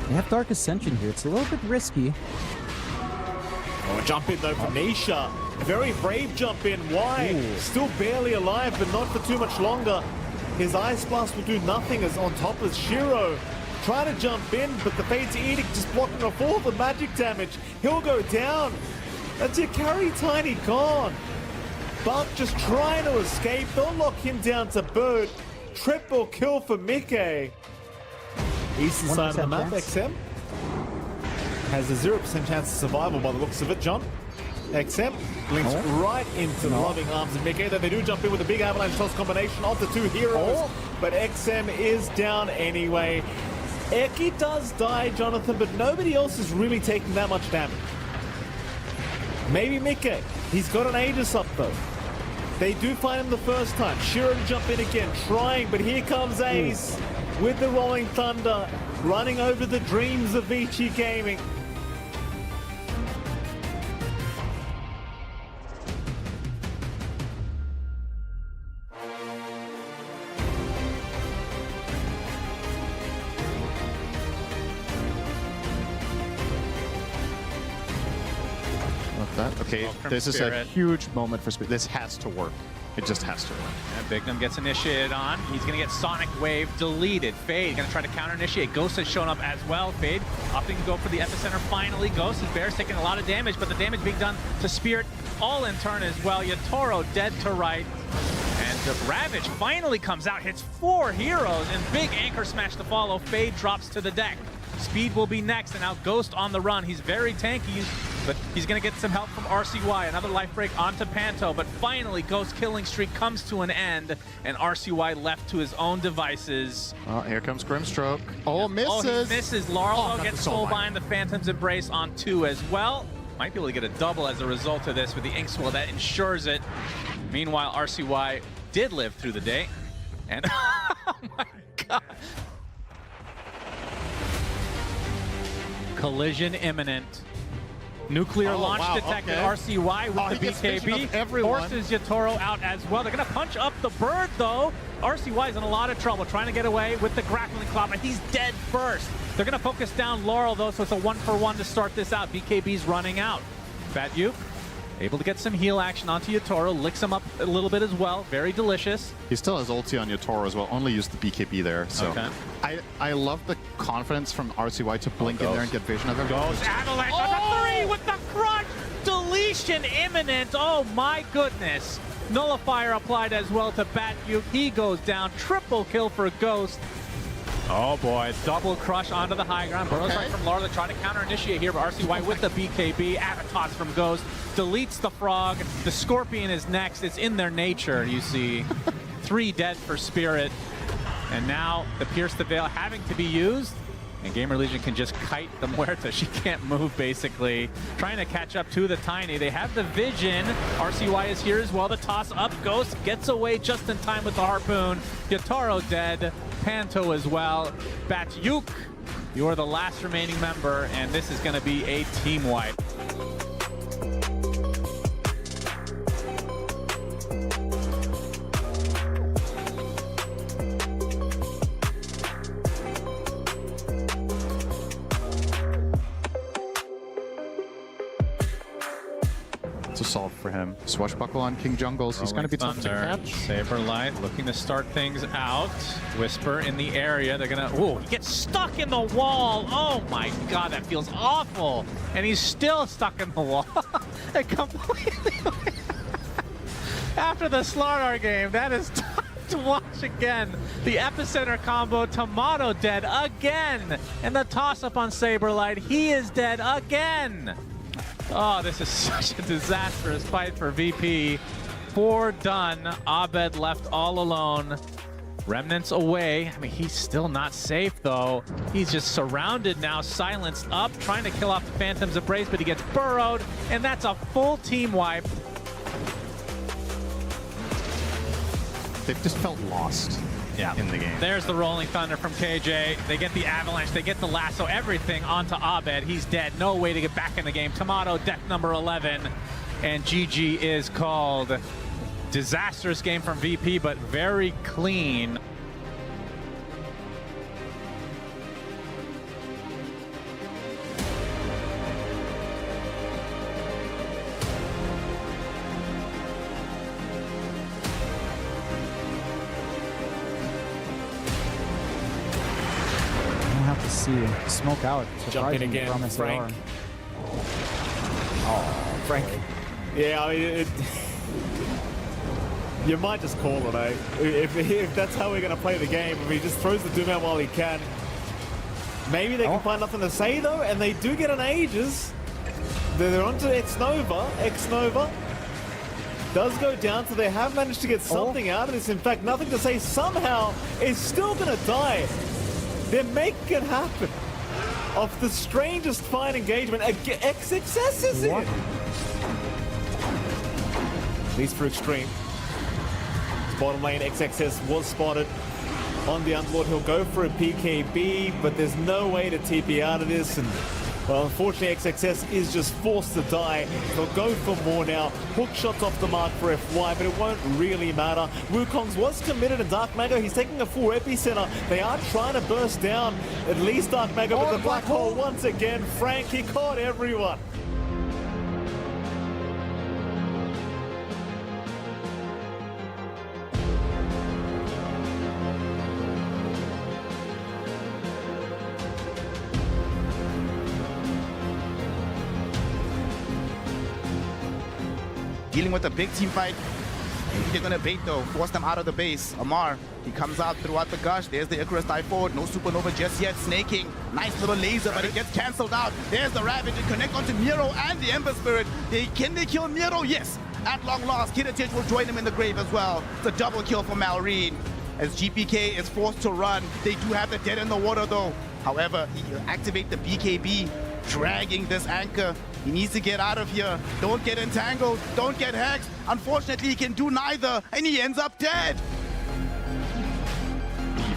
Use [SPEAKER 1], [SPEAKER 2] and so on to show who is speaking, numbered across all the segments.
[SPEAKER 1] They have Dark Ascension here. It's a little bit risky.
[SPEAKER 2] Oh, jump in though from Nisha. Very brave jump in. Why?
[SPEAKER 1] Ooh.
[SPEAKER 2] Still barely alive, but not for too much longer. His Ice Blast will do nothing as on top is Shiro. Trying to jump in, but the Fate's Edict just blocking off all the magic damage. He'll go down. That's your carry, Tiny gone. Buck just trying to escape. They'll lock him down to Bird. Triple kill for Mickey. Eastern side of the map, XM has a 0% chance of survival by the looks of it, John. XM links right into the loving arms of Mickey, though they do jump in with a big avalanche toss combination of the two heroes, but XM is down anyway. Eki does die, Jonathan, but nobody else is really taking that much damage. Maybe Mickey. He's got an Aegis up though. They do find him the first time. Shiro to jump in again, trying, but here comes Ace with the Rolling Thunder, running over the dreams of Vici Gaming.
[SPEAKER 3] Okay, this is a huge moment for Speed. This has to work. It just has to work.
[SPEAKER 4] And Bignum gets initiated on. He's going to get Sonic Wave deleted. Fade going to try to counter-initiate. Ghost has shown up as well. Fade opting to go for the epicenter finally. Ghost, his Bear's taking a lot of damage, but the damage being done to Spirit all in turn as well. Yatoro dead to right. And the Ravage finally comes out, hits 4 heroes, and big anchor smash to follow. Fade drops to the deck. Speed will be next, and now Ghost on the run. He's very tanky, but he's going to get some help from RCY. Another life break onto Panto, but finally Ghost killing streak comes to an end, and RCY left to his own devices.
[SPEAKER 3] Oh, here comes Grimstroke. Oh, misses!
[SPEAKER 4] Oh, he misses. Laurel gets Soulbind, the Phantom's Embrace on 2 as well. Might be able to get a double as a result of this with the Inkswell. That ensures it. Meanwhile, RCY did live through the day, and oh my god. Collision imminent. Nuclear launch
[SPEAKER 3] wow,
[SPEAKER 4] detected.
[SPEAKER 3] okay.
[SPEAKER 4] RCY with
[SPEAKER 3] Oh,
[SPEAKER 4] the
[SPEAKER 3] he gets vision
[SPEAKER 4] BKB.
[SPEAKER 3] of everyone.
[SPEAKER 4] Forces Yatoro out as well. They're going to punch up the bird, though. RCY is in a lot of trouble trying to get away with the grappling claw, but he's dead first. They're going to focus down Laurel, though, so it's a 1-for-1 to start this out. BKB's running out. Batyuk able to get some heal action onto Yatoro, licks him up a little bit as well. Very delicious.
[SPEAKER 3] He still has ulti on Yatoro as well. Only used the BKB there. So
[SPEAKER 4] Okay.
[SPEAKER 3] I love the confidence from RCY to blink in there and get vision of him.
[SPEAKER 4] Goes Avalanche on the 3 with the crush. Deletion imminent. Oh my goodness. Nullifier applied as well to Batyuk. He goes down. Triple kill for Ghost. Oh boy, double crush onto the high ground. Burrows right from Laura. They're trying to counter-initiate here, but RCY with the BKB. Avatos from Ghost. Deletes the frog. The Scorpion is next. It's in their nature, you see. 3 dead for Spirit. And now the Pierce the Veil having to be used. And GamerLegion can just kite the Muerta. She can't move, basically. Trying to catch up to the Tiny. They have the vision. RCY is here as well. The toss up. Ghost gets away just in time with the harpoon. Yatoro dead. Panto as well. Batyuk, you're the last remaining member, and this is going to be a team wipe.
[SPEAKER 3] It's a solve for him. Swashbuckle on King Jungles. He's going to be tough to catch.
[SPEAKER 4] Saberlight looking to start things out. Whisper in the area. They're going to... Oh, he gets stuck in the wall. Oh my god, that feels awful. And he's still stuck in the wall. Completely... After the Slardar game, that is tough to watch again. The epicenter combo, Tomato dead again. And the toss-up on Saberlight, he is dead again. Oh, this is such a disastrous fight for VP. 4 done. Abed left all alone. Remnants away. I mean, he's still not safe, though. He's just surrounded now, silenced up, trying to kill off the Phantom's Embrace, but he gets burrowed, and that's a full team wipe.
[SPEAKER 3] They've just felt lost in the game.
[SPEAKER 4] There's the Rolling Thunder from KJ. They get the Avalanche, they get the lasso, everything onto Abed. He's dead, no way to get back in the game. Tomato, death number 11, and GG is called. Disastrous game from VP, but very clean.
[SPEAKER 1] See smoke out.
[SPEAKER 2] Jump in again, Frank. Oh, Frank. Yeah, I mean, you might just call it, eh? If that's how we're going to play the game, if he just throws the Doom out while he can. Maybe they can find nothing to say, though, and they do get an Aegis. They're onto X-Nova. X-Nova does go down, so they have managed to get something out of this. In fact, nothing to say somehow is still going to die. They're making it happen. Of the strangest fine engagement, XXS is in. At least for Xtreme. Bottom lane, XXS was spotted on the Underlord. He'll go for a PKB, but there's no way to TP out of this. And well, unfortunately, XXS is just forced to die. They'll go for more now. Hook shots off the mark for FY, but it won't really matter. Wukong's was committed to Dark Mago. He's taking a full epicenter. They are trying to burst down at least Dark Mago, but the black hole once again. Frank, he caught everyone.
[SPEAKER 5] Dealing with a big team fight. Maybe they're gonna bait though, force them out of the base. Amar, he comes out throughout the gush. There's the Icarus dive forward, no supernova just yet. Snaking, nice little laser, but it gets cancelled out. There's the Ravage to connect onto Miro and the Ember Spirit. Can they kill Miro? Yes. At long last, Kidditich will join him in the grave as well. It's a double kill for Malrine. As GPK is forced to run. They do have the dead in the water though. However, he will activate the BKB, dragging this anchor. He needs to get out of here. Don't get entangled. Don't get hexed. Unfortunately, he can do neither, and he ends up dead.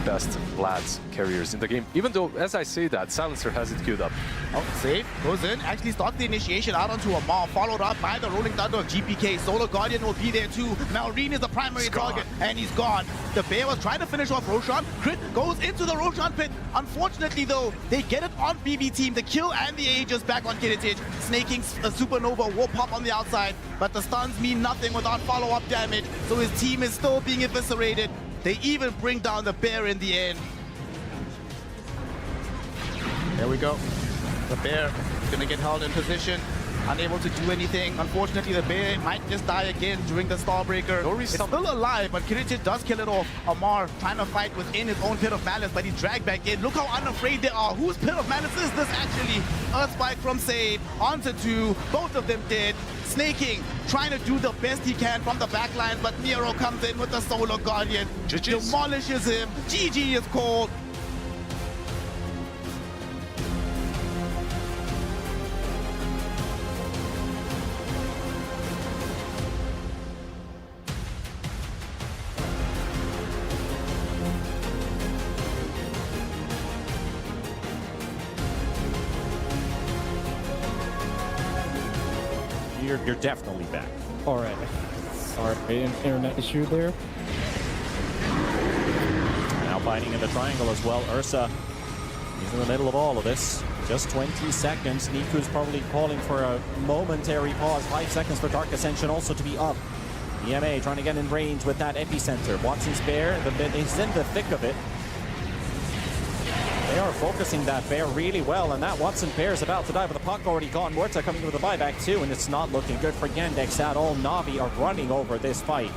[SPEAKER 6] best lads carriers in the game. Even though, as I say that, Silencer has it queued up.
[SPEAKER 5] Oh, save, goes in, actually stopped the initiation out onto a Amar, followed up by the Rolling Thunder of GPK. Solar Guardian will be there too. Malrine is the primary target, and he's gone. The Bear was trying to finish off Roshan. Crit goes into the Roshan pit. Unfortunately though, they get it on BB Team. The kill and the Aegis back on Kiritich. Snaking a Supernova will pop on the outside, but the stuns mean nothing without follow-up damage, so his team is still being eviscerated. They even bring down the Bear in the end. There we go. The Bear is gonna get held in position, unable to do anything. Unfortunately, the Bear might just die again during the Starbreaker. It's still alive, but Kiritich does kill it off. Amar trying to fight within his own Pit of Malice, but he's dragged back in. Look how unafraid they are. Whose Pit of Malice is this actually? Earthspike from Save, onto 2, both of them dead. Snaking, trying to do the best he can from the backline, but Nero comes in with the Solar Guardian. Demolishes him. GG is called.
[SPEAKER 7] You're definitely back. All right. Sorry, internet issue there. Now fighting in the triangle as well. Ursa, he's in the middle of all of this. Just 20 seconds. Niku's probably calling for a momentary pause. 5 seconds for Dark Ascension also to be up. EMA trying to get in range with that epicenter. Watson's Bear, he's in the thick of it. They are focusing that Bear really well, and that Watson Bear is about to die with the puck already gone. Morta coming with a buyback too, and it's not looking good for Yandex at all. Na'Vi are running over this fight.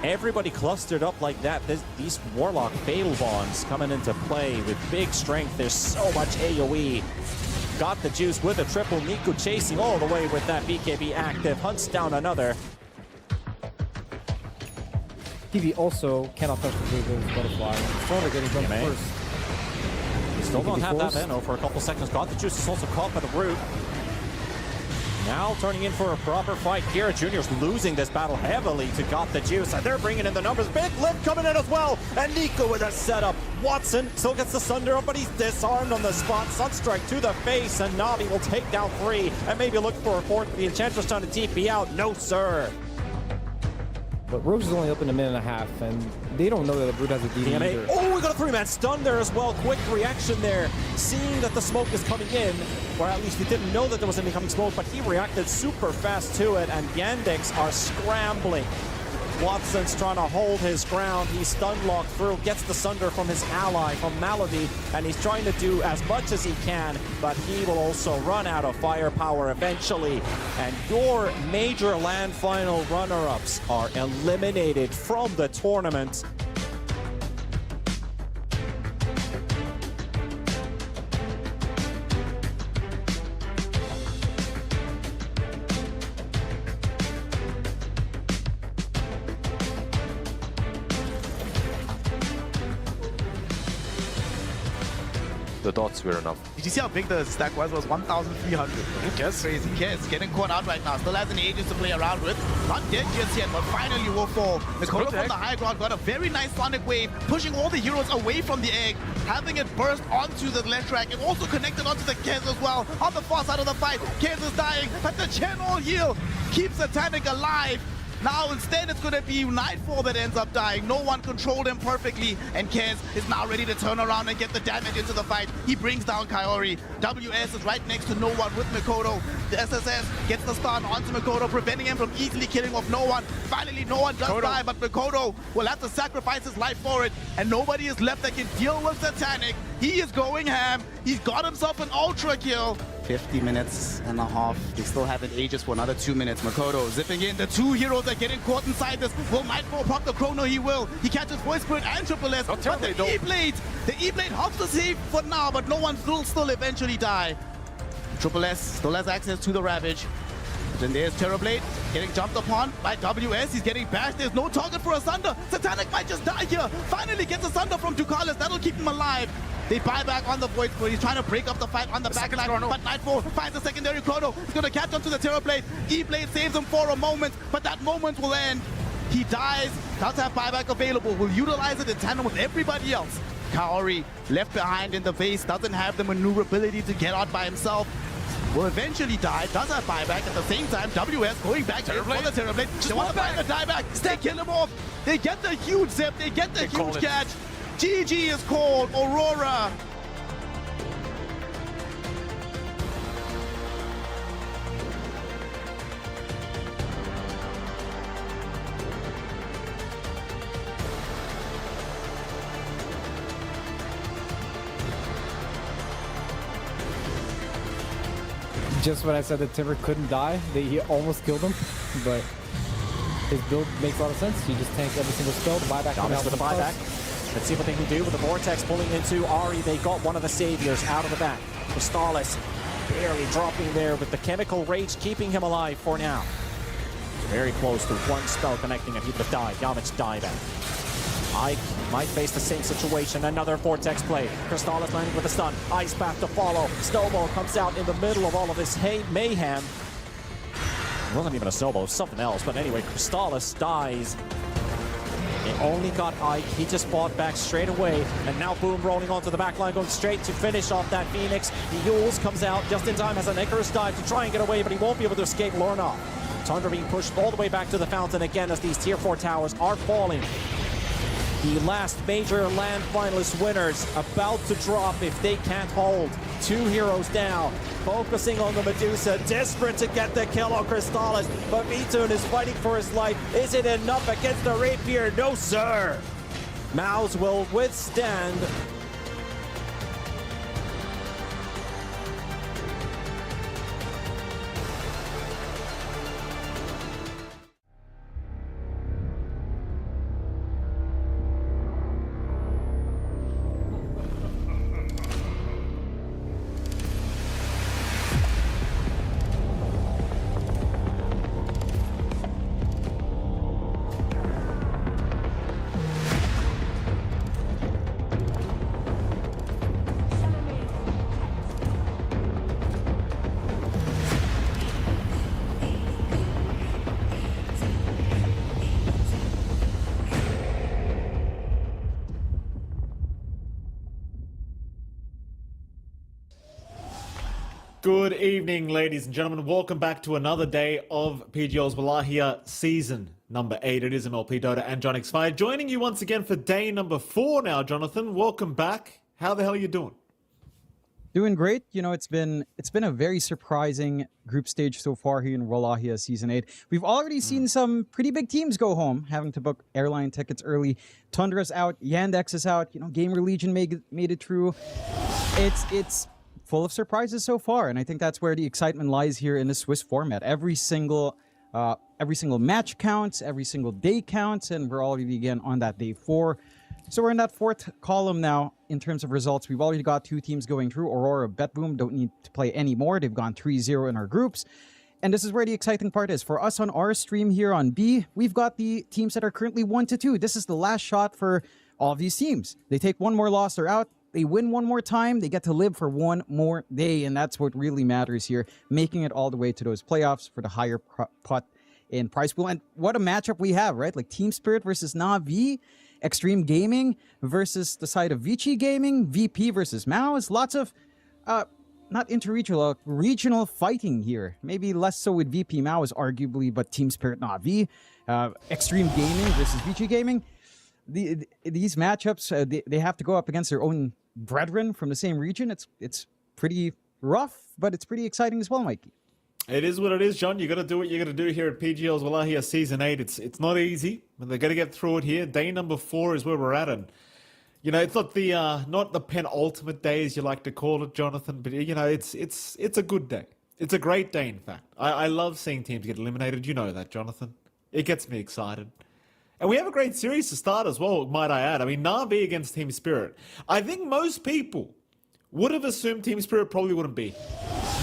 [SPEAKER 7] Everybody clustered up like that. These Warlock Fatal Bonds coming into play with big strength. There's so much AoE. Got the juice with a triple. Niku chasing all the way with that BKB active. Hunts down another.
[SPEAKER 8] TV also cannot touch the blue butterfly. Stronger getting jumped first.
[SPEAKER 7] Still don't have that Menno for a couple seconds. Got the juice, is also caught by the root. Now turning in for a proper fight. Kira Jr.'s losing this battle heavily to Got the Juice, and they're bringing in the numbers. Big lift coming in as well, and Nico with a setup. Watson still gets the Sunder up, but he's disarmed on the spot. Sunstrike to the face, and Na'Vi will take down 3, and maybe look for a 4th. The Enchantress trying to TP out. No, sir.
[SPEAKER 8] But Roche is only up in a minute and a half, and they don't know that the Brute has a DD either.
[SPEAKER 7] Oh, we got a 3-man stun there as well. Quick reaction there, seeing that the smoke is coming in, or at least he didn't know that there was any coming smoke, but he reacted super fast to it, and Yandex are scrambling. Watson's trying to hold his ground. He's stun locked through, gets the Sunder from his ally, from Malady, and he's trying to do as much as he can, but he will also run out of firepower eventually. And your major LAN final runner-ups are eliminated from the tournament.
[SPEAKER 6] The dots were enough.
[SPEAKER 5] Did you see how big the stack was? It was 1,300.
[SPEAKER 6] Yes.
[SPEAKER 5] Crazy. Kids getting caught out right now. Still has an Aegis to play around with. Not dead just yet, but finally will fall. Mikoto from the high ground got a very nice Sonic Wave, pushing all the heroes away from the egg, having it burst onto the left track, and also connected onto the Kez as well. On the far side of the fight, Kez is dying, but the channel heal keeps Satanic alive. Now instead it's going to be Nightfall that ends up dying. No one controlled him perfectly, and Kez is now ready to turn around and get the damage into the fight. He brings down Kaori. WS is right next to no one with Mikoto. The SSS gets the stun onto Mikoto, preventing him from easily killing off no one. Finally, no one does die, but Mikoto will have to sacrifice his life for it, and nobody is left that can deal with Satanic. He is going ham. He's got himself an ultra kill. 50 minutes and a half. They still have an Aegis for another 2 minutes. Mikoto zipping in. The 2 heroes are getting caught inside this. Will Nightfall pop the chrono? He will. He catches Voice Spirit and Triple S. But the E-Blade helps the save for now, but no one will still eventually die. Triple S still has access to the Ravage. Then there's Terrorblade getting jumped upon by WS. He's getting bashed. There's no target for a Sunder. Satanic might just die here. Finally gets a Sunder from Ducalis. That'll keep him alive. They buy back on the Void Spirit. He's trying to break up the fight on the backline, but Nightfall finds a secondary chrono. He's going to catch up to the Terrorblade. E-Blade saves him for a moment, but that moment will end. He dies, does have buyback available, will utilize it in tandem with everybody else. Kaori left behind in the base, doesn't have the maneuverability to get out by himself. Will eventually die, does have buyback at the same time. WS going back in for the Terrorblade. They want to find the dieback. They kill him off. They get the huge zip. They get the huge catch. GG is called. Aurora.
[SPEAKER 8] Just when I said that Timber couldn't die, he almost killed him, but his build makes a lot of sense. He just tanks every single spell. The buyback comes out
[SPEAKER 7] with the buyback. Let's see what they can do with the Vortex pulling into Ari. They got one of the saviors out of the back. Crystallis barely dropping there with the Chemical Rage keeping him alive for now. Very close to one spell connecting and he would have died. Yamich die back. Ike might face the same situation. Another Vortex play. Crystallis landing with a stun. Ice Path to follow. Snowball comes out in the middle of all of this mayhem. It wasn't even a snowball, it was something else. But anyway, Crystallis dies. He only got Ike. He just fought back straight away. And now Boom rolling onto the back line, going straight to finish off that Phoenix. The Yules comes out just in time as an Icarus dive to try and get away, but he won't be able to escape Lorna. Tundra being pushed all the way back to the fountain again as these tier 4 towers are falling. The last major land finalist winners about to drop if they can't hold. 2 heroes down, focusing on the Medusa, desperate to get the kill on Crystallis, but Mitun is fighting for his life. Is it enough against the Rapier? No, sir! MOUZ will withstand.
[SPEAKER 2] Good evening, ladies and gentlemen. Welcome back to another day of PGL's Wallachia season number 8. It is MLP Dota and John X5. Joining you once again for day number 4 now, Jonathan. Welcome back. How the hell are you doing?
[SPEAKER 1] Doing great. You know, it's been a very surprising group stage so far here in Wallachia season 8. We've already seen some pretty big teams go home, having to book airline tickets early. Tundra's out, Yandex is out, you know, GamerLegion made it through. It's full of surprises so far, and I think that's where the excitement lies here in the Swiss format. Every single match counts, every single day counts, and we're already again on that day 4. So we're in that 4th column now in terms of results. We've already got 2 teams going through. Aurora, BetBoom don't need to play anymore. They've gone 3-0 in our groups. And this is where the exciting part is. For us on our stream here on B, we've got the teams that are currently 1-2. This is the last shot for all of these teams. They take one more loss, they're out. They win one more time, they get to live for one more day, and that's what really matters here, making it all the way to those playoffs for the higher pot in prize pool. And what a matchup we have, right? Like Team Spirit versus Na'Vi, Xtreme Gaming versus the side of Vici Gaming, VP versus MOUZ. Lots of, not interregional, regional fighting here. Maybe less so with VP MOUZ, arguably, but Team Spirit Na'Vi, Xtreme Gaming versus Vici Gaming. These matchups, they have to go up against their own brethren from the same region. It's pretty rough, but it's pretty exciting as well, Mikey.
[SPEAKER 2] It is what it is, John. You got to do what you got to do here at PGL's Wallachia season 8. It's not easy, but they're going to get through it here. Day number 4 is where we're at, and you know it's not the penultimate day as you like to call it, Jonathan. But you know it's a good day. It's a great day, in fact. I love seeing teams get eliminated. You know that, Jonathan. It gets me excited. And we have a great series to start as well, might I add. I mean, Na'Vi against Team Spirit. I think most people would have assumed Team Spirit probably wouldn't be.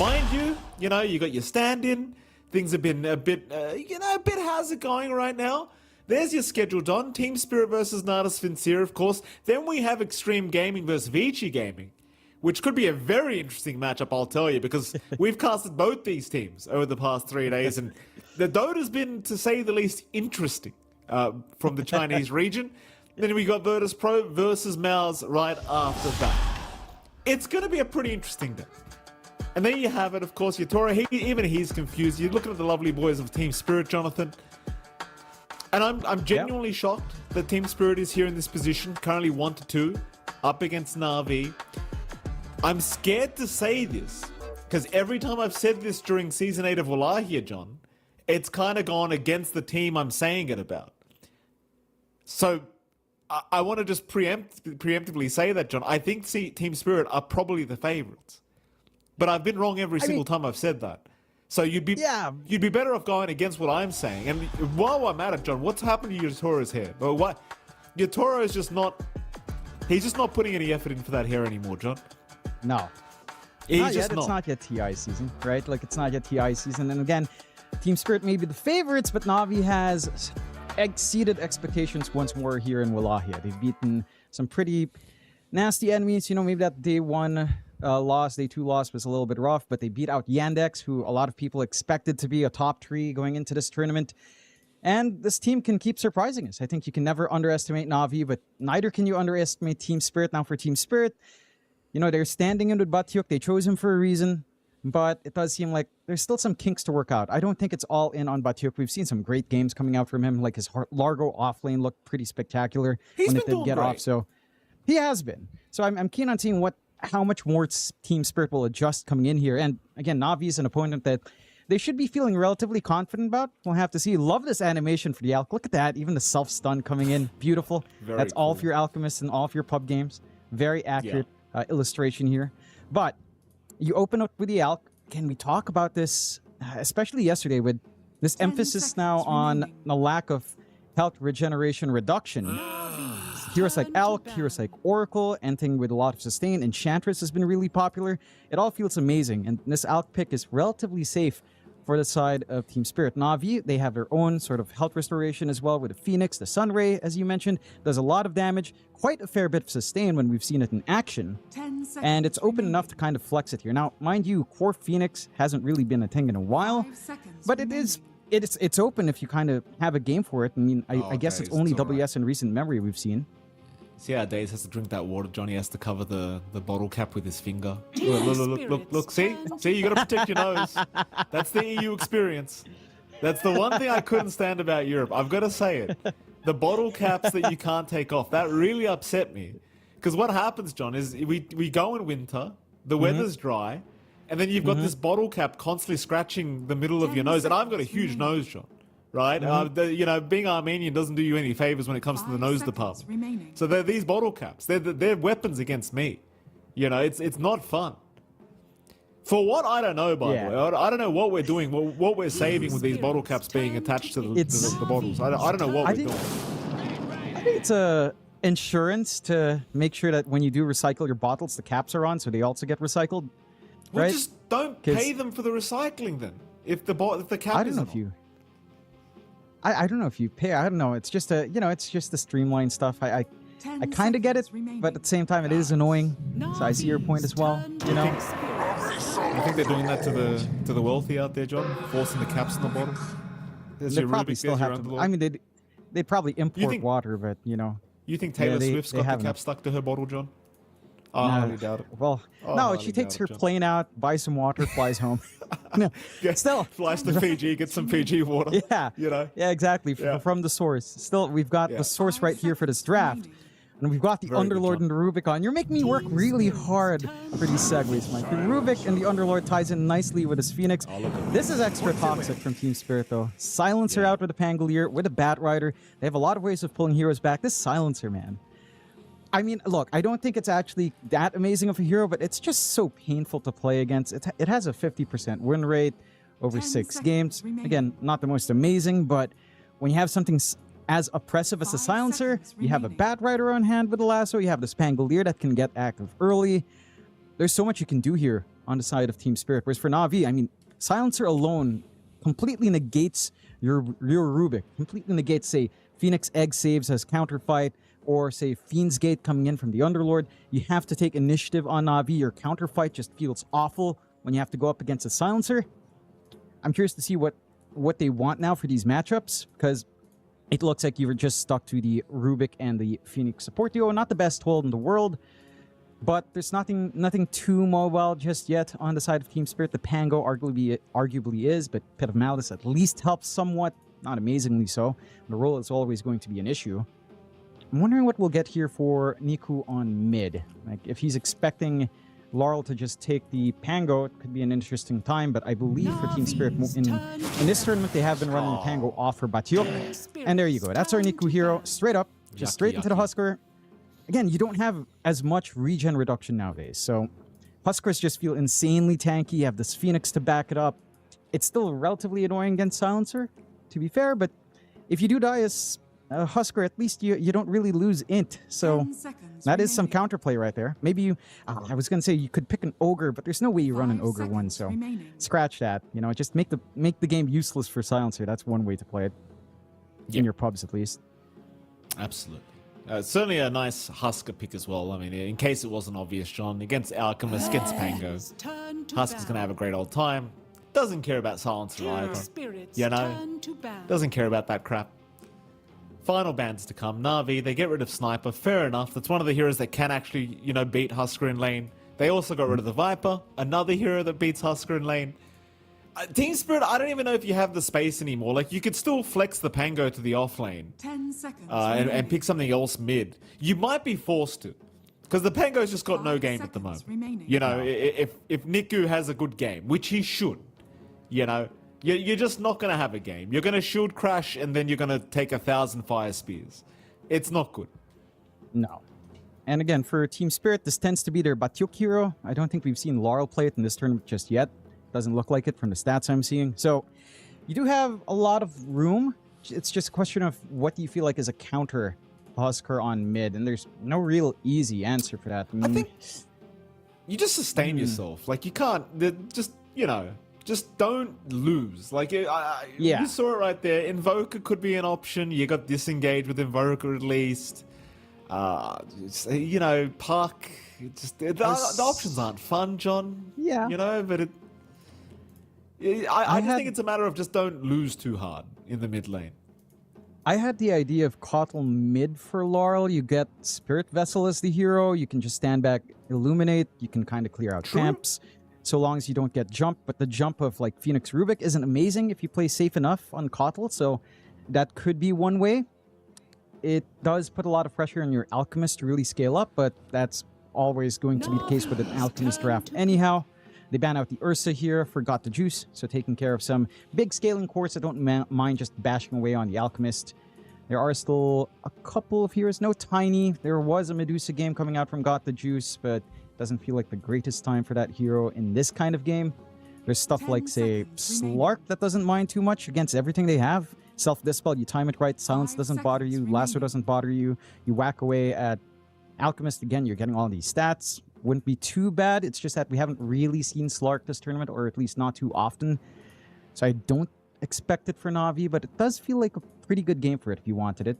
[SPEAKER 2] Mind you, you know, you got your stand-in. Things have been a bit, how's it going right now? There's your schedule, Don. Team Spirit versus Natus Vincere, of course. Then we have Xtreme Gaming versus Vici Gaming, which could be a very interesting matchup, I'll tell you, because we've casted both these teams over the past 3 days, and the Dota's been, to say the least, interesting. from the Chinese region. Then we got Virtus.pro versus MOUZ right after that. It's going to be a pretty interesting day. And there you have it, of course. Yatora, even he's confused. You're looking at the lovely boys of Team Spirit, Jonathan. And I'm genuinely shocked that Team Spirit is here in this position, currently 1-2, up against Na'Vi. I'm scared to say this, because every time I've said this during Season 8 of Wallachia, John, it's kind of gone against the team I'm saying it about. So I want to just preemptively say that, John. I think Team Spirit are probably the favorites. But I've been wrong every single time I've said that. So you'd be better off going against what I'm saying. And while I'm at it, John, what's happened to Yatoro's hair? But what Yatoro is just not. He's just not putting any effort in for that hair anymore, John.
[SPEAKER 1] No, it's not yet TI season, right? Like it's not yet TI season. And again, Team Spirit may be the favorites, but Na'Vi has exceeded expectations once more here in Wallachia. They've beaten some pretty nasty enemies. You know, maybe that day 1 loss, day 2 loss was a little bit rough, but they beat out Yandex, who a lot of people expected to be a top 3 going into this tournament. And this team can keep surprising us. I think you can never underestimate Na'Vi, but neither can you underestimate Team Spirit. Now for Team Spirit, you know, they're standing in with Batyuk. They chose him for a reason, but it does seem like there's still some kinks to work out. I don't think it's all in on Batyuk. We've seen some great games coming out from him, like his Largo offlane looked pretty spectacular when it did get off. So he has been. So I'm keen on seeing how much more Team Spirit will adjust coming in here. And again, Na'Vi is an opponent that they should be feeling relatively confident about. We'll have to see. Love this animation for the Alc. Look at that. Even the self-stun coming in. Beautiful. That's all for your Alchemists and all of your pub games. Very accurate illustration here. But you open up with the Alc. Can we talk about this, especially yesterday, with this emphasis now on the lack of health regeneration reduction? Heroes like Alc, heroes like Oracle, anything with a lot of sustain. Enchantress has been really popular. It all feels amazing. And this Alc pick is relatively safe for the side of Team Spirit. Na'Vi, they have their own sort of health restoration as well with the Phoenix. The Sunray, as you mentioned, does a lot of damage. Quite a fair bit of sustain when we've seen it in action. And it's open enough to kind of flex it here. Now, mind you, Core Phoenix hasn't really been a thing in a while. But it's open if you kind of have a game for it. I mean, I guess it's only WS in recent memory we've seen.
[SPEAKER 2] See how Daze has to drink that water, Johnny has to cover the bottle cap with his finger. Look, see, you gotta protect your nose. That's the EU experience. That's the one thing I couldn't stand about Europe. I've got to say it. The bottle caps that you can't take off, that really upset me. Because what happens, John, is we go in winter, the weather's dry, and then you've got this bottle cap constantly scratching the middle of your nose. And I've got a huge nose, John. Right? You know, being Armenian doesn't do you any favors when it comes to the nose department. So they're these bottle caps. They're weapons against me. You know, it's not fun. For what? I don't know, by the way. I don't know what we're doing, what we're saving with these bottle caps being attached to the bottles. I don't know what we're doing.
[SPEAKER 1] I think it's a insurance to make sure that when you do recycle your bottles, the caps are on, so they also get recycled.
[SPEAKER 2] Well,
[SPEAKER 1] right?
[SPEAKER 2] just don't pay them for the recycling then. If the cap isn't on.
[SPEAKER 1] I don't know if you pay. I don't know. It's just it's just the streamlined stuff. I kind of get it, but at the same time, it is annoying. So I see your point as well. You know.
[SPEAKER 2] You think they're doing that to the wealthy out there, John? Forcing the caps in the bottom?
[SPEAKER 1] They probably still have to. I mean, they'd probably import water, but you know.
[SPEAKER 2] You think Taylor Swift's got the cap stuck to her bottle, John? Oh, I highly doubt it.
[SPEAKER 1] Well, no, she takes her plane out, buys some water, flies home. Still
[SPEAKER 2] flies to Fiji, get some Fiji water.
[SPEAKER 1] Yeah,
[SPEAKER 2] you know.
[SPEAKER 1] Yeah, exactly. From the source. Still, we've got the source right here for this draft, and we've got the Underlord and the Rubicon. You're making me work really hard for these segues, Mike. The Rubik and the Underlord ties in nicely with his Phoenix. This is extra toxic from Team Spirit, though. Silencer out with a Pangolier, with a Bat Rider. They have a lot of ways of pulling heroes back. This Silencer, man. I mean, look, I don't think it's actually that amazing of a hero, but it's just so painful to play against. It has a 50% win rate over 6 games. Again, not the most amazing, but when you have something as oppressive as a Silencer, you have a Bat Rider on hand with a lasso, you have the Pangolier that can get active early. There's so much you can do here on the side of Team Spirit. Whereas for Na'Vi, I mean, Silencer alone completely negates your Rubik, completely negates, say, Phoenix Egg saves as counterfight, or say Fiend's Gate coming in from the Underlord. You have to take initiative on Na'Vi. Your counterfight just feels awful when you have to go up against a Silencer. I'm curious to see what they want now for these matchups, because it looks like you were just stuck to the Rubik and the Phoenix support duo. Not the best hold in the world, but there's nothing too mobile just yet on the side of Team Spirit. The Pango arguably is, but Pit of Malice at least helps somewhat, not amazingly so. The roll is always going to be an issue. I'm wondering what we'll get here for Niku on mid. Like, if he's expecting Laurel to just take the Pango, it could be an interesting time, but I believe for Team Spirit in this tournament, they have been running the Pango off for Batiok. And there you go. That's our Niku hero. Straight up, just straight into the Husker. Again, you don't have as much regen reduction nowadays, so Huskers just feel insanely tanky. You have this Phoenix to back it up. It's still relatively annoying against Silencer, to be fair, but if you do die as a Husker, at least you don't really lose int, so that is some counterplay right there. Maybe you, I was gonna say you could pick an Ogre, but there's no way you run an Ogre one, so scratch that. You know, just make the game useless for Silencer. That's one way to play it, in your pubs at least.
[SPEAKER 2] Absolutely. Certainly a nice Husker pick as well. I mean, in case it wasn't obvious, John, against Alchemist, against Pango, Husker's going to have a great old time. Doesn't care about Silencer either. You know? Doesn't care about that crap. Final bans to come. Na'Vi, they get rid of Sniper. Fair enough. That's one of the heroes that can actually, you know, beat Husker in lane. They also got rid of the Viper, another hero that beats Husker in lane. Team Spirit, I don't even know if you have the space anymore. Like, you could still flex the Pango to the off lane
[SPEAKER 9] 10 seconds
[SPEAKER 2] and pick something else mid. You might be forced to, because the Pango's just got no game at the moment. You know, if Niku has a good game, which he should, you know, you're just not going to have a game. You're going to shield crash, and then you're going to take 1,000 fire spears. It's not good.
[SPEAKER 1] No. And again, for Team Spirit, this tends to be their Batiok hero. I don't think we've seen Laurel play it in this tournament just yet. Doesn't look like it from the stats I'm seeing. So you do have a lot of room. It's just a question of what do you feel like is a counter Husker on mid, and there's no real easy answer for that.
[SPEAKER 2] I think you just sustain yourself. Like, you can't just, you know, just don't lose. Like, you saw it right there. Invoker could be an option. You got disengaged with Invoker at least. You know, Park. Just the options aren't fun, John.
[SPEAKER 1] Yeah.
[SPEAKER 2] You know, but I just think it's a matter of just don't lose too hard in the mid lane.
[SPEAKER 1] I had the idea of Kotl mid for Laurel. You get Spirit Vessel as the hero. You can just stand back, illuminate. You can kind of clear out camps, so long as you don't get jumped. But the jump of like Phoenix Rubik isn't amazing if you play safe enough on Kotl, so that could be one way. It does put a lot of pressure on your Alchemist to really scale up, but that's always going to be the case with an Alchemist draft anyhow. They ban out the Ursa here, forgot the Juice, so taking care of some big scaling cores that don't mind just bashing away on the Alchemist. There are still a couple of heroes. No Tiny. There was a Medusa game coming out from Got the Juice, but doesn't feel like the greatest time for that hero in this kind of game. There's stuff like, say, Slark that doesn't mind too much against everything they have. Self-Dispel, you time it right. Silence doesn't bother you. Lasso doesn't bother you. You whack away at Alchemist again. You're getting all these stats. Wouldn't be too bad. It's just that we haven't really seen Slark this tournament, or at least not too often. So I don't expect it for Na'Vi, but it does feel like a pretty good game for it if you wanted it.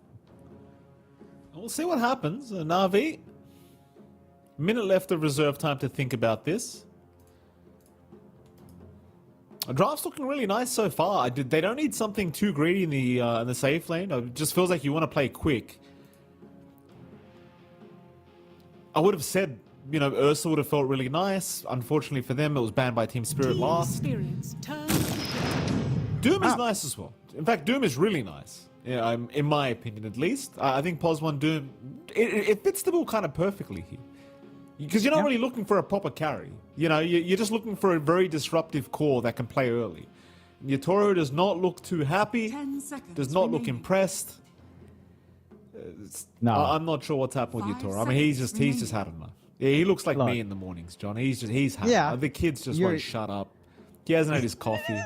[SPEAKER 2] We'll see what happens. Na'Vi, minute left of reserve time to think about this. The draft's looking really nice so far. They don't need something too greedy in the safe lane. It just feels like you want to play quick. I would have said, you know, Ursa would have felt really nice. Unfortunately for them, it was banned by Team Spirit last. Doom is nice as well. In fact, Doom is really nice. Yeah, in my opinion, at least. I think Pos 1 Doom, it fits the bill kind of perfectly here. Because you're not really looking for a proper carry. You know, you're just looking for a very disruptive core that can play early. Yatoro does not look too happy. Does not look impressed. No, I'm not sure what's happened with Yatoro. I mean, he's just had enough. Yeah, he looks like me in the mornings, John. He's had enough. The kids just won't shut up. He hasn't had his coffee.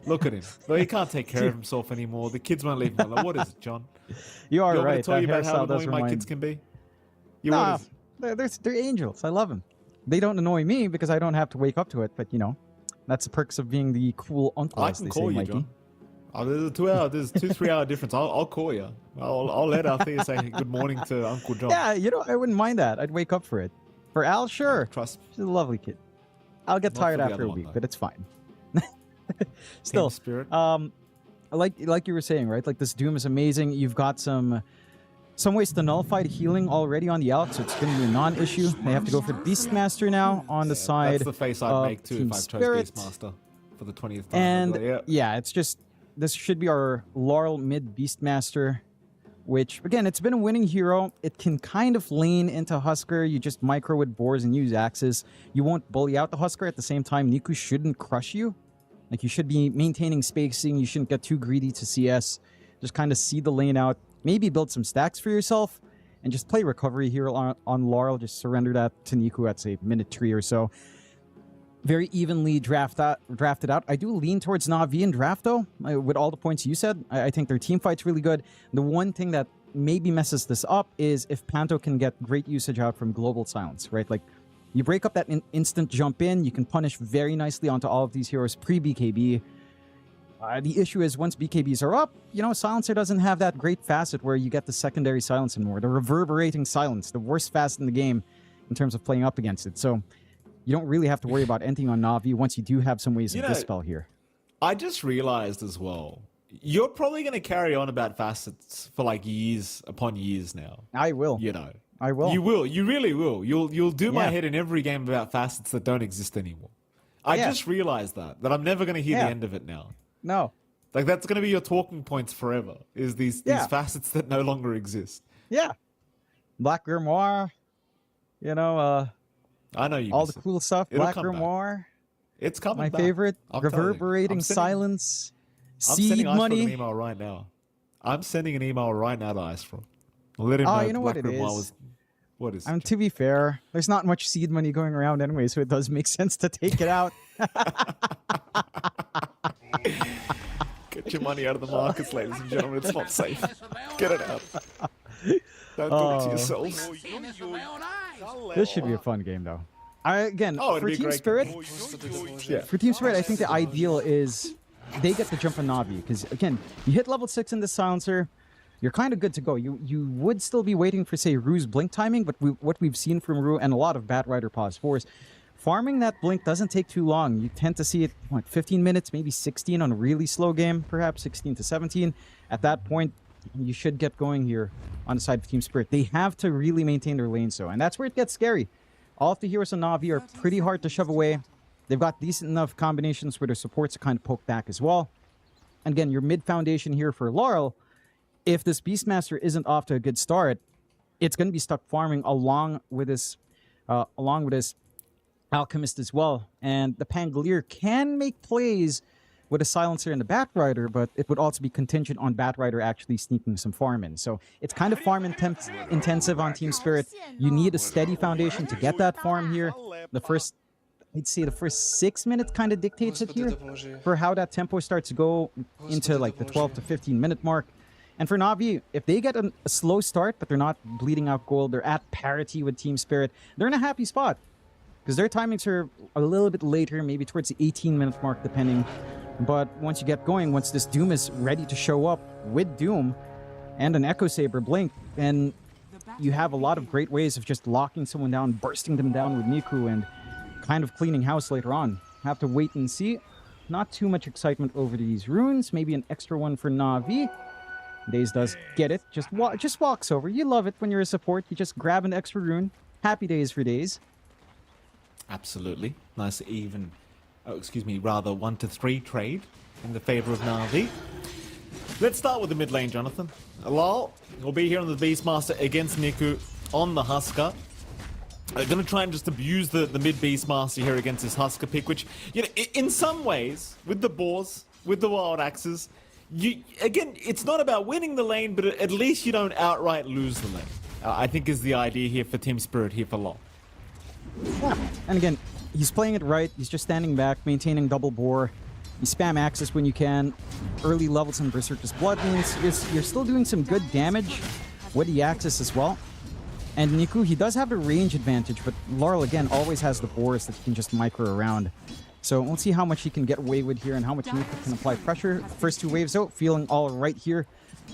[SPEAKER 2] Look at him. But he can't take care of himself anymore. The kids won't leave him alone. What is it, John?
[SPEAKER 1] You are
[SPEAKER 2] right.
[SPEAKER 1] Want me
[SPEAKER 2] to tell you about how annoying my kids can be?
[SPEAKER 1] They're angels. I love them. They don't annoy me because I don't have to wake up to it. But you know, that's the perks of being the cool uncle.
[SPEAKER 2] I can call you, Mikey. John. There's a 2-3 hour difference. I'll call you. I'll let Althea say good morning to Uncle John.
[SPEAKER 1] Yeah, you know, I wouldn't mind that. I'd wake up for it. For Al, sure.
[SPEAKER 2] Trust me.
[SPEAKER 1] She's a lovely kid. I'll get tired after a week, but it's fine. Still,
[SPEAKER 2] Spirit.
[SPEAKER 1] a like you were saying, right? Like this Doom is amazing. You've got some ways to nullify the healing already on the out, so it's going to be a non-issue. They have to go for Beastmaster now on the side.
[SPEAKER 2] That's the face I'd make too
[SPEAKER 1] Team
[SPEAKER 2] if I chose
[SPEAKER 1] Spirit.
[SPEAKER 2] Beastmaster for the 20th time.
[SPEAKER 1] And yeah, it's just this should be our Laurel mid Beastmaster, which again, it's been a winning hero. It can kind of lane into Husker. You just micro with boars and use axes. You won't bully out the Husker. At the same time, Niku shouldn't crush you. Like you should be maintaining spacing. You shouldn't get too greedy to CS. Just kind of see the lane out. Maybe build some stacks for yourself and just play recovery here on Laurel. Just surrender that to Niku at say minute 3 or so. Very evenly drafted out. I do lean towards Na'Vi and draft though. With all the points you said, I think their team fight's really good. The one thing that maybe messes this up is if Panto can get great usage out from Global Silence, right? Like you break up that instant jump in, you can punish very nicely onto all of these heroes pre-BKB. The issue is once BKBs are up, you know, Silencer doesn't have that great facet where you get the secondary silence anymore. The reverberating silence, the worst facet in the game in terms of playing up against it. So you don't really have to worry about anything on Na'Vi once you do have some ways of dispel here.
[SPEAKER 2] I just realized as well, you're probably going to carry on about facets for like years upon years now.
[SPEAKER 1] I will.
[SPEAKER 2] You know.
[SPEAKER 1] I will.
[SPEAKER 2] You will. You really will. You'll do my head in every game about facets that don't exist anymore. I just realized that I'm never going to hear the end of it now.
[SPEAKER 1] No.
[SPEAKER 2] Like that's going to be your talking points forever, is these facets that no longer exist.
[SPEAKER 1] Yeah. Black Grimoire, you know,
[SPEAKER 2] I know you
[SPEAKER 1] all the cool stuff.
[SPEAKER 2] It'll
[SPEAKER 1] Black
[SPEAKER 2] come
[SPEAKER 1] Grimoire.
[SPEAKER 2] Back. It's coming
[SPEAKER 1] My
[SPEAKER 2] back.
[SPEAKER 1] favorite.
[SPEAKER 2] I'm
[SPEAKER 1] Reverberating silence.
[SPEAKER 2] I'm
[SPEAKER 1] Seed
[SPEAKER 2] sending
[SPEAKER 1] money.
[SPEAKER 2] an email right now. I'm sending an email right now to Icefrog. I'll let him know.
[SPEAKER 1] You know
[SPEAKER 2] Black
[SPEAKER 1] what it
[SPEAKER 2] Grimoire
[SPEAKER 1] is?
[SPEAKER 2] What is
[SPEAKER 1] it? To be fair, there's not much seed money going around anyway, so it does make sense to take it out.
[SPEAKER 2] Get your money out of the markets, ladies and gentlemen. It's not safe. Get it out. Don't do it to yourselves.
[SPEAKER 1] This should be a fun game, though. For Team Spirit, for Team Spirit, I think the ideal is they get the jump on Na'Vi because again, you hit level 6 in the silencer, you're kind of good to go. You would still be waiting for say Rue's blink timing, but what we've seen from Rue and a lot of Batrider pause 4s, farming that blink doesn't take too long. You tend to see it, 15 minutes, maybe 16 on a really slow game, perhaps 16 to 17. At that point, you should get going here on the side of Team Spirit. They have to really maintain their lane, and that's where it gets scary. All of the heroes on Na'Vi are pretty hard to shove away. They've got decent enough combinations where their supports to kind of poke back as well. And again, your mid foundation here for Laurel, if this Beastmaster isn't off to a good start, it's going to be stuck farming along with this Alchemist as well. And the Pangolier can make plays with a Silencer and the Batrider, but it would also be contingent on Batrider actually sneaking some farm in. So it's kind of farm intensive on Team Spirit. You need a steady foundation to get that farm here. I'd say the first 6 minutes kind of dictates it here for how that tempo starts to go into like the 12 to 15 minute mark. And for Na'Vi, if they get a slow start, but they're not bleeding out gold, they're at parity with Team Spirit, they're in a happy spot. Because their timings are a little bit later, maybe towards the 18-minute mark, depending. But once you get going, once this Doom is ready to show up with Doom and an Echo Saber blink, then you have a lot of great ways of just locking someone down, bursting them down with Niku, and kind of cleaning house later on. Have to wait and see. Not too much excitement over these runes. Maybe an extra one for Na'Vi. Daze does get it. Just walks over. You love it when you're a support. You just grab an extra rune. Happy days for Daze.
[SPEAKER 2] Absolutely. Nice even, rather 1-3 trade in the favor of Na'Vi. Let's start with the mid lane, Jonathan. Lal will be here on the Beastmaster against Niku on the Husker. Going to try and just abuse the mid Beastmaster here against this Husker pick, which, you know, in some ways, with the boars, with the wild axes, again, it's not about winning the lane, but at least you don't outright lose the lane. I think is the idea here for Team Spirit here for Lal.
[SPEAKER 1] Yeah. And again, he's playing it right. He's just standing back, maintaining double bore. You spam Axis when you can. Early levels in Berserker's Blood means you're still doing some good damage with the Axis as well. And Niku, he does have a range advantage, but Laurel, again, always has the boars that he can just micro around. So we'll see how much he can get away with here and how much Niku can apply pressure. First 2 waves out, feeling all right here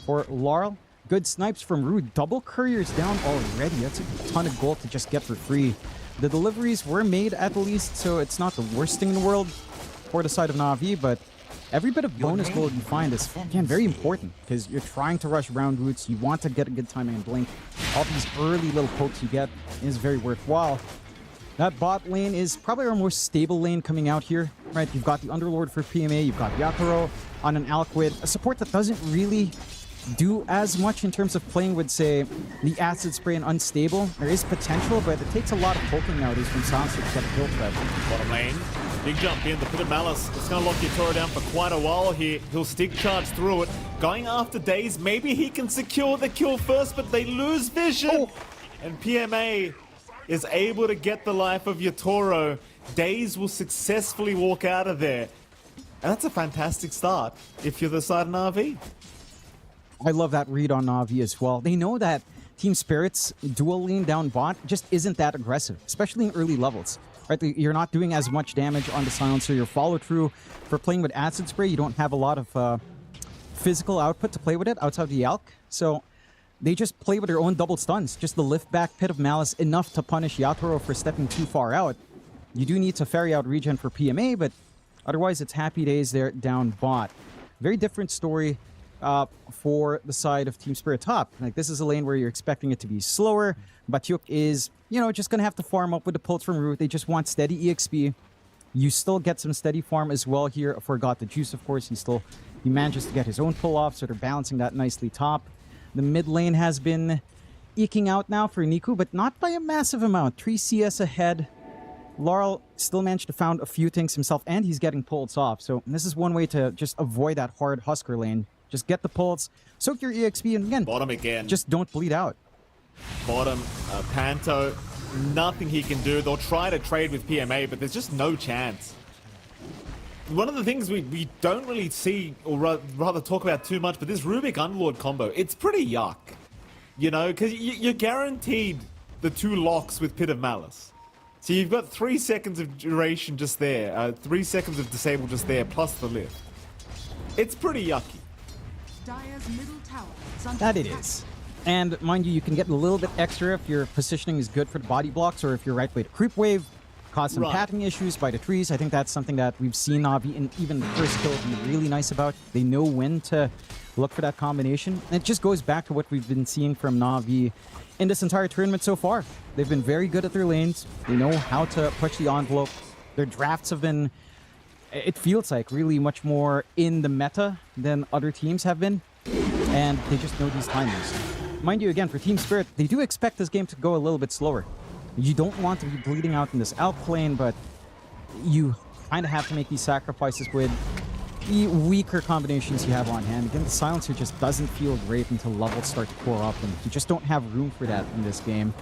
[SPEAKER 1] for Laurel. Good snipes from Rue. Double couriers down already. That's a ton of gold to just get for free. The deliveries were made at least, so it's not the worst thing in the world for the side of Na'Vi, but every bit of bonus gold you find is, again, very important because you're trying to rush round routes. You want to get a good timing and blink. All these early little pokes you get is very worthwhile. That bot lane is probably our most stable lane coming out here, right? You've got the Underlord for PMA, you've got Yatoro on an Alk with a support that doesn't really do as much in terms of playing with, say, the Acid Spray and Unstable. There is potential, but it takes a lot of poking nowadays from Silencer to get a kill threat.
[SPEAKER 2] Bottom lane, big jump in, the Pit of Malice. It's going to lock Yatoro down for quite a while here. He'll stick charge through it. Going after Daze, maybe he can secure the kill first, but they lose vision.
[SPEAKER 1] Oh.
[SPEAKER 2] And PMA is able to get the life of Yatoro. Daze will successfully walk out of there. And that's a fantastic start if you're the side of Na'Vi.
[SPEAKER 1] I love that read on Na'Vi as well. They know that Team Spirit's dual lane down bot just isn't that aggressive, especially in early levels. Right? You're not doing as much damage on the Silencer. Your follow-through for playing with Acid Spray, you don't have a lot of physical output to play with it outside the Alk. So they just play with their own double stuns. Just the lift back Pit of Malice enough to punish Yatoro for stepping too far out. You do need to ferry out regen for PMA, but otherwise it's happy days there down bot. Very different story for the side of Team Spirit top. Like, this is a lane where you're expecting it to be slower. Batyuk is, you know, just going to have to farm up with the pulse from root. They just want steady EXP. You still get some steady farm as well here. Forgot the juice, of course. He manages to get his own pull off, so they're balancing that nicely top. The mid lane has been eking out now for Niku, but not by a massive amount. 3 CS ahead. Laurel still managed to found a few things himself, and he's getting pulls off. So this is one way to just avoid that hard Husker lane. Just get the pulse, soak your EXP, and again,
[SPEAKER 2] bottom again.
[SPEAKER 1] Just don't bleed out.
[SPEAKER 2] Bottom, Panto, nothing he can do. They'll try to trade with PMA, but there's just no chance. One of the things we don't really see, or rather talk about too much, but this Rubik Underlord combo, it's pretty yuck. You know, because you're guaranteed the 2 locks with Pit of Malice. So you've got 3 seconds of duration just there, 3 seconds of disable just there, plus the lift. It's pretty yucky.
[SPEAKER 1] That it is. And mind you, you can get a little bit extra if your positioning is good for the body blocks, or if you're right way to creep wave, cause some patting issues by the trees. I think that's something that we've seen Na'Vi in even the first kill be really nice about. They know when to look for that combination. And it just goes back to what we've been seeing from Na'Vi in this entire tournament so far. They've been very good at their lanes. They know how to push the envelope. Their drafts have been, it feels like, really much more in the meta than other teams have been. And they just know these timings. Mind you, again, for Team Spirit, they do expect this game to go a little bit slower. You don't want to be bleeding out in this Alk lane, but you kind of have to make these sacrifices with the weaker combinations you have on hand. Again, the Silencer just doesn't feel great until levels start to core up, and you just don't have room for that in this game.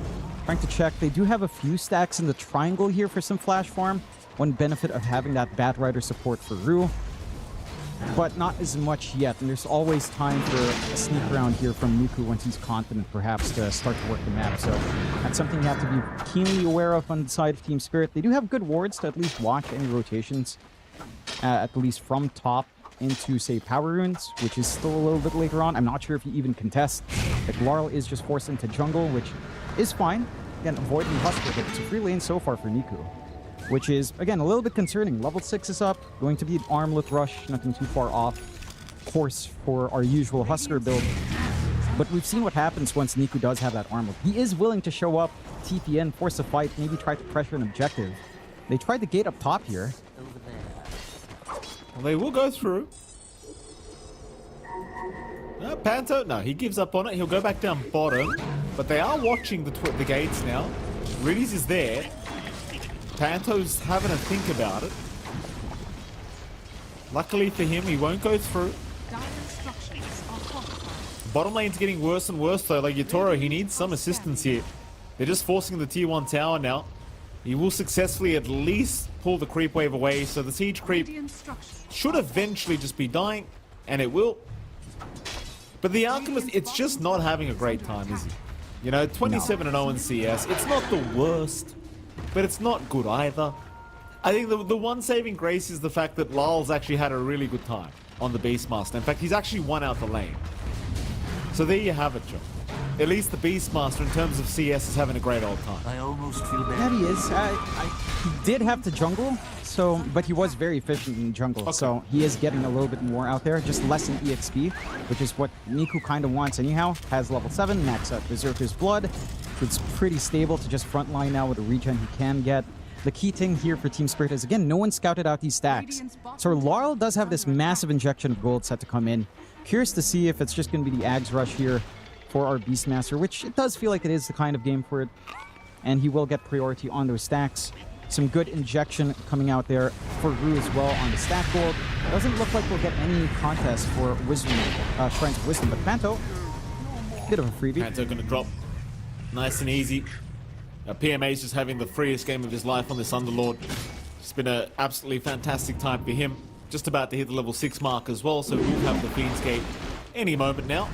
[SPEAKER 1] Trying to check, they do have a few stacks in the triangle here for some flash farm. One benefit of having that Bat Rider support for Rue, but not as much yet, and there's always time for a sneak around here from Niku once he's confident, perhaps, to start to work the map. So that's something you have to be keenly aware of on the side of Team Spirit. They do have good wards to at least watch any rotations, at least from top into, say, Power Runes, which is still a little bit later on. I'm not sure if you even contest. Like, Laurel is just forced into jungle, which is fine. Again, avoiding Husker, but it's a free lane so far for Niku, which is, again, a little bit concerning. Level 6 is up, going to be an armlet rush, nothing too far off course for our usual Husker build. But we've seen what happens once Niku does have that armlet. He is willing to show up, TP in, force a fight, maybe try to pressure an objective. They tried the gate up top here.
[SPEAKER 2] Well, they will go through. Panto, no, he gives up on it. He'll go back down bottom. But they are watching the gates now. Riddies is there. Panto's having a think about it. Luckily for him, he won't go through. Bottom lane's getting worse and worse though. Like Yatoro, he needs some assistance here. They're just forcing the tier 1 tower now. He will successfully at least pull the creep wave away, so the siege creep should eventually just be dying, and it will. But the Alchemist, it's just not having a great time, is he? You know, 27-0 in CS. It's not the worst, but it's not good either. I think the one saving grace is the fact that Lal's actually had a really good time on the Beastmaster. In fact, he's actually won out the lane. So there you have it, John. at least the Beastmaster in terms of CS is having a great old time.
[SPEAKER 9] I almost feel bad.
[SPEAKER 1] That he is. He did have to jungle, but he was very efficient in jungle. So he is getting a little bit more out there, just less in EXP, which is what Niku kind of wants anyhow. Has level 7, max out Berserker's Blood. It's pretty stable to just frontline now with the regen he can get. The key thing here for Team Spirit is, again, no one scouted out these stacks. So Laurel does have this massive injection of gold set to come in. Curious to see if it's just going to be the Ags rush here for our Beastmaster, which it does feel like it is the kind of game for it. And he will get priority on those stacks. Some good injection coming out there for Rue as well on the stack gold. Doesn't look like we'll get any contest for Wisdom, Shrines of Wisdom, but Panto, bit of a freebie.
[SPEAKER 2] Panto going to drop nice and easy. PMA is just having the freest game of his life on this Underlord. It's been an absolutely fantastic time for him. Just about to hit the level 6 mark as well, so we'll have the Fiend's Gate any moment now.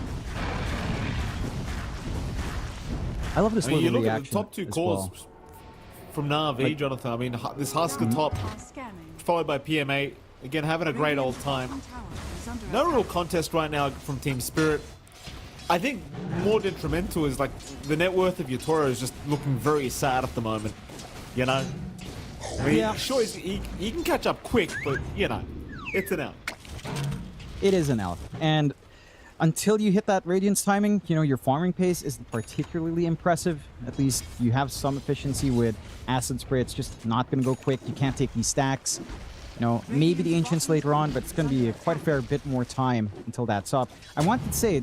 [SPEAKER 1] I love this little
[SPEAKER 2] you look
[SPEAKER 1] reaction
[SPEAKER 2] at the top 2
[SPEAKER 1] as
[SPEAKER 2] cores
[SPEAKER 1] well.
[SPEAKER 2] from Na'Vi, Jonathan. I mean, this Husker top, followed by PMA. Again, having a great old time. No real contest right now from Team Spirit. I think more detrimental is like the net worth of Yatoro is just looking very sad at the moment. You know? I mean,
[SPEAKER 1] Yeah.
[SPEAKER 2] sure, he can catch up quick, but, you know, it's an out.
[SPEAKER 1] It is an out. And until you hit that Radiance timing, you know, your farming pace isn't particularly impressive. At least you have some efficiency with Acid Spray. It's just not going to go quick. You can't take these stacks. You know, maybe the Ancients later on, but it's going to be quite a fair bit more time until that's up. I wanted to say,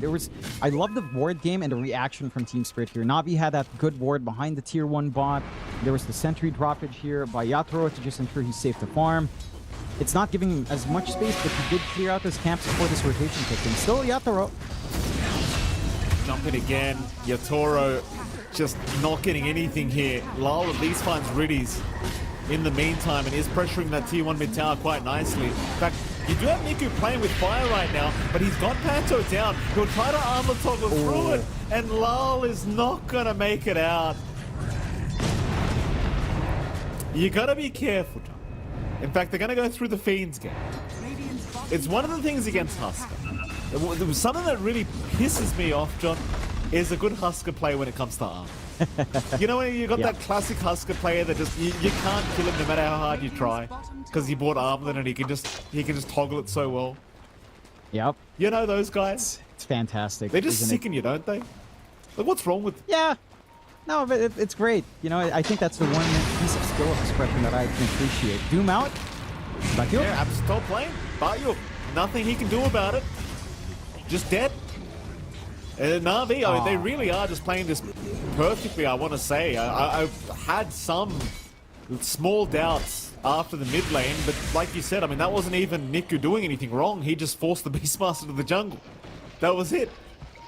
[SPEAKER 1] I love the ward game and the reaction from Team Spirit here. Na'Vi had that good ward behind the tier 1 bot. There was the sentry droppage here by Yatoro to just ensure he's safe to farm. It's not giving him as much space, but he did clear out those camps before this rotation kicked in. Still Yatoro.
[SPEAKER 2] Jumping again. Yatoro just not getting anything here. Lal at least finds Riddies in the meantime and is pressuring that tier 1 mid tower quite nicely. In fact, you do have Niku playing with fire right now, but he's got Panto down. He'll try to armor toggle through it, and Lal is not going to make it out. You got to be careful, John. In fact, they're going to go through the Fiend's Gate. It's one of the things against Husker. There was something that really pisses me off, John, is a good Husker play when it comes to armor. You know when you got that classic Husker player that just you can't kill him no matter how hard you try because he bought armor and he can just toggle it so well.
[SPEAKER 1] Yep.
[SPEAKER 2] You know those guys?
[SPEAKER 1] It's fantastic.
[SPEAKER 2] They just sicken you, don't they? Like, what's wrong with?
[SPEAKER 1] Yeah. No, but it's great. You know, I think that's the one piece of skill expression that I can appreciate. Doom out. Bakyo.
[SPEAKER 2] Yeah, stop playing. Bakyo. Nothing he can do about it. Just dead. Na'Vi, I mean, they really are just playing this perfectly, I want to say. I had some small doubts after the mid lane, but like you said, I mean, that wasn't even Niku doing anything wrong. He just forced the Beastmaster to the jungle. That was it.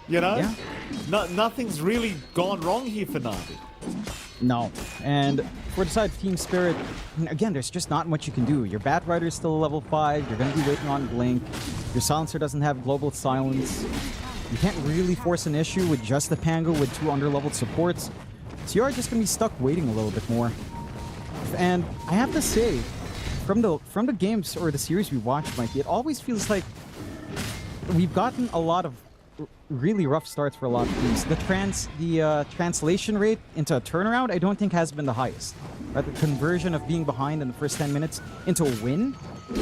[SPEAKER 2] You know?
[SPEAKER 1] Yeah.
[SPEAKER 2] Nothing's really gone wrong here for Na'Vi.
[SPEAKER 1] No. And for the side of Team Spirit, again, there's just not much you can do. Your Bat Rider is still level 5. You're going to be waiting on Blink. Your Silencer doesn't have Global Silence. You can't really force an issue with just the Pango with 2 underleveled supports. So you are just going to be stuck waiting a little bit more. And I have to say, from the games or the series we watched, Mikey, it always feels like we've gotten a lot of really rough starts for a lot of teams. The translation rate into a turnaround, I don't think has been the highest. Right? The conversion of being behind in the first 10 minutes into a win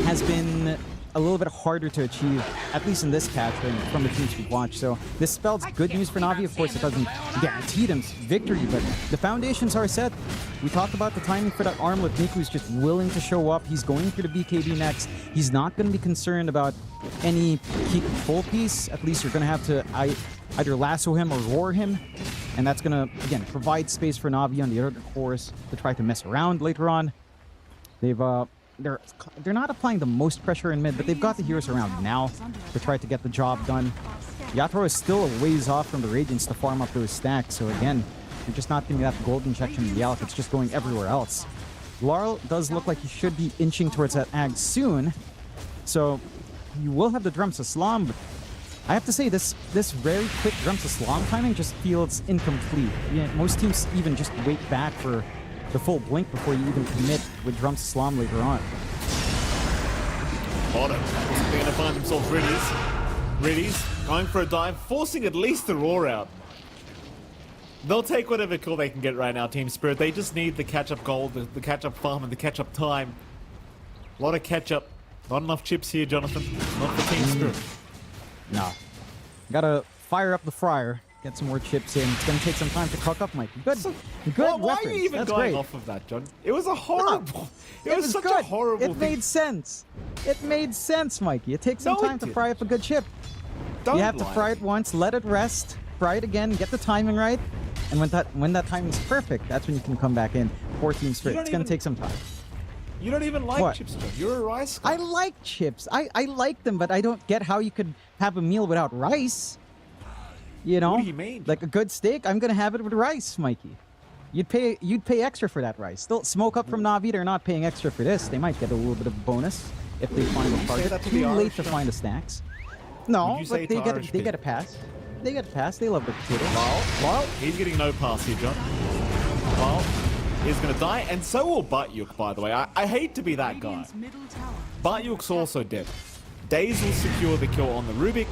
[SPEAKER 1] has been a little bit harder to achieve, at least in this patch from the teams we've watched. So this spells good news for Na'Vi. Of course, it doesn't guarantee them victory, but the foundations are set. We talked about the timing for that armlet. Niku's just willing to show up. He's going for the BKB next. He's not going to be concerned about any key control piece. At least you're going to have to either lasso him or roar him. And that's going to, again, provide space for Na'Vi on the other course to try to mess around later on. They're not applying the most pressure in mid, but they've got the heroes around now to try to get the job done. Yatoro is still a ways off from the Radiance to farm up those stacks, so again, you're just not getting that gold injection in the Alpha, it's just going everywhere else. Laurel does look like he should be inching towards that Ag soon, so you will have the Drums of Slam, but I have to say, this very quick Drums of Slam timing just feels incomplete. Yeah, most teams even just wait back for the full blink before you even commit with Drums of Slam later on.
[SPEAKER 2] Bottom. They're going to find themselves Riddies. Riddies going for a dive, forcing at least the roar out. They'll take whatever kill they can get right now, Team Spirit. They just need the catch-up gold, the catch-up farm, and the catch-up time. A lot of catch-up. Not enough chips here, Jonathan. Not for Team Spirit.
[SPEAKER 1] No. Gotta fire up the fryer. Get some more chips in. It's gonna take some time to cook up, Mike. Good
[SPEAKER 2] Why are
[SPEAKER 1] reference.
[SPEAKER 2] you even
[SPEAKER 1] That's
[SPEAKER 2] going
[SPEAKER 1] great.
[SPEAKER 2] off of that, John? It was a horrible... It was such
[SPEAKER 1] good.
[SPEAKER 2] a horrible
[SPEAKER 1] It
[SPEAKER 2] thing.
[SPEAKER 1] made sense. It made sense, Mikey. It takes some
[SPEAKER 2] No, it
[SPEAKER 1] time to
[SPEAKER 2] didn't.
[SPEAKER 1] fry up a good chip.
[SPEAKER 2] Don't
[SPEAKER 1] You have to
[SPEAKER 2] lie.
[SPEAKER 1] fry it once, let it rest, fry it again, get the timing right, and when that timing is perfect, that's when you can come back in for Team Spirit.
[SPEAKER 2] don't
[SPEAKER 1] It's gonna
[SPEAKER 2] even-
[SPEAKER 1] take some time.
[SPEAKER 2] You don't even like
[SPEAKER 1] What?
[SPEAKER 2] chips, John. You're a rice guy.
[SPEAKER 1] I like chips. I like them, but I don't get how you could have a meal without rice. You know?
[SPEAKER 2] What do you mean?
[SPEAKER 1] Like a good steak, I'm gonna have it with rice, Mikey. You'd pay extra for that rice. Still, Smoke Up from Navi, they're not paying extra for this. They might get a little bit of a bonus if they find a
[SPEAKER 2] say
[SPEAKER 1] target.
[SPEAKER 2] that to
[SPEAKER 1] Too
[SPEAKER 2] the
[SPEAKER 1] late
[SPEAKER 2] Irish,
[SPEAKER 1] to
[SPEAKER 2] John?
[SPEAKER 1] find the snacks. No,
[SPEAKER 2] Would you say
[SPEAKER 1] but
[SPEAKER 2] to Irish
[SPEAKER 1] they get a
[SPEAKER 2] people?
[SPEAKER 1] pass. They get a pass. They love the potato.
[SPEAKER 2] Well, he's getting no pass here, John. Well, he's going to die, and so will Butyuk, by the way. I hate to be that guy. Butyuk's also dead. Daze will secure the kill on the Rubik.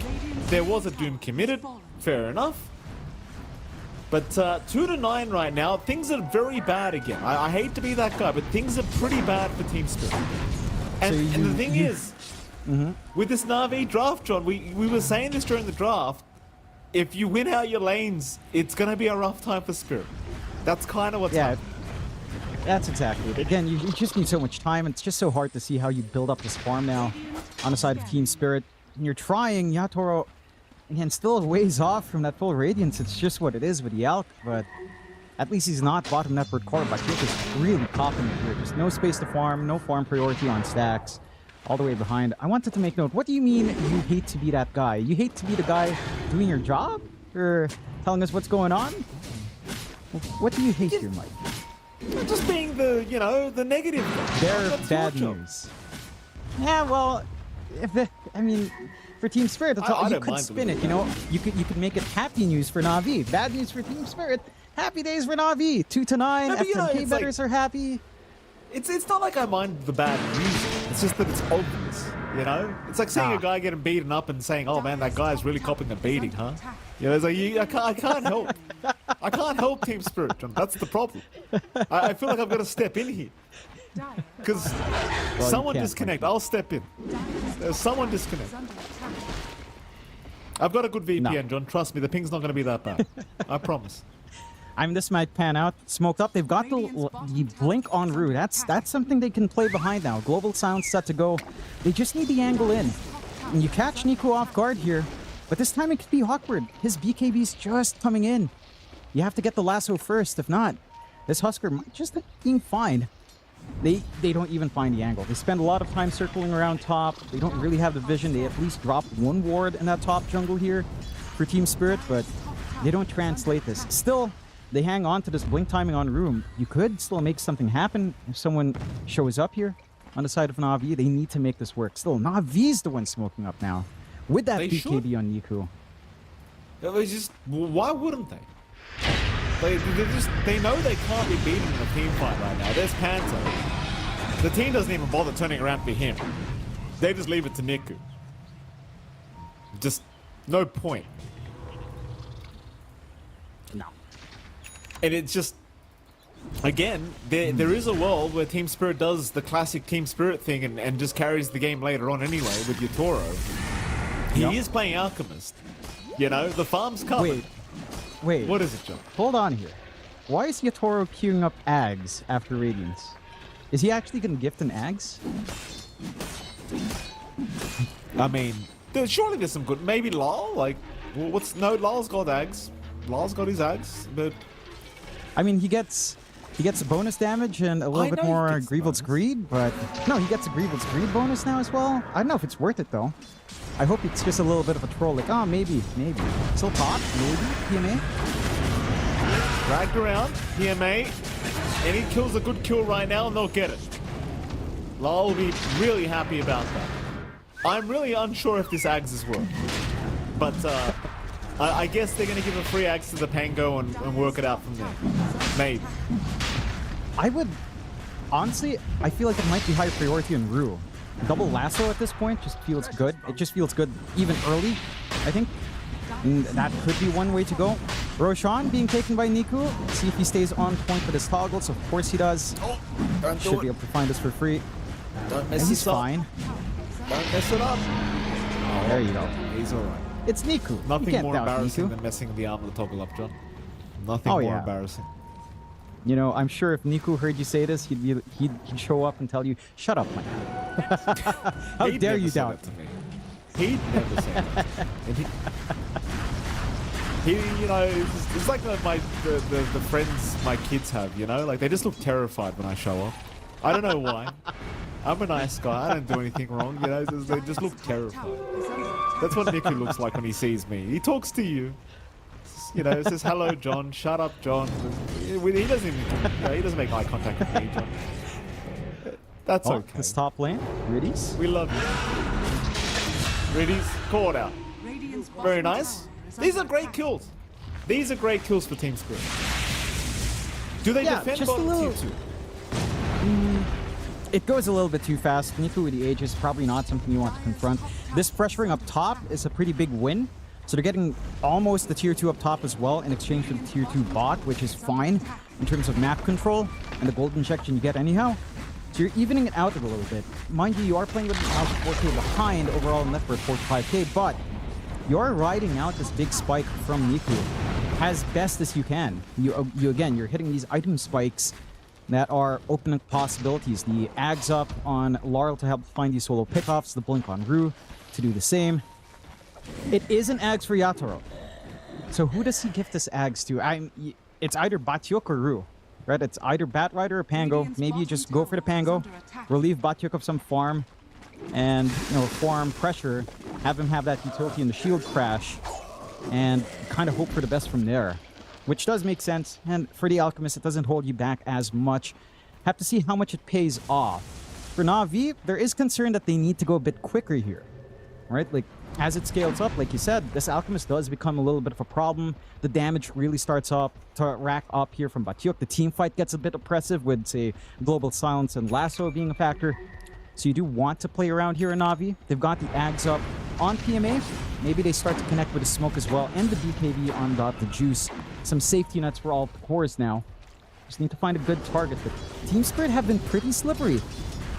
[SPEAKER 2] There was a Doom committed. Fair enough. But 2-9 right now. Things are very bad again. I hate to be that guy, but things are pretty bad for Team Spirit. And,
[SPEAKER 1] So
[SPEAKER 2] and the thing is, with this Na'Vi draft, John, we were saying this during the draft. If you win out your lanes, it's going to be a rough time for Spirit. That's kind of what's happening.
[SPEAKER 1] That's exactly it. Again, you just need so much time, and it's just so hard to see how you build up this farm now on the side of Team Spirit. And you're trying, Yatoro, again, still a ways off from that full Radiance. It's just what it is with Yalk, but at least he's not bottom network core. But Yalk is really coughing it here. Just no space to farm, no farm priority on stacks, all the way behind. I wanted to make note, what do you mean you hate to be that guy? You hate to be the guy doing your job? Or telling us what's going on? What do you hate here, Mike?
[SPEAKER 2] Just being the, the negative guy.
[SPEAKER 1] They're
[SPEAKER 2] That's
[SPEAKER 1] bad
[SPEAKER 2] your job.
[SPEAKER 1] news. Yeah, well, for Team Spirit, that's
[SPEAKER 2] I
[SPEAKER 1] all, you
[SPEAKER 2] don't
[SPEAKER 1] could
[SPEAKER 2] mind
[SPEAKER 1] spin
[SPEAKER 2] them.
[SPEAKER 1] it, you could make it happy news for Na'Vi, bad news for Team Spirit, happy days for Na'Vi, 2-9,
[SPEAKER 2] No, but,
[SPEAKER 1] FMK
[SPEAKER 2] it's
[SPEAKER 1] betters are happy.
[SPEAKER 2] It's not like I mind the bad news. It's just that it's obvious, It's like seeing a guy getting beaten up and saying, "Oh man, that guy's really copping a beating, huh?" It's like I can't help. I can't help Team Spirit, John. That's the problem. I feel like I've got to step in here because someone
[SPEAKER 1] can't,
[SPEAKER 2] disconnect. I'll step in. Someone disconnect. I've got a good VPN, John. Trust me, the ping's not going to be that bad. I promise.
[SPEAKER 1] I mean, this might pan out. Smoked Up, they've got the blink on Rue. That's something they can play behind now. Global Sound set to go. They just need the angle in. And you catch Nico off guard here, but this time it could be awkward. His BKB's just coming in. You have to get the lasso first. If not, this Husker might just end up being fine. They don't even find the angle. They spend a lot of time circling around top. They don't really have the vision. They at least drop one ward in that top jungle here for Team Spirit, but they don't translate this. Still, they hang on to this blink timing on Room. You could still make something happen if someone shows up here on the side of Na'Vi. They need to make this work. Still, Na'Vi's the one smoking up now with that
[SPEAKER 2] They
[SPEAKER 1] BKB
[SPEAKER 2] should.
[SPEAKER 1] on Niku.
[SPEAKER 2] It's just, why wouldn't they? They know they can't be beaten in a team fight right now. There's Panto. The team doesn't even bother turning around for him. They just leave it to Niku. Just no point.
[SPEAKER 1] No.
[SPEAKER 2] And it's just, again, there is a world where Team Spirit does the classic Team Spirit thing and just carries the game later on anyway with Yatoro. He is playing Alchemist. The farm's covered.
[SPEAKER 1] Wait.
[SPEAKER 2] What is it, John?
[SPEAKER 1] Hold on here. Why is Yatoro queuing up Ags after Radiance? Is he actually going to gift an Ags?
[SPEAKER 2] I mean, surely there's some good. Maybe Lol. No, Lol's got Ags. Lol's got his Ags, but
[SPEAKER 1] I mean, he gets bonus damage and a little bit
[SPEAKER 2] know he
[SPEAKER 1] more
[SPEAKER 2] gets
[SPEAKER 1] Grievold's
[SPEAKER 2] bonus.
[SPEAKER 1] Greed, but no, he gets a Grievold's Greed bonus now as well. I don't know if it's worth it though. I hope it's just a little bit of a troll, like, oh, maybe. Still top, maybe, PMA.
[SPEAKER 2] dragged around. PMA. And he kills a good kill right now, and they'll get it. Lol will be really happy about that. I'm really unsure if this Ags is worth. But I guess they're going to give a free Ags to the Pango and work it out from there. Maybe.
[SPEAKER 1] I would, honestly, I feel like it might be high priority in Rue. Double lasso at this point just feels good. It just feels good even early, I think. And that could be one way to go. Roshan being taken by Niku. See if he stays on point with his toggles. Of course he does. Should be able to find us for free.
[SPEAKER 2] Don't mess
[SPEAKER 1] And he's
[SPEAKER 2] this up.
[SPEAKER 1] fine.
[SPEAKER 2] Don't mess it up.
[SPEAKER 1] There you go.
[SPEAKER 2] He's alright.
[SPEAKER 1] It's Niku. You
[SPEAKER 2] Nothing
[SPEAKER 1] can't
[SPEAKER 2] more
[SPEAKER 1] doubt
[SPEAKER 2] embarrassing
[SPEAKER 1] Niku.
[SPEAKER 2] than messing the arm of the toggle up, John. Nothing
[SPEAKER 1] Oh,
[SPEAKER 2] more
[SPEAKER 1] yeah.
[SPEAKER 2] embarrassing.
[SPEAKER 1] You know, I'm sure if Niku heard you say this, he'd show up and tell you, "Shut up, man." How
[SPEAKER 2] He'd
[SPEAKER 1] dare
[SPEAKER 2] never
[SPEAKER 1] you
[SPEAKER 2] say
[SPEAKER 1] doubt?
[SPEAKER 2] that to me. He'd never say that. And he, you know, it's like the friends my kids have, you know? Like, they just look terrified when I show up. I don't know why. I'm a nice guy. I don't do anything wrong, you know? They just look terrified. That's what Niku looks like when he sees me. He talks to you. You know, says, "Hello, John. Shut up, John." He doesn't even, you know, he doesn't make eye contact with me, John. That's
[SPEAKER 1] Oh,
[SPEAKER 2] okay.
[SPEAKER 1] this top lane, Riddies.
[SPEAKER 2] We love you. Riddies, caught out. Very nice. These are great kills. These are great kills for Team Spirit. Do they
[SPEAKER 1] Yeah,
[SPEAKER 2] defend
[SPEAKER 1] just a
[SPEAKER 2] bottom
[SPEAKER 1] little-
[SPEAKER 2] tier 2?
[SPEAKER 1] It goes a little bit too fast. Niku with the age is probably not something you want to confront. This pressuring up top is a pretty big win. So they're getting almost the tier 2 up top as well in exchange for the tier 2 bot, which is fine in terms of map control and the gold injection you get anyhow. So you're evening it out a little bit. Mind you, you are playing with an 4K behind overall net worth 45K, but you're riding out this big spike from Niku as best as you can. You're hitting these item spikes that are opening possibilities. The Ags up on Laurel to help find these solo pickoffs, the Blink on Rue to do the same. It is an Ags for Yatoro. So who does he give this Ags to? It's either Batyuk or Rue, right? It's either Batrider or Pango. Maybe you just go for the Pango, relieve Batyuk of some farm, and farm pressure, have him have that utility in the shield crash, and kind of hope for the best from there. Which does make sense, and for the Alchemist, it doesn't hold you back as much. Have to see how much it pays off. For Na'Vi, there is concern that they need to go a bit quicker here, right? Like, as it scales up, like you said, this Alchemist does become a little bit of a problem. The damage really starts up to rack up here from Batyuk. The team fight gets a bit oppressive with, say, Global Silence and Lasso being a factor. So you do want to play around here in Na'Vi. They've got the Ags up on PMA. Maybe they start to connect with the smoke as well, and the BKB on Dot, the juice. Some safety nets for all the cores now. Just need to find a good target. But Team Spirit have been pretty slippery.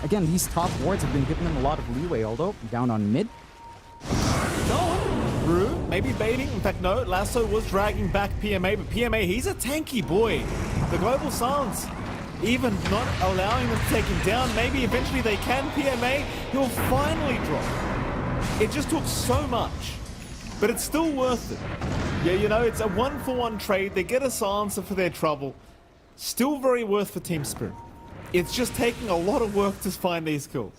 [SPEAKER 1] Again, these top wards have been giving them a lot of leeway, although down on mid.
[SPEAKER 2] No. Rue, maybe baiting. In fact, no. Lasso was dragging back PMA, but PMA, he's a tanky boy. The Global Silence, even not allowing them to take him down. Maybe eventually they can PMA. He'll finally drop. It just took so much, but it's still worth it. Yeah, you know, it's a 1-for-1 trade. They get a silencer for their trouble. Still very worth for Team Spirit. It's just taking a lot of work to find these kills.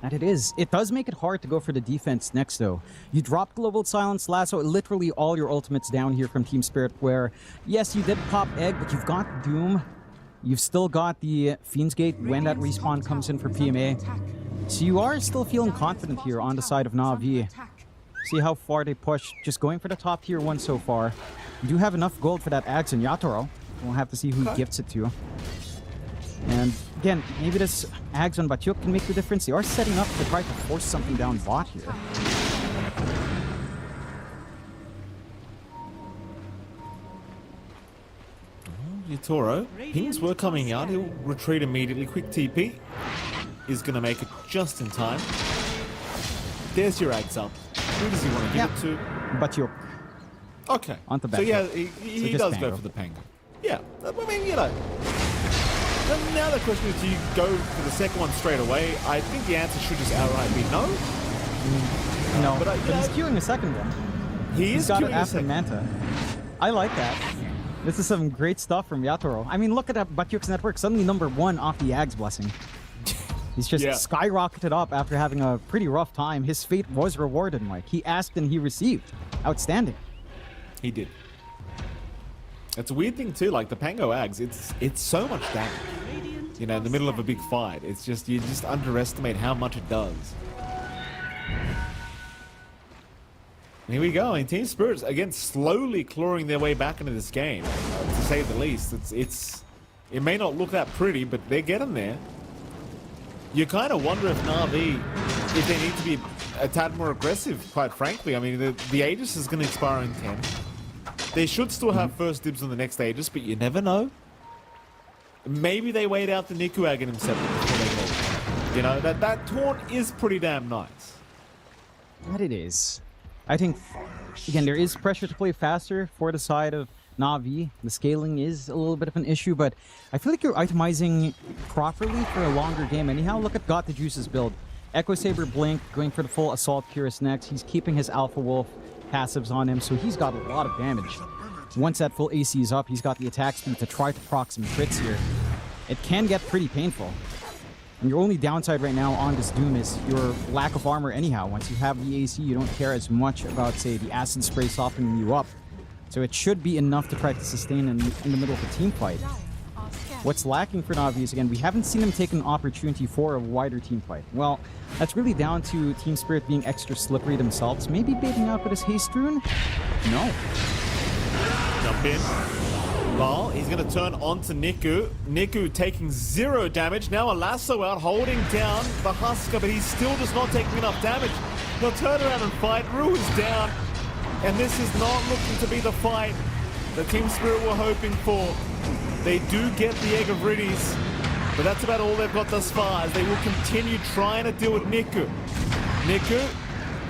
[SPEAKER 1] And it is. It does make it hard to go for the defense next, though. You drop Global Silence, Lasso, literally all your ultimates down here from Team Spirit, where, yes, you did pop Egg, but you've got Doom. You've still got the Fiend's Gate when that respawn comes in for PMA. So you are still feeling confident here on the side of Na'Vi. See how far they push. Just going for the top tier 1 so far. You do have enough gold for that Axe and Yatoro. We'll have to see who gifts it to. And again, maybe this Ags on Batyuk can make the difference. They are setting up to try to force something down bot here.
[SPEAKER 2] Yatoro, pings were coming out. He'll retreat immediately. Quick TP is going to make it just in time. There's your Ags up. Who does he want to give it to?
[SPEAKER 1] Batyuk.
[SPEAKER 2] Okay.
[SPEAKER 1] Onto
[SPEAKER 2] so yeah,
[SPEAKER 1] Batyuk.
[SPEAKER 2] he
[SPEAKER 1] So
[SPEAKER 2] does
[SPEAKER 1] just
[SPEAKER 2] go
[SPEAKER 1] Pango.
[SPEAKER 2] for the Pango. Yeah, I mean, you know. Now the question is, do you go for the second one straight away? I think the answer should just outright be no.
[SPEAKER 1] No,
[SPEAKER 2] but
[SPEAKER 1] but he's queuing a second one.
[SPEAKER 2] He
[SPEAKER 1] He's
[SPEAKER 2] is
[SPEAKER 1] got it
[SPEAKER 2] queuing a
[SPEAKER 1] after
[SPEAKER 2] second.
[SPEAKER 1] Manta. I like that. This is some great stuff from Yatoro. I mean, look at that Batyuk's network. Suddenly #1 off the Ags blessing. He's just
[SPEAKER 2] Yeah.
[SPEAKER 1] skyrocketed up after having a pretty rough time. His fate was rewarded, Mike. He asked and he received. Outstanding.
[SPEAKER 2] He did. It's a weird thing too, like the Pango Ags, it's so much damage. You know, in the middle of a big fight. It's just, you just underestimate how much it does. Here we go. And Team Spirits, again, slowly clawing their way back into this game, to say the least. It may not look that pretty, but they're getting there. You kind of wonder if Na'Vi, if they need to be a tad more aggressive, quite frankly. I mean, the Aegis is going to expire in 10. They should still have first dibs on the next Aegis, but you never know. Maybe they wait out the Niku Aghanim Scepter before they go. You know, that taunt is pretty damn nice.
[SPEAKER 1] That it is. I think, again, there is pressure to play faster for the side of Na'Vi. The scaling is a little bit of an issue, but I feel like you're itemizing properly for a longer game. Anyhow, look at Got the Juice's build. Echo Saber Blink, going for the full Assault Purist next. He's keeping his Alpha Wolf passives on him, so he's got a lot of damage. Once that full AC is up, he's got the attack speed to try to proc some crits here. It can get pretty painful. And your only downside right now on this Doom is your lack of armor anyhow. Once you have the AC, you don't care as much about, say, the Acid Spray softening you up. So it should be enough to try to sustain in the middle of a team fight. What's lacking for Na'Vi is, again, we haven't seen them take an opportunity for a wider team fight. Well, that's really down to Team Spirit being extra slippery themselves. Maybe baiting out with his Haste Rune? No.
[SPEAKER 2] Jump in. Well, he's going to turn onto Niku. Niku taking 0 damage. Now a lasso out, holding down the Husker, but he still does not taking enough damage. He'll turn around and fight. Rue is down. And this is not looking to be the fight that Team Spirit were hoping for. They do get the Egg of Riddies, but that's about all they've got thus far, as they will continue trying to deal with Niku. Niku,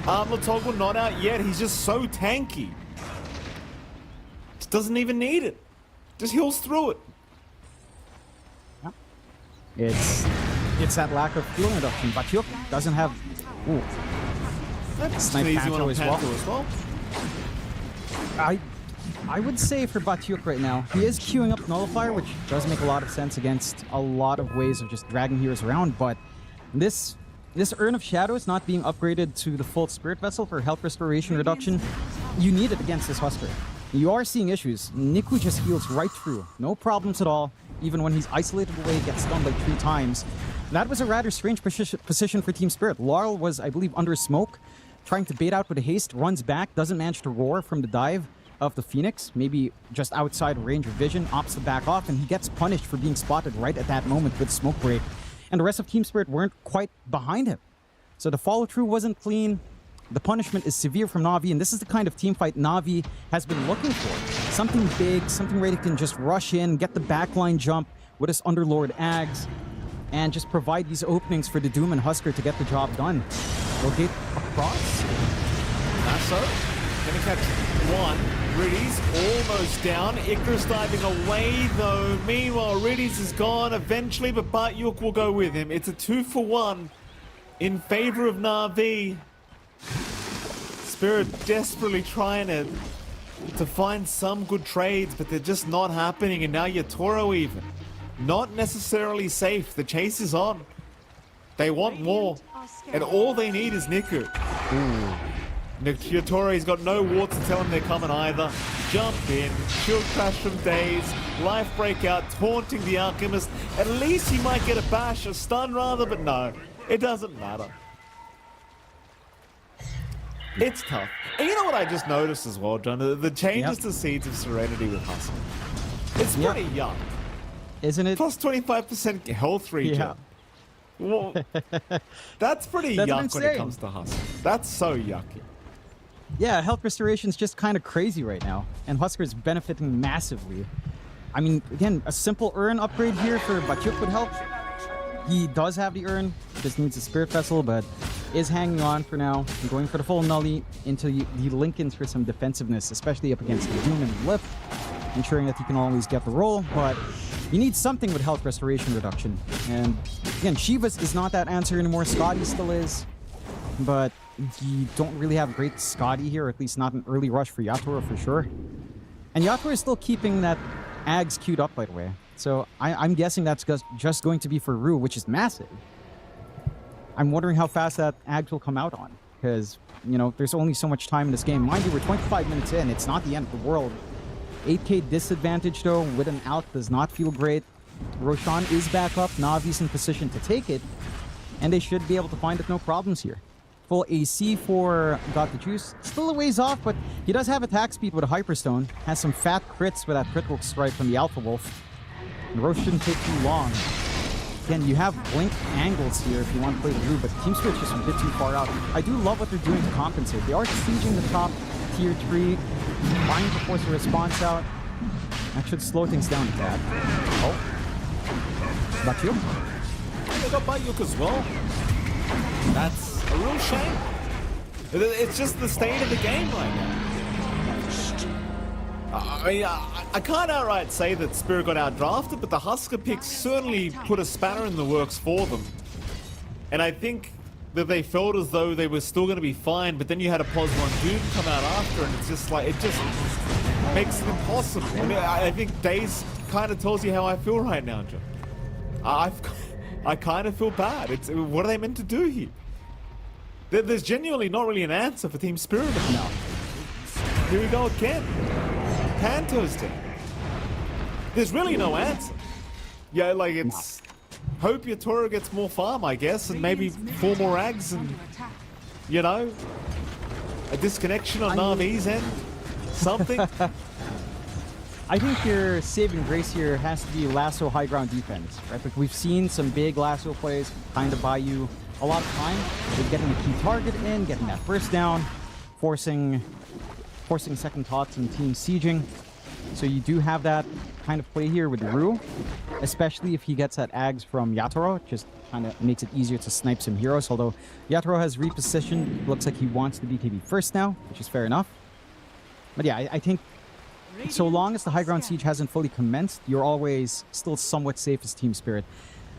[SPEAKER 2] armor toggle not out yet. He's just so tanky. Just doesn't even need it. Just heals through it.
[SPEAKER 1] It's that lack of healing reduction. Batyuk doesn't have... Ooh.
[SPEAKER 2] That's
[SPEAKER 1] Snipe
[SPEAKER 2] an easy one
[SPEAKER 1] Panto
[SPEAKER 2] on
[SPEAKER 1] as
[SPEAKER 2] Panto as well.
[SPEAKER 1] I would say for Batyuk right now, he is queuing up Nullifier, which does make a lot of sense against a lot of ways of just dragging heroes around, but this Urn of Shadows not being upgraded to the full Spirit Vessel for health restoration reduction, you need it against this Husker. You are seeing issues. Niku just heals right through. No problems at all. Even when he's isolated away, gets stunned like 3 times. That was a rather strange position for Team Spirit. Laurel was, I believe, under smoke, trying to bait out with a haste, runs back, doesn't manage to roar from the dive of the Phoenix, maybe just outside range of vision, opts to back off, and he gets punished for being spotted right at that moment with Smoke Break. And the rest of Team Spirit weren't quite behind him. So the follow-through wasn't clean. The punishment is severe from Na'Vi, and this is the kind of team fight Na'Vi has been looking for. Something big, something where they can just rush in, get the backline jump with his Underlord Ags, and just provide these openings for the Doom and Husker to get the job done. They'll get across.
[SPEAKER 2] Lasso, gonna catch one. Riddies almost down. Icarus diving away though. Meanwhile, Riddies is gone eventually, but Batyuk will go with him. It's a 2-for-1 in favor of Na'Vi. Spirit desperately trying to find some good trades, but they're just not happening. And now Yatoro even. Not necessarily safe. The chase is on. They want more. And all they need is Niku. Yatoro's got no war to tell him they're coming either. Jump in, shield crash from Daze, life breakout, taunting the Alchemist. At least he might get a bash, a stun rather, but no, it doesn't matter. It's tough. And you know what I just noticed as well, John? The changes to Seeds of Serenity with Hustle. It's pretty young.
[SPEAKER 1] Isn't it?
[SPEAKER 2] Plus 25% health regen.
[SPEAKER 1] Yeah.
[SPEAKER 2] Well, that's pretty
[SPEAKER 1] That's
[SPEAKER 2] yuck when it
[SPEAKER 1] insane.
[SPEAKER 2] comes to Hustle. That's so yucky.
[SPEAKER 1] Yeah, health restoration is just kind of crazy right now, and Husker is benefiting massively. I mean, again, a simple Urn upgrade here for Batyuk would help. He does have the Urn, just needs a Spirit Vessel, but is hanging on for now, going for the full Nully into the Lincolns for some defensiveness, especially up against the Doom and the Lift, ensuring that he can always get the roll, but you need something with health restoration reduction. And again, Shivas is not that answer anymore, Scotty still is, but you don't really have great Scotty here, or at least not an early rush for Yatoro for sure. And Yatoro is still keeping that Ags queued up, by the way. So I'm guessing that's just going to be for Rue, which is massive. I'm wondering how fast that Ags will come out on, because, you know, there's only so much time in this game. Mind you, we're 25 minutes in. It's not the end of the world. 8k disadvantage, though, with an Alk does not feel great. Roshan is back up. Navi's in position to take it, and they should be able to find it no problems here. Full AC for Got the Juice. Still a ways off, but he does have attack speed with a Hyperstone. Has some fat crits with that critical strike from the Alpha Wolf. And Roche shouldn't take too long. Again, you have blink angles here if you want to play the Rue, but Team Spirit's just a bit too far out. I do love what they're doing to compensate. They are sieging the top tier 3, trying to force a response out. That should slow things down a tad. Oh. Batyuk.
[SPEAKER 2] They got Batyuk as well. That's a real shame. It's just the state of the game right now. I can't outright say that Spirit got outdrafted, but the Husker picks certainly put a spanner in the works for them. And I think that they felt as though they were still going to be fine, but then you had a POS 1 Doom come out after, and it's just like, it just makes it impossible. I mean, I think Daze kind of tells you how I feel right now, Joe. I kind of feel bad. What are they meant to do here? There's genuinely not really an answer for Team Spirit.
[SPEAKER 1] No.
[SPEAKER 2] Here we go again. Panto's team. There's really no answer. Yeah, like it's... Hope your Toro gets more farm, I guess, and maybe 4 more Ags and, you know, a disconnection on Navi's end. Something.
[SPEAKER 1] I think your saving grace here has to be lasso high ground defense, right? Like we've seen some big lasso plays kind of buy you a lot of time with getting a key target in, getting that first down, forcing second thoughts and team sieging. So you do have that kind of play here with Rue, especially if he gets that Ags from Yatoro. It just kind of makes it easier to snipe some heroes, although Yatoro has repositioned. It looks like he wants the BKB first now, which is fair enough. But yeah, I think so long as the high ground siege hasn't fully commenced, you're always still somewhat safe as Team Spirit.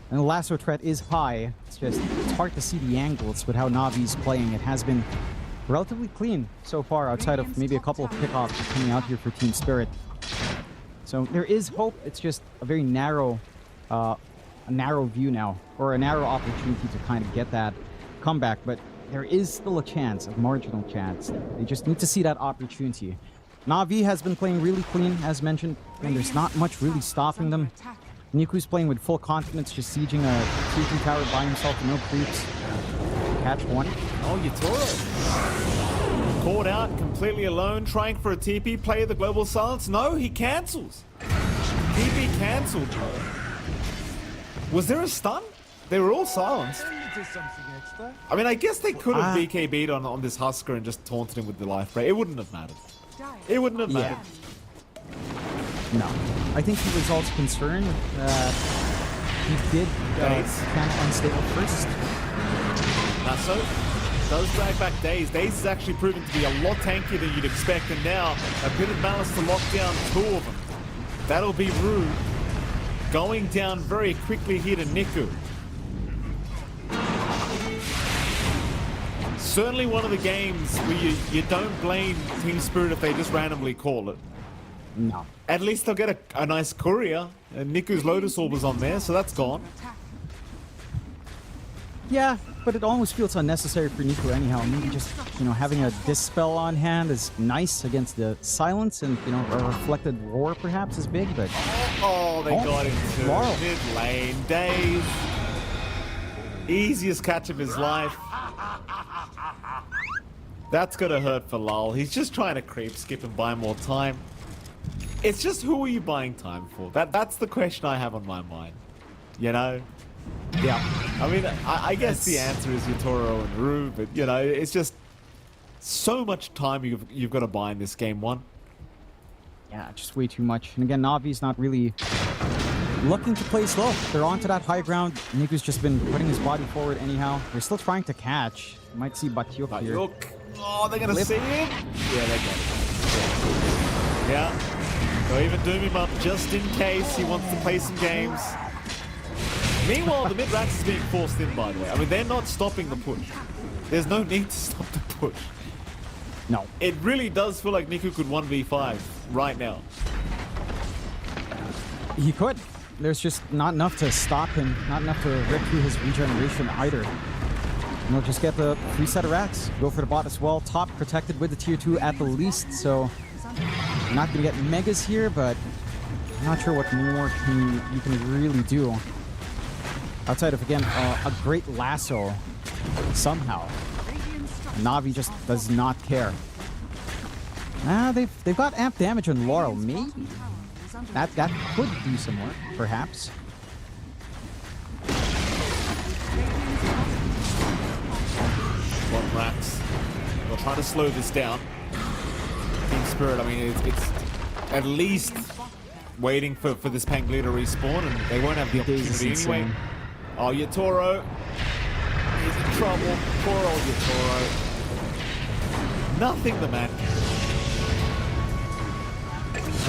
[SPEAKER 1] And the lasso threat is high. It's hard to see the angles with how Navi's playing. It has been relatively clean so far, outside of maybe a couple of pickoffs coming out here for Team Spirit. So there is hope. It's just a very narrow view now, or a narrow opportunity to kind of get that comeback. But there is still a chance, a marginal chance. They just need to see that opportunity. Na'Vi has been playing really clean, as mentioned, and there's not much really stopping them. Niku's playing with full confidence, just sieging a tier 3 tower by himself, no creeps. Catch one.
[SPEAKER 2] Oh, Yatoro. Caught out completely alone, trying for a TP, play the global silence. No, he cancels. TP cancelled. Was there a stun? They were all silenced. I mean, I guess they could have BKB'd on this Husker and just taunted him with the life ray. It wouldn't have mattered. It wouldn't have mattered.
[SPEAKER 1] No. I think he was also concerned that he did kind of unstable first.
[SPEAKER 2] Naso does drag back Daze. Daze is actually proven to be a lot tankier than you'd expect, and now a bit of malice to lock down 2 of them. That'll be Rue going down very quickly here to Niku. Certainly one of the games where you don't blame Team Spirit if they just randomly call it.
[SPEAKER 1] No.
[SPEAKER 2] At least they'll get a nice courier, and Niku's Lotus Orb was on there, so that's gone.
[SPEAKER 1] Yeah, but it almost feels unnecessary for Niku anyhow. Maybe just, you know, having a Dispel on hand is nice against the silence, and, you know, a reflected roar perhaps is big, but...
[SPEAKER 2] Oh, they got into mid lane. Daze. Easiest catch of his life. That's gonna hurt for Lul. He's just trying to creep, skip, and buy more time. It's just, who are you buying time for? That's the question I have on my mind. You know?
[SPEAKER 1] Yeah.
[SPEAKER 2] I mean, I guess the answer is Yatoro and Rue, but, you know, it's just so much time you've got to buy in this game one.
[SPEAKER 1] Yeah, just way too much. And again, Navi's not really looking to play slow. They're onto that high ground. Niku's just been putting his body forward anyhow. They're still trying to catch. You might see Batyuk here.
[SPEAKER 2] Oh, they're going to see him? Yeah, they got it. Yeah. They'll even doom him up just in case he wants to play some games. Meanwhile, the mid-ranks is being forced in, by the way. I mean, they're not stopping the push. There's no need to stop the push.
[SPEAKER 1] No.
[SPEAKER 2] It really does feel like Niku could 1v5 right now.
[SPEAKER 1] He could. There's just not enough to stop him. Not enough to rip through his regeneration either. And he'll just get the 3 set of racks. Go for the bot as well. Top protected with the tier 2 at the least, so... Not going to get megas here, but... I'm not sure what more you can really do. Outside of, again, a great lasso, somehow. Na'Vi just does not care. They've got amp damage on Laurel, maybe. That could do some work, perhaps.
[SPEAKER 2] One racks. They'll try to slow this down. Team Spirit. I mean, it's at least waiting for this Pangli to respawn, and they won't have the opportunity anyway. Oh, Yatoro. He's in trouble. Poor old Yatoro. Nothing the man can do.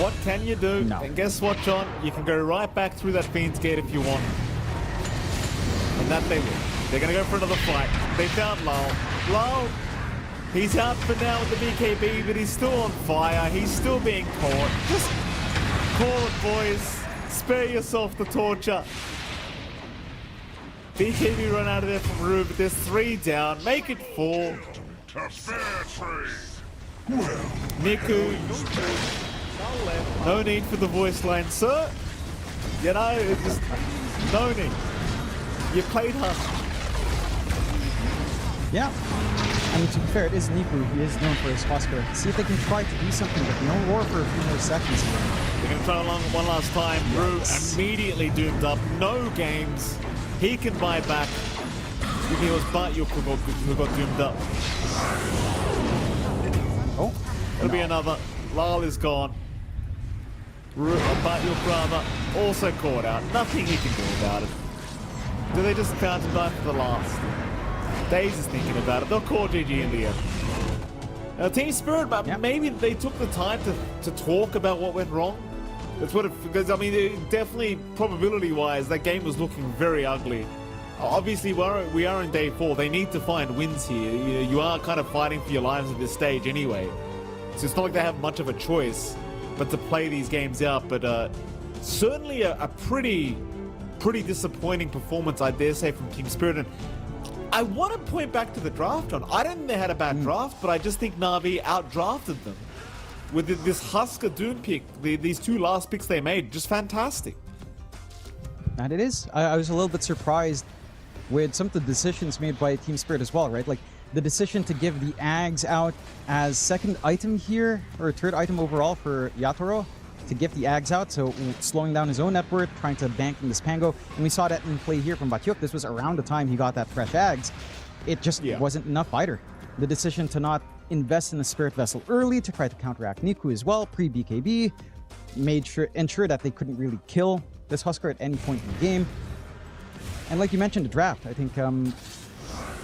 [SPEAKER 2] What can you do?
[SPEAKER 1] No.
[SPEAKER 2] And guess what, John? You can go right back through that Fiend's Gate if you want. And that they will. They're going to go for another fight. They found Lal. Lal, he's out for now with the BKB, but he's still on fire. He's still being caught. Just call it, boys. Spare yourself the torture. BKB run out of there from Rue, but there's 3 down. Make it 4. Niku. No need for the voice line, sir. You know, it's just no need. You played hard.
[SPEAKER 1] Yeah. I mean, to be fair, it is Niku. He is known for his Husker. See if they can try to do something, but no war for a few more seconds here.
[SPEAKER 2] They're going to try along one last time. Rue immediately doomed up. No games. He can buy back. If it was Batyuk who got doomed up.
[SPEAKER 1] Oh.
[SPEAKER 2] It'll be another. Lal is gone. Batyuk rather also caught out. Nothing he can do about it. Do they just counter back for the last? Daze is thinking about it. They'll call GG in the end. Team Spirit, but maybe they took the time to talk about what went wrong. That's what it, because I mean, definitely probability-wise, that game was looking very ugly. Obviously, we are in day 4. They need to find wins here. You are kind of fighting for your lives at this stage anyway. So it's not like they have much of a choice but to play these games out. But certainly a pretty disappointing performance, I dare say, from Team Spirit. And I want to point back to the draft, John. I don't think they had a bad draft, but I just think Na'Vi outdrafted them. With this Husker Dune pick, these 2 last picks they made, just fantastic.
[SPEAKER 1] And it is. I was a little bit surprised with some of the decisions made by Team Spirit as well, right? Like the decision to give the Ags out as 2nd item here, or 3rd item overall for Yatoro, to give the Ags out, so slowing down his own net worth, trying to bank in this Pango. And we saw that in play here from Batyuk. This was around the time he got that fresh Ags. It just wasn't enough either. The decision to not invest in the Spirit Vessel early to try to counteract Niku as well, pre-BKB, ensure that they couldn't really kill this Husker at any point in the game. And like you mentioned, the draft, I think,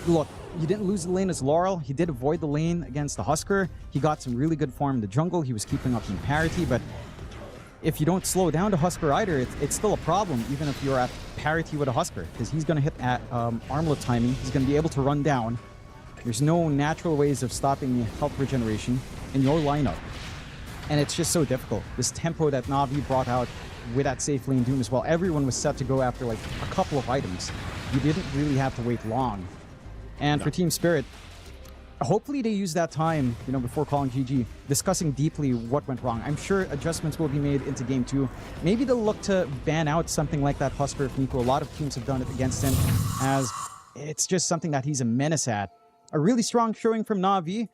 [SPEAKER 1] look, you didn't lose the lane as Laurel. He did avoid the lane against the Husker. He got some really good farm in the jungle. He was keeping up in parity, but if you don't slow down the Husker either, it's still a problem, even if you're at parity with a Husker, because he's going to hit at armlet timing. He's going to be able to run down. There's no natural ways of stopping health regeneration in your lineup. And it's just so difficult. This tempo that Na'Vi brought out with that safe lane Doom as well. Everyone was set to go after like a couple of items. You didn't really have to wait long. And for Team Spirit, hopefully they use that time, you know, before calling GG, discussing deeply what went wrong. I'm sure adjustments will be made into Game 2. Maybe they'll look to ban out something like that Husker if Nico. A lot of teams have done it against him, as it's just something that he's a menace at. A really strong showing from Na'Vi.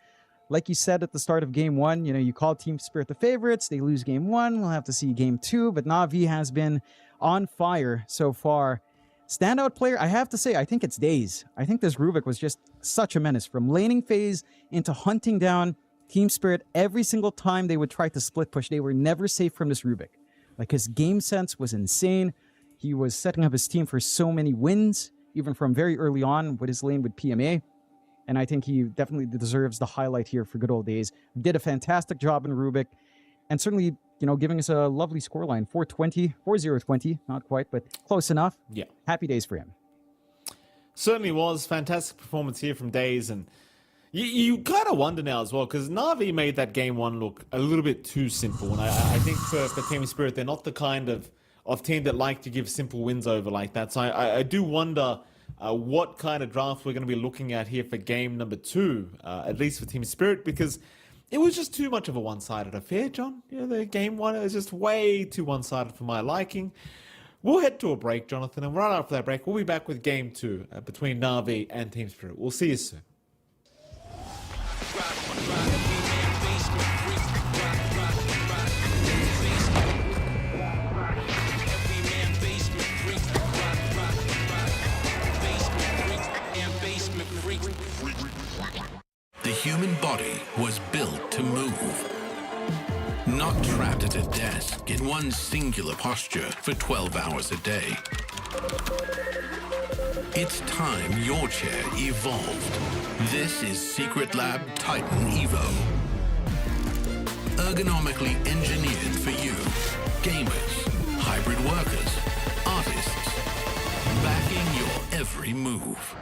[SPEAKER 1] Like you said at the start of Game 1, you know, you call Team Spirit the favorites. They lose Game 1. We'll have to see Game 2. But Na'Vi has been on fire so far. Standout player, I have to say, I think it's Daze. I think this Rubik was just such a menace. From laning phase into hunting down Team Spirit, every single time they would try to split push, they were never safe from this Rubik. Like, his game sense was insane. He was setting up his team for so many wins, even from very early on with his lane with PMA. And I think he definitely deserves the highlight here for good old Days. Did a fantastic job in Rubik. And certainly, you know, giving us a lovely scoreline. 420, 4-0-20. Not quite, but close enough.
[SPEAKER 2] Yeah.
[SPEAKER 1] Happy days for him.
[SPEAKER 2] Certainly was. Fantastic performance here from Days. And you kind of wonder now as well, because Na'Vi made that Game 1 look a little bit too simple. And I think for Team Spirit, they're not the kind of team that like to give simple wins over like that. So I do wonder what kind of draft we're going to be looking at here for game number 2, at least for Team Spirit, because it was just too much of a one-sided affair, John. You know, the game 1 is just way too one-sided for my liking. We'll head to a break, Jonathan, and right after that break, we'll be back with game 2 between Na'Vi and Team Spirit. We'll see you soon.
[SPEAKER 9] The human body was built to move. Not trapped at a desk in one singular posture for 12 hours a day. It's time your chair evolved. This is Secret Lab Titan Evo. Ergonomically engineered for you, gamers, hybrid workers, artists, backing your every move.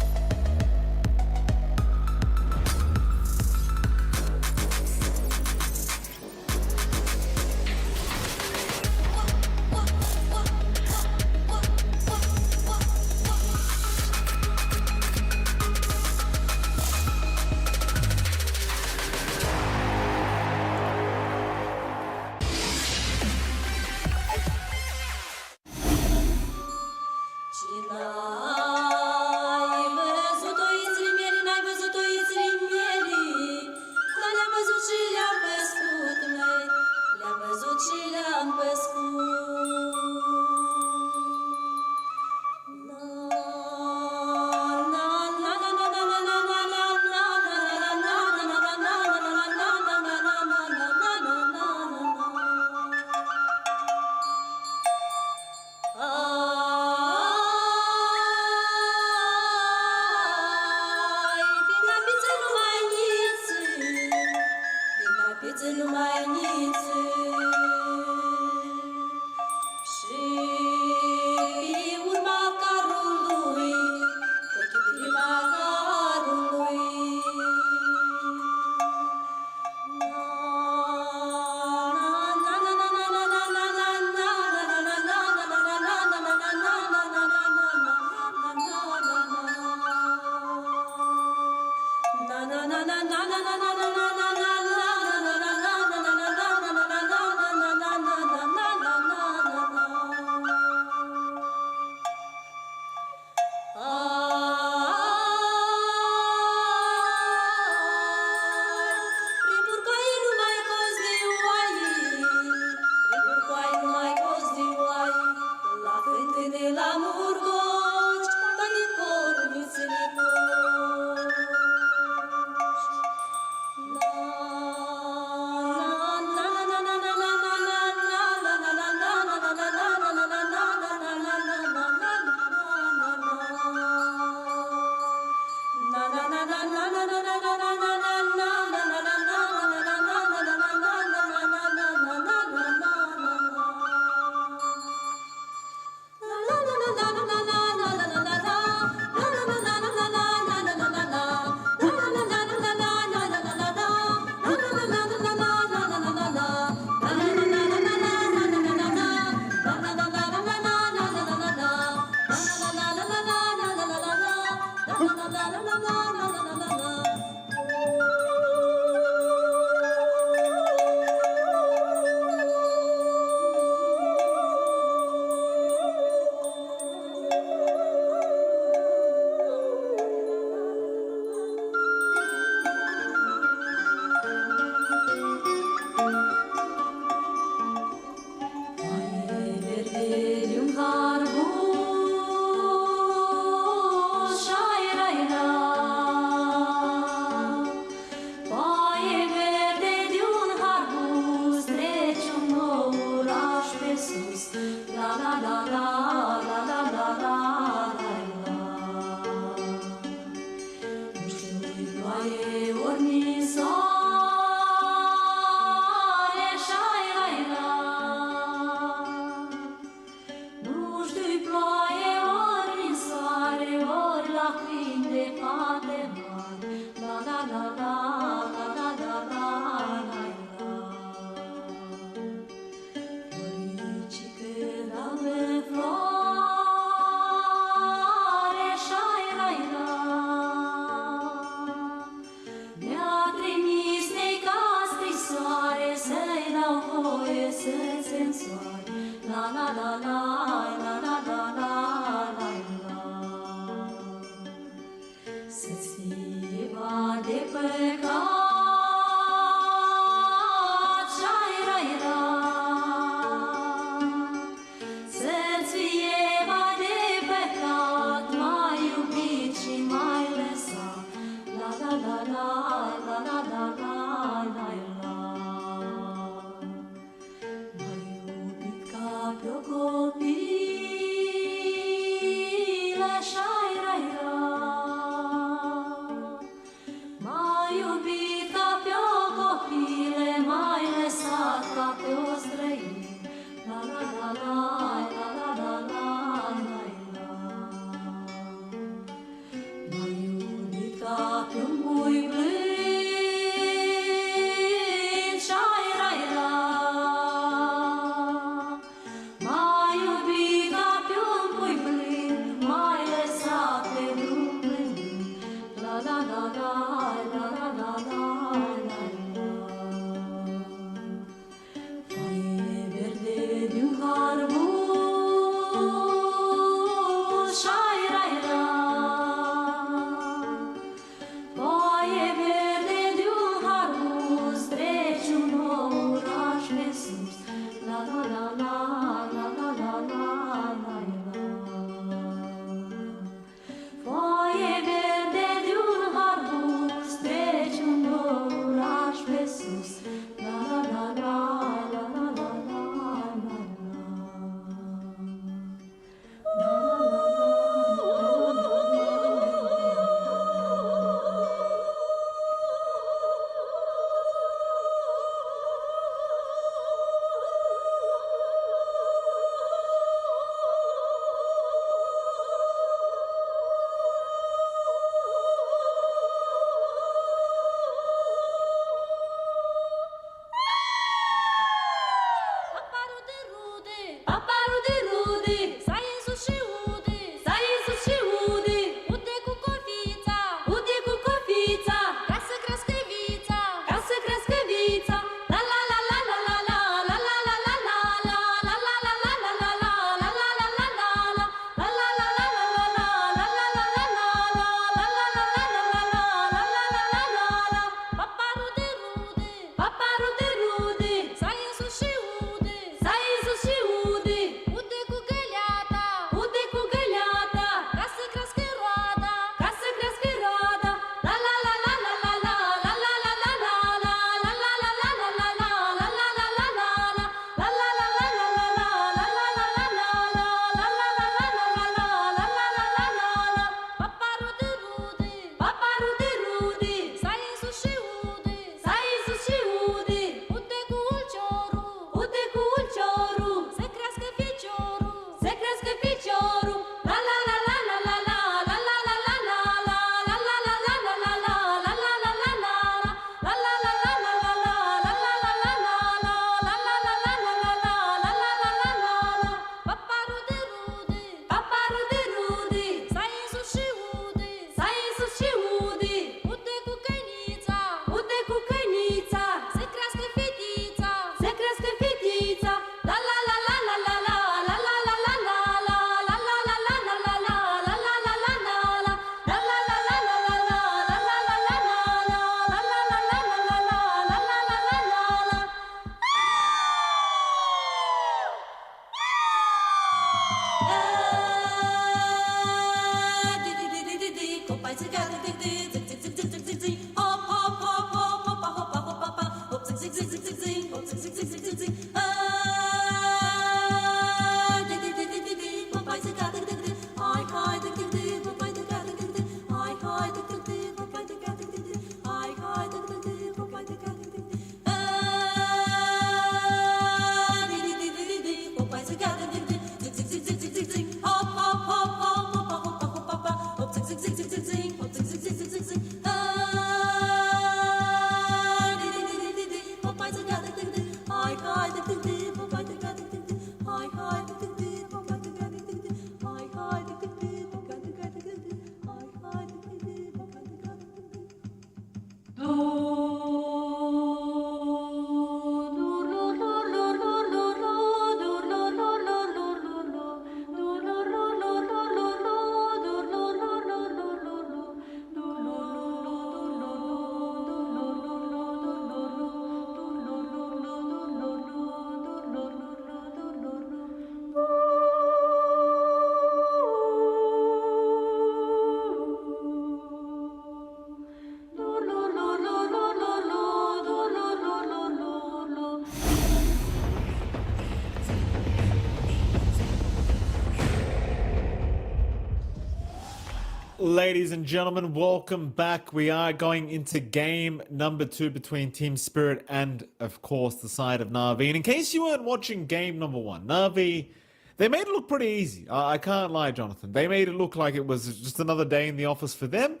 [SPEAKER 2] Ladies and gentlemen, welcome back. We are going into game number 2 between Team Spirit and, of course, the side of Na'Vi. And in case you weren't watching game number 1, Na'Vi, they made it look pretty easy. I can't lie, Jonathan. They made it look like it was just another day in the office for them.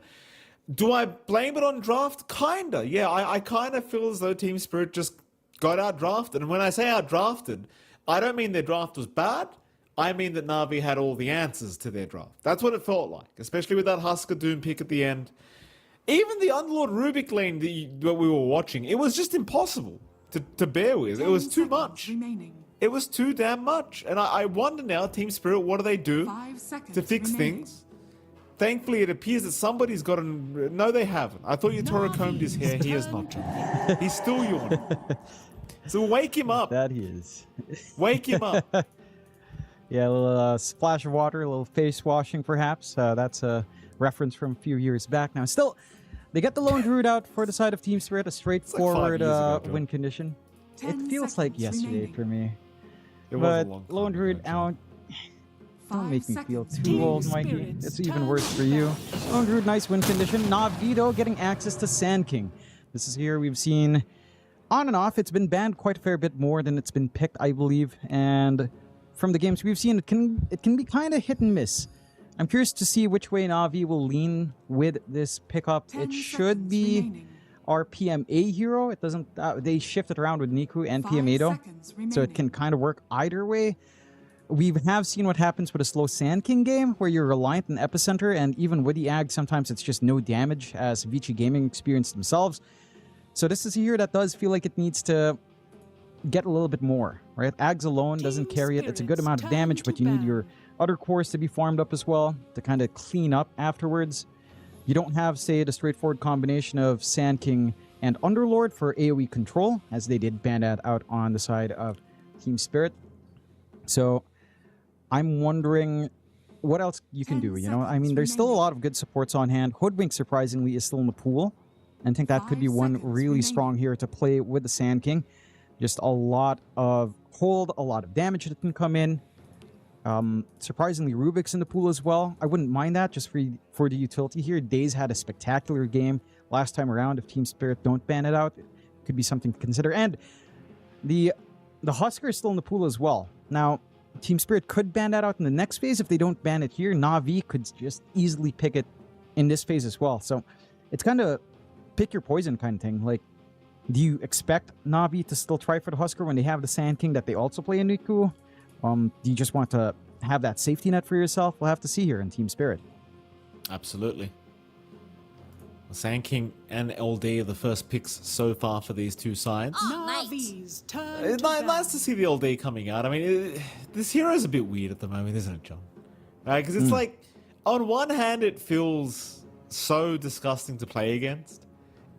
[SPEAKER 2] Do I blame it on draft? Kinda. Yeah, I kind of feel as though Team Spirit just got out-drafted. And when I say out-drafted, I don't mean their draft was bad. I mean that Na'Vi had all the answers to their draft. That's what it felt like, especially with that Husker Doom pick at the end. Even the Underlord Rubik lane that we were watching, it was just impossible to bear with. It was too much. It was too damn much. And I wonder now, Team Spirit, what do they do to fix things? Thankfully, it appears that somebody's got an... No, they haven't. I thought Yatoro combed his hair. He has not. He's still yawning. So wake him up.
[SPEAKER 1] That he is.
[SPEAKER 2] Wake him up.
[SPEAKER 1] Yeah, a little splash of water, a little face washing, perhaps. That's a reference from a few years back now. Still, they get the Lone Druid out for the side of Team Spirit, a straightforward win condition. It feels like yesterday for me. But Lone Druid out. Don't make me feel too old, Mikey. It's even worse for you. Lone Druid, nice win condition. Na'Vi, though, getting access to Sand King. This is here we've seen on and off. It's been banned quite a fair bit more than it's been picked, I believe. And from the games we've seen, it can be kind of hit and miss. I'm curious to see which way Na'Vi will lean with this pickup. It should be our PMA hero. It doesn't. They shifted around with Niku and PMA though, so it can kind of work either way. We have seen what happens with a slow Sand King game, where you're reliant on Epicenter, and even with the Ag, sometimes it's just no damage, as Vici Gaming experienced themselves. So this is a hero that does feel like it needs to get a little bit more, right? Ags alone doesn't carry it. It's a good amount of damage, but you need your other cores to be farmed up as well to kind of clean up afterwards. You don't have, say, the straightforward combination of Sand King and Underlord for AoE control, as they did ban that out on the side of Team Spirit. So I'm wondering what else you can do, you know? I mean, there's still a lot of good supports on hand. Hoodwink, surprisingly, is still in the pool. And I think that could be one really strong hero to play with the Sand King. Just a lot of hold, a lot of damage that can come in. Surprisingly, Rubik's in the pool as well. I wouldn't mind that just for the utility here. Days had a spectacular game last time around. If Team Spirit don't ban it out, it could be something to consider. And the Husker is still in the pool as well. Now, Team Spirit could ban that out in the next phase. If they don't ban it here, Na'Vi could just easily pick it in this phase as well. So it's kind of pick your poison kind of thing. Like, do you expect Na'Vi to still try for the Husker when they have the Sand King that they also play in Niku? Do you just want to have that safety net for yourself? We'll have to see here in Team Spirit.
[SPEAKER 2] Absolutely. The Sand King and LD are the first picks so far for these two sides.
[SPEAKER 10] Na'Vi's turn.
[SPEAKER 2] It's nice to see the LD coming out. I mean, this hero is a bit weird at the moment, isn't it, John? Right? Because it's like, on one hand, it feels so disgusting to play against.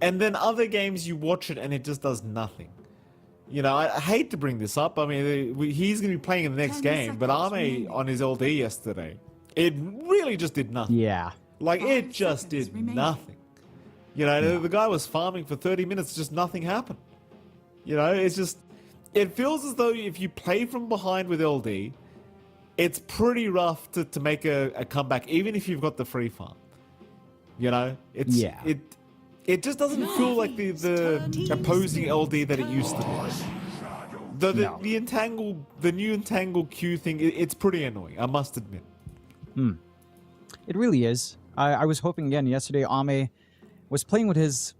[SPEAKER 2] And then other games, you watch it and it just does nothing. You know, I hate to bring this up. I mean, he's going to be playing in the next game, but Ame on his LD yesterday, it really just did nothing.
[SPEAKER 1] Yeah.
[SPEAKER 2] Like, it just did nothing. You know, the guy was farming for 30 minutes, just nothing happened. You know, it's just, it feels as though if you play from behind with LD, it's pretty rough to make a comeback, even if you've got the free farm. You know, it's, it just doesn't feel like the opposing LD that it used to be. The new entangled Q thing, it's pretty annoying, I must admit.
[SPEAKER 1] It really is. I was hoping again yesterday Ame was playing with his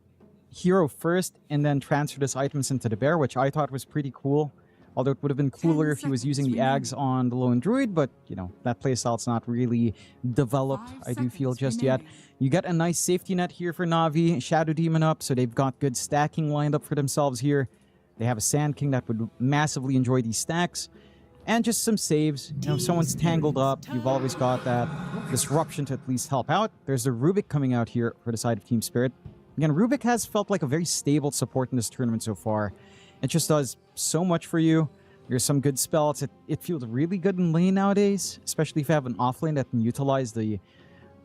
[SPEAKER 1] hero first and then transferred his items into the bear, which I thought was pretty cool. Although it would have been cooler if he was using the Ags on the Lone Druid, but, you know, that playstyle's not really developed, I do feel, just yet. You get a nice safety net here for Na'Vi, Shadow Demon up, so they've got good stacking lined up for themselves here. They have a Sand King that would massively enjoy these stacks. And just some saves. You know, if someone's tangled up, you've always got that disruption to at least help out. There's the Rubik coming out here for the side of Team Spirit. Again, Rubik has felt like a very stable support in this tournament so far. It just does so much for you. There's some good spells. It feels really good in lane nowadays, especially if you have an off lane that can utilize the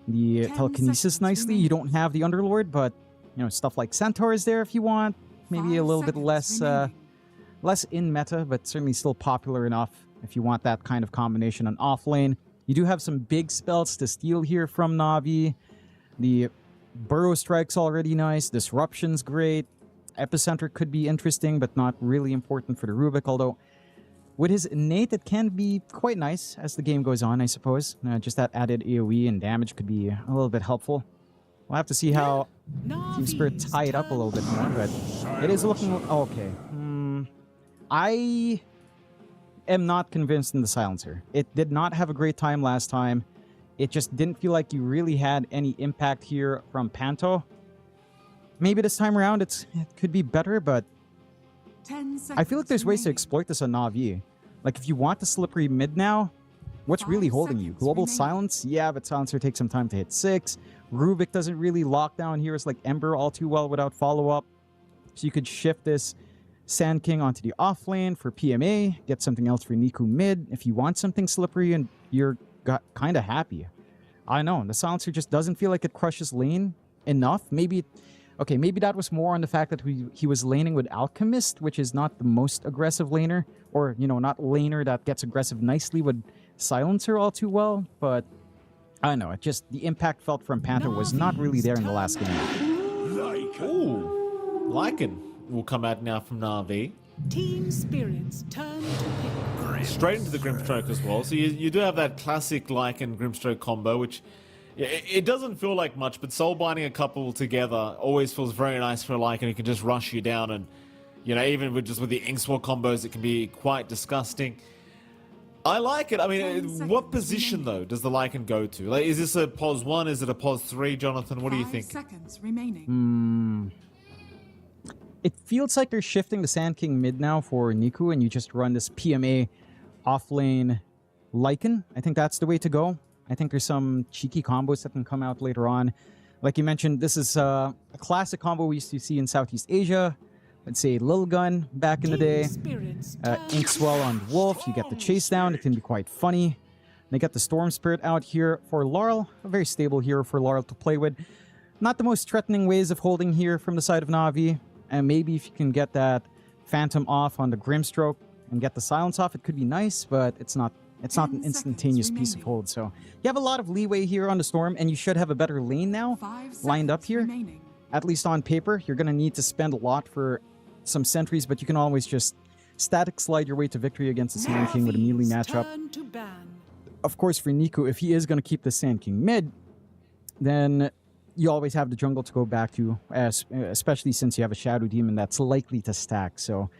[SPEAKER 1] telekinesis nicely. You don't have the Underlord, but, you know, stuff like Centaur is there if you want. Maybe a little bit less in meta, but certainly still popular enough if you want that kind of combination on off lane. You do have some big spells to steal here from Na'Vi. The Burrow Strike's already nice. Disruption's great. Epicenter could be interesting, but not really important for the Rubik, although with his innate, it can be quite nice as the game goes on, I suppose. Just that added AoE and damage could be a little bit helpful. We'll have to see how Team Spirit tie it up a little bit more, but it is looking... Okay. I am not convinced in the Silencer. It did not have a great time last time. It just didn't feel like you really had any impact here from Panto. Maybe this time around it could be better, but I feel like there's ways to exploit this on Na'Vi. Like, if you want the slippery mid now, what's really holding you? Global Silence? Yeah, but Silencer takes some time to hit 6. Rubik doesn't really lock down here. It's like Ember all too well without follow-up. So you could shift this Sand King onto the off lane for PMA, get something else for Niku mid. If you want something slippery and you're kind of happy. I know, the Silencer just doesn't feel like it crushes lane enough. Maybe... Okay, maybe that was more on the fact that he was laning with Alchemist, which is not the most aggressive laner, or, you know, not laner that gets aggressive nicely with Silencer all too well, but I don't know, it just, the impact felt from Panther was not really there in the last game.
[SPEAKER 2] Ooh, Lycan will come out now from Na'Vi.
[SPEAKER 10] Team Spirit's turn to pick.
[SPEAKER 2] Straight into the Grimstroke as well, so you do have that classic Lycan Grimstroke combo, which... It doesn't feel like much, but soul binding a couple together always feels very nice for a Lycan who can just rush you down, and you know, even with the Inkswell combos, it can be quite disgusting. I like it. I mean, what position though does the Lycan go to? Like, is this a pos 1? Is it a pos 3, Jonathan? What do you think?
[SPEAKER 10] 5 seconds remaining.
[SPEAKER 1] It feels like they're shifting the Sand King mid now for Niku, and you just run this PMA offlane Lycan. I think that's the way to go. I think there's some cheeky combos that can come out later on. Like you mentioned, this is a classic combo we used to see in Southeast Asia. Let's say Lil Gun back in the day. Inkswell on Wolf, you get the chase down. It can be quite funny. They get the Storm Spirit out here for Laurel. A very stable hero for Laurel to play with. Not the most threatening ways of holding here from the side of Na'Vi. And maybe if you can get that Phantom off on the Grimstroke and get the Silence off, it could be nice, but it's not an instantaneous piece of hold. So you have a lot of leeway here on the Storm, and you should have a better lane now lined up here. At least on paper. You're going to need to spend a lot for some sentries, but you can always just static slide your way to victory against the Sand King with a melee matchup. Of course, for Niku, if he is going to keep the Sand King mid, then you always have the jungle to go back to, especially since you have a Shadow Demon that's likely to stack. So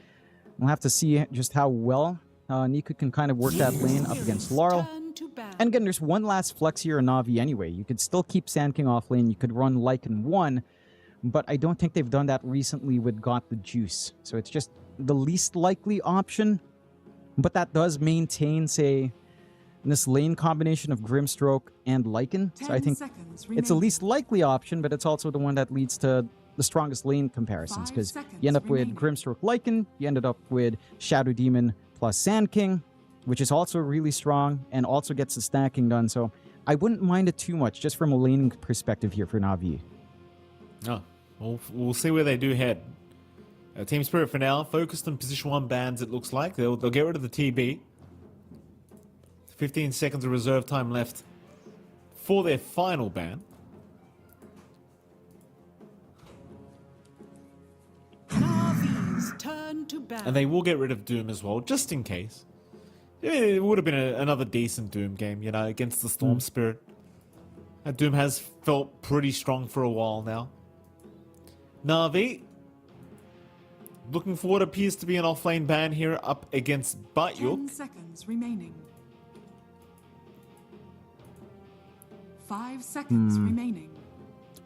[SPEAKER 1] we'll have to see just how well Niku can kind of work that lane up against Laurel. And again, there's one last flex here in Na'Vi anyway. You could still keep Sand King off lane. You could run Lycan 1, but I don't think they've done that recently with Got the Juice. So it's just the least likely option. But that does maintain, say, this lane combination of Grimstroke and Lycan. So I think it's the least likely option, but it's also the one that leads to the strongest lane comparisons, because you end up with Grimstroke Lycan, you ended up with Shadow Demon plus Sand King, which is also really strong and also gets the stacking done. So I wouldn't mind it too much, just from a laning perspective here for Na'Vi.
[SPEAKER 2] Oh, we'll see where they do head. Team Spirit for now focused on position 1 bans. It looks like they'll get rid of the TB. 15 seconds of reserve time left for their final ban.
[SPEAKER 10] Turn to ban.
[SPEAKER 2] And they will get rid of Doom as well, just in case. It would have been another decent Doom game, you know, against the Storm Spirit. Doom has felt pretty strong for a while now. Na'Vi, looking for what appears to be an offlane ban here up against Batyuk.
[SPEAKER 10] 10 seconds remaining. 5 seconds remaining.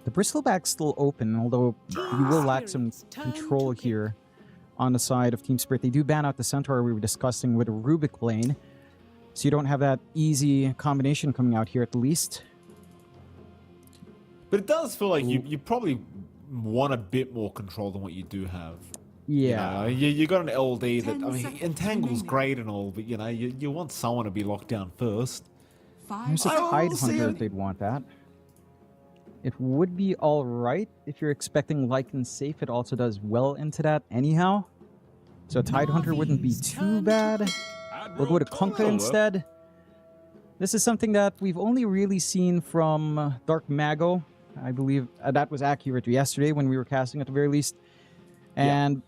[SPEAKER 1] The Bristleback's still open, although you will lack some control here on the side of Team Spirit. They do ban out the Centaur we were discussing with a Rubik lane, so you don't have that easy combination coming out here at least.
[SPEAKER 2] But it does feel like you probably want a bit more control than what you do have.
[SPEAKER 1] Yeah.
[SPEAKER 2] You got an LD that, I mean, Entangle's great and all, but you know, you want someone to be locked down first.
[SPEAKER 1] There's a Tide Hunter if they'd want that. It would be alright if you're expecting Lycan safe. It also does well into that anyhow. So Tide Hunter wouldn't be too bad. We'll go to Kunkka instead. This is something that we've only really seen from Dark Mago. I believe that was accurate yesterday when we were casting at the very least. And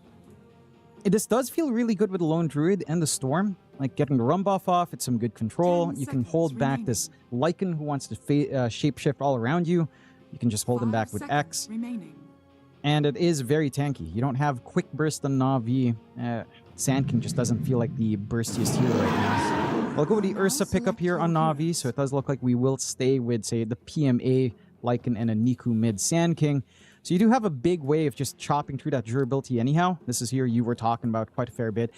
[SPEAKER 1] this does feel really good with the Lone Druid and the Storm. Like getting the rum buff off, it's some good control. You can hold back this Lycan who wants to shapeshift all around you. You can just hold him back with X. And it is very tanky. You don't have quick burst on Na'Vi. Sand King just doesn't feel like the burstiest hero right now. I'll go with the Ursa pickup here on Na'Vi, so it does look like we will stay with, say, the PMA, Lycan, and a Niku mid Sand King. So you do have a big way of just chopping through that durability anyhow. This is here you were talking about quite a fair bit.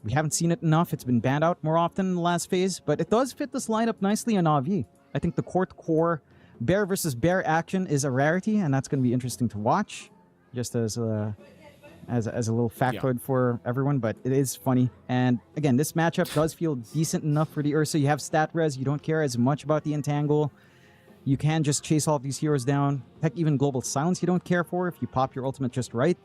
[SPEAKER 1] We haven't seen it enough. It's been banned out more often in the last phase, but it does fit this lineup nicely on Na'Vi. I think the Court Core bear versus bear action is a rarity, and that's going to be interesting to watch, just as a little factoid for everyone, but it is funny. And again, this matchup does feel decent enough for the Ursa. You have stat res, you don't care as much about the entangle. You can just chase all of these heroes down. Heck, even Global Silence you don't care for if you pop your ultimate just right.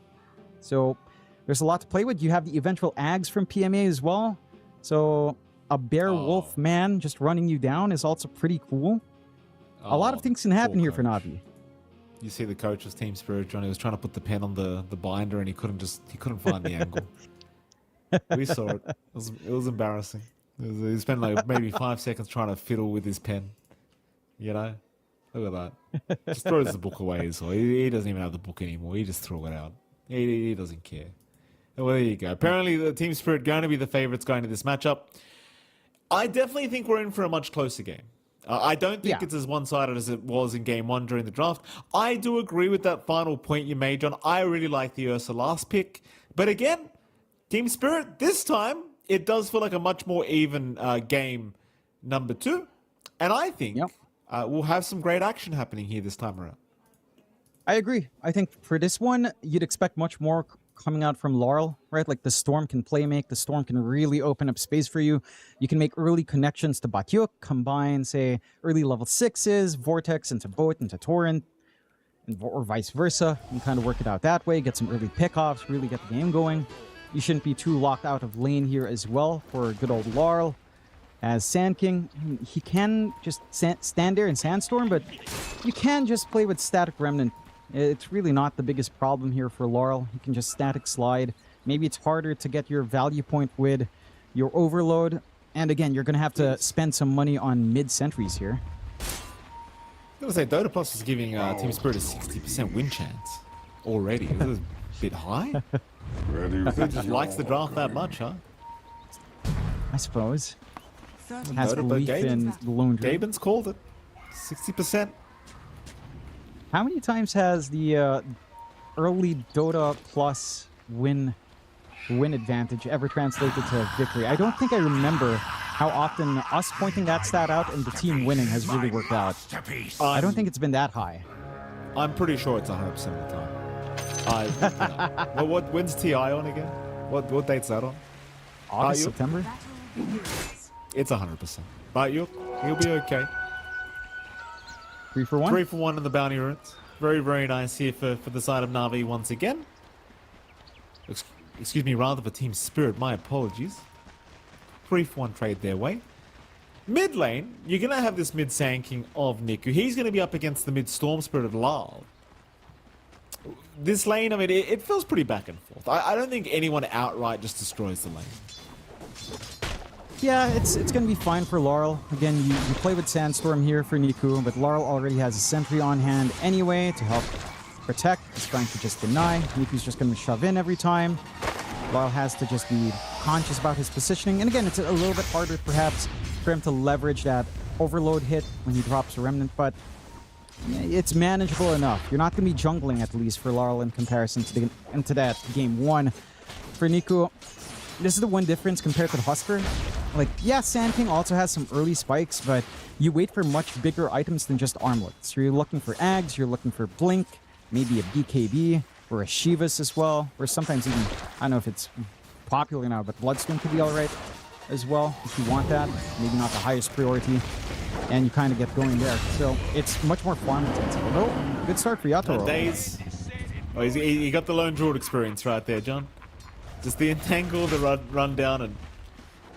[SPEAKER 1] So there's a lot to play with. You have the eventual Ags from PMA as well. So a bear wolf man just running you down is also pretty cool. A lot of things can happen here for Na'Vi.
[SPEAKER 2] You see the coach's team spirit, Johnny was trying to put the pen on the binder and he couldn't find the angle. We saw it. It was embarrassing. He spent like maybe 5 seconds trying to fiddle with his pen. You know? Look at that. Just throws the book away as well. He doesn't even have the book anymore. He just threw it out. He doesn't care. Well, there you go. Apparently the team spirit going to be the favorites going to this matchup. I definitely think we're in for a much closer game. I don't think it's as one-sided as it was in Game 1 during the draft. I do agree with that final point you made, John. I really like the Ursa last pick. But again, Team Spirit, this time, it does feel like a much more even game number 2. And I think we'll have some great action happening here this time around.
[SPEAKER 1] I agree. I think for this one, you'd expect much more coming out from Laurel, right? Like the Storm can play make, the Storm can really open up space for you. You can make early connections to Batyuk, combine, say, early level 6s, Vortex into Boat, into Torrent, or vice versa. You can kind of work it out that way, get some early pickoffs, really get the game going. You shouldn't be too locked out of lane here as well for good old Laurel. As Sand King, he can just stand there in Sandstorm, but you can just play with Static Remnant. It's really not the biggest problem here for Laurel. You can just static slide. Maybe it's harder to get your value point with your Overload. And again, you're going to have to spend some money on mid-sentries here.
[SPEAKER 2] I was going to say, Dota Plus is giving Team Spirit a 60% win chance already. Is it a bit high? He just likes the draft that much, huh?
[SPEAKER 1] I suppose. Has belief in the Lone Druid.
[SPEAKER 2] Gaben's called it. 60%.
[SPEAKER 1] How many times has the early Dota Plus win advantage ever translated to victory? I don't think I remember how often us pointing that stat out and the team winning has really worked out. I don't think it's been that high.
[SPEAKER 2] I'm pretty sure it's 100% of the time. Well, when's TI on again? What date's that on?
[SPEAKER 1] August, September?
[SPEAKER 2] It's 100%. But you'll be okay.
[SPEAKER 1] 3 for 1?
[SPEAKER 2] 3 for 1 in the bounty runes. Very, very nice here for the side of Na'Vi once again. Excuse me, rather for Team Spirit. My apologies. 3 for 1 trade their way. Mid lane, you're going to have this mid Sand King of Niku. He's going to be up against the mid Storm Spirit of Lal. This lane, I mean, it feels pretty back and forth. I don't think anyone outright just destroys the lane.
[SPEAKER 1] Yeah, it's going to be fine for Laurel. Again, you play with Sandstorm here for Niku, but Laurel already has a sentry on hand anyway to help protect. He's trying to just deny. Niku's just going to shove in every time. Laurel has to just be conscious about his positioning. And again, it's a little bit harder perhaps for him to leverage that overload hit when he drops a remnant, but it's manageable enough. You're not going to be jungling at least for Laurel in comparison to that game 1. For Niku, this is the one difference compared to the Husker. Like, yeah, Sand King also has some early spikes, but you wait for much bigger items than just armlets. So you're looking for Ags, you're looking for Blink, maybe a BKB, or a Shivas as well, or sometimes even, I don't know if it's popular now, but Bloodstone could be alright as well, if you want that. Maybe not the highest priority, and you kind of get going there. So it's much more farm intensive. Although, good start for Yatoro.
[SPEAKER 2] Days. Oh, he got the Lone Druid experience right there, John. Just the entangle, the run down, and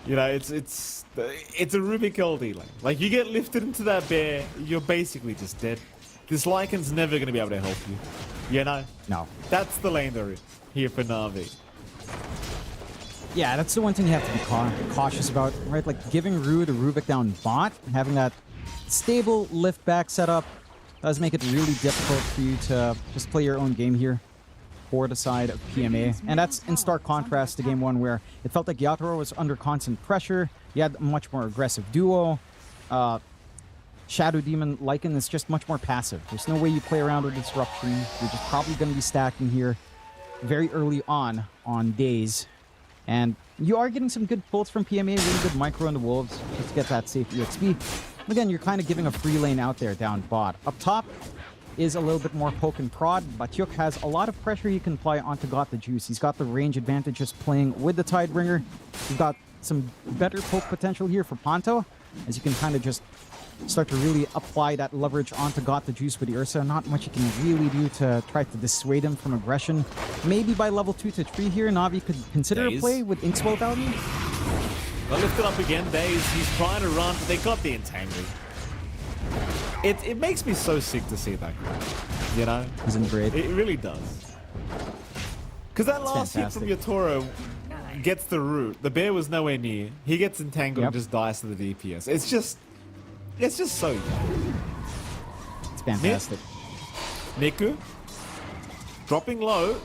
[SPEAKER 2] you know, it's a Rubik LD lane. Like, you get lifted into that bear, you're basically just dead. this Lycan's never going to be able to help you. You know?
[SPEAKER 1] No.
[SPEAKER 2] That's the lane they're in here for Na'Vi.
[SPEAKER 1] Yeah, that's the one thing you have to be cautious about, right? Like giving Ru to Rubik down bot, having that stable lift back setup does make it really difficult for you to just play your own game here for the side of PMA. And that's in stark contrast to game one, where it felt like Yatoro was under constant pressure. You had a much more aggressive duo. Shadow Demon Lycan is just much more passive. There's no way you play around with disruption. You're just probably going to be stacking here very early on days. And you are getting some good pulls from PMA, really good micro on the Wolves just to get that safe EXP. Again, you're kind of giving a free lane out there down bot. Up top is a little bit more poke and prod. Batyuk has a lot of pressure he can apply onto Got the Juice. He's got the range advantage just playing with the Tidebringer. He's got some better poke potential here for Panto, as you can kind of just start to really apply that leverage onto Got the Juice with the Ursa. Not much you can really do to try to dissuade him from aggression. Maybe by level 2 to 3 here, Na'Vi could consider a play with Inkswell value.
[SPEAKER 2] Well, lift it up again, Daze. He's trying to run, but they got the entangle. It makes me so sick to see that guy. You know?
[SPEAKER 1] Isn't great.
[SPEAKER 2] It really does. Because that last hit from Yatoro gets the root. The bear was nowhere near. He gets entangled and just dies to the DPS. It's just so young.
[SPEAKER 1] It's fantastic.
[SPEAKER 2] Niku dropping low.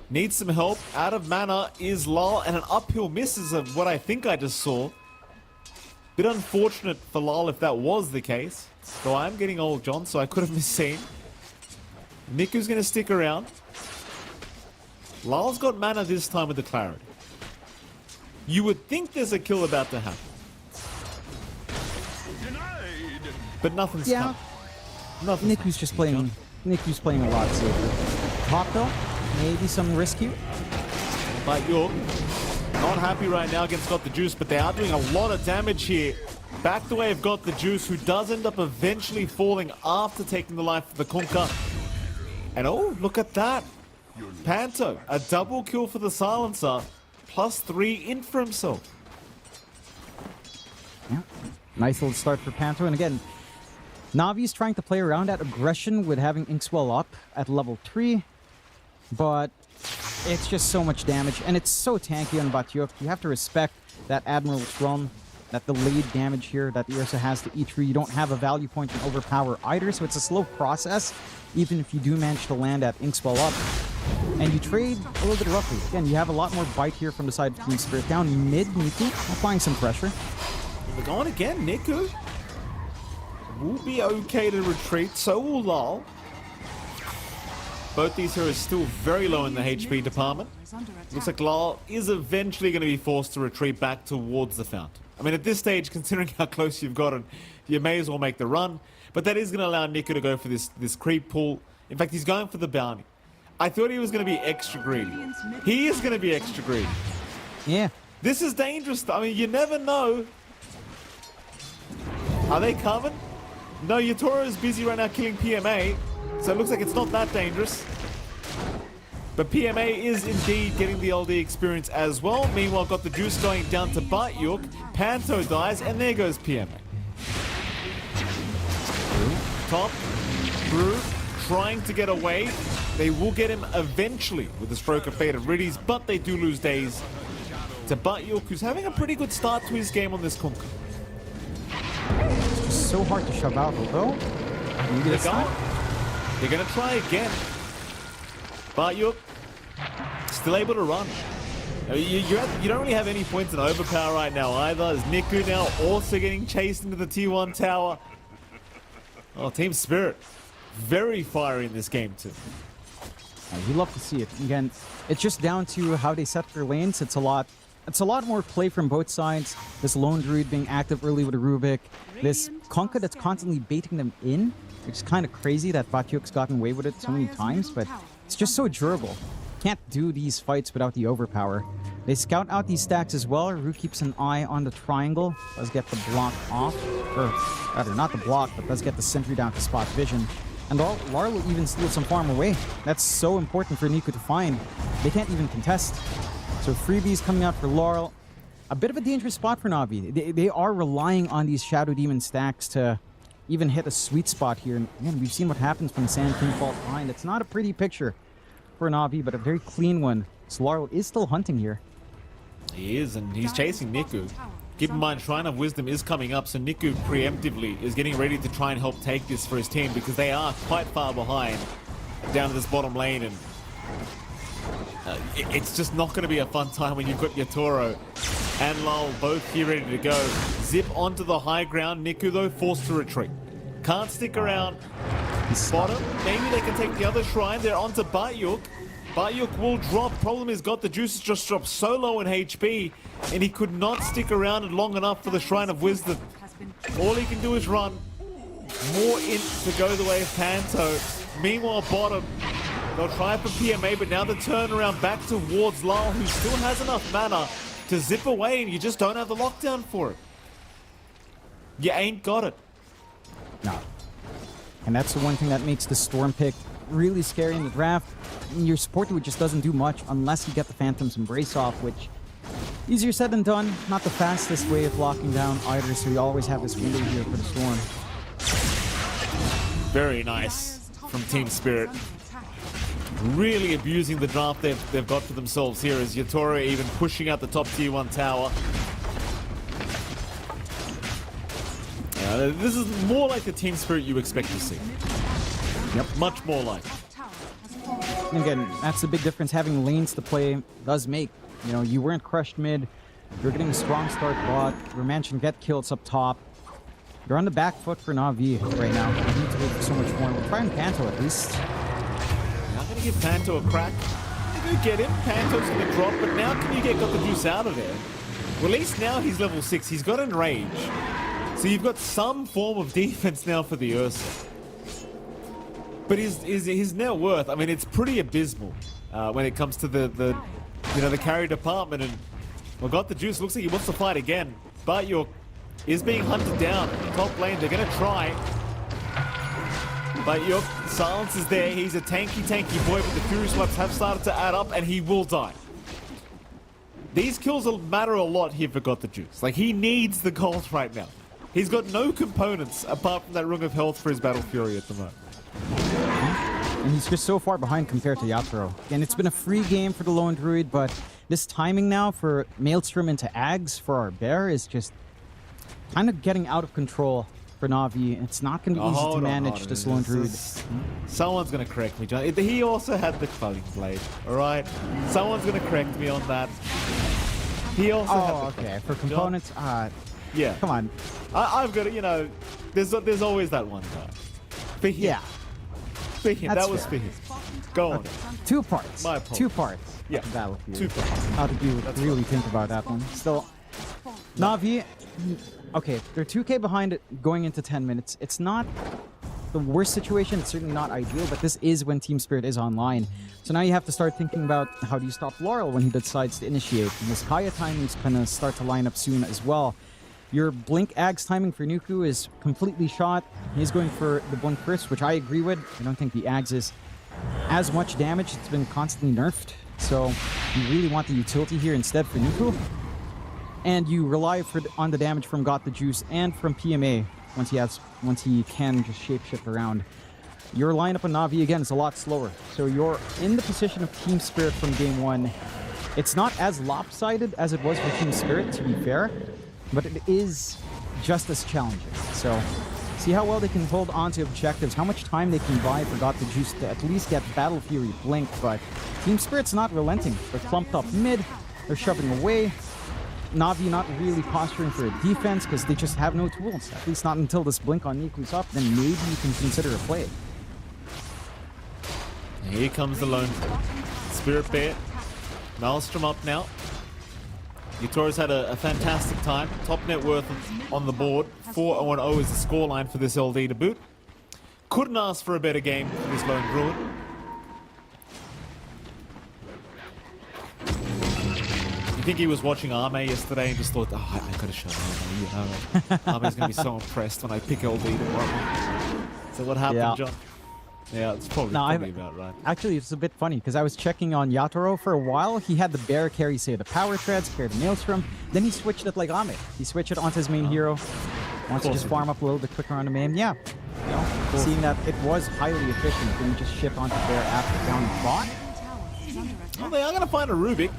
[SPEAKER 2] Needs some help. Out of mana is Lal, and an uphill misses of what I think I just saw. Bit unfortunate for Lal if that was the case. Though I am getting old, John, so I could have misseen. Niku's going to stick around. Lal's got mana this time with the clarity. You would think there's a kill about to happen. But nothing's come.
[SPEAKER 1] Niku's just playing. Niku's playing a lot safer. Top though, maybe some risk here.
[SPEAKER 2] But you're not happy right now against Got the Juice, but they are doing a lot of damage here. Back the way of Got the Juice, who does end up eventually falling after taking the life of the Kunkka. And oh, look at that. Panto, a double kill for the Silencer, +3 in for himself.
[SPEAKER 1] Yeah, nice little start for Panto. And again, Navi's trying to play around that aggression with having Inkswell up at level 3, but it's just so much damage, and it's so tanky on Batyuk. You have to respect that Admiral's Realm, that delayed damage here that the Ursa has to E3. You don't have a value point in Overpower either, so it's a slow process, even if you do manage to land that Inkswell up. And you trade a little bit roughly. Again, you have a lot more bite here from the side of Team Spirit. Down mid, Niku applying some pressure.
[SPEAKER 2] We're going again, Niku. Will be okay to retreat, so will Lal. Both these heroes still very low in the HP department. Looks like Lal is eventually going to be forced to retreat back towards the fountain. I mean, at this stage, considering how close you've gotten, you may as well make the run. But that is going to allow Niku to go for this creep pull. In fact, he's going for the bounty. I thought he was going to be extra greedy. He is going to be extra greedy.
[SPEAKER 1] Yeah.
[SPEAKER 2] This is dangerous. I mean, you never know. Are they coming? No, Yatoro is busy right now killing PMA, so it looks like it's not that dangerous. But PMA is indeed getting the LD experience as well. Meanwhile, Got the Juice going down to Batyuk. Panto dies, and there goes PMA. Top, Brew, trying to get away. They will get him eventually with the Stroke of Fate of Riddies, but they do lose days to Batyuk, who's having a pretty good start to his game on this Kunkka.
[SPEAKER 1] It's just so hard to shove out, although.
[SPEAKER 2] They're going to try again. Batyuk still able to run. You don't really have any points in overpower right now either. As Niku now also getting chased into the T1 tower. Oh, Team Spirit, very fiery in this game too.
[SPEAKER 1] You love to see it. Again, it's just down to how they set their lanes. It's a lot more play from both sides. This Lone Druid being active early with a Rubik. This Kunkka that's constantly baiting them in. It's kind of crazy that Batyuk's gotten away with it so many times, but it's just so durable. Can't do these fights without the overpower. They scout out these stacks as well. Ru keeps an eye on the triangle. Does get the block off. Or rather, not the block, but does get the sentry down to spot vision. And Lar will even steal some farm away. That's so important for Niku to find. They can't even contest. So freebies coming out for Laurel. A bit of a dangerous spot for Na'Vi. They are relying on these Shadow Demon stacks to even hit a sweet spot here. And again, we've seen what happens when Sand King falls behind. It's not a pretty picture for Na'Vi, but a very clean one. Solarl is still hunting here.
[SPEAKER 2] He is, and he's chasing Niku. Keep in mind, Shrine of Wisdom is coming up, so Niku preemptively is getting ready to try and help take this for his team because they are quite far behind down to this bottom lane, and it's just not going to be a fun time when you've got Yatoro and Lul both here ready to go. Zip onto the high ground. Niku, though, forced to retreat. Can't stick around. Bottom, maybe they can take the other shrine. They're onto Batyuk. Batyuk will drop. Problem is, got the juices just dropped so low in HP, and he could not stick around long enough for the Shrine of Wisdom. All he can do is run. More int to go the way of Panto. Meanwhile, bottom, they'll try for PMA, but now the turnaround back towards Lul, who still has enough mana to zip away, and you just don't have the lockdown for it. You ain't got it.
[SPEAKER 1] No. And that's the one thing that makes the Storm pick really scary in the draft. Your support dude just doesn't do much unless you get the Phantom's Embrace off, which easier said than done. Not the fastest way of locking down either, so you always have this window here for the Storm.
[SPEAKER 2] Very nice from Team Spirit. Really abusing the draft they've got for themselves here as Yatoro even pushing out the top tier 1 tower. This is more like the Team Spirit you expect to see. Yep. Much more like.
[SPEAKER 1] And again, that's the big difference. Having lanes to play does make. You know, you weren't crushed mid. You're getting a strong start bot. Romantian get kills up top. You're on the back foot for Na'Vi right now. You need to wait for so much more. We'll try and Panto at least.
[SPEAKER 2] Not going to give Panto a crack. They do get him. Panto's going to drop, but now can you got the juice out of there? Well, at least now he's level 6. He's got Enrage. So you've got some form of defense now for the Ursa. But his net worth, I mean, it's pretty abysmal when it comes to the carry department. And well, got the juice. Looks like he wants to fight again. But is being hunted down. Top lane, they're going to try. But silence is there. He's a tanky boy, but the Fury swipes have started to add up, and he will die. These kills will matter a lot here for Got the Juice. Like, he needs the gold right now. He's got no components apart from that Rung of Health for his Battle Fury at the moment.
[SPEAKER 1] And he's just so far behind compared to Yatoro. And it's been a free game for the Lone Druid, but this timing now for Maelstrom into Ags for our Bear is just kind of getting out of control for Na'Vi. It's not going to be easy to manage this Lone Druid.
[SPEAKER 2] Someone's going to correct me, John. He also had the Clouding Blade, all right? Someone's going to correct me on that. He also had the
[SPEAKER 1] okay. For components,
[SPEAKER 2] yeah.
[SPEAKER 1] Come on.
[SPEAKER 2] I've got it, there's always that one guy. For him.
[SPEAKER 1] Yeah.
[SPEAKER 2] For him. That was for him. Go on.
[SPEAKER 1] 2 parts.
[SPEAKER 2] My apologies.
[SPEAKER 1] 2 parts.
[SPEAKER 2] Yeah.
[SPEAKER 1] Battlefield.
[SPEAKER 2] 2 parts.
[SPEAKER 1] How did you really think about that one? Still, Na'Vi, okay, they're 2K behind it going into 10 minutes. It's not the worst situation. It's certainly not ideal, but this is when Team Spirit is online. So now you have to start thinking about how do you stop Laurel when he decides to initiate. And this Kaya timing is going to start to line up soon as well. Your Blink Ags timing for Nuku is completely shot. He's going for the Blink first, which I agree with. I don't think the Ags is as much damage. It's been constantly nerfed. So you really want the utility here instead for Nuku. And you rely on the damage from Got the Juice and from PMA once he can just shapeshift around. Your lineup on Na'Vi again is a lot slower. So you're in the position of Team Spirit from game 1. It's not as lopsided as it was for Team Spirit, to be fair. But it is just as challenging. So, see how well they can hold on to objectives, how much time they can buy for Got the Juice to at least get Battle Fury Blink. But Team Spirit's not relenting. They're clumped up mid, they're shoving away. Na'Vi not really posturing for a defense because they just have no tools. At least not until this Blink on Niku's up, then maybe you can consider a play.
[SPEAKER 2] Here comes the Lone Spirit Bear. Maelstrom up now. Yatoro's had a fantastic time. Top net worth on the board. 4-0-0 is the scoreline for this LD to boot. Couldn't ask for a better game for this Lone Druid. You think he was watching Arme yesterday and just thought, oh, I gotta show Arme, Arme's gonna be so impressed when I pick LD tomorrow. So what happened, John? Yeah, it's probably about right.
[SPEAKER 1] Actually, it's a bit funny because I was checking on Yatoro for a while. He had the Bear carry, say, the Power Treads, carry the Maelstrom. Then he switched it like Ame. He switched it onto his main hero. Wants to just farm up a little bit quicker on the main. Yeah. You know, seeing that it was highly efficient when you just shift onto there after down the bot.
[SPEAKER 2] Well, they are going to find a Rubik.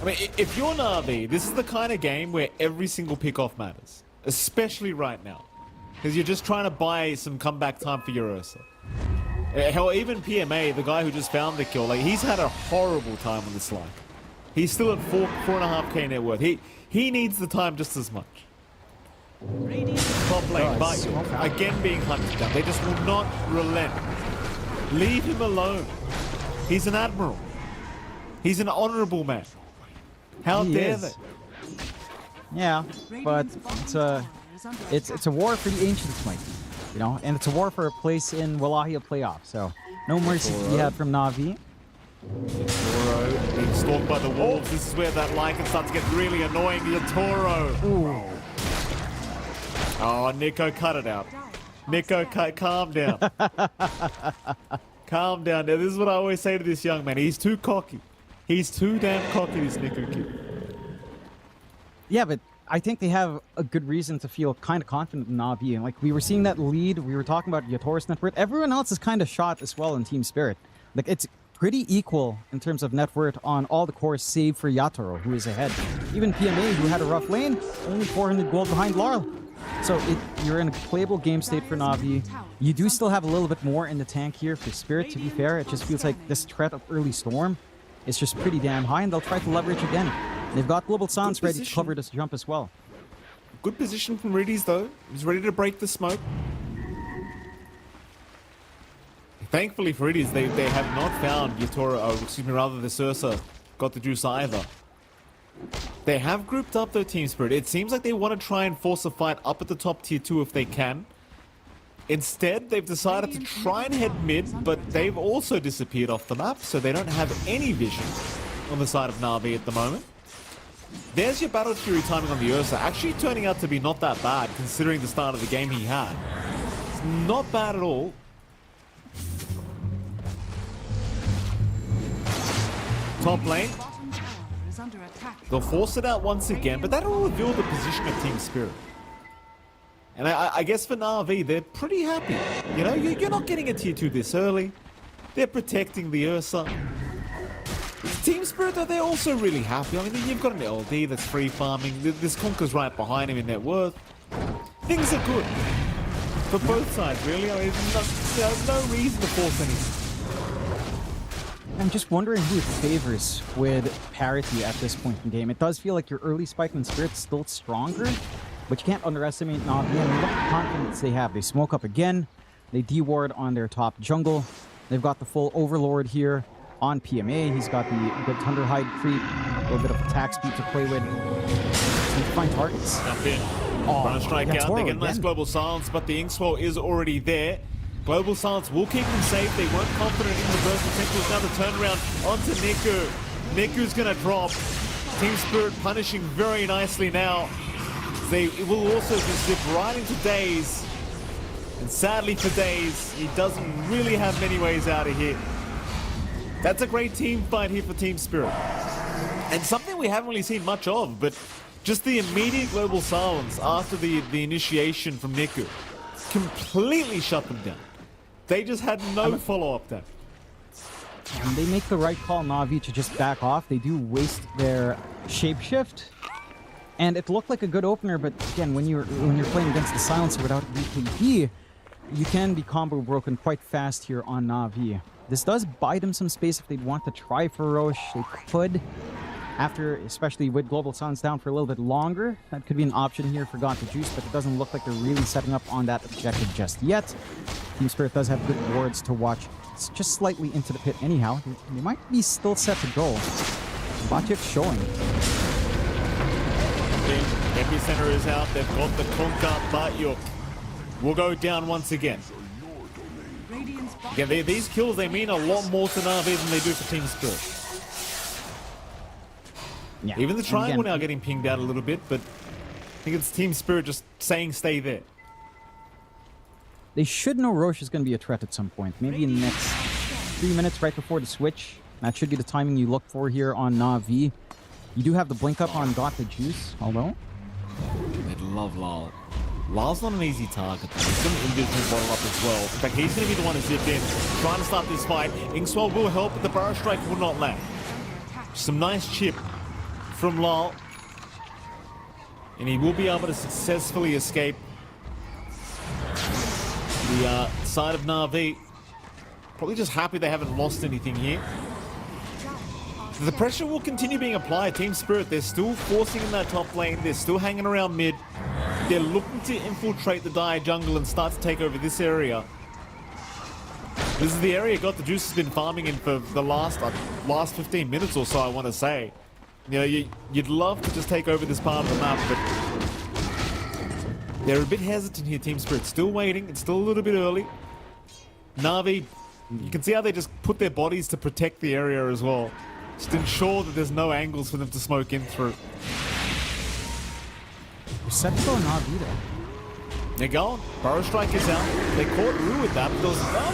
[SPEAKER 2] I mean, if you're Na'Vi, this is the kind of game where every single pickoff matters. Especially right now. Because you're just trying to buy some comeback time for your Ursa. Hell, even PMA, the guy who just found the kill, like, he's had a horrible time on this line. He's still at 4.5k net worth. He needs the time just as much. Top lane, but again being hunted down. They just will not relent. Leave him alone. He's an admiral. He's an honorable man. How dare they?
[SPEAKER 1] Yeah, but it's a war for the Ancients, Mike. You know, and it's a war for a place in Wallachia playoff. So no mercy to be had from Na'Vi.
[SPEAKER 2] Yatoro being stalked by the wolves. This is where that line can start to get really annoying. Yatoro.
[SPEAKER 1] Ooh.
[SPEAKER 2] Oh, Nico, cut it out. Nico, calm down. Calm down. Now, this is what I always say to this young man. He's too cocky. He's too damn cocky, this Nico kid.
[SPEAKER 1] Yeah, but I think they have a good reason to feel kind of confident in Na'Vi. And like, we were seeing that lead. We were talking about Yatoro's net worth. Everyone else is kind of shot as well in Team Spirit. Like, it's pretty equal in terms of net worth on all the cores, save for Yatoro, who is ahead. Even PMA, who had a rough lane, only 400 gold behind Laurel. So you're in a playable game state for Na'Vi. You do still have a little bit more in the tank here for Spirit, to be fair. It just feels like this threat of early Storm is just pretty damn high, and they'll try to leverage again. They've got Global Sounds ready to cover this jump as well.
[SPEAKER 2] Good position from Riddies, though. He's ready to break the smoke. Thankfully for Riddies, they have not found Yatoro, excuse me, rather the Sursa got the juice either. They have grouped up their Team Spirit. It seems like they want to try and force a fight up at the top tier 2 if they can. Instead, they've decided to try and head mid, but they've also disappeared off the map, so they don't have any vision on the side of Na'Vi at the moment. There's your Battle Fury timing on the Ursa, actually turning out to be not that bad, considering the start of the game he had. It's not bad at all. Top lane. They'll force it out once again, but that'll reveal the position of Team Spirit. And I guess for Na'Vi, they're pretty happy. You know, you're not getting a tier 2 this early. They're protecting the Ursa. Team Spirit, though, they're also really happy. I mean, you've got an LD that's free farming. This Conker's right behind him in net worth. Things are good. For both sides, really. I mean, there's no reason to force anything.
[SPEAKER 1] I'm just wondering who it favors with parity at this point in the game. It does feel like your early spike in Spirit's still stronger, but you can't underestimate Na'Vi. I mean, look at the confidence they have. They smoke up again. They de-ward on their top jungle. They've got the full Overlord here on PMA. He's got the good Tundra Hide creep, a little bit of attack speed to play with. Need to find targets.
[SPEAKER 2] Jump in. Run a strike out. They get a nice Global Silence, but the Inkswell is already there. Global Silence will keep them safe. They weren't confident in the burst potential. Now the turnaround onto Niku. Niku's going to drop. Team Spirit punishing very nicely now. They will also just zip right into Daze. And sadly for Daze, he doesn't really have many ways out of here. That's a great team fight here for Team Spirit. And something we haven't really seen much of, but just the immediate Global Silence after the initiation from Niku completely shut them down. They just had no follow-up there.
[SPEAKER 1] And they make the right call, Na'Vi, to just back off. They do waste their shapeshift. And it looked like a good opener, but again, when you're playing against the Silencer without VKP, you can be combo broken quite fast here on Na'Vi. This does buy them some space if they'd want to try for Roche. They could, after, especially with Global Silence down for a little bit longer. That could be an option here for Got the Juice, but it doesn't look like they're really setting up on that objective just yet. Team Spirit does have good wards to watch. It's just slightly into the pit anyhow. They might be still set to go. Batik showing.
[SPEAKER 2] Epicenter is out. They've got the Conker, but Yuk will go down once again. Again, these kills, they mean a lot more to Na'Vi than they do for Team Spirit.
[SPEAKER 1] Yeah.
[SPEAKER 2] Even the triangle now getting pinged out a little bit, but I think it's Team Spirit just saying stay there.
[SPEAKER 1] They should know Roche is going to be a threat at some point. Maybe in the next 3 minutes right before the switch. That should be the timing you look for here on Na'Vi. You do have the blink up on Got the Juice, although.
[SPEAKER 2] They'd love Lal. Lal's not an easy target. He's going to individually bottle up as well. In fact, he's going to be the one to zip in, trying to start this fight. Inkswell will help, but the Burrow Strike will not land. Some nice chip from Lal. And he will be able to successfully escape the side of Na'Vi. Probably just happy they haven't lost anything here. The pressure will continue being applied. Team Spirit, they're still forcing in that top lane. They're still hanging around mid. They're looking to infiltrate the Dire jungle and start to take over this area. This is the area God the Juice has been farming in for the last 15 minutes or so, I want to say. You know, you'd love to just take over this part of the map, but they're a bit hesitant here, Team Spirit. Still waiting. It's still a little bit early. Na'Vi, you can see how they just put their bodies to protect the area as well. Just ensure that there's no angles for them to smoke in through.
[SPEAKER 1] Receptacle and Na'Vi there.
[SPEAKER 2] They're going. Burrow Strike is out. They caught Rue with that.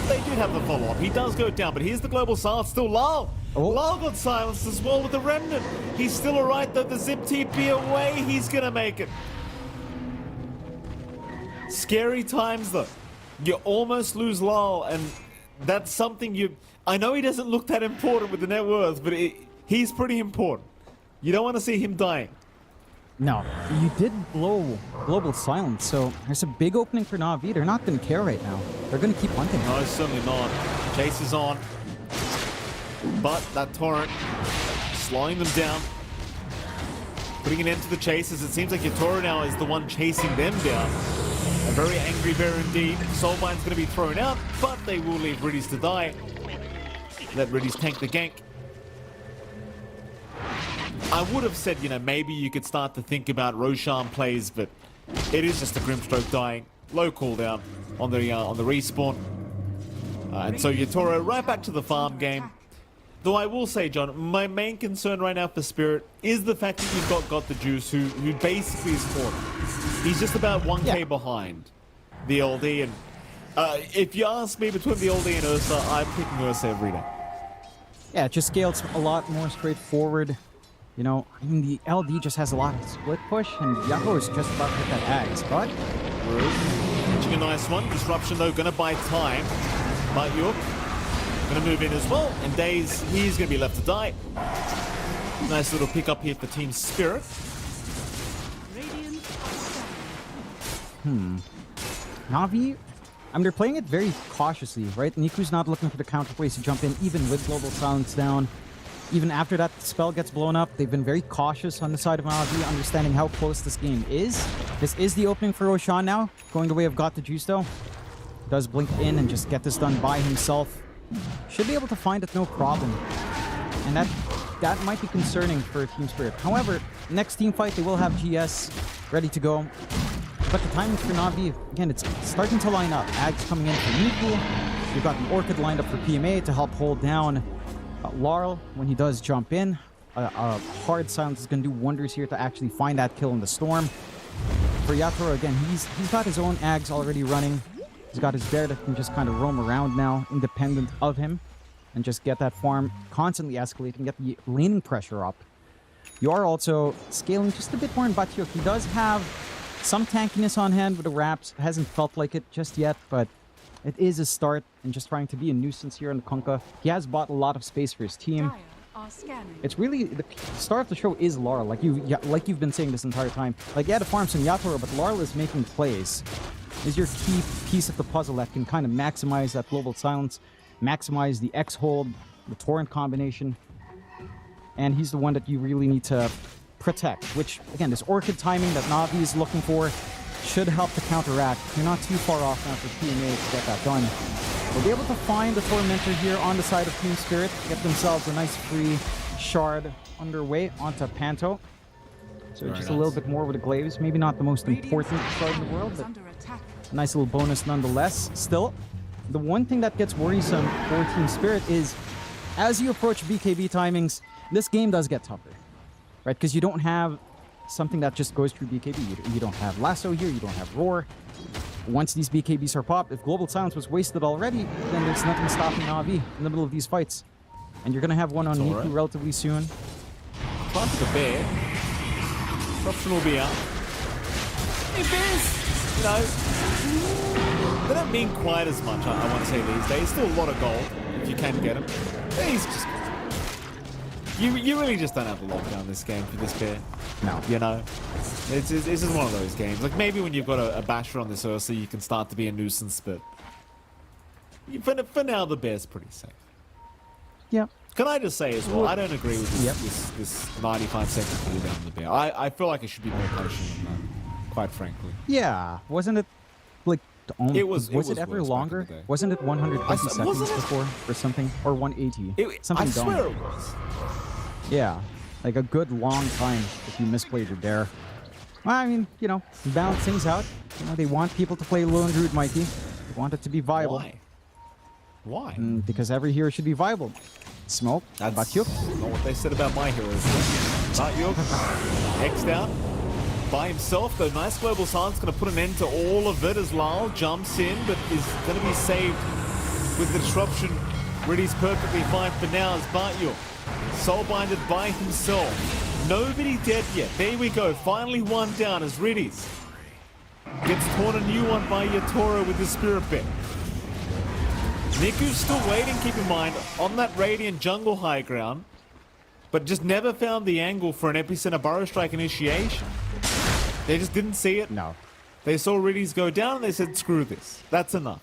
[SPEAKER 2] They did have the follow-up. He does go down, but here's the global silence. Still Lal.
[SPEAKER 1] Oh.
[SPEAKER 2] Lal got silenced as well with the Remnant. He's still alright though. The zip TP away. He's going to make it. Scary times though. You almost lose Lal, and that's something you... I know he doesn't look that important with the net worth, but he's pretty important. You don't want to see him dying.
[SPEAKER 1] No, you did blow global silence, so there's a big opening for Na'Vi. They're not going to care right now. They're going to keep hunting.
[SPEAKER 2] No, certainly not. Chase is on. But that torrent slowing them down. Putting an end to the chases. It seems like Yatoro now is the one chasing them down. A very angry bear indeed. Soulbind's going to be thrown out, but they will leave Riddies to die. Let Riddies tank the gank. I would have said, you know, maybe you could start to think about Roshan plays, but it is just a Grimstroke dying. Low cooldown on the respawn. And so Yatoro right back to the farm game. Though I will say, John, my main concern right now for Spirit is the fact that you've got the Juice, who basically is 40. He's just about 1k behind the LD. And if you ask me between the LD and Ursa, I'm picking Ursa every day.
[SPEAKER 1] Yeah, it just scales a lot more straightforward. You know, I mean, the LD just has a lot of split push, and Yako is just about to hit that Axe, but...
[SPEAKER 2] Catching a nice one. Disruption, though, going to buy time. But York going to move in as well, and Daze, he's going to be left to die. Nice little pick up here for Team Spirit.
[SPEAKER 1] Na'Vi, I mean, they're playing it very cautiously, right? Niku's not looking for the counterplays to jump in, even with global silence down. Even after that spell gets blown up, they've been very cautious on the side of Na'Vi, understanding how close this game is. This is the opening for Roshan now, going the way of Got the Juice though. Does blink in and just get this done by himself. Should be able to find it no problem. And that might be concerning for Team Spirit. However, next team fight, they will have GS ready to go. But the timings for Na'Vi, again, it's starting to line up. Ags coming in for Niku. You've got the Orchid lined up for PMA to help hold down Laurel when he does jump in. A hard silence is going to do wonders here to actually find that kill in the storm. For Yatoro, again, he's got his own Ags already running. He's got his bear that can just kind of roam around now, independent of him, and just get that farm constantly escalating, get the laning pressure up. You are also scaling just a bit more in Batyok. He does have some tankiness on hand with the wraps. It hasn't felt like it just yet, but it is a start and just trying to be a nuisance here in the Kunkka. He has bought a lot of space for his team. It's really the star of the show is Laurel, like you've been saying this entire time. Like, yeah, to farm some Yatoro, but Laurel is making plays. Is your key piece of the puzzle that can kind of maximize that global silence, maximize the X hold, the torrent combination, and he's the one that you really need to protect. Which again, this Orchid timing that Na'Vi is looking for should help to counteract. You're not too far off now for PMA to get that done. They'll be able to find the Tormentor here on the side of Team Spirit, get themselves a nice free shard underway onto Panto. So just a little bit more with a glaze. Maybe not the most important shard in the world, but a nice little bonus nonetheless. Still, the one thing that gets worrisome for Team Spirit is as you approach BKB timings, this game does get tougher, right? Because you don't have something that just goes through BKB. You don't have Lasso here, you don't have Roar. Once these BKBs are popped, if Global Silence was wasted already, then there's nothing stopping Na'Vi in the middle of these fights. And you're going to have one on Niku relatively soon.
[SPEAKER 2] Try for the bear. Option will be out. Hey, Bears! you know, they don't mean quite as much, I want to say, these days. Still a lot of gold, if you can get them. He's just... You really just don't have a lockdown this game for this bear.
[SPEAKER 1] No.
[SPEAKER 2] You know? It's just one of those games. Like, maybe when you've got a basher on this Ursa, you can start to be a nuisance, but... For now, the bear's pretty safe.
[SPEAKER 1] Yeah.
[SPEAKER 2] Can I just say as well, I don't agree with this 95-second cooldown on the bear. I feel like it should be more punishing than that, quite frankly.
[SPEAKER 1] Yeah. Wasn't it, like, only... Was it ever
[SPEAKER 2] worse
[SPEAKER 1] longer?
[SPEAKER 2] back in the day.
[SPEAKER 1] Wasn't it 120 seconds before or something? Or 180? Something
[SPEAKER 2] I swear
[SPEAKER 1] dumb.
[SPEAKER 2] it was.
[SPEAKER 1] Yeah. Like a good long time if you misplayed your bear. Well, I mean, you know, balance things out. You know, they want people to play Lone Druid Mighty. They want it to be viable.
[SPEAKER 2] Why?
[SPEAKER 1] Because every hero should be viable. Smoke,
[SPEAKER 2] That's
[SPEAKER 1] Batyuk.
[SPEAKER 2] not what they said about my heroes. Batyuk, X'd out by himself. The nice global silence going to put an end to all of it as Lyle jumps in, but is going to be saved with the disruption. Riddy's perfectly fine for now as Batyuk soul-binded by himself. Nobody dead yet. There we go. Finally one down as Riddy's gets torn a new one by Yatoro with the Spirit Bit. Niku's still waiting, keep in mind, on that Radiant jungle high ground, but just never found the angle for an Epicenter Burrow Strike initiation. They just didn't see it.
[SPEAKER 1] No.
[SPEAKER 2] They saw Riddy's go down and they said, screw this. That's enough.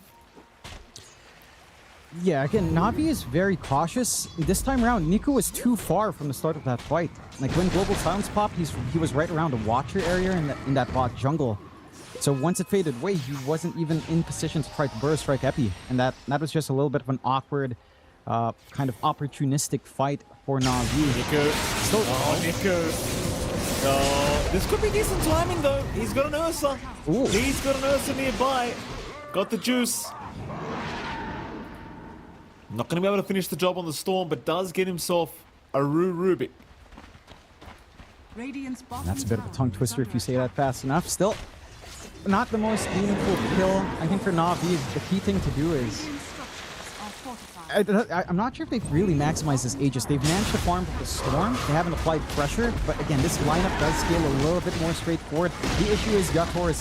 [SPEAKER 1] Yeah, again, Navi is very cautious. This time around, Niku was too far from the start of that fight. Like, when Global Silence popped, he was right around a Watcher area in that bot jungle. So once it faded away, he wasn't even in position to try to Burrow Strike Epi. And that was just a little bit of an awkward, kind of opportunistic fight for Navi.
[SPEAKER 2] Niku. Niku. Oh, this could be decent timing, though. He's got an Ursa.
[SPEAKER 1] Ooh.
[SPEAKER 2] He's got an Ursa nearby. Got the juice. Not going to be able to finish the job on the Storm, but does get himself a Rubik.
[SPEAKER 1] That's a bit of a tongue twister if you say that fast enough. Still, not the most meaningful kill. I think for Navi, the key thing to do is... I'm not sure if they've really maximized this Aegis. They've managed to farm with the Storm. They haven't applied pressure, but again, this lineup does scale a little bit more straightforward. The issue is Yator is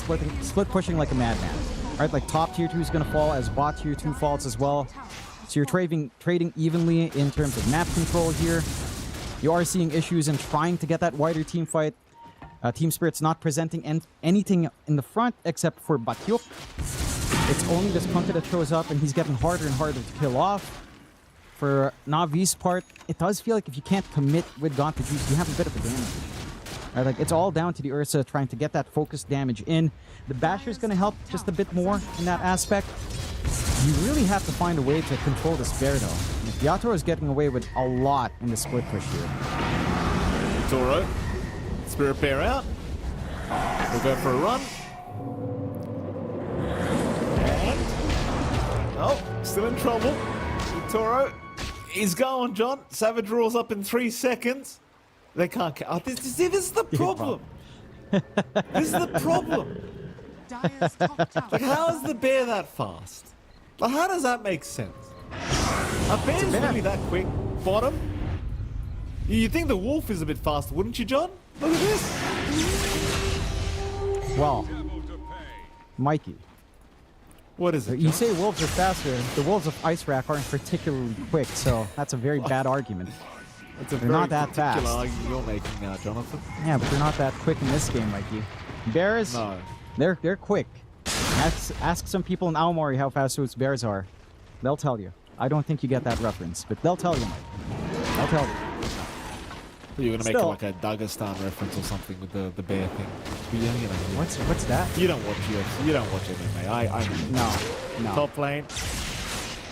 [SPEAKER 1] split pushing like a madman. Right, like top tier 2 is going to fall as bot tier 2 falls as well. So you're trading evenly in terms of map control here. You are seeing issues in trying to get that wider team fight. Team Spirit's not presenting anything in the front except for Batyuk. It's only this Kunta that shows up, and he's getting harder and harder to kill off. For Navi's part, it does feel like if you can't commit with Gauntlet Juice, you have a bit of a damage. Right, like it's all down to the Ursa trying to get that focused damage in. The Basher's going to help just a bit more in that aspect. You really have to find a way to control this bear, though. If Yatoro is getting away with a lot in the split push here.
[SPEAKER 2] Toro, Spirit Bear out. We'll go for a run. And... oh, still in trouble. Toro, he's going, John. Savage rolls up in 3 seconds. They can't... oh, this is the problem. This is the problem. Like, how is the bear that fast? Like, how does that make sense? A bear's really that quick. Bottom. You think the wolf is a bit faster, wouldn't you, John? Look at this.
[SPEAKER 1] Well, Mikey.
[SPEAKER 2] What is it,
[SPEAKER 1] You say wolves are faster. The wolves of Ice Rack aren't particularly quick, so that's a very bad argument. They're not that fast.
[SPEAKER 2] Argument you're making now, Jonathan.
[SPEAKER 1] Yeah, but they're not that quick in this game, Mikey. Bears,
[SPEAKER 2] no.
[SPEAKER 1] They're quick. Ask some people in Aomori how fast those bears are. They'll tell you. I don't think you get that reference, but they'll tell you, Mike. They'll tell you.
[SPEAKER 2] You're gonna make like a Dagestan reference or something with the bear thing. You know.
[SPEAKER 1] What's that?
[SPEAKER 2] You don't watch UFC. You don't watch MMA. I
[SPEAKER 1] No.
[SPEAKER 2] Top lane.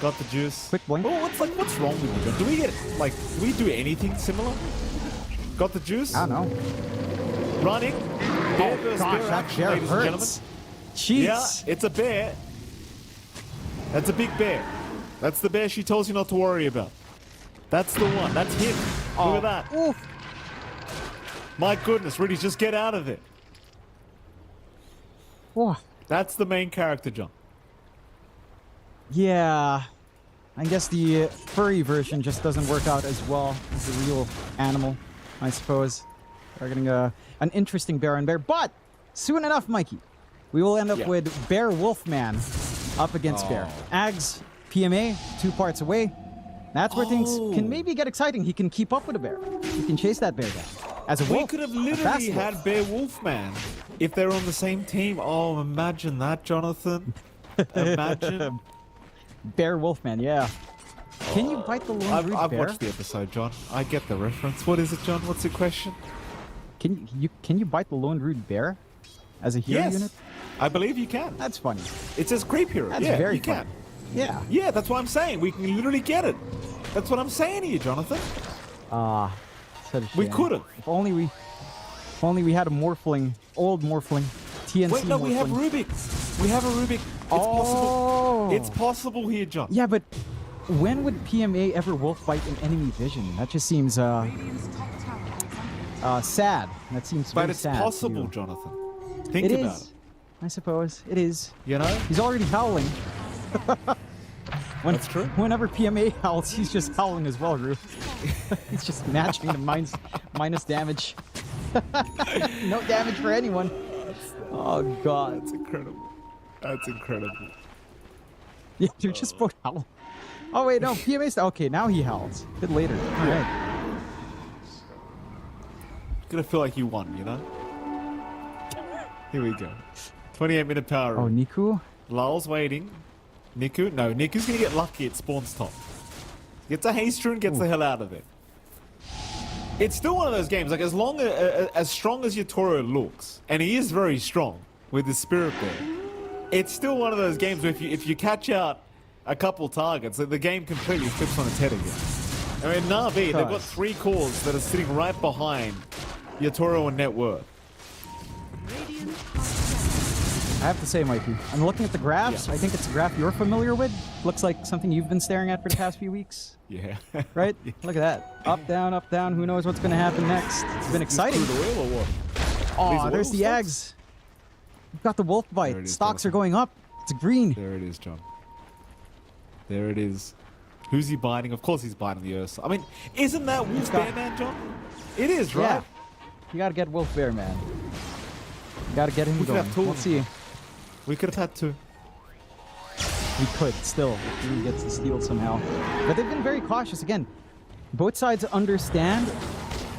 [SPEAKER 2] Got the juice.
[SPEAKER 1] Quick blink.
[SPEAKER 2] Oh, what's wrong with you, John? Do we do anything similar? Got the juice?
[SPEAKER 1] I don't know.
[SPEAKER 2] Running. Bear versus
[SPEAKER 1] gosh,
[SPEAKER 2] bear
[SPEAKER 1] that
[SPEAKER 2] action,
[SPEAKER 1] bear
[SPEAKER 2] ladies and gentlemen.
[SPEAKER 1] hurts. Jeez.
[SPEAKER 2] Yeah, it's a bear. That's a big bear. That's the bear she tells you not to worry about. That's the one. That's him. Look at that.
[SPEAKER 1] Oof.
[SPEAKER 2] My goodness, Rudy, just get out of it.
[SPEAKER 1] Oh.
[SPEAKER 2] That's the main character, John.
[SPEAKER 1] Yeah. I guess the furry version just doesn't work out as well as the real animal, I suppose. They're getting an interesting bear on bear, but soon enough, Mikey, we will end up with Bear Wolfman up against Bear. Ags, PMA, 2 parts away. That's where things can maybe get exciting. He can keep up with a bear. He can chase that bear down. As a wolf,
[SPEAKER 2] we could have literally had Bear Wolfman if they're on the same team. Oh, imagine that, Jonathan. Imagine.
[SPEAKER 1] Bear Wolfman, yeah. Can you bite the lone root
[SPEAKER 2] I've
[SPEAKER 1] bear?
[SPEAKER 2] watched the episode, John. I get the reference. What is it, John? What's your question?
[SPEAKER 1] Can you bite the lone root bear as a hero unit?
[SPEAKER 2] I believe you can.
[SPEAKER 1] That's funny.
[SPEAKER 2] It says creep hero.
[SPEAKER 1] That's
[SPEAKER 2] yeah,
[SPEAKER 1] very
[SPEAKER 2] you can.
[SPEAKER 1] Yeah.
[SPEAKER 2] Yeah, that's what I'm saying. We can literally get it. That's what I'm saying to you, Jonathan. We could have.
[SPEAKER 1] If only we had a morphling, old morphling, TNC.
[SPEAKER 2] Wait, no,
[SPEAKER 1] morphling.
[SPEAKER 2] we have Rubik. We have a Rubik. It's possible. It's possible here, John.
[SPEAKER 1] Yeah, but when would PMA ever wolf bite in enemy vision? That just seems sad. That seems very sad.
[SPEAKER 2] But it's possible, Jonathan. Think
[SPEAKER 1] about
[SPEAKER 2] it.
[SPEAKER 1] I suppose it is.
[SPEAKER 2] You know,
[SPEAKER 1] he's already howling.
[SPEAKER 2] That's true.
[SPEAKER 1] Whenever PMA howls, he's just howling as well, Roo. He's just matching the minus damage. No damage for anyone. Oh god,
[SPEAKER 2] that's incredible. That's incredible.
[SPEAKER 1] Yeah, they're just both howl. Oh wait, no, PMA's okay. Now he howls. A bit later. All right.
[SPEAKER 2] Gonna feel like you won, you know. Here we go. 28-minute power.
[SPEAKER 1] Oh, Niku.
[SPEAKER 2] Lal's waiting. Niku? No, Niku's gonna get lucky at Spawn's top. Gets a haste rune, gets the hell out of it. It's still one of those games, like as strong as your Toro looks, and he is very strong with his Spirit Bear, it's still one of those games where if you catch out a couple targets, the game completely flips on its head again. I mean, Na'Vi, they've got 3 cores that are sitting right behind your Toro and Net Worth.
[SPEAKER 1] I have to say, Mikey, I'm looking at the graphs. I think it's a graph you're familiar with. Looks like something you've been staring at for the past few weeks.
[SPEAKER 2] Yeah.
[SPEAKER 1] Right? Look at that. Up, down, up, down. Who knows what's going to happen next? It's been exciting. Oh, there's the eggs. You've got the wolf bite. Stocks are going up. It's green.
[SPEAKER 2] There it is, John. There it is. Who's he biting? Of course he's biting the Ursa. I mean, isn't that Wolf Bear Man, John? It is, right?
[SPEAKER 1] Yeah. You got to get Wolf Bear Man. You got to get him going. We'll see.
[SPEAKER 2] We could have had 2.
[SPEAKER 1] We could still if he gets the steal somehow. But they've been very cautious. Again, both sides understand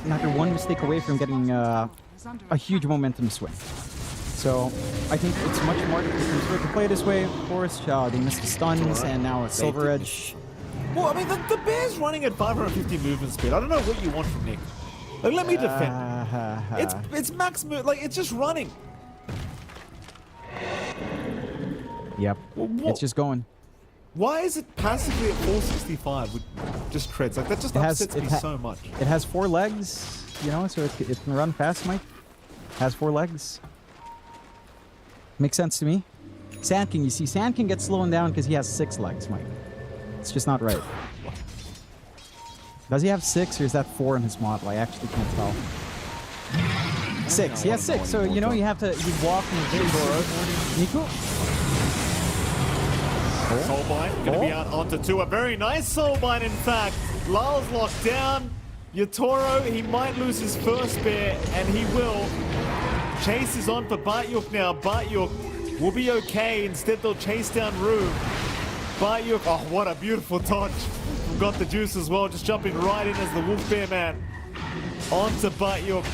[SPEAKER 1] that they're one mistake away from getting a huge momentum swing. So I think it's much more to play this way. Of course, they missed the stuns and now a Silver Edge.
[SPEAKER 2] Well, I mean, the Bear's running at 550 movement speed. I don't know what you want from Nick. Like, let me defend. It's max move. Like, it's just running.
[SPEAKER 1] Yep. It's just going.
[SPEAKER 2] Why is it passively at 465 with just treads? Like, that just upsets me so much.
[SPEAKER 1] It has 4 legs, you know, so it can run fast, Mike. Has 4 legs. Makes sense to me. Sand King, you see, Sand King gets slowing down because he has 6 legs, Mike. It's just not right. Does he have 6 or is that 4 in his model? I actually can't tell. 6. He has 6, so you know you have to walk in the very Niku.
[SPEAKER 2] Soulbind gonna be out onto 2. A very nice Soulbind, in fact. Lal's locked down. Yotoro, he might lose his first bear, and he will. Chase is on for Batyuk now. Batyuk will be okay. Instead, they'll chase down Rue. Batyuk, oh, what a beautiful touch. We've got the juice as well, just jumping right in as the Wolf Bear Man. On to Batyuk.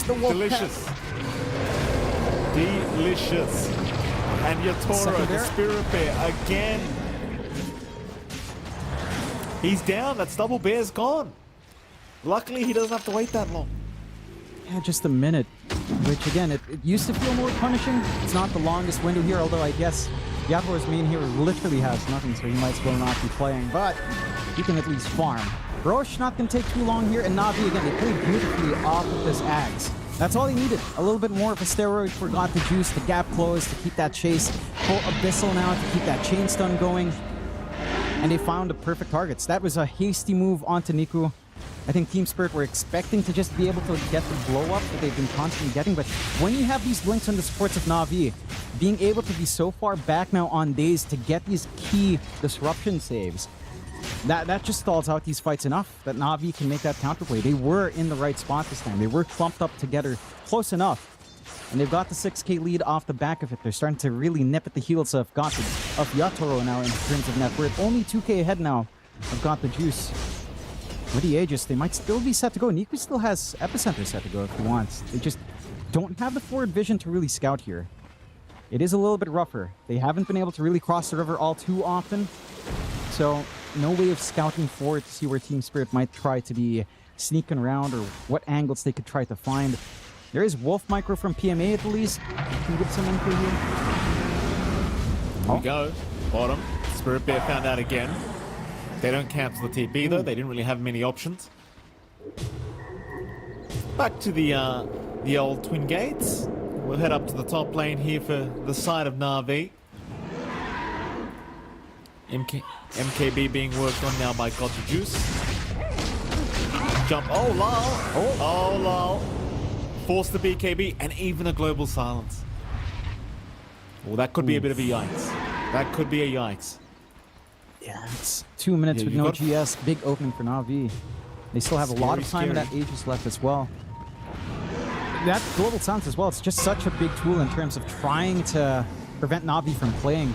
[SPEAKER 2] Delicious. Delicious. And Yotoro, the Spirit Bear, again. He's down. That Double Bear's gone. Luckily, he doesn't have to wait that long.
[SPEAKER 1] Yeah, just a minute. Which, again, it used to feel more punishing. It's not the longest window here, although I guess Yatoro's main hero literally has nothing, so he might as well not be playing. But you can at least farm. Roche not going to take too long here, and Na'Vi, again, they played beautifully off of this Ags. That's all he needed. A little bit more of a steroid, forgot the juice, the gap closed to keep that chase. Full Abyssal now to keep that chain stun going. And they found the perfect targets. That was a hasty move onto Niku. I think Team Spirit were expecting to just be able to get the blow up that they've been constantly getting, but when you have these blinks on the supports of Na'Vi, being able to be so far back now on days to get these key disruption saves, that just stalls out these fights enough that Na'Vi can make that counterplay. They were in the right spot this time. They were clumped up together close enough And they've got the 6K lead off the back of it. They're starting to really nip at the heels of Yatoro now in terms of net worth. Only 2K ahead now of Got the Juice. With the Aegis, they might still be set to go. Niku still has Epicenter set to go if he wants. They just don't have the forward vision to really scout here. It is a little bit rougher. They haven't been able to really cross the river all too often. So no way of scouting forward to see where Team Spirit might try to be sneaking around or what angles they could try to find. There is Wolf Micro from PMA at the least. Can give some info here.
[SPEAKER 2] Here we go. Bottom. Spirit Bear found out again. They don't cancel the TP though. They didn't really have many options. Back to the old Twin Gates. We'll head up to the top lane here for the side of Na'Vi. MKB being worked on now by Got the Juice. Jump. Oh, lol. Oh, lol. Force the BKB and even a global silence. Well, that could be a bit of a yikes. That could be a yikes.
[SPEAKER 1] Yeah, it's 2 minutes with no GS. Big opening for Na'Vi. They still have a lot of time in that Aegis left as well. That global silence as well, it's just such a big tool in terms of trying to prevent Na'Vi from playing.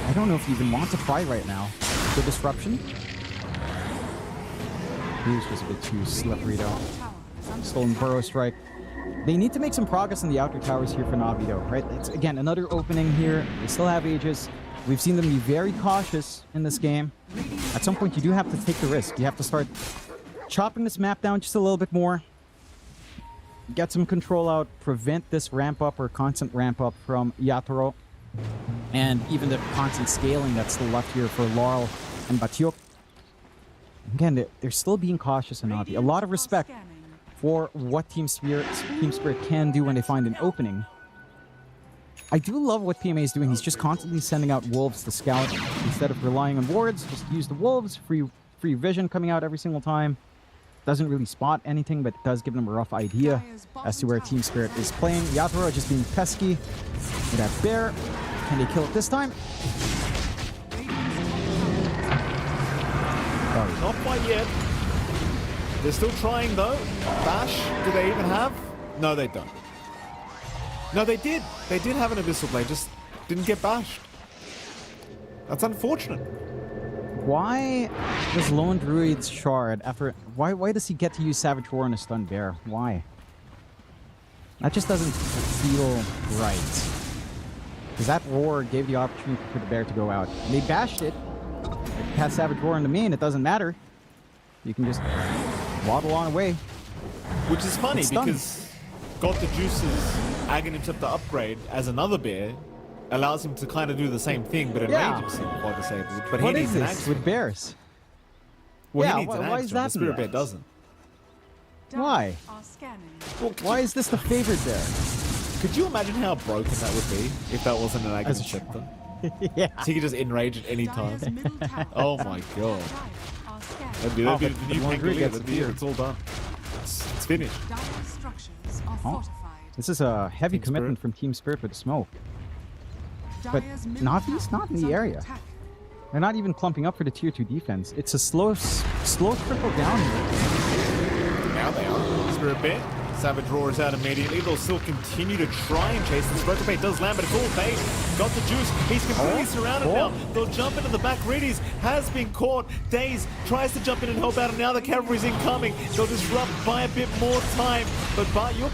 [SPEAKER 1] I don't know if you even want to try right now. The disruption. He was just a bit too slippery though. Stolen Burrow Strike. They need to make some progress in the outer towers here for Na'Vi though, right? It's again another opening here. They still have Aegis. We've seen them be very cautious in this game. At some point, you do have to take the risk. You have to start chopping this map down just a little bit more. Get some control out. Prevent this ramp up or constant ramp up from Yatoro. And even the constant scaling that's still left here for Laurel and Batiok. Again, they're still being cautious in Na'Vi. A lot of respect for what Team Spirit can do when they find an opening. I do love what PMA is doing. He's just constantly sending out wolves to scout. Instead of relying on wards, just use the wolves. Free vision coming out every single time. Doesn't really spot anything, but does give them a rough idea as to where Team Spirit is playing. Yatoro just being pesky with that bear. Can they kill it this time?
[SPEAKER 2] Not quite yet. They're still trying though. Bash, do they even have? No, they don't. No, they did. They did have an Abyssal Blade, just didn't get bashed. That's unfortunate.
[SPEAKER 1] Why does Lone Druid's Shard after... Why does he get to use Savage Roar on a stunned bear? Why? That just doesn't feel right. Because that roar gave the opportunity for the bear to go out. And they bashed it. If you have Savage Roar in the main, it doesn't matter. You can just waddle on away.
[SPEAKER 2] Which is funny because Got the Juice's Aghanim Scepter upgrade as another bear allows him to kind of do the same thing, but enrage himself while disabled. But
[SPEAKER 1] what
[SPEAKER 2] he
[SPEAKER 1] is
[SPEAKER 2] needs an
[SPEAKER 1] this
[SPEAKER 2] action.
[SPEAKER 1] with bears?
[SPEAKER 2] Well,
[SPEAKER 1] yeah,
[SPEAKER 2] he needs an
[SPEAKER 1] why is
[SPEAKER 2] action.
[SPEAKER 1] that?
[SPEAKER 2] The Spirit Bear doesn't.
[SPEAKER 1] Why?
[SPEAKER 2] Well,
[SPEAKER 1] why is this the favorite bear?
[SPEAKER 2] Could you imagine how broken that would be if that wasn't an Aghanim Scepter?
[SPEAKER 1] Yeah.
[SPEAKER 2] So he could just enrage at any time. Oh my god. That'd be the new Pangolier. It's all done. It's finished.
[SPEAKER 1] Oh. This is a heavy commitment from Team Spirit with the smoke. But Na'Vi's not in the area. They're not even clumping up for the tier 2 defense. It's a slow trickle down here.
[SPEAKER 2] Now they are. Spirit Bear. Savage Roar is out immediately. They'll still continue to try and chase this. Rotobait does land, but it's all bait. Got the Juice. He's completely surrounded now. They'll jump into the back. Redis has been caught. Daze tries to jump in and help out, and now the cavalry's incoming. They'll disrupt by a bit more time. But Bayuk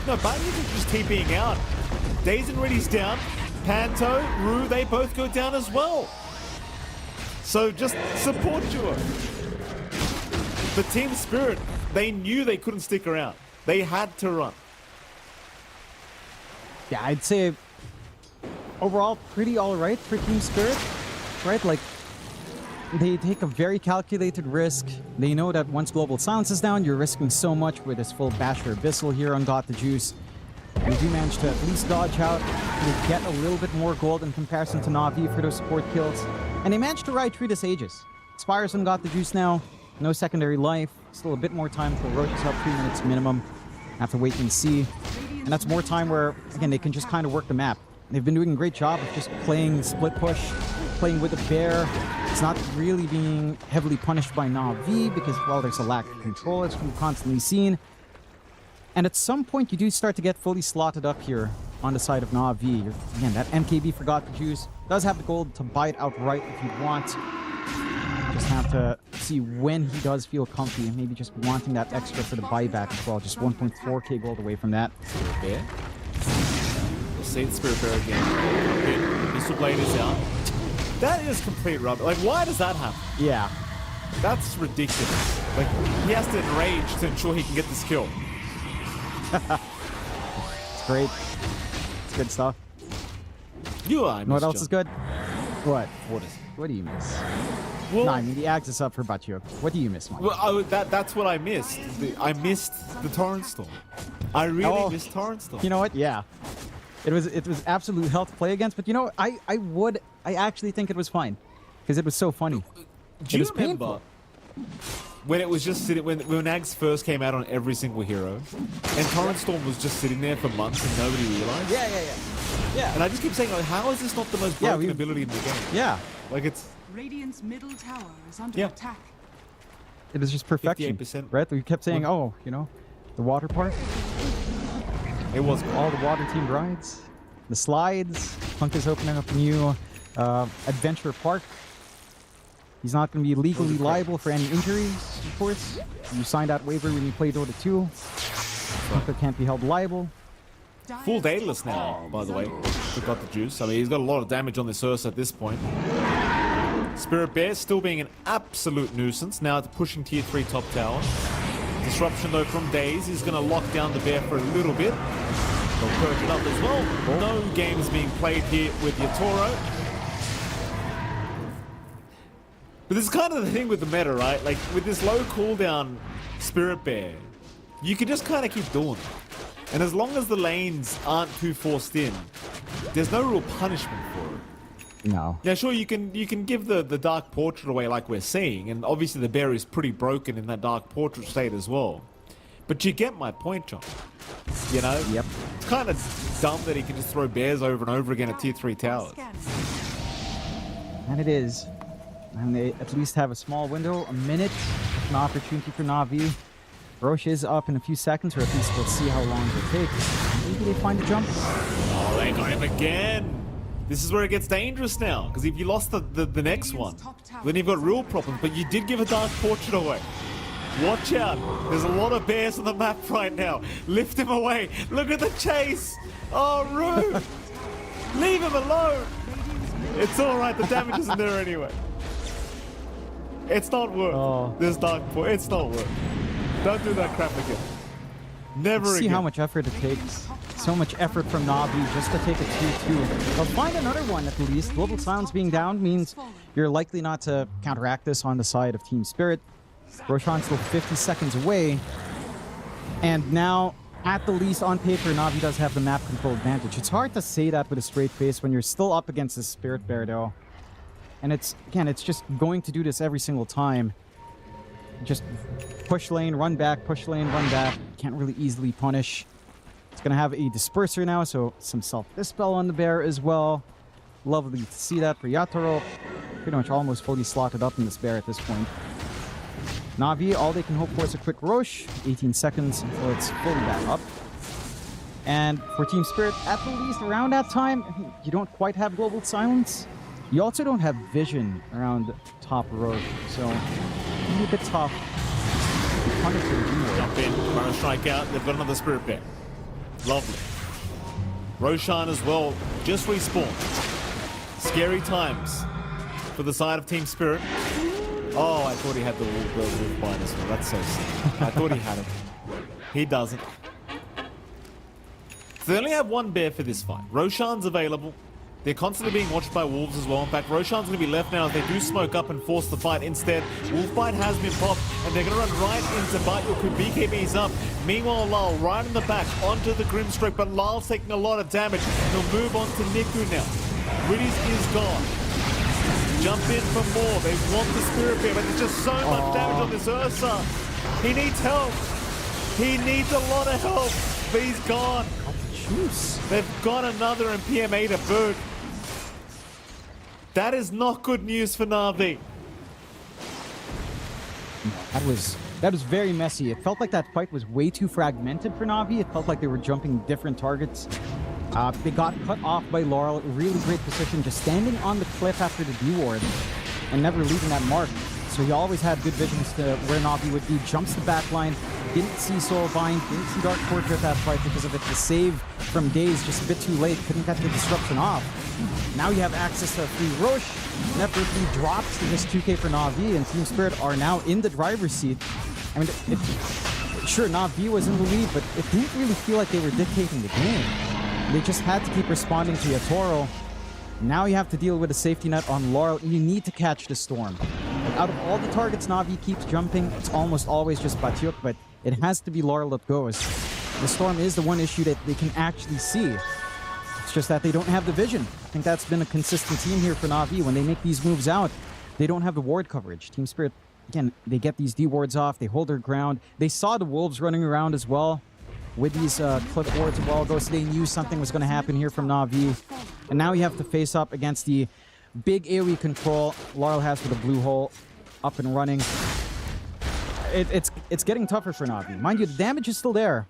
[SPEAKER 2] is just TPing out. Daze and Redis down. Panto, Rue, they both go down as well. So just support duo. The Team Spirit, they knew they couldn't stick around. They had to run.
[SPEAKER 1] Yeah, I'd say overall pretty all right for Team Spirit, right? Like, they take a very calculated risk. They know that once Global Silence is down, you're risking so much with this full Basher Abyssal here on Got the Juice. And they do manage to at least dodge out. They get a little bit more gold in comparison to Na'Vi for those support kills. And they managed to ride through this Aegis. Spires on Got the Juice now. No secondary life. Still a bit more time until Roach is up 3 minutes minimum. Have to wait and see. And that's more time where, again, they can just kind of work the map. They've been doing a great job of just playing split push, playing with the bear. It's not really being heavily punished by Na'Vi because, well, there's a lack of control, as we've constantly seen. And at some point, you do start to get fully slotted up here on the side of Na'Vi. Again, that MKB forgot the juice. Does have the gold to buy it outright if he wants. Just have to see when he does feel comfy, and maybe just wanting that extra for the buyback as well. Just 1.4k gold away from that.
[SPEAKER 2] Bear. We'll see the Spirit Bear again. Missile Blade is out. That is complete rubbish. Like, why does that happen?
[SPEAKER 1] Yeah.
[SPEAKER 2] That's ridiculous. Like, he has to enrage to ensure he can get this kill.
[SPEAKER 1] It's great. It's good stuff.
[SPEAKER 2] You
[SPEAKER 1] know what else is good? What? What do you miss?
[SPEAKER 2] Well,
[SPEAKER 1] no, I mean the Ags is up for Batyuk. What do you miss, Mike?
[SPEAKER 2] Well, that's what I missed. I missed the Torrent Storm. I really missed Torrent Storm.
[SPEAKER 1] You know what? Yeah. It was absolute hell to play against, but you know, I actually think it was fine. Because it was so funny.
[SPEAKER 2] Do you remember when it was just sitting, when Ags first came out on every single hero, and Torrent Storm was just sitting there for months and nobody realized?
[SPEAKER 1] Yeah.
[SPEAKER 2] And I just keep saying, like, how is this not the most broken ability in the game?
[SPEAKER 1] Yeah.
[SPEAKER 2] Like, it's...
[SPEAKER 10] Radiant's middle tower is under attack.
[SPEAKER 1] It was just perfection,
[SPEAKER 2] 58%.
[SPEAKER 1] right? We kept saying, oh, you know, the water part.
[SPEAKER 2] It was
[SPEAKER 1] all the water team rides, the slides. Punk is opening up a new adventure park. He's not going to be legally liable for any injuries, of course. You signed that waiver when you played Dota 2. Punk can't be held liable.
[SPEAKER 2] Full Daedalus now, by the way. We've got the juice. I mean, he's got a lot of damage on this Ursa at this point. Spirit Bear still being an absolute nuisance. Now it's pushing tier 3 top tower. Disruption though from Daze. He's going to lock down the Bear for a little bit. They'll perch it up as well. No games being played here with Yatoro. But this is kind of the thing with the meta, right? Like, with this low cooldown Spirit Bear, you can just kind of keep doing it. And as long as the lanes aren't too forced in, there's no real punishment for it.
[SPEAKER 1] No.
[SPEAKER 2] Now, sure, you can give the Dark Portrait away like we're seeing, and obviously the Bear is pretty broken in that Dark Portrait state as well. But you get my point, John. You know?
[SPEAKER 1] Yep.
[SPEAKER 2] It's kind of dumb that he can just throw Bears over and over again at tier 3 towers.
[SPEAKER 1] And it is. And they at least have a small window, a minute, an opportunity for Na'Vi. Roche is up in a few seconds, or at least we'll see how long it takes. Maybe they find a jump.
[SPEAKER 2] Oh, they got him again. This is where it gets dangerous now, because if you lost the next one, then you've got real problems. But you did give a Dark Portrait away. Watch out. There's a lot of bears on the map right now. Lift him away. Look at the chase. Oh, rude. Leave him alone. It's all right. The damage isn't there anyway. It's not worth this Dark Portrait. It's not worth. Don't do that crap again. Never again.
[SPEAKER 1] See how much effort it takes. So much effort from Na'Vi just to take a 2-2. They'll find another one at least. Global Silence being down means you're likely not to counteract this on the side of Team Spirit. Roshan's still 50 seconds away. And now, at the least, on paper, Na'Vi does have the map control advantage. It's hard to say that with a straight face when you're still up against the Spirit Bear, though. And it's just going to do this every single time. Just push lane, run back, push lane, run back. Can't really easily punish. It's going to have a disperser now, so some self-dispel on the Bear as well. Lovely to see that for Yatoro. Pretty much almost fully slotted up in this Bear at this point. Na'Vi, all they can hope for is a quick Roche. 18 seconds until it's fully back up. And for Team Spirit, at the least around that time, you don't quite have Global Silence. You also don't have vision around top Roche, so it's a bit tough.
[SPEAKER 2] Jump in, trying to strike out. They've got another Spirit Bear. Lovely. Roshan as well, just respawned. Scary times for the side of Team Spirit. Oh, I thought he had the wolf bind as well. That's so sick. I thought he had it. He doesn't. So they only have one Bear for this fight. Roshan's available. They're constantly being watched by wolves as well. In fact, Roshan's going to be left now as they do smoke up and force the fight instead. Wolfbite has been popped, and they're going to run right into Batyuk. BKB's up. Meanwhile, Lal right in the back onto the Grimstroke, but Lal's taking a lot of damage. He'll move on to Niku now. Riddies is gone. Jump in for more. They want the Spirit Bear, but there's just so much damage on this Ursa. He needs help. He needs a lot of help, but he's gone. They've got another in PMA to boot. That is not good news for Na'Vi.
[SPEAKER 1] That was very messy. It felt like that fight was way too fragmented for Na'Vi. It felt like they were jumping different targets They got cut off by Laurel. Really great position, just standing on the cliff after the D-ward and never leaving that mark. So he always had good visions to where Na'Vi would be. Jumps the back line. Didn't see Soulbind. Didn't see Dark Forge at that fight because of it. The save from Daze just a bit too late. Couldn't get the disruption off. Now you have access to a free Roche. Nefertiti drops to just 2k for Na'Vi, and Team Spirit are now in the driver's seat. I mean, sure, Na'Vi was in the lead, but it didn't really feel like they were dictating the game. They just had to keep responding to Yatoro. Now you have to deal with a safety net on Laurel. You need to catch the Storm. Like, out of all the targets Na'Vi keeps jumping, it's almost always just Batyuk, but it has to be Laurel that goes. The Storm is the one issue that they can actually see. It's just that they don't have the vision. I think that's been a consistent theme here for Na'Vi. When they make these moves out, they don't have the ward coverage. Team Spirit, again, they get these D-wards off, they hold their ground. They saw the Wolves running around as well with these cliff wards a while ago, so they knew something was going to happen here from Na'Vi. And now you have to face up against the big AoE control Laurel has with the blue hole up and running. It's getting tougher for Na'Vi. Mind you, the damage is still there.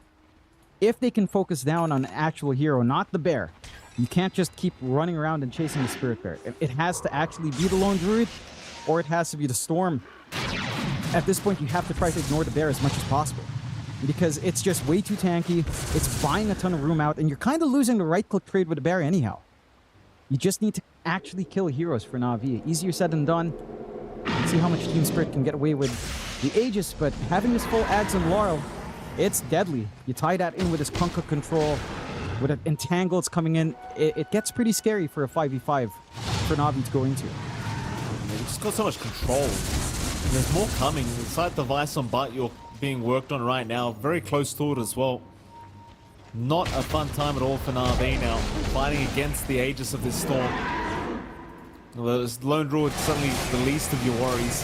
[SPEAKER 1] If they can focus down on an actual hero, not the bear, you can't just keep running around and chasing the Spirit Bear. It has to actually be the Lone Druid, or it has to be the Storm. At this point, you have to try to ignore the bear as much as possible, because it's just way too tanky. It's buying a ton of room out, and you're kind of losing the right-click trade with the bear anyhow. You just need to actually kill heroes for Na'Vi. Easier said than done. Let's see how much Team Spirit can get away with the Aegis, but having this full ads on Laurel, it's deadly. You tie that in with this Kunkka control, with an Entangle it's coming in. It gets pretty scary for a 5v5 for Na'Vi to go into.
[SPEAKER 2] They've just got so much control. And there's more coming. The site device on Batyuk being worked on right now. Very close to it as well. Not a fun time at all for Na'Vi now, fighting against the Aegis of this Storm. Well, this Lone Druid suddenly the least of your worries.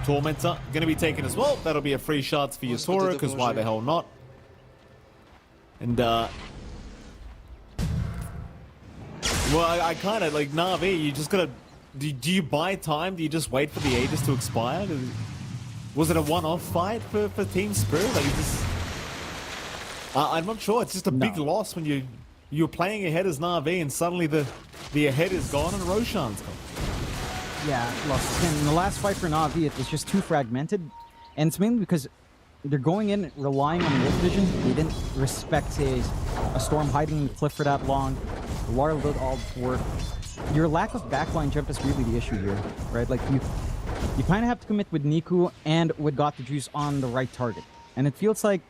[SPEAKER 2] Tormentor going to be taken as well. That'll be a free shot for Yatoro, because why the hell not? And well, I kind of like Na'Vi. You just gotta. Do you buy time? Do you just wait for the Aegis to expire? Was it a one-off fight for Team Spirit? Like, just, I'm not sure. It's just a big loss when you're playing ahead as Na'Vi and suddenly the ahead is gone and Roshan's gone.
[SPEAKER 1] Yeah, lost. Again, in the last fight for Na'Vi, it was just too fragmented, and it's mainly because they're going in relying on wolf vision. They didn't respect a Storm hiding in the cliff for that long. Laurel did all the work. Your lack of backline jump is really the issue here, right? Like, you kind of have to commit with Niku and with Got the Juice on the right target. And it feels like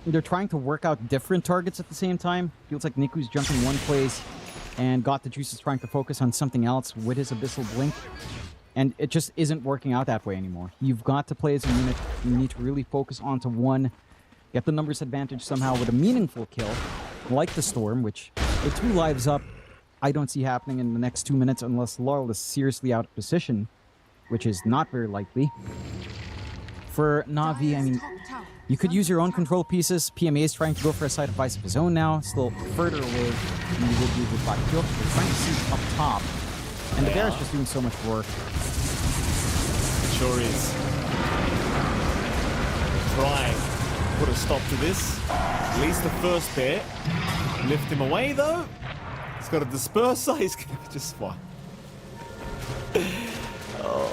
[SPEAKER 1] they're trying to work out different targets at the same time. Feels like Niku's jumping one place and Got the Juice is trying to focus on something else with his Abyssal Blink. And it just isn't working out that way anymore. You've got to play as a unit. You need to really focus onto one, get the numbers advantage somehow with a meaningful kill, like the Storm, which with 2 lives up, I don't see happening in the next 2 minutes unless Laurel is seriously out of position, which is not very likely. For Na'Vi, I mean, you could use your own control pieces. PMA is trying to go for a side device of his own now, still further away than you would be with Batyuk. They're trying to see up top, and the bear is just doing so much work.
[SPEAKER 2] It sure is. Try put a stop to this. At least the first bear. Lift him away though. He's got a disperser. He's gonna be just fine. Oh.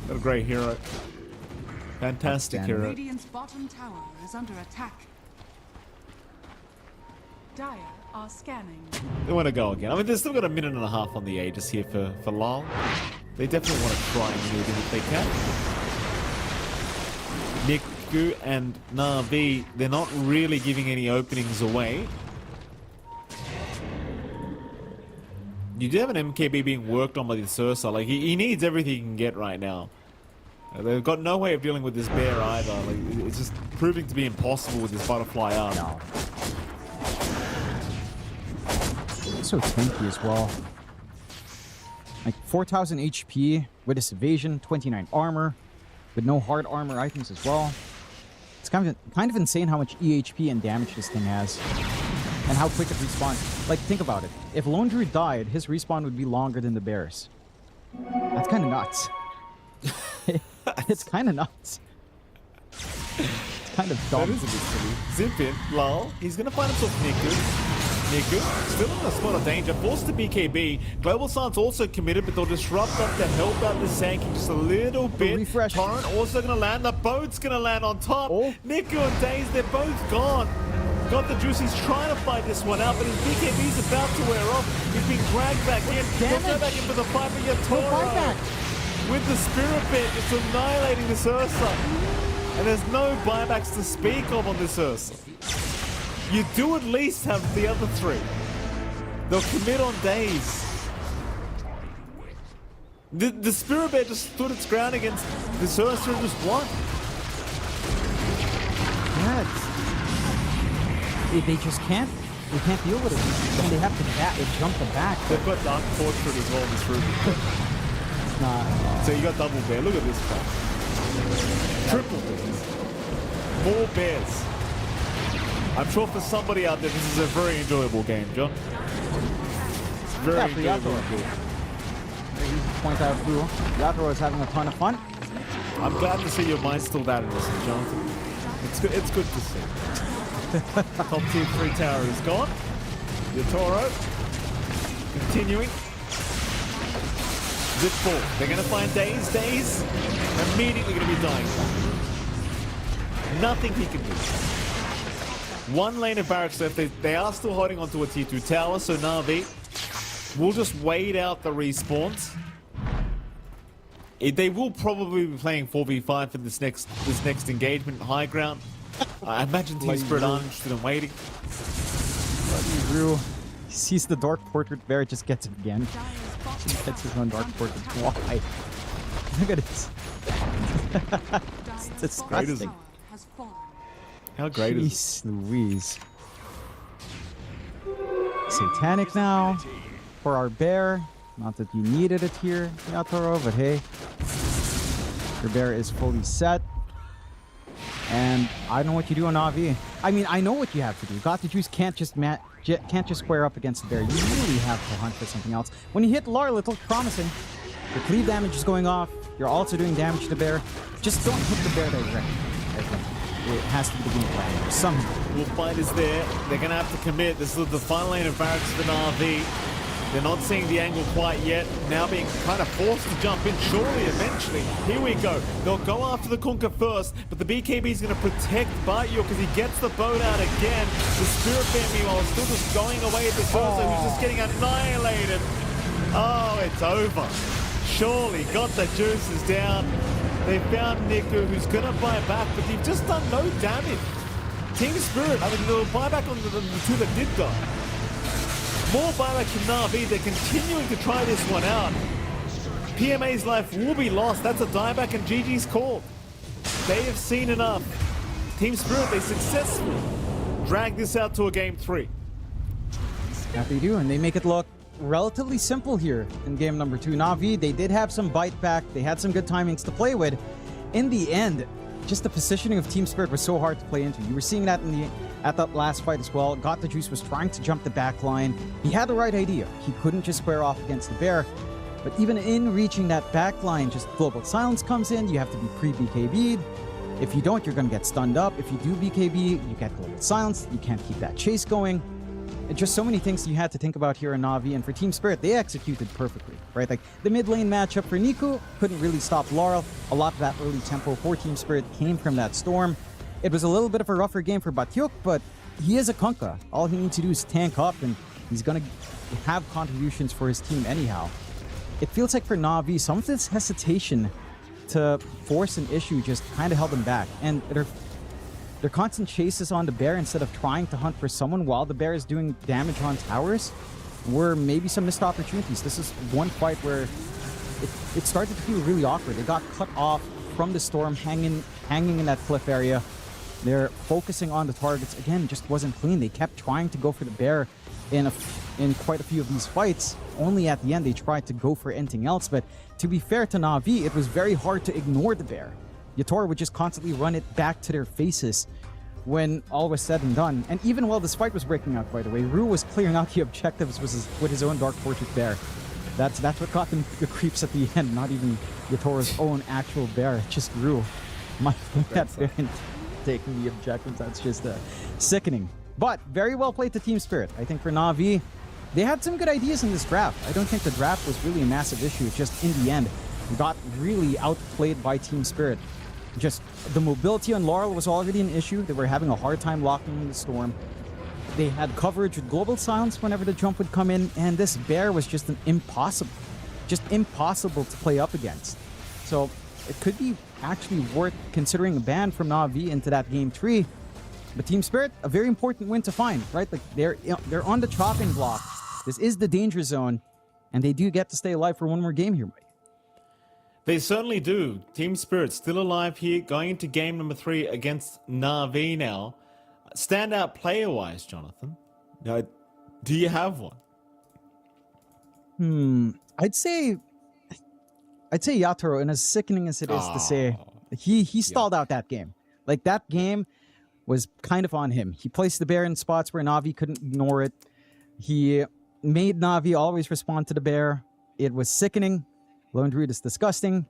[SPEAKER 2] What a great hero. Fantastic hero.
[SPEAKER 10] Radiant's bottom tower is under attack. Dire are scanning.
[SPEAKER 2] They want to go again. I mean, they've still got a minute and a half on the Aegis here for long. They definitely want to try and move in if they can. Niku and Na'Vi, they're not really giving any openings away. You do have an MKB being worked on by the Sursa. Like, he needs everything he can get right now. They've got no way of dealing with this bear either. Like, it's just proving to be impossible with this butterfly arm.
[SPEAKER 1] No. So tanky as well. Like 4,000 HP with his evasion, 29 armor, with no hard armor items as well. It's kind of insane how much EHP and damage this thing has, and how quick it respawns. Like, think about it. If Lone Druid died, his respawn would be longer than the bears. That's kind of nuts. It's kind of nuts.
[SPEAKER 2] It's
[SPEAKER 1] kind of
[SPEAKER 2] That
[SPEAKER 1] dumb.
[SPEAKER 2] is a bit silly. Zip in, lol. He's going to find himself Niku. Niku, still in a spot of danger, forced to BKB. Global Silence also committed, but they'll disrupt up to help out the Sankey just a little bit.
[SPEAKER 1] Refresh.
[SPEAKER 2] Torrent also going to land. The boat's going to land on top.
[SPEAKER 1] Oh.
[SPEAKER 2] Niku and Daze, they're both gone. Got the juice. He's trying to fight this one out, but his BKB's about to wear off. He's being dragged back in. He'll go back in for the fight, but Yatoro with the Spirit Bit just annihilating this Ursa. And there's no buybacks to speak of on this Ursa. You do at least have the other three. They'll commit on days. The Spirit Bear just stood its ground against this Ursa and just won.
[SPEAKER 1] Yeah, they just can't. They can't deal with it. And they have to jump the back.
[SPEAKER 2] They've got Dark Portrait as well in this room.
[SPEAKER 1] Nah.
[SPEAKER 2] So you got double bear. Look at this fight. Triple bears. More bears. I'm sure for somebody out there, this is a very enjoyable game, John. It's very enjoyable.
[SPEAKER 1] Point out blue. Yatoro is having a ton of fun.
[SPEAKER 2] I'm glad to see your mind still that innocent, Jonathan. It's good to see. Top tier 3 tower is gone. Yatoro continuing. Zip 4. They're going to find Daze. Daze immediately going to be dying. Nothing he can do. One lane of barracks left. They are still holding onto a tier 2 tower, so Na'Vi will just wait out the respawns. They will probably be playing 4v5 for this next engagement high ground. I imagine Team Spirit aren't interested in waiting.
[SPEAKER 1] Rue, he sees the Dark Portrait Bear, just gets it again. He gets his own Dark Portrait. Why? Look at this. It's disgusting.
[SPEAKER 2] How great is it?
[SPEAKER 1] Jeez Louise. Satanic now for our bear. Not that you needed it here, Yatoro, but hey. Your bear is fully set. And I know what you do on Na'Vi. I mean, I know what you have to do. Got the juice can't just square up against the bear. You really have to hunt for something else. When you hit Larl, it looks promising. Your cleave damage is going off. You're also doing damage to the bear. Just don't hit the bear directly. It has to be the game plan. Somehow.
[SPEAKER 2] Wolf fight is there. They're going to have to commit. This is the final lane of barracks for Na'Vi. They're not seeing the angle quite yet. Now being kind of forced to jump in. Surely, eventually. Here we go. They'll go after the Kunkka first, but the BKB is going to protect Batyo because he gets the boat out again. The Spirit Bear, meanwhile, is still just going away at the Ursa, who's just getting annihilated. Oh, it's over. Surely got the juices down. They found Niku, who's going to buy back, but they've just done no damage. Team Spirit, I mean, they'll buy back on the two that did die. More buyback from Na'Vi. They're continuing to try this one out. PMA's life will be lost. That's a dieback and GG's call. They have seen enough. Team Spirit, they successfully drag this out to a game 3.
[SPEAKER 1] That they do, and they make it look relatively simple here in game number 2. Na'Vi, they did have some bite back. They had some good timings to play with. In the end, just the positioning of Team Spirit was so hard to play into. You were seeing that at that last fight as well. Got the juice was trying to jump the back line. He had the right idea. He couldn't just square off against the bear. But even in reaching that back line, just Global Silence comes in. You have to be pre-BKB'd. If you don't, you're going to get stunned up. If you do BKB, you get Global Silence. You can't keep that chase going. Just so many things you had to think about here in Na'Vi, and for Team Spirit, they executed perfectly, right? Like, the mid lane matchup for Niku couldn't really stop Laurel. A lot of that early tempo for Team Spirit came from that Storm. It was a little bit of a rougher game for Batyuk, but he is a Kunkka. All he needs to do is tank up, and he's going to have contributions for his team anyhow. It feels like for Na'Vi, some of this hesitation to force an issue just kind of held them back, and their constant chases on the bear instead of trying to hunt for someone while the bear is doing damage on towers were maybe some missed opportunities. This is one fight where it started to feel really awkward. They got cut off from the Storm, hanging in that cliff area. They're focusing on the targets. Again, just wasn't clean. They kept trying to go for the bear in quite a few of these fights. Only at the end they tried to go for anything else. But to be fair to Na'Vi, it was very hard to ignore the bear. Yatoro would just constantly run it back to their faces when all was said and done. And even while this fight was breaking out, by the way, Rue was clearing out the objectives with his own Dark Portrait bear. That's what got them the creeps at the end, not even Yatoro's own actual bear. Just Rue. My that variant taking the objectives. That's just sickening. But very well played to Team Spirit. I think for Na'Vi, they had some good ideas in this draft. I don't think the draft was really a massive issue. It's just in the end, we got really outplayed by Team Spirit. Just the mobility on Laurel was already an issue. They were having a hard time locking in the storm. They had coverage with global silence whenever the jump would come in, and this bear was just impossible to play up against. So it could be actually worth considering a ban from Na'Vi into that game 3. But Team Spirit, a very important win to find, right? Like they're on the chopping block. This is the danger zone, and they do get to stay alive for one more game here, Mike.
[SPEAKER 2] They certainly do. Team Spirit still alive here, going into game number 3 against Na'Vi now. Standout player-wise, Jonathan. Now, do you have one?
[SPEAKER 1] I'd say Yatoro, and as sickening as it is to say, he stalled out that game. Like, that game was kind of on him. He placed the bear in spots where Na'Vi couldn't ignore it. He made Na'Vi always respond to the bear. It was sickening. Lone Druid is disgusting.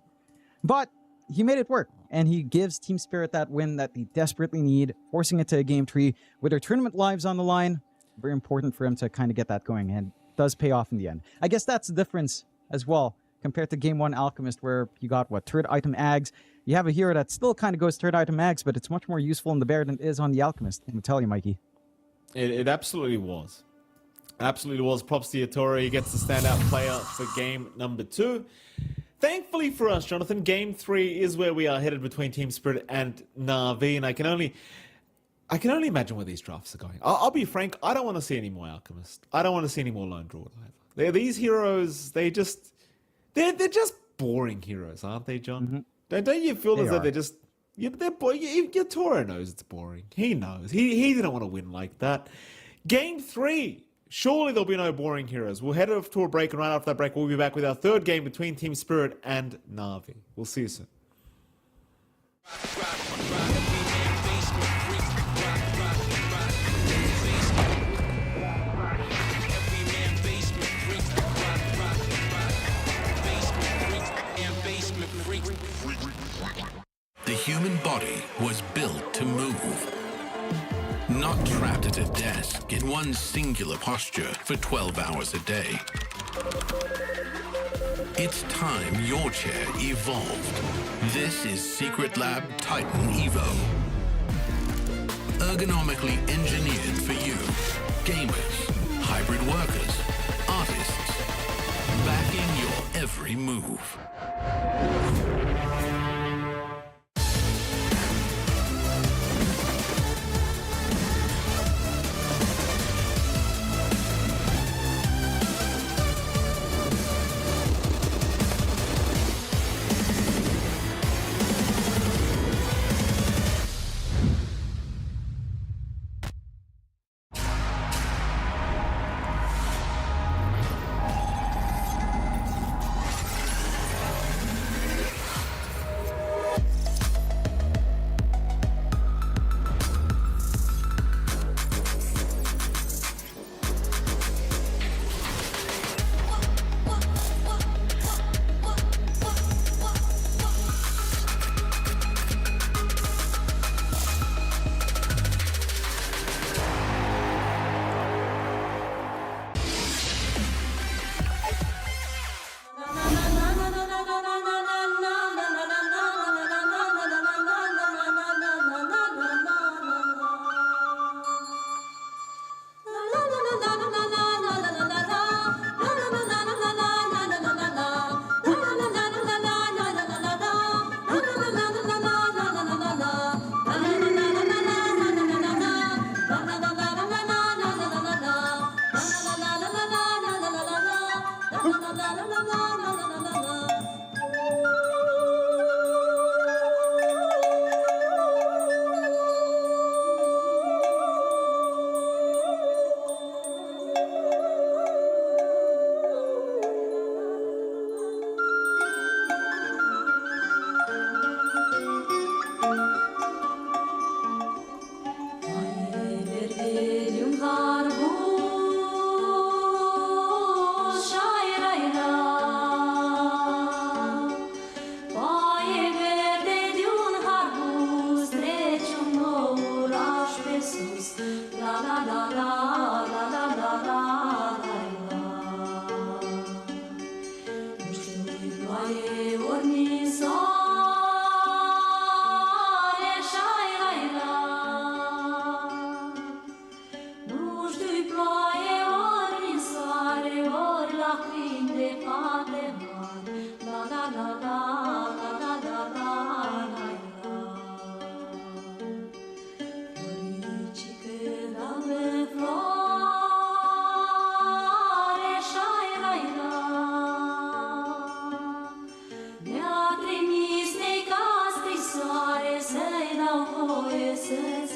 [SPEAKER 1] But he made it work. And he gives Team Spirit that win that they desperately need, forcing it to a game 3 with their tournament lives on the line. Very important for him to kind of get that going, and does pay off in the end. I guess that's the difference as well compared to game 1 Alchemist, where you got, what, third item Ags. You have a hero that still kind of goes third item Ags, but it's much more useful in the bear than it is on the Alchemist. I'm going to tell you, Mikey.
[SPEAKER 2] It absolutely was. Absolutely was. Props to Yatoro. He gets the standout player for game number 2. Thankfully for us, Jonathan, game 3 is where we are headed between Team Spirit and Na'Vi, and I can only imagine where these drafts are going. I'll be frank, I don't want to see any more Alchemist. I don't want to see any more Lone Druid either. These heroes, they're just boring heroes, aren't they, John? Don't you feel as though they're just... Yatoro knows it's boring. He knows. He didn't want to win like that. Game 3. Surely there'll be no boring heroes. We'll head off to a break, and right after that break, we'll be back with our third game between Team Spirit and Na'Vi. We'll see you soon.
[SPEAKER 9] The human body was built to move. Not trapped at a desk in one singular posture for 12 hours a day. It's time your chair evolved. This is Secret Lab Titan Evo. Ergonomically engineered for you, gamers, hybrid workers, artists, backing your every move.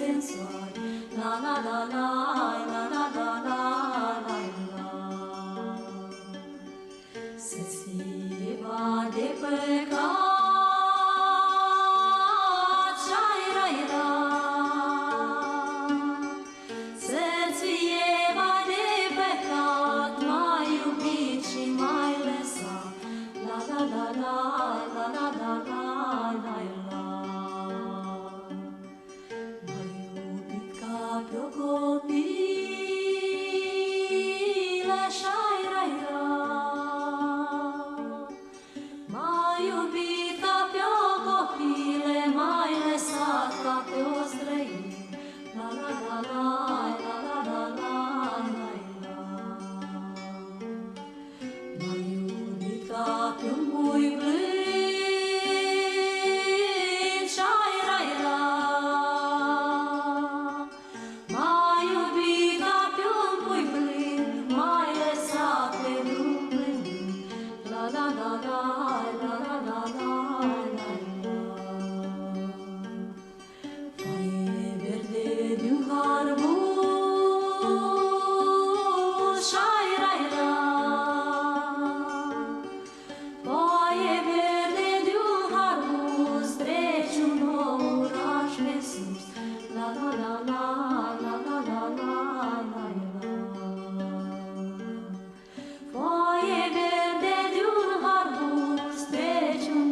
[SPEAKER 11] sensoare. La la la la, la la la la, la la. Să-ți fie de păcat, șai-rai-ra. Să-ți fie de păcat, mai iubit și mai lăsat. La la la la, la la la la, la la. Mai iubit ca pe-o copilă, șai-rai-ra. Mai iubit ca pe-o copilă, mai lăsat ca pe-o străină. La la la la, la la la la, la la. Mai iubit ca pe-un pui blând, șai-rai-ra. Mai iubit ca pe-un pui blând, mai lăsat pe drum blând. La la la la, la la la la, la la. Foaie verde de-un harbus, șai-rai-ra. Foaie verde de-un harbus, trece un nou oraș pe sus. La la la la, la la la la, la la. Foaie verde de-un harbus, trece un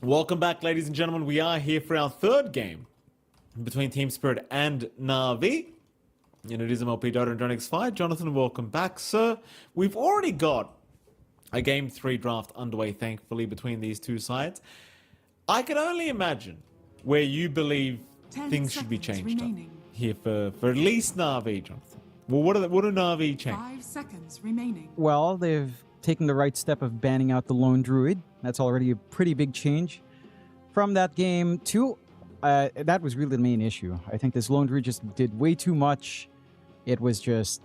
[SPEAKER 2] Welcome back, ladies and gentlemen. We are here for our third game between Team Spirit and Na'Vi. And it is MLP Dota and Dronix fight. Jonathan, welcome back, sir. We've already got a Game 3 draft underway, thankfully, between these two sides. I can only imagine where you believe things should be changed up here for at least Na'Vi, Jonathan. Well, what do Na'Vi change?
[SPEAKER 10] 5 seconds remaining.
[SPEAKER 1] Well, they've taken the right step of banning out the lone druid. That's already a pretty big change. From that game, too, that was really the main issue. I think this lone druid just did way too much. It was just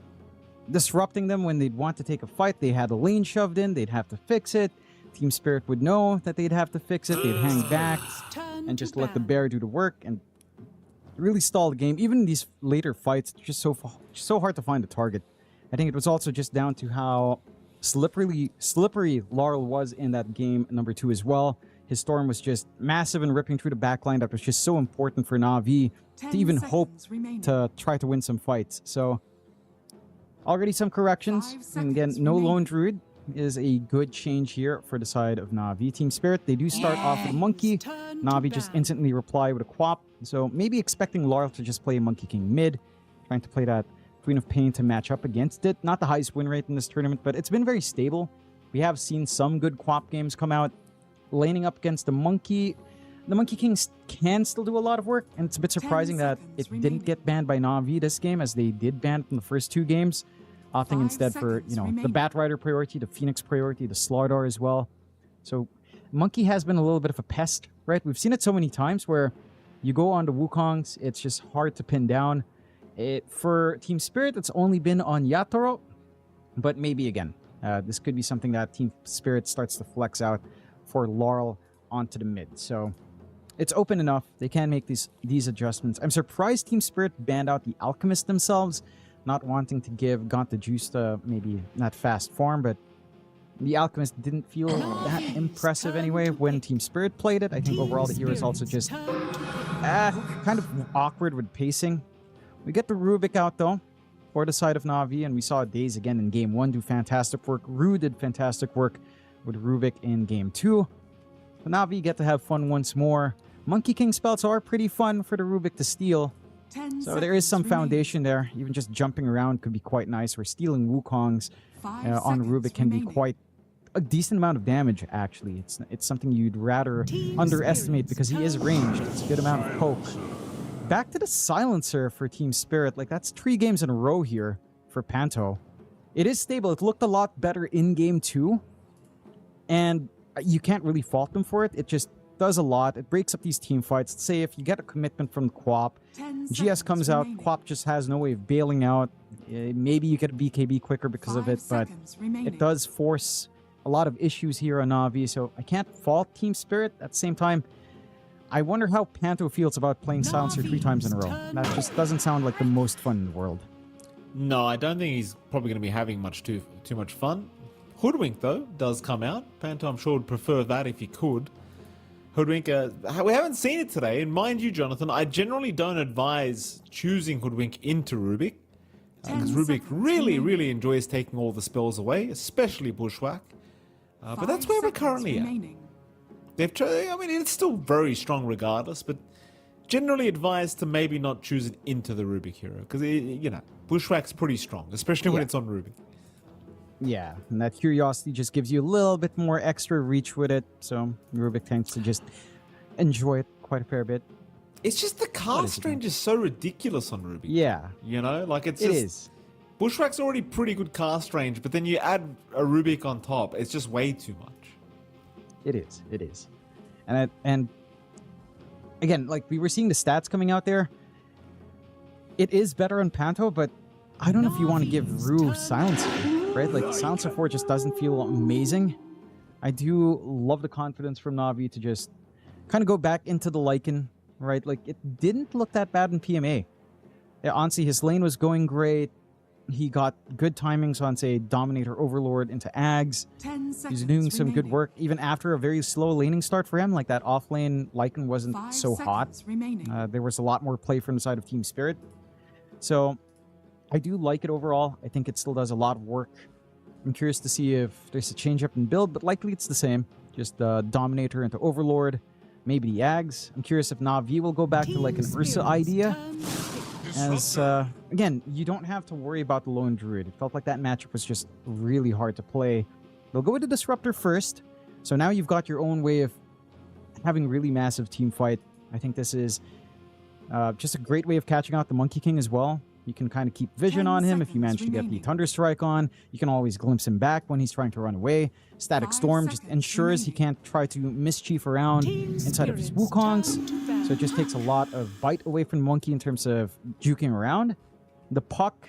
[SPEAKER 1] disrupting them when they'd want to take a fight. They had a lane shoved in. They'd have to fix it. Team Spirit would know that they'd have to fix it. They'd hang back and just let the bear do the work and really stall the game. Even in these later fights, it's just so hard to find a target. I think it was also just down to how slippery Laurel was in that game number 2 as well. His storm was just massive and ripping through the backline. That was just so important for Na'Vi to even hope to try to win some fights. So already some corrections. And again, no lone druid is a good change here for the side of Na'Vi. Team Spirit, they do start off with a monkey. Na'Vi just instantly reply with a quap. So maybe expecting Laurel to just play Monkey King mid, trying to play that Queen of Pain to match up against it. Not the highest win rate in this tournament, but it's been very stable. We have seen some good quap games come out. Laning up against the Monkey. The Monkey Kings can still do a lot of work, and it's a bit surprising that it didn't get banned by Na'Vi this game, as they did ban it from the first 2 games, opting instead for, the Bat Rider priority, the Phoenix priority, the Slardar as well. So Monkey has been a little bit of a pest, right? We've seen it so many times where you go on the Wukongs, it's just hard to pin down. For Team Spirit, it's only been on Yatoro, but maybe again. This could be something that Team Spirit starts to flex out for Laurel onto the mid. So it's open enough. They can make these adjustments. I'm surprised Team Spirit banned out the Alchemist themselves, not wanting to give Gaunt the juice to maybe not fast farm, but the Alchemist didn't feel that impressive anyway when Team Spirit played it. I think overall the hero is also just kind of awkward with pacing. We get the Rubik out though for the side of Na'Vi, and we saw Daze again in game 1 do fantastic work. Ru did fantastic work with Rubik in game 2. The Na'Vi get to have fun once more. Monkey King spells are pretty fun for the Rubik to steal. So there is some foundation there. Even just jumping around could be quite nice. We're stealing Wukongs on Rubik can be quite a decent amount of damage, actually. It's something you'd rather underestimate because he is ranged. It's a good amount of poke. Back to the Silencer for Team Spirit. Like, that's 3 games in a row here for Panto. It is stable. It looked a lot better in game 2. And you can't really fault them for it. It just does a lot. It breaks up these team fights. Let's say if you get a commitment from Quap, GS comes out, Quap just has no way of bailing out. Maybe you get a BKB quicker because of it, but it does force a lot of issues here on Na'Vi, so I can't fault Team Spirit. At the same time, I wonder how Panto feels about playing Silencer 3 times in a row. That just doesn't sound like the most fun in the world.
[SPEAKER 2] No, I don't think he's probably going to be having too much fun. Hoodwink, though, does come out. Panto, I'm sure, would prefer that if he could. Hoodwink, we haven't seen it today. And mind you, Jonathan, I generally don't advise choosing Hoodwink into Rubik. Because Rubik really enjoys taking all the spells away, especially Bushwhack. But that's where we're currently at. I mean, it's still very strong regardless, but generally advised to maybe not choose it into the Rubik hero. Because, Bushwhack's pretty strong, especially when it's on Rubik.
[SPEAKER 1] Yeah, and that curiosity just gives you a little bit more extra reach with it, so Rubik tends to just enjoy it quite a fair bit.
[SPEAKER 2] It's just the cast range is so ridiculous on Rubik.
[SPEAKER 1] Yeah.
[SPEAKER 2] Like it is. Bushwhack's already pretty good cast range, but then you add a Rubik on top, it's just way too much.
[SPEAKER 1] It is. And again, like we were seeing the stats coming out there, it is better on Panto, but I don't know if you want to give Ru Silencer. Right? Like, Silencer 4 just doesn't feel amazing. I do love the confidence from Na'Vi to just kind of go back into the Lycan, right? Like, it didn't look that bad in PMA. Honestly, his lane was going great. He got good timings on, say, Dominator Overlord into Ags. He's doing some good work, even after a very slow laning start for him. Like, that off-lane Lycan wasn't so hot. There was a lot more play from the side of Team Spirit. So I do like it overall. I think it still does a lot of work. I'm curious to see if there's a change up in build, but likely it's the same. Just Dominator into Overlord. maybe the Ags. I'm curious if Na'Vi will go back to like an Ursa idea. As, again, you don't have to worry about the lone druid. It felt like that matchup was just really hard to play. They'll go with the Disruptor first. So now you've got your own way of having really massive team fight. I think this is just a great way of catching out the Monkey King as well. You can kind of keep vision on him if you manage to get the Thunder Strike on. You can always glimpse him back when he's trying to run away. Static Storm just ensures he can't try to mischief around inside of his Wukongs. So it just takes a lot of bite away from the Monkey in terms of juking around. The Puck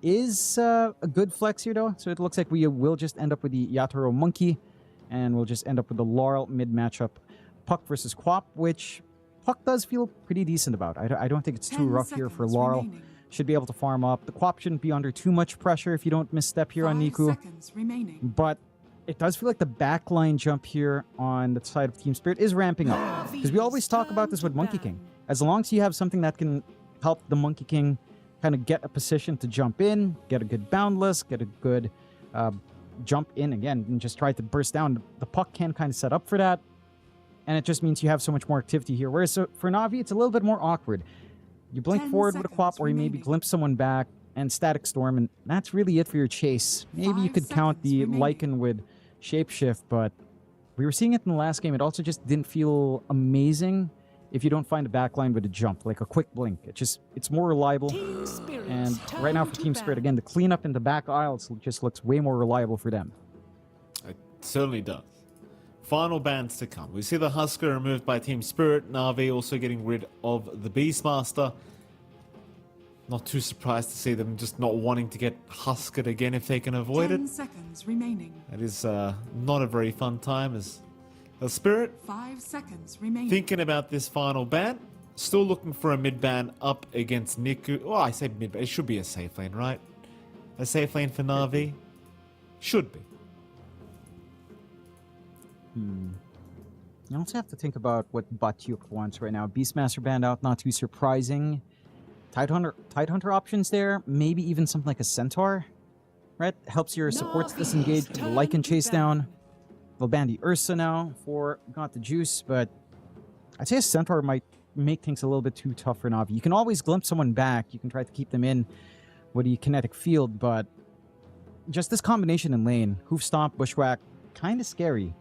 [SPEAKER 1] is a good flex here though. So it looks like we will just end up with the Yatoro Monkey. And we'll just end up with the Laurel mid matchup. Puck versus Quap, which Puck does feel pretty decent about. I don't think it's too rough here for Laurel. Should be able to farm up. The Quap shouldn't be under too much pressure if you don't misstep here on Niku. But it does feel like the backline jump here on the side of Team Spirit is ramping up. Because we always talk about this with Monkey King. As long as you have something that can help the Monkey King kind of get a position to jump in, get a good boundless, get a good jump in again, and just try to burst down, the Puck can kind of set up for that. And it just means you have so much more activity here. Whereas for Na'Vi, it's a little bit more awkward. You blink forward with a Quap, or you maybe glimpse someone back and Static Storm, and that's really it for your chase. Maybe you could count the Lycan with Shapeshift, but we were seeing it in the last game. It also just didn't feel amazing if you don't find a backline with a jump, like a quick blink. It's more reliable. And right now for Team Spirit, again, the cleanup in the back aisles just looks way more reliable for them.
[SPEAKER 2] It certainly does. Final bans to come. We see the Husker removed by Team Spirit. Na'Vi also getting rid of the Beastmaster. Not too surprised to see them just not wanting to get Huskered again if they can avoid it.
[SPEAKER 10] 10 seconds remaining.
[SPEAKER 2] That is not a very fun time as the Spirit.
[SPEAKER 10] 5 seconds remaining.
[SPEAKER 2] Thinking about this final ban. Still looking for a mid ban up against Niku. Oh, I say mid ban. It should be a safe lane, right? A safe lane for Na'Vi? Should be.
[SPEAKER 1] You also have to think about what Batyuk wants right now. Beastmaster banned out, not too surprising. Tidehunter options there. Maybe even something like a Centaur, right? Helps your supports disengage the Lycan chase down. They'll ban the Ursa now for Got the Juice, but I'd say a Centaur might make things a little bit too tough for Na'Vi. You can always glimpse someone back. You can try to keep them in with the kinetic field, but just this combination in lane, Hoof Stomp, Bushwhack, kind of scary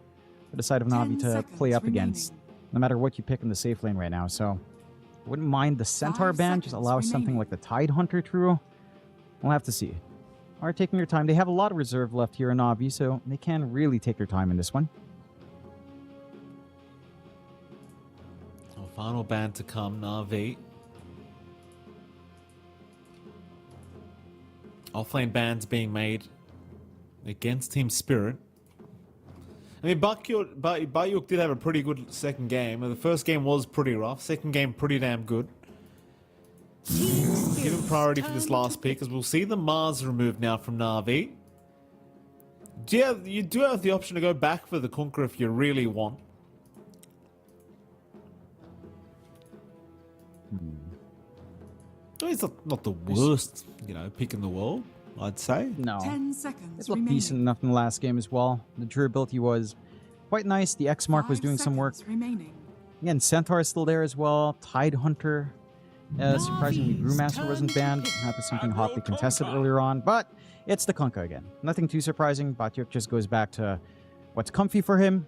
[SPEAKER 1] for the side of Na'Vi to play up against, no matter what you pick in the safe lane right now. So I wouldn't mind the Centaur ban, just allow something like the Tidehunter through. We'll have to see. Are taking their time. They have a lot of reserve left here in Na'Vi, so they can really take their time in this one.
[SPEAKER 2] Final ban to come, Na'Vi. Offlane bans being made against Team Spirit. I mean, Batyuk did have a pretty good second game. The first game was pretty rough. Second game, pretty damn good. Give him priority for this last pick, as we'll see the MOUZ removed now from Na'Vi. You do have the option to go back for the Conqueror if you really want. It's not the worst, pick in the world, I'd say.
[SPEAKER 1] No.
[SPEAKER 10] 10 seconds
[SPEAKER 1] It looked decent enough in the last game as well. The durability was quite nice. The X Mark was doing some work. Again, Centaur is still there as well. Tidehunter. Surprisingly, Brewmaster wasn't banned. That was something hotly contested earlier on. But it's the Kunkka again. Nothing too surprising. Batyuk just goes back to what's comfy for him.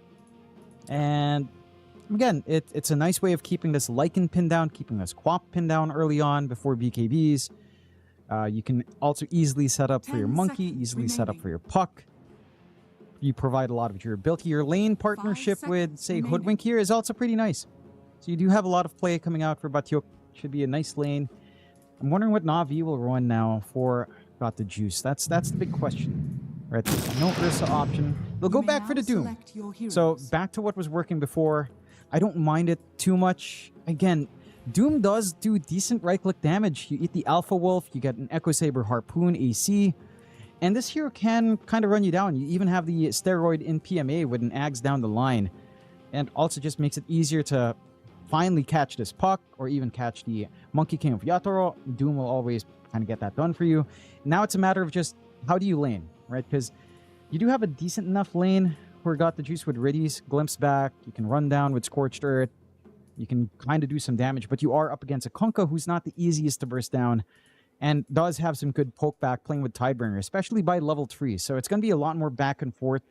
[SPEAKER 1] And again, it's a nice way of keeping this Lycan pinned down, keeping this Quap pinned down early on before BKBs. You can also easily set up for your Monkey, easily set up for your Puck. You provide a lot of durability. Your lane partnership with, say, Hoodwink here is also pretty nice. So you do have a lot of play coming out for Batyuk. Should be a nice lane. I'm wondering what Na'Vi will run now for Got the Juice. That's the big question. Right, no Ursa option. They'll go back for the Doom. So back to what was working before. I don't mind it too much. Again, Doom does do decent right-click damage. You eat the Alpha Wolf, you get an Echo Saber Harpoon AC, and this hero can kind of run you down. You even have the Steroid in PMA with an Ags down the line, and also just makes it easier to finally catch this Puck, or even catch the Monkey King of Yatoro. Doom will always kind of get that done for you. Now it's a matter of just, how do you lane, right? Because you do have a decent enough lane where Got the Juice with Riddies, Glimpse back, you can run down with Scorched Earth, You can kind of do some damage, but you are up against a Kunkka who's not the easiest to burst down and does have some good poke back playing with Tidebringer, especially by level 3. So it's going to be a lot more back and forth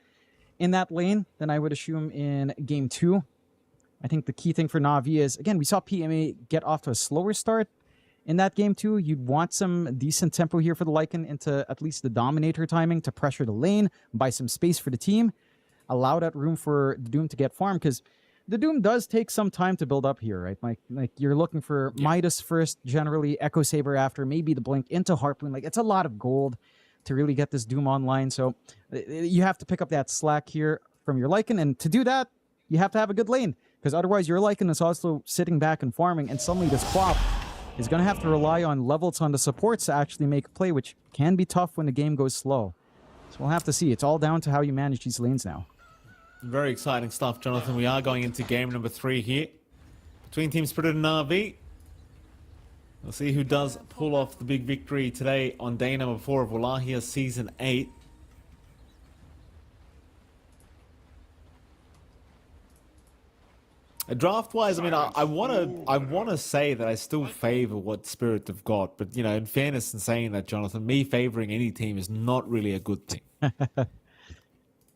[SPEAKER 1] in that lane than I would assume in Game 2. I think the key thing for Na'Vi is, again, we saw PMA get off to a slower start in that Game 2. You'd want some decent tempo here for the Lycan into at least the Dominator timing to pressure the lane, buy some space for the team, allow that room for the Doom to get farmed, because the Doom does take some time to build up here, right? Like you're looking for Midas first, generally, Echo Saber after, maybe the Blink into Harpoon. Like, it's a lot of gold to really get this Doom online. So you have to pick up that slack here from your Lycan. And to do that, you have to have a good lane, because otherwise your Lycan is also sitting back and farming, and suddenly this Quap is going to have to rely on levels on the supports to actually make a play, which can be tough when the game goes slow. So we'll have to see. It's all down to how you manage these lanes now.
[SPEAKER 2] Very exciting stuff, Jonathan. We are going into game number 3 here. Between Team Spirit and Na'Vi. We'll see who does pull off the big victory today on day number 4 of Wallachia Season 8. Draft-wise, I mean, I want to say that I still favor what Spirit have got, but, you know, in fairness in saying that, Jonathan, me favoring any team is not really a good thing.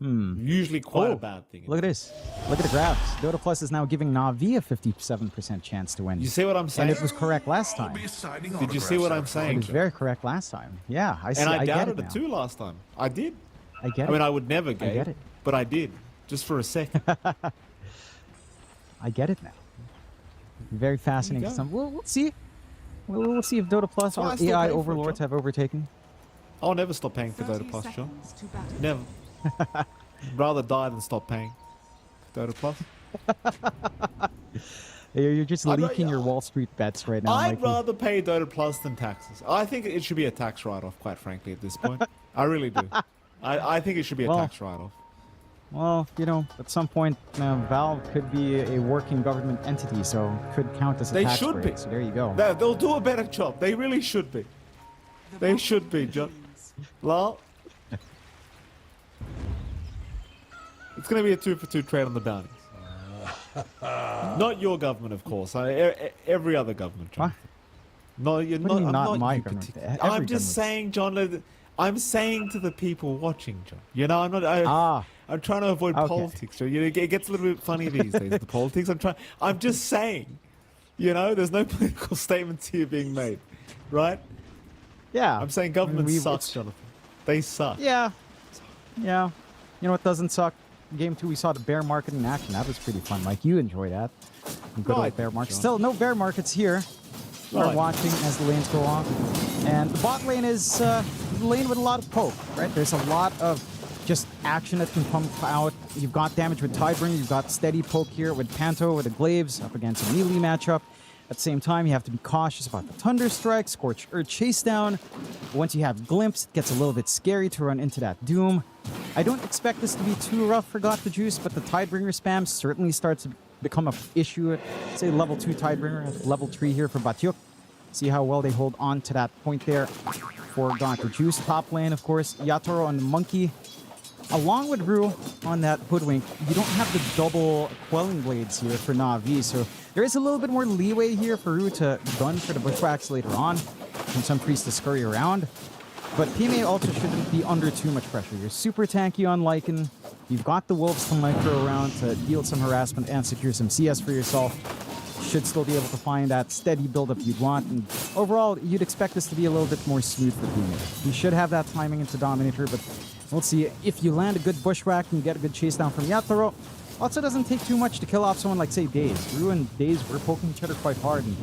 [SPEAKER 2] Usually quite a bad thing.
[SPEAKER 1] Look at this. Look at the graphs. Dota Plus is now giving Na'Vi a 57% chance to win.
[SPEAKER 2] You see what I'm saying?
[SPEAKER 1] And it was correct last time.
[SPEAKER 2] Did you see what I'm saying?
[SPEAKER 1] It was very correct last time. Yeah, I see.
[SPEAKER 2] And I
[SPEAKER 1] get
[SPEAKER 2] doubted
[SPEAKER 1] it
[SPEAKER 2] it too last time. I did.
[SPEAKER 1] I get it.
[SPEAKER 2] I mean, I would never
[SPEAKER 1] I
[SPEAKER 2] get
[SPEAKER 1] get
[SPEAKER 2] it,
[SPEAKER 1] it.
[SPEAKER 2] but I did. Just for a second.
[SPEAKER 1] I get it now. Very fascinating. We'll see. We'll see if Dota Plus or AI overlords have overtaken.
[SPEAKER 2] I'll never stop paying for Dota Plus, John. Never. Rather die than stop paying for Dota Plus.
[SPEAKER 1] You're just leaking your Wall Street bets right now.
[SPEAKER 2] I'd rather pay Dota Plus than taxes. I think it should be a tax write-off, quite frankly, at this point. I really do. I think it should be a tax write-off.
[SPEAKER 1] Well, you know, at some point, Valve could be a working government entity, so could count as a tax break. They should be. So there you go.
[SPEAKER 2] They'll do a better job. They really should be. They should be, John. Lol. It's going to be a 2-for-2 trade on the bounties. Not your government, of course. Every other government, John. No, you're not
[SPEAKER 1] my
[SPEAKER 2] you
[SPEAKER 1] government.
[SPEAKER 2] I'm just saying, John. I'm saying to the people watching, John. You know, I'm not. I'm trying to avoid politics. So, you know, it gets a little bit funny these days. The politics. I'm just saying. You know, there's no political statements here being made, right?
[SPEAKER 1] Yeah.
[SPEAKER 2] I'm saying government sucks, Jonathan. They suck.
[SPEAKER 1] Yeah. Yeah. You know what doesn't suck? Game 2, we saw the bear market in action. That was pretty fun. Mike, you enjoy that. Good old bear market. Still, no bear markets here. We're watching as the lanes go off. And the bot lane is the lane with a lot of poke, right? There's a lot of just action that can come out. You've got damage with Tidebringer. You've got steady poke here with Panto, with the Glaives up against a melee matchup. At the same time, you have to be cautious about the Thunder Strike, Scorched Earth Chase Down. Once you have Glimpse, it gets a little bit scary to run into that Doom. I don't expect this to be too rough for Got the Juice, but the Tidebringer spam certainly starts to become an issue at, say, level 2 Tidebringer, at level 3 here for Batyuk. See how well they hold on to that point there for Got the Juice. Top lane, of course, Yatoro on the Monkey. Along with Rue on that Hoodwink, you don't have the double Quelling Blades here for Na'Vi, so there is a little bit more leeway here for Rue to gun for the Bushwhacks later on, and some Priests to scurry around. But PMA also shouldn't be under too much pressure. You're super tanky on Lycan. You've got the Wolves to micro around to deal some harassment and secure some CS for yourself. Should still be able to find that steady build-up you'd want. And overall, you'd expect this to be a little bit more smooth for PMA. You should have that timing into Dominator, but we'll see. If you land a good Bushwhack and you get a good chase down from Yatoro, also doesn't take too much to kill off someone like, say, Daze. Rue and Daze were poking each other quite hard, and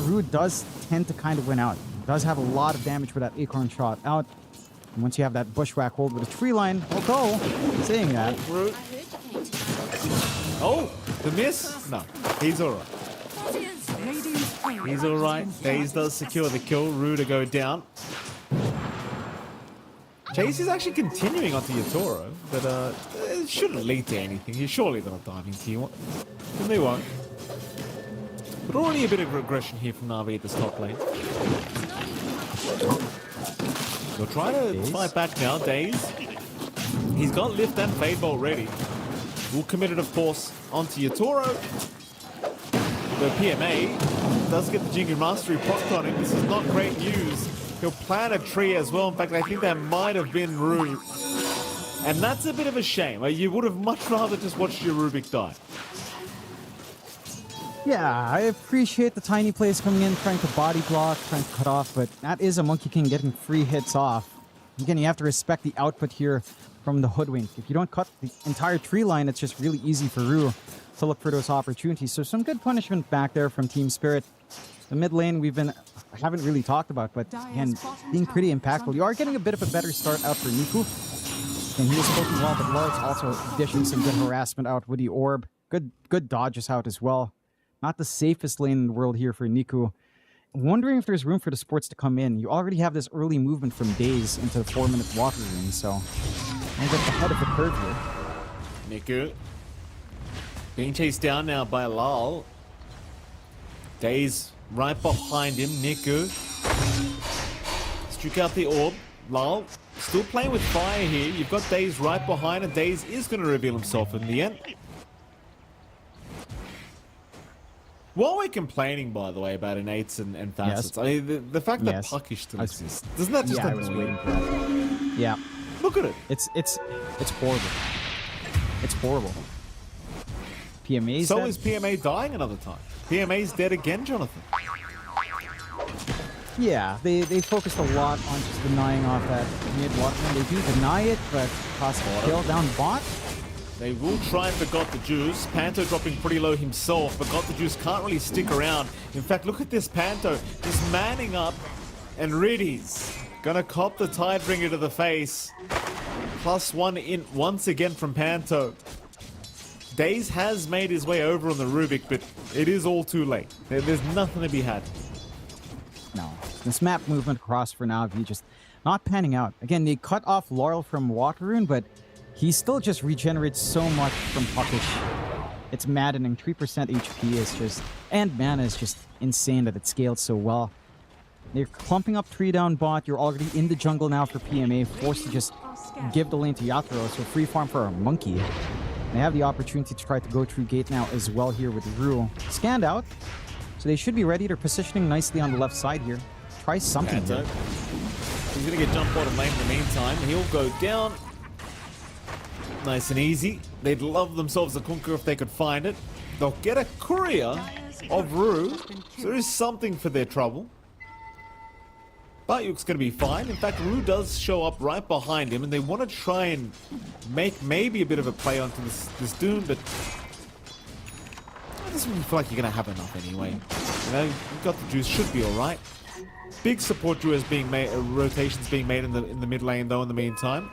[SPEAKER 1] Rue does tend to kind of win out. Does have a lot of damage with that Acorn shot out. And once you have that Bushwhack hold with a tree line, although, saying that...
[SPEAKER 2] Oh, the miss? No, he's alright. He's alright. Daze does secure the kill. Rue to go down. Chase is actually continuing onto Yatoro, but it shouldn't lead to anything. Surely they're not diving to you. And they won't. But already a bit of regression here from Na'Vi at this top lane. They'll try to fight back now. Daze. He's got Lift and Fade Bolt ready. Will commit it, of course, onto Yatoro. the PMA does get the Jingu Mastery procced on him. This is not great news. He'll plant a tree as well. In fact, I think that might have been Rue. And that's a bit of a shame. You would have much rather just watched your Rubik die.
[SPEAKER 1] Yeah, I appreciate the tiny plays coming in, trying to body block, trying to cut off, but that is a Monkey King getting free hits off. Again, you have to respect the output here from the Hoodwink. If you don't cut the entire tree line, it's just really easy for Rue to look for those opportunities. So some good punishment back there from Team Spirit. The mid lane haven't really talked about, but again, being pretty impactful. You are getting a bit of a better start out for Niku. And he was poking well, but Lord's also dishing some good harassment out with the orb. Good dodges out as well. Not the safest lane in the world here for Niku. Wondering if there's room for the sports to come in. You already have this early movement from Daze into the 4-minute water room, so I'll get ahead of the curve here.
[SPEAKER 2] Niku being chased down now by Lal. Daze right behind him. Niku streak out the orb. Lal still playing with fire here. You've got Daze right behind, and Daze is going to reveal himself in the end. While we're complaining, by the way, about innates and facets, I mean, the fact that Puckish still exists, doesn't that just
[SPEAKER 1] I was waiting for that. Yeah.
[SPEAKER 2] Look at it.
[SPEAKER 1] It's horrible. It's horrible. PMA's
[SPEAKER 2] So
[SPEAKER 1] dead.
[SPEAKER 2] is PMA dying another time? PMA's dead again, Jonathan.
[SPEAKER 1] Yeah, they focused a lot on just denying off that mid-water. They do deny it, but possible kill down bot.
[SPEAKER 2] They will try for Got the Juice. Panto dropping pretty low himself, but Got the Juice can't really stick around. In fact, look at this Panto just manning up, and Riddy's gonna cop the Tidebringer to the face. +1 in once again from Panto. Daze has made his way over on the Rubik, but it is all too late. There's nothing to be had.
[SPEAKER 1] No, this map movement across for Navi just not panning out. Again, they cut off Laurel from Waterrune, but he still just regenerates so much from Puckish. It's maddening. 3% HP is just... And mana is just insane that it scaled so well. They're clumping up 3 down bot. You're already in the jungle now for PMA. Forced to just give the lane to Yatoro. So free farm for a Monkey. They have the opportunity to try to go through gate now as well here with Rue. Scanned out. So they should be ready. They're positioning nicely on the left side here. Try something.
[SPEAKER 2] Panto. He's going to get jump bottom lane in the meantime. He'll go down. Nice and easy. They'd love themselves a Kunker if they could find it. They'll get a courier of Rue. So there is something for their trouble. Bayuk's going to be fine. In fact, Rue does show up right behind him, and they want to try and make maybe a bit of a play onto this Doom, but it doesn't really feel like you're going to have enough anyway. You know, you've got the Juice, should be alright. Big support duos being made, rotations being made in the mid lane though in the meantime.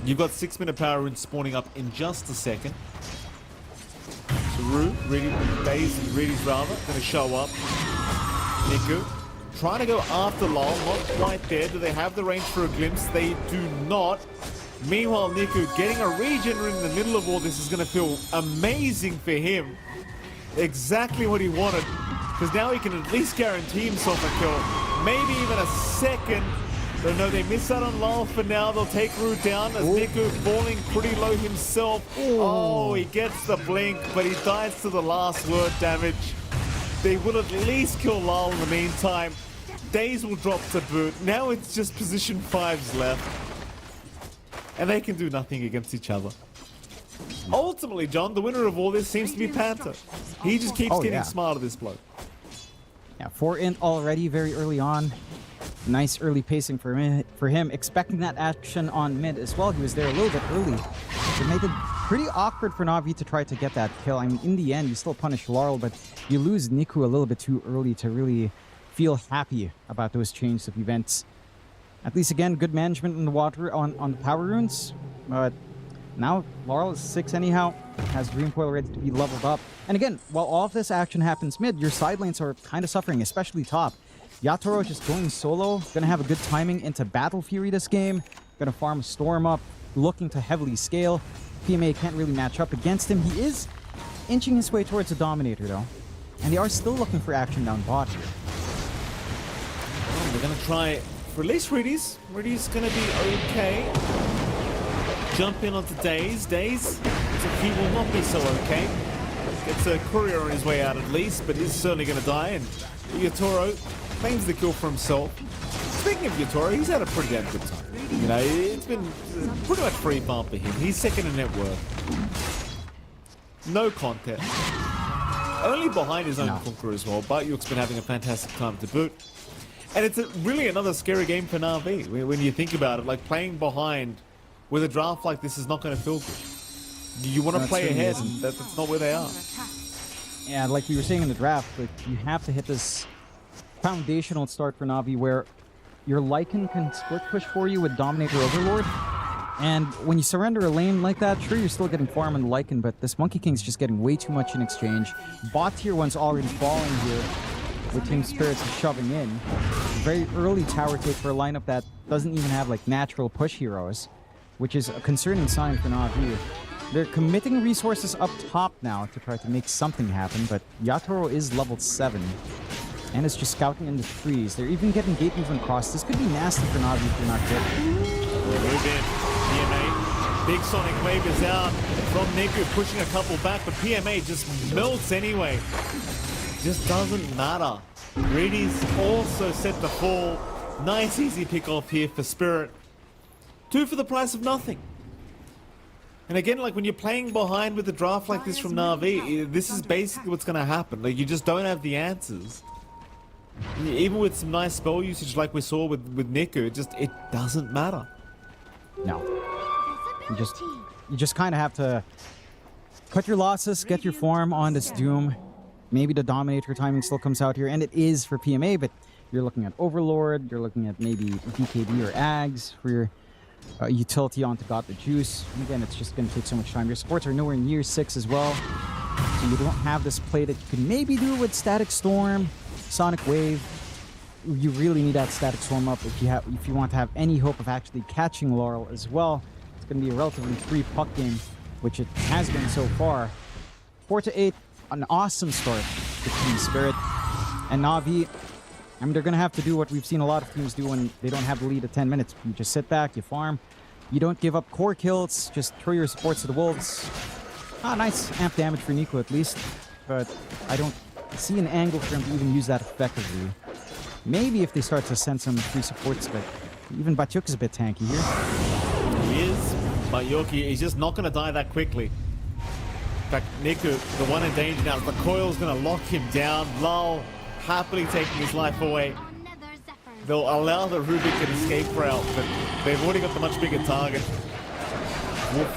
[SPEAKER 2] You've got 6-minute power runes spawning up in just a second. So Rue, Daze and Reedy's rather, going to show up. Niku trying to go after Lol, not quite there. Do they have the range for a glimpse? They do not. Meanwhile, Niku getting a regen rune in the middle of all this is going to feel amazing for him. Exactly what he wanted, because now he can at least guarantee himself a kill. Maybe even a second. But no, they miss out on Lol for now. They'll take Rue down as Niku falling pretty low himself. Oh, he gets the blink, but he dies to the last word damage. They will at least kill Lol in the meantime. Daze will drop to boot. Now it's just position 5s left. And they can do nothing against each other. Ultimately, John, the winner of all this seems to be Panther. He just keeps getting smarter, this bloke.
[SPEAKER 1] Yeah, 4 int already very early on. Nice early pacing for him. Expecting that action on mid as well. He was there a little bit early. It made it pretty awkward for Na'Vi to try to get that kill. I mean, in the end, you still punish Laurel, but you lose Niku a little bit too early to really feel happy about those changes of events. At least, again, good management in the water on the power runes. But now Laurel is 6 anyhow. Has Dream Coil ready to be leveled up. And again, while all of this action happens mid, your side lanes are kind of suffering, especially top. Yatoro just going solo, gonna have a good timing into Battle Fury this game, gonna farm Storm up, looking to heavily scale. PMA can't really match up against him. He is inching his way towards a Dominator though, and they are still looking for action down bot here.
[SPEAKER 2] Oh, they're gonna try for at least Riddy's. Riddy's gonna be okay. Jump in onto Daze. Daze, he will not be so okay. It's a courier on his way out at least, but he's certainly going to die. And Yatoro claims the kill for himself. Speaking of Yatoro, he's had a pretty damn good time. You know, it's been pretty much free farm for him. He's second in net worth. No contest. Only behind his own Conqueror as well. Batyuk's been having a fantastic time to boot. And it's really another scary game for Na'Vi when you think about it. Like, playing behind with a draft like this is not going to feel good. You want to play ahead, and that's not where they are.
[SPEAKER 1] Yeah, like we were saying in the draft, like, you have to hit this foundational start for Na'Vi where your Lycan can split push for you with Dominator Overlord. And when you surrender a lane like that, sure, you're still getting farm on the Lycan, but this Monkey King's just getting way too much in exchange. Bot tier 1's already falling here, with Team Spirits shoving in. Very early tower take for a lineup that doesn't even have like natural push heroes, which is a concerning sign for Na'Vi. They're committing resources up top now to try to make something happen, but Yatoro is level 7 and is just scouting in the trees. They're even getting gate movement across. This could be nasty for Na'Vi if they're not good.
[SPEAKER 2] Move in. PMA. Big Sonic Wave is out from Niku, pushing a couple back, but PMA just melts anyway. Just doesn't matter. Reedy's also set to fall. Nice easy pick off here for Spirit. 2 for the price of nothing. And again, like when you're playing behind with a draft like this from Na'Vi, this is basically what's going to happen. Like, you just don't have the answers. Even with some nice spell usage like we saw with Niku, it doesn't matter.
[SPEAKER 1] No. You just kind of have to cut your losses, get your form on this Doom. Maybe the Dominator timing still comes out here, and it is for PMA, but you're looking at Overlord, you're looking at maybe DKD or Ags for your utility onto Got the Juice. And again, it's just going to take so much time. Your supports are nowhere near 6 as well, so you don't have this play that you could maybe do with Static Storm, Sonic Wave. You really need that Static Storm up if you want to have any hope of actually catching Laurel as well. It's going to be a relatively free puck game, which it has been so far. 4-8. An awesome start for Team Spirit. And Na'Vi, I mean, they're going to have to do what we've seen a lot of teams do when they don't have the lead at 10 minutes. You just sit back, you farm, you don't give up core kills, just throw your supports to the wolves. Nice amp damage for Nico at least, but I don't see an angle for him to even use that effectively. Maybe if they start to send some free supports, but even Batyuk is a bit tanky here.
[SPEAKER 2] He is, but Yoki, he's just not going to die that quickly. In fact, Niku, the one in danger now, the coil's going to lock him down. Lal happily taking his life away. They'll allow the Rubik an escape route, but they've already got the much bigger target. Wolf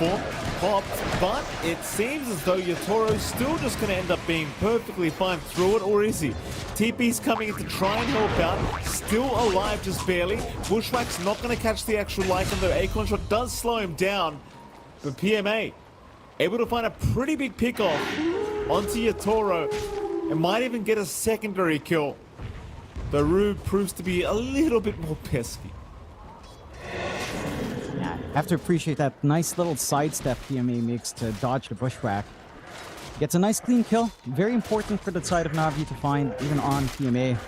[SPEAKER 2] popped, but it seems as though Yatoro's still just going to end up being perfectly fine through it, or is he? TP's coming in to try and help out, still alive just barely. Bushwhack's not going to catch the actual Lycan, though Acorn Shot does slow him down. But PMA able to find a pretty big pick-off onto Yatoro and might even get a secondary kill. The Rube proves to be a little bit more pesky.
[SPEAKER 1] Yeah, have to appreciate that nice little sidestep PMA makes to dodge the Bushwhack. Gets a nice clean kill. Very important for the side of Na'Vi to find, even on PMA.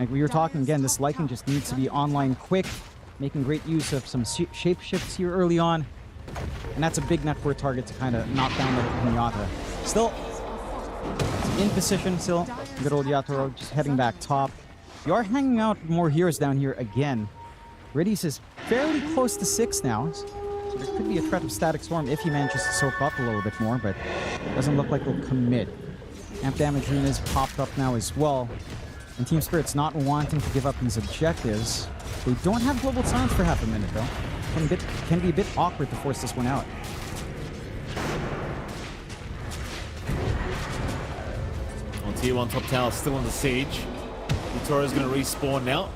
[SPEAKER 1] Like we were talking again, this Lycan just needs to be online quick, making great use of some shape shifts here early on. And that's a big network target to kind of knock down the Pinata. Still, in position still. Good old Yatoro just heading back top. You are hanging out more heroes down here again. Riddies is fairly close to 6 now. So there could be a threat of Static Storm if he manages to soak up a little bit more, but doesn't look like he'll commit. Amp damage rune is popped up now as well. And Team Spirit's not wanting to give up these objectives. They don't have Global Silence for half a minute though. Can be a bit awkward to force this one out.
[SPEAKER 2] On tier 1 top tower, still under siege. Yatoro's going to respawn now.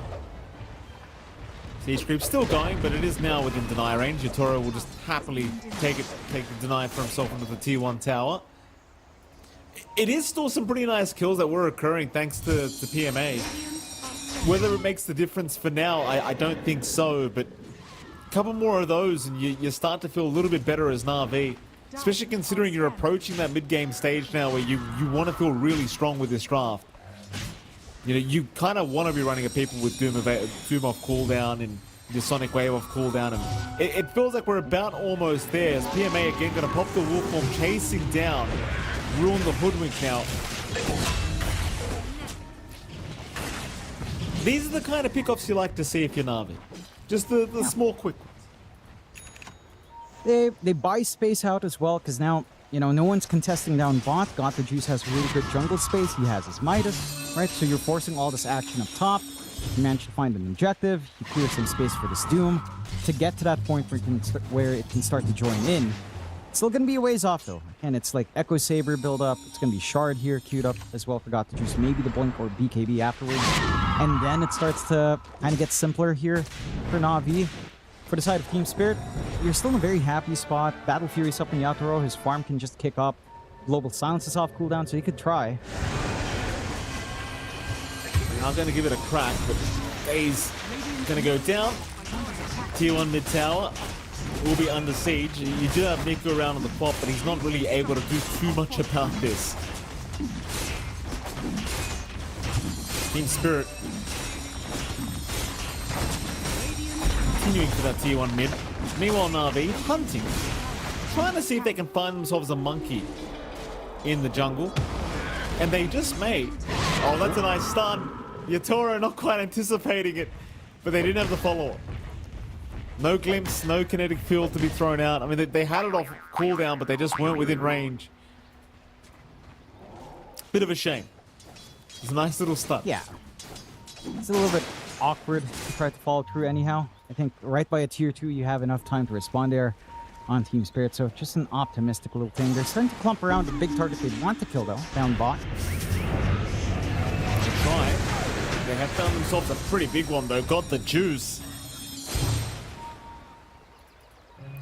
[SPEAKER 2] Siege creep still going, but it is now within deny range. Yatoro will just happily take the deny for himself into the tier 1 tower. It is still some pretty nice kills that were occurring thanks to PMA. Whether it makes the difference for now, I don't think so, but a couple more of those and you start to feel a little bit better as Na'Vi. Especially considering you're approaching that mid-game stage now where you want to feel really strong with this draft. You know, you kind of want to be running at people with Doom off cooldown and your Sonic Wave off cooldown. And it feels like we're about almost there as PMA again going to pop the wolf form, chasing down ruin the hoodwink now. These are the kind of pickoffs you like to see if you're Na'Vi. Just the small, quick ones.
[SPEAKER 1] They buy space out as well, because now, you know, no one's contesting down bot. Got the Juice has really good jungle space. He has his Midas, right? So you're forcing all this action up top. You manage to find an objective. You clear some space for this Doom to get to that point where it can start to join in. It's still going to be a ways off, though. And it's like Echo Saber build up. It's going to be Shard here queued up as well. Forgot to Juice maybe the Blink or BKB afterwards. And then it starts to kind of get simpler here for Na'Vi. For the side of Team Spirit, you're still in a very happy spot. Battle Fury's up in Yatoro. His farm can just kick up. Global Silence is off cooldown, so he could try.
[SPEAKER 2] I'm going to give it a crack, but Faye's going to go down. Tier 1 mid tower will be under siege. You do have Nico around on the top, but he's not really able to do too much about this. Team Spirit continuing for that tier 1 mid. Meanwhile, Na'Vi hunting, trying to see if they can find themselves a monkey in the jungle. And they just may. Oh, that's a nice stun. Yatoro not quite anticipating it, but they didn't have the follow-up. No glimpse, no kinetic field to be thrown out. I mean, they had it off cooldown, but they just weren't within range. Bit of a shame. It's a nice little stun.
[SPEAKER 1] Yeah. It's a little bit awkward to try to follow through anyhow. I think right by a tier 2, you have enough time to respond there on Team Spirit. So just an optimistic little thing. They're starting to clump around the big target they want to kill, though, down bot.
[SPEAKER 2] Try. They have found themselves a pretty big one, though. Got the juice.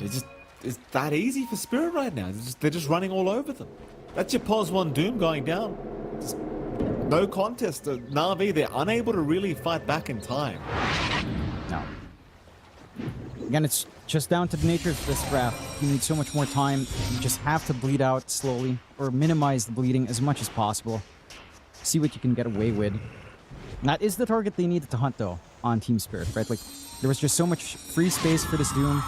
[SPEAKER 2] It's that easy for Spirit right now. They're just running all over them. That's your pos 1 Doom going down. Just no contest. Na'Vi, they're unable to really fight back in time.
[SPEAKER 1] No. Again, it's just down to the nature of this draft. You need so much more time. You just have to bleed out slowly or minimize the bleeding as much as possible. See what you can get away with. And that is the target they needed to hunt, though, on Team Spirit, right? Like, there was just so much free space for this Doom.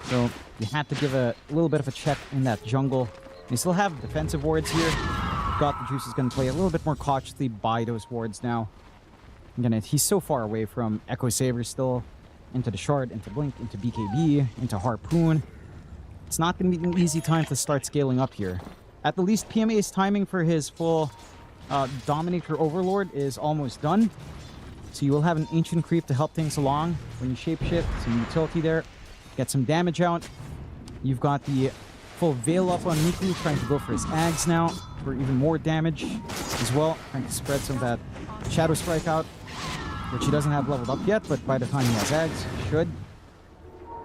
[SPEAKER 1] So you had to give a little bit of a check in that jungle. They still have defensive wards here. Got the Juice is going to play a little bit more cautiously by those wards now. Again, he's so far away from Echo Saber still. Into the Shard, into Blink, into BKB, into Harpoon. It's not going to be an easy time to start scaling up here. At the least, PMA's timing for his full Dominator Overlord is almost done. So you will have an Ancient Creep to help things along when you shapeshift. Some utility there. Get some damage out. You've got the full Veil up on Miku, trying to go for his Ags now for even more damage as well. Trying to spread some of that Shadow Strike out, which he doesn't have leveled up yet, but by the time he has Ags, he should.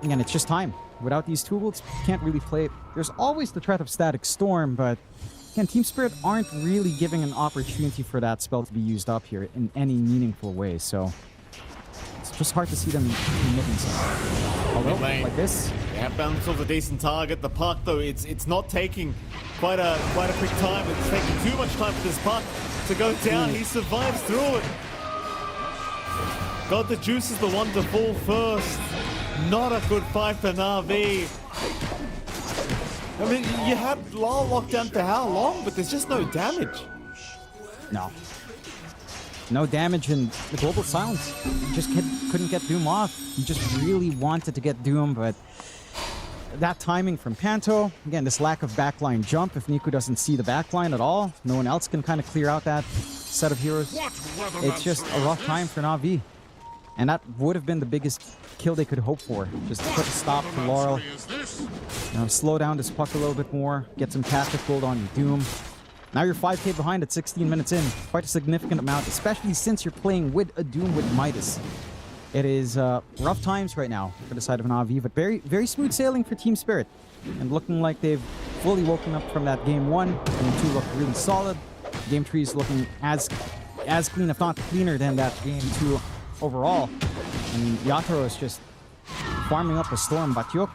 [SPEAKER 1] Again, it's just time. Without these tools, you can't really play it. There's always the threat of Static Storm, but again, Team Spirit aren't really giving an opportunity for that spell to be used up here in any meaningful way, so it's just hard to see them committing something. Although, like this.
[SPEAKER 2] They have found themselves a decent target. The Puck, though, it's not taking quite a quick time. It's taking too much time for this Puck to go down. He survives through it. God, the Juice is the one to fall first. Not a good fight for Na'Vi. I mean, you had Lal locked down for how long, but there's just no damage.
[SPEAKER 1] No. No damage in the Global Silence. You just couldn't get Doom off. You just really wanted to get Doom, but that timing from Panto, again, this lack of backline jump. If Niku doesn't see the backline at all, no one else can kind of clear out that set of heroes. It's just a rough time for Na'Vi. And that would have been the biggest kill they could hope for. Just put a stop to Laurel. You know, slow down this Puck a little bit more. Get some Tactic Gold on your Doom. Now you're 5k behind at 16 minutes in. Quite a significant amount, especially since you're playing with a Doom with Midas. It is rough times right now for the side of Na'Vi, but very, very smooth sailing for Team Spirit. And looking like they've fully woken up from that Game 1. Game 2 looked really solid. Game 3 is looking as clean, if not cleaner, than that Game 2 overall. I mean, Yatoro is just farming up a Storm. Batyok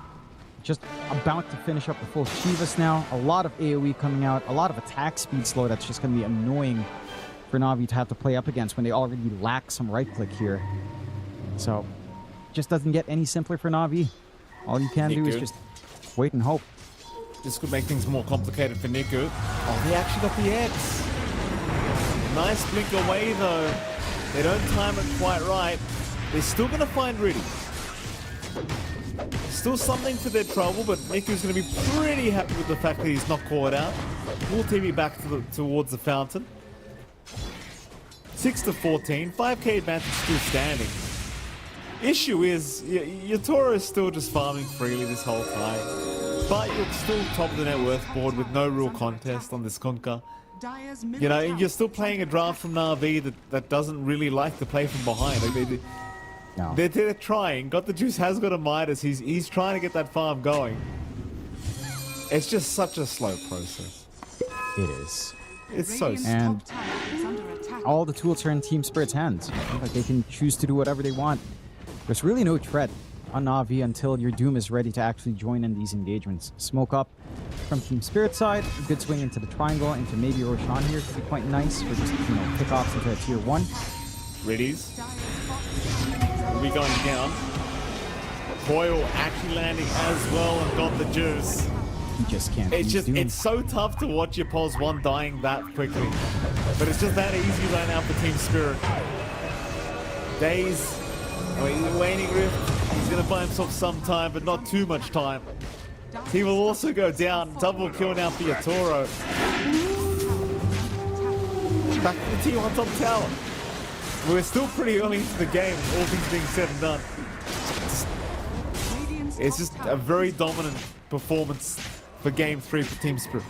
[SPEAKER 1] just about to finish up the full Shivas now. A lot of AoE coming out. A lot of attack speed slow that's just going to be annoying for Na'Vi to have to play up against when they already lack some right click here. So, just doesn't get any simpler for Na'Vi. All you can do is just wait and hope.
[SPEAKER 2] This could make things more complicated for Niku. Oh, they actually got the X. Nice blink away though. They don't time it quite right. They're still going to find Riddy. Still something for their trouble, but Niku's going to be pretty happy with the fact that he's not caught out. We'll TV back towards the fountain. 6-14, 5k advantage still standing. Issue is, your Toro is still just farming freely this whole time. But you're still top of the net worth board with no real contest on this Kunkka. You know, you're still playing a draft from Na'Vi that doesn't really like to play from behind. Like they're trying. Got the Juice has got a Midas. He's trying to get that farm going. It's just such a slow process.
[SPEAKER 1] It is.
[SPEAKER 2] It's so slow.
[SPEAKER 1] And all the tools are in Team Spirit's hands. Like they can choose to do whatever they want. There's really no threat on Na'Vi until your Doom is ready to actually join in these engagements. Smoke up from Team Spirit side, a good swing into the triangle, into maybe Roshan here could be quite nice for just, you know, kickoffs into a tier 1.
[SPEAKER 2] Riddies. Will be going down. Coil actually landing as well and got the Juice.
[SPEAKER 1] He just can't.
[SPEAKER 2] It's so tough to watch your Pulse 1 dying that quickly. But it's just that easy right now for Team Spirit. Daze. Waning Rift. He's going to buy himself some time, but not too much time. He will also go down. Double kill now for Yatoro. Back to the T1 top tower. We're still pretty early into the game, all things being said and done. It's just a very dominant performance for Game 3 for Team Spirit.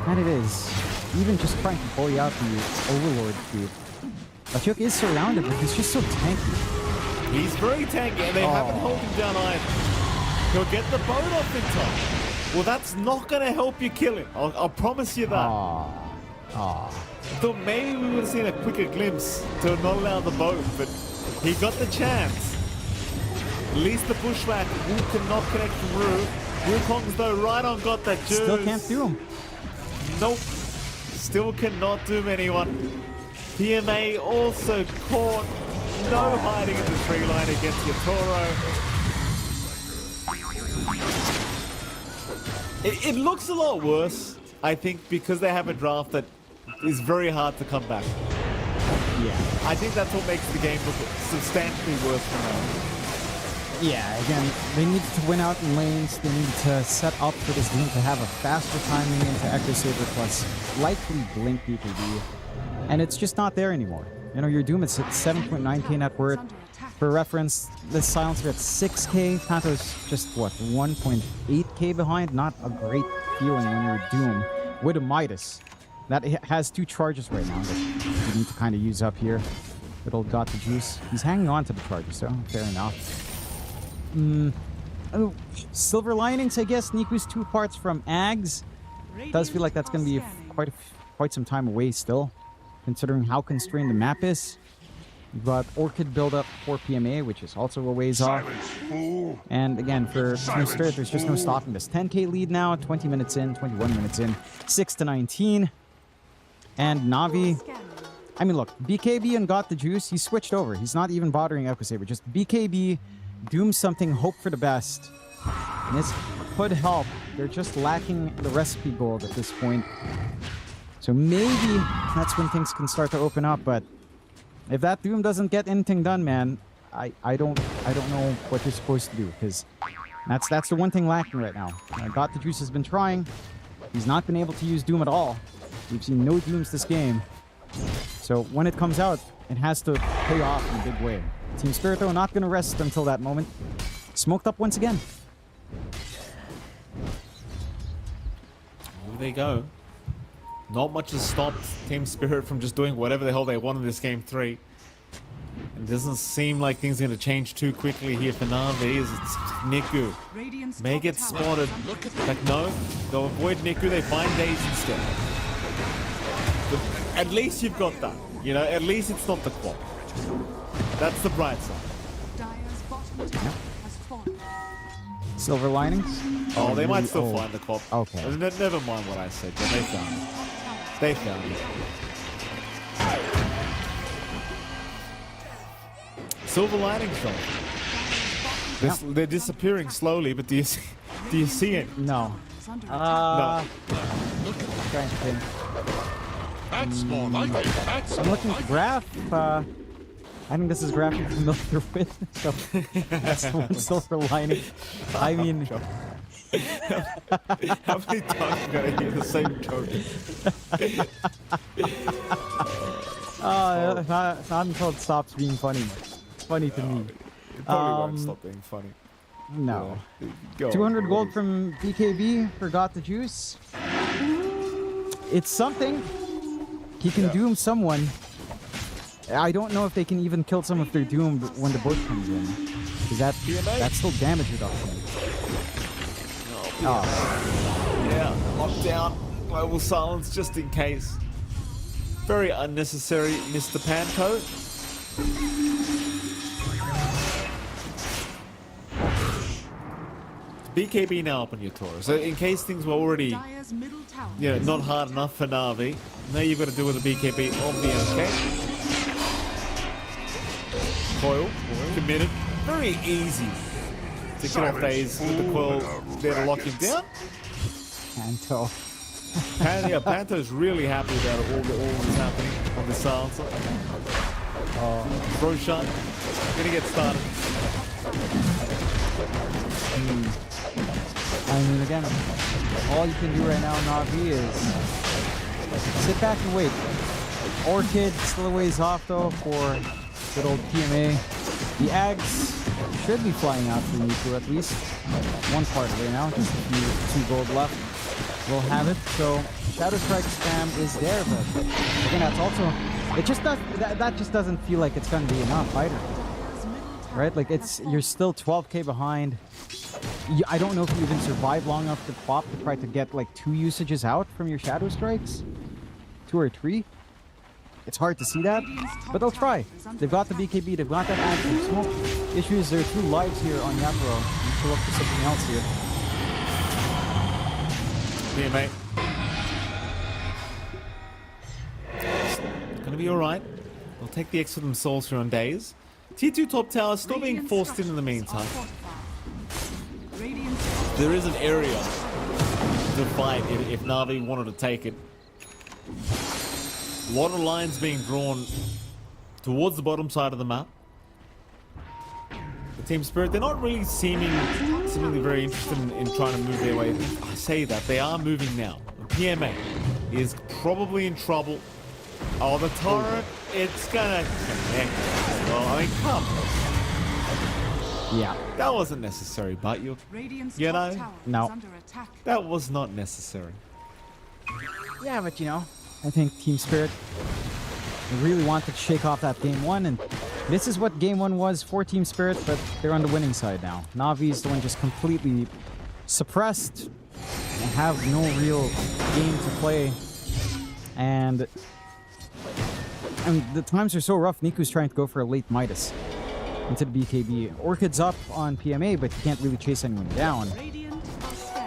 [SPEAKER 1] And it is. Even just trying to bully out the Overlord dude. Lachuk is surrounded, but he's just so tanky.
[SPEAKER 2] He's very tanky, and they haven't held him down either. He'll get the boat off in time. Well, that's not going to help you kill him. I'll promise you that. Thought maybe we would have seen a quicker glimpse to not allow the boat, but he got the chance. At least the bushwhack Wu cannot connect through. Wukong's though right on got that juice.
[SPEAKER 1] Still can't do him.
[SPEAKER 2] Nope. Still cannot doom anyone. PMA also caught. No hiding in the tree line against Yatoro. It looks a lot worse, I think, because they have a draft that is very hard to come back.
[SPEAKER 1] Yeah.
[SPEAKER 2] I think that's what makes the game look substantially worse for now.
[SPEAKER 1] Yeah, again, they need to win out in lanes. They need to set up for this game to have a faster timing into Echo Saber plus likely Blink BKB. And it's just not there anymore. You know, your Doom is at 7.9k net worth. For reference, this Silencer at 6k. Panto's just, what, 1.8k behind? Not a great feeling when you're Doom with a Midas. That has 2 charges right now that you need to kind of use up here. Little got the juice. He's hanging on to the charges, so fair enough. Oh, silver linings, I guess. Niku's 2 parts from Ags. Does feel like that's going to be quite some time away still, considering how constrained the map is. You've got Orchid build up for PMA, which is also a ways off. And again, for Team Spirit, there's just no stopping this. 10k lead now, 20 minutes in, 21 minutes in, 6-19. And Na'Vi, I mean, look, BKB and got the juice. He switched over. He's not even bothering Echo Saber. Just BKB, doom something, hope for the best. And this could help. They're just lacking the recipe gold at this point. So maybe that's when things can start to open up. But if that Doom doesn't get anything done, man, I don't know what you're supposed to do, because that's the one thing lacking right now. Got the Juice has been trying. He's not been able to use Doom at all. We've seen no Dooms this game. So when it comes out, it has to pay off in a big way. Team Spirit, though, not going to rest until that moment. Smoked up once again.
[SPEAKER 2] Here they go. Not much has stopped Team Spirit from just doing whatever the hell they want in this game 3. It doesn't seem like things are going to change too quickly here for Na'Vi. It's Niku. May get spotted. Like, no, they'll avoid Niku. They find Daze instead. But at least you've got that. You know, at least it's not the quad. That's the bright side.
[SPEAKER 1] Silver linings?
[SPEAKER 2] Oh, they might still find the quad.
[SPEAKER 1] Okay.
[SPEAKER 2] Never mind what I said, but they found it. They found it. Silver linings, though. They're disappearing slowly, but do you Do you see it?
[SPEAKER 1] No.
[SPEAKER 2] No.
[SPEAKER 1] Trying to think.
[SPEAKER 9] That's more like it. That's
[SPEAKER 1] I'm looking at graph. I think this is graph you're familiar with, so that's the one silver lining. I mean,
[SPEAKER 2] How many times am I going to hear the same joke?
[SPEAKER 1] not until it stops being funny. It's funny to me.
[SPEAKER 2] It probably won't stop being funny.
[SPEAKER 1] No.
[SPEAKER 2] Yeah. Go
[SPEAKER 1] 200
[SPEAKER 2] on.
[SPEAKER 1] gold from BKB for Got the Juice. It's something. He can doom someone. I don't know if they can even kill some if they're doomed when the bush comes in. Is that's still damage reduction?
[SPEAKER 2] Yeah, lockdown, global silence just in case. Very unnecessary, Mr. Panto. BKB now up on your Toro. So in case things were already not hard enough for Na'Vi, now you've got to deal with the BKB of the MK. Coil, committed. Very easy to kill off Daze with the coil there to lock him down.
[SPEAKER 1] Panto.
[SPEAKER 2] Panto's really happy about all that's happening on the silencer. Throw shot. Gonna get started.
[SPEAKER 1] I mean, again, all you can do right now, Na'Vi, is sit back and wait. Orchid still a ways off, though, for good old PMA. The Ags should be flying out for Niku at least. One part of it now, just a few 2 gold left. We'll have it. So Shadow Strike spam is there, but again, that's also that just doesn't feel like it's gonna be enough either. Right? Like you're still 12k behind. I don't know if you even survive long enough to pop to try to get like 2 usages out from your Shadow Strikes. 2 or 3. It's hard to see that, but they'll try. They've got the BKB, they've got that active smoke. Issue is there are 2 lives here on Yatoro. You should look for something else here.
[SPEAKER 2] Yeah, mate. Gonna be alright. They'll take the extra themselves here on Daze. Tier 2 top tower still being forced in the meantime. There is an area to fight if Na'Vi wanted to take it. A lot of lines being drawn towards the bottom side of the map. The Team Spirit, they're not really seemingly very interested in trying to move their way. I say that, they are moving now. The PMA is probably in trouble. Oh, the turret, it's gonna connect. Well, I mean, come on.
[SPEAKER 1] Yeah.
[SPEAKER 2] That wasn't necessary, but you know,
[SPEAKER 1] no.
[SPEAKER 2] That was not necessary.
[SPEAKER 1] Yeah, but you know, I think Team Spirit really wanted to shake off that game 1, and this is what game 1 was for Team Spirit, but they're on the winning side now. Na'Vi is the one just completely suppressed and have no real game to play. And the times are so rough, Niku's trying to go for a late Midas into the BKB. Orchid's up on PMA, but you can't really chase anyone down.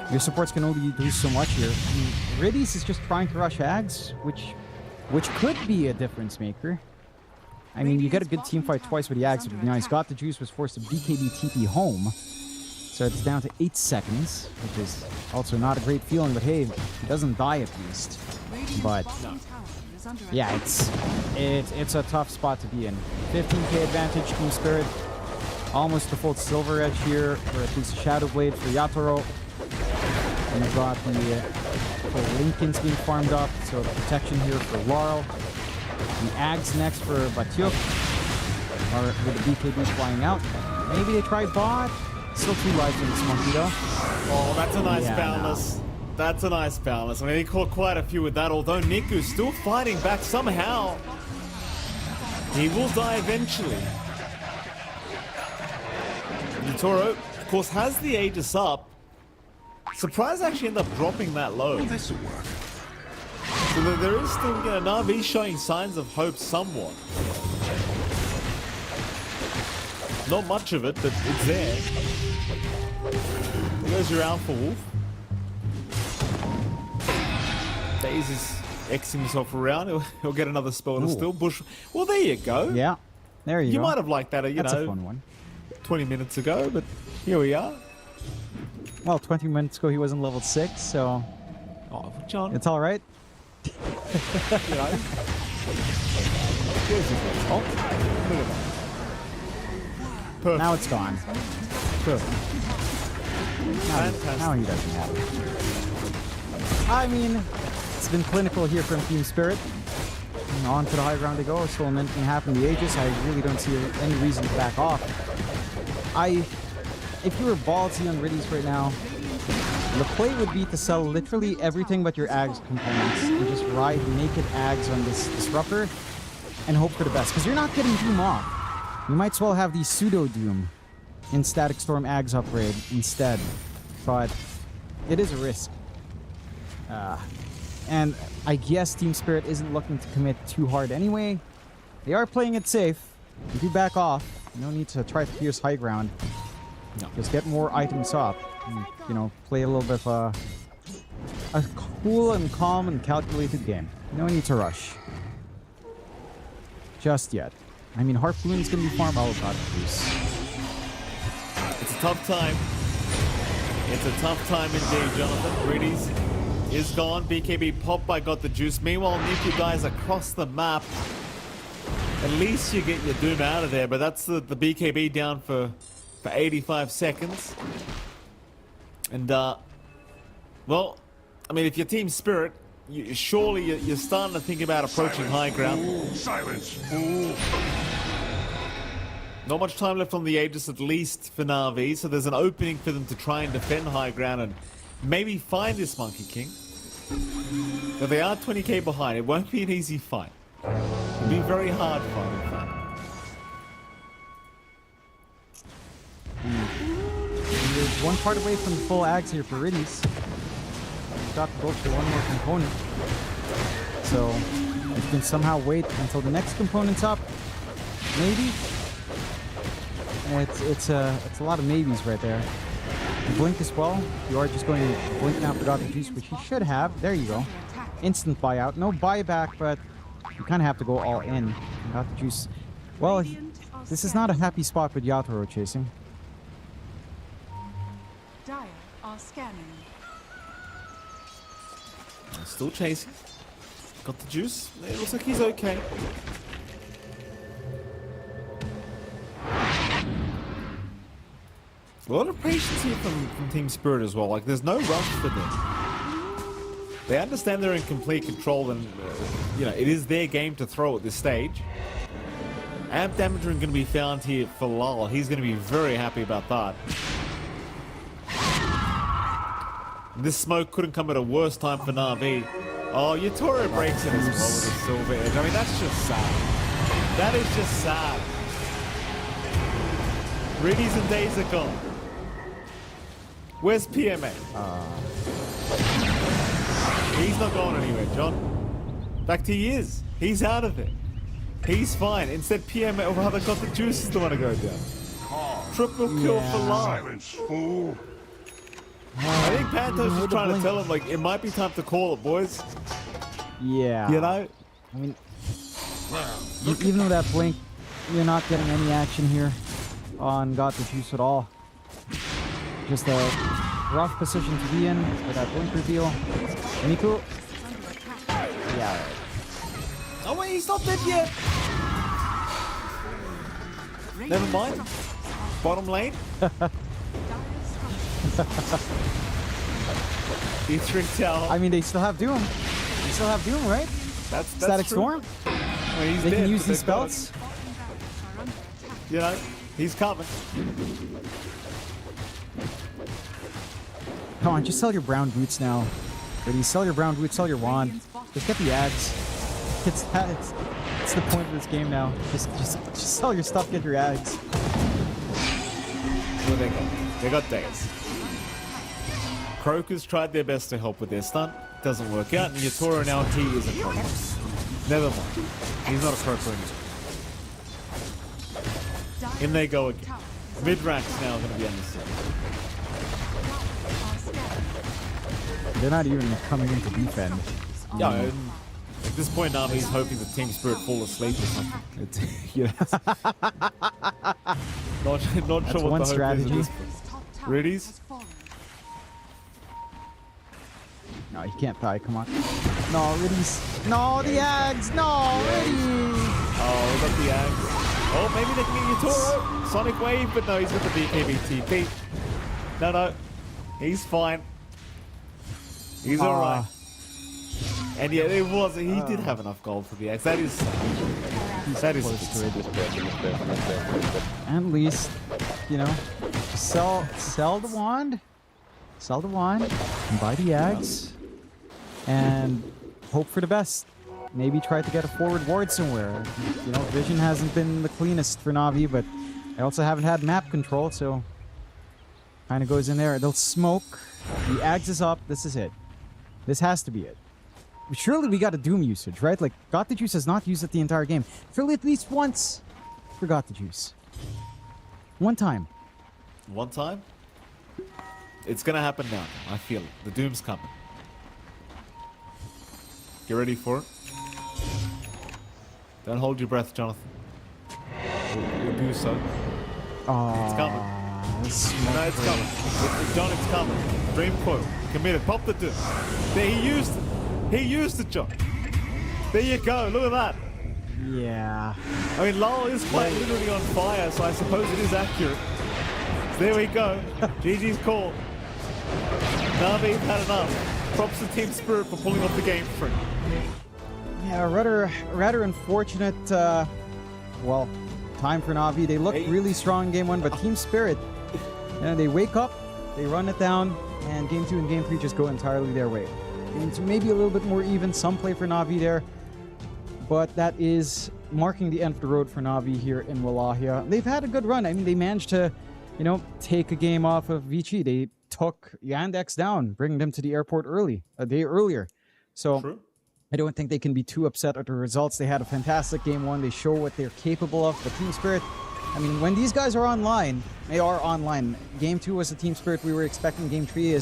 [SPEAKER 1] Your supports can only do so much here. I mean, Riddies is just trying to rush Ags, which could be a difference maker. I mean, you get a good team fight twice with the Ags, but nice. Got the Juice was forced to BKB TP home. So it's down to 8 seconds, which is also not a great feeling, but hey, he doesn't die at least. But yeah, it's a tough spot to be in. 15k advantage, Team Spirit. Almost a full silver edge here, or at least a Shadow Blade for Yatoro. And we've got the Lincolns being farmed up, so the protection here for Laurel. The Ags next for Batyuk, or with the BKB flying out. Maybe they try bot. Still 2 lives in this monkey though.
[SPEAKER 2] Oh, that's a nice balance. That's a nice balance. I mean, he caught quite a few with that, although Niku's still fighting back somehow. He will die eventually. Yatoro, of course, has the Aegis up. Surprise actually ended up dropping that low.
[SPEAKER 9] This will work.
[SPEAKER 2] So there is still, Na'Vi showing signs of hope somewhat. Not much of it, but it's there. There goes your Alpha Wolf. Daze is Xing himself around. He'll get another spell to still bush. Well, there you go.
[SPEAKER 1] Yeah, there you go.
[SPEAKER 2] You might have liked that,
[SPEAKER 1] That's a fun one.
[SPEAKER 2] 20 minutes ago, but here we are.
[SPEAKER 1] Well, 20 minutes ago he wasn't level 6, so
[SPEAKER 2] Oh, John.
[SPEAKER 1] it's all right.
[SPEAKER 2] Perfect.
[SPEAKER 1] Now it's gone. Now he doesn't have it. I mean, it's been clinical here from Team Spirit. And on to the high ground they go. Still anything happen in the Aegis. I really don't see any reason to back off. If you were ballsy on Riddies right now, the play would be to sell literally everything but your Ags components and just ride naked Ags on this Disruptor and hope for the best. Because you're not getting Doom off. You might as well have the pseudo Doom in Static Storm Ags upgrade instead. But it is a risk. And I guess Team Spirit isn't looking to commit too hard anyway. They are playing it safe. If you back off, no need to try to pierce high ground. No. Just get more items up. And, you know, play a little bit of a cool and calm and calculated game. No need to rush. Just yet. I mean, Harpoon's gonna be farm. Oh god, please.
[SPEAKER 2] It's a tough time. It's a tough time indeed, Jonathan. Riddies is gone. BKB Popeye got the juice. Meanwhile, Niku guys across the map. At least you get your Doom out of there, but that's the BKB down for 85 seconds. And, well, I mean, if you're Team Spirit, surely you're starting to think about approaching high ground.
[SPEAKER 12] Silence.
[SPEAKER 2] Not much time left on the Aegis, at least for Na'Vi, so there's an opening for them to try and defend high ground and maybe find this Monkey King. But they are 20k behind. It won't be an easy fight. It'll be a very hard fight, in fact.
[SPEAKER 1] There's one part away from the full Ags here for Riddies. Got to go for one more component. So, if you can somehow wait until the next component's up, maybe. It's a lot of maybes right there. Blink as well. You are just going to blink now for Got the Juice, which you should have. There you go. Instant buyout. No buyback, but you kind of have to go all in. Got the Juice. Well, this is not a happy spot with Yatoro chasing.
[SPEAKER 10] Dire are scanning.
[SPEAKER 2] Still chasing. Got the juice. It looks like he's okay. A lot of patience here from Team Spirit as well. Like, there's no rush for them. They understand they're in complete control and, you know, it is their game to throw at this stage. Amp Damager going to be found here for Lal. He's going to be very happy about that. This smoke couldn't come at a worse time for Na'Vi. Oh, Yatoro breaks in as well with a silver edge. I mean, that's just sad. That is just sad. Riddies and Days are gone. Where's PMA? He's not going anywhere, John. In fact, he is. He's out of it. He's fine. Instead, PMA, or rather, Got the Juice is the one to go down. Triple kill for Lal.
[SPEAKER 12] Silence, fool.
[SPEAKER 2] I think Panto's just trying to tell him, like, it might be time to call it, boys.
[SPEAKER 1] Yeah.
[SPEAKER 2] You know?
[SPEAKER 1] I mean, even with that blink, you're not getting any action here on Got the Juice at all. Just a rough position to be in with that blink reveal. Niku. Yeah.
[SPEAKER 2] Oh wait, he's not dead yet. Never mind. Bottom lane. Eastern Tower.
[SPEAKER 1] I mean, they still have Doom. They still have Doom, right?
[SPEAKER 2] That's
[SPEAKER 1] Static
[SPEAKER 2] true.
[SPEAKER 1] Storm.
[SPEAKER 2] I mean, he's
[SPEAKER 1] They
[SPEAKER 2] dead,
[SPEAKER 1] can use
[SPEAKER 2] but
[SPEAKER 1] these
[SPEAKER 2] they've got
[SPEAKER 1] spells.
[SPEAKER 2] You know, he's coming.
[SPEAKER 1] Come on, just sell your brown boots now. Ready? Sell your brown boots, sell your wand. Just get the ads. It's the point of this game now. Just sell your stuff, get your ads.
[SPEAKER 2] Where they go? They got daggers. Crocus tried their best to help with their stunt. Doesn't work out. And Yatoro now T is a Crocus. Never mind. He's not a Crocus anymore. In they go again. Mid-rank's now going to be on the side.
[SPEAKER 1] They're not even coming in to defend.
[SPEAKER 2] Yeah, and at this point now he's hoping the Team Spirit fall asleep or something. It's, you know, not
[SPEAKER 1] That's
[SPEAKER 2] sure what
[SPEAKER 1] one
[SPEAKER 2] the hope
[SPEAKER 1] strategy.
[SPEAKER 2] is at this point. Riddies?
[SPEAKER 1] No, he can't die. Come on. No, release. No, the Ags. No, ready.
[SPEAKER 2] Oh, we got the Ags. Oh, maybe they can get Toro. Sonic Wave, but no, he's got the BKB TP. No. He's fine. He's alright. And yeah, it was. He did have enough gold for the Axe. That is close to it.
[SPEAKER 1] At least, you know, sell the wand, and buy the Ags, and hope for the best. Maybe try to get a forward ward somewhere. You know, vision hasn't been the cleanest for Na'Vi, but I also haven't had map control, so kind of goes in there. They'll smoke. The Ags is up. This is it. This has to be it. Surely we got a Doom usage, right? Like, Got the Juice has not used it the entire game. Surely at least once forgot the Juice. One time.
[SPEAKER 2] One time? It's gonna happen now. I feel it. The Doom's coming. Get ready for it. Don't hold your breath, Jonathan. We'll do so.
[SPEAKER 1] Oh,
[SPEAKER 2] it's coming. No, it's coming. John, it's coming. Dream quote. Committed. Pop the Doom. There, he used it. He used it, John. There you go. Look at that.
[SPEAKER 1] Yeah.
[SPEAKER 2] I mean, Lowell is quite literally on fire, so I suppose it is accurate. So there we go. GG's call. Na'Vi had enough. Props to Team Spirit for pulling off the game free.
[SPEAKER 1] Yeah, rather unfortunate, well, time for Na'Vi. They looked really strong in Game 1, but Team Spirit, you know, they wake up, they run it down, and Game 2 and Game 3 just go entirely their way. Game 2 maybe a little bit more even, some play for Na'Vi there, but that is marking the end of the road for Na'Vi here in Wallachia. They've had a good run. I mean, they managed to, you know, take a game off of Vici. They took Yandex down, bringing them to the airport a day earlier. So
[SPEAKER 2] True.
[SPEAKER 1] I don't think they can be too upset at the results. They had a fantastic Game 1. They show what they're capable of. But Team Spirit, I mean, when these guys are online, they are online. Game 2 was the Team Spirit we were expecting. Game 3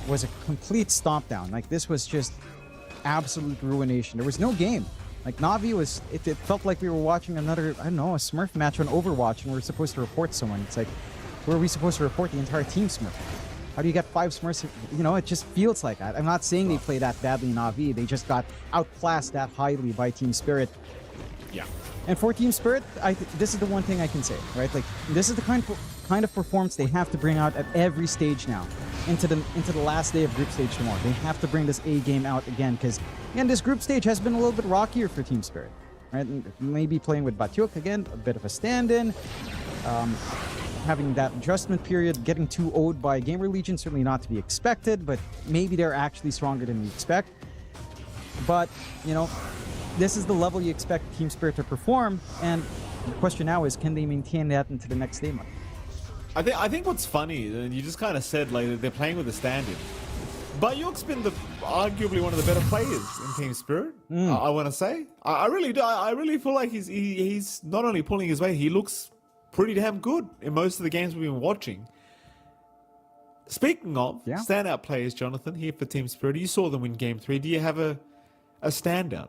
[SPEAKER 1] was a complete stomp down. Like, this was just absolute ruination. There was no game. Like, Na'Vi was, it felt like we were watching another, I don't know, a Smurf match on Overwatch, and we were supposed to report someone. It's like, where are we supposed to report the entire team Smurf? How do you get 5 Smurfs? You know, it just feels like that. I'm not saying they play that badly in Na'Vi. They just got outclassed that highly by Team Spirit.
[SPEAKER 2] Yeah.
[SPEAKER 1] And for Team Spirit, this is the one thing I can say, right? Like, this is the kind of performance they have to bring out at every stage now, into the last day of group stage tomorrow. They have to bring this A game out again, because again, this group stage has been a little bit rockier for Team Spirit, right? And maybe playing with Batyuk again, a bit of a stand-in, having that adjustment period, getting 2-0'd by GamerLegion, certainly not to be expected, but maybe they're actually stronger than we expect. But, you know, this is the level you expect Team Spirit to perform, and the question now is, can they maintain that into the next day mode?
[SPEAKER 2] I think what's funny, and you just kind of said, like, they're playing with a stand-in. Batyuk's been arguably one of the better players in Team Spirit, I want to say. I really do. I really feel like he's not only pulling his weight, he looks pretty damn good in most of the games we've been watching. Speaking of standout players, Jonathan, here for Team Spirit, you saw them win Game 3. Do you have a standout?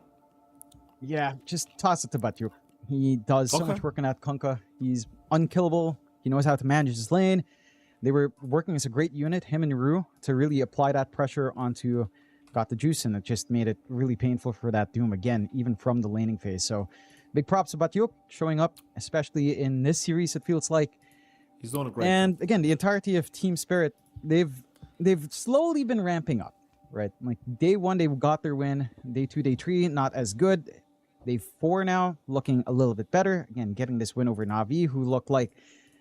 [SPEAKER 1] Yeah, just toss it to Batyuk. He does so much work on that Kunkka. He's unkillable. He knows how to manage his lane. They were working as a great unit, him and Ru, to really apply that pressure onto Got the Juice, and it just made it really painful for that Doom again, even from the laning phase. So big props to Batyuk showing up, especially in this series, it feels like.
[SPEAKER 2] He's doing a great
[SPEAKER 1] And again, the entirety of Team Spirit, they've slowly been ramping up, right? Like, day 1, they got their win. Day 2, day 3, not as good. Day 4 now, looking a little bit better. Again, getting this win over Na'Vi, who looked like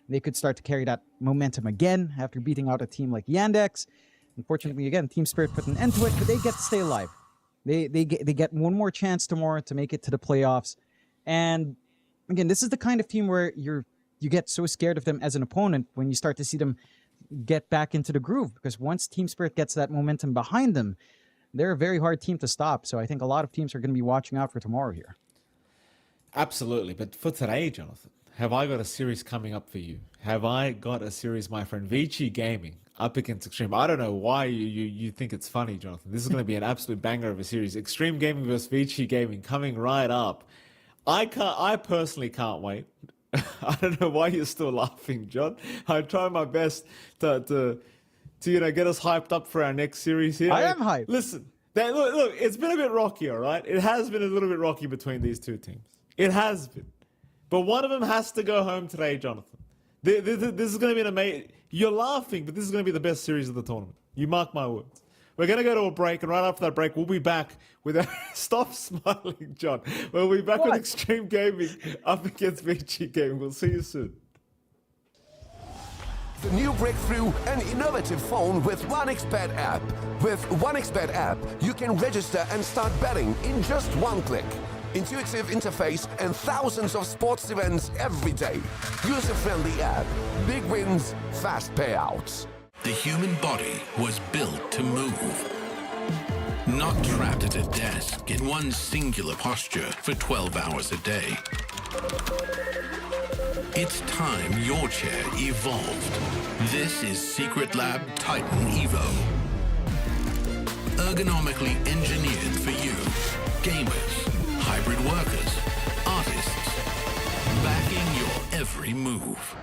[SPEAKER 1] they could start to carry that momentum again after beating out a team like Yandex. Unfortunately, again, Team Spirit put an end to it, but they get to stay alive. They get one more chance tomorrow to make it to the playoffs. And again, this is the kind of team where you get so scared of them as an opponent when you start to see them get back into the groove, because once Team Spirit gets that momentum behind them, they're a very hard team to stop. So I think a lot of teams are going to be watching out for tomorrow here.
[SPEAKER 2] Absolutely. But for today, Jonathan, have I got a series coming up for you? Have I got a series, my friend, Vici Gaming up against Xtreme? I don't know why you think it's funny, Jonathan. This is going to be an absolute banger of a series. Xtreme Gaming versus Vici Gaming coming right up. I personally can't wait. I don't know why you're still laughing, John. I try my best to to get us hyped up for our next series here.
[SPEAKER 1] I am hyped.
[SPEAKER 2] Listen, look, it's been a bit rocky, all right? It has been a little bit rocky between these two teams. It has been. But one of them has to go home today, Jonathan. This is going to be an amazing... You're laughing, but this is going to be the best series of the tournament. You mark my words. We're going to go to a break, and right after that break, we'll be back with our... Stop smiling, John. We'll be back with Xtreme Gaming up against Vici Gaming. We'll see you soon.
[SPEAKER 13] The new breakthrough and innovative phone with 1xBet app. With 1xBet app, you can register and start betting in just one click. Intuitive interface and thousands of sports events every day. User-friendly app. Big wins, fast payouts.
[SPEAKER 9] The human body was built to move. Not trapped at a desk in one singular posture for 12 hours a day. It's time your chair evolved. This is Secret Lab Titan Evo. Ergonomically engineered for you, gamers, hybrid workers, artists, backing your every move.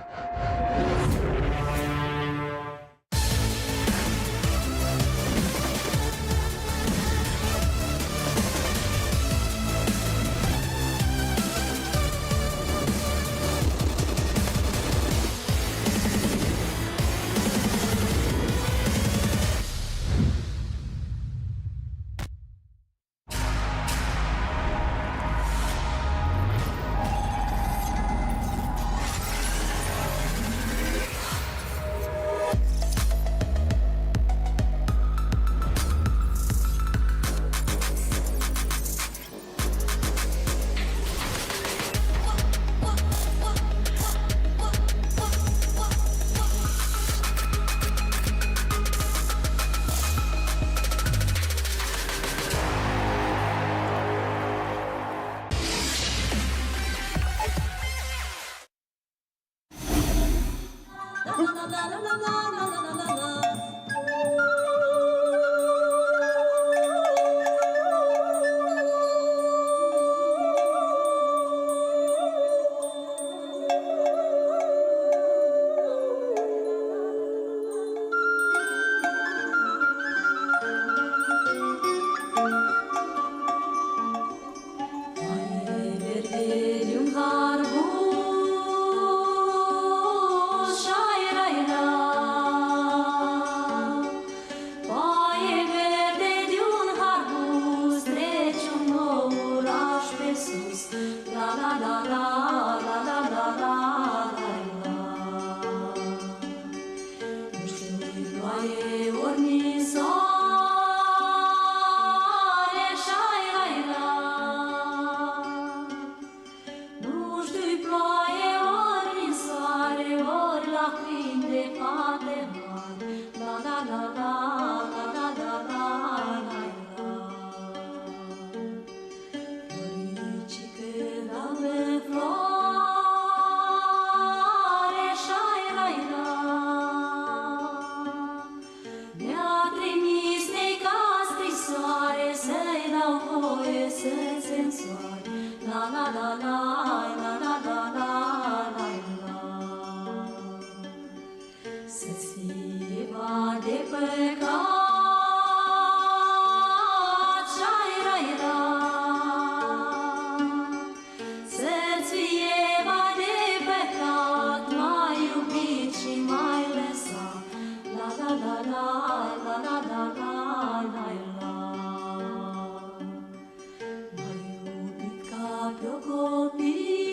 [SPEAKER 11] Copii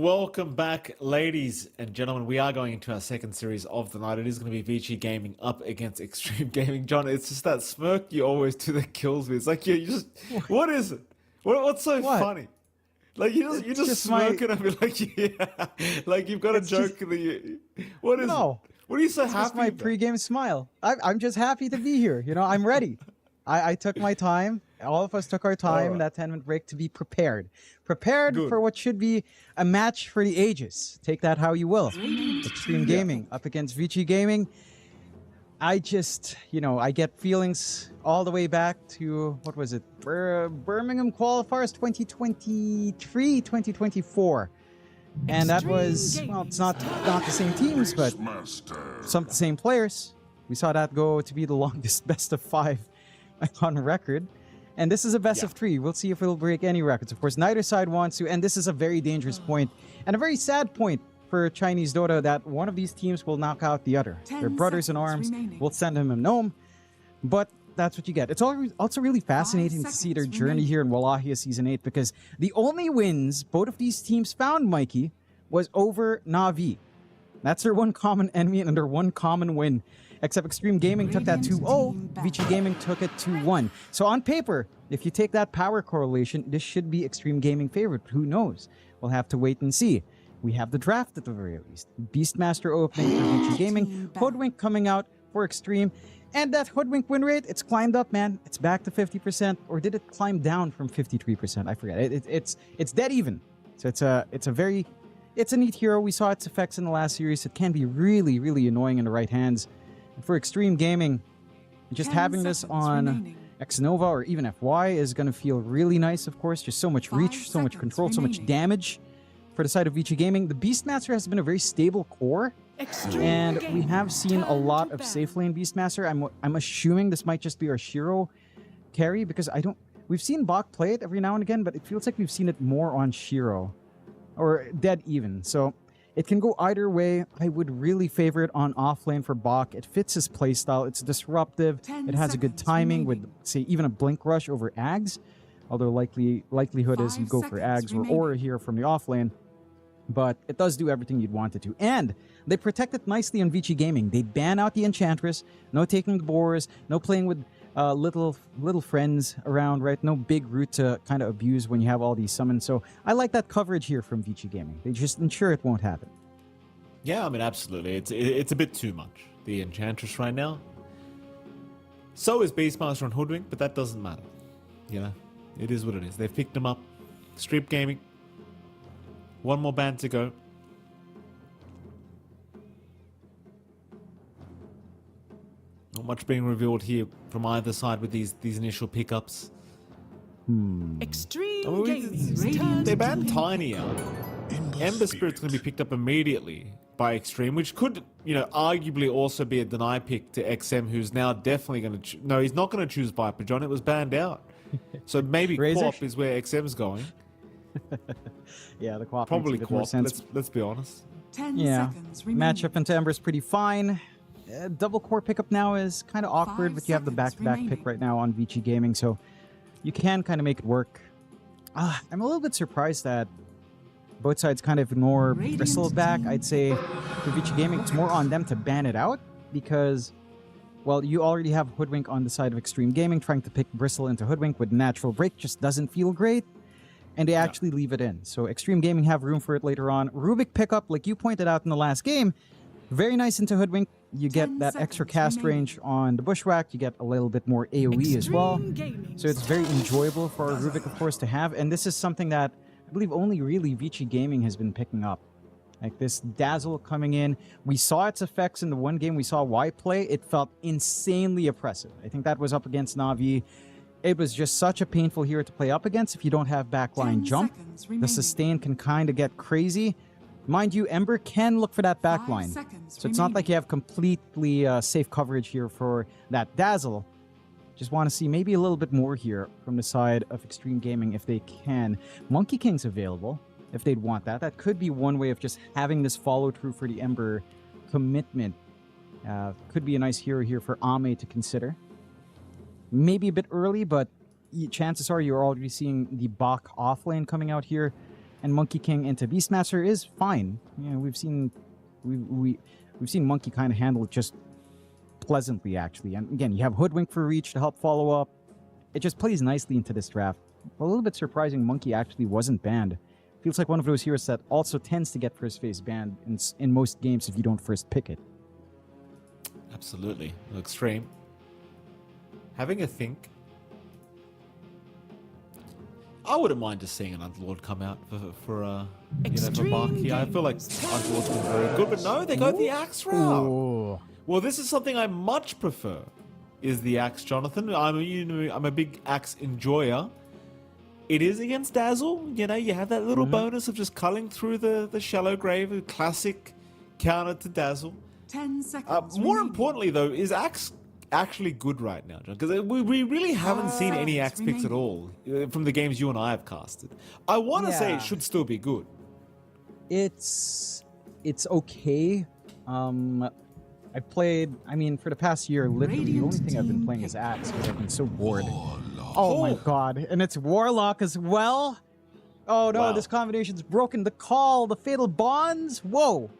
[SPEAKER 2] welcome back, ladies and gentlemen. We are going into our second series of the night. It is going to be Vici Gaming up against Xtreme Gaming. John, it's just that smirk you always do that kills me. It's like you just, what is it? What's so funny? Like you just smirking at me like like you've got a joke. What is it? What are you so happy?
[SPEAKER 1] It's my pre-game smile. I'm just happy to be here. You know, I'm ready. I took my time. All of us took our time in that 10-minute break to be prepared. Prepared for what should be a match for the ages. Take that how you will. Xtreme Gaming up against Vici Gaming. I just, you know, I get feelings all the way back to, what was it? Birmingham qualifiers 2023, 2024. And that was, well, it's not the same teams, but some of the same players. We saw that go to be the longest best of 5 on record. And this is a best of 3. We'll see if it'll break any records. Of course, neither side wants to, and this is a very dangerous point and a very sad point for Chinese Dota, that one of these teams will knock out the other. They're brothers in arms. We'll send them a gnome, but that's what you get. It's also really fascinating to see their journey here in Wallachia Season 8, because the only wins both of these teams found, Mikey, was over Na'Vi. That's their one common enemy and their one common win. Except Xtreme Gaming took that 2-0, Vici Gaming took it 2-1. So on paper, if you take that power correlation, this should be Xtreme Gaming favorite. Who knows? We'll have to wait and see. We have the draft at the very least. Beastmaster opening for Vici Gaming, Hoodwink coming out for Xtreme, and that Hoodwink win rate, it's climbed up, man. It's back to 50%, or did it climb down from 53%? I forget. It's dead even. So it's a neat hero. We saw its effects in the last series. It can be really, really annoying in the right hands. For Xtreme Gaming, just having this on Xnova or even FY is going to feel really nice, of course. Just so much reach, so much control, so much damage for the side of Vici Gaming. The Beastmaster has been a very stable core, and we have seen a lot of safe lane Beastmaster. I'm assuming this might just be our Shiro carry, because we've seen Bach play it every now and again, but it feels like we've seen it more on Shiro, or dead even. So it can go either way. I would really favor it on offlane for Bach. It fits his playstyle. It's disruptive. It has a good timing with, say, even a blink rush over Ags. Although likelihood is you go for Ags or Aura here from the offlane. But it does do everything you'd want it to. And they protect it nicely on Vici Gaming. They ban out the Enchantress. No taking the boars. No playing with little friends around, right? No big route to kind of abuse when you have all these summons. So I like that coverage here from Vici Gaming. They just ensure it won't happen.
[SPEAKER 2] Yeah, I mean, absolutely. It's a bit too much, the Enchantress right now. So is Beastmaster and Hoodwink, but that doesn't matter. You know, it is what it is. They've picked them up. Xtreme Gaming. One more ban to go. Not much being revealed here from either side with these initial pickups.
[SPEAKER 10] Xtreme Gaming.
[SPEAKER 2] They banned Tiny out. Ember Spirit's going to be picked up immediately by Xtreme, which could, you know, arguably also be a deny pick to XM, who's now definitely going to... No, he's not going to choose Viper, John. It was banned out. So maybe Quap is where XM's going.
[SPEAKER 1] Yeah, the Quap
[SPEAKER 2] probably
[SPEAKER 1] makes a bit more sense.
[SPEAKER 2] Let's be honest.
[SPEAKER 10] 10 seconds remaining.
[SPEAKER 1] Matchup into Ember is pretty fine. Double core pickup now is kind of awkward, but you have the back-to-back pick right now on Vici Gaming, so you can kind of make it work. I'm a little bit surprised that both sides kind of ignore Bristle back. I'd say for Vici Gaming, it's more on them to ban it out, because, well, you already have Hoodwink on the side of Xtreme Gaming. Trying to pick Bristle into Hoodwink with natural break just doesn't feel great, and they actually leave it in. So Xtreme Gaming have room for it later on. Rubik pickup, like you pointed out in the last game, very nice into Hoodwink. You get that extra cast range on the Bushwhack. You get a little bit more AoE as well. So it's very enjoyable for our Rubik, of course, to have. And this is something that I believe only really Vici Gaming has been picking up. Like this Dazzle coming in. We saw its effects in the one game we saw Y play. It felt insanely oppressive. I think that was up against Na'Vi. It was just such a painful hero to play up against if you don't have backline jump. The sustain can kind of get crazy. Mind you, Ember can look for that backline. So it's not like you have completely safe coverage here for that Dazzle. Just want to see maybe a little bit more here from the side of Xtreme Gaming if they can. Monkey King's available if they'd want that. That could be one way of just having this follow through for the Ember commitment. Could be a nice hero here for Ame to consider. Maybe a bit early, but chances are you're already seeing the Bach offlane coming out here. and Monkey King into Beastmaster is fine. You know, we've seen Monkey kind of handle it just pleasantly, actually. And again, you have Hoodwink for reach to help follow up. It just plays nicely into this draft. A little bit surprising Monkey actually wasn't banned. Feels like one of those heroes that also tends to get first phase banned in most games if you don't first pick it.
[SPEAKER 2] Absolutely. Xtreme. Having a think. I wouldn't mind just seeing an Underlord come out for Baki. I feel like Underlord's been very good, but no, they go the Axe route.
[SPEAKER 1] Ooh.
[SPEAKER 2] Well, this is something I much prefer, is the Axe, Jonathan. I'm a big Axe enjoyer. It is against Dazzle. You know, you have that little bonus of just culling through the shallow grave, a classic counter to Dazzle.
[SPEAKER 10] 10 seconds.
[SPEAKER 2] More importantly, though, is Axe actually good right now, John? Because we really haven't seen any Axe picks at all from the games you and I have casted. I want to say it should still be good.
[SPEAKER 1] It's okay. I've played, I mean, for the past year, literally the only thing I've been playing is Axe because I've been so bored. Oh my god. And it's Warlock as well? Oh no, this combination's broken. The call, the fatal bonds. Whoa.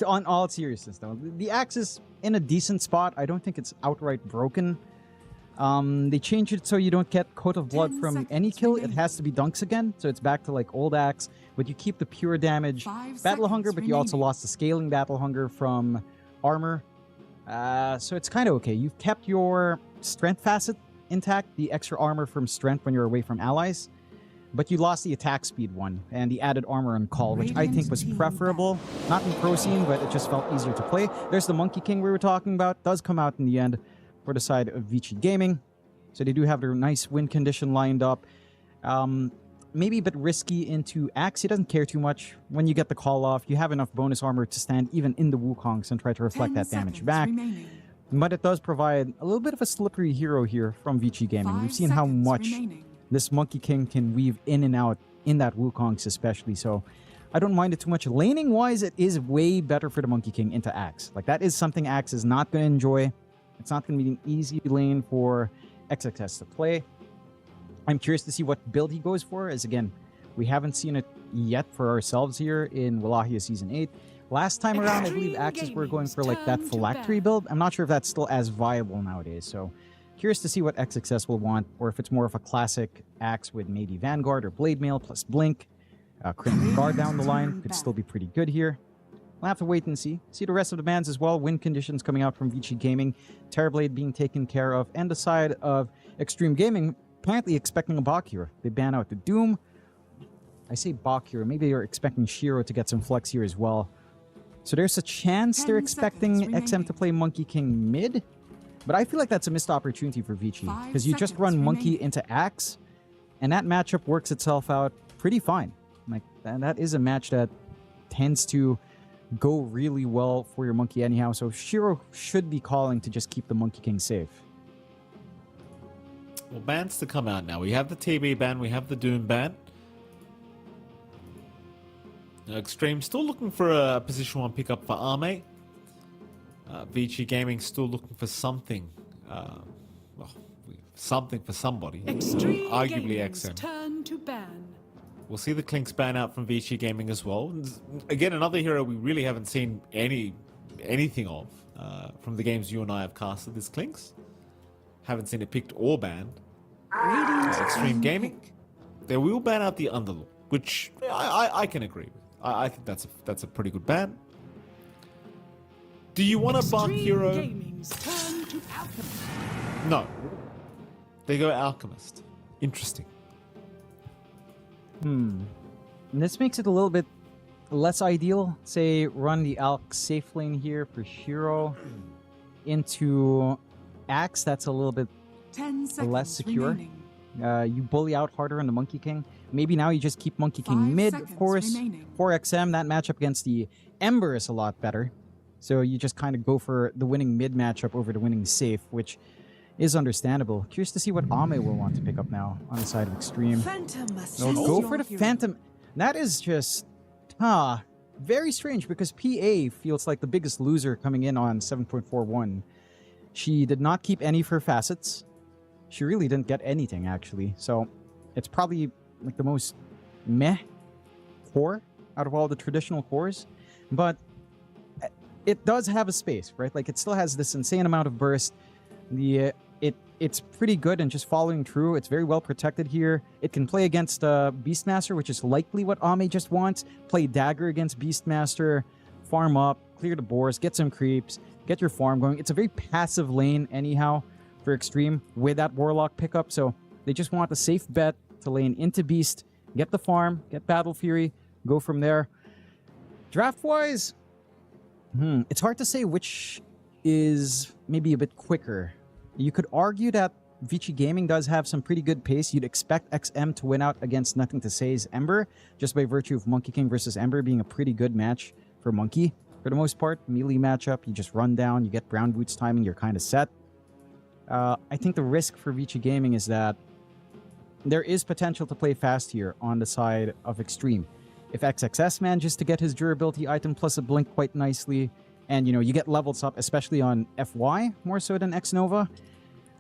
[SPEAKER 1] On all seriousness, though, the Axe is in a decent spot. I don't think it's outright broken. They changed it so you don't get Coat of Blood from any kill. It has to be dunks again, so it's back to like old Axe, but you keep the pure damage Battle Hunger, but you also lost the scaling Battle Hunger from armor. So it's kind of okay. You've kept your strength facet intact, the extra armor from strength when you're away from allies, but you lost the attack speed one and the added armor on call, which I think was preferable. Not in pro scene, but it just felt easier to play. There's the Monkey King we were talking about. Does come out in the end for the side of Vici Gaming. So they do have their nice win condition lined up. Maybe a bit risky into Axe. He doesn't care too much. When you get the call off, you have enough bonus armor to stand even in the Wukongs and try to reflect that damage back. But it does provide a little bit of a slippery hero here from Vici Gaming. We've seen how much this Monkey King can weave in and out in that Wukongs especially, so I don't mind it too much. Laning-wise, it is way better for the Monkey King into Axe. Like, that is something Axe is not going to enjoy. It's not going to be an easy lane for XXS to play. I'm curious to see what build he goes for, as again, we haven't seen it yet for ourselves here in Wallachia Season 8. Last time around, I believe Axes were going for like that phylactery build. I'm not sure if that's still as viable nowadays, so curious to see what XXS will want, or if it's more of a classic Axe with maybe Vanguard or Blade Mail plus Blink. Critical Guard down the line could still be pretty good here. We'll have to wait and see. See the rest of the bans as well. Win conditions coming out from Vici Gaming. Terrorblade being taken care of. And the side of Xtreme Gaming, apparently expecting a Bach hero. They ban out the Doom. I say Bach hero. Maybe they're expecting Shiro to get some flex here as well. So there's a chance they're expecting XM to play Monkey King mid. But I feel like that's a missed opportunity for Vici. Because you just run Monkey into Axe. And that matchup works itself out pretty fine. Like, that is a match that tends to go really well for your Monkey anyhow. So Shiro should be calling to just keep the Monkey King safe.
[SPEAKER 2] Well, bans to come out now. We have the TB ban, we have the Doom ban. Xtreme still looking for a position 1 pickup for Arme. Vici Gaming still looking for something. Something for somebody. Arguably XM.
[SPEAKER 10] Turn to ban.
[SPEAKER 2] We'll see the Clinks ban out from Vici Gaming as well. Again, another hero we really haven't seen anything of from the games you and I have casted. This Clinks. Haven't seen it picked or banned. Xtreme Gaming. They will ban out the Underlord, which I can agree with. I think that's a pretty good ban. Do you want a Bach hero?
[SPEAKER 10] Turn to Alchemist.
[SPEAKER 2] No. They go Alchemist. Interesting.
[SPEAKER 1] And this makes it a little bit less ideal. Say, run the Alch safe lane here for Shiro into Axe. That's a little bit
[SPEAKER 10] 10 seconds
[SPEAKER 1] less secure.
[SPEAKER 10] Remaining.
[SPEAKER 1] You bully out harder on the Monkey King. Maybe now you just keep Monkey King mid, of course. For XM, that matchup against the Ember is a lot better. So you just kind of go for the winning mid matchup over the winning safe, which is understandable. Curious to see what Ame will want to pick up now on the side of Xtreme. They'll go for the Phantom. That is just, very strange because PA feels like the biggest loser coming in on 7.41. She did not keep any of her facets. She really didn't get anything, actually. So it's probably like the most meh core out of all the traditional cores, but it does have a space, right? Like, it still has this insane amount of burst. It's pretty good and just following through. It's very well protected here. It can play against Beastmaster, which is likely what Ame just wants. Play Dagger against Beastmaster, farm up, clear the boars, get some creeps, get your farm going. It's a very passive lane anyhow for Xtreme with that Warlock pickup, so they just want a safe bet to lane into Beast, get the farm, get Battle Fury, go from there. Draft-wise, it's hard to say which is maybe a bit quicker. You could argue that Vici Gaming does have some pretty good pace. You'd expect XM to win out against Nothing to Say's Ember, just by virtue of Monkey King versus Ember being a pretty good match for Monkey. For the most part, melee matchup, you just run down, you get Brown Boots timing, you're kind of set. I think the risk for Vici Gaming is that there is potential to play fast here on the side of Xtreme. If XXS manages to get his durability item plus a blink quite nicely, and you get levels up, especially on FY, more so than Xnova,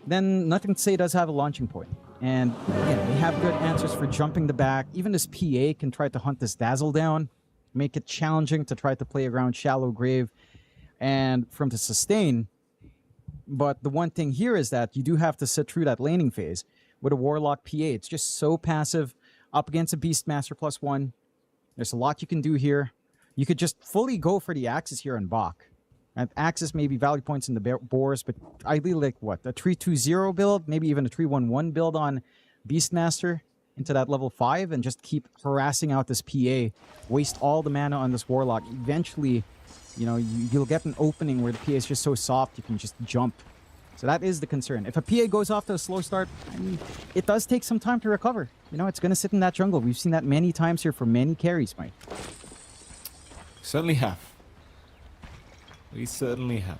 [SPEAKER 1] then Nothing to Say does have a launching point. And again, they have good answers for jumping the back. Even this PA can try to hunt this Dazzle down, make it challenging to try to play around Shallow Grave and from to sustain. But the one thing here is that you do have to sit through that laning phase with a Warlock PA. It's just so passive up against a Beastmaster +1. There's a lot you can do here. You could just fully go for the Axis here on Bach. And Axis maybe value points in the boars, but ideally like what? A 3-2-0 build, maybe even a 3-1-1 build on Beastmaster into that level 5 and just keep harassing out this PA. Waste all the mana on this Warlock. Eventually, you'll get an opening where the PA is just so soft you can just jump. So that is the concern. If a PA goes off to a slow start, I mean, it does take some time to recover. It's going to sit in that jungle. We've seen that many times here for many carries, Mike.
[SPEAKER 2] Certainly have. We certainly have.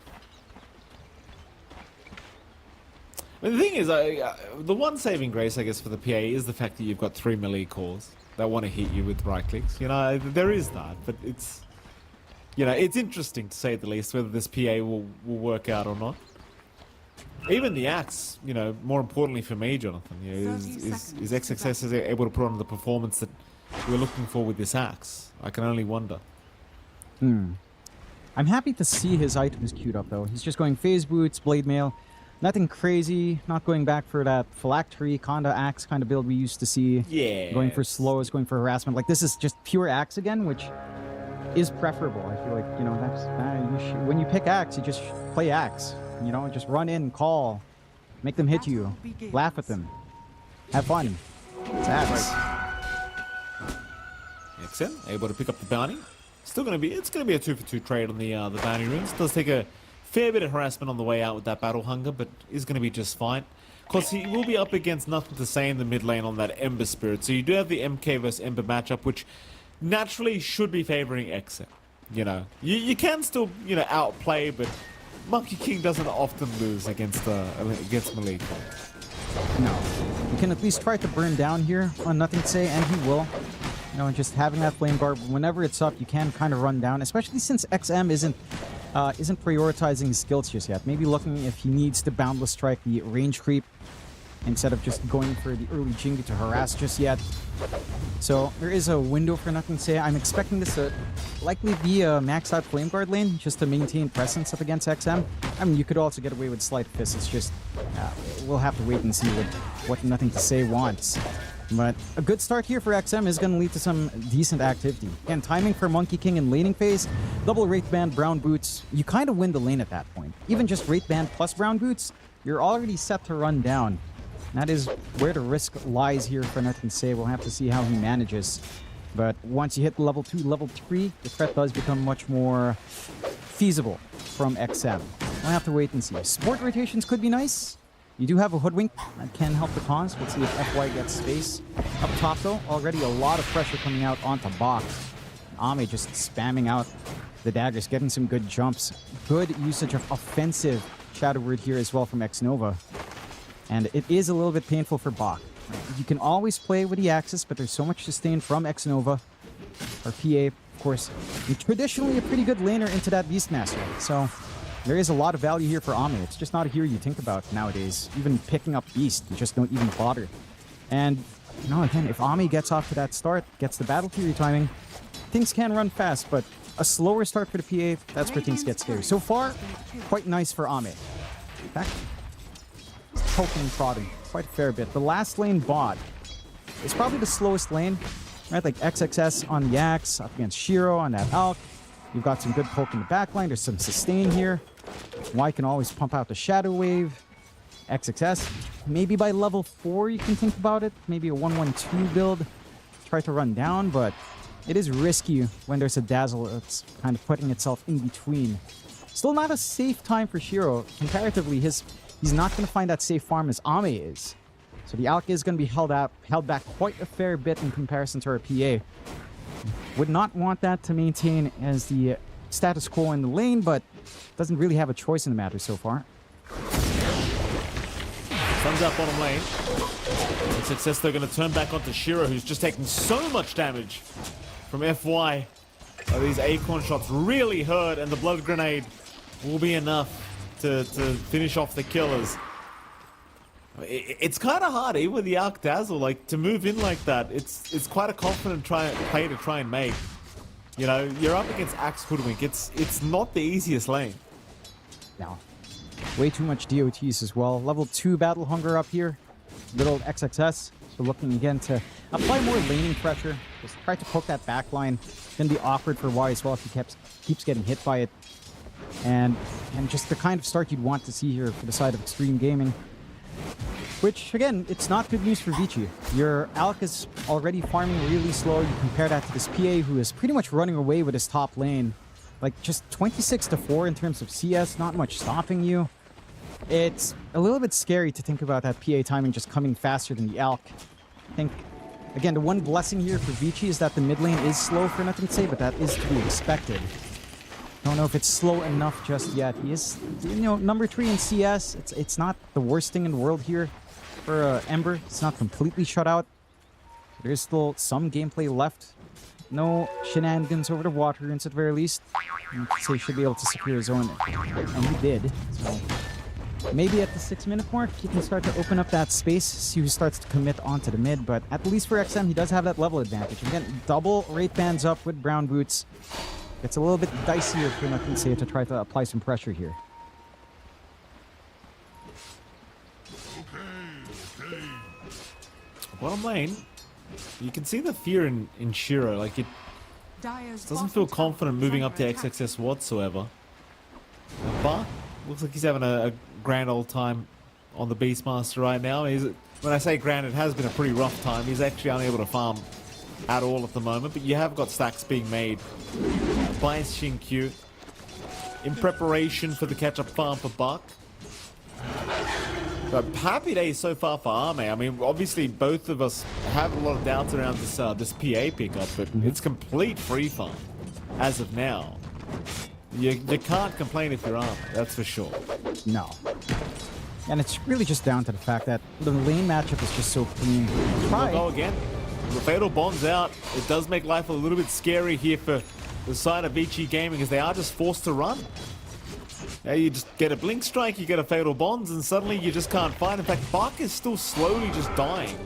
[SPEAKER 2] But the thing is, the one saving grace, I guess, for the PA is the fact that you've got 3 melee cores that want to hit you with right clicks. There is that, but it's, it's interesting to say the least whether this PA will work out or not. Even the Axe, more importantly for me, Jonathan, is XXS able to put on the performance that we're looking for with this Axe? I can only wonder.
[SPEAKER 1] I'm happy to see his items queued up, though. He's just going Phase Boots, Blade Mail. Nothing crazy. Not going back for that Phylactery, Conda Axe kind of build we used to see.
[SPEAKER 2] Yeah.
[SPEAKER 1] Going for slows, going for harassment. Like, this is just pure Axe again, which is preferable. I feel like, that's when you pick Axe, you just play Axe. Just run in, call, make them hit you, laugh at them, have fun. It's Axe.
[SPEAKER 2] Excellent. Able to pick up the bounty. It's gonna be a 2-for-2 trade on the bounty runes. Does take a fair bit of harassment on the way out with that battle hunger, but is gonna be just fine. Of course, he will be up against Nothing to Say in the mid lane on that Ember Spirit. So you do have the MK versus Ember matchup, which naturally should be favoring XM. You can still outplay, but Monkey King doesn't often lose against melee.
[SPEAKER 1] No, you can at least try to burn down here on Nothing to Say, and he will. Just having that flame guard, whenever it's up, you can kind of run down, especially since XM isn't prioritizing his skills just yet. Maybe looking if he needs to Boundless Strike the range creep instead of just going for the early Jingu to harass just yet. So there is a window for Nothing to Say. I'm expecting this to likely be a maxed out flame guard lane just to maintain presence up against XM. I mean, you could also get away with Sleight of Fist. It's just we'll have to wait and see what Nothing to Say wants. But a good start here for XM is going to lead to some decent activity. Again, timing for Monkey King in laning phase, double Wraith Band, Brown Boots, you kind of win the lane at that point. Even just Wraith Band plus Brown Boots, you're already set to run down. That is where the risk lies here for Nothing to Say. We'll have to see how he manages. But once you hit level 2, level 3, the threat does become much more feasible from XM. We'll have to wait and see. Support rotations could be nice. You do have a Hoodwink that can help the cause. Let's see if FY gets space. Up top, though, already a lot of pressure coming out onto Bach. Ame just spamming out the daggers, getting some good jumps. Good usage of offensive Shadow Word here as well from Xnova. And it is a little bit painful for Bach. You can always play with the Axis, but there's so much sustain from Xnova. Or PA, of course. And traditionally a pretty good laner into that Beastmaster. So there is a lot of value here for Ame. It's just not a hero you think about nowadays. Even picking up Beast, you just don't even bother. And you know, again, if Ami gets off to that start, gets the Battle Fury timing, things can run fast, but a slower start for the PA, that's where things get scary. So far, quite nice for Ami. In fact, poking and prodding quite a fair bit. The last lane bot is probably the slowest lane, right? Like XXS on the Axe, up against Shiro on that Alk. You've got some good poke in the backline. There's some sustain here. Y can always pump out the Shadow Wave. XXS, maybe by level 4 you can think about it. Maybe a 1-1-2 build. Try to run down, but it is risky when there's a Dazzle that's kind of putting itself in between. Still not a safe time for Shiro. Comparatively, he's not going to find that safe farm as Ame is. So the Alk is going to be held back quite a fair bit in comparison to our PA. Would not want that to maintain as the status quo in the lane, but doesn't really have a choice in the matter so far.
[SPEAKER 2] Sun's out bottom lane. And Success, they're going to turn back onto Shiro, who's just taking so much damage from FY. These Acorn shots really hurt, and the Blood Grenade will be enough to finish off the killers. It's kind of hard, even with the Arc Dazzle, like, to move in like that. It's quite a confident play to try and make. You know, you're up against Axe Hoodwink. It's not the easiest lane.
[SPEAKER 1] No. Way too much DOTs as well. Level 2 Battle Hunger up here. Good old XXS. So looking again to apply more laning pressure. Just try to poke that back line. Gonna be awkward for Y as well if he keeps getting hit by it. And just the kind of start you'd want to see here for the side of Xtreme Gaming. Which, again, it's not good news for Vici. Your Alk is already farming really slow. You compare that to this PA who is pretty much running away with his top lane. Like, just 26-4 in terms of CS, not much stopping you. It's a little bit scary to think about that PA timing just coming faster than the Alk. I think, again, the one blessing here for Vici is that the mid lane is slow for nothing to say, but that is to be expected. Don't know if it's slow enough just yet. He is, you know, number 3 in CS. It's not the worst thing in the world here for Ember. It's not completely shut out. There's still some gameplay left. No shenanigans over the water runes at the very least. You could say he should be able to secure his own, and he did. So maybe at the 6-minute mark, he can start to open up that space, see who starts to commit onto the mid. But at least for XM, he does have that level advantage. Again, double Wraith Bands up with Brown Boots. It's a little bit dicier for nothing to say to try to apply some pressure here.
[SPEAKER 2] Bottom lane, you can see the fear in Shiro. Like, it doesn't feel confident moving up to XXS whatsoever. But looks like he's having a grand old time on the Beastmaster right now. When I say grand, it has been a pretty rough time. He's actually unable to farm at all at the moment, but you have got stacks being made by Shinkyu in preparation for the catch-up farm for Buck. But happy days so far for Ame. I mean, obviously both of us have a lot of doubts around this PA pickup, but it's complete free farm as of now. You can't complain if you're Ame, that's for sure.
[SPEAKER 1] No. And it's really just down to the fact that the lane matchup is just so clean.
[SPEAKER 2] We'll go again. The Fatal Bond's out. It does make life a little bit scary here for the side of Vici Gaming, as they are just forced to run. Yeah, you just get a Blink Strike, you get a Fatal Bonds, and suddenly you just can't fight. In fact, Bach is still slowly just dying.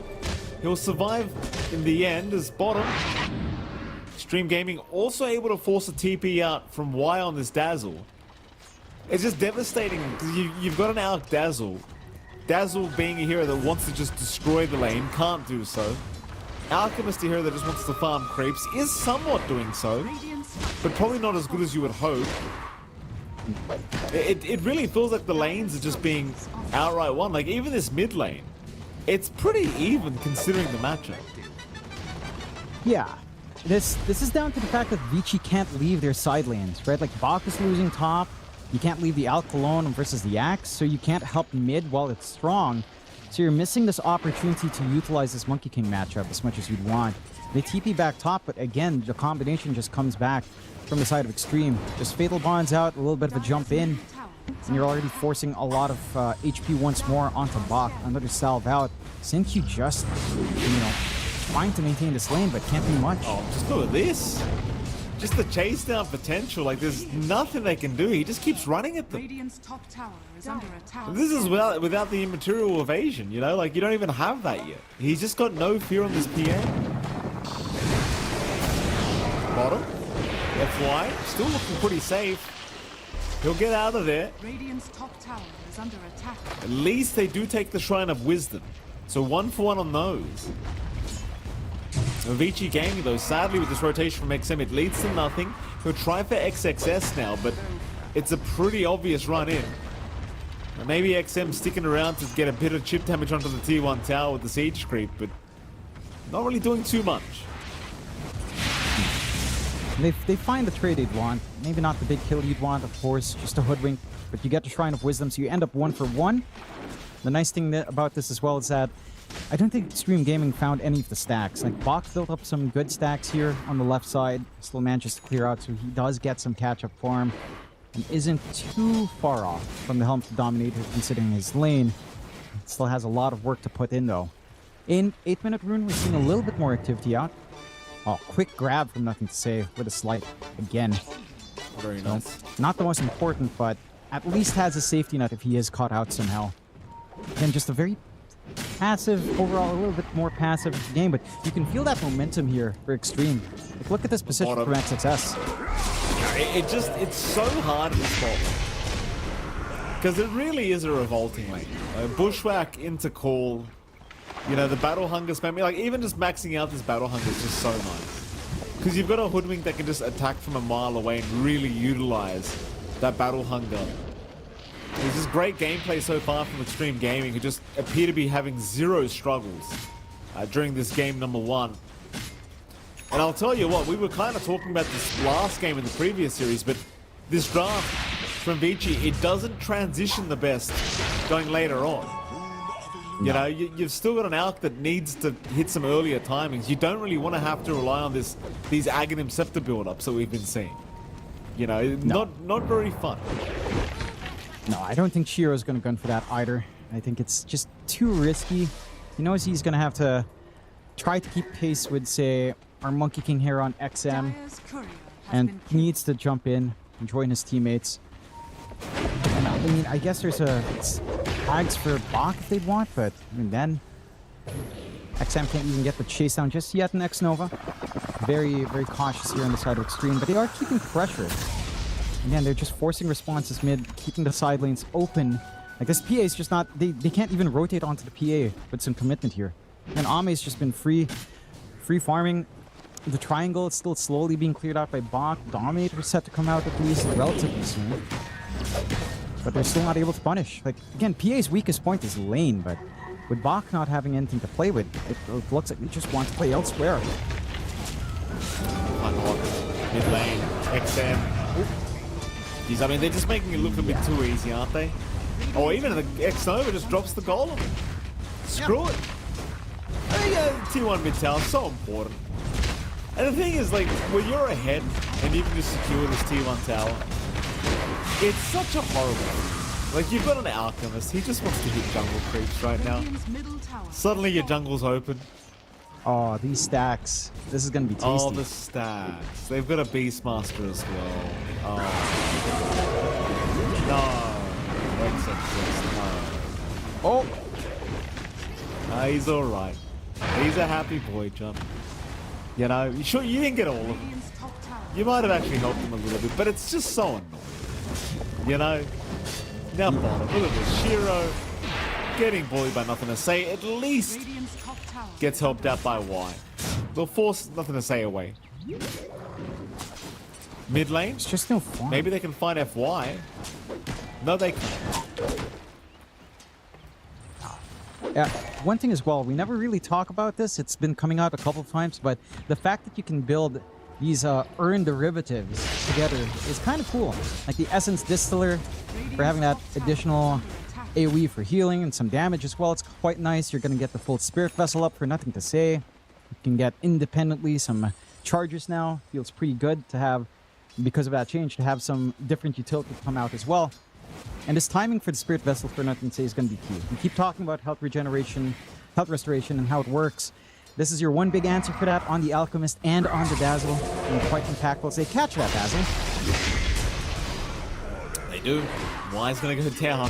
[SPEAKER 2] He'll survive in the end as bottom. Xtreme Gaming also able to force a TP out from Y on this Dazzle. It's just devastating because you've got an Alk Dazzle. Dazzle being a hero that wants to just destroy the lane, can't do so. Alchemist, a hero that just wants to farm creeps, is somewhat doing so, but probably not as good as you would hope. It really feels like the lanes are just being outright won. Like, even this mid lane, it's pretty even considering the matchup.
[SPEAKER 1] Yeah. This is down to the fact that Vici can't leave their side lanes, right? Like, Bach is losing top. You can't leave the Alk alone versus the Axe, so you can't help mid while it's strong. So you're missing this opportunity to utilize this Monkey King matchup as much as you'd want. They TP back top, but again, the combination just comes back from the side of Xtreme. Just Fatal Bonds out, a little bit of a jump in, and you're already forcing a lot of HP once more onto Bach. Another salve out. Sinkyu just, you know, trying to maintain this lane, but can't do much.
[SPEAKER 2] Oh, just look at this. just the chase down potential. Like, there's nothing they can do. He just keeps running at them.
[SPEAKER 10] Radiant's top tower is under attack.
[SPEAKER 2] This is without the immaterial evasion, you know? Like, you don't even have that yet. He's just got no fear on this PA. Bottom. FY. Still looking pretty safe. He'll get out of there.
[SPEAKER 10] Radiant's top tower is under attack.
[SPEAKER 2] At least they do take the Shrine of Wisdom. So 1-for-1 on those. Vici Gaming, though, sadly with this rotation from XM, it leads to nothing. He'll try for XXS now, but it's a pretty obvious run in. And maybe XM sticking around to get a bit of chip damage onto the T1 tower with the siege creep, but not really doing too much.
[SPEAKER 1] They find the trade they'd want. Maybe not the big kill you'd want, of course, just a hoodwink, but you get the Shrine of Wisdom, so you end up 1-for-1. The nice thing about this as well is that I don't think Xtreme Gaming found any of the stacks. Like, Bach built up some good stacks here on the left side. Still manages to clear out, so he does get some catch-up farm. And isn't too far off from the Helm to Dominator, considering his lane. Still has a lot of work to put in, though. In 8-minute rune, we're seeing a little bit more activity out. Oh, quick grab from Nothing to Say with a slight again.
[SPEAKER 2] Very nice.
[SPEAKER 1] Not the most important, but at least has a safety net if he is caught out somehow. Again, just a very passive, overall a little bit more passive game, but you can feel that momentum here for Xtreme. Like, look at this position from XXS.
[SPEAKER 2] It's so hard in this spot. Because it really is a revolting lane. Bushwhack into call. You know, the battle hunger spam, like, even just maxing out this battle hunger is just so nice. Because you've got a hoodwink that can just attack from a mile away and really utilize that battle hunger. It's just great gameplay so far from Xtreme Gaming, who just appear to be having zero struggles during this game number 1. And I'll tell you what, we were kind of talking about this last game in the previous series, but this draft from Vici, it doesn't transition the best going later on. You know, you've still got an ALK that needs to hit some earlier timings. You don't really want to have to rely on these Aghanim Scepter build-ups that we've been seeing. You know, not very fun.
[SPEAKER 1] No, I don't think Shiro's going to gun for that either. I think it's just too risky. He knows he's going to have to try to keep pace with, say, our Monkey King here on XM. And he needs to jump in and join his teammates. And I mean, I guess there's tags for Bach if they'd want, but I mean, then XM can't even get the chase down just yet in X-Nova. Very, very cautious here on the side of Xtreme, but they are keeping pressure. Again, they're just forcing responses mid, keeping the side lanes open. Like, this PA is just not, they can't even rotate onto the PA with some commitment here. And Ame's just been free farming. The triangle is still slowly being cleared out by Bach. Dominator is set to come out at least relatively soon. But they're still not able to punish. Like, again, PA's weakest point is lane, but with Bach not having anything to play with, it looks like they just want to play elsewhere.
[SPEAKER 2] Mid lane, XM. Geez, I mean, they're just making it look a bit too easy, aren't they? Or even the X-Nova just drops the golem. Screw it. T1 mid tower, so important. And the thing is, like, when you're ahead and you can just secure this T1 tower, it's such a horrible. Like, you've got an Alchemist, he just wants to hit jungle creeps right now. Suddenly your jungle's open.
[SPEAKER 1] Oh, these stacks. This is going to be tasty.
[SPEAKER 2] Oh, the stacks. They've got a Beastmaster as well. Oh. No.
[SPEAKER 1] Oh.
[SPEAKER 2] He's alright. He's a happy boy, John. You know, sure, you didn't get all of them. You might have actually helped him a little bit, but it's just so annoying. You know? Now bottom. Look at this. Shiro getting bullied by Nothing to Say. At least gets helped out by Y. We'll force Nothing to Say away. Mid lane?
[SPEAKER 1] It's just no fun.
[SPEAKER 2] Maybe they can find FY. No, they can't.
[SPEAKER 1] Yeah, one thing as well, we never really talk about this. It's been coming out a couple of times, but the fact that you can build these earn derivatives together is kind of cool. Like the Essence Distiller for having that additional AoE for healing and some damage as well. It's quite nice. You're going to get the full Spirit Vessel up for Nothing to Say. You can get independently some charges now. Feels pretty good to have, because of that change, to have some different utility come out as well. And this timing for the Spirit Vessel for Nothing to Say is going to be key. We keep talking about health regeneration, health restoration, and how it works. This is your one big answer for that on the Alchemist and on the Dazzle. And quite impactful. So they catch that Dazzle.
[SPEAKER 2] They do. Wise gonna go down.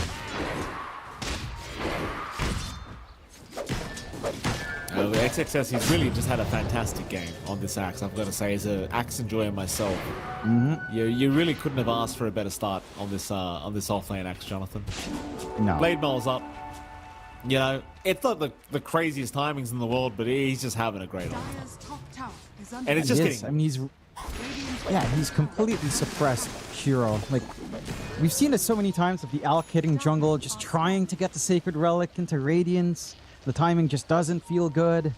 [SPEAKER 2] The XXS, he's really just had a fantastic game on this Axe. I've got to say, as an Axe enjoyer myself, you really couldn't have asked for a better start on this offlane Axe, Jonathan.
[SPEAKER 1] No.
[SPEAKER 2] Blade Maul's up. You know, it's not the craziest timings in the world, but he's just having a great time. And it's just getting...
[SPEAKER 1] I mean, he's completely suppressed Shiro. Like, we've seen this so many times with the Alk hitting jungle, just trying to get the Sacred Relic into Radiance. The timing just doesn't feel good.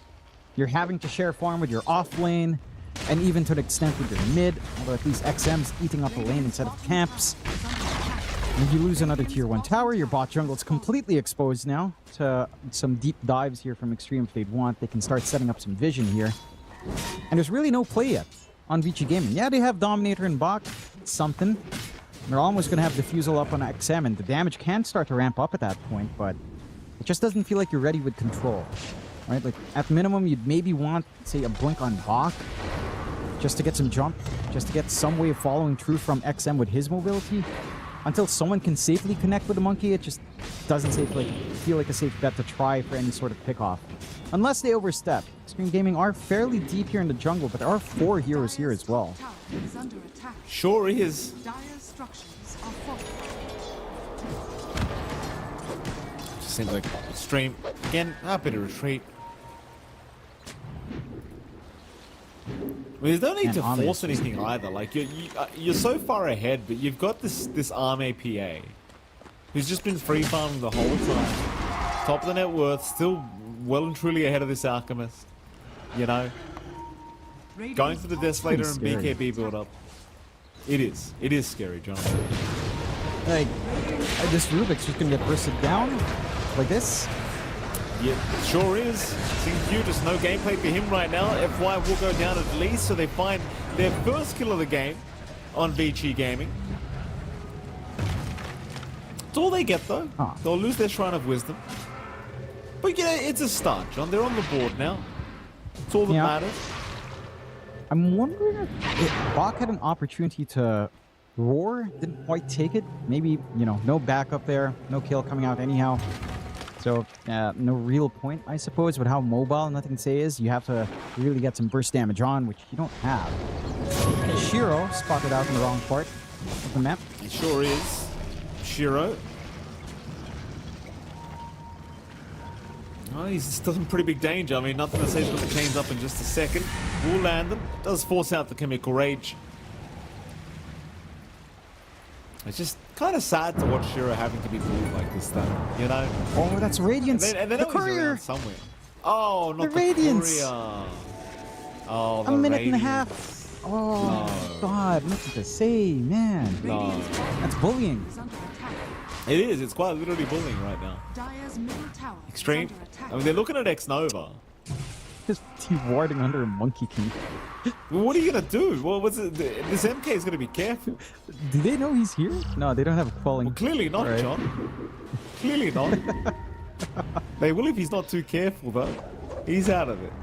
[SPEAKER 1] You're having to share farm with your off lane, and even to an extent with your mid, although at least XM's eating up a lane instead of camps. If you lose another tier 1 tower, your bot jungle's completely exposed now to some deep dives here from Xtreme if they'd want. They can start setting up some vision here. And there's really no play yet on Vici Gaming. Yeah, they have Dominator and Bach. It's something. They're almost going to have Diffusal up on XM, and the damage can start to ramp up at that point, but it just doesn't feel like you're ready with control. Right? Like, at minimum, you'd maybe want, say, a blink on Bach just to get some jump, just to get some way of following through from XM with his mobility. Until someone can safely connect with the monkey, it just doesn't feel like a safe bet to try for any sort of pickoff. Unless they overstep. Xtreme Gaming are fairly deep here in the jungle, but there are 4 heroes here as well.
[SPEAKER 2] Sure is. Just seems like Xtreme, again, happy to retreat. Well, there's no need to force anything either. Like you're so far ahead, but you've got this Arme PA who's just been free farming the whole time. Top of the net worth, still well and truly ahead of this Alchemist. You know, going for the Desolator and BKB build up. It is scary, Jonathan.
[SPEAKER 1] Like this Rubik's just gonna get bursted down like this.
[SPEAKER 2] Yeah, sure is. Seems you just no gameplay for him right now. FY will go down at least, so they find their first kill of the game on Vici Gaming. It's all they get though. They'll lose their Shrine of Wisdom. But you know, it's a start, John. They're on the board now. It's all that matters.
[SPEAKER 1] I'm wondering if Bach had an opportunity to roar, didn't quite take it. Maybe, you know, no backup there, no kill coming out anyhow. So, no real point, I suppose, with how mobile Nothing Say is. You have to really get some burst damage on, which you don't have. Shiro spotted out in the wrong part of the map.
[SPEAKER 2] It sure is. Shiro. Oh, he's still in pretty big danger. I mean, Nothing to Say's got the chains up in just a second. Will land them. Does force out the Chemical Rage. It's just kind of sad to watch Shiro having to be pulled like this, though. You know?
[SPEAKER 1] Oh, that's Radiance.
[SPEAKER 2] And then
[SPEAKER 1] the courier
[SPEAKER 2] somewhere. Oh, not
[SPEAKER 1] the Radiance.
[SPEAKER 2] Courier. Oh, the
[SPEAKER 1] a minute
[SPEAKER 2] Radiance.
[SPEAKER 1] and a half. Oh, God. Nothing to say, man.
[SPEAKER 2] No.
[SPEAKER 1] That's bullying.
[SPEAKER 2] It is. It's quite literally bullying right now. Xtreme. I mean, they're looking at X-Nova.
[SPEAKER 1] Just warding under a Monkey King.
[SPEAKER 2] Well, what are you going to do? Well, what's it? This MK is going to be careful.
[SPEAKER 1] Do they know he's here? No, they don't have a quelling.
[SPEAKER 2] Well, clearly not, right. John. Clearly not. They will if he's not too careful, though. He's out of it.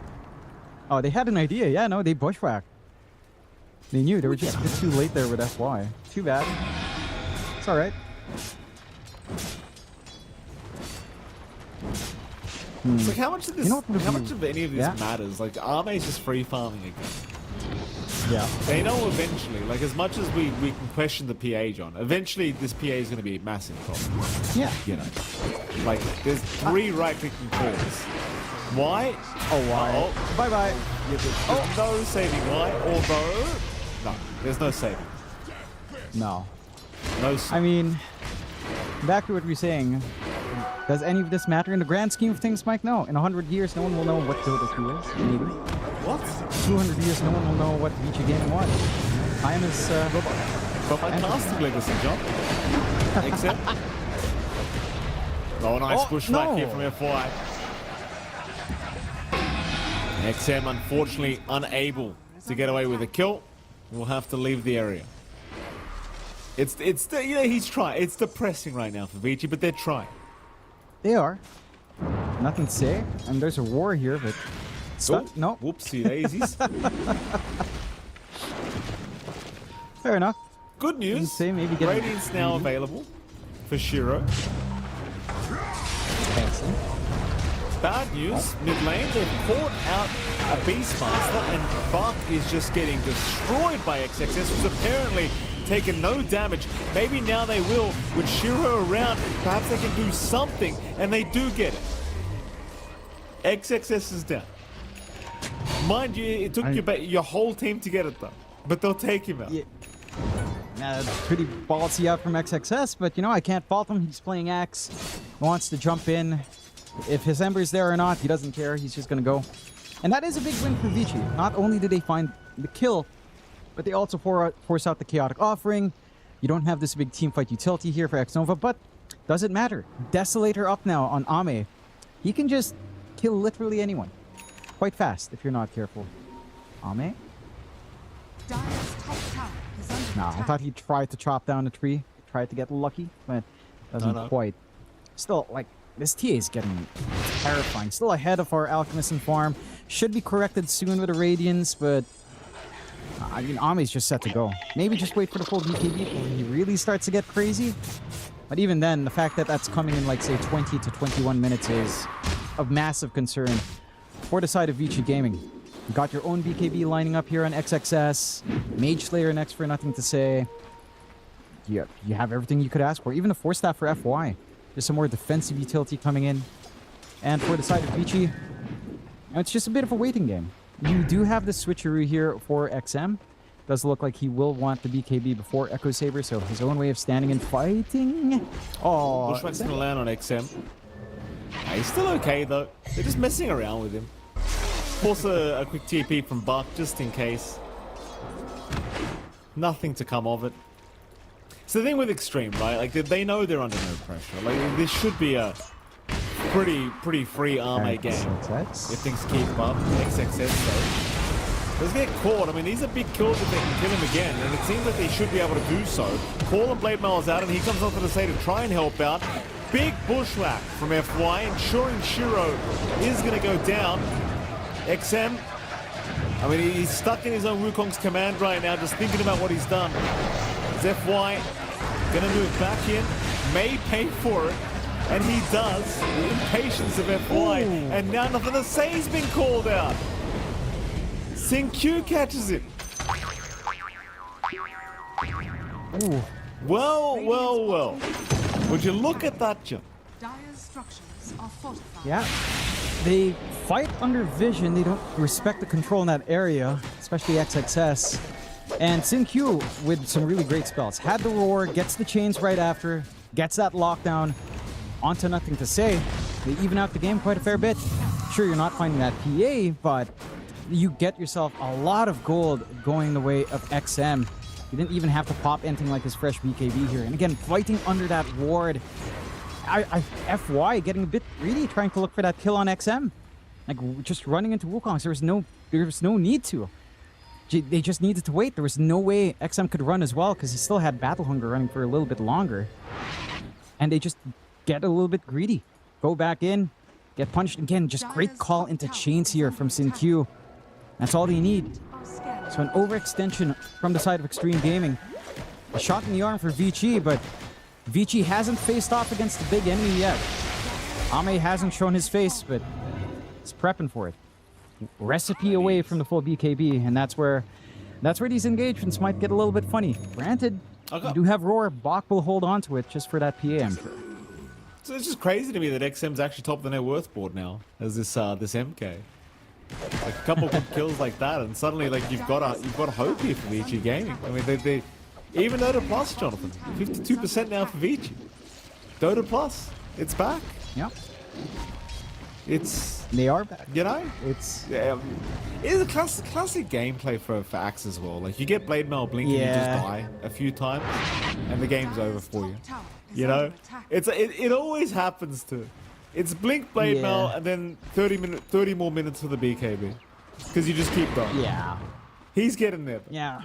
[SPEAKER 1] Oh, they had an idea. Yeah, no, they bushwhacked. They knew. They were just a bit too late there with FY. Too bad. It's all right.
[SPEAKER 2] It's like, how much of this, how much of any of this matters? Like, Arme's just free farming again.
[SPEAKER 1] Yeah.
[SPEAKER 2] They know eventually, like, as much as we can question the PA, John, eventually this PA is going to be a massive problem.
[SPEAKER 1] Yeah.
[SPEAKER 2] You know, like, there's 3 right-clicking calls. Why?
[SPEAKER 1] Oh, why?
[SPEAKER 2] Oh.
[SPEAKER 1] Bye-bye.
[SPEAKER 2] Yeah, there's no saving why, although, no, there's no saving.
[SPEAKER 1] No.
[SPEAKER 2] No.
[SPEAKER 1] I mean, back to what we were saying. Does any of this matter in the grand scheme of things, Mike? No. In 100 years, no one will know what Dota 2 is. Maybe.
[SPEAKER 2] What?
[SPEAKER 1] 200 years, no one will know what Vici Gaming was. Time is...
[SPEAKER 2] fantastic legacy, John. Except... Oh, nice pushback here from FY. XM, unfortunately, unable to get away with a kill. Will have to leave the area. It's you know, he's trying. It's depressing right now for Vici, but they're trying.
[SPEAKER 1] They are. Nothing to say. And there's a war here, but Stuck? No.
[SPEAKER 2] Whoopsie daisies.
[SPEAKER 1] Fair enough.
[SPEAKER 2] Good news.
[SPEAKER 1] Say maybe get
[SPEAKER 2] Radiant's now available for Shiro.
[SPEAKER 1] Excellent.
[SPEAKER 2] Bad news, mid lane, they've caught out a Beastmaster, and Buck is just getting destroyed by XXS, who's apparently taken no damage. Maybe now they will, with Shiro around, perhaps they can do something, and they do get it. XXS is down. Mind you, it took your whole team to get it though, but they'll take him out.
[SPEAKER 1] Yeah. Pretty ballsy out from XXS, but you know, I can't fault him. He's playing Axe, wants to jump in. If his Ember's there or not, he doesn't care. He's just going to go. And that is a big win for Vici. Not only did they find the kill, but they also force out the Chaotic Offering. You don't have this big teamfight utility here for Xnova, but doesn't matter. Desolator up now on Ame. He can just kill literally anyone. Quite fast if you're not careful. Ame? No, I thought he tried to chop down a tree. Tried to get lucky, but doesn't quite. Still, like, this TA is getting terrifying. Still ahead of our Alchemist and Farm. Should be corrected soon with the Radiance, but I mean, Ame's just set to go. Maybe just wait for the full BKB before he really starts to get crazy. But even then, the fact that that's coming in, like, say, 20 to 21 minutes is of massive concern for the side of Vici Gaming. You got your own BKB lining up here on XXS. Mage Slayer next for nothing to say. You have everything you could ask for. Even the Force Staff for FY. There's some more defensive utility coming in. And for the side of Vici, it's just a bit of a waiting game. You do have the switcheroo here for XM. Does look like he will want the BKB before Echo Saber, so his own way of standing and fighting. Oh,
[SPEAKER 2] Bushwhack's gonna land on XM. He's still okay though. They're just messing around with him. Force a quick TP from Buck just in case. Nothing to come of it. So the thing with Xtreme, right? Like they know they're under no pressure. Like this should be a pretty free Ame game if things keep up. XXS though. Let's get caught. I mean, these are big kills if they can kill him again, and it seems like they should be able to do so. Call and Blade Mail is out, and he comes onto the side to try and help out. Big bushwhack from FY, ensuring Shiro is going to go down. XM, I mean, he's stuck in his own Wukong's command right now, just thinking about what he's done. Is FY going to move back in? May pay for it, and he does. The impatience of FY, and now nothing to say has been called out. Q catches it.
[SPEAKER 1] Ooh.
[SPEAKER 2] Well. Would you look at that jump?
[SPEAKER 1] Yeah. They fight under vision. They don't respect the control in that area, especially XXS. And Q with some really great spells. Had the roar, gets the chains right after, gets that lockdown. Onto nothing to say. They even out the game quite a fair bit. Sure, you're not finding that PA, but you get yourself a lot of gold going the way of XM. You didn't even have to pop anything like his fresh BKB here. And again, fighting under that ward. FY getting a bit greedy, trying to look for that kill on XM. Like, just running into Wukongs. There was no need to. They just needed to wait. There was no way XM could run as well, because he still had Battle Hunger running for a little bit longer. And they just get a little bit greedy. Go back in, get punched again. Just great call into chains here from Q. That's all they need. So an overextension from the side of Xtreme Gaming. A shot in the arm for Vici, but Vici hasn't faced off against the big enemy yet. Ame hasn't shown his face, but he's prepping for it. Recipe away from the full BKB, and that's where these engagements might get a little bit funny. Granted, you do have Roar. Bach will hold on to it just for that PA, I'm sure.
[SPEAKER 2] So it's just crazy to me that XM's actually top of the net worth board now as this MK. Like a couple good kills like that, and suddenly like you've got hope here for Vici Gaming. I mean, they even Dota Plus, Jonathan, 52% now for Vici. Dota Plus, it's back.
[SPEAKER 1] Yep.
[SPEAKER 2] They
[SPEAKER 1] are back.
[SPEAKER 2] You know, it's a classic gameplay for Axe as well. Like you get Blade Mail blink and you just die a few times, and the game's over for you. You know, it always happens to. It's blink, Blade Mail, and then 30 more minutes for the BKB, because you just keep going.
[SPEAKER 1] Yeah,
[SPEAKER 2] he's getting there.
[SPEAKER 1] Yeah,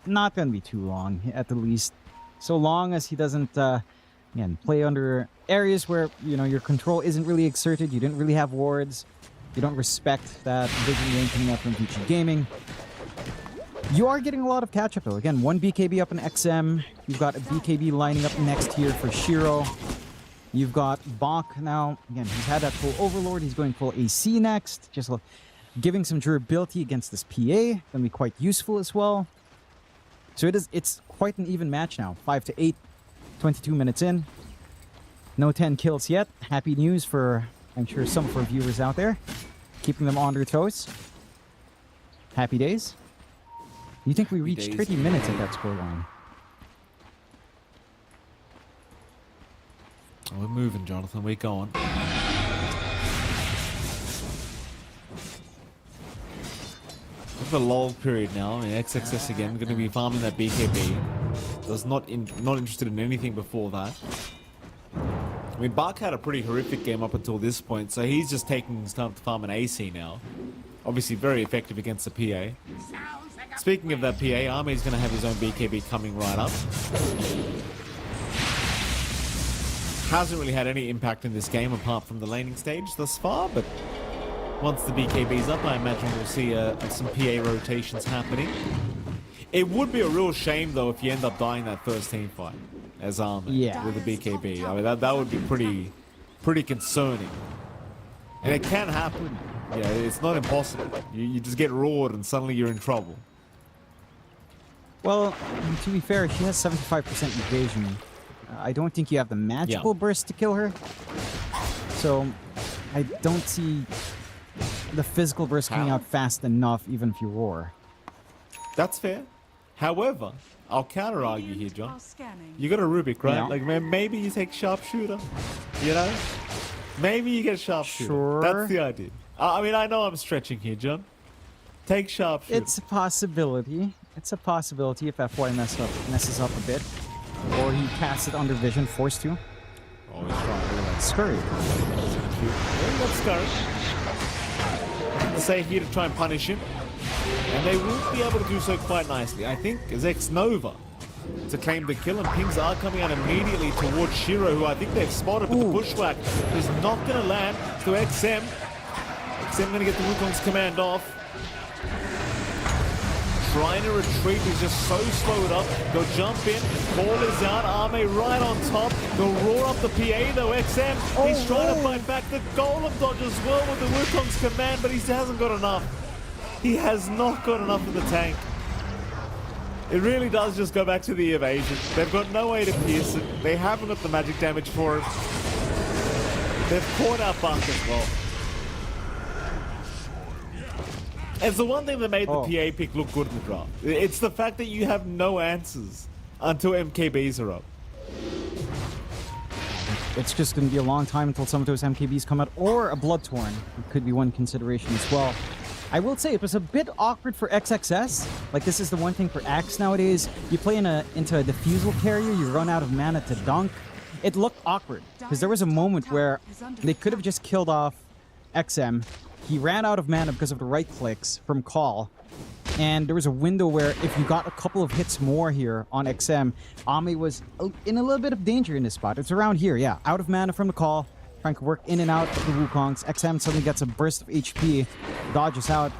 [SPEAKER 1] not gonna be too long at the least. So long as he doesn't, again, play under areas where your control isn't really exerted. You didn't really have wards. You don't respect that vision game coming out from Vici Gaming. You are getting a lot of catch-up, though. Again, one BKB up in XM. You've got a BKB lining up next here for Shiro. You've got Bach now. Again, he's had that full Overlord. He's going full AC next. Just giving some durability against this PA. Going to be quite useful as well. So it's quite an even match now. 5-8, 22 minutes in. No 10 kills yet. Happy news for, I'm sure, some of our viewers out there. Keeping them on their toes. Happy days. You think we reached 30 minutes at that scoreline?
[SPEAKER 14] We're moving, Jonathan. We're going. The lull period now. I mean, XXS again going to be farming that BKB. Was not interested in anything before that. I mean, Bach had a pretty horrific game up until this point, so he's just taking his time to farm an AC now. Obviously, very effective against the PA. Speaking of that PA, Army's going to have his own BKB coming right up. Hasn't really had any impact in this game apart from the laning stage thus far, but once the BKB's up, I imagine we'll see some PA rotations happening. It would be a real shame, though, if you end up dying that first team fight as Army with a BKB. I mean, that would be pretty concerning. And it can happen. Yeah, it's not impossible. You just get roared and suddenly you're in trouble.
[SPEAKER 1] Well, to be fair, she has 75% evasion. I don't think you have the magical burst to kill her. So, I don't see the physical burst coming out fast enough, even if you roar.
[SPEAKER 14] That's fair. However, I'll counter-argue here, John. You got a Rubik, right?
[SPEAKER 1] Yeah.
[SPEAKER 14] Like, maybe you take Sharpshooter, you know? Maybe you get Sharpshooter.
[SPEAKER 1] Sure.
[SPEAKER 14] That's the idea. I mean, I know I'm stretching here, John. Take Sharpshooter.
[SPEAKER 1] It's a possibility. It's a possibility if FY messes up a bit. Or he casts it under vision, forced to.
[SPEAKER 14] Oh, he's trying.
[SPEAKER 1] Scurry.
[SPEAKER 14] Yeah, that's Scurry. Say here to try and punish him. And they will be able to do so quite nicely. I think Zex Nova to claim the kill, and pings are coming out immediately towards Shiro, who I think they've spotted, but the bushwhack is not going to land to XM. XM going to get the Wukong's command off. Trying to retreat, he's just so slowed up. They'll jump in, ball is out, Arme right on top. They'll roar up the PA though, XM. He's trying to fight back the Golem dodge as well with the Wukong's command, but he hasn't got enough. He has not got enough of the tank. It really does just go back to the evasion. They've got no way to pierce it. They haven't got the magic damage for it. They've caught out Buck as well. It's the one thing that made the PA pick look good in the draft. It's the fact that you have no answers until MKBs are up.
[SPEAKER 1] It's just going to be a long time until some of those MKBs come out, or a Bloodtorn. It could be one consideration as well. I will say it was a bit awkward for XXS. Like, this is the one thing for Axe nowadays. You play into a defusal carrier, you run out of mana to dunk. It looked awkward, because there was a moment where they could have just killed off XM. He ran out of mana because of the right clicks from Call. And there was a window where if you got a couple of hits more here on XM, Ame was in a little bit of danger in this spot. It's around here, yeah. Out of mana from the Call. Trying to work in and out of the Wukongs. XM suddenly gets a burst of HP. Dodges out.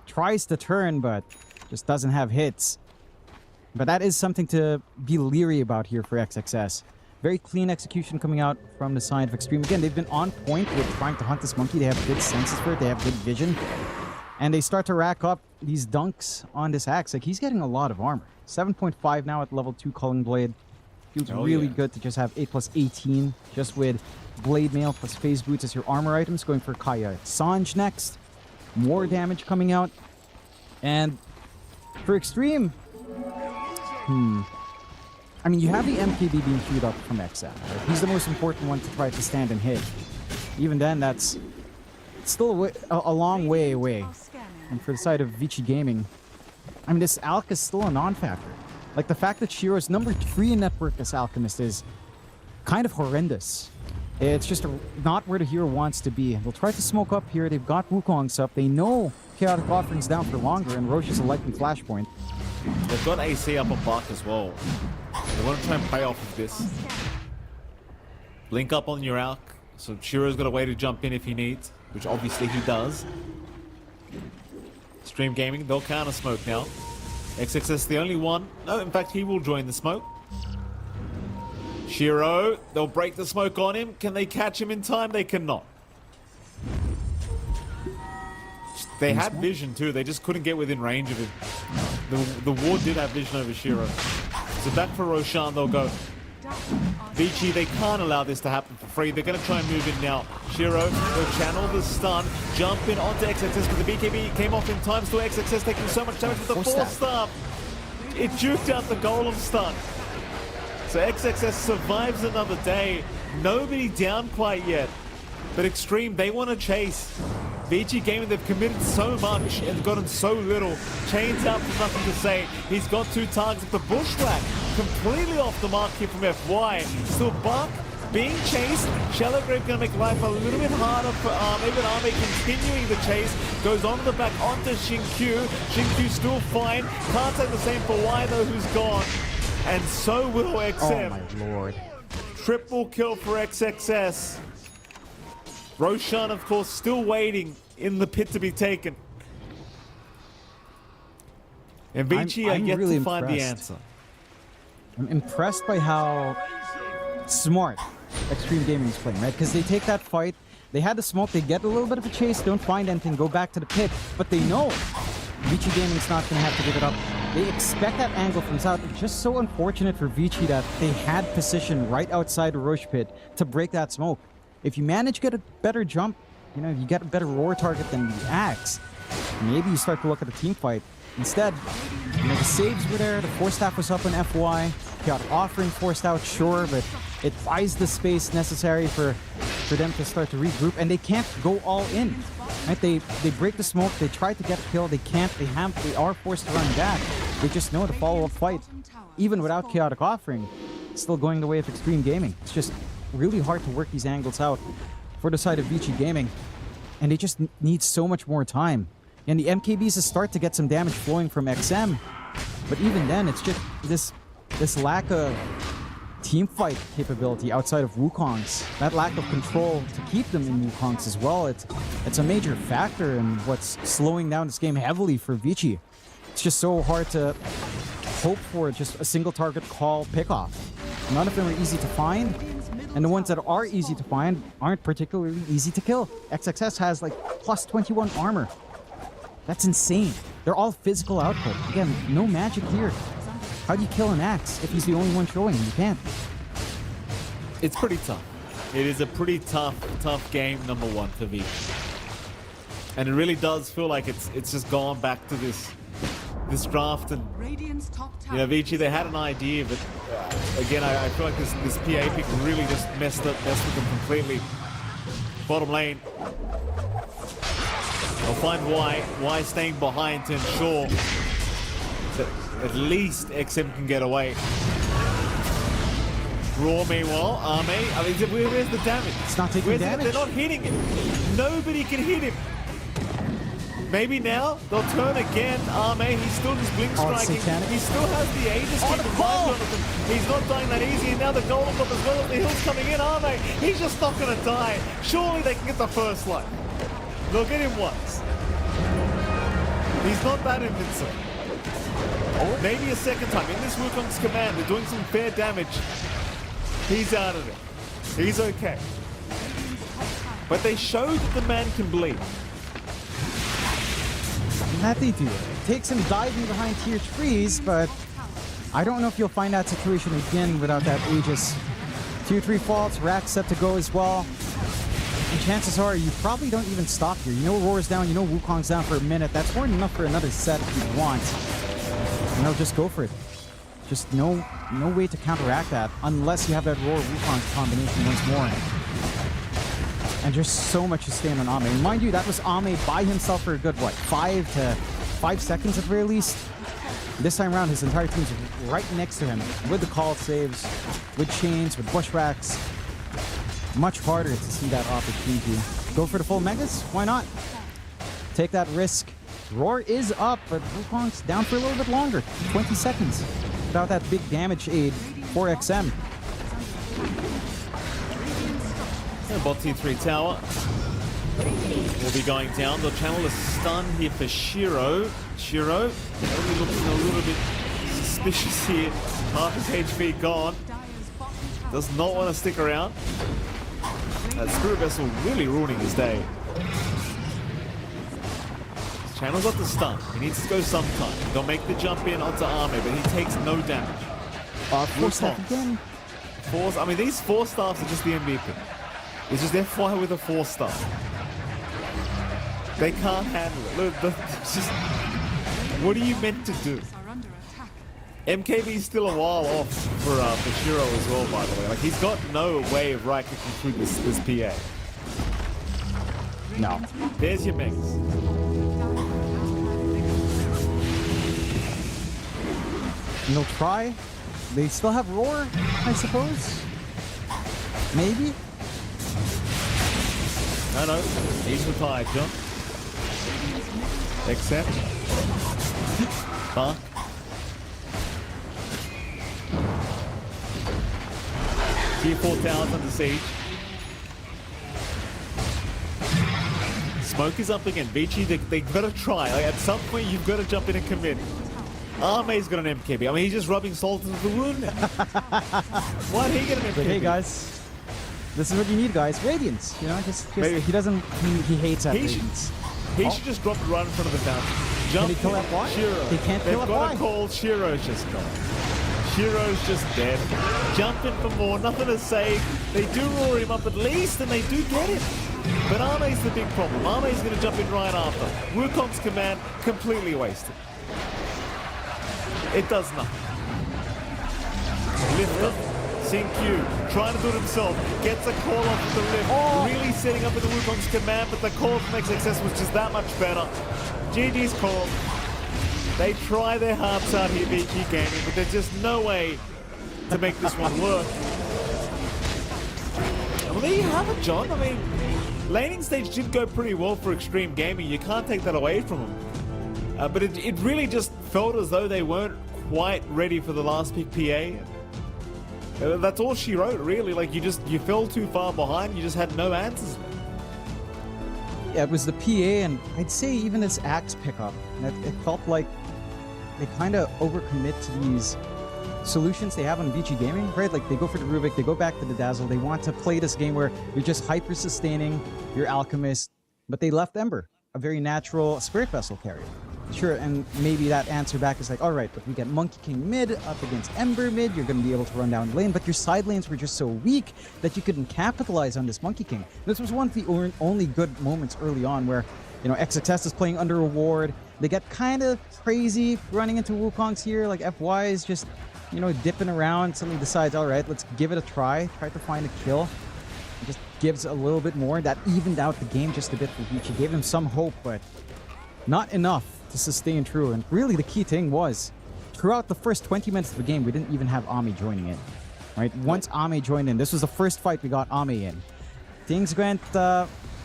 [SPEAKER 1] Tries to turn, but just doesn't have hits. But that is something to be leery about here for XXS. Very clean execution coming out from the side of Xtreme. Again, they've been on point with trying to hunt this monkey. They have good senses for it. They have good vision. And they start to rack up these dunks on this Axe. Like, he's getting a lot of armor. 7.5 now at level 2 Culling Blade. Feels really good to just have 8+18 just with Blade Mail plus Phase Boots as your armor items. Going for Kaya Sanj next. More damage coming out. And for Xtreme, I mean, you have the MKB being queued up from XM. Right? He's the most important one to try to stand and hit. Even then, that's still a long way away. And for the side of Vici Gaming, I mean, this Alk is still a non-factor. Like, the fact that Shiro's number 3 in network as Alchemist is kind of horrendous. It's just not where the hero wants to be. They'll try to smoke up here. They've got Wukongs up. They know Chaotic Offering's down for longer, and Roche is a likely flashpoint.
[SPEAKER 14] They've got AC up on Bach as well. They want to try and play off of this. Blink up on your Alk. So Shiro's got a way to jump in if he needs.
[SPEAKER 2] which obviously he does. Xtreme Gaming, they'll counter smoke now. XXS the only one. No, in fact, he will join the smoke. Shiro, they'll break the smoke on him. Can they catch him in time? They cannot. They had vision too. They just couldn't get within range of him. The ward did have vision over Shiro. So back for Roshan, they'll go. Vici, they can't allow this to happen for free. They're going to try and move in now. Shiro, they'll channel the stun, jump in onto XXS, but the BKB came off in time. Still XXS taking so much damage with the force staff. It juked out the golem stun. So XXS survives another day. Nobody down quite yet. But Xtreme, they want to chase. Vici Gaming, they've committed so much and gotten so little. Chains out for nothing to say. He's got 2 targets. The bushwhack completely off the mark here from FY. Still Buck being chased. Shallowgrave going to make life a little bit harder for Arme, but Arme continuing the chase. Goes on the back onto Xinkyu. Xinkyu still fine. Can't say the same for Y though, who's gone. And so will XM.
[SPEAKER 1] Oh my lord.
[SPEAKER 2] Triple kill for XXS. Roshan, of course, still waiting in the pit to be taken. And Vici are yet
[SPEAKER 1] really
[SPEAKER 2] to find the
[SPEAKER 1] impressed.
[SPEAKER 2] answer.
[SPEAKER 1] I'm impressed by how smart Xtreme Gaming is playing, right? Because they take that fight, they had the smoke, they get a little bit of a chase, don't find anything, go back to the pit, but they know Vici Gaming's not going to have to give it up. They expect that angle from south. It's just so unfortunate for Vici that they had position right outside the Roche pit to break that smoke. If you manage to get a better jump, you know, you get a better roar target than the Axe, maybe you start to look at a team fight. Instead, you know, the saves were there, the force staff was up on FY, got offering forced out, sure, but it buys the space necessary for them to start to regroup, and they can't go all in. Right? They break the smoke, they try to get a kill, they can't, they are forced to run back. They just know the follow-up fight, even without chaotic offering, still going the way of Xtreme Gaming. It's just really hard to work these angles out for the side of Vici Gaming, and they just need so much more time. And the MKBs start to get some damage flowing from XM, but even then, it's just this lack of team fight capability outside of Wukong's. That lack of control to keep them in Wukong's as well. It's a major factor in what's slowing down this game heavily for Vici. It's just so hard to hope for just a single target call pickoff. None of them are easy to find, and the ones that are easy to find aren't particularly easy to kill. XXS has like plus 21 armor. That's insane. They're all physical output. Again, no magic here. How do you kill an Axe if he's the only one showing? You can't.
[SPEAKER 2] It's pretty tough. It is a pretty tough game, number one, for Vici. And it really does feel like it's just gone back to this draft. And, you know, Vici, they had an idea, but again, I feel like this PA pick really just messed with them completely. Bottom lane. I'll find Y staying behind to ensure that at least XM can get away. Raw, meanwhile, Arme, I mean, where's the damage?
[SPEAKER 1] It's not taking damage.
[SPEAKER 2] They're not hitting it. Nobody can hit him. Maybe now they'll turn again. Arme, he's still just blink striking. He still has the Aegis. He's not dying that easy. And now the Golem up as well. The hill's coming in. Arme, he's just not going to die. Surely they can get the first life. They'll get him once. He's not that invincible. Maybe a second time. In this Wukong's command, they're doing some fair damage. He's out of it. He's okay. But they showed that the man can bleed.
[SPEAKER 1] And that they do. It takes him diving behind tier 3s, but I don't know if you'll find that situation again without that Aegis. Tier 3 faults, Rack set to go as well. And chances are you probably don't even stop here. You know Roar's down, you know Wukong's down for a minute. That's more than enough for another set if you want. You know, just go for it. Just no way to counteract that unless you have that Roar Wukong combination once more. And just so much is staying on Ame. And mind you, that was Ame by himself for a good, what, 5 seconds at the very least? This time around, his entire team's right next to him with the call saves, with chains, with bushwhacks. Much harder to see that opportunity. Go for the full megas? Why not? Take that risk. Roar is up, but Wukong's down for a little bit longer. 20 seconds without that big damage aid for XM.
[SPEAKER 2] Bot T3 tower. will be going down. The channel is stunned here for Shiro. Shiro, only looking a little bit suspicious here. Half his HP gone. Does not want to stick around. That Spirit Vessel really ruining his day. His channel's got the stun. He needs to go sometime. They'll make the jump in onto Arme, but he takes no damage.
[SPEAKER 1] Force staff again.
[SPEAKER 2] Force, I mean, these 4 staffs are just the MVP. It's just they're fire with a 4 staff. They can't handle it. Look, it's just, what are you meant to do? MKB is still a while off for Shiro as well, by the way. Like, he's got no way of right clicking through this PA.
[SPEAKER 1] No.
[SPEAKER 2] There's your mix.
[SPEAKER 1] And they'll try. They still have Roar, I suppose. Maybe.
[SPEAKER 2] No. He's retired, John. Except. Bark. Tier 4 towers under siege. Smoke is up again. Vici, they've got to try. Like, at some point, you've got to jump in and commit. Arme's got an MKB. I mean, he's just rubbing salt into the wound now. Why did he get an MKB?
[SPEAKER 1] But hey, guys. This is what you need, guys. Radiance. You know, just he doesn't. He hates that Radiance.
[SPEAKER 2] He should just drop it right in front of the fountain.
[SPEAKER 1] Can he kill FY?
[SPEAKER 2] Shiro.
[SPEAKER 1] He can't kill FY.
[SPEAKER 2] They've got to call. Shiro's just gone. Shiro's just dead. Jump in for more. Nothing to say. They do roar him up at least, and they do get it. But Arme's the big problem. Arme's going to jump in right after. Wukong's command completely wasted. It does nothing. Lift up. Sync Q. Trying to do it himself. Gets a call off with the lift. Really setting up with the Wukong's command, but the call from XXS was just that much better. GG's call. They try their hearts out here, Vici Gaming, but there's just no way to make this one work. Well, there you have it, John. I mean, laning stage did go pretty well for Xtreme Gaming. You can't take that away from them. But it really just felt as though they weren't quite ready for the last pick PA. That's all she wrote, really. Like, you fell too far behind. You just had no answers.
[SPEAKER 1] Yeah, it was the PA, and I'd say even this Axe pickup. It felt like they kind of overcommit to these solutions they have on Vici Gaming, right? Like, they go for the Rubik, they go back to the Dazzle. They want to play this game where you're just hyper-sustaining your Alchemist, but they left Ember, a very natural Spirit Vessel carrier. Sure, and maybe that answer back is like, all right, but we get Monkey King mid up against Ember mid, you're going to be able to run down the lane, but your side lanes were just so weak that you couldn't capitalize on this Monkey King. This was one of the only good moments early on where, you know, XXS is playing under a ward. They get kind of crazy running into Wukong's here, like FY is just, you know, dipping around, suddenly decides, all right, let's give it a try to find a kill. It just gives a little bit more. That evened out the game just a bit for Vici. Gave him some hope, but not enough to sustain true. And really the key thing was, throughout the first 20 minutes of the game, we didn't even have Ami joining in. Right? Once Ami joined in, this was the first fight we got Ami in. Things went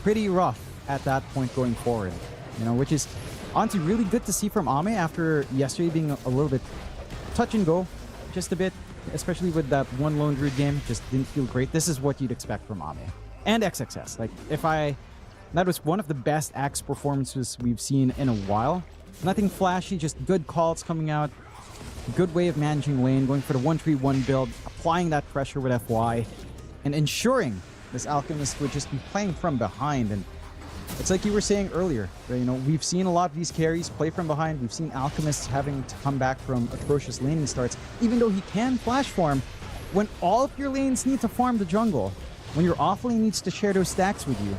[SPEAKER 1] pretty rough at that point going forward. You know, which is honestly really good to see from Ami after yesterday being a little bit touch and go, just a bit, especially with that one lone druid game, just didn't feel great. This is what you'd expect from Ami. And XXS. Like, that was one of the best Axe performances we've seen in a while. Nothing flashy, just good calls coming out. Good way of managing lane, going for the 1-3-1 build, applying that pressure with FY, and ensuring this Alchemist would just be playing from behind. And it's like you were saying earlier, you know, we've seen a lot of these carries play from behind. We've seen Alchemists having to come back from atrocious laning starts, even though he can flash farm. When all of your lanes need to farm the jungle, when your offlane needs to share those stacks with you,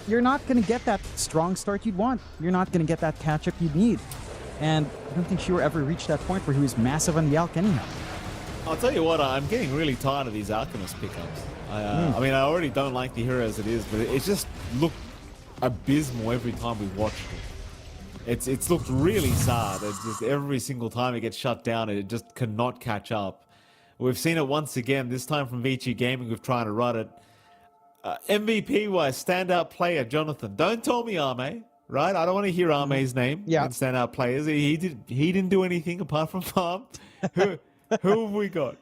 [SPEAKER 1] you're not going to get that strong start you'd want. You're not going to get that catch-up you'd need. And I don't think Shiro ever reached that point where he was massive on the Alch anyhow.
[SPEAKER 2] I'll tell you what, I'm getting really tired of these Alchemist pickups. I mean, I already don't like the hero as it is, but it just looked abysmal every time we watched it. It's looked really sad. It's just every single time it gets shut down, it just cannot catch up. We've seen it once again, this time from Vici Gaming, we've tried to run it. MVP-wise, standout player, Jonathan. Don't tell me Arme, right? I don't want to hear Arme's name in standout players. He didn't do anything apart from farm. Who have we got?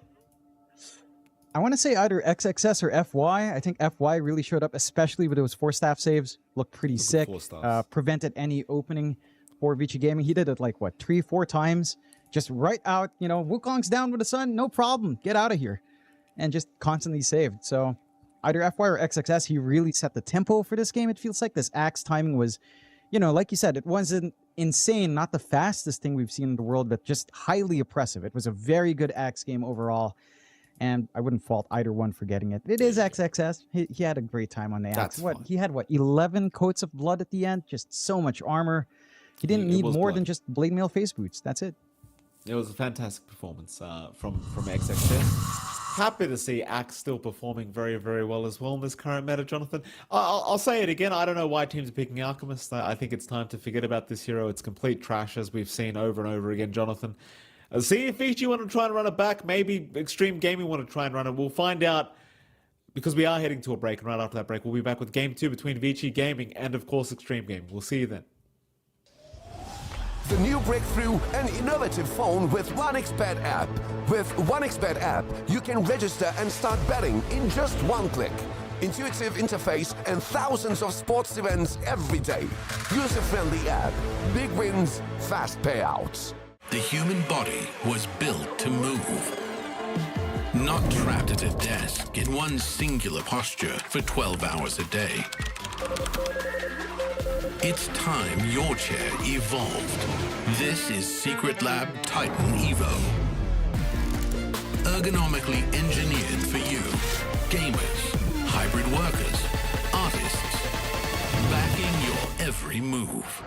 [SPEAKER 1] I want to say either XXS or FY. I think FY really showed up, especially with those 4 staff saves. Looked pretty sick. Prevented any opening for Vici Gaming. He did it like, what, 3-4 times? Just right out, you know, Wukong's down with the sun, no problem. Get out of here. And just constantly saved. So either FY or XXS, he really set the tempo for this game. It feels like this Axe timing was, you know, like you said, it wasn't insane, not the fastest thing we've seen in the world, but just highly oppressive. It was a very good Axe game overall. And I wouldn't fault either one for getting it. It is XXS. He had a great time on the Axe. He had, 11 coats of blood at the end? Just so much armor. He didn't need more than just blade mail face boots. That's it.
[SPEAKER 2] It was a fantastic performance from XXS. Happy to see Axe still performing very, very well as well in this current meta, Jonathan. I'll say it again. I don't know why teams are picking Alchemist. I think it's time to forget about this hero. It's complete trash, as we've seen over and over again, Jonathan. See if Vici want to try and run it back. Maybe Xtreme Gaming want to try and run it. We'll find out, because we are heading to a break. And right after that break, we'll be back with Game 2 between Vici Gaming and, of course, Xtreme Gaming. We'll see you then.
[SPEAKER 13] The new breakthrough, an innovative phone with 1xBet app. With 1xBet app, you can register and start betting in just one click. Intuitive interface and thousands of sports events every day. User-friendly app, big wins, fast payouts.
[SPEAKER 9] The human body was built to move. Not trapped at a desk in one singular posture for 12 hours a day. It's time your chair evolved. This is Secret Lab Titan Evo. Ergonomically engineered for you. Gamers, hybrid workers, artists. Backing your every move.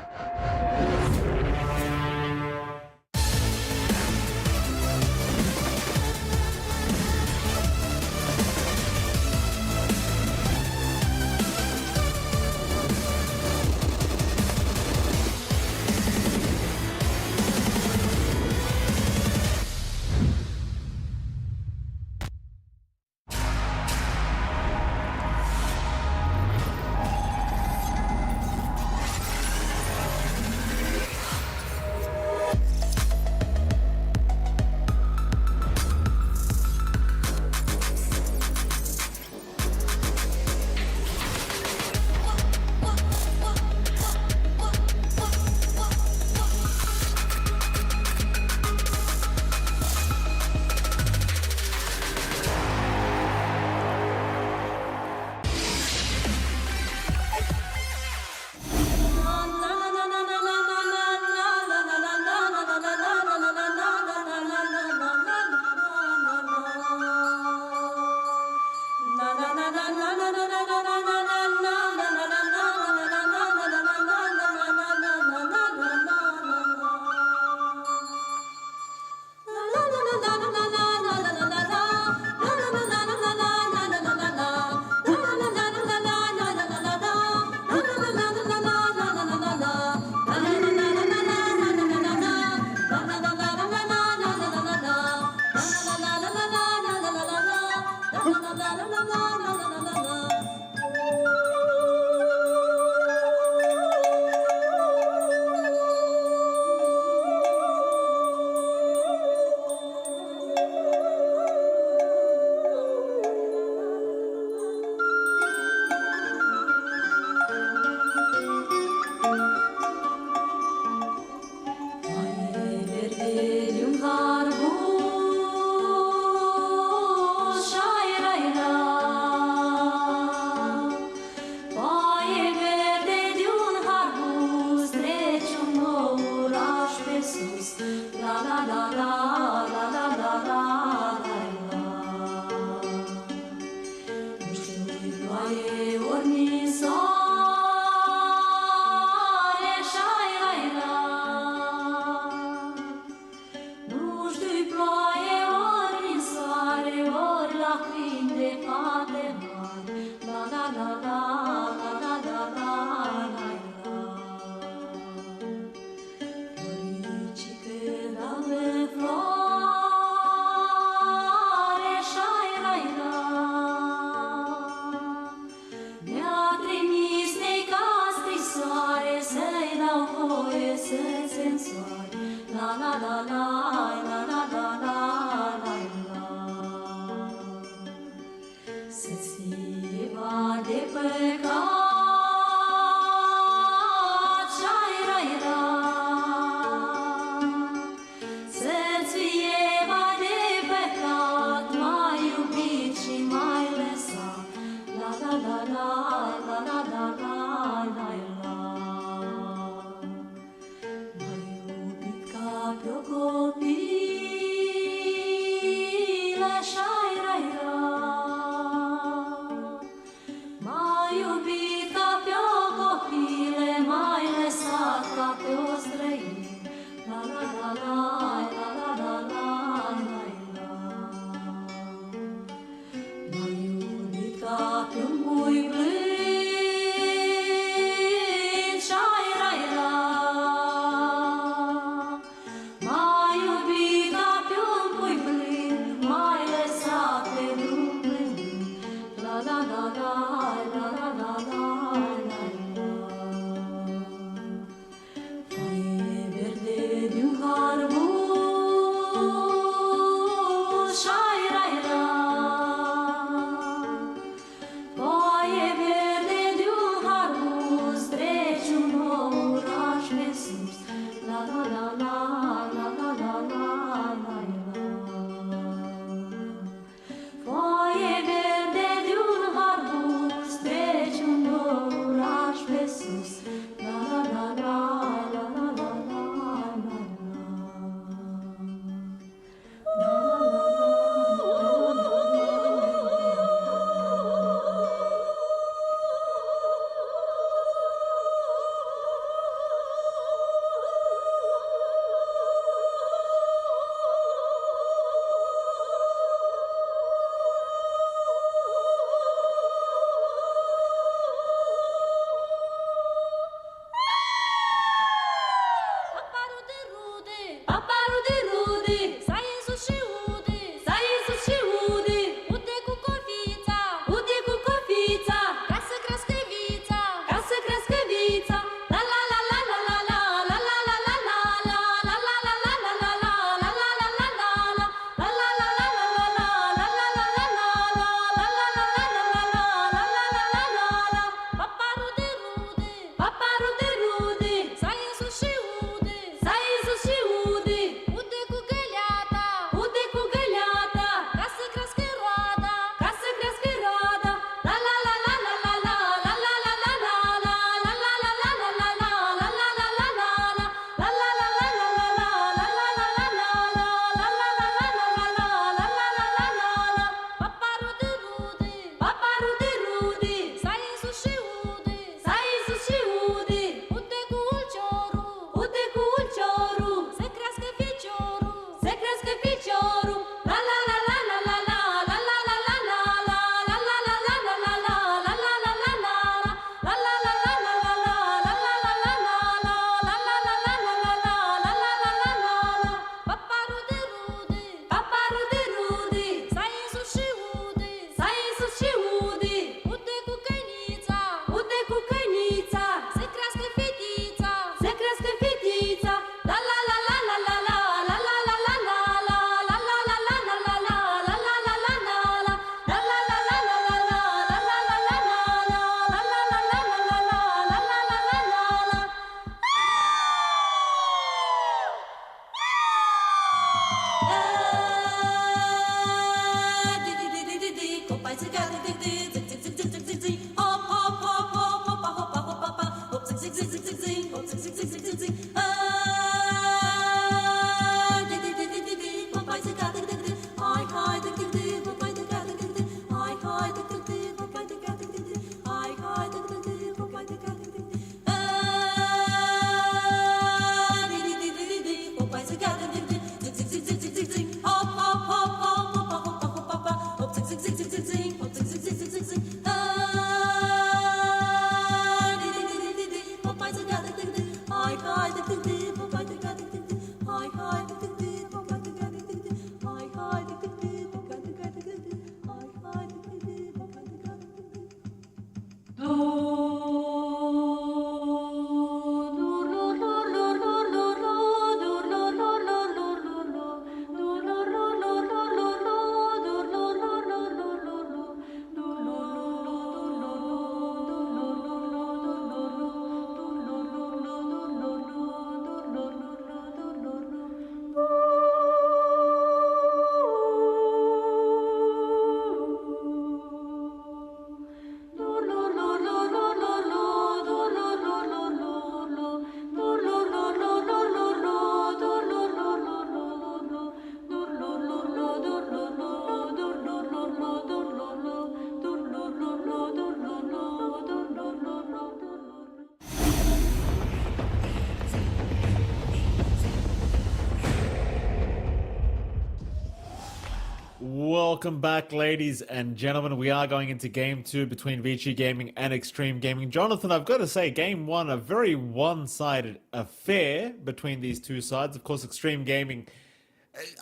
[SPEAKER 2] welcome back, ladies and gentlemen. We are going into Game 2 between Vici Gaming and Xtreme Gaming. Jonathan, I've got to say, Game 1, a very one-sided affair between these two sides. Of course, Xtreme Gaming,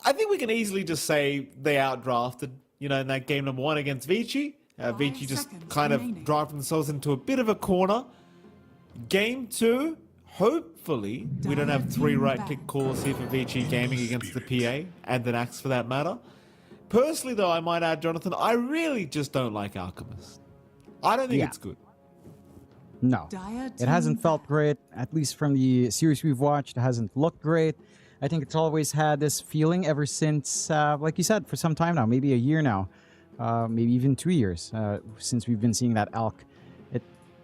[SPEAKER 2] I think we can easily just say they outdrafted, you know, in that game number 1 against Vici. Vici just kind of drive themselves into a bit of a corner. Game 2, hopefully, we don't have 3 right-click calls here for Vici Gaming against the PA and the Nax for that matter. Personally, though, I might add, Jonathan, I really just don't like Alchemist. I don't think it's good.
[SPEAKER 1] No, it hasn't felt great, at least from the series we've watched. It hasn't looked great. I think it's always had this feeling ever since, like you said, for some time now, maybe a year now, maybe even 2 years since we've been seeing that Alch.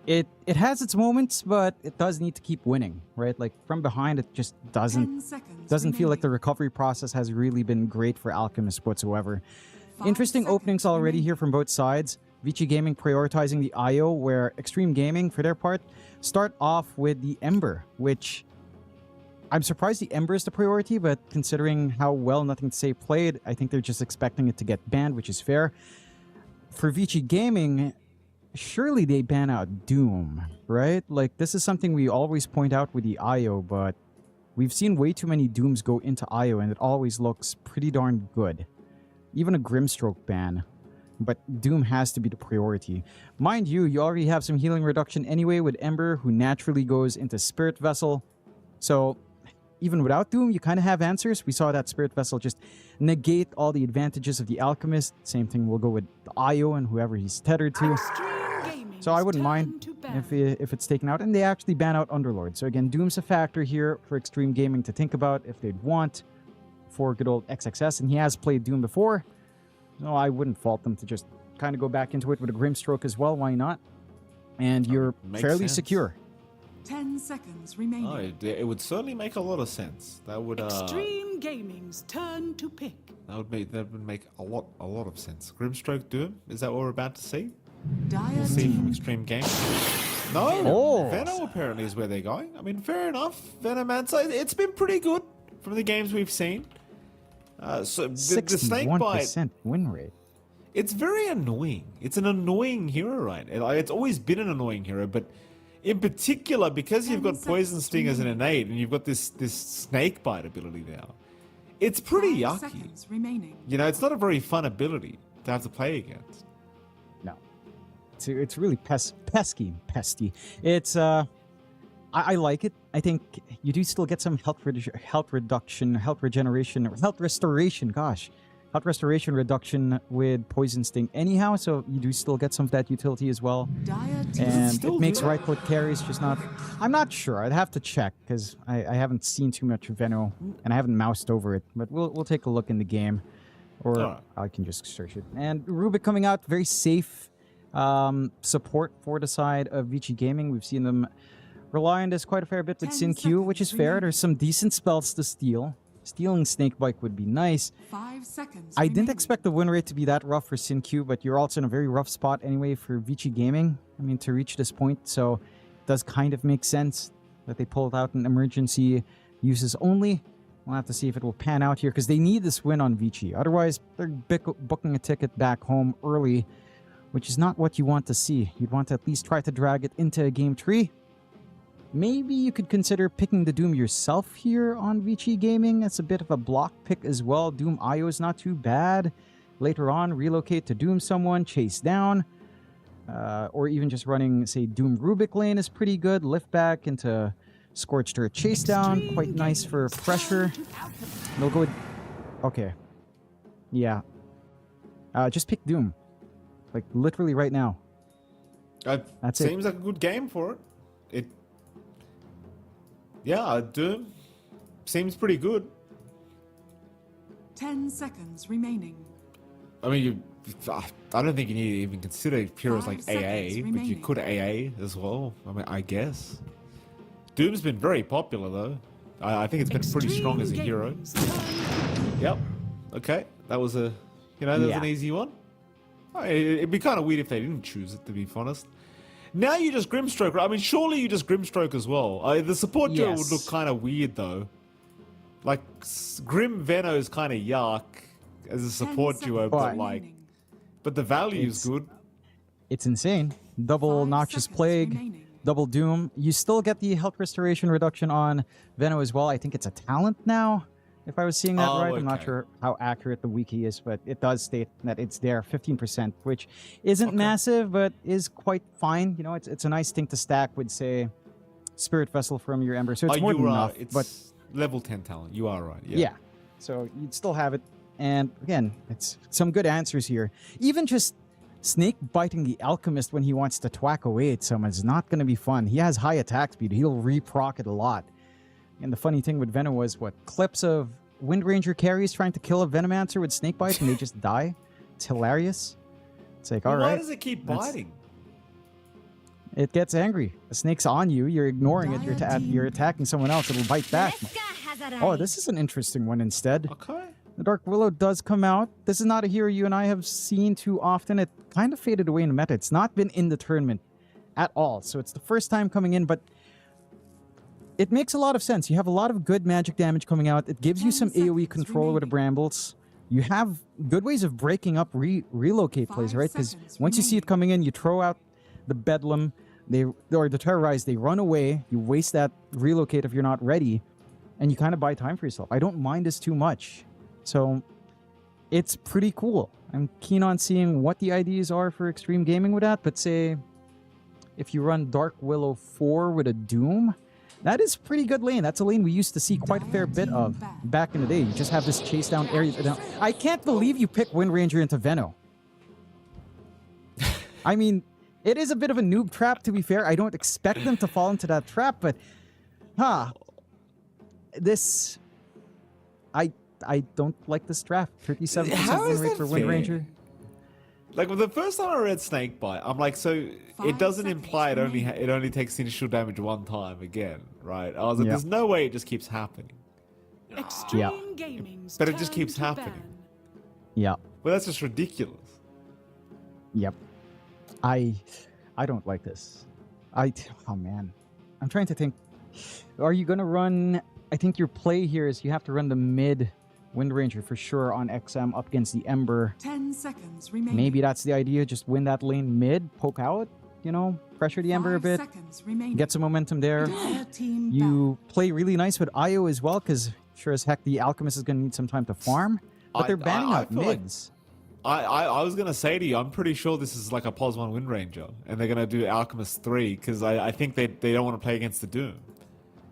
[SPEAKER 1] It has its moments, but it does need to keep winning, right? Like from behind, it just doesn't feel like the recovery process has really been great for Alchemist whatsoever. Interesting openings already here from both sides. Vici Gaming prioritizing the IO, where Xtreme Gaming, for their part, start off with the Ember, which I'm surprised the Ember is the priority, but considering how well Nothing to Say played, I think they're just expecting it to get banned, which is fair. For Vici Gaming, surely they ban out Doom, right? Like, this is something we always point out with the IO, but we've seen way too many Dooms go into IO, and it always looks pretty darn good. Even a Grimstroke ban. But Doom has to be the priority. Mind you, you already have some healing reduction anyway with Ember, who naturally goes into Spirit Vessel. So, even without Doom, you kind of have answers. We saw that Spirit Vessel just negate all the advantages of the Alchemist. Same thing will go with the IO and whoever he's tethered to. So I wouldn't mind if it's taken out. And they actually ban out Underlord. So again, Doom's a factor here for Xtreme Gaming to think about if they'd want for good old XXS. And he has played Doom before. So I wouldn't fault them to just kind of go back into it with a Grimstroke as well. Why not? And you're fairly secure.
[SPEAKER 10] 10 seconds remaining.
[SPEAKER 2] Oh, it would certainly make a lot of sense. That would
[SPEAKER 10] Xtreme Gaming's turn to pick.
[SPEAKER 2] That would make a lot of sense. Grimstroke Doom, is that what we're about to see?
[SPEAKER 10] We'll
[SPEAKER 2] see from Xtreme Gaming. No, Venom apparently is where they're going. I mean, fair enough. Venomancer, it's been pretty good from the games we've seen. So the Snakebite
[SPEAKER 1] win rate.
[SPEAKER 2] It's very annoying. It's an annoying hero, right? It's always been an annoying hero, but in particular, because you've got Poison Sting as an innate and you've got this Snakebite ability now, it's pretty yucky. You know, it's not a very fun ability to have to play against.
[SPEAKER 1] No. It's really pesky. It's, I like it. I think you do still get some health reduction, health regeneration, or health restoration, gosh. Health restoration reduction with Poison Sting anyhow, so you do still get some of that utility as well. And it makes right-click carries just not... I'm not sure. I'd have to check, because I haven't seen too much of Veno, and I haven't moused over it. But we'll take a look in the game, or I can just search it. And Rubik coming out, very safe support for the side of Vici Gaming. We've seen them rely on this quite a fair bit with Sin Q, which is fair. There's some decent spells to steal. Stealing Snakebite would be nice.
[SPEAKER 10] 5 seconds.
[SPEAKER 1] I didn't expect the win rate to be that rough for Sin Q, but you're also in a very rough spot anyway for Vici Gaming. I mean, to reach this point, so it does kind of make sense that they pulled out an emergency uses only. We'll have to see if it will pan out here, because they need this win on Vici. Otherwise, they're booking a ticket back home early, which is not what you want to see. You'd want to at least try to drag it into Game 3. Maybe you could consider picking the Doom yourself here on Vici Gaming. That's a bit of a block pick as well. Doom IO is not too bad. Later on, relocate to Doom someone, chase down. Or even just running, say, Doom Rubik lane is pretty good. Lift back into Scorched Earth chase down. Quite nice for pressure. They'll go with... Okay. Yeah. Just pick Doom. Like, literally right now. That's it.
[SPEAKER 2] Seems like a good game for it. Yeah, Doom seems pretty good.
[SPEAKER 10] 10 seconds remaining.
[SPEAKER 2] I mean, I don't think you need to even consider heroes like AA, but you could AA as well. I mean, I guess. Doom's been very popular, though. I think it's been pretty strong as a hero. Yep. Okay. That was an easy one. It'd be kind of weird if they didn't choose it, to be honest. Now you just Grimstroke. I mean, surely you just Grimstroke as well. The support duo would look kind of weird, though. Like, Grim Veno is kind of yuck. as a support duo, but like, but the value is good.
[SPEAKER 1] It's insane. Double Noxious Plague, double Doom. You still get the health restoration reduction on Veno as well. I think it's a talent now, if I was seeing that right. I'm not sure how accurate the wiki is, but it does state that it's there, 15%, which isn't massive, but is quite fine. You know, it's a nice thing to stack with, say, Spirit Vessel from your Ember. So it's more than enough.
[SPEAKER 2] It's
[SPEAKER 1] but
[SPEAKER 2] level 10 talent. You are right.
[SPEAKER 1] yeah. So you'd still have it. And again, it's some good answers here. Even just Snake biting the Alchemist when he wants to twack away at someone is not going to be fun. He has high attack speed. He'll reproc it a lot. And the funny thing with Venom was, what, clips of Wind Ranger carries trying to kill a Venomancer with Snake Bite and they just die? It's hilarious. It's like, all right.
[SPEAKER 2] Why does it keep biting?
[SPEAKER 1] It gets angry. The snake's on you. You're ignoring it. You're attacking someone else. It'll bite back. Oh, this is an interesting one instead.
[SPEAKER 2] Okay.
[SPEAKER 1] The Dark Willow does come out. This is not a hero you and I have seen too often. It kind of faded away in the meta. It's not been in the tournament at all. So it's the first time coming in, but it makes a lot of sense. You have a lot of good magic damage coming out. It gives you some AoE control with the Brambles. You have good ways of breaking up relocate plays, right? Because once you see it coming in, you throw out the Bedlam, or the Terrorize, they run away. You waste that relocate if you're not ready, and you kind of buy time for yourself. I don't mind this too much. So it's pretty cool. I'm keen on seeing what the ideas are for Xtreme Gaming with that, but say if you run Dark Willow 4 with a Doom, that is a pretty good lane. That's a lane we used to see quite a fair bit of back in the day. You just have this chase down area. Now, I can't believe you pick Wind Ranger into Veno. I mean, it is a bit of a noob trap, to be fair. I don't expect them to fall into that trap, but this... I don't like this draft. 37% win rate for Wind Ranger.
[SPEAKER 2] Like, well, the first time I read Snakebite, I'm like, so it doesn't imply it only takes initial damage one time again, right? I was like, there's no way it just keeps happening.
[SPEAKER 10] Xtreme Gaming's
[SPEAKER 2] but it just keeps happening.
[SPEAKER 1] Yeah.
[SPEAKER 2] Well, that's just ridiculous.
[SPEAKER 1] Yep. I don't like this. Oh man. I'm trying to think. Are you gonna run? I think your play here is you have to run the mid Wind Ranger for sure on XM up against the Ember.
[SPEAKER 10] 10 seconds remaining.
[SPEAKER 1] Maybe that's the idea. Just win that lane mid, poke out, you know, pressure the Ember a bit, get some momentum there. You play really nice with Io as well, because sure as heck the Alchemist is going to need some time to farm. But they're banning out mids.
[SPEAKER 2] I was going to say to you, I'm pretty sure this is like a POS 1 Wind Ranger, and they're going to do Alchemist 3, because I think they don't want to play against the Doom.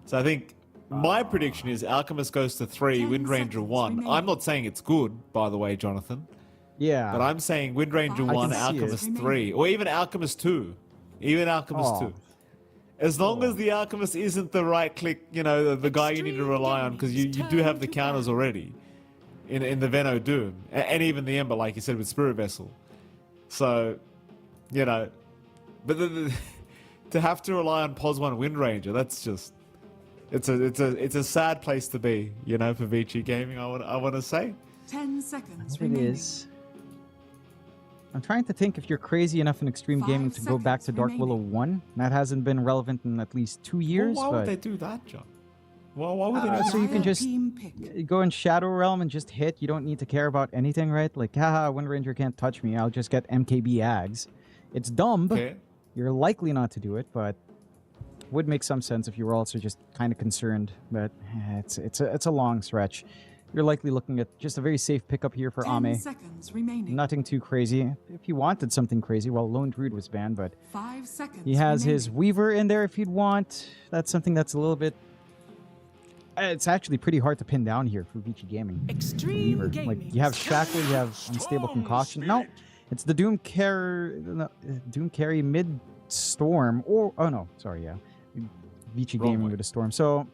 [SPEAKER 2] So I think... my prediction is Alchemist goes to 3, Wind Ranger 1. I'm not saying it's good, by the way, Jonathan.
[SPEAKER 1] Yeah.
[SPEAKER 2] But I'm saying Wind Ranger 1, Alchemist 3, or even Alchemist 2. Even Alchemist 2. As long as the Alchemist isn't the right click, you know, the guy you need to rely on, because you do have the counters already in the Veno Doom, and even the Ember, like you said, with Spirit Vessel. So, you know, but to have to rely on POS 1 Wind Ranger, that's just... It's a sad place to be, you know, for Vici Gaming. I want to say.
[SPEAKER 10] 10 seconds
[SPEAKER 1] it is. I'm trying to think if you're crazy enough in Xtreme Gaming to go back to Dark Willow 1. That hasn't been relevant in at least 2 years.
[SPEAKER 2] Well, why would they do that, John? Well, why would they do
[SPEAKER 1] so you can just go in Shadow Realm and just hit. You don't need to care about anything, right? Like, haha, Wind Ranger can't touch me. I'll just get MKB Ags. It's dumb.
[SPEAKER 2] Okay.
[SPEAKER 1] You're likely not to do it, but would make some sense if you were also just kind of concerned. But it's a long stretch. You're likely looking at just a very safe pickup here for
[SPEAKER 10] 10
[SPEAKER 1] Ame.
[SPEAKER 10] seconds remaining.
[SPEAKER 1] Nothing too crazy. If you wanted something crazy, well, Lone Druid was banned, but
[SPEAKER 10] 5 seconds
[SPEAKER 1] he has
[SPEAKER 10] remaining.
[SPEAKER 1] his Weaver in there if you'd want. That's something that's a little bit... It's actually pretty hard to pin down here for Vici Gaming.
[SPEAKER 10] Extreme Gaming.
[SPEAKER 1] Like, you have Shackle, you have Unstable Concoction. No, it's the Doom Carry mid Storm. Or, oh no, sorry, yeah. Vici Gaming with a Storm. So,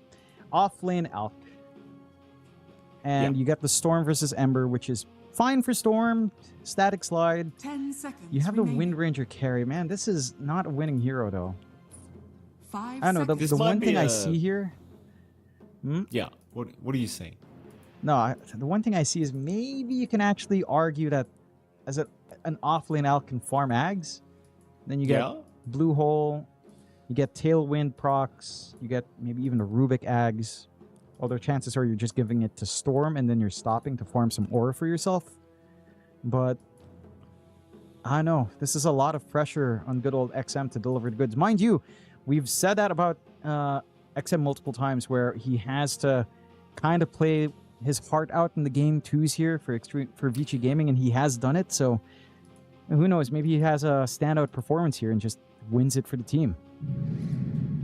[SPEAKER 1] off lane Alk. And you get the Storm versus Ember, which is fine for Storm. Static Slide.
[SPEAKER 10] 10 seconds
[SPEAKER 1] You have
[SPEAKER 10] remaining.
[SPEAKER 1] the Wind Ranger carry. Man, this is not a winning hero, though.
[SPEAKER 10] 5
[SPEAKER 1] I don't know.
[SPEAKER 10] seconds.
[SPEAKER 1] The one thing I see here...
[SPEAKER 2] Yeah. What are you saying?
[SPEAKER 1] No, the one thing I see is maybe you can actually argue that as an off-lane Alk can farm Ags. Then you get Blue Hole. You get Tailwind procs. You get maybe even the Rubik Ags. Although chances are you're just giving it to Storm and then you're stopping to farm some aura for yourself. But I don't know. This is a lot of pressure on good old XM to deliver the goods. Mind you, we've said that about XM multiple times, where he has to kind of play his heart out in the game twos here for Vici Gaming, and he has done it. So who knows? Maybe he has a standout performance here and just wins it for the team.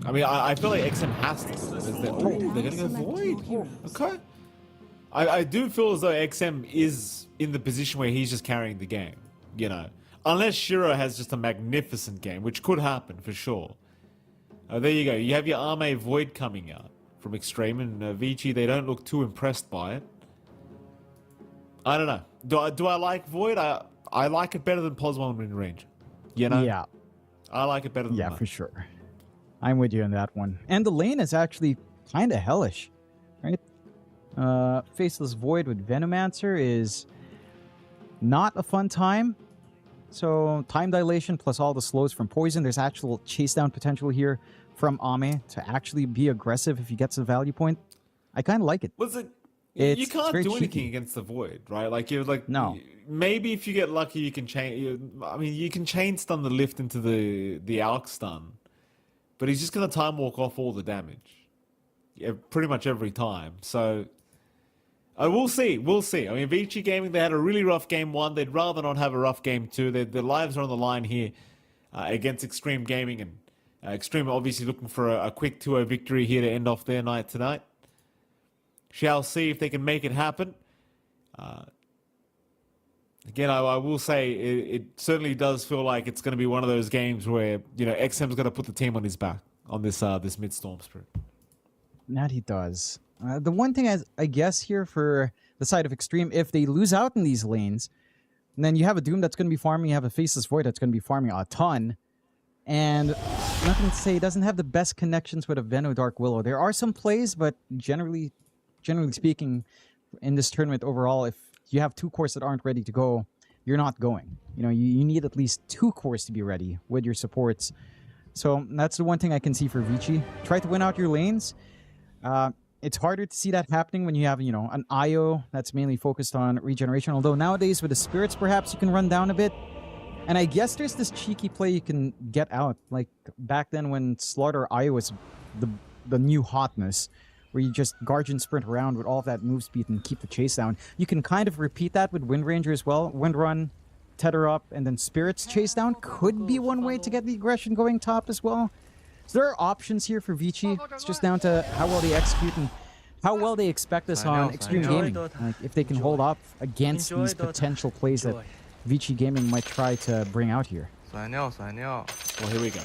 [SPEAKER 2] I mean, I feel like XM has to. They're going to go Void. Okay. I do feel as though XM is in the position where he's just carrying the game, you know. Unless Shiro has just a magnificent game, which could happen for sure. There you go. You have your Arme Void coming out from Xtreme, and Vici, they don't look too impressed by it. I don't know. Do I like Void? I like it better than Pos1 in range. You know?
[SPEAKER 1] Yeah.
[SPEAKER 2] I like it better than that.
[SPEAKER 1] For sure. I'm with you on that one. And the lane is actually kind of hellish, right? Faceless Void with Venomancer is not a fun time. So time dilation plus all the slows from Poison. There's actual chase down potential here from Ame to actually be aggressive if he gets a value point. I kind of like it.
[SPEAKER 2] You can't do anything against the Void, right? Like, you're like,
[SPEAKER 1] no.
[SPEAKER 2] Maybe if you get lucky, you can chain. I mean, you can chain stun the lift into the Alk stun, but he's just gonna time walk off all the damage, pretty much every time. So, we'll see. We'll see. I mean, Vici Gaming, they had a really rough game one. They'd rather not have a rough game two. Their lives are on the line here against Xtreme Gaming, and Xtreme obviously looking for a quick 2-0 victory here to end off their night tonight. Shall see if they can make it happen. Again, I will say it certainly does feel like it's going to be one of those games where, you know, XM's going to put the team on his back on this this mid-storm sprint.
[SPEAKER 1] That he does. The one thing I guess here for the side of Xtreme, if they lose out in these lanes, and then you have a Doom that's going to be farming, you have a Faceless Void that's going to be farming a ton, and nothing to say, doesn't have the best connections with a Veno Dark Willow. There are some plays, but generally speaking, in this tournament overall, if you have 2 cores that aren't ready to go, you're not going. You know, you need at least 2 cores to be ready with your supports. So that's the one thing I can see for Vici. Try to win out your lanes. It's harder to see that happening when you have, you know, an IO that's mainly focused on regeneration. Although nowadays with the spirits, perhaps you can run down a bit. And I guess there's this cheeky play you can get out. Like back then when Slaughter IO was the new hotness, where you just Guardian sprint around with all of that move speed and keep the chase down. You can kind of repeat that with Wind Ranger as well. Wind Run, Tether up, and then Spirits chase down could be one way to get the aggression going top as well. So there are options here for Vici. It's just down to how well they execute and how well they expect us on Xtreme Gaming. Like if they can hold up against these potential plays that Vici Gaming might try to bring out here.
[SPEAKER 2] Well, here we go.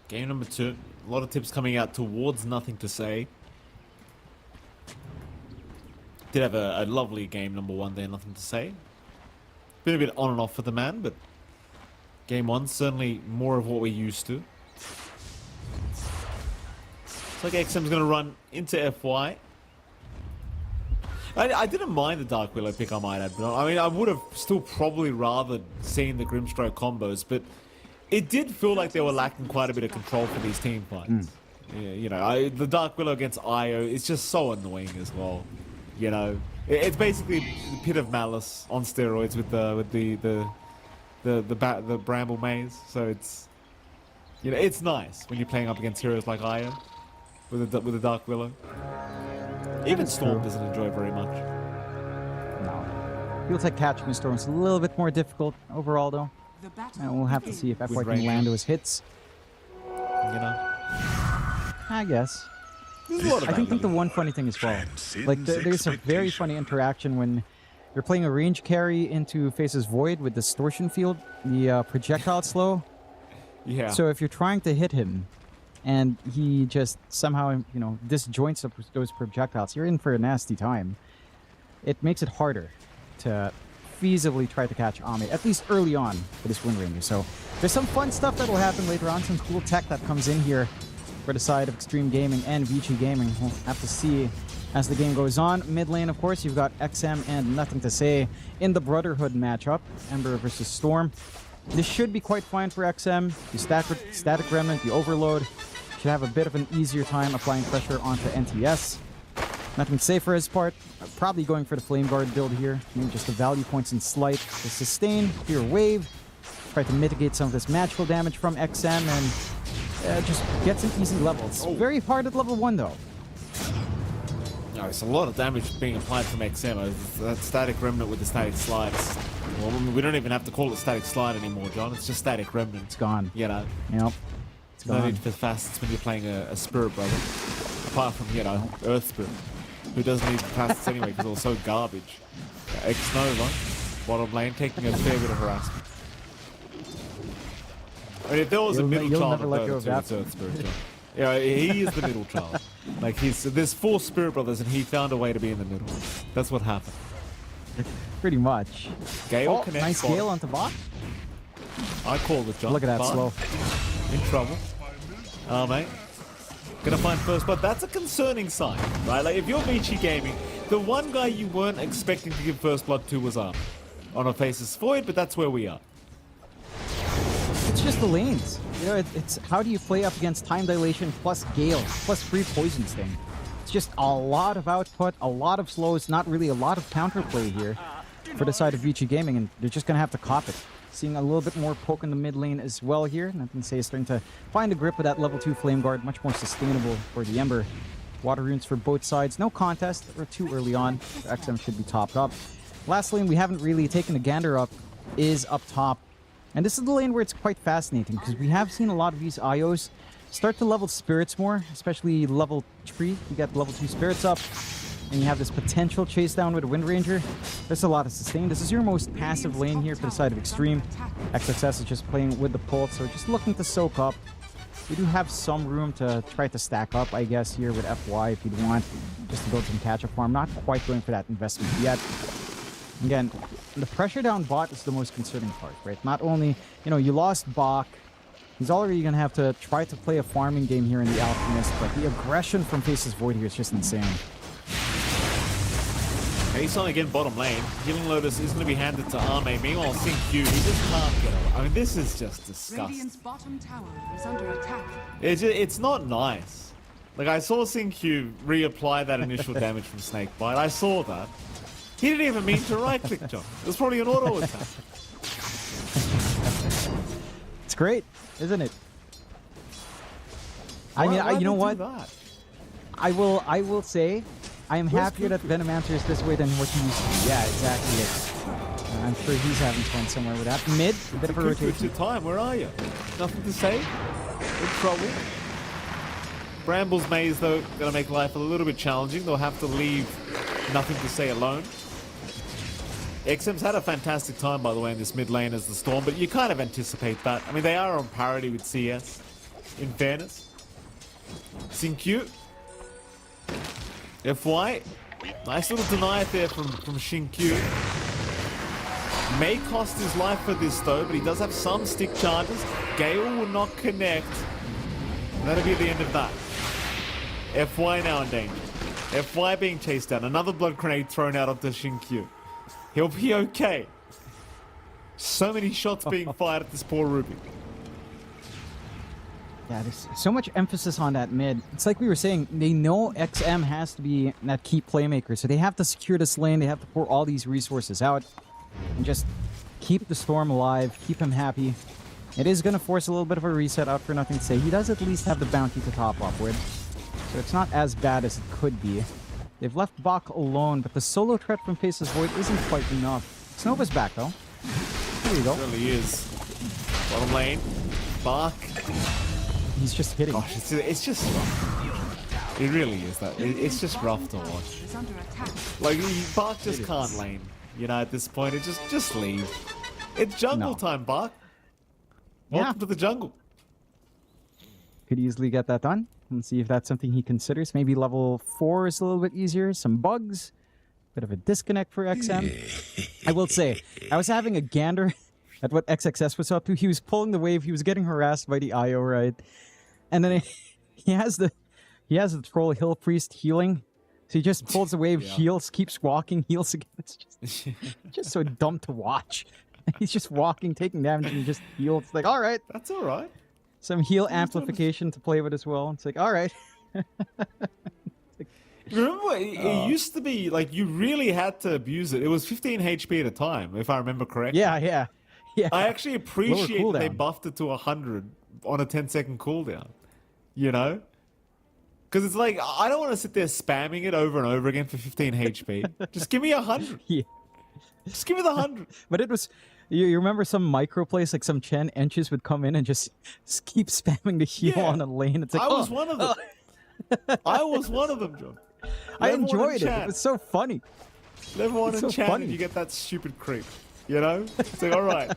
[SPEAKER 2] Game number 2. A lot of tips coming out towards Nothing to Say. Did have a lovely game number 1 there, Nothing to Say. Been a bit on and off for the man, but game 1 certainly more of what we're used to. It's like XM's going to run into FY. I didn't mind the Dark Willow pick, I might add. But I mean, I would have still probably rather seen the Grimstroke combos, but it did feel like they were lacking quite a bit of control for these team fights. Yeah, you know, the Dark Willow against IO is just so annoying as well. You know, it's basically the Pit of Malice on steroids with the Bramble Maze. So it's, you know, it's nice when you're playing up against heroes like IO with the Dark Willow. Even Storm doesn't enjoy it very much.
[SPEAKER 1] No, feels like catching Storm is a little bit more difficult overall, though. And we'll have to see if FY can land those hits.
[SPEAKER 2] You know,
[SPEAKER 1] I guess. I think the one funny thing as well, like there's a very funny interaction when you're playing a range carry into Faces Void with Distortion Field, the projectile slow.
[SPEAKER 2] Yeah.
[SPEAKER 1] So if you're trying to hit him, and he just somehow, you know, disjoints those projectiles, you're in for a nasty time. It makes it harder to feasibly try to catch Ame, at least early on for this Wind Ranger. So there's some fun stuff that'll happen later on, some cool tech that comes in here for the side of Xtreme Gaming and Vici Gaming. We'll have to see as the game goes on. Mid lane, of course, you've got XM and Nothing to Say in the Brotherhood matchup, Ember versus Storm. This should be quite fine for XM. You Static Remnant, you Overload, should have a bit of an easier time applying pressure onto NTS. Nothing safe for his part. Probably going for the Flame Guard build here. Maybe just the value points in Slight to sustain, clear Wave, try to mitigate some of this magical damage from XM, and just get some easy level. It's very hard at level 1 though.
[SPEAKER 2] No, it's a lot of damage being applied from XM. That static remnant with the static slide. Well, we don't even have to call it static slide anymore, John. It's just static remnant.
[SPEAKER 1] It's gone.
[SPEAKER 2] You know.
[SPEAKER 1] Yep. It's
[SPEAKER 2] no
[SPEAKER 1] gone.
[SPEAKER 2] need for facets when you're playing a Spirit Brother. Apart from, you know, Earth Spirit, who doesn't need facets anyway because it was so garbage. X-Nova, bottom lane, taking a fair bit of harassment. I mean, if there was a middle child of Dota 2, it's Earth Spirit, John. Yeah, he is the middle child. Like, there's 4 Spirit Brothers and he found a way to be in the middle. That's what happened.
[SPEAKER 1] Pretty much.
[SPEAKER 2] Gale
[SPEAKER 1] connects. Nice Gale onto bot.
[SPEAKER 2] I called it, John.
[SPEAKER 1] Look at that slow.
[SPEAKER 2] In trouble. Oh, mate. Gonna find first blood. That's a concerning sign, right? Like, if you're Vici Gaming, the one guy you weren't expecting to give first blood to was Arm. On a Faceless Void, but that's where we are.
[SPEAKER 1] It's just the lanes. You know, it's how do you play up against Time Dilation plus Gale plus free Poison Sting? It's just a lot of output, a lot of slows, not really a lot of counterplay here for the side of Vici Gaming, and they're just gonna have to cop it. Seeing a little bit more poke in the mid lane as well here. Nothing to say, starting to find a grip with that level 2 Flame Guard, much more sustainable for the Ember. Water runes for both sides. No contest, or too early on. XM should be topped up. Last lane we haven't really taken a gander up is up top. And this is the lane where it's quite fascinating because we have seen a lot of these IOs start to level spirits more, especially level 3. You got level 2 spirits up, and you have this potential chase down with a Wind Ranger. There's a lot of sustain. This is your most passive lane here for the side of Xtreme. XXS is just playing with the pulse, so just looking to soak up. We do have some room to try to stack up, I guess, here with FY if you'd want, just to build some catch-up farm. Not quite going for that investment yet. Again, the pressure down bot is the most concerning part, right? Not only, you know, you lost Bach. He's already going to have to try to play a farming game here in the Alchemist, but the aggression from Faceless Void here is just insane.
[SPEAKER 2] Aeson again bottom lane. Healing Lotus is going to be handed to Arme. Meanwhile, SyncQ, he just can't get over. I mean, this is just disgusting.
[SPEAKER 10] Bottom tower is under attack.
[SPEAKER 2] It's not nice. Like, I saw SyncQ reapply that initial damage from Snakebite. I saw that. He didn't even mean to right-click, John. It was probably an auto attack.
[SPEAKER 1] It's great, isn't it? I mean, you know what? I will say, I am happier that Venomancer is this way than what he used to be. Yeah, exactly it. I'm sure he's having fun somewhere with that. Mid, a bit of a rotation.
[SPEAKER 2] It's your time. Where are you? Nothing to say? In trouble? Brambles Maze, though, going to make life a little bit challenging. They'll have to leave Nothing to Say alone. XM's had a fantastic time, by the way, in this mid lane as the Storm, but you kind of anticipate that. I mean, they are on parity with CS, in fairness. SyncQ. FY. Nice little deny there from SyncQ. May cost his life for this, though, but he does have some stick charges. Gale will not connect. And that'll be the end of that. FY now in danger. FY being chased down. Another blood grenade thrown out onto SyncQ. He'll be okay. So many shots being fired at this poor Ruby.
[SPEAKER 1] Yeah, there's so much emphasis on that mid. It's like we were saying, they know XM has to be that key playmaker, so they have to secure this lane, they have to pour all these resources out, and just keep the Storm alive, keep him happy. It is going to force a little bit of a reset out for Nothing to Say. He does at least have the bounty to top up with, so it's not as bad as it could be. They've left Bach alone, but the solo threat from Faceless Void isn't quite enough. Snova's back, though. Here you go.
[SPEAKER 2] It really is. Bottom lane. Bach.
[SPEAKER 1] He's just hitting.
[SPEAKER 2] Gosh, it's just rough. It really is that. It's just rough to watch. Like, Bach just can't lane. You know, at this point, it just leave. It's jungle time, Bach. Welcome to the jungle.
[SPEAKER 1] Could easily get that done. Let's see if that's something he considers. Maybe level 4 is a little bit easier. Some bugs. Bit of a disconnect for XM. I will say, I was having a gander at what XXS was up to. He was pulling the wave. He was getting harassed by the IO, right? And then he has the troll Hill Priest healing. So he just pulls the wave, heals, keeps walking, heals again. It's just so dumb to watch. He's just walking, taking damage, and he just heals. It's like, all right.
[SPEAKER 2] That's all right.
[SPEAKER 1] some heal amplification to play with as well. It's like, all right.
[SPEAKER 2] Remember, it used to be like you really had to abuse it. It was 15 HP at a time, if I remember correctly.
[SPEAKER 1] Yeah.
[SPEAKER 2] I actually appreciate that they
[SPEAKER 1] cooldown.
[SPEAKER 2] buffed it to 100 on a 10-second cooldown. You know? Because it's like, I don't want to sit there spamming it over and over again for 15 HP. Just give me 100.
[SPEAKER 1] Yeah.
[SPEAKER 2] Just give me the 100.
[SPEAKER 1] But it was, you remember some micro plays, like some Chen Enches would come in and just keep spamming the heal on a lane. It's like,
[SPEAKER 2] I was one of them. I was one of them, John.
[SPEAKER 1] I
[SPEAKER 2] Everyone in
[SPEAKER 1] enjoyed it.
[SPEAKER 2] chat.
[SPEAKER 1] It was so funny.
[SPEAKER 2] Everyone
[SPEAKER 1] It's
[SPEAKER 2] in
[SPEAKER 1] so
[SPEAKER 2] chat
[SPEAKER 1] funny.
[SPEAKER 2] and you get that stupid creep. You know? It's like, all right,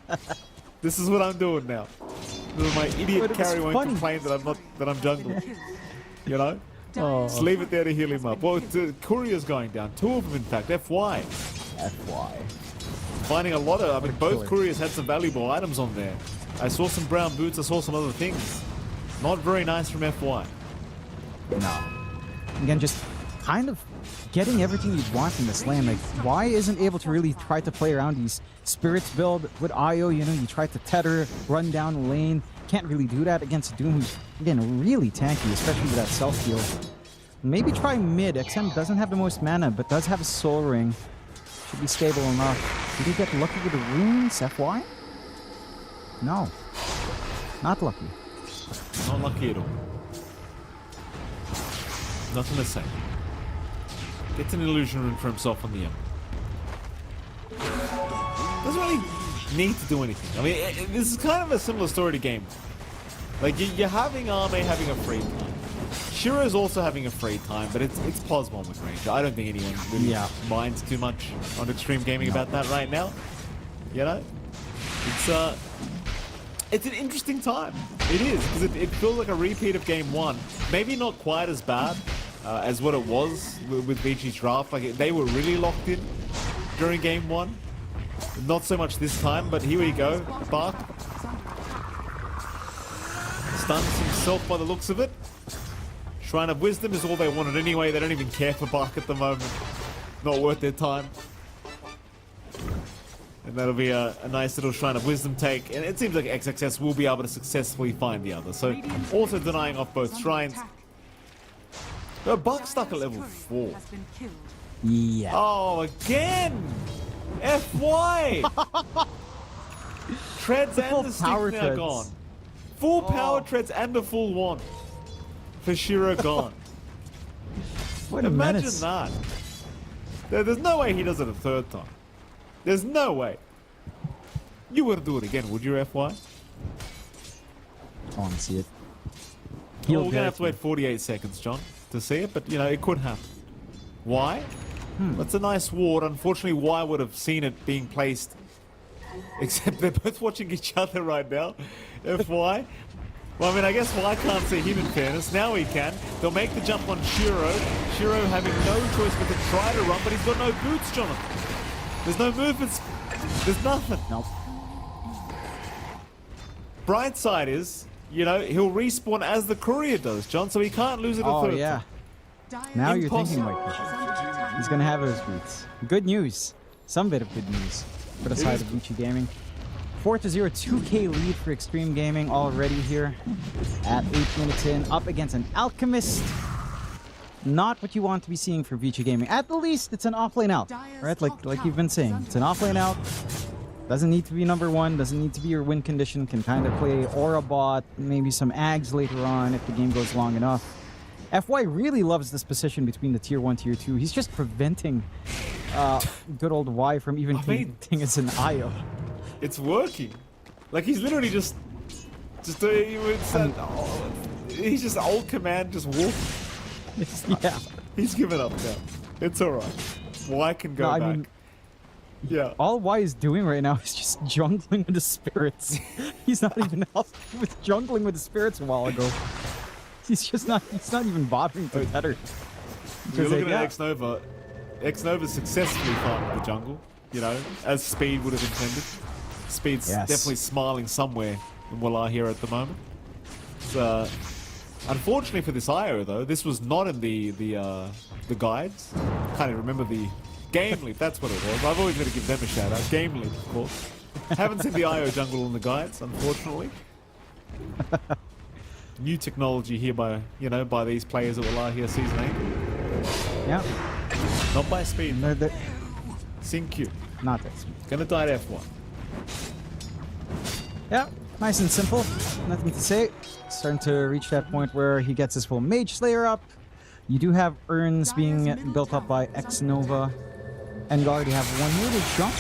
[SPEAKER 2] this is what I'm doing now. This is my idiot
[SPEAKER 1] But it was
[SPEAKER 2] carry won't
[SPEAKER 1] funny.
[SPEAKER 2] complain that I'm jungling. You know?
[SPEAKER 1] Oh.
[SPEAKER 2] Just leave it there to heal him up. Well, Courier's going down. 2 of them, in fact. FY. Finding a lot of... I mean, both Couriers had some valuable items on there. I saw some brown boots. I saw some other things. Not very nice from FY.
[SPEAKER 1] No. Again, just kind of getting everything you want in this lane. Like, why isn't able to really try to play around these spirits build with IO? You know, you try to tether, run down the lane. Can't really do that against Doom, who's, again, really tanky, especially with that self-heal. Maybe try mid. XM doesn't have the most mana, but does have a soul ring. Should be stable enough. Did he get lucky with the runes, FY? No. Not lucky.
[SPEAKER 2] Not lucky at all. Nothing to say. Gets an illusion rune for himself on the end. Doesn't really need to do anything. I mean, this is kind of a similar story to game. Like, you're having Arme having a free time. Shiro's also having a free time, but it's Posmon with range. I don't think anyone really minds too much on Xtreme Gaming about that right now. You know? It's an interesting time. It is, because it feels like a repeat of Game 1. Maybe not quite as bad as what it was with Vici's draft. Like, they were really locked in during Game 1. Not so much this time, but here we go. Bark stuns himself by the looks of it. Shrine of Wisdom is all they wanted anyway. They don't even care for Bark at the moment. Not worth their time. And that'll be a nice little Shrine of Wisdom take. And it seems like XXS will be able to successfully find the other. So also denying off both shrines. No, Bark stuck at level 4.
[SPEAKER 1] Yeah.
[SPEAKER 2] Oh, again! FY! Treads and the stick now
[SPEAKER 1] treads.
[SPEAKER 2] gone. Full power treads and a full wand. For Shiro gone.
[SPEAKER 1] What a
[SPEAKER 2] Imagine
[SPEAKER 1] menace.
[SPEAKER 2] that. There's no way he does it a third time. There's no way. You wouldn't do it again, would you, FY?
[SPEAKER 1] I want to see it.
[SPEAKER 2] Well, we're going to have to wait 48 seconds, John, to see it, but, you know, it could happen. Why? That's a nice ward. Unfortunately, Y would have seen it being placed. Except they're both watching each other right now. FY. Well, I mean, I guess Y can't see him in fairness. Now he can. They'll make the jump on Shiro. Shiro having no choice but to try to run, but he's got no boots, Jonathan. There's no movements. There's nothing.
[SPEAKER 1] Nope.
[SPEAKER 2] Bright side is, you know, he'll respawn as the courier does, John, so he can't lose it a third time.
[SPEAKER 1] Now you're
[SPEAKER 2] Impossible.
[SPEAKER 1] thinking like that. He's gonna have those boots. Good news. Some bit of good news for the side of Vici Gaming. 4-0, 2K lead for Xtreme Gaming already here at 8 minutes in, up against an Alchemist. Not what you want to be seeing for Vici Gaming. At the least, it's an offlane out, right? Like you've been saying, it's an offlane out. Doesn't need to be number 1. Doesn't need to be your win condition. Can kind of play Aura bot, maybe some Ags later on if the game goes long enough. FY really loves this position between the tier 1, tier 2. He's just preventing good old Y from even being as an IO.
[SPEAKER 2] It's working. Like, he's literally just he's just old command, just walking.
[SPEAKER 1] Yeah.
[SPEAKER 2] He's given up now. It's alright. Y can go back.
[SPEAKER 1] I mean,
[SPEAKER 2] yeah.
[SPEAKER 1] all Y is doing right now is just jungling with the spirits. He's not even helping. He was jungling with the spirits a while ago. He's not even bothering to tether.
[SPEAKER 2] You're looking at X-Nova. X-Nova successfully farmed the jungle, you know, as Speed would have intended. Speed's definitely smiling somewhere in Wallachia at the moment. Unfortunately for this IO though, this was not in the guides. Can't even remember the Game Leap, that's what it was. I've always got to give them a shout out. Game Leap, of course. Haven't seen the IO jungle in the guides, unfortunately. new technology here by, you know, by these players that were live here season 8.
[SPEAKER 1] Yeah.
[SPEAKER 2] Not by speed.
[SPEAKER 1] No,
[SPEAKER 2] Sync Q.
[SPEAKER 1] not this.
[SPEAKER 2] Gonna die at F1.
[SPEAKER 1] Yeah, nice and simple. Nothing to say. Starting to reach that point where he gets his full Mage Slayer up. You do have urns being built up by X-Nova. And you already have one here to jump.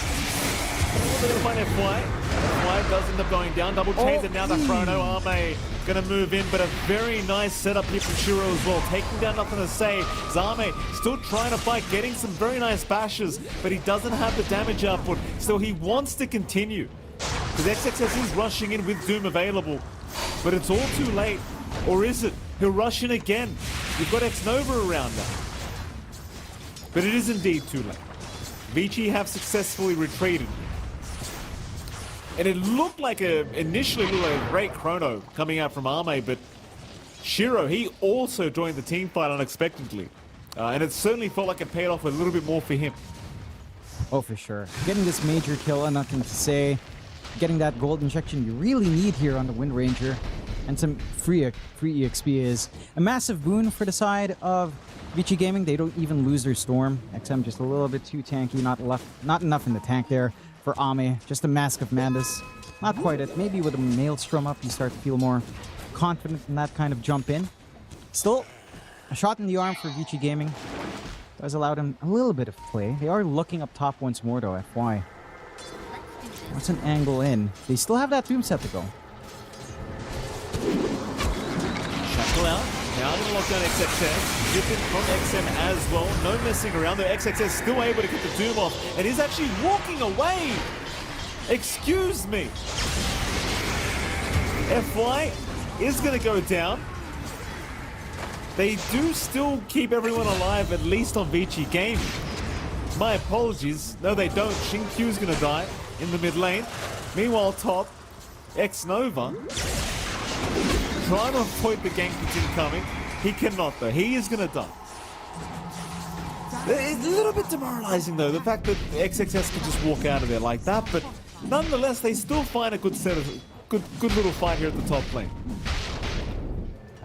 [SPEAKER 2] They're gonna find FY. FY does end up going down. Double chains, and now the Chrono Arme gonna move in, but a very nice setup here from Shiro as well. Taking down nothing to say. Zame still trying to fight, getting some very nice bashes, but he doesn't have the damage output, so he wants to continue. Because XXS is rushing in with Doom available, but it's all too late. Or is it? He'll rush in again. You've got X-Nova around now. But it is indeed too late. Vici have successfully retreated. And it looked like initially looked like a great chrono coming out from Arme, but Shiro, he also joined the team fight unexpectedly. And it certainly felt like it paid off a little bit more for him.
[SPEAKER 1] Oh, for sure. Getting this major kill and nothing to say. Getting that gold injection you really need here on the Wind Ranger. And some free EXP is a massive boon for the side of Vici Gaming. They don't even lose their Storm. XM just a little bit too tanky, not enough in the tank there for Ame. Just a Mask of Madness. Not quite it. Maybe with a Maelstrom up, you start to feel more confident in that kind of jump in. Still, a shot in the arm for Vici Gaming. Does allow them a little bit of play. They are looking up top once more though, FY. What's an angle in? They still have that Doom set to go.
[SPEAKER 2] Shackle out. Now going to lock down XXS. Zip in from XM as well. No messing around though. XXS still able to get the Doom off. And he's actually walking away. Excuse me. FY is going to go down. They do still keep everyone alive, at least on Vici Gaming. My apologies. No, they don't. Xingqiu's going to die in the mid lane. Meanwhile, top, X-Nova trying to avoid the gank that's incoming. He cannot, though. He is going to die. It's a little bit demoralizing, though, the fact that XXS can just walk out of there like that, but nonetheless, they still find a good set of good little fight here at the top lane.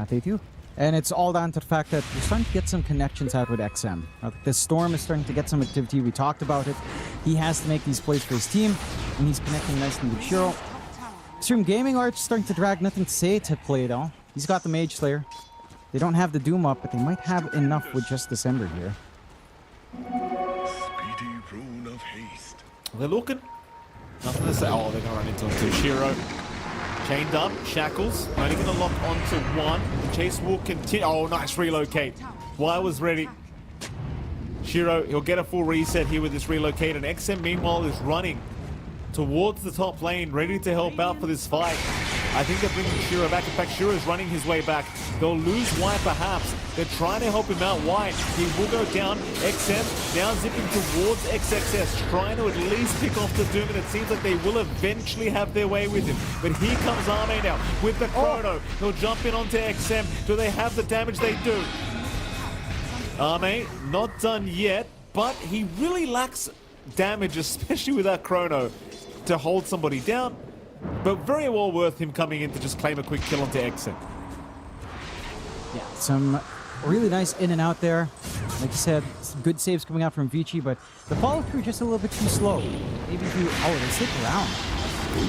[SPEAKER 1] They do. And it's all down to the fact that we're starting to get some connections out with XM. The Storm is starting to get some activity. We talked about it. He has to make these plays for his team, and he's connecting nicely with Shiro. Xtreme Gaming are starting to drag nothing to say to play, though. He's got the Mage Slayer. They don't have the Doom up, but they might have enough with just December here.
[SPEAKER 12] Speedy rune of haste.
[SPEAKER 2] They're looking. Nothing to say. Oh, they're going to run into him too. Shiro. Chained up, Shackles, only going to lock onto one. The chase will continue. Oh, nice relocate. Y was ready. Shiro, he'll get a full reset here with this relocate. And XM, meanwhile, is running towards the top lane, ready to help out for this fight. I think they're bringing Shiro back. In fact, Shiro is running his way back. They'll lose Y perhaps. They're trying to help him out. Y, he will go down. XM now zipping towards XXS, trying to at least pick off the Doom, and it seems like they will eventually have their way with him. But here comes Arme now with the Chrono. He'll jump in onto XM. Do they have the damage? They do. Arme, not done yet, but he really lacks damage, especially with that Chrono, to hold somebody down. But very well worth him coming in to just claim a quick kill onto XM.
[SPEAKER 1] Yeah, some really nice in and out there. Like you said, some good saves coming out from Vici, but the follow through just a little bit too slow. Maybe if you... Oh, they stick around.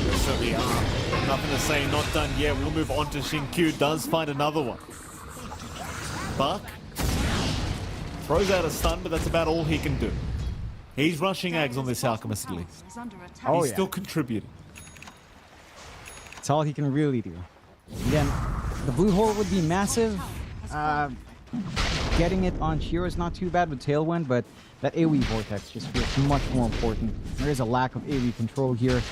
[SPEAKER 2] They certainly are. Nothing to say, not done yet. We'll move on to Xingqiu. Does find another one. Buck throws out a stun, but that's about all he can do. He's rushing Ags on this Alchemist at least. He's still contributing.
[SPEAKER 1] That's all he can really do. Again, the blue hole would be massive. Getting it on Shiro is not too bad with Tailwind, but that AoE Vortex just feels much more important. There is a lack of AoE control here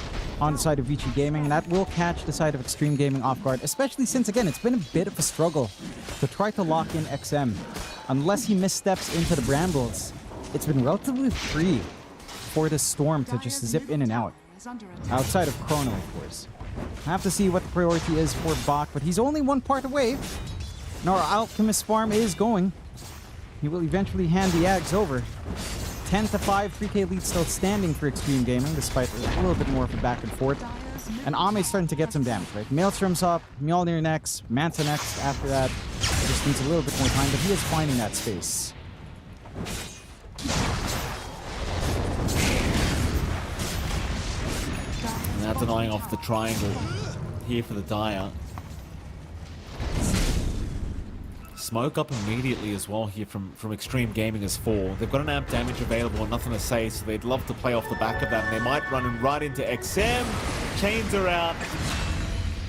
[SPEAKER 1] on the side of Vici Gaming, and that will catch the side of Xtreme Gaming off guard, especially since, again, it's been a bit of a struggle to try to lock in XM. Unless he missteps into the Brambles, it's been relatively free for the Storm to just zip in and out. Outside of Chrono, of course. I have to see what the priority is for Bach, but he's only one part away. And our Alchemist farm is going. He will eventually hand the Ags over. 10-5, 3K lead still standing for Xtreme Gaming, despite a little bit more of a back and forth. And Ame's starting to get some damage, right? Maelstrom's up, Mjolnir next, Manta next after that. He just needs a little bit more time, but he is finding that space.
[SPEAKER 14] And now denying off the triangle here for the Dire. Smoke up immediately as well here from Xtreme Gaming as 4. They've got an amp damage available and nothing to say, so they'd love to play off the back of that. And they might run right into XM. Chains are out.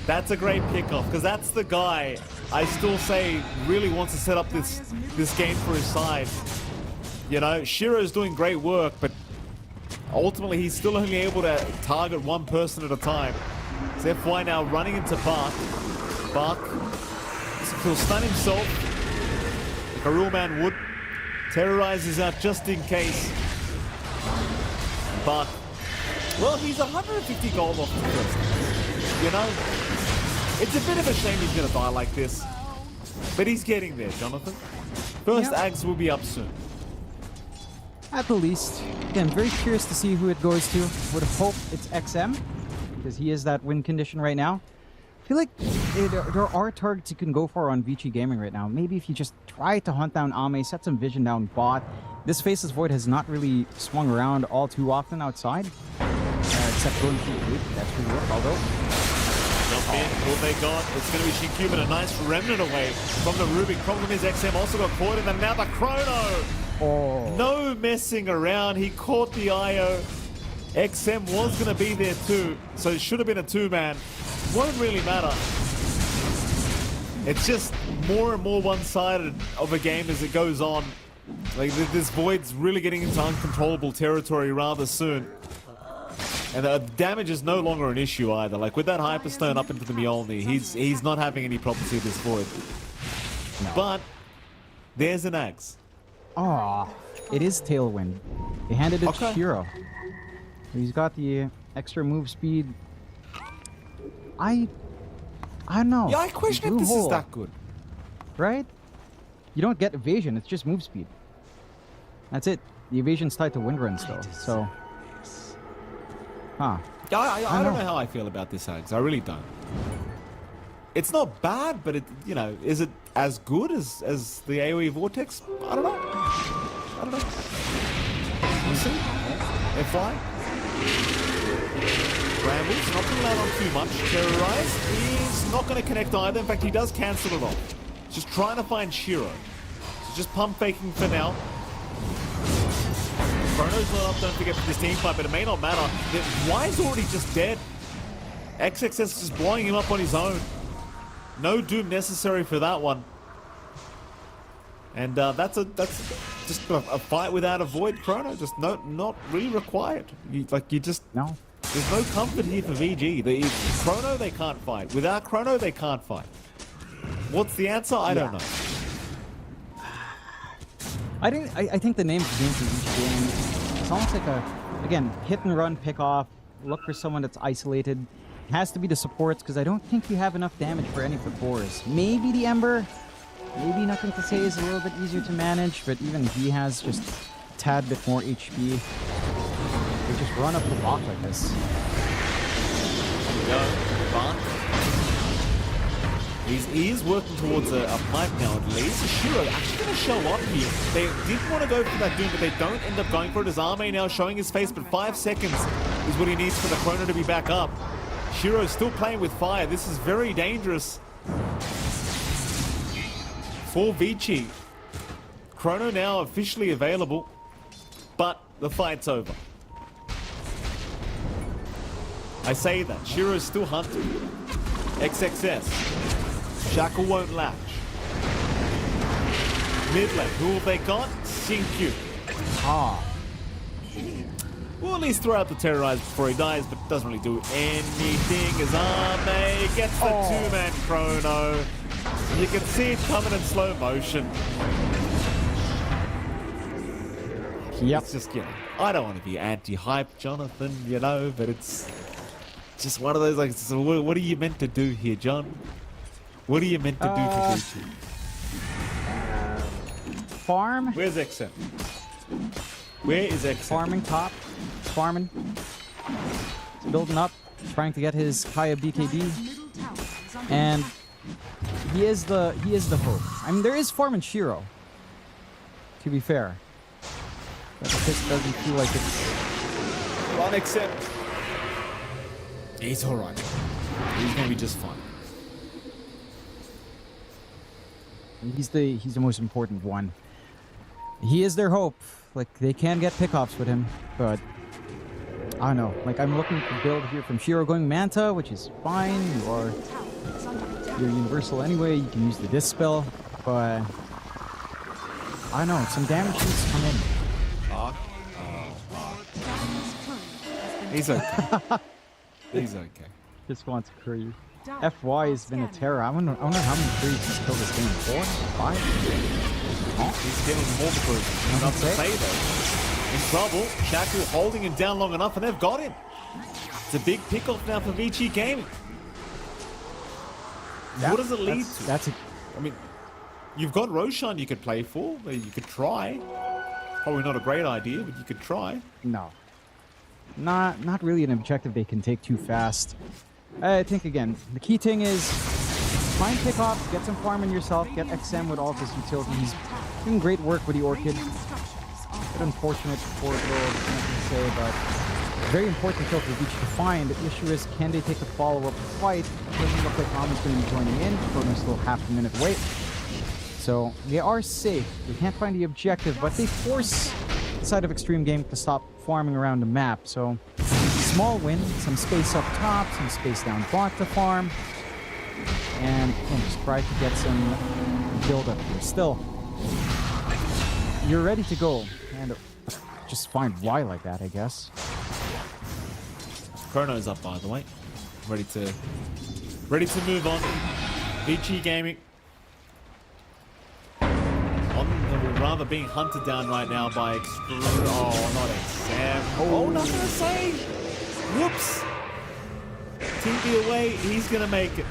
[SPEAKER 14] That's a great pickoff, because that's the guy I still say really wants to set up this game for his side. You know, Shiro's doing great work, but ultimately he's still only able to target one person at a time. So FY now running into Buck. Buck will stun himself like a real man would. Terrorizes out just in case. But, well, he's 150 gold off the first. You know, it's a bit of a shame he's going to die like this. But he's getting there, Jonathan. First Ags will be up soon.
[SPEAKER 1] At the least. Again, very curious to see who it goes to. Would hope it's XM, because he is that win condition right now. I feel like there are targets you can go for on Vici Gaming right now. Maybe if you just try to hunt down Ame, set some vision down bot. This Faceless Void has not really swung around all too often outside. Except going through the loop. That's really good, although.
[SPEAKER 2] Jump in, all they got. It's going to be Shinkuman, a nice remnant away from the Rubik. Problem is XM also got caught in the now the Chrono.
[SPEAKER 1] Oh.
[SPEAKER 2] No messing around. He caught the IO. XM was going to be there too, so it should have been a two-man. Won't really matter. It's just more and more one-sided of a game as it goes on. Like this Void's really getting into uncontrollable territory rather soon. And the damage is no longer an issue either. Like with that Hyperstone up into the Mjolnir, he's not having any problems with this Void. No. But there's an Axe.
[SPEAKER 1] Oh, it is Tailwind. They handed it to Shiro. He's got the extra move speed. I don't know.
[SPEAKER 14] Yeah, I question if this is that good.
[SPEAKER 1] Right? You don't get evasion, it's just move speed. That's it. The evasion's tied to wind runs though, so. Huh.
[SPEAKER 14] Yeah, I don't know how I feel about this Ags. I really don't. It's not bad, but it, you know, is it as good as the AoE Vortex? I don't know. I don't know. We'll see. FY. Brambles, not going to land on too much. Terrorize is not going to connect either. In fact, he does cancel it off. Just trying to find Shiro. So just pump faking for now. Chrono's not up, don't forget, for this team fight, but it may not matter. Y's already just dead. XXS is just blowing him up on his own. No doom necessary for that one. And that's just a fight without a Void Chrono. Just not really required.
[SPEAKER 1] No.
[SPEAKER 14] There's no comfort here for VG. Chrono, they can't fight. Without Chrono, they can't fight. What's the answer? I don't know.
[SPEAKER 1] I think the name of the game for each game, it's almost like a, again, hit and run, pick off, look for someone that's isolated. It has to be the supports, because I don't think you have enough damage for any of the cores. Maybe the Ember, maybe Nothing to Say is a little bit easier to manage, but even he has just a tad bit more HP. They just run up the block like this.
[SPEAKER 14] He is working towards a pipe now at least. Shiro actually going to show up here. They didn't want to go for that Doom, but they don't end up going for it as Ame now showing his face, but 5 seconds is what he needs for the Chrono to be back up. Shiro is still playing with fire. This is very dangerous for Vici. Chrono now officially available, but the fight's over. I say that. Shiro's still hunting. XXS. Shackle won't latch. Mid lane, who have they got? Xingqiu. Well, at least throw out the Terrorize before he dies, but doesn't really do anything as Ame gets the two-man Chrono. You can see it coming in slow motion.
[SPEAKER 1] Yep.
[SPEAKER 14] It's just, you know, I don't want to be anti-hype, Jonathan, you know, but it's just one of those, like, so what are you meant to do here, John? What are you meant to do for Vici?
[SPEAKER 1] Farm?
[SPEAKER 14] Where's XM? Where is XM?
[SPEAKER 1] Farming top. Farming. It's building up. trying to get his Kaya BKB, and he is the hope. I mean, there is farm in Shiro, to be fair, but it just doesn't feel like it's.
[SPEAKER 2] Run accept.
[SPEAKER 15] He's alright. He's gonna be just fine.
[SPEAKER 1] He's the most important one. He is their hope. Like, they can get pickoffs with him, but I don't know. Like, I'm looking to build here from Shiro going Manta, which is fine. You're universal anyway. You can use the Dispel, but I don't know. Some damage needs to come in.
[SPEAKER 15] He's okay. He's okay.
[SPEAKER 1] Just wants to curry. FY has been a terror. I wonder how many creeps he's killed this game. 4? 5?
[SPEAKER 2] He's killing multiple. Enough to say though. In trouble. Shaku holding him down long enough, and they've got him. It's a big pickoff now for Vici Gaming. What does it lead to? I mean, you've got Roshan you could play for. You could try. Probably not a great idea, but you could try.
[SPEAKER 1] No. Not really an objective they can take too fast. I think, again, the key thing is try and pick off, get some farm in yourself, get XM with all of his utility. He's doing great work with the Orchid. Bit unfortunate for it, though, I can say, but very important kill for Vici to find. The issue is, can they take a follow-up fight? It doesn't look like Ami's going to be joining in. Chrono's still half a minute away. So they are safe. They can't find the objective, but they force the side of Xtreme Gaming to stop farming around the map. So small win, some space up top, some space down bot to farm, and just try to get some build up here. Still, you're ready to go, and just find Y like that, I guess.
[SPEAKER 2] Chrono's up, by the way. Ready to move on. Vici Gaming rather being hunted down right now by Xtreme. Oh, not XM. Oh, nothing to say. Whoops. TP away. He's going to make it.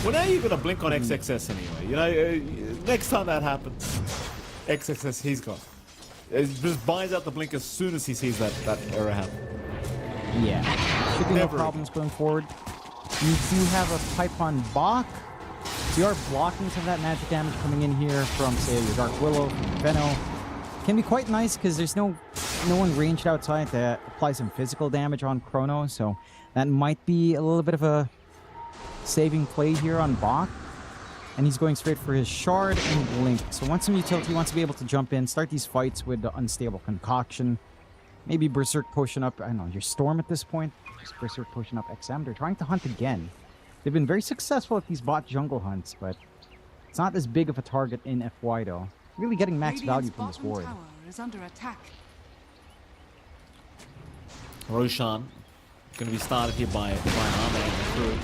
[SPEAKER 2] Well, now you're going to blink on XXS anyway. You know, next time that happens, XXS, he's gone. It just buys out the blink as soon as he sees that error happen.
[SPEAKER 1] Yeah. Should be no problems going forward. You do have a pipe on Bach. So you are blocking some of that magic damage coming in here from, say, your Dark Willow, Veno. Can be quite nice because there's no one ranged outside to apply some physical damage on Chrono, so that might be a little bit of a saving play here on Bach. And he's going straight for his Shard and Blink. So once some utility, he wants to be able to jump in, start these fights with the Unstable Concoction. Maybe Berserk pushing up, I don't know, your Storm at this point. Just Berserk pushing up XM. They're trying to hunt again. They've been very successful at these bot jungle hunts, but it's not as big of a target in FY though. Really getting max value from this ward.
[SPEAKER 10] Is under attack.
[SPEAKER 2] Roshan going to be started here by Arme and the crew.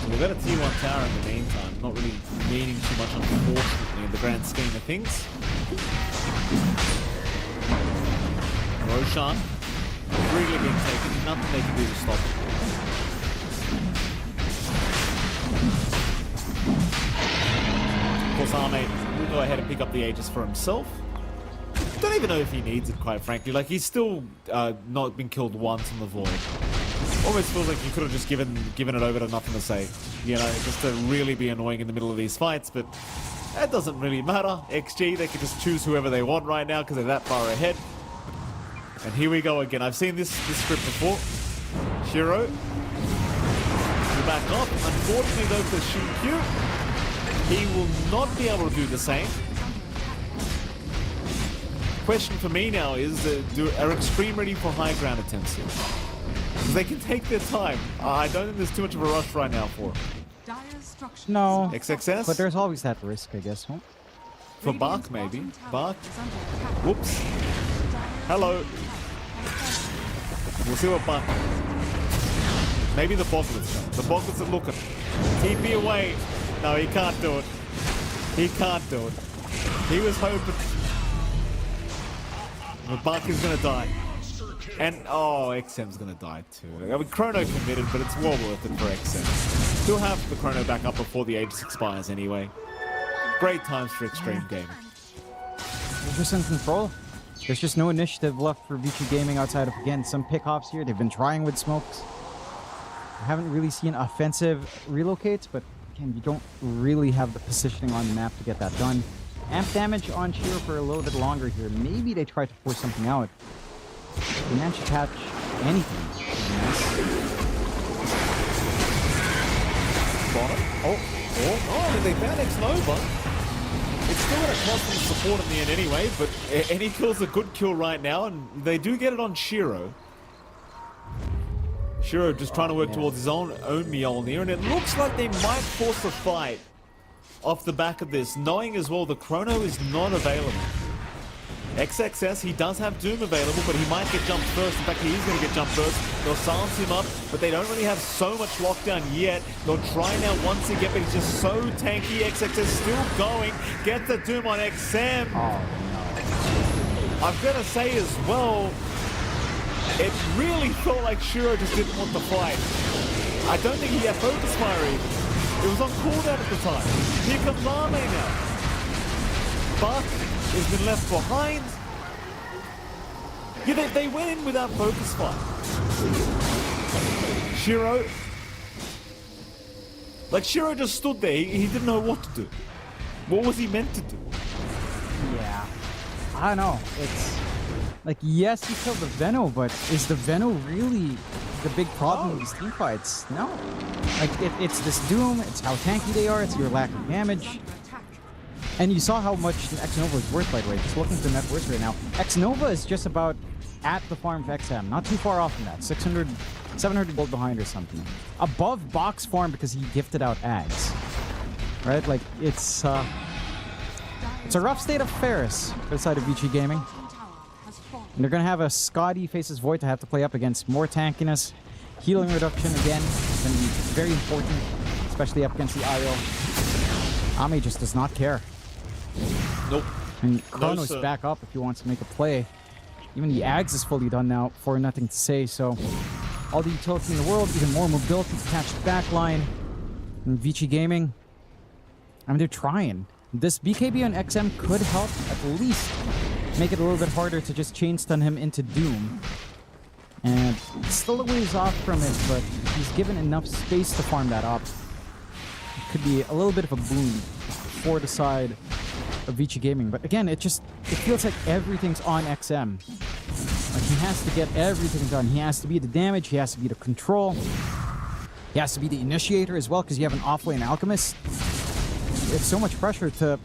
[SPEAKER 2] So we've got a T1 tower in the meantime, not really meaning too much, unfortunately, in the grand scheme of things. Roshan really being taken, nothing they can do to stop it. Of course, Arme will go ahead and pick up the Aegis for himself. Don't even know if he needs it, quite frankly. Like, he's still not been killed once in the Void. Almost feels like you could have just given it over to nothing to say. You know, just to really be annoying in the middle of these fights, but that doesn't really matter. XG, they can just choose whoever they want right now because they're that far ahead. And here we go again. I've seen this script before. Shiro. To back off. Unfortunately, though, for Shinkyu, he will not be able to do the same. Question for me now is, are Xtreme ready for high ground attempts here? Because they can take their time. I don't think there's too much of a rush right now for
[SPEAKER 1] No.
[SPEAKER 2] XXS?
[SPEAKER 1] But there's always that risk, I guess. Huh?
[SPEAKER 2] For Bach, maybe. Bach. Whoops. Hello. We'll see what Bach... Maybe the Boglets. The Boglets are looking. TP away. No, he can't do it. He can't do it. He was hoping... But Bach is going to die. And, oh, XM's going to die too. I mean, Chrono committed, but it's well worth it for XM. Still have the Chrono back up before the Aegis expires anyway. Great times for Xtreme Gaming.
[SPEAKER 1] Just in control. There's just no initiative left for Vici Gaming outside of, again, some pickoffs here. They've been trying with smokes. I haven't really seen offensive relocates, but again, you don't really have the positioning on the map to get that done. Amp damage on Shiro for a little bit longer here. Maybe they try to force something out. They managed to catch anything.
[SPEAKER 2] Oh, they found Xnova. It's still going to cost them support in the end anyway, but any kill's a good kill right now, and they do get it on Shiro. Shiro just trying to work towards his own Mjolnir, and it looks like they might force a fight off the back of this, knowing as well the Chrono is not available. XXS, he does have Doom available, but he might get jumped first. In fact, he is going to get jumped first. They'll silence him up, but they don't really have so much lockdown yet. They'll try now once again, but he's just so tanky. XXS still going. Get the Doom on XM. Oh, no. I'm going to say as well, it really felt like Shiro just didn't want the fight. I don't think he had focus fire even. It was on cooldown at the time. Here comes Arme now. Buck has been left behind. Yeah, they went in without focus fire. Shiro, like Shiro just stood there. He didn't know what to do. What was he meant to do?
[SPEAKER 1] Yeah, I don't know. It's like, yes, he killed the Veno, but is the Veno really the big problem in these team fights? No. Like, it's this Doom, it's how tanky they are, it's your lack of damage. And you saw how much Xnova is worth, by the way. Just looking at the net worth right now. Xnova is just about at the farm of XM. Not too far off from that. 600, 700 gold behind or something. Above box farm because he gifted out Ags. Right? Like, it's a rough state of affairs for the side of Vici Gaming. And they're going to have a Scotty faces Void to have to play up against more tankiness. Healing reduction, again, is going to be very important, especially up against the IO. Ame just does not care.
[SPEAKER 2] Nope.
[SPEAKER 1] And Chrono's back up if he wants to make a play. Even the Ags is fully done now for nothing to say, so all the utility in the world, even more mobility to catch the back line. And Vici Gaming, I mean, they're trying. This BKB on XM could help at least make it a little bit harder to just chain stun him into Doom. And still a ways off from it, but he's given enough space to farm that up. It could be a little bit of a boon for the side of Vici Gaming. But again, it feels like everything's on XM. Like, he has to get everything done. He has to be the damage, he has to be the control. He has to be the initiator as well, because you have an off-lane alchemist. It's so much pressure to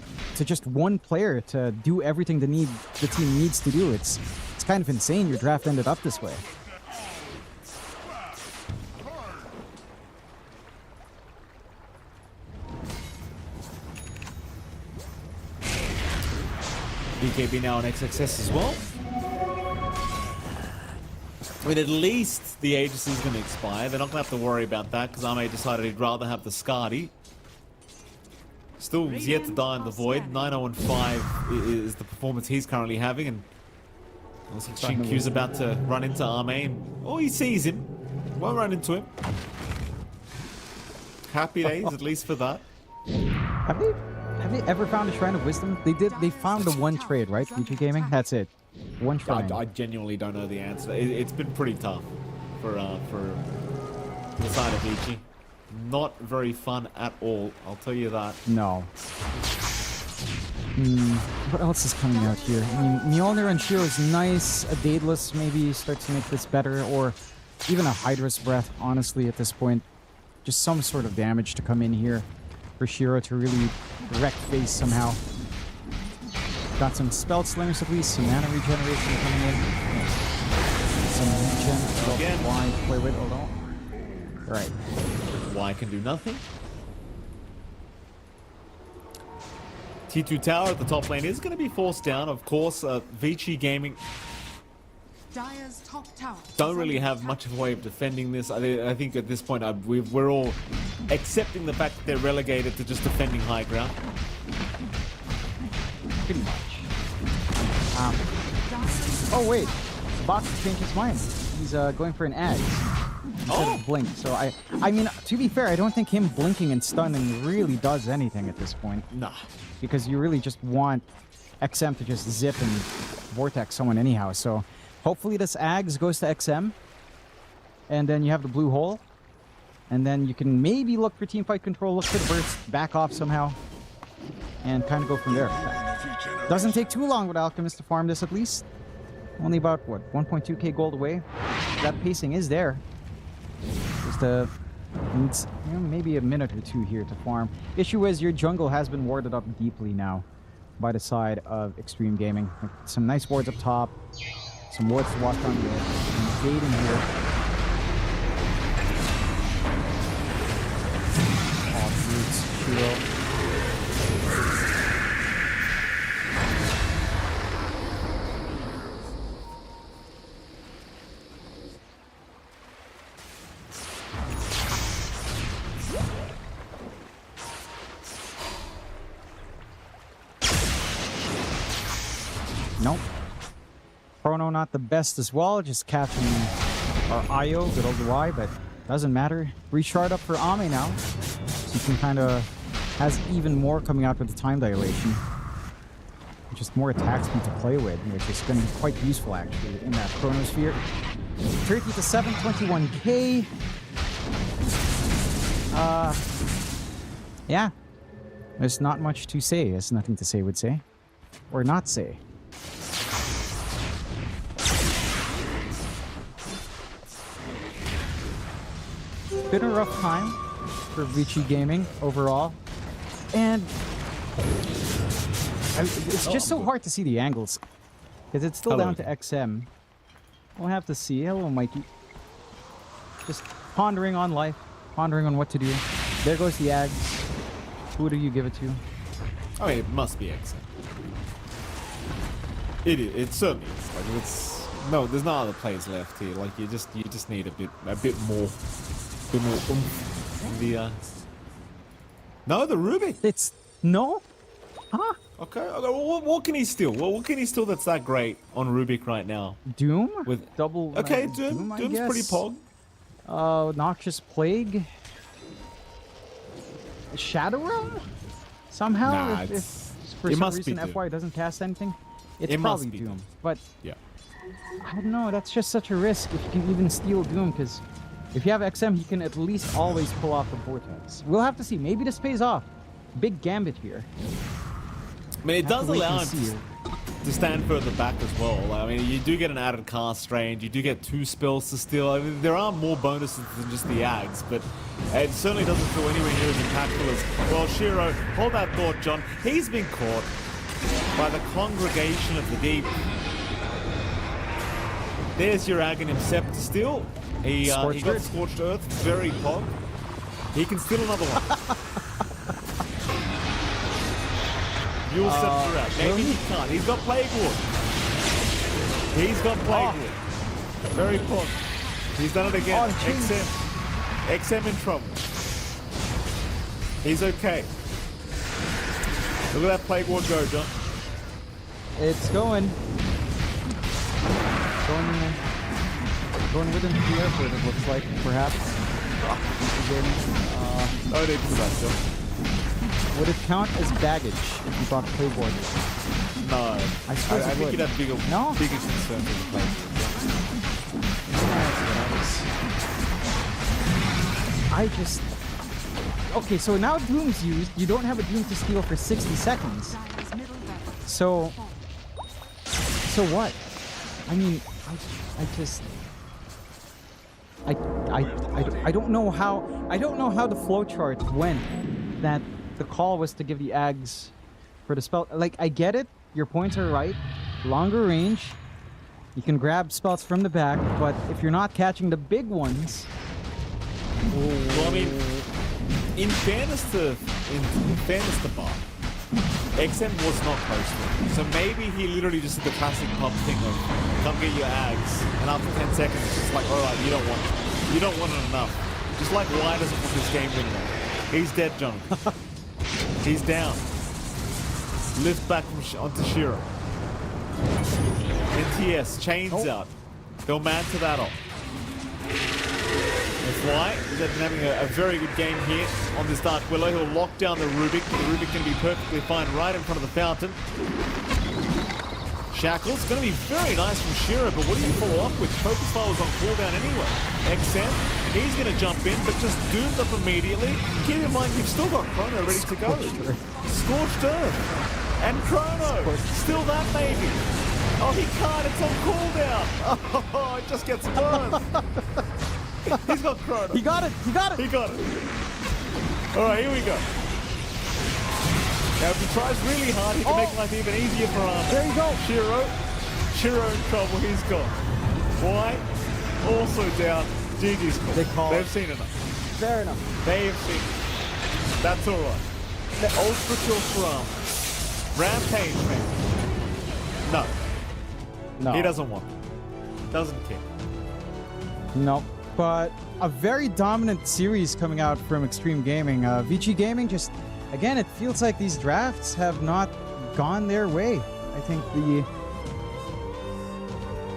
[SPEAKER 1] just one player to do everything the team needs to do. It's kind of insane your draft ended up this way.
[SPEAKER 2] BKB now on XXS as well. I mean, at least the agency is going to expire. They're not going to have to worry about that because Ame decided he'd rather have the Skadi. Still is yet to die in the Void. 9-0-5 is the performance he's currently having, and looks like Shinkyu's about to run into Ame. Oh, he sees him. Won't run into him. Happy days, at least for that.
[SPEAKER 1] Have they ever found a Shrine of Wisdom? They found the one trade, right? Vici Gaming? That's it. One shrine.
[SPEAKER 2] I genuinely don't know the answer. It's been pretty tough for the side of Vici. Not very fun at all, I'll tell you that.
[SPEAKER 1] No. What else is coming out here? I mean, Mjolnir and Shiro is nice. A Daedalus maybe starts to make this better, or even a Hydra's Breath, honestly, at this point. Just some sort of damage to come in here for Shiro to really wreck face somehow. Got some spell slingers at least, some mana regeneration coming in. Some regen.
[SPEAKER 2] Again.
[SPEAKER 1] Why play with? Hold on. Right.
[SPEAKER 2] Y can do nothing. T2 tower at the top lane is going to be forced down. Of course, Vici Gaming don't really have much of a way of defending this. I think at this point we're all accepting the fact that they're relegated to just defending high ground.
[SPEAKER 1] Pretty much. Oh wait, Box changed his mind. He's going for an Ags instead of blink. So I mean, to be fair, I don't think him blinking and stunning really does anything at this point.
[SPEAKER 2] Nah.
[SPEAKER 1] Because you really just want XM to just zip and vortex someone anyhow. So hopefully this Ags goes to XM. And then you have the blue hole. And then you can maybe look for teamfight control, look for the burst, back off somehow. And kind of go from there. Doesn't take too long with Alchemist to farm this at least. Only about, what, 1.2k gold away. That pacing is there. Just needs maybe a minute or two here to farm. Issue is your jungle has been warded up deeply now by the side of Xtreme Gaming. Some nice wards up top. Some wards to watch on the gate in here. Shiro. Nope. Chrono not the best as well, just catching our IO, good old Y, but doesn't matter. Reshard up for Ame now. So you can kind of has even more coming out with the time dilation. Just more attack speed to play with, which is going to be quite useful actually in that Chronosphere. 30 to 7, 21k. Yeah. There's not much to say. There's nothing to say, would say. Or not say. Been a rough time for Vici Gaming overall, and it's just so hard to see the angles because it's still down to XM. We'll have to see. Hello, Mikey. Just pondering on life, pondering on what to do. There goes the Ags. Who do you give it to?
[SPEAKER 2] I mean, it must be XM. It is. It certainly is. Like it's no. There's no other players left here. Like you just need a bit more. The no, the Rubik.
[SPEAKER 1] It's no. Huh?
[SPEAKER 2] Okay. What can he steal? What can he steal that's that great on Rubik right now?
[SPEAKER 1] Doom
[SPEAKER 2] with
[SPEAKER 1] double.
[SPEAKER 2] Okay, Doom's pretty pog.
[SPEAKER 1] Noxious Plague. Shadow Realm. Somehow,
[SPEAKER 2] Nah,
[SPEAKER 1] if for some reason FY doesn't cast anything, it's probably Doom. But
[SPEAKER 2] yeah,
[SPEAKER 1] I don't know. That's just such a risk if you can even steal Doom because. If you have XM, he can at least always pull off the Vortex. We'll have to see. Maybe this pays off. Big gambit here.
[SPEAKER 2] I mean, it does allow him to stand further back as well. I mean, you do get an added cast range. You do get 2 spells to steal. I mean, there are more bonuses than just the Ags, but it certainly doesn't feel anywhere near as impactful as... Well, Shiro, hold that thought, John. He's been caught by the Congregation of the Deep. There's your Aghanim Sept to steal. He got Scorched Earth, very pog. He can steal another one. You'll Scepter out. Maybe he can't. He's got Plague Ward. He's got Plague Ward. Very pog. He's done it again. XM in trouble. He's okay. Look at that Plague Ward go, John.
[SPEAKER 1] It's going. Going with him to the airport, it looks like, perhaps.
[SPEAKER 2] No need for that, John.
[SPEAKER 1] Would it count as baggage if you brought playboard?
[SPEAKER 2] No.
[SPEAKER 1] I suppose
[SPEAKER 2] I think you'd have bigger concerns with the playboard.
[SPEAKER 1] I just... Okay, so now Doom's used. You don't have a Doom to steal for 60 seconds. So what? I mean, I don't know how the flowchart went that the call was to give the Ags for the spell. Like, I get it, your points are right, longer range, you can grab spells from the back, but if you're not catching the big ones...
[SPEAKER 2] Well, I mean, in fairness to Bob, XM was not posted, so maybe he literally just did the classic pump thing of come get your Ags, and after 10 seconds it's just like, alright, you don't want it enough. Just like why doesn't put this game winner. He's dead, John. He's down. Lift back onto Shiro. NTS, chains out. They'll man to that off. Why? He's been having a very good game here on this Dark Willow. He'll lock down the Rubik. The Rubik can be perfectly fine right in front of the fountain. Shackle's going to be very nice from Shiro, but what do you follow up with? Focus Fire was on cooldown anyway. XM, he's going to jump in, but just doomed up immediately. Keep in mind, you've still got Chrono ready to go. Scorched Earth. And Chrono, still that maybe. Oh, he can't, it's on cooldown. Oh, it just gets worse. He's got Chrono.
[SPEAKER 1] He got it, he got it.
[SPEAKER 2] He got it. All right, here we go. Now, if he tries really hard, he can make life even easier for Armin.
[SPEAKER 1] There you go.
[SPEAKER 2] Shiro in trouble, he's gone. Why? Also down. GG's call. They've seen enough.
[SPEAKER 1] Fair enough.
[SPEAKER 2] They've seen enough. That's all right. The ultra kill for Armin. Rampage, man. No. He doesn't want it. Doesn't care.
[SPEAKER 1] No. But a very dominant series coming out from Xtreme Gaming. Vici Gaming just, again, it feels like these drafts have not gone their way. I think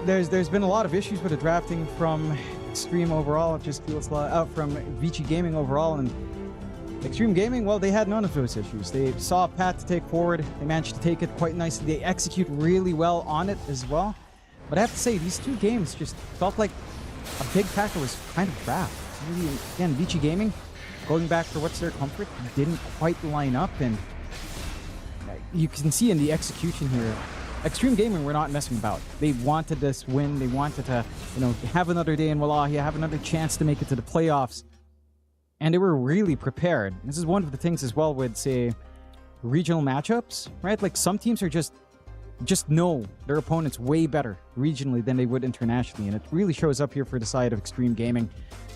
[SPEAKER 1] there's been a lot of issues with the drafting from Xtreme overall. It just feels like from Vici Gaming overall, and Xtreme Gaming, well, they had none of those issues. They saw a path to take forward. They managed to take it quite nicely. They execute really well on it as well. But I have to say, these two games just felt like a big factor was kind of draft. Really, again, Vici Gaming, going back for what's their comfort, didn't quite line up, and you can see in the execution here, Xtreme Gaming were not messing about. They wanted this win. They wanted to, have another day in Wallachia, have another chance to make it to the playoffs. And they were really prepared. This is one of the things as well with, say, regional matchups, right? Like, some teams are just know their opponents way better regionally than they would internationally. And it really shows up here for the side of Xtreme Gaming.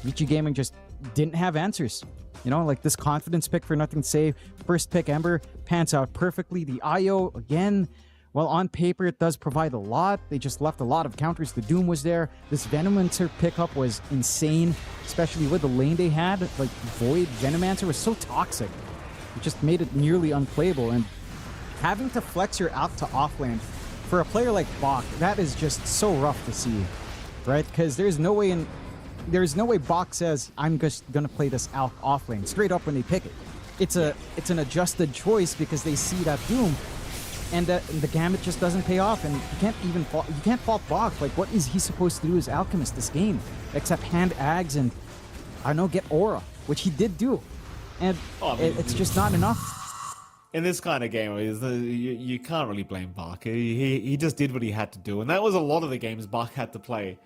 [SPEAKER 1] Vici Gaming just didn't have answers. Like this confidence pick for Nothing to Say. First pick, Ember, pans out perfectly. The IO, again, well, on paper, it does provide a lot. They just left a lot of counters. The Doom was there. This Venomancer pickup was insane, especially with the lane they had. Like, Void Venomancer was so toxic. It just made it nearly unplayable. And having to flex your out to offlane for a player like Bach, that is just so rough to see, right? Because there's no way Bach says, I'm just going to play this Alk offlane straight up when they pick it. It's an adjusted choice because they see that Doom. And the Gambit just doesn't pay off, and you can't fault Bach. Like, what is he supposed to do as Alchemist this game? Except hand Ags and, I don't know, get Aura, which he did do. And it's just not enough.
[SPEAKER 2] In this kind of game, you can't really blame Bach. He just did what he had to do, and that was a lot of the games Bach had to play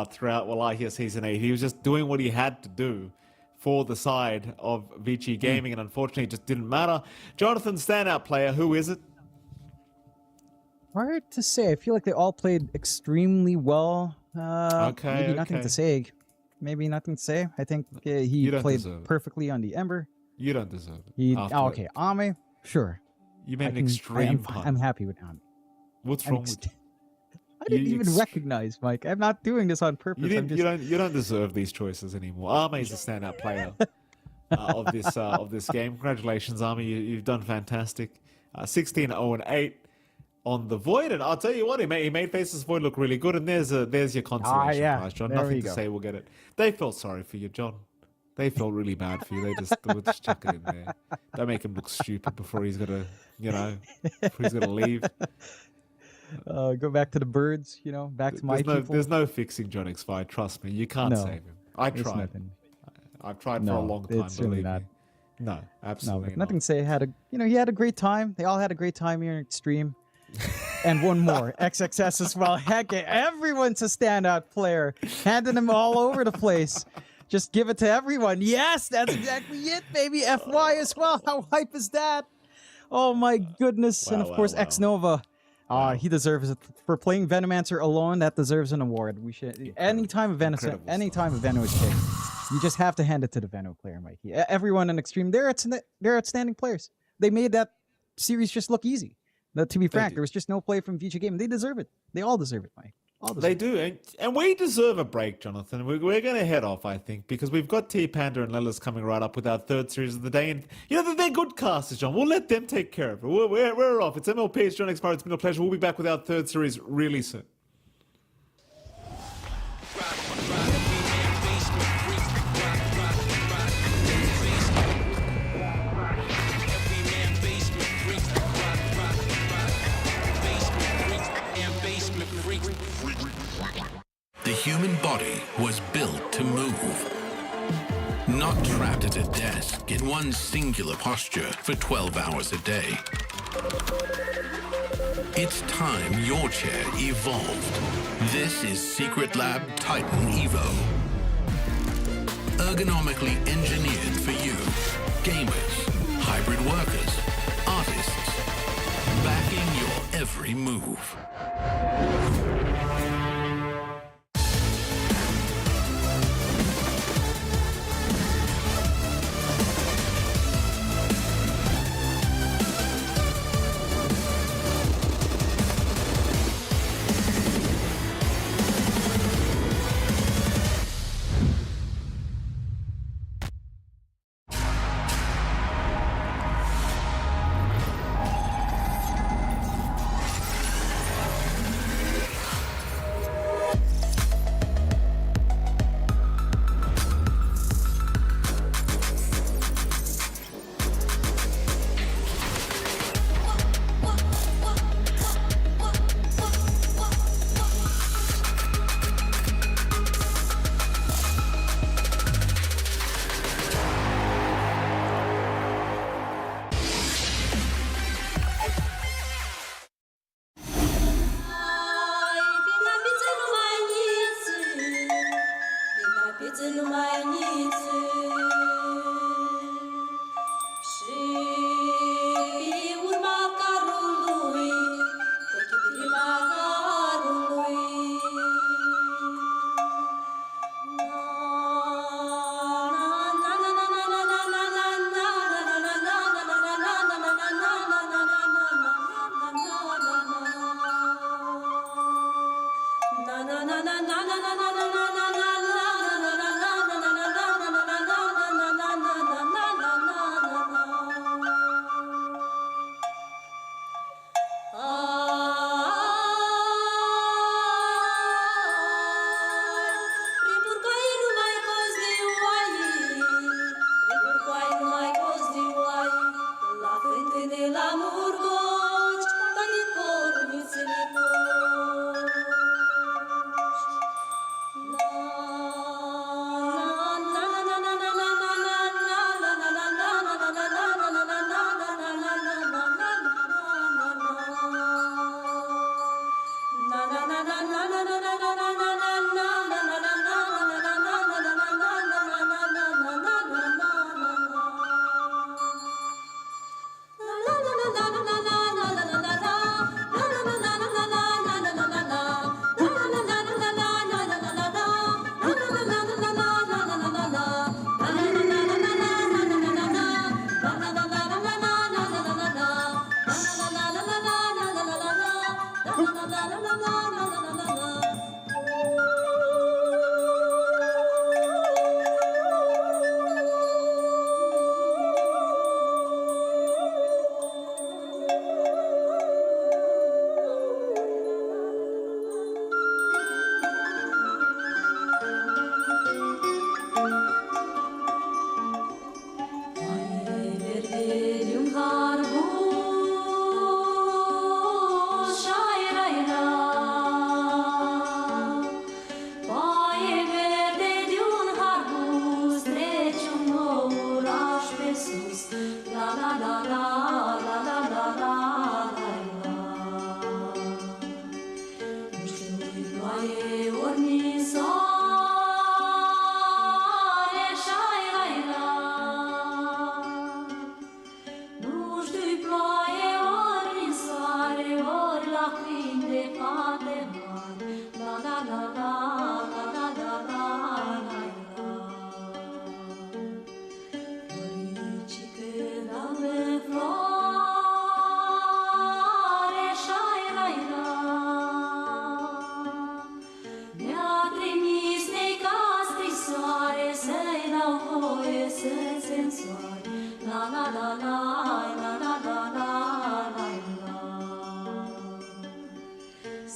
[SPEAKER 2] throughout Wallachia Season 8. He was just doing what he had to do for the side of Vici Gaming, and unfortunately it just didn't matter. Jonathan, standout player, who is it?
[SPEAKER 1] Hard to say. I feel like they all played extremely well. Maybe Nothing to Say. Maybe Nothing to Say. I think he played perfectly on the Ember.
[SPEAKER 2] You don't deserve it.
[SPEAKER 1] Okay, Ame, sure.
[SPEAKER 2] You made an extreme
[SPEAKER 1] I'm happy with Ame.
[SPEAKER 2] What's wrong with you?
[SPEAKER 1] I didn't even recognize, Mike. I'm not doing this on purpose.
[SPEAKER 2] You don't deserve these choices anymore. Ame is the standout player of this game. Congratulations, Ame. You've done fantastic. 16-0-8. On the Void, and I'll tell you what, he made Faces Void look really good, and there's your consolation prize, John. Nothing to Say, we'll get it. They felt sorry for you, John. They felt really bad for you. They will just chuck it in there. Don't make him look stupid before he's gonna, before he's gonna leave.
[SPEAKER 1] Go back to the birds, back to my people.
[SPEAKER 2] There's no fixing John X5. Trust me, you can't save him. I tried. I've tried for a long time. Believe me. No, absolutely
[SPEAKER 1] not. Nothing to Say he had a great time. They all had a great time here in Xtreme. And one more, XXS as well. Heck, everyone's a standout player. Handing them all over the place. Just give it to everyone. Yes, that's exactly it, baby. FY as well. How hype is that? Oh my goodness. And of course, X-Nova. He deserves it. For playing Venomancer alone, that deserves an award. We should anytime a Veno is picked, you just have to hand it to the Veno player, Mikey. Everyone in Xtreme, they're outstanding players. They made that series just look easy. To be frank, there was just no play from Vici Gaming. They deserve it. They all deserve it, Mike.
[SPEAKER 2] They do. And we deserve a break, Jonathan. We're going to head off, I think, because we've got T-Panda and Lelis coming right up with our third series of the day. And, they're good casters, John. We'll let them take care of it. We're off. It's MLP. It's John X. It's been a pleasure. We'll be back with our third series really soon.
[SPEAKER 9] human body was built to move. Not trapped at a desk in one singular posture for 12 hours a day. It's time your chair evolved. This is Secret Lab Titan Evo. Ergonomically engineered for you, gamers, hybrid workers, artists, backing your every move.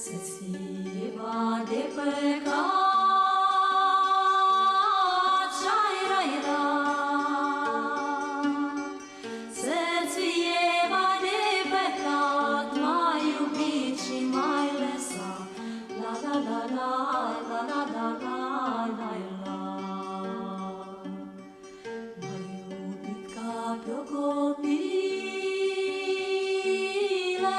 [SPEAKER 11] Să-ți va de păcat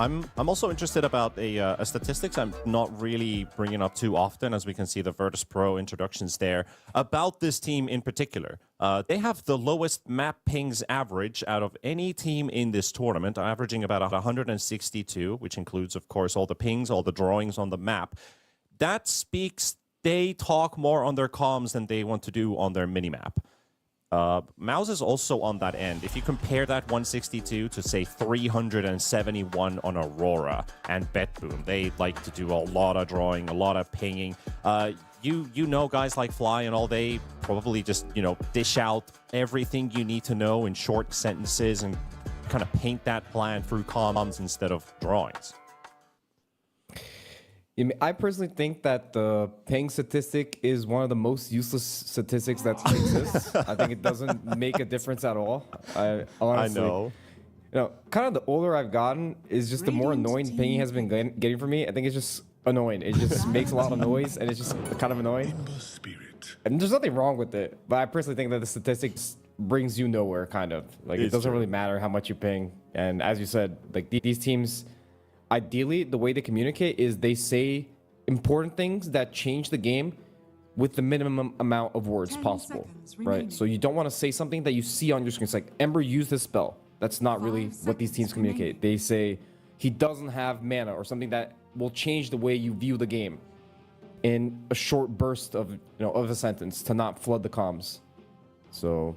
[SPEAKER 16] I'm also interested about a statistics I'm not really bringing up too often, as we can see the Virtus.pro introductions there, about this team in particular. They have the lowest map pings average out of any team in this tournament, averaging about 162, which includes, of course, all the pings, all the drawings on the map. That speaks, they talk more on their comms than they want to do on their minimap. MOUZ is also on that end. If you compare that 162 to, say, 371 on Aurora and BetBoom, they like to do a lot of drawing, a lot of pinging. You know guys like Fly and all, they probably just, dish out everything you need to know in short sentences and kind of paint that plan through comms instead of drawings.
[SPEAKER 8] I personally think that the ping statistic is one of the most useless statistics that exists. I think it doesn't make a difference at all. I honestly,
[SPEAKER 16] I know.
[SPEAKER 8] Kind of the older I've gotten is just the more annoying pinging has been getting for me. I think it's just annoying. It just makes a lot of noise and it's just kind of annoying. And there's nothing wrong with it, but I personally think that the statistics brings you nowhere, kind of. Like, it doesn't really matter how much you ping. And as you said, like these teams, ideally, the way they communicate is they say important things that change the game with the minimum amount of words possible, right? So you don't want to say something that you see on your screen. It's like, Ember used this spell. That's not really what these teams communicate. They say he doesn't have mana or something that will change the way you view the game in a short burst of a sentence to not flood the comms. So,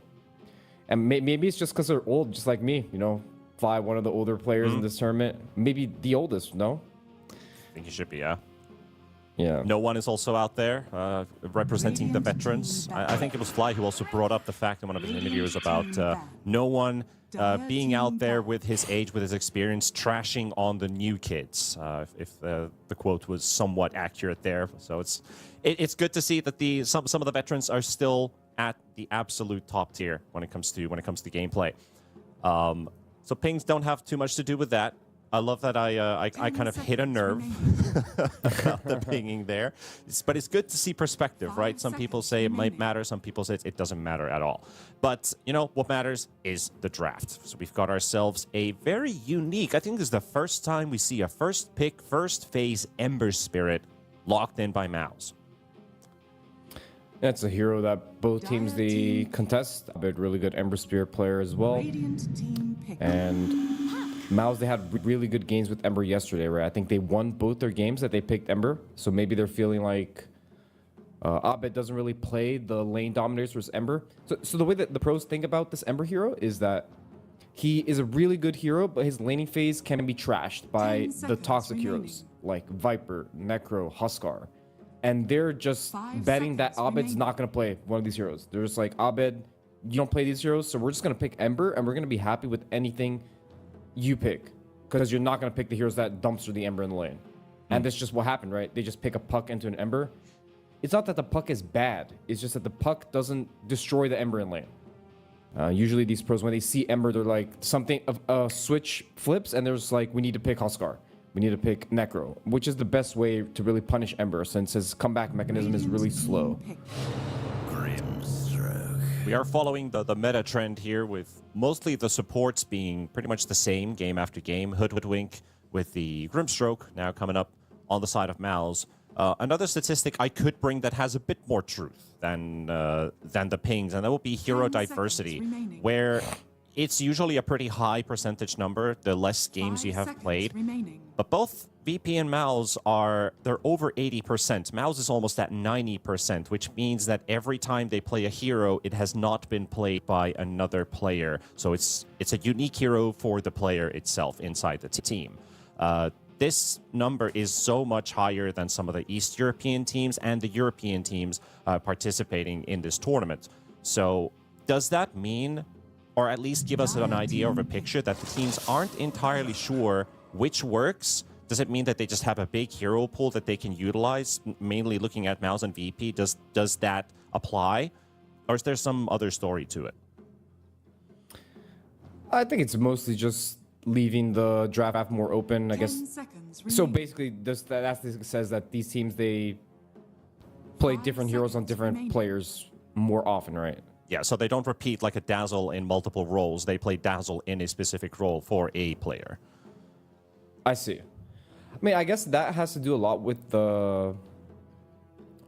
[SPEAKER 8] and maybe it's just because they're old, just like me, Fly, one of the older players in this tournament. Maybe the oldest, no?
[SPEAKER 16] I think he should be, yeah.
[SPEAKER 8] Yeah.
[SPEAKER 16] No one is also out there representing the veterans. I think it was Fly who also brought up the fact in one of his interviews about no one being out there with his age, with his experience, trashing on the new kids, if the quote was somewhat accurate there. So it's good to see that some of the veterans are still at the absolute top tier when it comes to gameplay. So pings don't have too much to do with that. I love that I kind of hit a nerve about the pinging there. But it's good to see perspective, right? Some people say it might matter. Some people say it doesn't matter at all. But, what matters is the draft. So we've got ourselves a very unique, I think this is the first time we see a first pick, first phase Ember Spirit locked in by MOUZ.
[SPEAKER 8] That's a hero that both teams, they contest. A really good Ember Spirit player as well. And MOUZ, they had really good games with Ember yesterday, right? I think they won both their games that they picked Ember. So maybe they're feeling like Abed doesn't really play the lane dominators versus Ember. So the way that the pros think about this Ember hero is that he is a really good hero, but his laning phase can be trashed by the toxic heroes like Viper, Necro, Huskar. And they're just betting that Abed's not going to play one of these heroes. They're just like, Abed, you don't play these heroes, so we're just going to pick Ember, and we're going to be happy with anything you pick. Because you're not going to pick the heroes that dumpster the Ember in the lane. And that's just what happened, right? They just pick a Puck into an Ember. It's not that the Puck is bad. It's just that the Puck doesn't destroy the Ember in lane. Usually these pros, when they see Ember, they're like, something of a switch flips, and there's like, we need to pick Huskar. We need to pick Necro, which is the best way to really punish Ember since his comeback mechanism is really slow.
[SPEAKER 16] We are following the meta trend here with mostly the supports being pretty much the same game after game. Hoodwink with the Grimstroke now coming up on the side of MOUZ. Another statistic I could bring that has a bit more truth than the pings, and that will be hero diversity, where it's usually a pretty high percentage number the less games you have played. But both VP and MOUZ they're over 80%. MOUZ is almost at 90%, which means that every time they play a hero, it has not been played by another player. So it's a unique hero for the player itself inside the team. This number is so much higher than some of the East European teams and the European teams participating in this tournament. So does that mean, or at least give us an idea of a picture, that the teams aren't entirely sure which works? Does it mean that they just have a big hero pool that they can utilize, mainly looking at MOUZ and VP? Does that apply? Or is there some other story to it?
[SPEAKER 8] I think it's mostly just leaving the draft more open, I guess. So basically, that says that these teams, they play different heroes on different players more often, right?
[SPEAKER 16] Yeah, so they don't repeat like a Dazzle in multiple roles. They play Dazzle in a specific role for a player.
[SPEAKER 8] I see. I mean, I guess that has to do a lot with the...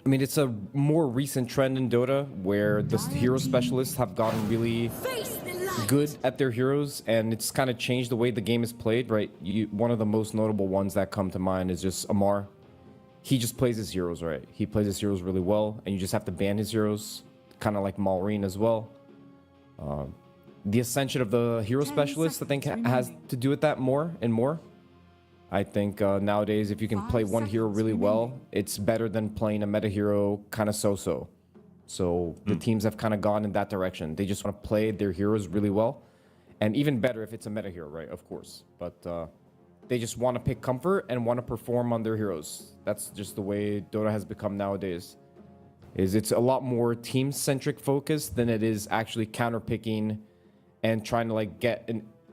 [SPEAKER 8] I mean, it's a more recent trend in Dota where the hero specialists have gotten really good at their heroes, and it's kind of changed the way the game is played, right? One of the most notable ones that come to mind is just Amar. He just plays his heroes, right? He plays his heroes really well, and you just have to ban his heroes, kind of like Maureen as well. The ascension of the hero specialist, I think, has to do with that more and more. I think nowadays, if you can play one hero really well, it's better than playing a meta hero kind of so-so. So the teams have kind of gone in that direction. They just want to play their heroes really well. And even better if it's a meta hero, right? Of course. But they just want to pick comfort and want to perform on their heroes. That's just the way Dota has become nowadays. It's a lot more team-centric focus than it is actually counter-picking and trying to like get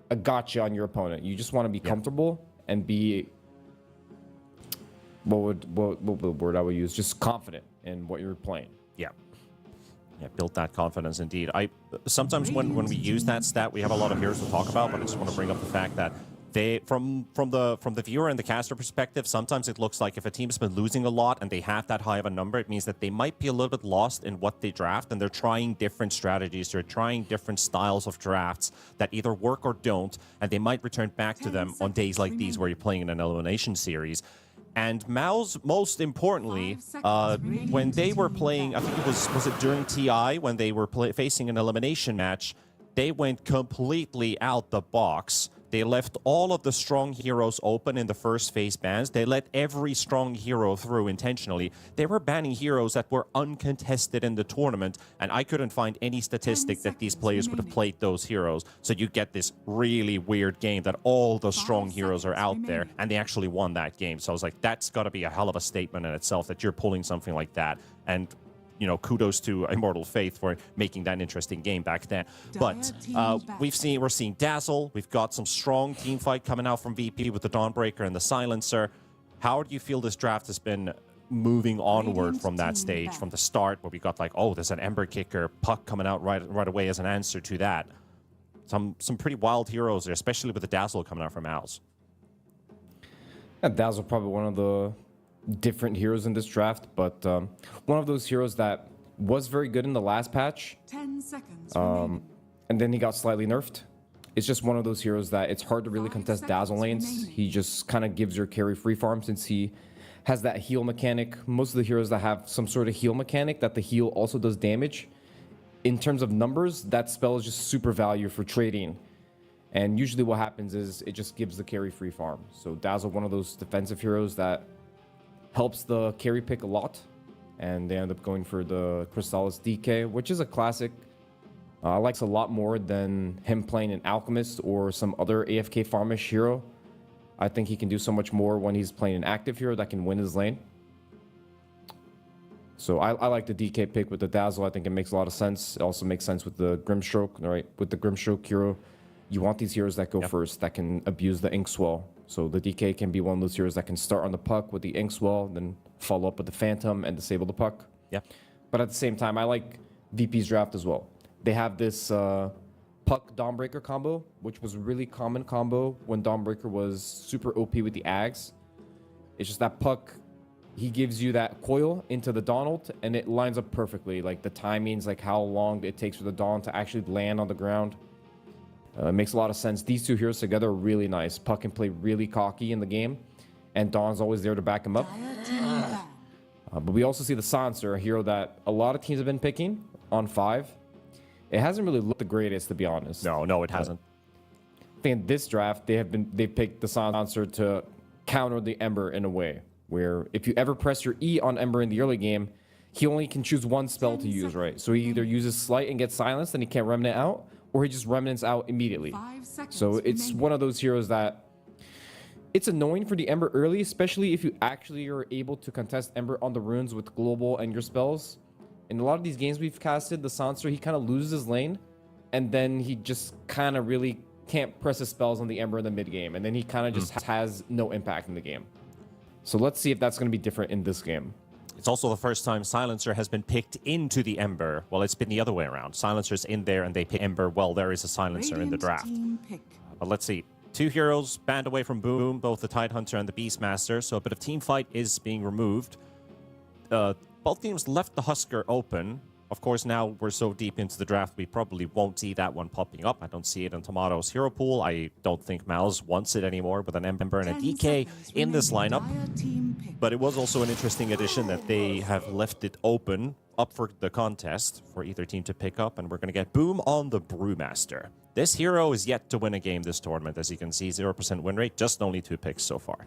[SPEAKER 8] a gotcha on your opponent. You just want to be comfortable and be, what word I would use? Just confident in what you're playing.
[SPEAKER 16] Yeah, built that confidence indeed. Sometimes when we use that stat, we have a lot of heroes to talk about, but I just want to bring up the fact that they, from the viewer and the caster perspective, sometimes it looks like if a team's been losing a lot and they have that high of a number, it means that they might be a little bit lost in what they draft, and they're trying different strategies, they're trying different styles of drafts that either work or don't, and they might return back to them on days like these where you're playing in an elimination series. And MOUZ, most importantly, when they were playing, I think it was it during TI, when they were facing an elimination match, they went completely out the box. They left all of the strong heroes open in the first phase bans. They let every strong hero through intentionally. They were banning heroes that were uncontested in the tournament, and I couldn't find any statistic that these players would have played those heroes. So you get this really weird game that all the strong heroes are out there, and they actually won that game. So I was like, that's got to be a hell of a statement in itself that you're pulling something like that. And you know, kudos to Immortal Faith for making that interesting game back then. But we're seeing Dazzle. We've got some strong team fight coming out from VP with the Dawnbreaker and the Silencer. How do you feel this draft has been moving onward from that stage, from the start, where we got like, oh, there's an Ember Kicker, Puck coming out right away as an answer to that. Some pretty wild heroes there, especially with the Dazzle coming out from MOUZ.
[SPEAKER 8] Yeah, Dazzle probably one of the different heroes in this draft, but one of those heroes that was very good in the last patch.
[SPEAKER 10] 10 seconds
[SPEAKER 8] and then he got slightly nerfed. It's just one of those heroes that it's hard to really contest Dazzle lanes. He just kind of gives your carry free farm since he has that heal mechanic. Most of the heroes that have some sort of heal mechanic that the heal also does damage. In terms of numbers, that spell is just super value for trading. And usually what happens is it just gives the carry free farm. So Dazzle, one of those defensive heroes that helps the carry pick a lot, and they end up going for the Crystallis DK, which is a classic. I like a lot more than him playing an Alchemist or some other AFK farmish hero. I think he can do so much more when he's playing an active hero that can win his lane. So I like the DK pick with the Dazzle. I think it makes a lot of sense. It also makes sense with the Grimstroke, right? With the Grimstroke hero, you want these heroes that go first, that can abuse the Ink Swell. So the DK can be one of those heroes that can start on the puck with the Ink Swell, then follow up with the Phantom and disable the puck.
[SPEAKER 16] Yeah.
[SPEAKER 8] But at the same time, I like VP's draft as well. They have this Puck Dawnbreaker combo, which was a really common combo when Dawnbreaker was super OP with the Ags. It's just that Puck, he gives you that coil into the Dawn ult, and it lines up perfectly. Like the timings, like how long it takes for the Dawn to actually land on the ground. It makes a lot of sense. These two heroes together are really nice. Puck can play really cocky in the game, and Dawn's always there to back him up. But we also see the Silencer, a hero that a lot of teams have been picking on 5. It hasn't really looked the greatest, to be honest.
[SPEAKER 16] No, it hasn't.
[SPEAKER 8] I think in this draft, they picked the Silencer to counter the Ember in a way, where if you ever press your E on Ember in the early game, he only can choose one spell to use, right? So he either uses Slight and gets silenced and he can't Remnant out, or he just Remnants out immediately. So it's one of those heroes that it's annoying for the Ember early, especially if you actually are able to contest Ember on the runes with Global and your spells. In a lot of these games we've casted, the Silencer, he kind of loses his lane, and then he just kind of really can't press his spells on the Ember in the mid game, and then he kind of just has no impact in the game. So let's see if that's going to be different in this game.
[SPEAKER 16] It's also the first time Silencer has been picked into the Ember. Well, it's been the other way around. Silencer's in there and they pick Ember. Well, there is a Silencer in the draft. But let's see. 2 heroes banned away from Boom, both the Tidehunter and the Beastmaster, so a bit of team fight is being removed. Both teams left the Husker open. Of course, now we're so deep into the draft, we probably won't see that one popping up. I don't see it in Tomato's hero pool. I don't think MOUZ wants it anymore with an Ember and a DK in this lineup. But it was also an interesting addition that they have left it open, up for the contest for either team to pick up, and we're going to get Boom on the Brewmaster. This hero is yet to win a game this tournament. As you can see, 0% win rate, just only 2 picks so far.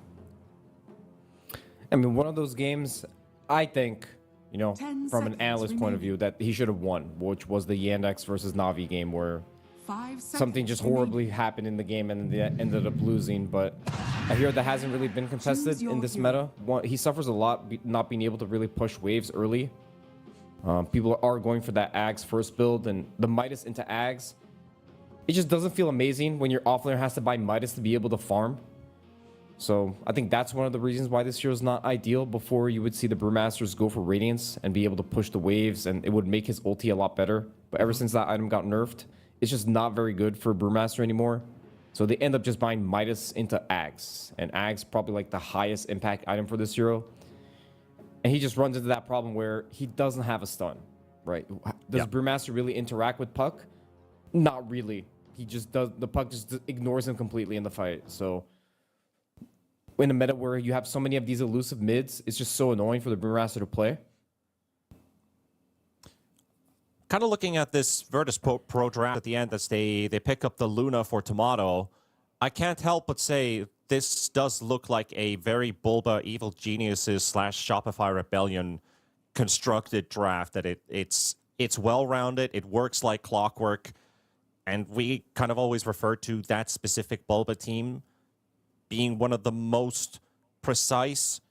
[SPEAKER 8] I mean, one of those games, I think, you know, from an analyst point of view, that he should have won, which was the Yandex versus Na'Vi game where something just horribly happened in the game and they ended up losing. But I hear that hasn't really been contested in this meta. He suffers a lot not being able to really push waves early. People are going for that Ags first build, and the Midas into Ags, it just doesn't feel amazing when your offlaner has to buy Midas to be able to farm. So I think that's one of the reasons why this hero is not ideal. Before, you would see the Brewmasters go for Radiance and be able to push the waves, and it would make his ulti a lot better. But ever since that item got nerfed, it's just not very good for Brewmaster anymore. So they end up just buying Midas into Ags, and Ags probably like the highest impact item for this hero. And he just runs into that problem where he doesn't have a stun, right? Does Brewmaster really interact with Puck? Not really. He just does. The Puck just ignores him completely in the fight. So in a meta where you have so many of these elusive mids, it's just so annoying for the Brewmaster to play.
[SPEAKER 16] Kind of looking at this Virtus.pro draft at the end, as they pick up the Luna for Tomato, I can't help but say this does look like a very Bulba Evil Geniuses / Shopify Rebellion constructed draft. That it's well-rounded, it works like clockwork, and we kind of always refer to that specific Bulba team being one of the most precise,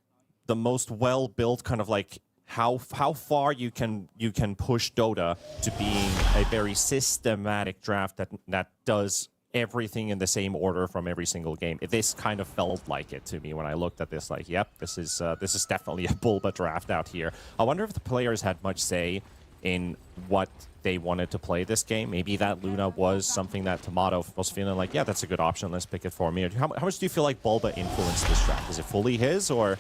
[SPEAKER 16] the most well-built, kind of like how far you can push Dota to being a very systematic draft that does everything in the same order from every single game. This kind of felt like it to me when I looked at this. Like, yep, this is definitely a Bulba draft out here. I wonder if the players had much say in what they wanted to play this game. Maybe that Luna was something that Tomato was feeling like, yeah, that's a good option, let's pick it for me. How much do you feel like Bulba influenced this draft? Is it fully his, or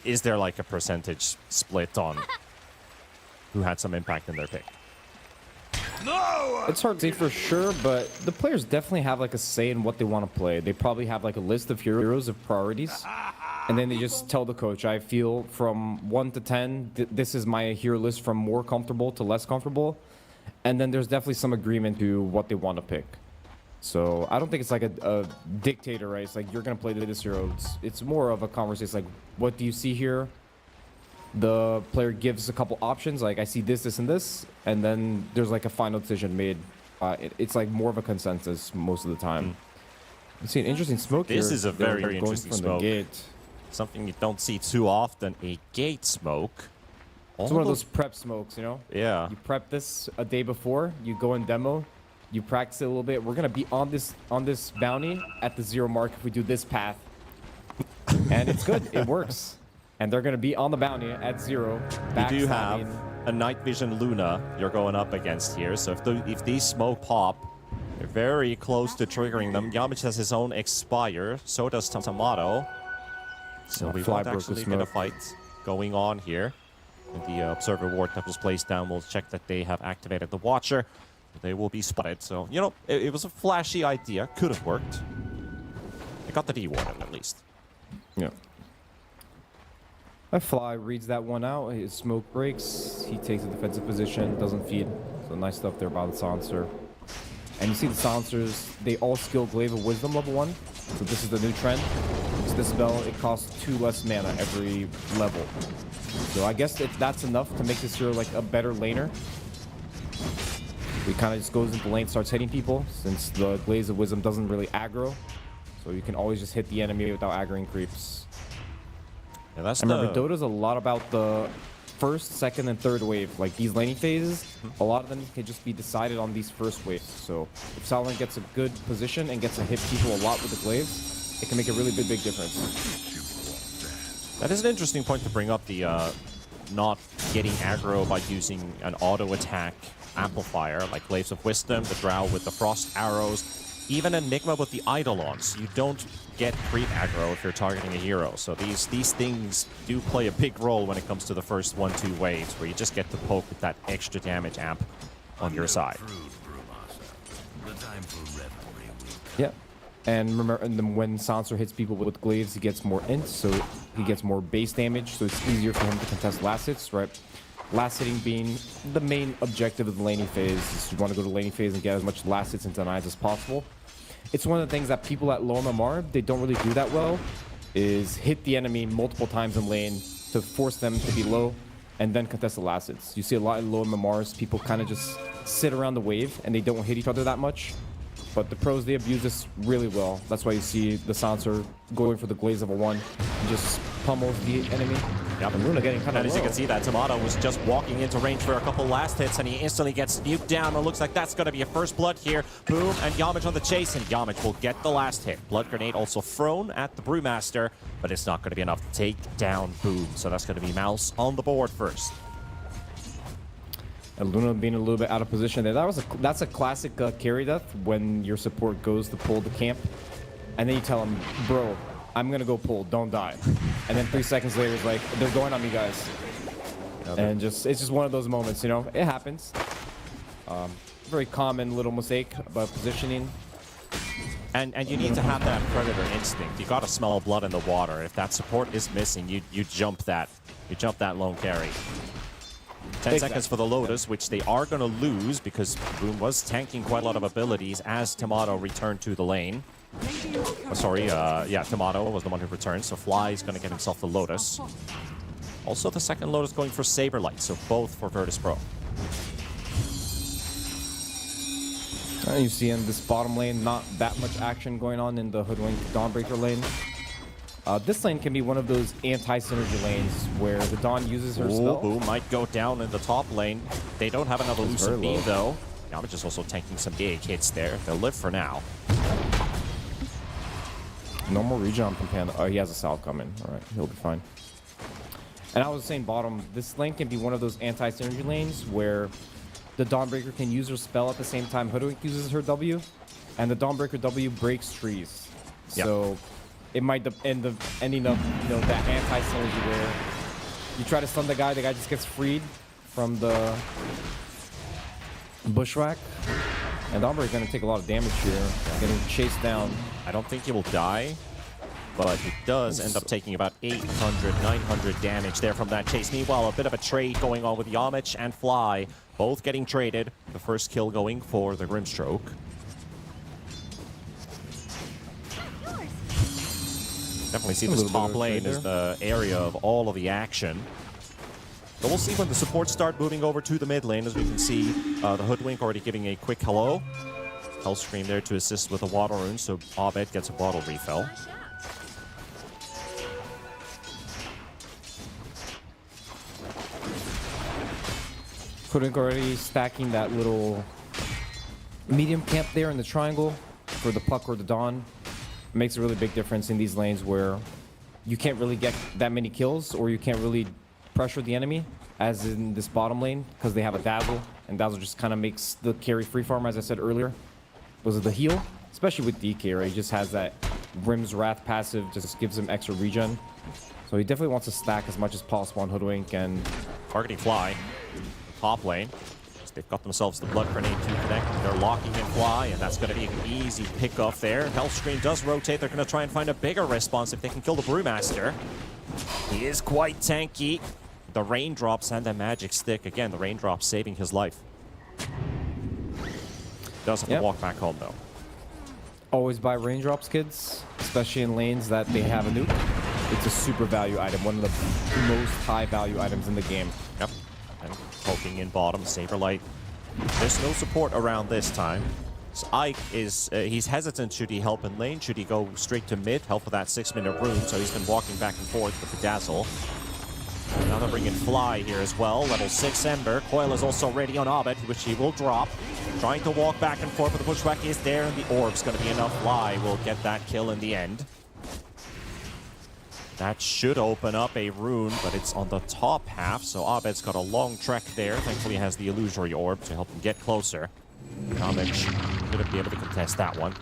[SPEAKER 16] is there like a percentage split on who had some impact in their pick?
[SPEAKER 8] No! It's hard to say for sure, but the players definitely have like a say in what they want to play. They probably have like a list of heroes of priorities, and then they just tell the coach, I feel from 1 to 10, this is my hero list from more comfortable to less comfortable. And then there's definitely some agreement to what they want to pick. So I don't think it's like a dictator, right? It's like, you're going to play this hero. It's more of a conversation. Like, what do you see here? The player gives a couple options. Like, I see this, this, and this. And then there's like a final decision made. It's like more of a consensus most of the time. You see an interesting smoke here.
[SPEAKER 16] This is a very interesting smoke.
[SPEAKER 8] The gate.
[SPEAKER 16] Something you don't see too often, a gate smoke.
[SPEAKER 8] It's one of those prep smokes, you know?
[SPEAKER 16] Yeah.
[SPEAKER 8] You prep this a day before, you go in demo, you practice it a little bit. We're gonna be on this bounty at the 0 mark if we do this path. And it's good, it works. And they're gonna be on the bounty at 0.
[SPEAKER 16] You do have a night vision Luna you're going up against here, so if these smoke pop, they're very close to triggering them. Yamich has his own expire, so does Tomato. So we won't actually get a fight going on here. And the observer ward that was placed down will check that they have activated the Watcher. They will be spotted. So, you know, it was a flashy idea. Could have worked. They got the D ward at least.
[SPEAKER 8] Yeah. Fly reads that one out. His smoke breaks. He takes a defensive position. Doesn't feed. So nice stuff there by the Silencer. And you see the Silencers, they all skill Glaive of Wisdom level 1. So this is the new trend. It's this spell, it costs 2 less mana every level. So I guess if that's enough to make this hero like a better laner. He kind of just goes into lane, starts hitting people, since the Glaive of Wisdom doesn't really aggro. So you can always just hit the enemy without aggroing creeps.
[SPEAKER 16] Yeah, that's
[SPEAKER 8] remember, Dota's a lot about the first, second, and third wave. Like these laning phases, a lot of them can just be decided on these first waves. So if Salon gets a good position and gets to hit people a lot with the glaives, it can make a really big difference.
[SPEAKER 16] That is an interesting point to bring up, the not getting aggro by using an auto attack amplifier like Glaives of Wisdom, the Drow with the Frost Arrows. even Enigma with the Eidolons, you don't get creep aggro if you're targeting a hero. So these things do play a big role when it comes to the first 1-2 waves, where you just get to poke with that extra damage amp on your side.
[SPEAKER 8] Yeah. And remember, when Sancer hits people with glaives, he gets more int, so he gets more base damage, so it's easier for him to contest last hits, right? Last hitting being the main objective of the laning phase. Is you want to go to laning phase and get as much last hits and denies as possible. It's one of the things that people at low MMR, they don't really do that well, is hit the enemy multiple times in lane to force them to be low and then contest the last hits. You see a lot in low MMRs, people kind of just sit around the wave and they don't hit each other that much. But the pros, they abuse this really well. That's why you see the Sancer going for the glaze level 1 and just pummels the enemy.
[SPEAKER 16] Yeah, but Luna getting kind of. And as you can see, that Tomato was just walking into range for a couple last hits, and he instantly gets nuked down. It looks like that's going to be a first blood here. Boom, and Yamich on the chase, and Yamich will get the last hit. Blood grenade also thrown at the Brewmaster, but it's not going to be enough to take down Boom. So that's going to be MOUZ on the board first.
[SPEAKER 8] And Luna being a little bit out of position there. That's a classic carry death when your support goes to pull the camp, and then you tell him, bro, I'm gonna go pull, don't die. And then 3 seconds later, it's like, they're going on me, guys. And it's just one of those moments, you know? It happens. Very common little mistake about positioning.
[SPEAKER 16] And you need to have that predator instinct. You gotta smell blood in the water. If that support is missing, you jump that. You jump that lone carry. 10 seconds for the Lotus, which they are going to lose because Boom was tanking quite a lot of abilities as Tomato returned to the lane. Oh, sorry, yeah, Tomato was the one who returned, so Fly is going to get himself the Lotus. Also, the second Lotus going for Saberlight, so both for Virtus.pro.
[SPEAKER 8] You see in this bottom lane, not that much action going on in the Hoodwink Dawnbreaker lane. This lane can be one of those anti-synergy lanes where the Dawn uses her spell.
[SPEAKER 16] Boom might go down in the top lane. They don't have another Lucid Beam, though. Yamich is also tanking some big hits there. They'll live for now.
[SPEAKER 8] Normal regen from Panda. Oh, he has a Sal coming. All right, he'll be fine. And I was saying bottom, this lane can be one of those anti-synergy lanes where the Dawnbreaker can use her spell at the same time Hoodwink uses her W, and the Dawnbreaker W breaks trees.
[SPEAKER 16] Yep.
[SPEAKER 8] So it might end up ending up, you know, that anti-synergy where you try to stun the guy just gets freed from the bushwhack. And Dawnbreaker's going to take a lot of damage here, getting chased down.
[SPEAKER 16] I don't think he will die, but he does end up taking about 800, 900 damage there from that chase. Meanwhile, a bit of a trade going on with Yamich and Fly, both getting traded. The first kill going for the Grimstroke. Definitely see this top lane as the area of all of the action. But we'll see when the supports start moving over to the mid lane. As we can see, the Hoodwink already giving a quick hello. Hellscream there to assist with a water rune, so Abed gets a bottle refill.
[SPEAKER 8] Hoodwink already stacking that little medium camp there in the triangle for the Puck or the Dawn. Makes a really big difference in these lanes where you can't really get that many kills or you can't really pressure the enemy, as in this bottom lane, because they have a Dazzle, and Dazzle just kind of makes the carry free farm, as I said earlier. Was it the heal? Especially with DK, right? He just has that Brim's Wrath passive, just gives him extra regen. So he definitely wants to stack as much as possible on Hoodwink and
[SPEAKER 16] targeting Fly. Top lane. They've got themselves the blood grenade to connect. They're locking in Fly, and that's going to be an easy pickoff there. Hellscream does rotate. They're going to try and find a bigger response if they can kill the Brewmaster. He is quite tanky. The raindrops and the magic stick. Again, the raindrops saving his life. Does have to walk back home, though.
[SPEAKER 8] Always buy raindrops, kids, especially in lanes that they have a nuke. It's a super value item, one of the most high value items in the game.
[SPEAKER 16] Yep. And poking in bottom, Saberlight. There's no support around this time. So Ike is, he's hesitant should he help in lane, should he go straight to mid, help with that 6-minute rune, so he's been walking back and forth with the Dazzle. Now they're bringing Fly here as well, level 6 Ember. Coil is also ready on Abed, which he will drop. Trying to walk back and forth, but the Bushwhack is there, and the Orb's going to be enough. Fly will get that kill in the end. That should open up a rune, but it's on the top half, so Abed's got a long trek there. Thankfully, he has the Illusory Orb to help him get closer. Yamich shouldn't be able to contest that one.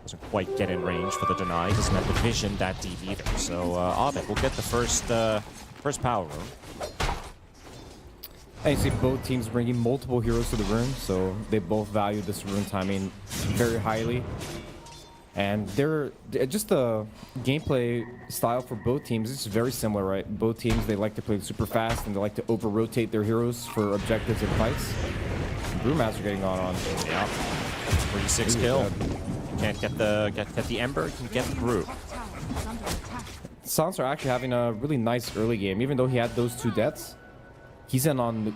[SPEAKER 16] Doesn't quite get in range for the deny. Doesn't have the vision that deep either. So Abed will get the first power room.
[SPEAKER 8] And you see both teams bringing multiple heroes to the rune, so they both value this rune timing very highly. And they're just the gameplay style for both teams is very similar, right? Both teams, they like to play super fast and they like to over-rotate their heroes for objectives and fights. Brewmaster getting on.
[SPEAKER 16] Yeah, 36 kill. Can't get the Ember, can get the Brew.
[SPEAKER 8] Silencer actually having a really nice early game, even though he had those 2 deaths. He's in on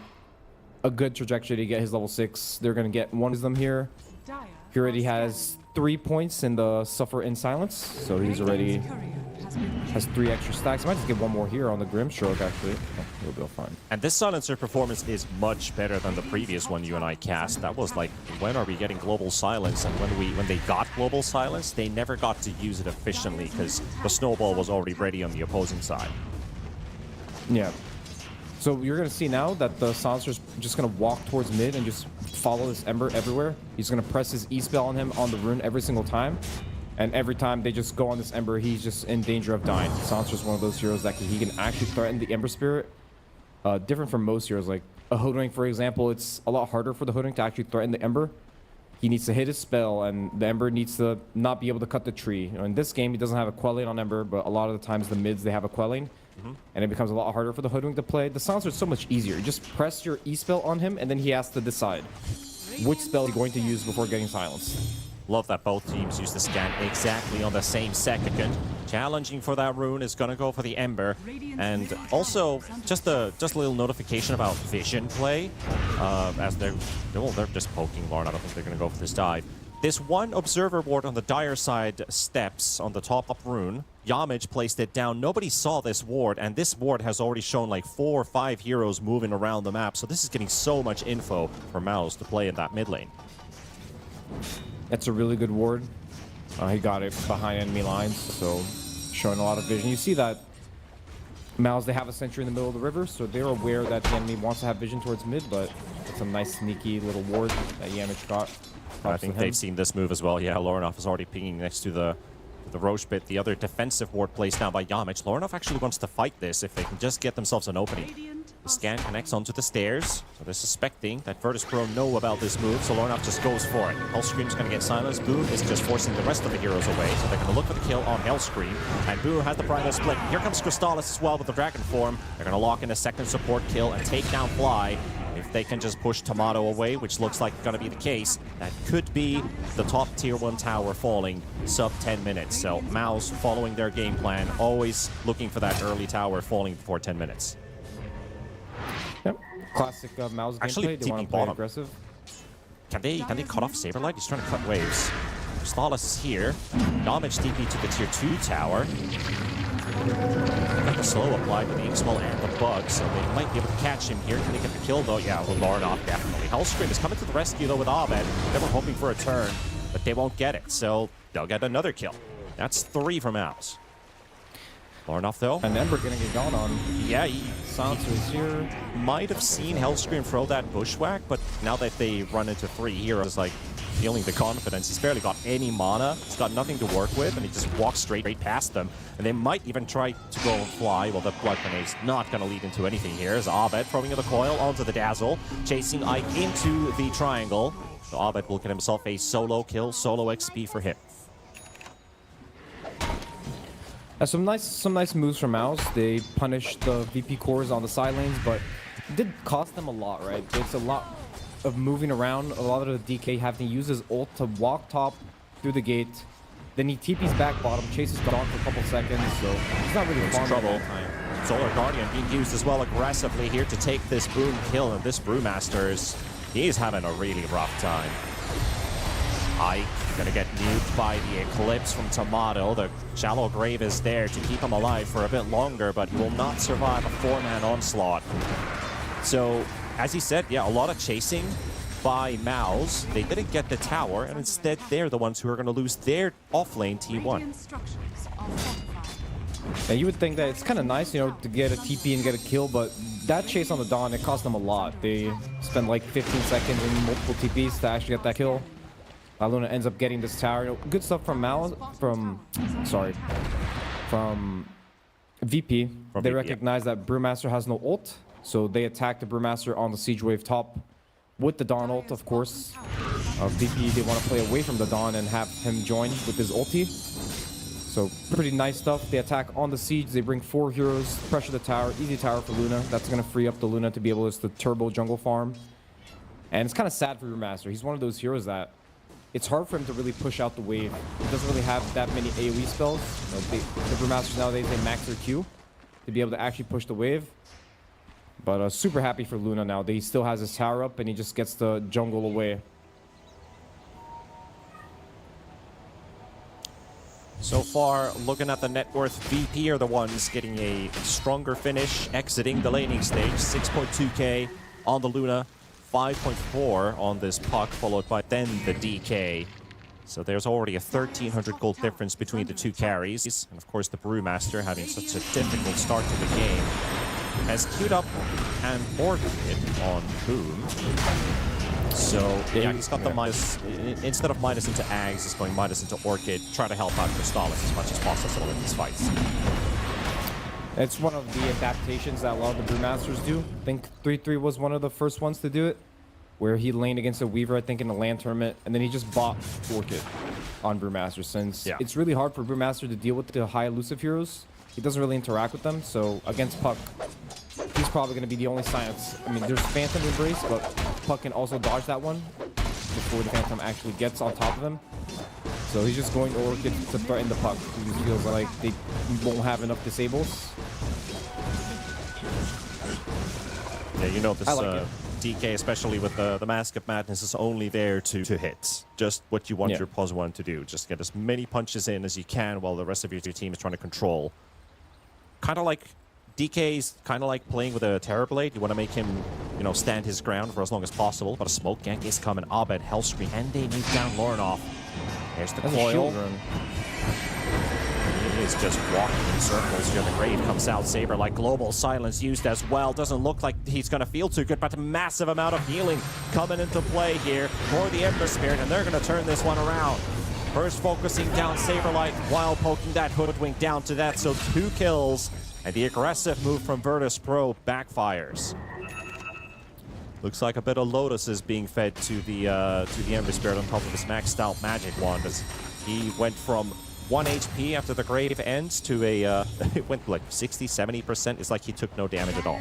[SPEAKER 8] a good trajectory to get his level 6. They're going to get one of them here. He already has 3 points in the Suffer in Silence, so he's already has 3 extra stacks. Might just get one more here on the Grimstroke, actually. Oh, he'll be fine.
[SPEAKER 16] And this Silencer performance is much better than the previous one you and I cast. That was like, when are we getting Global Silence? And when they got Global Silence, they never got to use it efficiently because the snowball was already ready on the opposing side.
[SPEAKER 8] Yeah. So you're going to see now that the Silencer's just going to walk towards mid and just follow this Ember everywhere. He's going to press his E-spell on him on the rune every single time. And every time they just go on this Ember, he's just in danger of dying. Silencer's one of those heroes that he can actually threaten the Ember Spirit. Different from most heroes, like a Hoodwink, for example. It's a lot harder for the Hoodwink to actually threaten the Ember. He needs to hit his spell, and the Ember needs to not be able to cut the tree. You know, in this game, he doesn't have a quelling on Ember, but a lot of the times the mids, they have a quelling. And it becomes a lot harder for the Hoodwink to play. The Silencer is so much easier. You just press your E-spell on him, and then he has to decide which spell he's going to use before getting silenced.
[SPEAKER 16] Love that both teams use the scan exactly on the same second. Challenging for that rune is going to go for the Ember. And also, just a little notification about vision play. As they're just poking Lauren. I don't think they're going to go for this dive. This one observer ward on the dire side steps on the top up rune. Yamage placed it down. Nobody saw this ward, and this ward has already shown like 4 or 5 heroes moving around the map. So this is getting so much info for MOUZ to play in that mid lane.
[SPEAKER 8] That's a really good ward. He got it behind enemy lines, so showing a lot of vision. You see that MOUZ, they have a sentry in the middle of the river, so they're aware that the enemy wants to have vision towards mid, but it's a nice sneaky little ward that Yamage got.
[SPEAKER 16] I think they've seen this move as well. Yeah, Lorinov is already pinging next to the Roche pit. The other defensive ward placed down by Yamage. Lorinov actually wants to fight this if they can just get themselves an opening. The scan connects onto the stairs, so they're suspecting that Virtus.pro know about this move, so Lorinov just goes for it. Hellscream's going to get silenced. Boom is just forcing the rest of the heroes away, so they're going to look for the kill on Hellscream. And Boom has the primal split. Here comes Crystallis as well with the Dragon form. They're going to lock in a second support kill and take down Fly. If they can just push Tomato away, which looks like going to be the case, that could be the top tier 1 tower falling sub 10 minutes. So MOUZ following their game plan, always looking for that early tower falling before 10 minutes.
[SPEAKER 8] Yep. Classic MOUZ
[SPEAKER 16] Actually,
[SPEAKER 8] gameplay. They want to play aggressive.
[SPEAKER 16] Can they cut off Saberlight? He's trying to cut waves. Crystallis is here. Yamage TP to the tier 2 tower. Got the slow applied with the Inkspell and the bug, so they might be able to catch him here. Can they get the kill though? Yeah, with Lorinov, definitely. Hellscream is coming to the rescue though with Abed. They were hoping for a turn, but they won't get it, so they'll get another kill. That's 3 from MOUZ. Lorinov though.
[SPEAKER 8] And Ember gonna get gone on.
[SPEAKER 16] Yeah,
[SPEAKER 8] Silencer's here.
[SPEAKER 16] Might have seen Hellscream throw that bushwhack, but now that they run into 3 heroes, it's like feeling the confidence. He's barely got any mana. He's got nothing to work with, and he just walks straight past them. And they might even try to go and fly. Well, the Blood Grenade's not going to lead into anything here. As Abed throwing in the coil onto the Dazzle, chasing Ike into the triangle. So Abed will get himself a solo kill, solo XP for him.
[SPEAKER 8] Some nice moves from MOUZ. They punished the VP cores on the side lanes, but it did cost them a lot, right? It's a lot of moving around. A lot of the DK having to use his ult to walk top through the gate. Then he TP's back bottom, chases Dawn for a couple seconds, so he's not really farming
[SPEAKER 16] trouble.
[SPEAKER 8] all the time.
[SPEAKER 16] Solar Guardian being used as well aggressively here to take this Boom kill, and this Brewmaster's, he's having a really rough time. Ike gonna get nuked by the Eclipse from Tomato. The Shallow Grave is there to keep him alive for a bit longer, but he will not survive a 4-man onslaught. So, as he said, yeah, a lot of chasing by MOUZ. They didn't get the tower, and instead they're the ones who are gonna lose their offlane T1.
[SPEAKER 8] And you would think that it's kind of nice, you know, to get a TP and get a kill, but that chase on the Dawn, it cost them a lot. They spent like 15 seconds and multiple TPs to actually get that kill. Luna ends up getting this tower. You know, good stuff from VP. They recognize that Brewmaster has no ult, so they attack the Brewmaster on the siege wave top with the Dawn ult, of course. VP, they want to play away from the Dawn and have him join with his ulti. So pretty nice stuff. They attack on the siege. They bring 4 heroes, pressure the tower. Easy tower for Luna. That's going to free up the Luna to be able to turbo jungle farm. And it's kind of sad for Brewmaster. He's one of those heroes that it's hard for him to really push out the wave. He doesn't really have that many AoE spells. You know, the Brewmasters nowadays, they max their Q to be able to actually push the wave. But super happy for Luna now. He still has his tower up and he just gets the jungle away.
[SPEAKER 16] So far, looking at the net worth, VP are the ones getting a stronger finish, exiting the laning stage. 6.2k on the Luna, 5.4 on this Puck, followed by then the DK. So there's already a 1,300 gold difference between the two carries. And of course, the Brewmaster, having such a difficult start to the game, has queued up and boarded it on Boom. So, yeah, he's got the minus. Instead of minus into Ags, he's going minus into Orchid. Try to help out Crystallis as much as possible in these fights.
[SPEAKER 8] It's one of the adaptations that a lot of the Brewmasters do. I think 3-3 was one of the first ones to do it, where he laned against a Weaver, I think, in the LAN tournament, and then he just bought Orchid on Brewmaster, since it's really hard for Brewmaster to deal with the high elusive heroes. He doesn't really interact with them, so against Puck, he's probably going to be the only science. I mean, there's Phantom Embrace, but Puck can also dodge that one before the Phantom actually gets on top of him. So he's just going to Orchid to threaten the Puck. He just feels like they won't have enough disables.
[SPEAKER 16] Yeah, you know this DK, especially with the Mask of Madness, is only there to hit. Just what you want your +1 to do. Just get as many punches in as you can while the rest of your team is trying to control. Kind of like DK's kind of like playing with a Terrorblade. You want to make him, you know, stand his ground for as long as possible. But a smoke gank is coming. Abed, Hellscream, and they nuke down Lornoff. There's the coil. He is just walking in circles here. The Grave comes out. Saber like global silence used as well. Doesn't look like he's going to feel too good, but a massive amount of healing coming into play here for the Ember Spirit, and they're going to turn this one around. First focusing down Saberlight while poking that Hoodwink down to that, so 2 kills. And the aggressive move from Virtus.pro backfires. Looks like a bit of Lotus is being fed to the Ember Spirit on top of his maxed out magic wand, as he went from 1 HP after the Grave ends to a it went like 60-70%. It's like he took no damage at all.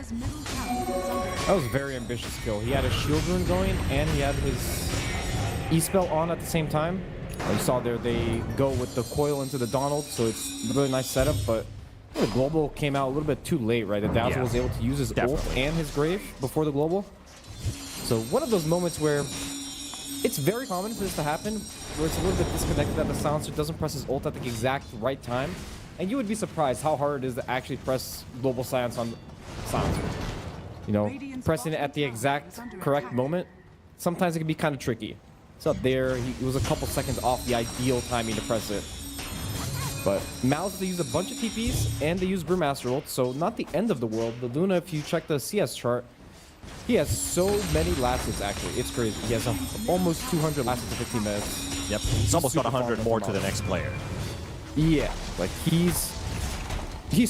[SPEAKER 8] That was a very ambitious kill. He had a shield rune going and he had his E-spell on at the same time. You saw there they go with the coil into the Donald, so it's a really nice setup, but the global came out a little bit too late, right? The Dazzle was able to use his ult and his Grave before the global. So one of those moments where it's very common for this to happen, where it's a little bit disconnected, that the Silencer doesn't press his ult at the exact right time. And you would be surprised how hard it is to actually press global silence on Silencer. You know, pressing it at the exact correct moment, sometimes it can be kind of tricky. So up there, he was a couple seconds off the ideal timing to press it. But MOUZ, they use a bunch of TPs, and they use Brewmaster ult, so not the end of the world. The Luna, if you check the CS chart, he has so many last hits, actually. It's crazy. He has almost 200 last hits in 15 minutes.
[SPEAKER 16] Yep, he's almost got 100 more to the next player.
[SPEAKER 8] Yeah, like he's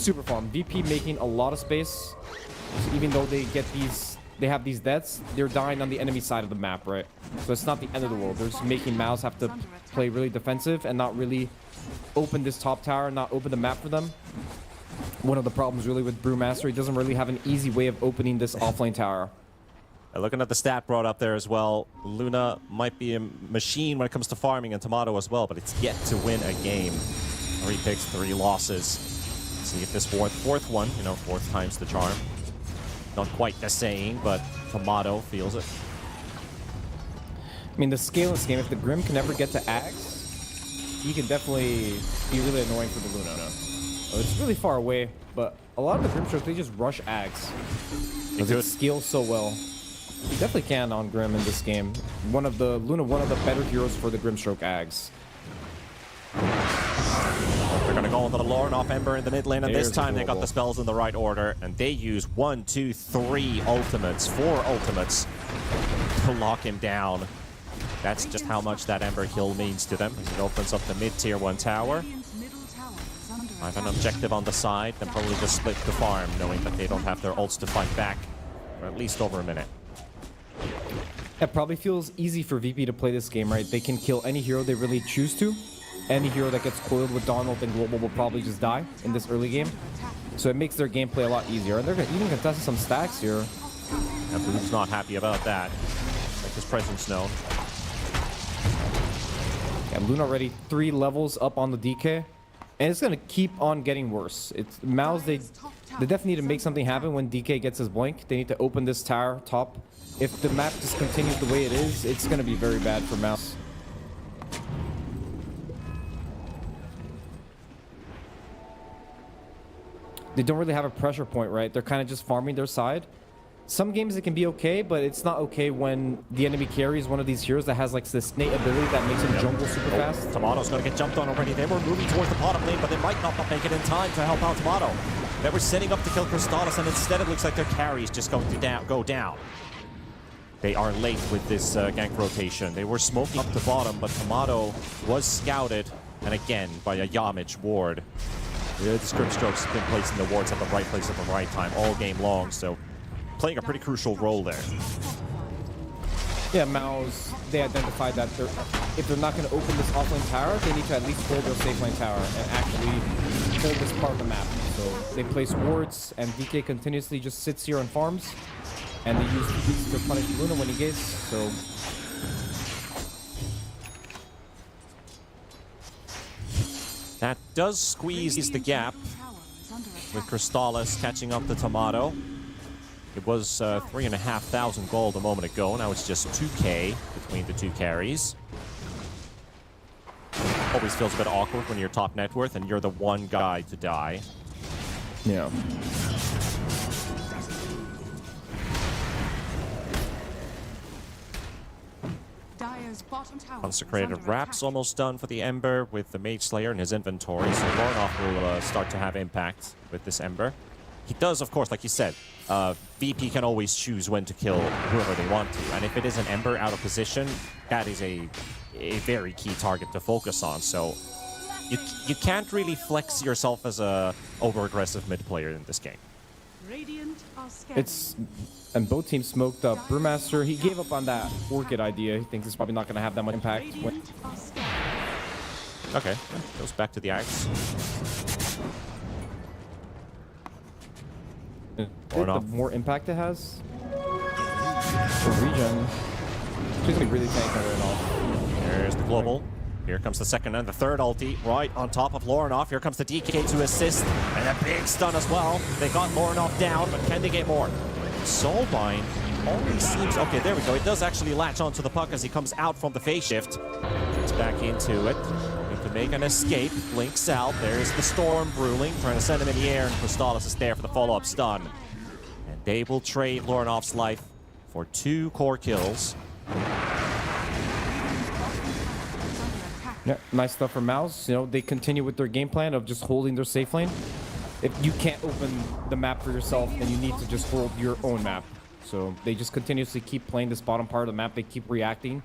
[SPEAKER 8] super fun. VP making a lot of space. So even though they have these deaths, they're dying on the enemy side of the map, right? So it's not the end of the world. They're just making MOUZ have to play really defensive and not really open this top tower, not open the map for them. One of the problems really with Brewmaster, he doesn't really have an easy way of opening this offlane tower.
[SPEAKER 16] Looking at the stat brought up there as well, Luna might be a machine when it comes to farming, and Tomato as well, but it's yet to win a game. 3 picks, 3 losses. See if this fourth one, you know, 4th time's the charm. Not quite the saying, but Tomato feels it.
[SPEAKER 8] I mean, the scale in this game, if the Grim can ever get to Axe, he can definitely be really annoying for the Luna. It's really far away, but a lot of the Grim strokes, they just rush Axe. Because it scales so well. You definitely can on Grim in this game. Luna, one of the better heroes for the Grimstroke Ags.
[SPEAKER 16] They're going to go on the Lornoff Ember in the mid lane, and this time they got the spells in the right order, and they use 1, 2, 3 ultimates, 4 ultimates to lock him down. That's just how much that Ember kill means to them. As it opens up the mid-tier 1 tower. I have an objective on the side, then probably just split the farm, knowing that they don't have their ults to fight back for at least over a minute.
[SPEAKER 8] It probably feels easy for VP to play this game, right? They can kill any hero they really choose to. Any hero that gets coiled with Donald and Global will probably just die in this early game. So it makes their gameplay a lot easier. And they're even contesting some stacks here.
[SPEAKER 16] And Boom's not happy about that. Make his presence known.
[SPEAKER 8] Yeah, Luna already 3 levels up on the DK. And it's going to keep on getting worse. It's MOUZ, they definitely need to make something happen when DK gets his blink. They need to open this tower top. If the map just continues the way it is, it's going to be very bad for MOUZ. They don't really have a pressure point, right? They're kind of just farming their side. Some games it can be okay, but it's not okay when the enemy carries one of these heroes that has like this innate ability that makes him jungle super fast.
[SPEAKER 16] Tomato's going to get jumped on already. They were moving towards the bottom lane, but they might not make it in time to help out Tomato. They were setting up to kill Crystallis, and instead it looks like their carry is just going to go down. They are late with this gank rotation. They were smoking up the bottom, but Tomato was scouted, and again, by a Yamich ward. The script strokes have been placing the wards at the right place at the right time all game long, so playing a pretty crucial role there.
[SPEAKER 8] Yeah, MOUZ, they identified that if they're not going to open this offlane tower, they need to at least hold their safe lane tower and actually hold this part of the map. So they place wards, and DK continuously just sits here and farms, and they use TPs to punish Luna when he gates, so...
[SPEAKER 16] That does squeeze the gap with Crystallis catching up the Tomato. It was 3,500 gold a moment ago. Now it's just 2k between the 2 carries. Always feels a bit awkward when you're top net worth and you're the one guy to die.
[SPEAKER 8] Yeah.
[SPEAKER 16] Consecrated Wrap's almost done for the Ember with the Mage Slayer in his inventory, so Lornoff will start to have impact with this Ember. He does, of course, like you said, VP can always choose when to kill whoever they want to, and if it is an Ember out of position, that is a very key target to focus on, so you can't really flex yourself as a over-aggressive mid player in this game.
[SPEAKER 8] And both teams smoked up. Brewmaster, he gave up on that Orchid idea. He thinks it's probably not going to have that much impact.
[SPEAKER 16] Okay, goes back to the axe.
[SPEAKER 8] The more impact it has, the regen, she's going to be really tanking right off.
[SPEAKER 16] There's the global. Here comes the second and the third ulti right on top of Lornoff. Here comes the DK to assist, and a big stun as well. They got Lornoff down, but can they get more? Soulbind only seems... Okay, there we go. It does actually latch onto the puck as he comes out from the phase shift. Gets back into it. Looking to make an escape. Blinks out. There's the storm brewing. Trying to send him in the air, and Crystallis is there for the follow-up stun. And they will trade Lornoff's life for 2 core kills.
[SPEAKER 8] Yeah, nice stuff for MOUZ. You know, they continue with their game plan of just holding their safe lane. If you can't open the map for yourself, then you need to just hold your own map. So they just continuously keep playing this bottom part of the map. They keep reacting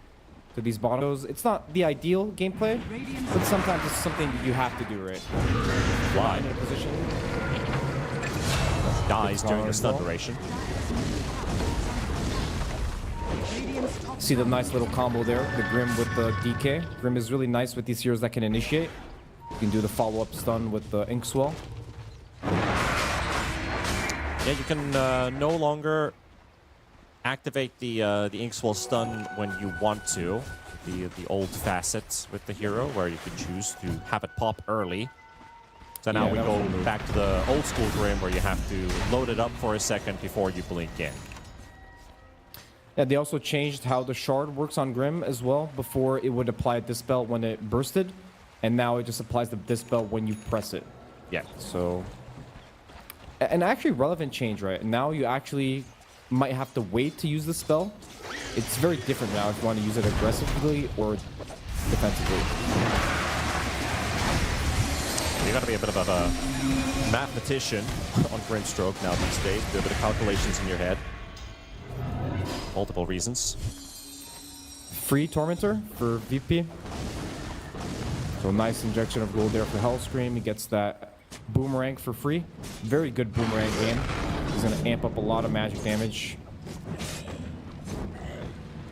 [SPEAKER 8] to these bottoms. It's not the ideal gameplay, but sometimes it's something you have to do, right?
[SPEAKER 16] Fly.
[SPEAKER 8] In a position.
[SPEAKER 16] Dies during the stun duration.
[SPEAKER 8] See the nice little combo there, the Grim with the DK. Grim is really nice with these heroes that can initiate. You can do the follow-up stun with the Inkswell.
[SPEAKER 16] Yeah, you can no longer activate the Inkswell stun when you want to. The old facets with the hero, where you can choose to have it pop early. So now we go back to the old school Grim, where you have to load it up for a second before you blink in.
[SPEAKER 8] Yeah, they also changed how the shard works on Grim as well. Before it would apply a dispel when it bursted, and now it just applies the dispel when you press it.
[SPEAKER 16] Yeah.
[SPEAKER 8] So, an actually relevant change, right? Now you actually might have to wait to use the spell. It's very different now if you want to use it aggressively or defensively.
[SPEAKER 16] You got to be a bit of a mathematician on Grimstroke now these days. Do a bit of calculations in your head. Multiple reasons.
[SPEAKER 8] free Tormentor for VP. So nice injection of gold there for Hellscream. He gets that Boomerang for free. Very good Boomerang game. He's going to amp up a lot of magic damage.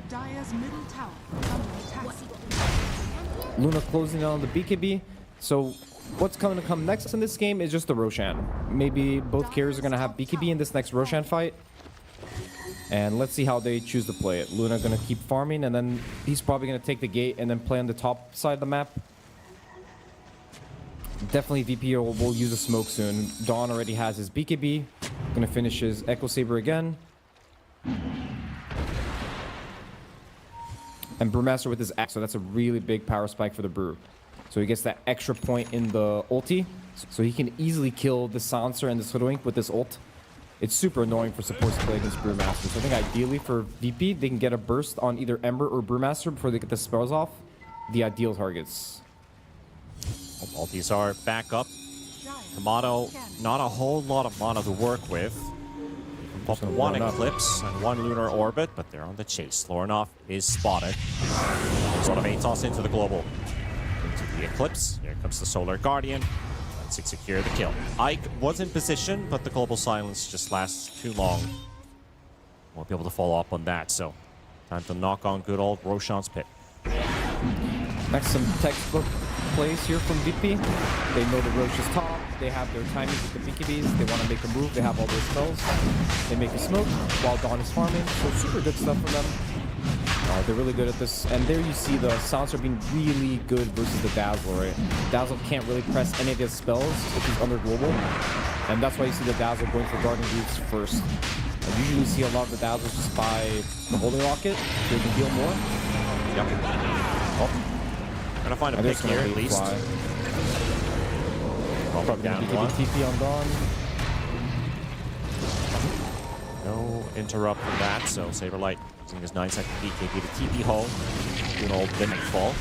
[SPEAKER 10] Dire's middle tower is under attack.
[SPEAKER 8] Luna closing in on the BKB. So what's going to come next in this game is just the Roshan. Maybe both carriers are going to have BKB in this next Roshan fight. And let's see how they choose to play it. Luna going to keep farming, and then he's probably going to take the gate and then play on the top side of the map. Definitely VP will use a smoke soon. Dawn already has his BKB. Going to finish his Echo Saber again. And Brewmaster with his axe, so that's a really big power spike for the Brew. So he gets that extra point in the ulti, so he can easily kill this Silencer and this Hoodwink with this ult. It's super annoying for supports to play against Brewmaster. So I think ideally for VP, they can get a burst on either Ember or Brewmaster before they get the spells off. The ideal targets.
[SPEAKER 16] Ultis are back up. Tomato, not a whole lot of mana to work with. One Eclipse and one Lunar Orbit, but they're on the chase. Lornoff is spotted. Sort of toss into the global. Into the Eclipse. Here comes the Solar Guardian. Let's secure the kill. Ike was in position, but the global silence just lasts too long. Won't be able to follow up on that, so time to knock on good old Roshan's pit.
[SPEAKER 8] Next, some textbook plays here from VP. They know the Roche is top. They have their timing with the BKBs. They want to make a move. They have all their spells. They make a smoke while Dawn is farming. So super good stuff from them. They're really good at this. And there you see the Silencer being really good versus the Dazzle, right? Dazzle can't really press any of his spells if he's under global. And that's why you see the Dazzle going for Guardian Greaves first. I usually see a lot of the Dazzles just buy the Holy Rocket so they can deal more.
[SPEAKER 16] Yep. Oh. Gonna find a pick here at least. Well, down one.
[SPEAKER 8] TP on Dawn.
[SPEAKER 16] No interrupt from that, so Saberlight using his 9-second BKB to TP home. Do an old Mimic Fall.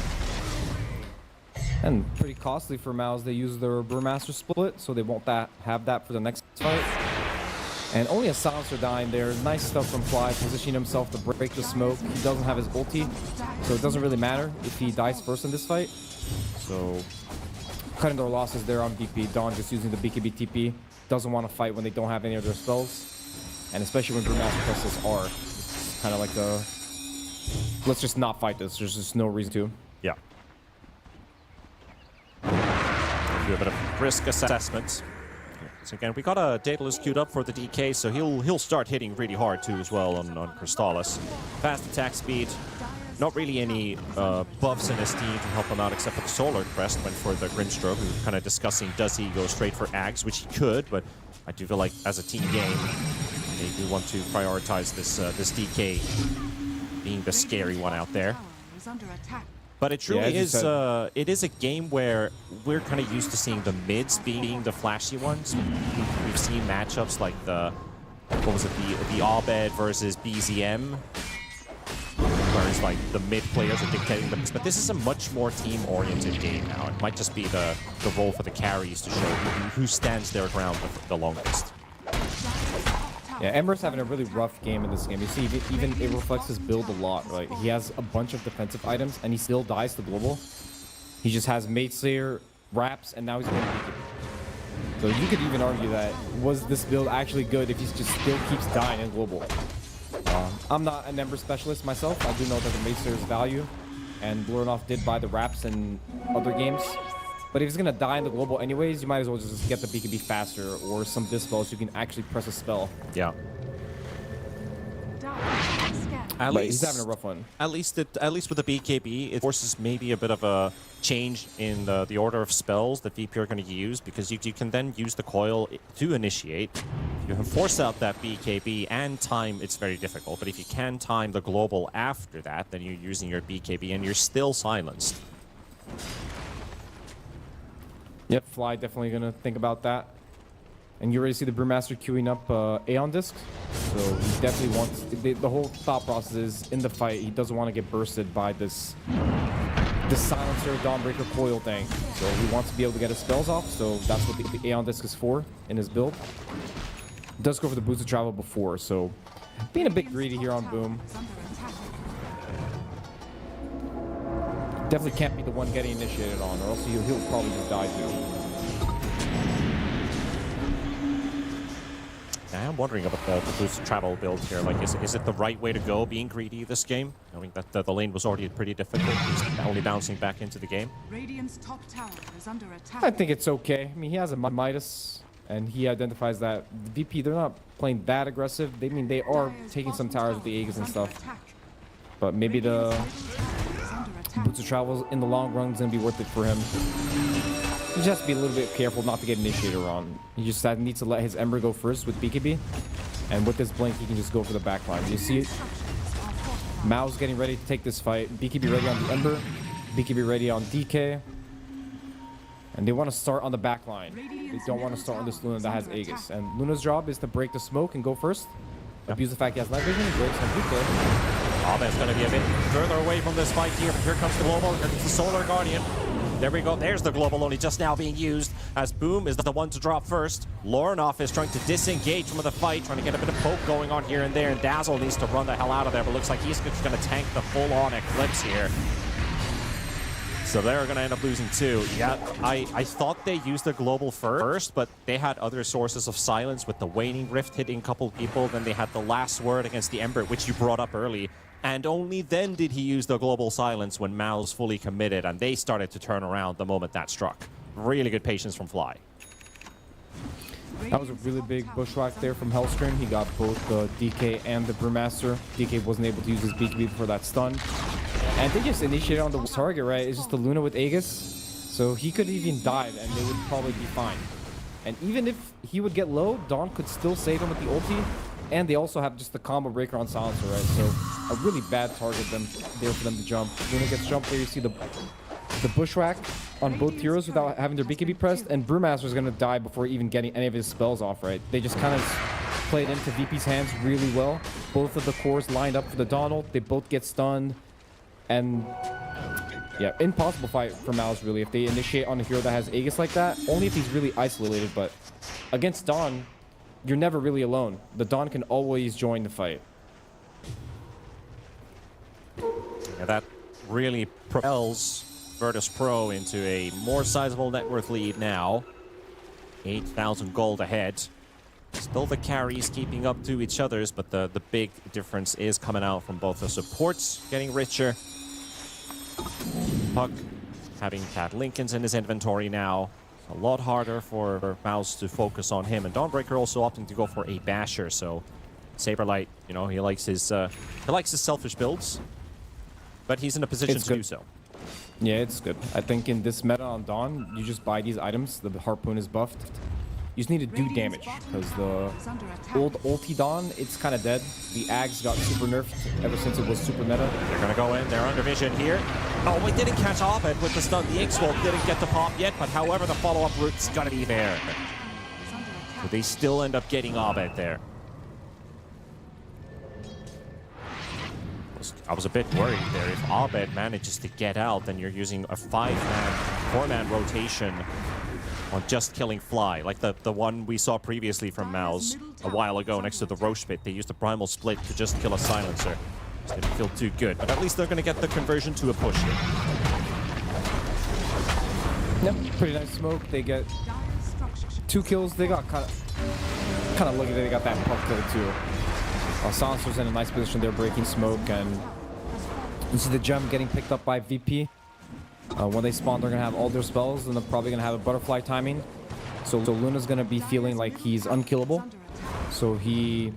[SPEAKER 8] And pretty costly for MOUZ. They use their Brewmaster split, so they won't have that for the next fight. And only a Silencer dying there. Nice stuff from Fly, positioning himself to break the smoke. He doesn't have his ulti, so it doesn't really matter if he dies first in this fight. So, cutting their losses there on VP. Dawn just using the BKB TP. Doesn't want to fight when they don't have any of their spells. And especially when Brewmaster presses R. It's kind of like a... Let's just not fight this. There's just no reason to.
[SPEAKER 16] Yeah. Do a bit of risk assessment. So again, we got a Daedalus queued up for the DK, so he'll start hitting really hard too as well on Crystallis. Fast attack speed. Not really any buffs in his team to help him out except for the Solar Crest. Went for the Grimstroke. We were kind of discussing, does he go straight for Ags, which he could, but I do feel like as a team game, they do want to prioritize this DK being the scary one out there. But it truly is, it is a game where we're kind of used to seeing the mids being the flashy ones. We've seen matchups like the, what was it, the Abed versus BZM, where it's like the mid players are dictating the mix. But this is a much more team-oriented game now. It might just be the role for the carries to show who stands their ground the longest.
[SPEAKER 8] Yeah, Ember's having a really rough game in this game. You see, even it reflects his build a lot. Like, he has a bunch of defensive items, and he still dies to global. He just has Mate Slayer, Wraps, and now he's going to beat it. So you could even argue that, was this build actually good if he just still keeps dying in global? I'm not an Ember specialist myself. I do know that the Mate Slayer's value, and Blurnoff did buy the Wraps in other games. But if he's going to die in the global anyways, you might as well just get the BKB faster or some dispels so you can actually press a spell.
[SPEAKER 16] Yeah.
[SPEAKER 8] At least he's having a rough one.
[SPEAKER 16] At least with the BKB, it forces maybe a bit of a change in the order of spells that VP are going to use, because you can then use the coil to initiate. You can force out that BKB and time, it's very difficult. But if you can time the global after that, then you're using your BKB and you're still silenced.
[SPEAKER 8] Yep, Fly definitely going to think about that. And you already see the Brewmaster queuing up Aeon Disc. So he definitely wants... The whole thought process is, in the fight, he doesn't want to get bursted by this Silencer, Dawnbreaker coil thing. So he wants to be able to get his spells off. So that's what the Aeon Disc is for in his build. Does go for the boosted travel before, so being a bit greedy here on Boom. Definitely can't be the one getting initiated on, or else he'll probably just die too.
[SPEAKER 16] I'm wondering about the boost travel build here. Like, is it the right way to go, being greedy this game? Knowing that the lane was already pretty difficult, he's only bouncing back into the game.
[SPEAKER 10] Radiant's top tower is under attack.
[SPEAKER 8] I think it's okay. I mean, he has a Midas, and he identifies that the VP, they're not playing that aggressive. They mean they are taking some towers with the Aegis and stuff. But maybe the boots of travel in the long run is going to be worth it for him. He just has to be a little bit careful not to get initiator on. He just needs to let his Ember go first with BKB. And with this blink, he can just go for the backline. You see it? MOUZ getting ready to take this fight. BKB ready on the Ember. BKB ready on DK. And they want to start on the backline. They don't want to start on this Luna that has Aegis. And Luna's job is to break the smoke and go first. Abuse the fact he has night vision. Breaks on DK.
[SPEAKER 16] Abed's going to be a bit further away from this fight here. Here comes the Global. Here comes the Solar Guardian. There we go. There's the Global, only just now being used as Boom is the one to drop first. Lornoff is trying to disengage from the fight, trying to get a bit of poke going on here and there, and Dazzle needs to run the hell out of there, but looks like he's just going to tank the full-on Eclipse here. So they're going to end up losing too. Yeah, I thought they used the Global first, but they had other sources of silence with the Waning Rift hitting a couple people. Then they had the last word against the Ember, which you brought up early. And only then did he use the Global Silence when MOUZ fully committed, and they started to turn around the moment that struck. Really good patience from Fly.
[SPEAKER 8] That was a really big bushwhack there from Hellstream. He got both the DK and the Brewmaster. DK wasn't able to use his BKB for that stun. And they just initiated on the target, right? It's just the Luna with Aegis. So he could even dive, and they would probably be fine. And even if he would get low, Dawn could still save him with the ulti. And they also have just the combo breaker on Silencer, right? So a really bad target there for them to jump. Luna gets jumped there. You see the bushwhack on both heroes without having their BKB pressed. And Brewmaster is going to die before even getting any of his spells off, right? They just kind of played into VP's hands really well. Both of the cores lined up for the Dawn ult. They both get stunned. And yeah, impossible fight for MOUZ, really, if they initiate on a hero that has Aegis like that. Only if he's really isolated, but against Dawn, you're never really alone. The Dawn can always join the fight.
[SPEAKER 16] Yeah, that really propels Virtus.pro into a more sizable net worth lead now. 8,000 gold ahead. Still the carries keeping up to each other's, but the big difference is coming out from both the supports getting richer. Puck having Cat Lincolns in his inventory now. A lot harder for MOUZ to focus on him, and Dawnbreaker also opting to go for a basher. So Saberlight, you know, he likes his selfish builds, but he's in a position to do so.
[SPEAKER 8] Yeah, it's good. I think in this meta on Dawn, you just buy these items. The Harpoon is buffed. You just need to do damage, because the old ulti Dawn, it's kind of dead. The Ags got super nerfed ever since it was super meta.
[SPEAKER 16] They're going to go in. They're under vision here. Oh, we didn't catch Abed with the stun. The X-Bolt didn't get the pop yet, but however, the follow-up route's got to be there. So they still end up getting Abed there. I was a bit worried there. If Abed manages to get out, then you're using a 5-man, 4-man rotation on just killing Fly, like the one we saw previously from MOUZ a while ago next to the Roche pit. They used the Primal Split to just kill a Silencer. Just didn't feel too good, but at least they're going to get the conversion to a push here.
[SPEAKER 8] Yep, pretty nice smoke. They get 2 kills. They got kind of lucky that they got that puck kill too. Silencer's in a nice position. They're breaking smoke, and you see the gem getting picked up by VP. When they spawn, they're going to have all their spells, and they're probably going to have a butterfly timing. So Luna's going to be feeling like he's unkillable. So he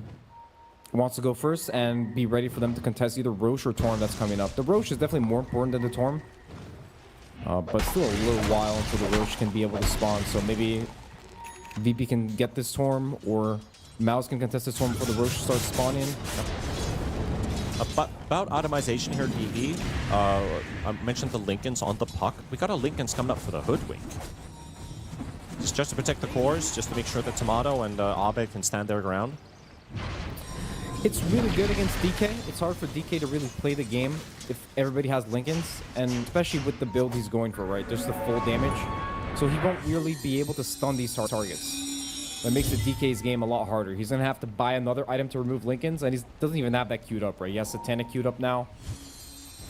[SPEAKER 8] wants to go first and be ready for them to contest either Roche or Torm that's coming up. The Roche is definitely more important than the Torm. But still a little while until the Roche can be able to spawn. So maybe VP can get this Torm, or MOUZ can contest this Torm before the Roche starts spawning.
[SPEAKER 16] About automation here, DV. I mentioned the Lincolns on the puck. We got a Lincolns coming up for the Hoodwink. Just to protect the cores, just to make sure that Tomato and Abed can stand their ground.
[SPEAKER 8] It's really good against DK. It's hard for DK to really play the game if everybody has Lincolns, and especially with the build he's going for, right? Just the full damage. So he won't really be able to stun these targets. That makes the DK's game a lot harder. He's going to have to buy another item to remove Lincolns, and he doesn't even have that queued up, right? He has Satanic queued up now.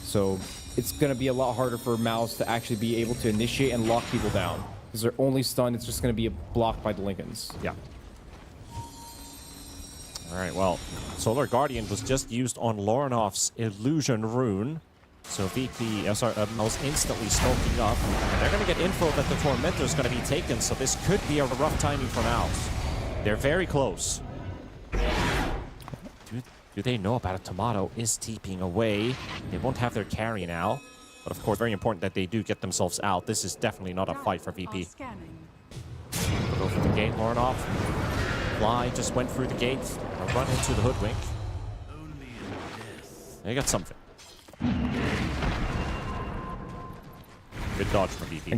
[SPEAKER 8] So it's going to be a lot harder for MOUZ to actually be able to initiate and lock people down. Because they're only stunned, it's just going to be blocked by the Lincolns.
[SPEAKER 16] Yeah. All right, well, Solar Guardian was just used on Lornoff's Illusion Rune. So MOUZ instantly smoking up. And they're going to get info that the Tormentor is going to be taken, so this could be a rough timing for MOUZ. They're very close. Do they know about it? Tomato is TPing away. They won't have their carry now. But of course, very important that they do get themselves out. This is definitely not a fight for VP. Go for the gate, Lornoff. Fly just went through the gate. I'll run into the Hoodwink. They got something. Good dodge from VP.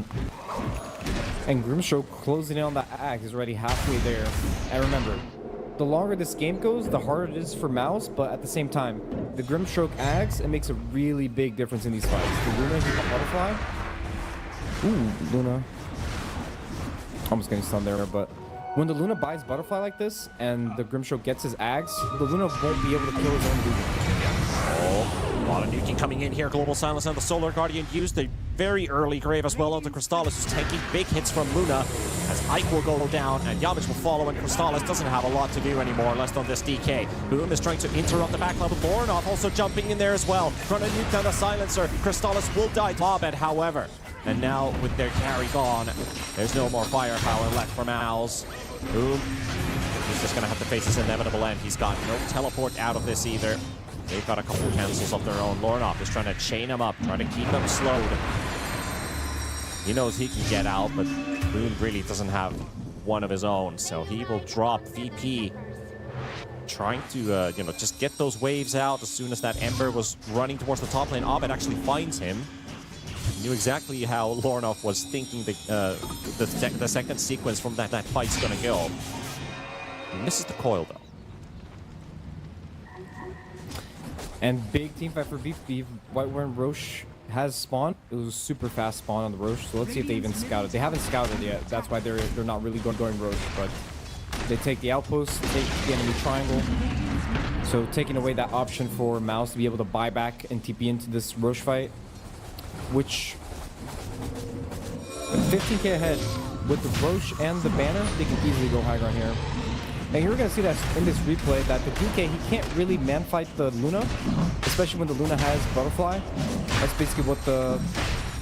[SPEAKER 8] And Grimstroke closing in on the axe is already halfway there. And remember, the longer this game goes, the harder it is for MOUZ, but at the same time, the Grimstroke axe, it makes a really big difference in these fights. The Luna hit the butterfly. Ooh, Luna. Almost getting stunned there, but when the Luna buys butterfly like this, and the Grimstroke gets his axe, the Luna won't be able to kill his own Luna.
[SPEAKER 16] Oh, a lot of nuking coming in here. Global Silence and the Solar Guardian used a very early grave as well onto Crystallis, who's taking big hits from Luna as Ike will go down and Yamich will follow, and Crystallis doesn't have a lot to do anymore less on this DK. Boom is trying to interrupt the back level. Lornoff also jumping in there as well. Trying to nuke down the Silencer. Crystallis will die. Bobet, however. And now with their carry gone, there's no more firepower left for MOUZ. Boom. He's just going to have to face his inevitable end. He's got no teleport out of this either. They've got a couple cancels of their own. Lornoff is trying to chain him up, trying to keep him slowed. He knows he can get out, but Boone really doesn't have one of his own, so he will drop VP, trying to, just get those waves out as soon as that Ember was running towards the top lane. Abed actually finds him. He knew exactly how Lornoff was thinking the second sequence from that fight's gonna go. He misses the coil, though.
[SPEAKER 8] And big team fight for VP. White Warren Roche has spawned. It was a super fast spawn on the Roche, so let's see if they even scouted. They haven't scouted yet. That's why they're not really going Roche, but they take the outpost, take the enemy triangle. So taking away that option for MOUZ to be able to buy back and TP into this Roche fight, which 15k ahead with the Roche and the banner, they can easily go high ground here. And you're going to see that in this replay that the DK, he can't really man-fight the Luna, especially when the Luna has Butterfly. That's basically what the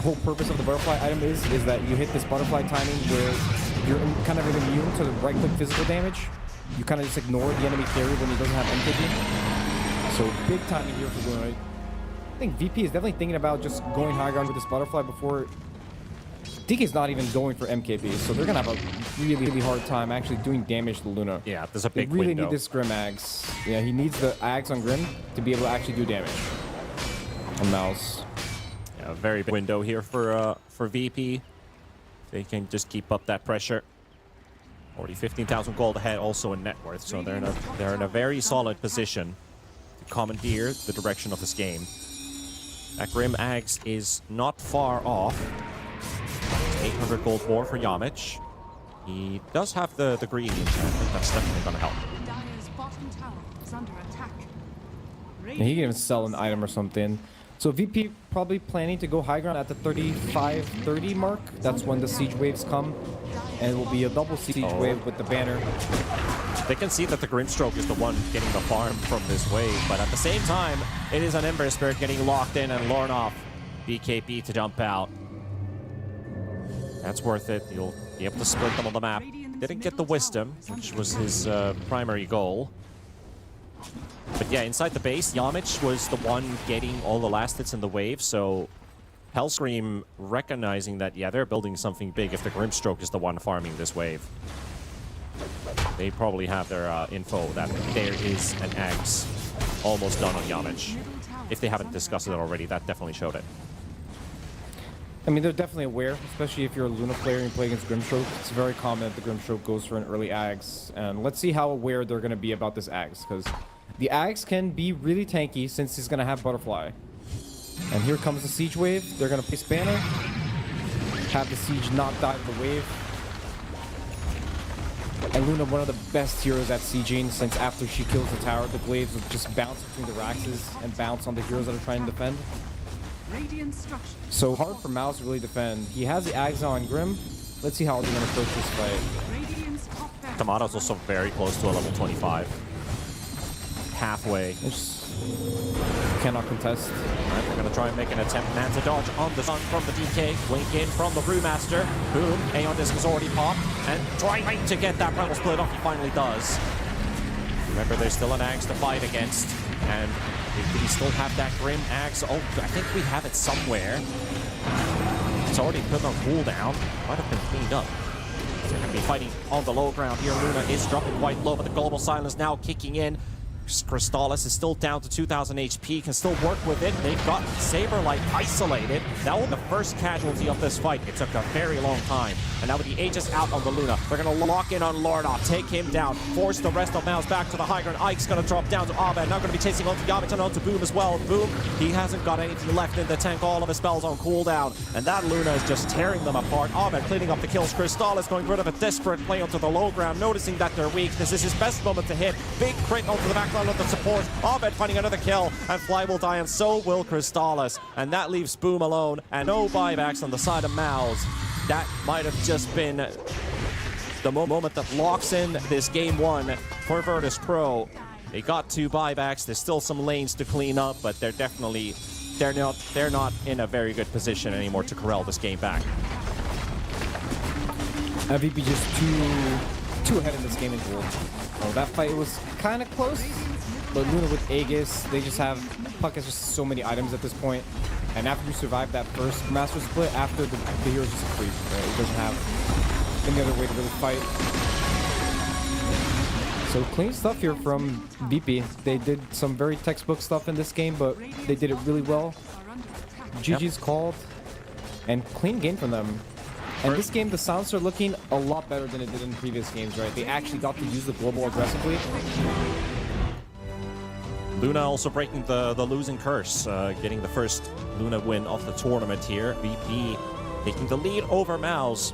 [SPEAKER 8] whole purpose of the Butterfly item is that you hit this Butterfly timing where you're kind of immune to the right-click physical damage. You kind of just ignore the enemy carry when he doesn't have MKP. So big timing here for Luna. I think VP is definitely thinking about just going high ground with this Butterfly before... DK's not even going for MKP, so they're going to have a really, really hard time actually doing damage to Luna.
[SPEAKER 16] Yeah, there's a big
[SPEAKER 8] They really
[SPEAKER 16] window.
[SPEAKER 8] need this Grim Axe. Yeah, he needs the Axe on Grim to be able to actually do damage on MOUZ.
[SPEAKER 16] Yeah, a very big window here for VP. They can just keep up that pressure. Already 15,000 gold ahead, also in net worth, so they're in a very solid position to commandeer the direction of this game. That Grim Axe is not far off. 800 gold more for Yamich. He does have the green enchantment. That's definitely going to help.
[SPEAKER 10] Dire's bottom tower is under attack.
[SPEAKER 8] And he can even sell an item or something. So VP probably planning to go high ground at the 35-30 mark. That's when the siege waves come. And it will be a double siege wave with the banner.
[SPEAKER 16] They can see that the Grimstroke is the one getting the farm from this wave, but at the same time, it is an Ember Spirit getting locked in and Lornoff BKB to jump out. That's worth it. You'll be able to split them on the map. Didn't get the Wisdom, which was his primary goal. But yeah, inside the base, Yamich was the one getting all the last hits in the wave, so Hellscream recognizing that, yeah, they're building something big if the Grimstroke is the one farming this wave. They probably have their info that there is an Axe almost done on Yamich. If they haven't discussed it already, that definitely showed it.
[SPEAKER 8] I mean, they're definitely aware, especially if you're a Luna player and you play against Grimstroke. It's very common that the Grimstroke goes for an early Axe. And let's see how aware they're going to be about this Axe, because the Axe can be really tanky since he's going to have Butterfly. And here comes the Siege Wave. They're going to place Banner, have the Siege not die to the wave. And Luna, one of the best heroes at sieging, since after she kills the tower, the Glaives will just bounce between the Raxes and bounce on the heroes that are trying to defend. So hard for MOUZ to really defend. He has the Ags on Grim. Let's see how they're going to approach this fight.
[SPEAKER 16] Tomato's also very close to a level 25. Halfway.
[SPEAKER 8] Cannot contest.
[SPEAKER 16] Alright, they're going to try and make an attempt. Manta dodge on the sun from the DK. Blink in from the Brewmaster. Boom. Aeon Disc has already popped. And trying to get that Primal Split off. He finally does. Remember, there's still an Axe to fight against. And we still have that Grim Axe. Oh, I think we have it somewhere. It's already put on cooldown. Might have been cleaned up. So they're going to be fighting on the low ground here. Luna is dropping quite low, but the Global Silence now kicking in. Crystallis is still down to 2,000 HP, can still work with it. They've got Saberlight isolated. That was the first casualty of this fight. It took a very long time. And now with the Aegis out on the Luna, they're going to lock in on Lordoff, take him down, force the rest of MOUZ back to the high ground. Ike's going to drop down to Abed, now going to be chasing onto Yamich and onto Boom as well. Boom, he hasn't got anything left in the tank, all of his spells on cooldown. And that Luna is just tearing them apart. Abed cleaning up the kills. Crystallis going rid of a desperate play onto the low ground, noticing that they're weak. This is his best moment to hit. Big crit onto the back line of the support. Abed finding another kill, and Fly will die, and so will Crystallis. And that leaves Boom alone, and no buybacks on the side of MOUZ. That might have just been the moment that locks in this game one for Virtus.pro. They got 2 buybacks. There's still some lanes to clean up, but they're not in a very good position anymore to corral this game back.
[SPEAKER 8] MVP just too ahead in this game in duel. Oh, that fight was kind of close. But Luna with Aegis, they just have... Puck has just so many items at this point. And after you survive that first Master Split, after the hero's just a creep, right? It doesn't have any other way to really fight. So clean stuff here from VP. They did some very textbook stuff in this game, but they did it really well. GG's called. And clean game from them. And this game, the sounds are looking a lot better than it did in previous games, right? They actually got to use the global aggressively.
[SPEAKER 16] Luna also breaking the losing curse, getting the first Luna win of the tournament here. VP taking the lead over MOUZ.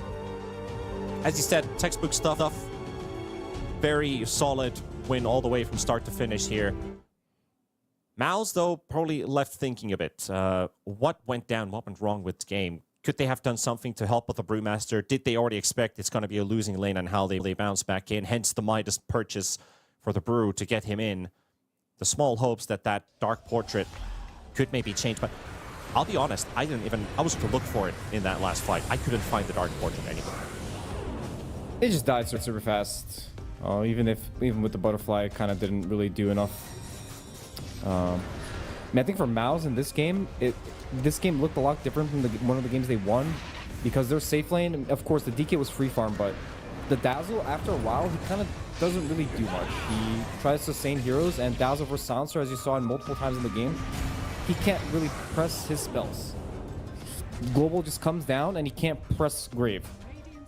[SPEAKER 16] As you said, textbook stuff. Very solid win all the way from start to finish here. MOUZ, though, probably left thinking a bit. What went down? What went wrong with the game? Could they have done something to help with the Brewmaster? Did they already expect it's going to be a losing lane and how they bounce back in? Hence the Midas purchase for the Brew to get him in. The small hopes that that Dark Portrait could maybe change, but I'll be honest, I was to look for it in that last fight. I couldn't find the Dark Portrait anywhere.
[SPEAKER 8] It just died super fast. Even with the butterfly, it kind of didn't really do enough. I think for MOUZ in this game, this game looked a lot different from one of the games they won because their safe lane, of course, the DK was free farm, but the Dazzle, after a while, he kind of doesn't really do much. He tries to sustain heroes, and Dazzle for Silencer, as you saw multiple times in the game, he can't really press his spells. Global just comes down, and he can't press Grave.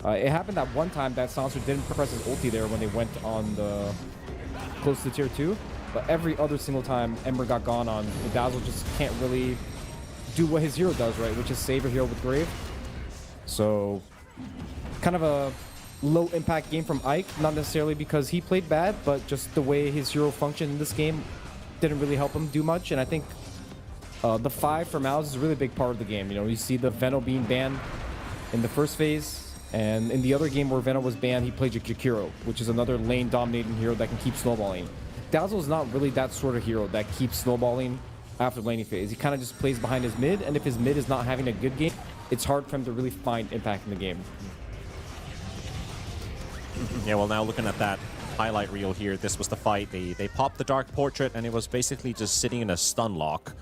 [SPEAKER 8] It happened that one time that Silencer didn't press his ulti there when they went on the close to tier 2, but every other single time Ember got gone on, the Dazzle just can't really do what his hero does, right, which is save a hero with Grave. So, kind of a low impact game from Ike, not necessarily because he played bad, but just the way his hero functioned in this game didn't really help him do much. And I think the 5 for MOUZ is a really big part of the game. You know, you see the Veno being banned in the first phase, and in the other game where Veno was banned, he played Jakiro, which is another lane dominating hero that can keep snowballing. Dazzle is not really that sort of hero that keeps snowballing after laning phase. He kind of just plays behind his mid, and if his mid is not having a good game, it's hard for him to really find impact in the game.
[SPEAKER 16] Yeah, well, now looking at that highlight reel here, this was the fight. They popped the Dark Portrait, and it was basically just sitting in a stun lock.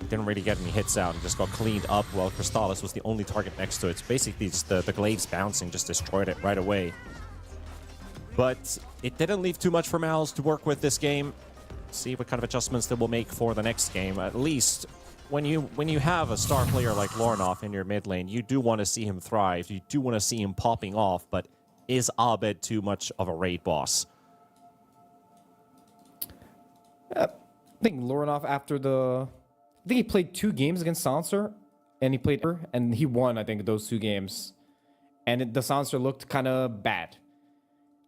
[SPEAKER 16] Didn't really get any hits out and just got cleaned up while Crystallis was the only target next to it. It's basically just the glaives bouncing just destroyed it right away. But it didn't leave too much for MOUZ to work with this game. See what kind of adjustments they will make for the next game. At least when you have a star player like Lornoff in your mid lane, you do want to see him thrive. You do want to see him popping off, but is Abed too much of a raid boss?
[SPEAKER 8] I think Lornoff after the... I think he played 2 games against Silencer, and he played her, and he won, I think, those 2 games. And the Silencer looked kind of bad.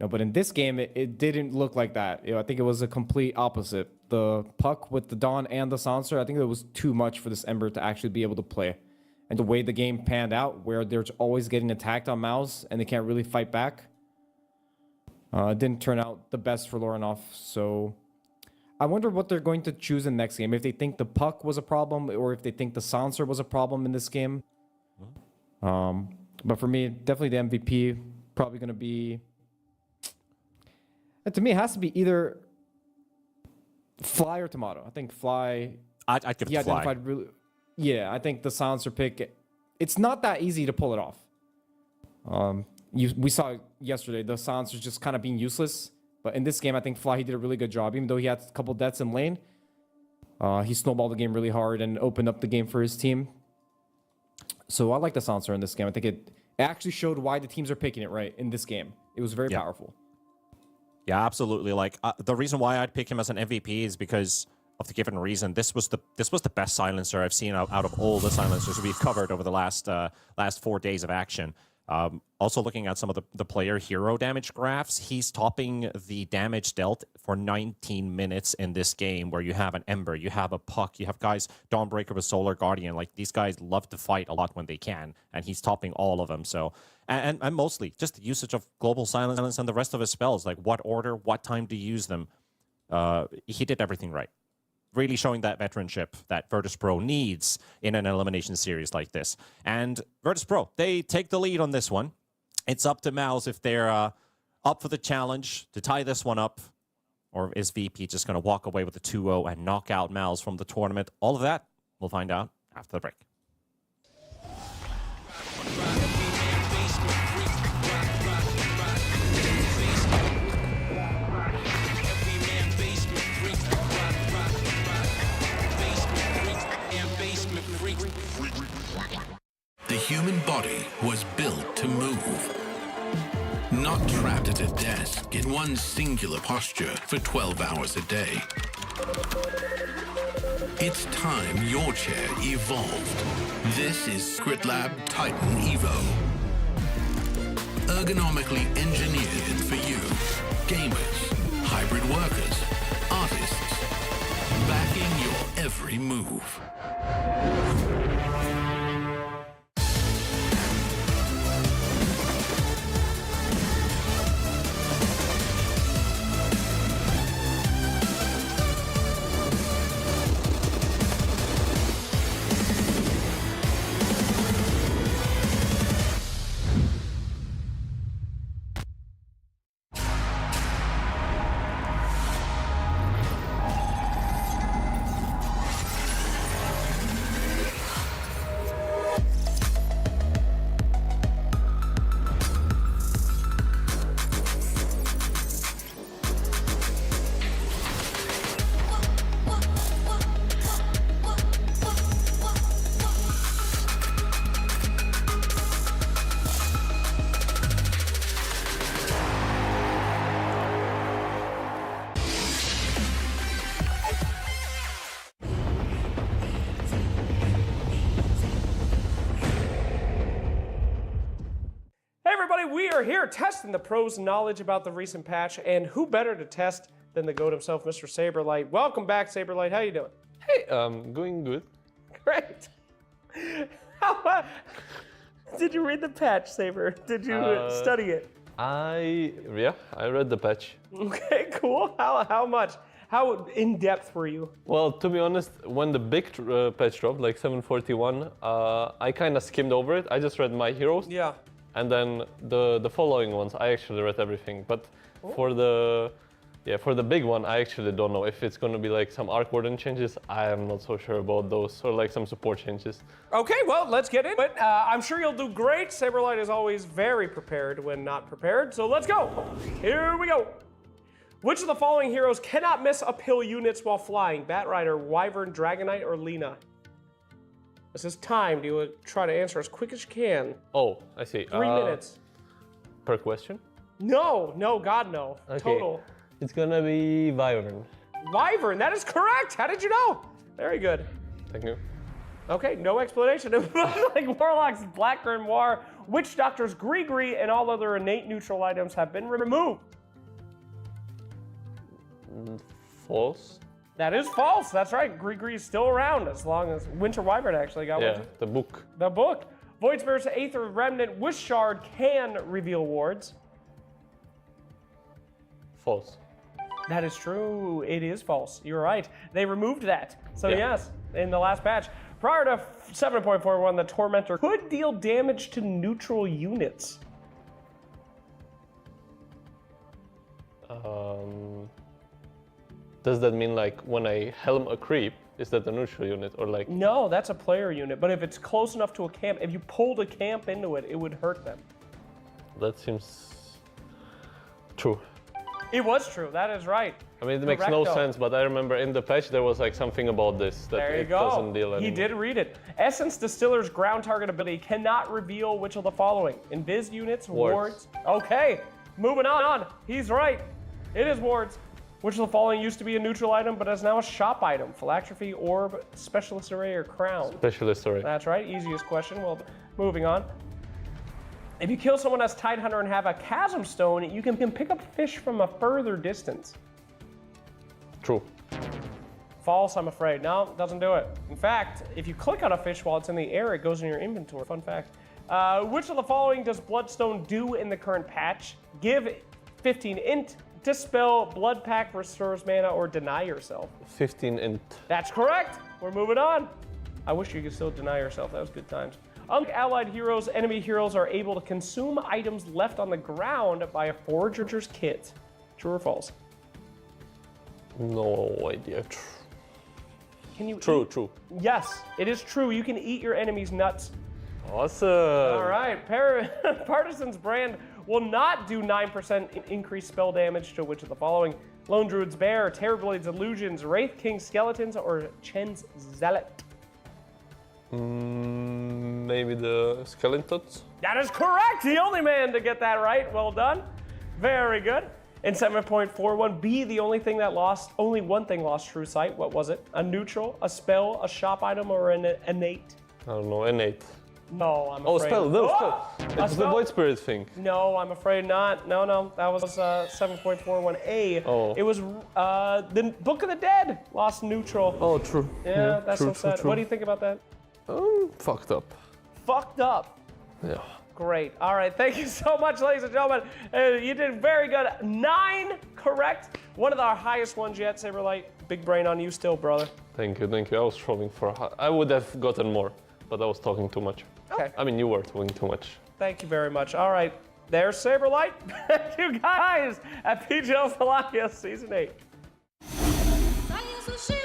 [SPEAKER 8] know, but in this game, it didn't look like that. You know, I think it was a complete opposite. The puck with the Dawn and the Sancer, I think it was too much for this Ember to actually be able to play. And the way the game panned out, where they're always getting attacked on MOUZ and they can't really fight back, it didn't turn out the best for Lorinov. So I wonder what they're going to choose in the next game. If they think the puck was a problem or if they think the Sancer was a problem in this game. But for me, definitely the MVP, probably going to be... to me, it has to be either Fly or Tomato. I think Fly...
[SPEAKER 16] I'd give it to Fly.
[SPEAKER 8] Really, yeah, I think the Sancer pick, it's not that easy to pull it off. We saw yesterday, the Sancer's just kind of being useless. But in this game, I think Fly, he did a really good job. Even though he had a couple deaths in lane, he snowballed the game really hard and opened up the game for his team. So I like the Sancer in this game. I think it actually showed why the teams are picking it right in this game. It was very powerful.
[SPEAKER 16] Yeah, absolutely. Like the reason why I'd pick him as an MVP is because of the given reason. This was the best silencer I've seen out of all the silencers we've covered over the last 4 days of action. Also looking at some of the player hero damage graphs, he's topping the damage dealt for 19 minutes in this game, where you have an Ember, you have a Puck, you have guys, Dawnbreaker with Solar Guardian. Like, these guys love to fight a lot when they can, and he's topping all of them. So, and mostly just the usage of Global Silence and the rest of his spells, like what order, what time to use them. He did everything right. Really showing that veteranship that Virtus.pro needs in an elimination series like this. And Virtus.pro, they take the lead on this one. It's up to MOUZ if they're up for the challenge to tie this one up, or is VP just going to walk away with a 2-0 and knock out MOUZ from the tournament? All of that, we'll find out after the break.
[SPEAKER 9] The human body was built to move, not trapped at a desk in one singular posture for 12 hours a day. It's time your chair evolved. This is ScritLab Titan Evo. Ergonomically engineered for you, gamers, hybrid workers, artists, backing your every move.
[SPEAKER 17] We are here testing the pros' knowledge about the recent patch, and who better to test than the GOAT himself, Mr. Saberlight. Welcome back, Saberlight. How you doing?
[SPEAKER 18] Hey, going good.
[SPEAKER 17] Great. Did you read the patch, Saber? Did you study it?
[SPEAKER 18] I read the patch.
[SPEAKER 17] Okay, cool. How much? How in depth were you?
[SPEAKER 18] Well, to be honest, when the big patch dropped, like 741, I kind of skimmed over it. I just read my heroes.
[SPEAKER 17] Yeah.
[SPEAKER 18] And then the following ones, I actually read everything. But for the big one, I actually don't know if it's going to be like some Arc Warden changes. I am not so sure about those, or like some support changes.
[SPEAKER 17] Okay, well, let's get into it. I'm sure you'll do great. Saberlight is always very prepared when not prepared, so let's go. Here we go. Which of the following heroes cannot miss uphill units while flying? Batrider, Wyvern, Dragonite, or Lina? This is timed. You would try to answer as quick as you can.
[SPEAKER 18] Oh, I see.
[SPEAKER 17] 3 minutes.
[SPEAKER 18] Per question?
[SPEAKER 17] No, God, no.
[SPEAKER 18] Okay.
[SPEAKER 17] Total.
[SPEAKER 18] It's gonna be Wyvern.
[SPEAKER 17] Wyvern, that is correct. How did you know? Very good.
[SPEAKER 18] Thank you.
[SPEAKER 17] Okay, no explanation. Like Warlock's Black Grimoire, Witch Doctor's Gree, and all other innate neutral items have been removed.
[SPEAKER 18] False.
[SPEAKER 17] That is false. That's right. Gree is still around as long as Winter Wyvern actually got one.
[SPEAKER 18] The book.
[SPEAKER 17] The book. Void Spirit's Aether Remnant Wish Shard can reveal wards.
[SPEAKER 18] False.
[SPEAKER 17] That is true. It is false. You're right. They removed that. So yes, in the last patch. Prior to 7.41, the Tormentor could deal damage to neutral units.
[SPEAKER 18] Does that mean like when I helm a creep, is that a neutral unit or like?
[SPEAKER 17] No, that's a player unit. But if it's close enough to a camp, if you pulled a camp into it, it would hurt them.
[SPEAKER 18] That seems true.
[SPEAKER 17] It was true. That is right.
[SPEAKER 18] I mean, it makes no sense, but I remember in the patch there was like something about this that
[SPEAKER 17] there you
[SPEAKER 18] it
[SPEAKER 17] go.
[SPEAKER 18] doesn't deal anymore.
[SPEAKER 17] He did read it. Essence Distiller's ground target ability cannot reveal which of the following: invis units, wards. Okay, moving on. He's right. It is wards. Which of the following used to be a neutral item, but is now a shop item? Phylactery, orb, specialist array, or crown?
[SPEAKER 18] Specialist array.
[SPEAKER 17] That's right. Easiest question. Well, moving on. If you kill someone as Tidehunter and have a Chasm Stone, you can pick up fish from a further distance.
[SPEAKER 18] True.
[SPEAKER 17] False, I'm afraid. No, doesn't do it. In fact, if you click on a fish while it's in the air, it goes in your inventory. Fun fact. Which of the following does Bloodstone do in the current patch? Give 15 int, dispel, blood pack, restores mana, or deny yourself.
[SPEAKER 18] 15 int.
[SPEAKER 17] That's correct. We're moving on. I wish you could still deny yourself. That was good times. Unlike allied heroes, enemy heroes are able to consume items left on the ground by a forager's kit. True or false?
[SPEAKER 18] No idea.
[SPEAKER 17] Can you
[SPEAKER 18] True,
[SPEAKER 17] eat?
[SPEAKER 18] true.
[SPEAKER 17] Yes, it is true. You can eat your enemy's nuts.
[SPEAKER 18] Awesome.
[SPEAKER 17] All right. Partisan's Brand will not do 9% increased spell damage to which of the following? Lone Druid's Bear, Terrorblade's Illusions, Wraith King Skeletons, or Chen's Zealot?
[SPEAKER 18] Maybe the Skeletons?
[SPEAKER 17] That is correct. The only man to get that right. Well done. Very good. In 7.41B, the only thing that lost, only one thing lost true sight. What was it? A neutral, a spell, a shop item, or an innate?
[SPEAKER 18] I don't know, innate.
[SPEAKER 17] No, I'm afraid.
[SPEAKER 18] Oh, spell, no, spell. It's
[SPEAKER 17] spell?
[SPEAKER 18] the Void Spirit thing.
[SPEAKER 17] No, I'm afraid not. No, that was 7.41A.
[SPEAKER 18] Oh.
[SPEAKER 17] It was the Book of the Dead lost neutral.
[SPEAKER 18] Oh, true.
[SPEAKER 17] Yeah, that's
[SPEAKER 18] true,
[SPEAKER 17] so sad.
[SPEAKER 18] true.
[SPEAKER 17] What do you think about that?
[SPEAKER 18] Fucked up.
[SPEAKER 17] Fucked up.
[SPEAKER 18] Yeah.
[SPEAKER 17] Great. All right. Thank you so much, ladies and gentlemen. You did very good. 9 correct. One of our highest ones yet, Saberlight. Big brain on you still, brother.
[SPEAKER 18] Thank you. I was trolling for I would have gotten more, but I was talking too much.
[SPEAKER 17] Okay.
[SPEAKER 18] I mean, you were talking too much.
[SPEAKER 17] Thank you very much. All right. There's Saberlight. Thank you guys at PGL Wallachia Season 8.
[SPEAKER 11] Sai sushi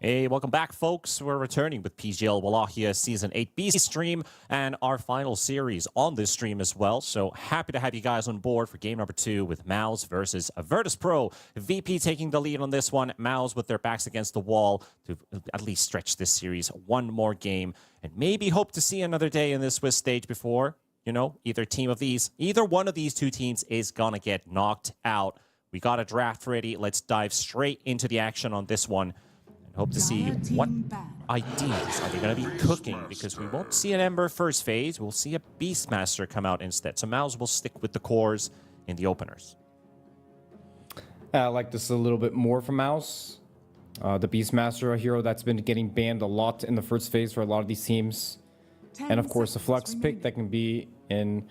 [SPEAKER 16] Hey, welcome back, folks. We're returning with PGL Wallachia Season 8 BC stream and our final series on this stream as well. So happy to have you guys on board for game number 2 with MOUZ versus Virtus.pro. VP taking the lead on this one. MOUZ with their backs against the wall to at least stretch this series one more game and maybe hope to see another day in this Swiss stage before, you know, either one of these two teams is gonna get knocked out. We got a draft ready. Let's dive straight into the action on this one. Hope to see what ideas are they going to be cooking, because we won't see an Ember first phase. We'll see a Beastmaster come out instead. So MOUZ will stick with the cores in the openers.
[SPEAKER 8] I like this a little bit more from MOUZ. The Beastmaster, a hero that's been getting banned a lot in the first phase for a lot of these teams. And of course, a flex pick that can be in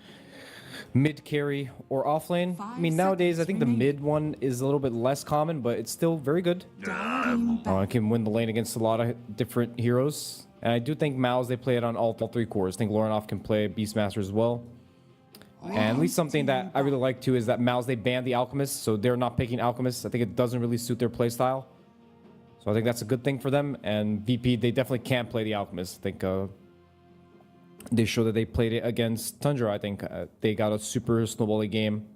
[SPEAKER 8] mid carry or off lane. I mean, nowadays, I think the mid one is a little bit less common, but it's still very good. I can win the lane against a lot of different heroes. And I do think MOUZ, they play it on all 3 cores. I think Lorinov can play Beastmaster as well. And at least something that I really like too is that MOUZ, they banned the Alchemist, so they're not picking Alchemist. I think it doesn't really suit their playstyle. So I think that's a good thing for them. And VP, they definitely can't play the Alchemist. I think they showed that they played it against Tundra. I think they got a super snowbally game.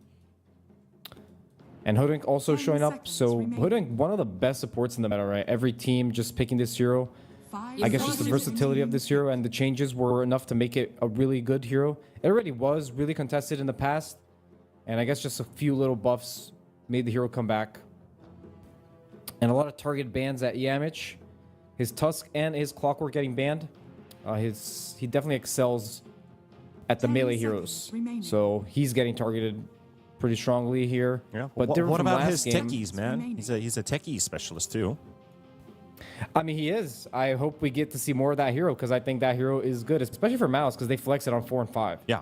[SPEAKER 8] And Hoodwink also showing up. So Hoodwink, one of the best supports in the meta, right? Every team just picking this hero. I guess just the versatility of this hero and the changes were enough to make it a really good hero. It already was really contested in the past. And I guess just a few little buffs made the hero come back. And a lot of target bans at Yamich. His Tusk and his Clockwork getting banned. He definitely excels at the melee heroes, so he's getting targeted pretty strongly here.
[SPEAKER 16] Yeah,
[SPEAKER 8] but
[SPEAKER 16] what about his techies, man? He's a techie specialist too.
[SPEAKER 8] I mean, he is. I hope we get to see more of that hero, because I think that hero is good, especially for MOUZ, because they flex it on 4 and 5.
[SPEAKER 16] Yeah.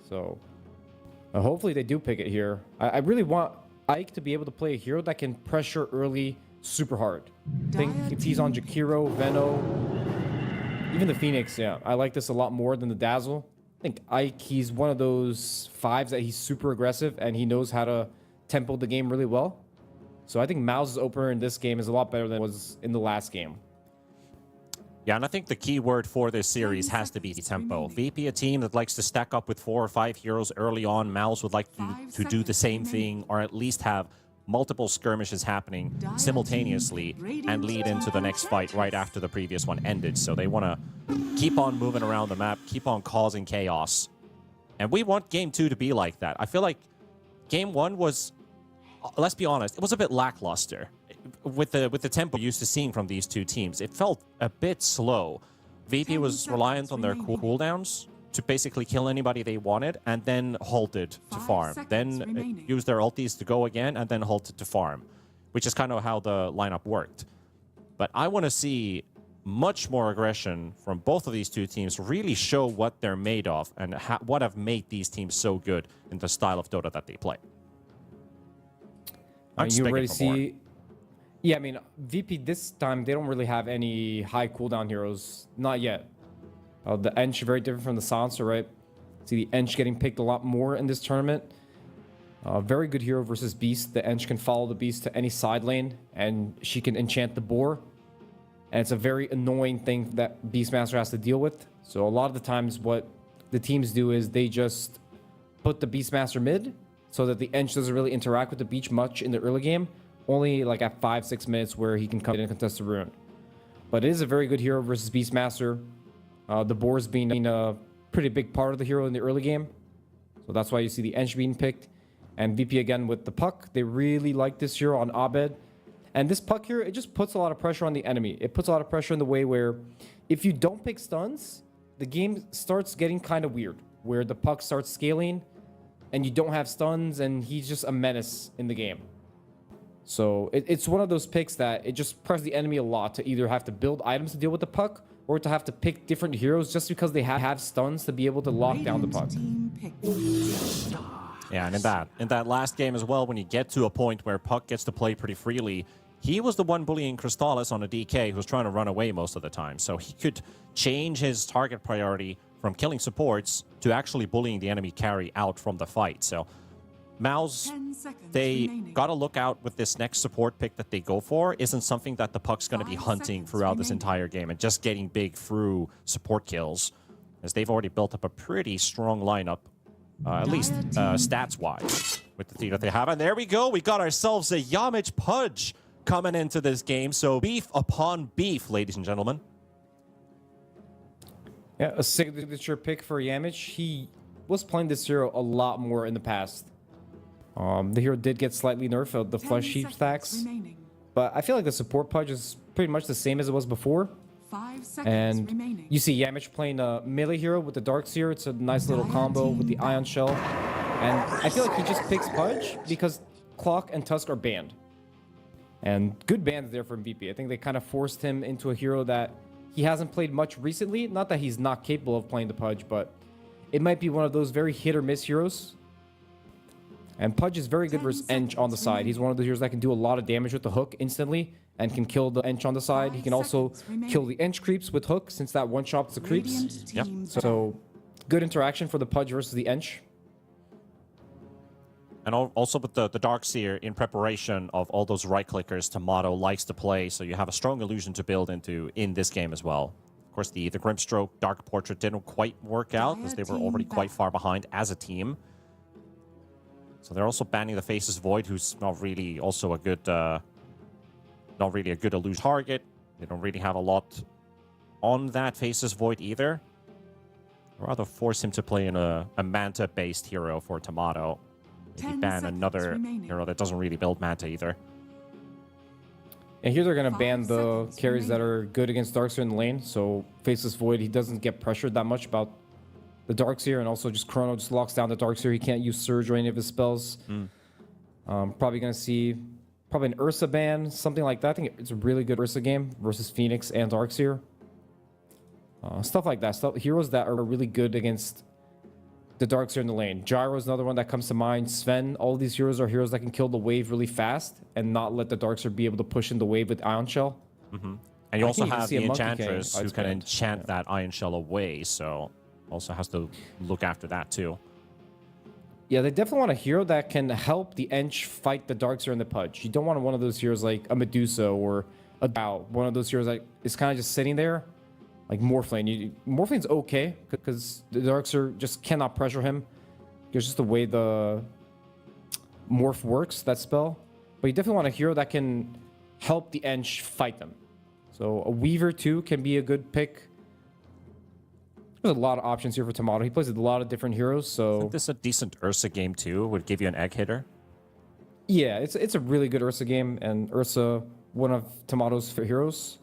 [SPEAKER 8] So hopefully they do pick it here. I really want Ike to be able to play a hero that can pressure early super hard. I think if he's on Jakiro, Veno, even the Phoenix, yeah. I like this a lot more than the Dazzle. I think Ike, he's one of those 5s that he's super aggressive and he knows how to tempo the game really well. So I think MOUZ's opener in this game is a lot better than it was in the last game.
[SPEAKER 16] Yeah, and I think the key word for this series has to be tempo. VP, a team that likes to stack up with 4 or 5 heroes early on. MOUZ would like to do the same thing, or at least have multiple skirmishes happening simultaneously and lead into the next fight right after the previous one ended. So they want to keep on moving around the map, keep on causing chaos. And we want Game 2 to be like that. I feel like Game 1 was, let's be honest, it was a bit lackluster. With the tempo used to seeing from these two teams, it felt a bit slow. VP was reliant on their cooldowns to basically kill anybody they wanted, and then halted to farm. Then use their ultis to go again, and then halted to farm, which is kind of how the lineup worked. But I want to see much more aggression from both of these two teams, really show what they're made of and what have made these teams so good in the style of Dota that they play.
[SPEAKER 8] You already see... Yeah, I mean, VP this time, they don't really have any high cooldown heroes. Not yet. The Ench, very different from the Silencer, right? See the Ench getting picked a lot more in this tournament. Very good hero versus Beast. The Ench can follow the Beast to any side lane, and she can enchant the boar. And it's a very annoying thing that Beastmaster has to deal with. So a lot of the times what the teams do is they just put the Beastmaster mid, so that the Ench doesn't really interact with the Beach much in the early game. Only like at 5-6 minutes where he can come in and contest the rune. But it is a very good hero versus Beastmaster. The boars being a pretty big part of the hero in the early game. So that's why you see the Ench being picked. And VP again with the Puck. They really like this hero on Abed. And this Puck here, it just puts a lot of pressure on the enemy. It puts a lot of pressure in the way where if you don't pick stuns, the game starts getting kind of weird. Where the Puck starts scaling and you don't have stuns and he's just a menace in the game. So it's one of those picks that it just presses the enemy a lot to either have to build items to deal with the Puck, or to have to pick different heroes just because they have stuns to be able to lock down the Puck.
[SPEAKER 16] Yeah, and in that last game as well, when you get to a point where Puck gets to play pretty freely, he was the one bullying Crystallis on a DK who was trying to run away most of the time. So he could change his target priority from killing supports to actually bullying the enemy carry out from the fight. So
[SPEAKER 9] MOUZ, they got to look out with this next support pick that they go for isn't something that the Puck's going to be hunting throughout this entire game and just getting big through support kills, as they've already built up a pretty strong lineup, at least stats-wise, with the team that they have. And there we go. We got ourselves a Yamich Pudge coming into this game. So beef upon beef, ladies and gentlemen.
[SPEAKER 8] Yeah, a signature pick for Yamich. He was playing this hero a lot more in the past. The hero did get slightly nerfed of the flesh sheep stacks, but I feel like the support Pudge is pretty much the same as it was before.
[SPEAKER 10] 5 seconds
[SPEAKER 8] And
[SPEAKER 10] remaining.
[SPEAKER 8] you see Yamich playing a melee hero with the Darkseer. It's a nice little combo with the Ion Shell. And I feel like he just picks Pudge because Clock and Tusk are banned. And good bans there from VP. I think they kind of forced him into a hero that he hasn't played much recently. Not that he's not capable of playing the Pudge, but it might be one of those very hit or miss heroes. And Pudge is very good versus Ench on the side. He's one of the heroes that can do a lot of damage with the hook instantly and can kill the Ench on the side. He can also kill the Ench creeps with hook since that one-shots the creeps.
[SPEAKER 9] Yep.
[SPEAKER 8] So good interaction for the Pudge versus the Ench.
[SPEAKER 9] And also with the Darkseer in preparation of all those right-clickers Tomato likes to play, so you have a strong illusion to build into in this game as well. Of course, the Grimstroke Dark Portrait didn't quite work out as they were already quite far behind as a team. So they're also banning the Faceless Void, who's not really also a good, not really a good illusion target. They don't really have a lot on that Faceless Void either. I'd rather force him to play in a Manta-based hero for Tomato. Maybe ban another hero that doesn't really build Manta either.
[SPEAKER 8] And here they're going to ban the carries that are good against Darkseer in the lane. So Faceless Void, he doesn't get pressured that much about the Darkseer, and also just Chrono just locks down the Darkseer. He can't use Surge or any of his spells. Probably going to see an Ursa ban, something like that. I think it's a really good Ursa game versus Phoenix and Darkseer. Stuff like that. Heroes that are really good against the Darkseer in the lane. Gyro is another one that comes to mind. Sven, all these heroes are heroes that can kill the wave really fast and not let the Darkseer be able to push in the wave with Ion Shell.
[SPEAKER 9] And you also have the Enchantress who can enchant that Ion Shell away, so also has to look after that too.
[SPEAKER 8] Yeah, they definitely want a hero that can help the Ench fight the Darkseer and the Pudge. You don't want one of those heroes like a Medusa or a Dow. One of those heroes that is kind of just sitting there, like Morphlane. Morphlane's okay because the Darkseer just cannot pressure him. It's just the way the Morph works, that spell. But you definitely want a hero that can help the Ench fight them. So a Weaver too can be a good pick. There's a lot of options here for Tomato. He plays with a lot of different heroes, so...
[SPEAKER 9] Isn't this a decent Ursa game too? Would give you an egg hitter?
[SPEAKER 8] Yeah, it's a really good Ursa game, and Ursa, one of Tomato's heroes.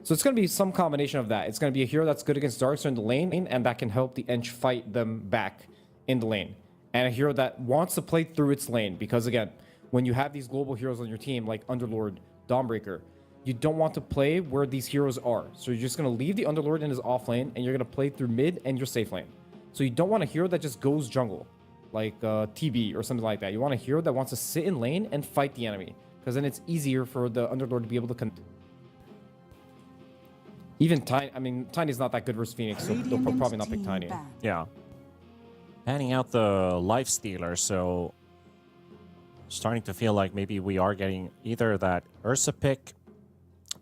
[SPEAKER 8] So it's going to be some combination of that. It's going to be a hero that's good against Darkseer in the lane, and that can help the Ench fight them back in the lane. And a hero that wants to play through its lane, because again, when you have these global heroes on your team, like Underlord, Dawnbreaker, you don't want to play where these heroes are. So you're just going to leave the Underlord in his off lane, and you're going to play through mid and your safe lane. So you don't want a hero that just goes jungle, like TB or something like that. You want a hero that wants to sit in lane and fight the enemy, because then it's easier for the Underlord to be able to... Even Tiny, I mean, Tiny's not that good versus Phoenix, so they'll probably not pick Tiny.
[SPEAKER 9] Yeah. Banning out the Lifestealer, so... Starting to feel like maybe we are getting either that Ursa pick.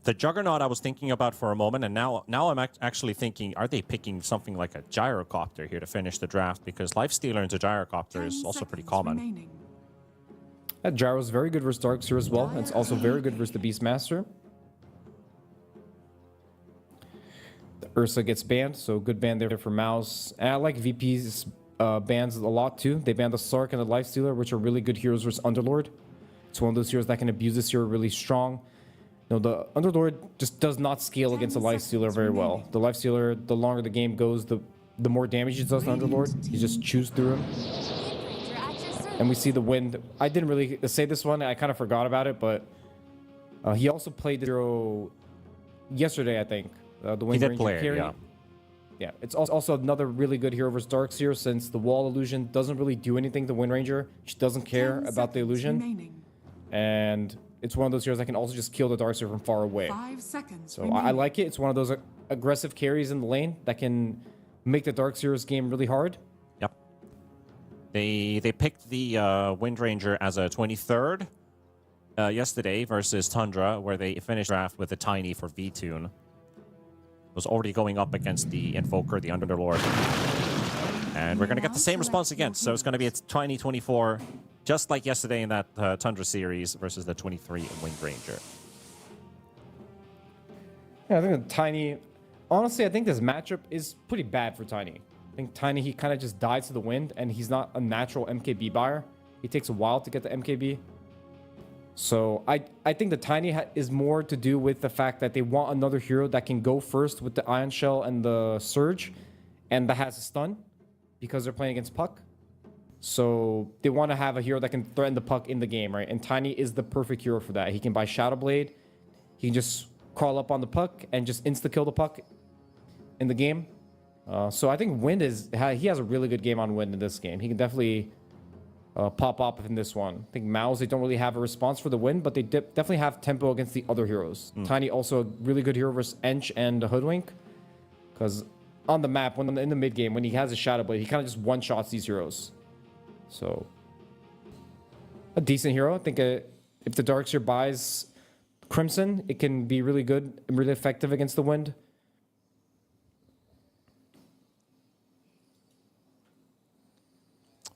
[SPEAKER 9] The Juggernaut I was thinking about for a moment, and now I'm actually thinking, are they picking something like a Gyrocopter here to finish the draft? Because Lifestealer into Gyrocopter is also pretty common.
[SPEAKER 8] That Gyro's very good versus Darkseer as well. It's also very good versus the Beastmaster. The Ursa gets banned, so good ban there for MOUZ. And I like VP's bans a lot too. They banned the Sark and the Lifestealer, which are really good heroes versus Underlord. It's one of those heroes that can abuse this hero really strong. No, the Underlord just does not scale against the Lifestealer very well. The Lifestealer, the longer the game goes, the more damage it does to Underlord. You just choose through him. And we see the Wind. I didn't really say this one. I kind of forgot about it, but he also played the hero yesterday, I think. The Wind Ranger carry.
[SPEAKER 9] Yeah.
[SPEAKER 8] Yeah, it's also another really good hero versus Darkseer, since the Wall Illusion doesn't really do anything to Wind Ranger. She doesn't care about the illusion. And it's one of those heroes that can also just kill the Darkseer from far away.
[SPEAKER 10] 5 seconds.
[SPEAKER 8] So I like it. It's one of those aggressive carries in the lane that can make the Darkseer's game really hard.
[SPEAKER 9] Yep.
[SPEAKER 16] They picked the Wind Ranger as a 23rd yesterday versus Tundra, where they finished draft with a Tiny for V-Tune. Was already going up against the Invoker, the Underlord. And we're going to get the same response again. So it's going to be a Tiny 24, just like yesterday in that Tundra series versus the 23 Wind Ranger.
[SPEAKER 8] Yeah, I think the Tiny... Honestly, I think this matchup is pretty bad for Tiny. I think Tiny, he kind of just dies to the wind, and he's not a natural MKB buyer. He takes a while to get the MKB. So I think the Tiny is more to do with the fact that they want another hero that can go first with the Ion Shell and the Surge, and that has a stun, because they're playing against Puck. So they want to have a hero that can threaten the Puck in the game, right? And Tiny is the perfect hero for that. He can buy Shadow Blade. He can just crawl up on the Puck and just insta-kill the Puck in the game. So I think Wind he has a really good game on Wind in this game. He can definitely pop up in this one. I think MOUZ, they don't really have a response for the Wind, but they definitely have tempo against the other heroes. Tiny also a really good hero versus Ench and Hoodwink, because on the map, when in the mid game, when he has a Shadow Blade, he kind of just one-shots these heroes. So a decent hero. I think if the Darkseer buys Crimson, it can be really good and really effective against the Wind.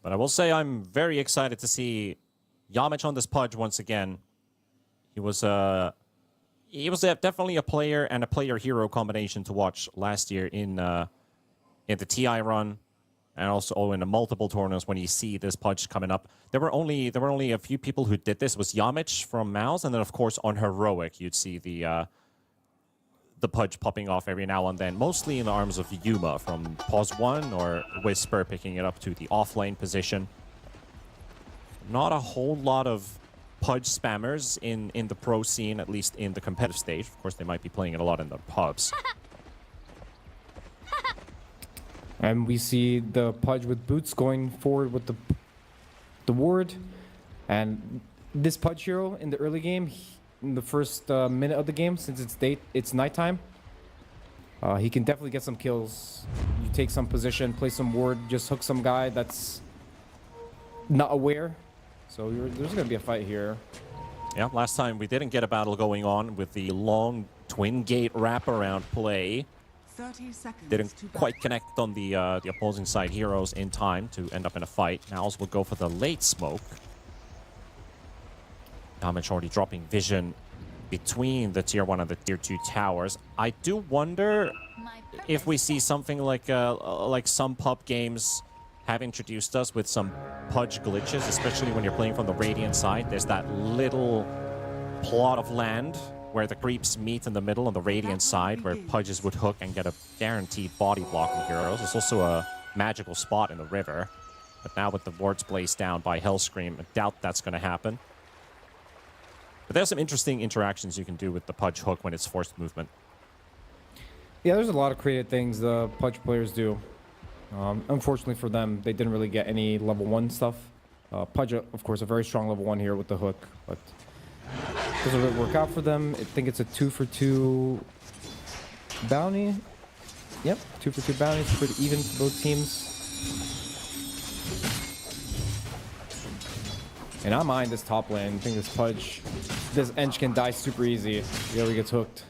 [SPEAKER 16] But I will say I'm very excited to see Yamich on this Pudge once again. He was definitely a player and a player-hero combination to watch last year in the TI run, and also in the multiple tournaments when you see this Pudge coming up. There were only a few people who did this. It was Yamich from MOUZ, and then of course on Heroic you'd see the Pudge popping off every now and then, mostly in the arms of Yuma from Pause 1 or Whisper picking it up to the offlane position. Not a whole lot of Pudge spammers in the pro scene, at least in the competitive stage. Of course, they might be playing it a lot in the pubs.
[SPEAKER 8] And we see the Pudge with Boots going forward with the ward. And this Pudge hero in the early game, in the first minute of the game, since it's nighttime, he can definitely get some kills. You take some position, play some ward, just hook some guy that's not aware. So there's going to be a fight here.
[SPEAKER 16] Yeah, last time we didn't get a battle going on with the long twin gate wraparound play.
[SPEAKER 10] 30 seconds.
[SPEAKER 16] Didn't quite connect on the opposing side heroes in time to end up in a fight. MOUZ will go for the late smoke. Damage already dropping vision between the tier 1 and the tier 2 towers. I do wonder if we see something like some pub games have introduced us with some Pudge glitches, especially when you're playing from the Radiant side. There's that little plot of land where the creeps meet in the middle on the Radiant side, where Pudges would hook and get a guaranteed body block from heroes. It's also a magical spot in the river. But now with the wards placed down by Hellscream, I doubt that's going to happen. But there's some interesting interactions you can do with the Pudge hook when it's forced movement.
[SPEAKER 8] Yeah, there's a lot of creative things the Pudge players do. Unfortunately for them, they didn't really get any level 1 stuff. Pudge, of course, a very strong level 1 here with the hook, but doesn't really work out for them. I think it's a 2-for-2 bounty. Yep, 2-for-2 bounty. It's pretty even for both teams. And I mind this top lane. I think this Pudge, this Ench can die super easy. He already gets hooked.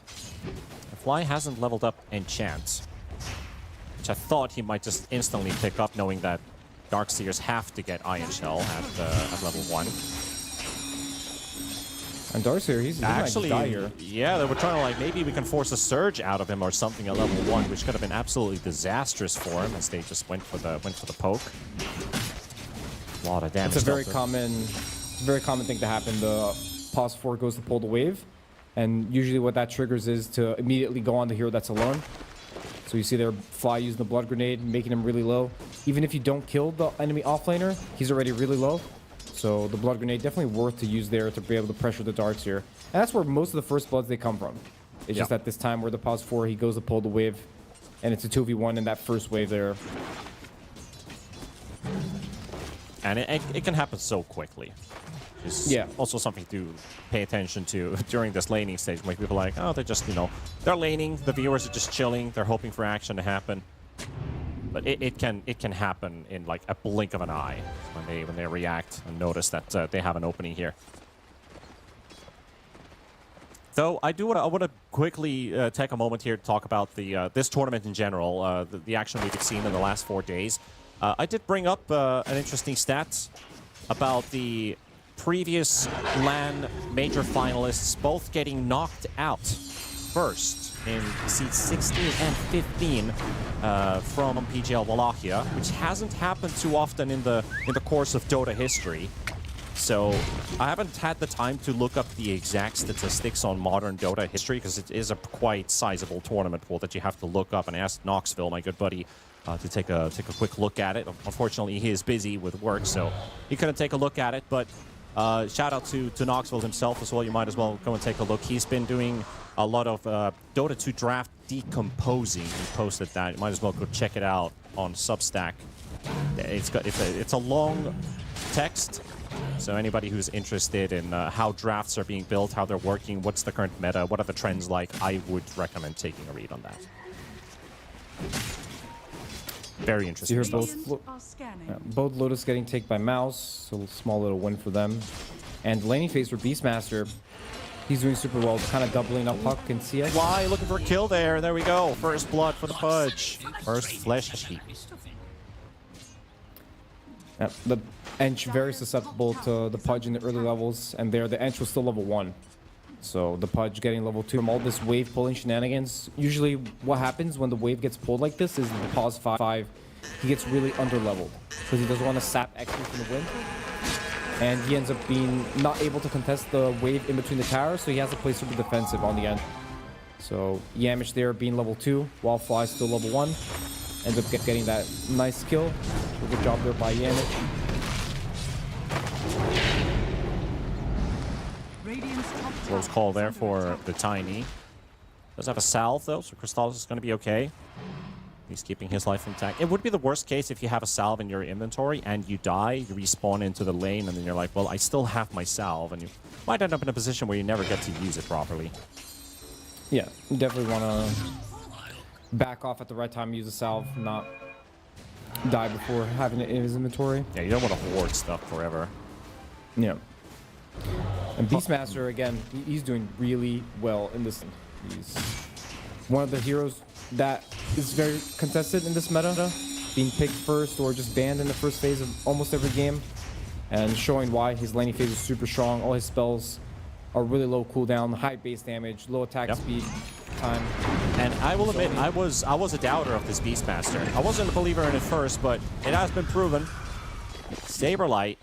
[SPEAKER 16] The Fly hasn't leveled up Enchant, which I thought he might just instantly pick up, knowing that Darkseers have to get Ion Shell at level 1.
[SPEAKER 8] And Darkseer, he's
[SPEAKER 16] actually
[SPEAKER 8] die here.
[SPEAKER 16] Yeah, they were trying to like maybe we can force a surge out of him or something at level 1, which could have been absolutely disastrous for him as they just went for the poke. A lot of damage.
[SPEAKER 8] It's a very common thing to happen. The Pause 4 goes to pull the wave, and usually what that triggers is to immediately go on the hero that's alone. So you see their Fly using the blood grenade, making him really low. Even if you don't kill the enemy offlaner, he's already really low. So the blood grenade definitely worth to use there to be able to pressure the Darkseer. And that's where most of the first bloods they come from. It's just at this time where the Pause 4, he goes to pull the wave, and it's a 2v1 in that first wave there.
[SPEAKER 16] And it can happen so quickly. It's also something to pay attention to during this laning stage, where people are like, oh, they're just, they're laning, the viewers are just chilling, they're hoping for action to happen.
[SPEAKER 9] But it can happen in like a blink of an eye when they react and notice that they have an opening here. Though I want to quickly take a moment here to talk about the this tournament in general, the action we've seen in the last 4 days. I did bring up an interesting stat about the previous LAN major finalists both getting knocked out first in seeds 16 and 15 from PGL Wallachia, which hasn't happened too often in the course of Dota history. So I haven't had the time to look up the exact statistics on modern Dota history because it is a quite sizable tournament pool that you have to look up, and I asked Knoxville, my good buddy, to take a quick look at it. Unfortunately, he is busy with work, so he couldn't take a look at it. But shout out to Knoxville himself as well. You might as well go and take a look. He's been doing a lot of Dota 2 draft decomposing. He posted that. You might as well go check it out on Substack. It's a long text. So anybody who's interested in how drafts are being built, how they're working, what's the current meta, what are the trends like, I would recommend taking a read on that. Very interesting.
[SPEAKER 8] So both Lotus getting taken by MOUZ, so a small little win for them. And laning phase for Beastmaster, he's doing super well, kind of doubling up Puck and CS.
[SPEAKER 9] Fly looking for a kill there. There we go. First blood for the Pudge. First flesh heap.
[SPEAKER 8] The Ench very susceptible to the Pudge in the early levels, and there the Ench was still level 1. So the Pudge getting level 2 from all this wave pulling shenanigans. Usually what happens when the wave gets pulled like this is the pause 5, he gets really underleveled because he doesn't want to sap XP from the wind. And he ends up being not able to contest the wave in between the towers, so he has to play super defensive on the end. So Yamish there being level 2, while Fly still level 1. Ends up getting that nice kill. Good job there by Yandex.
[SPEAKER 9] Close call there for the Tiny. Does have a salve though, so Crystallis is going to be okay. He's keeping his life intact. It would be the worst case if you have a salve in your inventory and you die, you respawn into the lane, and then you're like, well, I still have my salve, and you might end up in a position where you never get to use it properly.
[SPEAKER 8] Yeah, you definitely want to back off at the right time, use a salve, not die before having it in his inventory.
[SPEAKER 9] Yeah, you don't want to hoard stuff forever.
[SPEAKER 8] Yeah. And Beastmaster, again, he's doing really well in this. He's one of the heroes that is very contested in this meta, being picked first or just banned in the first phase of almost every game, and showing why his laning phase is super strong. All his spells are really low cooldown, high base damage, low attack speed time.
[SPEAKER 9] And I will admit, I was a doubter of this Beastmaster. I wasn't a believer in it first, but it has been proven. Saberlight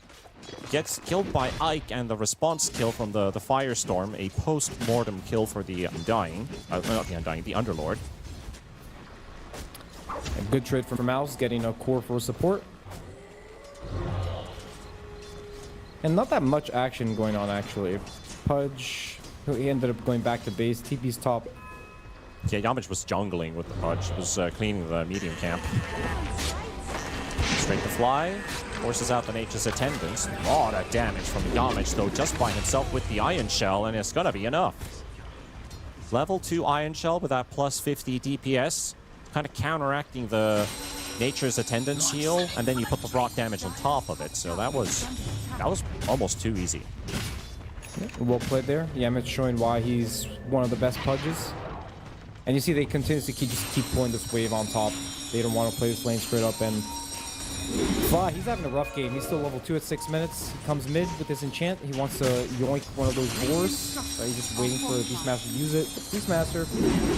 [SPEAKER 9] gets killed by Ike, and the response kill from the Firestorm, a post-mortem kill for the Undying, not the Undying, the Underlord.
[SPEAKER 8] A good trade from MOUZ, getting a core for support. And not that much action going on, actually. Pudge, he ended up going back to base. TP's top.
[SPEAKER 9] Yeah, Yamich was jungling with the Pudge. He was cleaning the medium camp. Straight to Fly. Forces out the Nature's Attendants. A lot of damage from Yamich, though, just by himself with the Iron Shell, and it's gonna be enough. Level 2 Iron Shell with that plus 50 DPS, kind of counteracting the Nature's Attendants heal, and then you put the rock damage on top of it. So that was almost too easy.
[SPEAKER 8] Yeah, well played there. Yamich showing why he's one of the best Pudges. And you see they continuously keep pulling this wave on top. They don't want to play this lane straight up, and Fly, he's having a rough game. He's still level 2 at 6 minutes. He comes mid with his enchant. He wants to yoink one of those boars. So he's just waiting for Beastmaster to use it. Beastmaster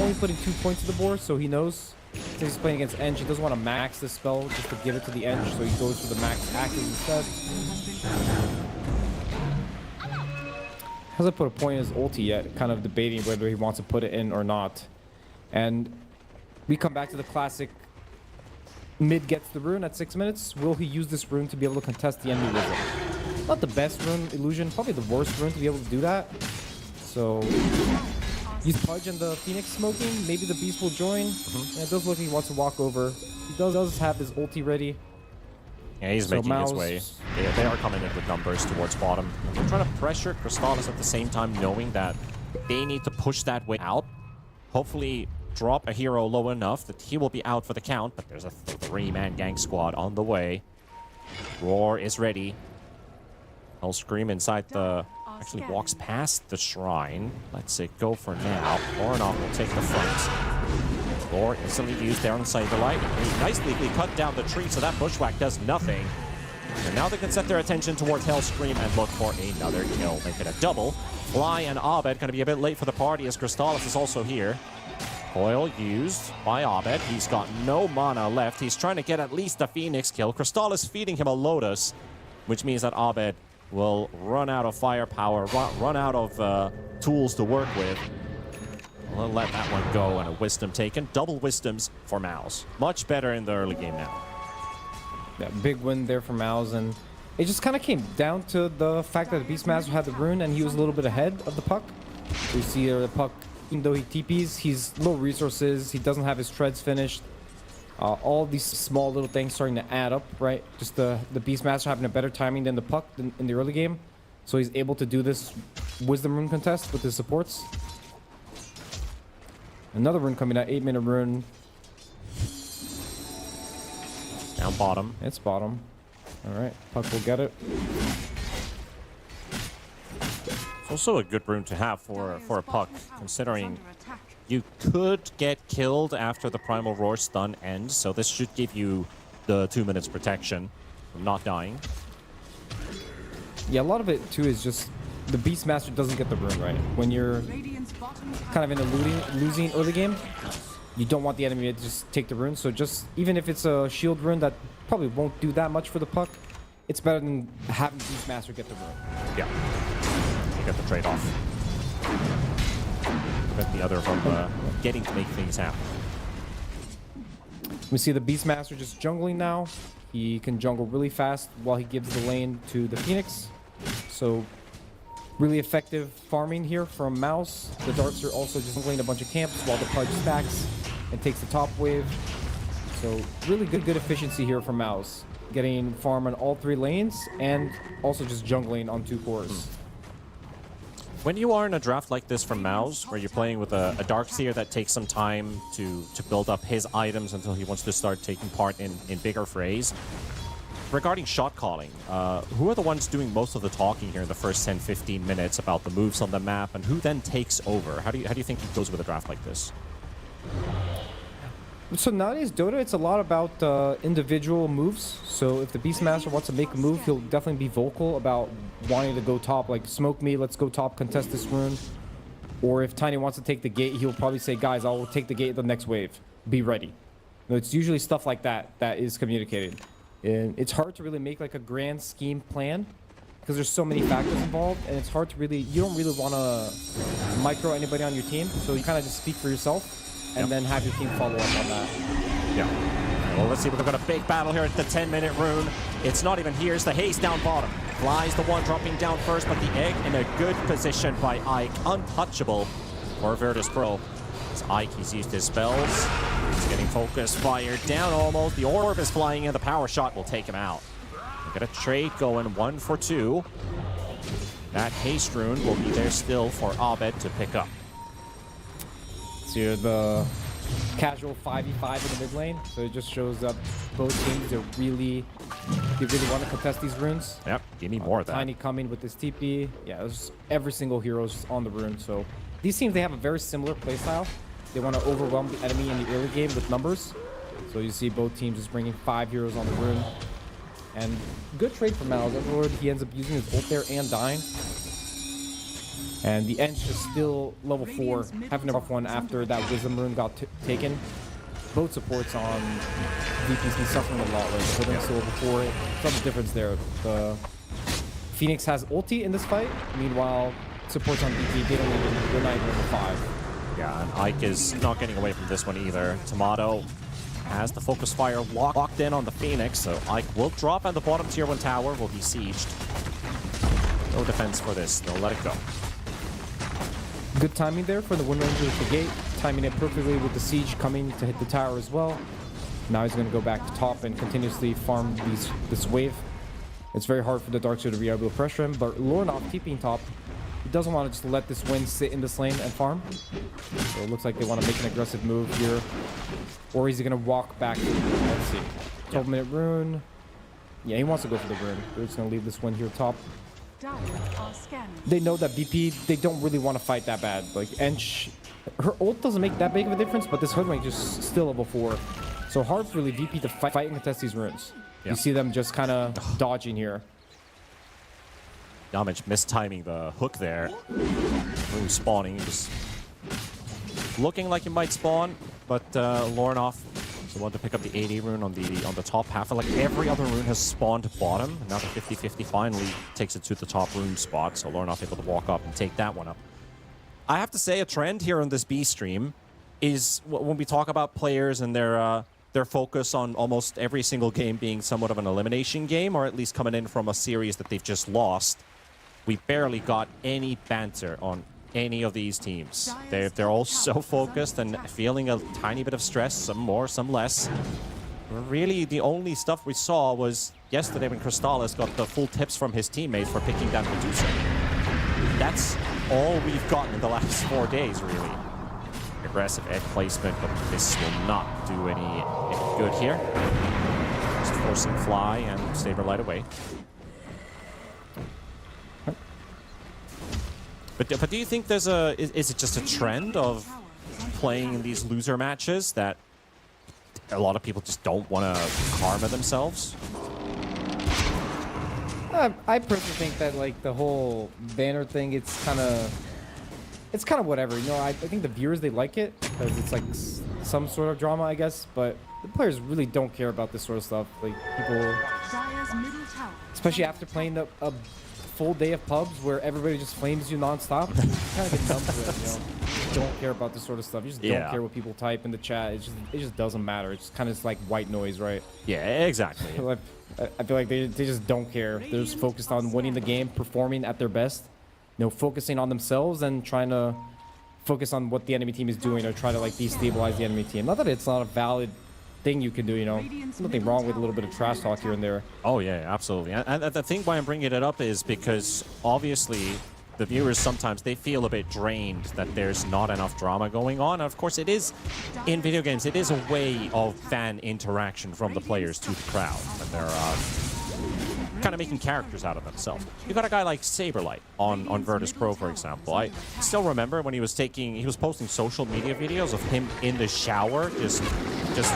[SPEAKER 8] only putting 2 points to the boar, so he knows. Since he's playing against Eng, he doesn't want to max this spell just to give it to the Eng, so he goes for the max active instead. Hasn't put a point in his ulti yet, kind of debating whether he wants to put it in or not. And we come back to the classic mid gets the rune at 6 minutes. Will he use this rune to be able to contest the enemy with it? Not the best rune illusion, probably the worst rune to be able to do that. So use Pudge and the Phoenix smoking. Maybe the Beast will join. And it does look like he wants to walk over. He does have his ulti ready.
[SPEAKER 9] Yeah, he's making his way. They are coming in with numbers towards bottom. They're trying to pressure Crystallis at the same time, knowing that they need to push that way out. Hopefully,
[SPEAKER 16] drop a hero low enough that he will be out for the count, but there's a 3-man gang squad on the way. Roar is ready. Hellscream inside the... Actually walks past the shrine. Let's it go for now. Ornoff will take the front. Roar instantly used there on Cyberlight. He nicely cut down the tree, so that bushwhack does nothing. And now they can set their attention towards Hellscream and look for another kill. Make it a double. Fly and Abed going to be a bit late for the party as Crystallis is also here. Coil used by Abed. He's got no mana left. He's trying to get at least a Phoenix kill. Crystallis feeding him a Lotus, which means that Abed will run out of firepower, run out of tools to work with. We'll let that one go and a Wisdom taken. Double Wisdoms for MOUZ. Much better in the early game now.
[SPEAKER 8] Yeah, big win there for MOUZ, and it just kind of came down to the fact that the Beastmaster had the rune and he was a little bit ahead of the puck. You see the puck, even though he TPs, he's low resources, he doesn't have his treads finished. All these small little things starting to add up, right? Just the Beastmaster having a better timing than the puck in the early game. So he's able to do this Wisdom rune contest with his supports. Another rune coming out, 8-minute rune.
[SPEAKER 16] Down bottom.
[SPEAKER 8] It's bottom. All right, puck will get it.
[SPEAKER 16] It's also a good rune to have for a puck, considering you could get killed after the Primal Roar stun ends, so this should give you the 2 minutes protection from not dying.
[SPEAKER 8] Yeah, a lot of it too is just the Beastmaster doesn't get the rune right. When you're kind of in a losing early game, you don't want the enemy to just take the rune, so just even if it's a shield rune that probably won't do that much for the puck, it's better than having Beastmaster get the rune.
[SPEAKER 16] Yeah, you get the trade-off. Prevent the other from getting to make things happen.
[SPEAKER 8] We see the Beastmaster just jungling now. He can jungle really fast while he gives the lane to the Phoenix. So really effective farming here from MOUZ. The Darks are also just jungling a bunch of camps while the Pudge stacks and takes the top wave. So really good efficiency here from MOUZ. Getting farm on all 3 lanes and also just jungling on 2 cores.
[SPEAKER 16] When you are in a draft like this from MOUZ, where you're playing with a Darkseer that takes some time to build up his items until he wants to start taking part in bigger frays, regarding shot calling, who are the ones doing most of the talking here in the first 10-15 minutes about the moves on the map, and who then takes over? How do you think it goes with a draft like this?
[SPEAKER 8] So nowadays, Dota, it's a lot about individual moves. So if the Beastmaster wants to make a move, he'll definitely be vocal about wanting to go top, like smoke me, let's go top, contest this rune. Or if Tiny wants to take the gate, he'll probably say, guys, I'll take the gate the next wave. Be ready. It's usually stuff like that that is communicated. And it's hard to really make like a grand scheme plan because there's so many factors involved, and it's hard to really, you don't really want to micro anybody on your team. So you kind of just speak for yourself and then have your team follow up on that.
[SPEAKER 16] Yeah. Well, let's see. We've got a big battle here at the 10-minute rune. It's not even here. It's the haste down bottom. Flies the one dropping down first, but the egg in a good position by Ike. Untouchable for Virtus.pro. As Ike, he's used his spells. He's getting focus fired down almost. The orb is flying in. The power shot will take him out. We've got a trade going 1 for 2. That haste rune will be there still for Abed to pick up.
[SPEAKER 8] Here the casual 5v5 in the mid lane, so it just shows that both teams are really want to contest these runes.
[SPEAKER 16] Yep, give me more of that.
[SPEAKER 8] Tiny coming with this TP. Yeah, there's every single hero's on the rune. So these teams, they have a very similar playstyle. They want to overwhelm the enemy in the early game with numbers. So you see both teams just bringing 5 heroes on the rune. And good trade for MOUZ. Overlord, he ends up using his ult there and dying. And the Ench is still level 4, having a rough one after that Wisdom rune got taken. Both supports on VPC suffering a lot, like the Hooding Soul before it. Some difference there. The Phoenix has ulti in this fight, meanwhile supports on VP, they're not even level 5.
[SPEAKER 16] Yeah, and Ike is not getting away from this one either. Tomato has the focus fire locked in on the Phoenix, so Ike will drop and the bottom tier 1 tower will be sieged. No defense for this, they'll let it go.
[SPEAKER 8] Good timing there for the Wind Ranger with the gate, timing it perfectly with the siege coming to hit the tower as well. Now he's going to go back to top and continuously farm this wave. It's very hard for the Darkseer to be able to pressure him, but Lornoff TPing top, doesn't want to just let this win sit in this lane and farm. So it looks like they want to make an aggressive move here. Or is he going to walk back? Let's see. 12-minute rune. Yeah, he wants to go for the rune. They're just going to leave this one here top. They know that BP, they don't really want to fight that bad. Like, Ench, her ult doesn't make that big of a difference, but this Hoodwink is still level 4. So hard for really VP to fight and contest these runes. Yeah. You see them just kind of dodging here.
[SPEAKER 9] Yamich mistiming the hook there. Rune spawning, just looking like he might spawn, but Lornoff the one to pick up the AD rune on the top half. Like every other rune has spawned bottom. Now the 50-50 finally takes it to the top rune spot, so Lornoff able to walk up and take that one up. I have to say a trend here on this B stream is when we talk about players and their focus on almost every single game being somewhat of an elimination game, or at least coming in from a series that they've just lost. We barely got any banter on any of these teams. They're all so focused and feeling a tiny bit of stress, some more, some less. Really, the only stuff we saw was yesterday when Crystallis got the full tips from his teammates for picking that Medusa. That's all we've gotten in the last 4 days, really. Aggressive egg placement, but this will not do any good here. Just forcing Fly and Saberlight away. But do you think there's is it just a trend of playing in these loser matches that a lot of people just don't want to karma themselves?
[SPEAKER 8] I personally think that like the whole banner thing, it's kind of whatever. You know, I think the viewers, they like it because it's like some sort of drama, I guess. But the players really don't care about this sort of stuff. Like people, especially after playing a full day of pubs where everybody just flames you nonstop, you kind of get numb to it, you know. You don't care about this sort of stuff. You just don't care what people type in the chat. It just doesn't matter. It's kind of like white noise, right?
[SPEAKER 9] Yeah, exactly.
[SPEAKER 8] I feel like they just don't care. They're just focused on winning the game, performing at their best, you know, focusing on themselves and trying to focus on what the enemy team is doing or try to like destabilize the enemy team. Not that it's not a valid thing you can do, you know. There's nothing wrong with a little bit of trash talk here and there.
[SPEAKER 9] Oh yeah, absolutely. And the thing why I'm bringing it up is because obviously the viewers sometimes they feel a bit drained that there's not enough drama going on. And of course it is, in video games, it is a way of fan interaction from the players to the crowd. And they're kind of making characters out of themselves. You got a guy like Saberlight on Virtus.pro, for example. I still remember when he was posting social media videos of him in the shower, just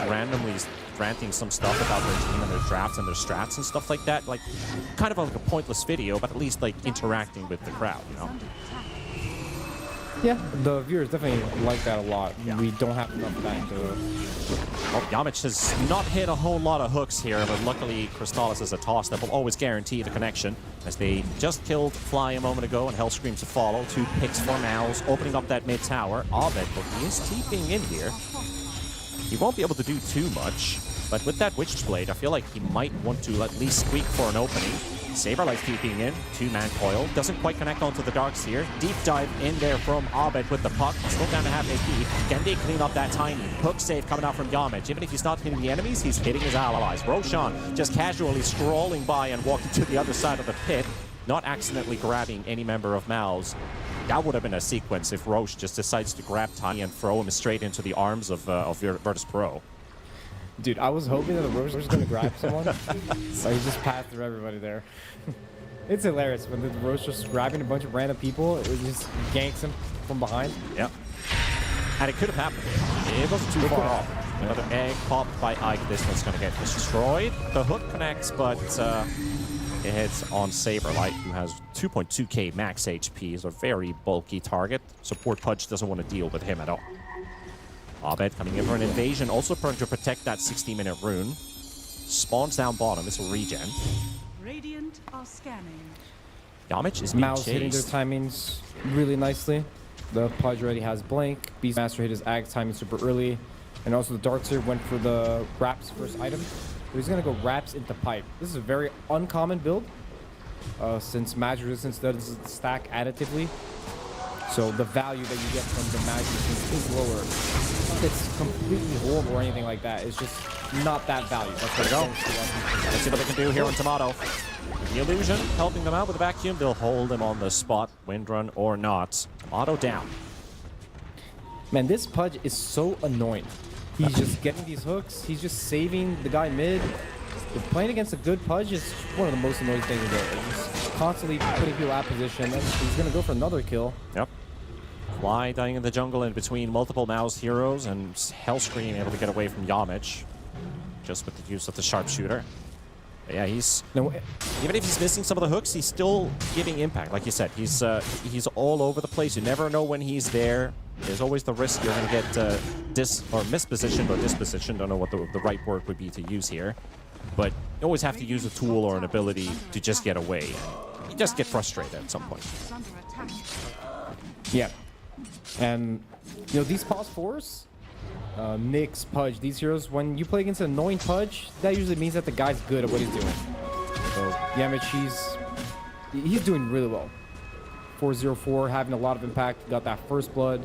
[SPEAKER 9] randomly ranting some stuff about their team and their drafts and their strats and stuff like that. Like, kind of like a pointless video, but at least like interacting with the crowd, you know?
[SPEAKER 8] Yeah, the viewers definitely like that a lot. Yeah. We don't have enough of that into
[SPEAKER 9] Well, Yamich has not hit a whole lot of hooks here, but luckily Crystallis is a toss that will always guarantee the connection, as they just killed Fly a moment ago and Hell Screams to follow. 2 picks for MOUZ, opening up that mid tower. Abed, but he is TPing in here. He won't be able to do too much, but with that Witch's Blade, I feel like he might want to at least squeak for an opening. Saberlight's TPing in, 2-man coil, doesn't quite connect onto the Darkseer. Deep dive in there from Abed with the puck, still down to half HP. Can they clean up that tiny hook save coming out from Yamich? Even if he's not hitting the enemies, he's hitting his allies. Roshan just casually strolling by and walking to the other side of the pit, not accidentally grabbing any member of MOUZ. That would have been a sequence if Roche just decides to grab Tiny and throw him straight into the arms of Virtus.pro.
[SPEAKER 8] Dude, I was hoping that the Roche was going to grab someone, but he just passed through everybody there. It's hilarious when the Roche just grabbing a bunch of random people, it just ganks him from behind.
[SPEAKER 9] Yep. And it could have happened. It wasn't too far off. Another egg popped by Ike. This one's going to get destroyed. The hook connects, but it hits on Saberlight, who has 2.2k max HP. He's a very bulky target. Support Pudge doesn't want to deal with him at all. Abed coming in for an invasion, also trying to protect that 60-minute rune. Spawns down bottom, this will regen.
[SPEAKER 10] Radiant are scanning.
[SPEAKER 9] Yamich is being
[SPEAKER 8] MOUZ hitting their timings really nicely. The Pudge already has blank. Beastmaster hit his Ag timing super early. And also the Darkseer went for the Wraps first item. So he's going to go Wraps into Pipe. This is a very uncommon build, since Magic Resistance does stack additively. So the value that you get from the Magic Resistance is lower. It's completely horrible or anything like that. It's just not that value. Let's go.
[SPEAKER 9] Let's see what they can do here on Tomato. The illusion helping them out with the vacuum. They'll hold him on the spot, windrun or not. Auto down.
[SPEAKER 8] Man, this Pudge is so annoying. He's just getting these hooks. He's just saving the guy mid. Playing against a good Pudge is one of the most annoying things to do. Just constantly putting people out of position. And he's going to go for another kill.
[SPEAKER 9] Yep. Fly dying in the jungle in between multiple MOUZ heroes, and Hellscream able to get away from Yamich just with the use of the sharpshooter. But yeah, he's even if he's missing some of the hooks, he's still giving impact. Like you said, he's all over the place. You never know when he's there. There's always the risk you're going to get mispositioned or dispositioned. Don't know what the right word would be to use here, but you always have to use a tool or an ability to just get away. You just get frustrated at some point.
[SPEAKER 8] Yeah. And, you know, these pause 4s, Nyx, Pudge, these heroes, when you play against an annoying Pudge, that usually means that the guy's good at what he's doing. So, Yamich, he's doing really well. 4-0-4, having a lot of impact, got that first blood,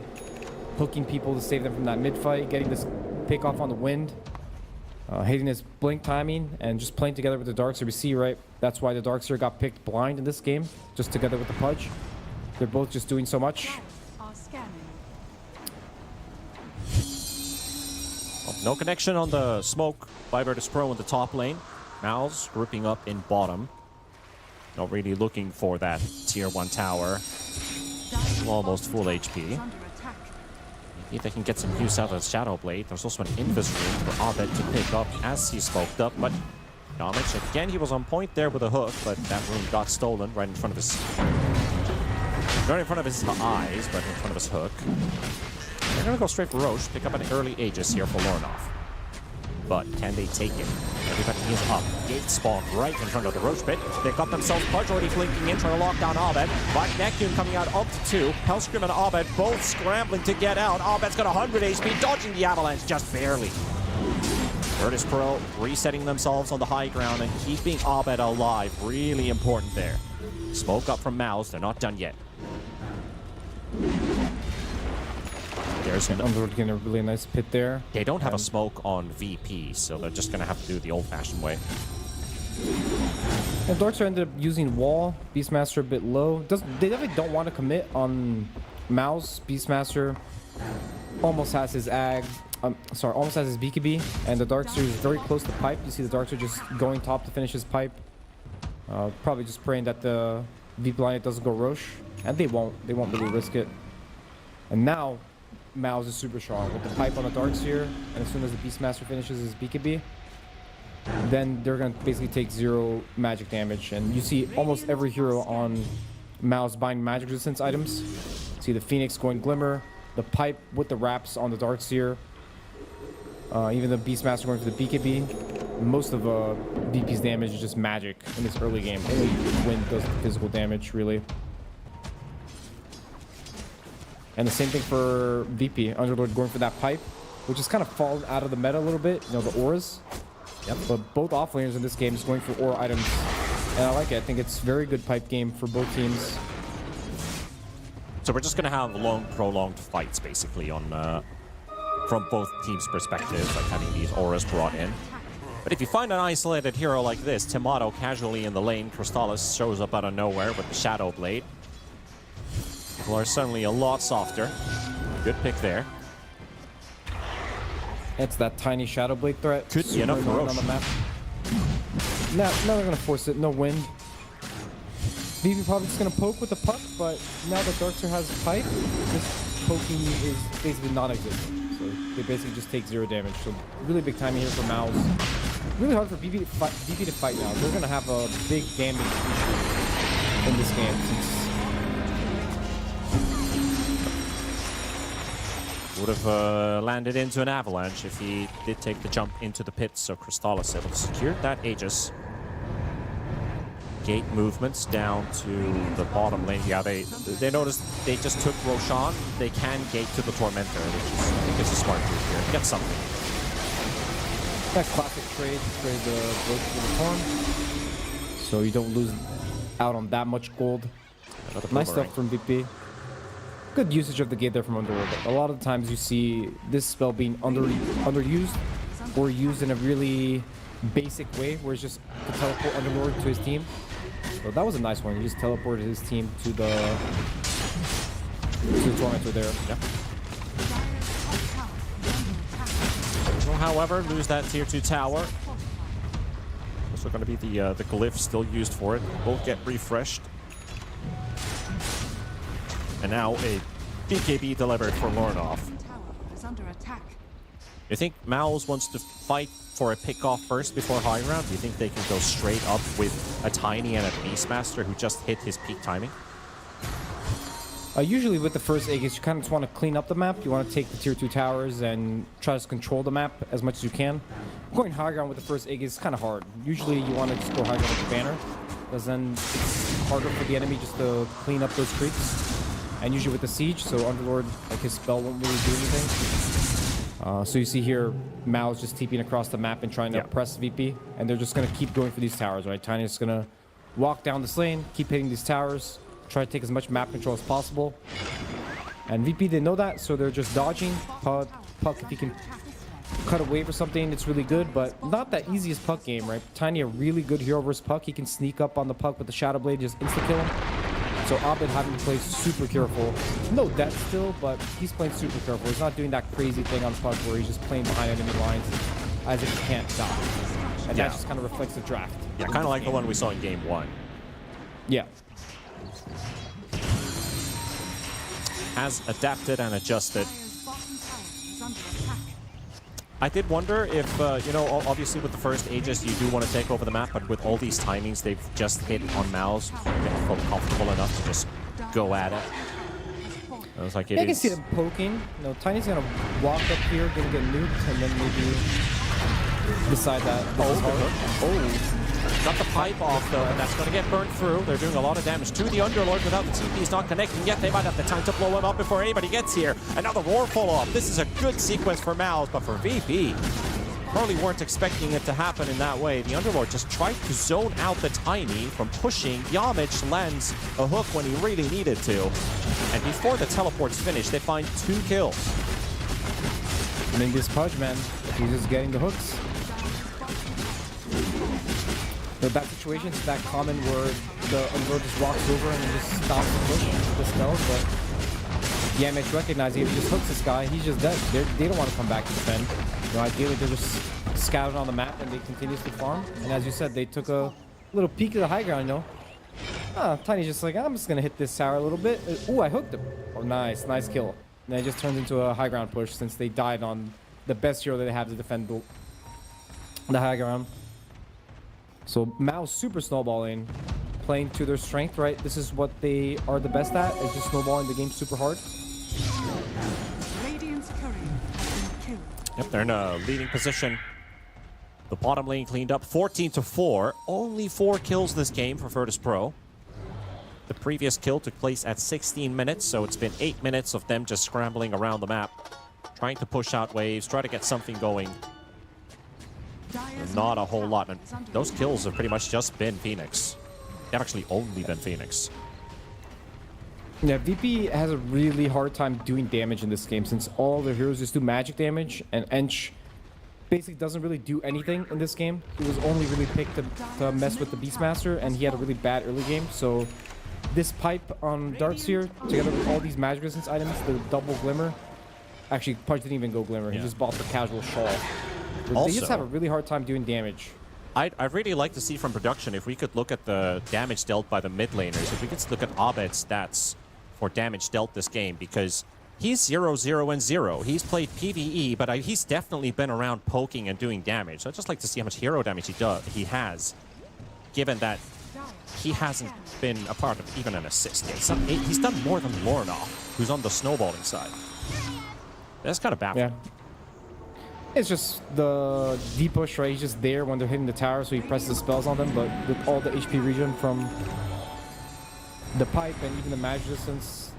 [SPEAKER 8] hooking people to save them from that mid-fight, getting this pick off on the wind, hitting his blink timing, and just playing together with the Darkseer. We see, right, that's why the Darkseer got picked blind in this game, just together with the Pudge. They're both just doing so much.
[SPEAKER 9] No connection on the smoke by Virtus.pro in the top lane. MOUZ grouping up in bottom. Not really looking for that tier 1 tower. Almost full HP. Maybe they can get some use out of Shadow Blade. There's also an Invis room for Abed to pick up as he smoked up, but Yamich, again, he was on point there with a hook, but that room got stolen right in front of his... Not in front of his eyes, but in front of his hook. They're going to go straight for Roche, pick up an early Aegis here for Lornoff. But can they take it? Everybody is up. Gate spawn right in front of the Roche pit. They've got themselves Pudge already blinking in, trying to lock down Abed. But Necune coming out up to 2. Hellscream and Abed both scrambling to get out. Abed's got 100 HP, dodging the avalanche just barely. Virtus.pro resetting themselves on the high ground and keeping Abed alive. Really important there. Smoke up from MOUZ. They're not done yet. There's
[SPEAKER 8] Underwood getting a really nice pit there.
[SPEAKER 9] They don't have a smoke on VP, so they're just going to have to do it the old-fashioned way.
[SPEAKER 8] And Darkseer ended up using wall. Beastmaster a bit low. They definitely don't want to commit on MOUZ. Beastmaster almost has his almost has his BKB, and the Darkseer is very close to pipe. You see the Darkseer just going top to finish his pipe. Probably just praying that the VP line doesn't go Roche, and they won't. They won't really risk it. And now MOUZ is super strong with the pipe on the Darkseer, and as soon as the Beastmaster finishes his BKB, then they're going to basically take 0 magic damage. And you see almost every hero on MOUZ buying magic resistance items. See the Phoenix going Glimmer, the pipe with the wraps on the Darkseer, even the Beastmaster going for the BKB. Most of VP's damage is just magic in this early game. Only Wind does the physical damage, really. And the same thing for VP. Underlord going for that pipe, which is kind of fallen out of the meta a little bit. You know, the auras. Yep. But both offlaners in this game is going for aura items. And I like it. I think it's a very good pipe game for both teams.
[SPEAKER 9] So we're just going to have long, prolonged fights, basically, on from both teams' perspectives, like having these auras brought in. But if you find an isolated hero like this, Timato casually in the lane, Crystallis shows up out of nowhere with the Shadow Blade. People are suddenly a lot softer. Good pick there.
[SPEAKER 8] It's that tiny Shadow Blade threat.
[SPEAKER 9] Could be enough for Roche
[SPEAKER 8] on the map. Now they're going to force it. No wind. VP probably just going to poke with the puck, but now that Darkseer has pipe, this poking is basically non-existent. So they basically just take 0 damage. So really big timing here for MOUZ. Really hard for VP to fight now. They're going to have a big damage issue in this game since
[SPEAKER 9] would have landed into an avalanche if he did take the jump into the pit. So Crystallis able to secure that Aegis. Gate movements down to the bottom lane. Yeah, they noticed they just took Roshan. They can gate to the Tormentor, which is, I think is a smart move here. Get something.
[SPEAKER 8] That classic trade the Roche for the Torn. So you don't lose out on that much gold. Nice stuff from VP. Good usage of the gate there from Underworld. A lot of the times you see this spell being underused or used in a really basic way, where it's just to teleport Underlord to his team. So that was a nice one. He just teleported his team to the tormentor there.
[SPEAKER 9] Yep. Will, however, lose that tier 2 tower. Also going to be the glyph still used for it. Both get refreshed. And now a BKB delivered for Lornoff. You think MOUZ wants to fight for a pick-off first before high ground? Do you think they can go straight up with a Tiny and a Beastmaster who just hit his peak timing?
[SPEAKER 8] Usually with the first Aegis, you kind of just want to clean up the map. You want to take the tier 2 towers and try to control the map as much as you can. Going high ground with the first Aegis is kind of hard. Usually you want to just go high ground with the banner, because then it's harder for the enemy just to clean up those creeps. And usually with the siege, so Underlord, like his spell won't really do anything. So you see here, MOUZ just TPing across the map and trying to press VP, and they're just going to keep going for these towers, right? Tiny's just going to walk down this lane, keep hitting these towers, try to take as much map control as possible. And VP, they know that, so they're just dodging. Puck, if he can cut a wave or something, it's really good, but not that easiest Puck game, right? Tiny, a really good hero versus Puck. He can sneak up on the Puck with the Shadow Blade, just insta-kill him. So Abed having to play super careful. No death still, but he's playing super careful. He's not doing that crazy thing on Puck where he's just playing behind enemy lines as if he can't die. And that just kind of reflects the draft.
[SPEAKER 9] Yeah, kind of like the one we saw in game 1.
[SPEAKER 8] Yeah.
[SPEAKER 9] Has adapted and adjusted. I did wonder if, you know, obviously with the first Aegis, you do want to take over the map, but with all these timings they've just hit on MOUZ, they felt comfortable enough to just go at it. I was like,
[SPEAKER 8] I can see them poking. You know, Tiny's going to walk up here, going to get nuked, and then maybe decide that this is hard.
[SPEAKER 9] Oh. Got the pipe off, though, and that's going to get burned through. They're doing a lot of damage to the Underlord without the TP. He's not connecting yet. They might have the time to blow him up before anybody gets here. Another roar follow-up. This is a good sequence for MOUZ, but for VP, probably weren't expecting it to happen in that way. The Underlord just tried to zone out the Tiny from pushing. Yamich lands a hook when he really needed to. And before the teleport's finished, they find 2 kills.
[SPEAKER 8] I mean, this Pudge, man, he's just getting the hooks. The bad situation is that common where the Underlord just walks over and just stops the push with the spells, but Yamich recognizing if he just hooks this guy, he's just dead. They don't want to come back to defend. You know, ideally, they're just scattered on the map and they continuously farm. And as you said, they took a little peek at the high ground, you know. Tiny's just like, I'm just going to hit this tower a little bit. Ooh, I hooked him. Oh, nice. Nice kill. And then it just turned into a high ground push since they died on the best hero that they have to defend the high ground. So MOUZ super snowballing, playing to their strength, right? This is what they are the best at, is just snowballing the game super hard.
[SPEAKER 9] Yep, they're in a leading position. The bottom lane cleaned up 14-4. Only 4 kills this game for Virtus.pro. The previous kill took place at 16 minutes, so it's been 8 minutes of them just scrambling around the map, trying to push out waves, try to get something going. Not a whole lot, and those kills have pretty much just been Phoenix. They've actually only been Phoenix.
[SPEAKER 8] Yeah, VP has a really hard time doing damage in this game since all their heroes just do magic damage, and Ench basically doesn't really do anything in this game. He was only really picked to mess with the Beastmaster, and he had a really bad early game, so this pipe on Darkseer, together with all these magic resistance items, the double Glimmer, actually Pudge didn't even go Glimmer, he just bought the casual Shawl.
[SPEAKER 9] Also,
[SPEAKER 8] they just have a really hard time doing damage.
[SPEAKER 9] I'd really like to see from production if we could look at the damage dealt by the mid laners, if we could look at Abed's stats for damage dealt this game, because he's 0-0-0. He's played PvE, but he's definitely been around poking and doing damage. So I'd just like to see how much hero damage he has, given that he hasn't been a part of even an assist yet. He's done more than Lornoff, who's on the snowballing side. That's kind of baffling.
[SPEAKER 8] Yeah. It's just the D-push, right? He's just there when they're hitting the tower, so he presses the spells on them, but with all the HP regen from the pipe and even the magic resistance,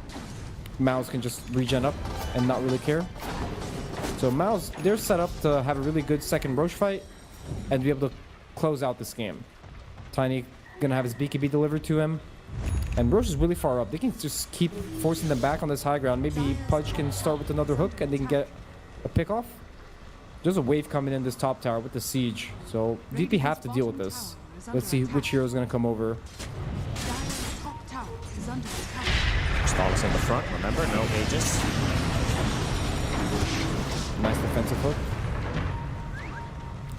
[SPEAKER 8] MOUZ can just regen up and not really care. So MOUZ, they're set up to have a really good second Roche fight and be able to close out this game. Tiny gonna have his BKB delivered to him, and Roche is really far up. They can just keep forcing them back on this high ground. Maybe Pudge can start with another hook and they can get a pick off. There's a wave coming in this top tower with the siege, so VP have to deal with this. Let's see which hero is going to come over.
[SPEAKER 9] Stallis in the front, remember, no Aegis.
[SPEAKER 8] Nice defensive hook.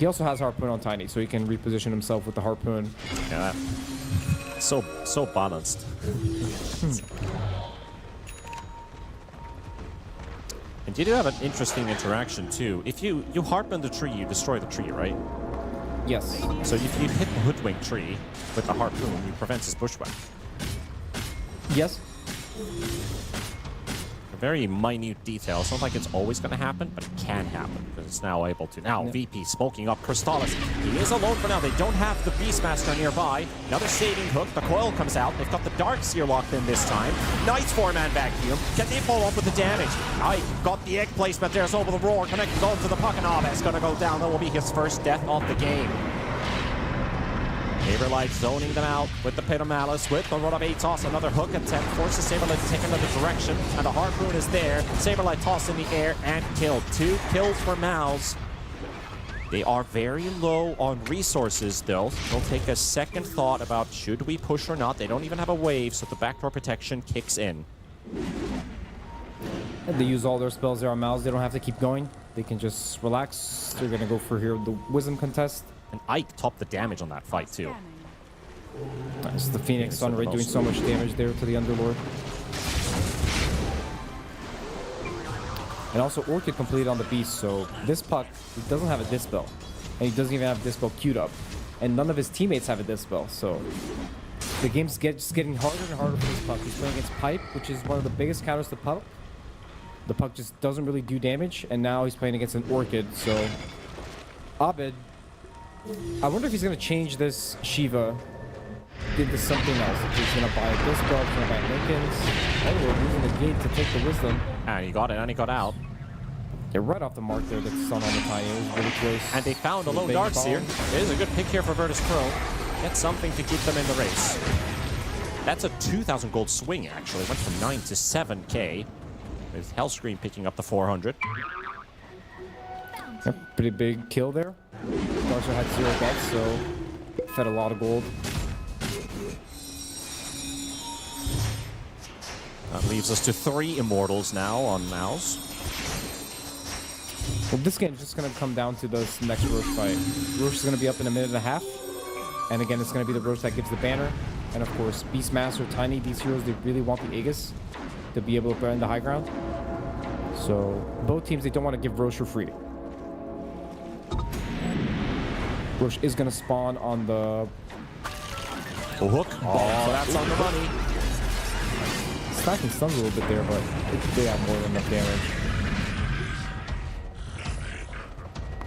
[SPEAKER 8] He also has Harpoon on Tiny, so he can reposition himself with the Harpoon.
[SPEAKER 9] Yeah, so balanced. And you do have an interesting interaction too. If you harpoon the tree, you destroy the tree, right?
[SPEAKER 8] Yes.
[SPEAKER 9] So if you hit the hoodwink tree with the harpoon, you prevent his bushwhack.
[SPEAKER 8] Yes.
[SPEAKER 9] A very minute detail. It's not like it's always going to happen, but it can happen because it's now able to. Now, VP smoking up Crystallis. He is alone for now. They don't have the Beastmaster nearby. Another saving hook. The coil comes out. They've got the Darkseer locked in this time. Nice 4-man vacuum. Can they follow up with the damage? I got the egg placement. There's over the roar. Connected on to the puck, and Aves going to go down. That will be his first death of the game. Saberlight zoning them out with the Pit of Malice, with the Rod of 8 toss, another hook attempt, forces Saberlight to take another direction, and the Harpoon is there. Saberlight tossed in the air and killed. 2 kills for MOUZ. They are very low on resources, though. They'll take a second thought about should we push or not. They don't even have a wave, so the backdoor protection kicks in.
[SPEAKER 8] And they use all their spells there on MOUZ. They don't have to keep going. They can just relax. They're going to go for here the Wisdom contest.
[SPEAKER 9] And Ike topped the damage on that fight, too.
[SPEAKER 8] Nice. The Phoenix Sunray doing so much damage there to the Underlord. And also Orchid completed on the Beast, so this puck, he doesn't have a Dispel. And he doesn't even have Dispel queued up. And none of his teammates have a Dispel, so... The game's just getting harder and harder for this puck. He's playing against Pipe, which is one of the biggest counters to puck. The puck just doesn't really do damage, and now he's playing against an Orchid, so... Abed... I wonder if he's going to change this Shiva into something else. If he's going to buy a Dispel, he's going to buy Lincoln's. Oh, we're using the gate to take the Wisdom.
[SPEAKER 9] And he got it, and he got out.
[SPEAKER 8] They're right off the mark there, the Sun on the Tiny. It was really close.
[SPEAKER 9] And they found a low Darkseer. It is a good pick here for Virtus.pro. Get something to keep them in the race. That's a 2,000 gold swing, actually. Went from 9 to 7k. With Hellscream picking up the 400.
[SPEAKER 8] Yep, pretty big kill there. Darkseer had 0 deaths, so fed a lot of gold.
[SPEAKER 9] That leaves us to 3 Immortals now on MOUZ.
[SPEAKER 8] Well, this game is just going to come down to this next Roche fight. Roche is going to be up in a minute and a half. And again, it's going to be the Roche that gives the banner. And of course, Beastmaster, Tiny, these heroes, they really want the Aegis to be able to play in the high ground. So both teams, they don't want to give Roche for free. Roche is going to spawn on the...
[SPEAKER 9] hook. Oh, that's on the money.
[SPEAKER 8] Stacking stuns a little bit there, but they have more than enough damage.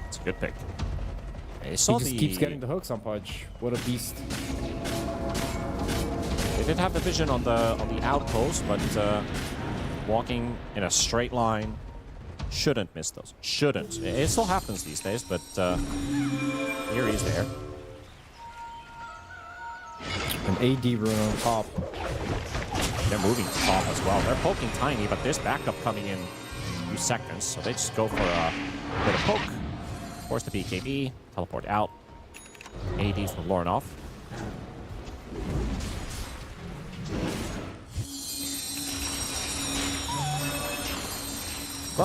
[SPEAKER 9] It's a good pick.
[SPEAKER 8] He just keeps getting the hooks on Pudge. What a beast.
[SPEAKER 9] They did have the vision on the outpost, but walking in a straight line shouldn't miss those. Shouldn't. It still happens these days, but here he's there.
[SPEAKER 8] An AD rune on top.
[SPEAKER 9] They're moving to top as well. They're poking Tiny, but there's backup coming in a few seconds, so they just go for a bit of poke. Force the BKB, teleport out. AD from Lorinov.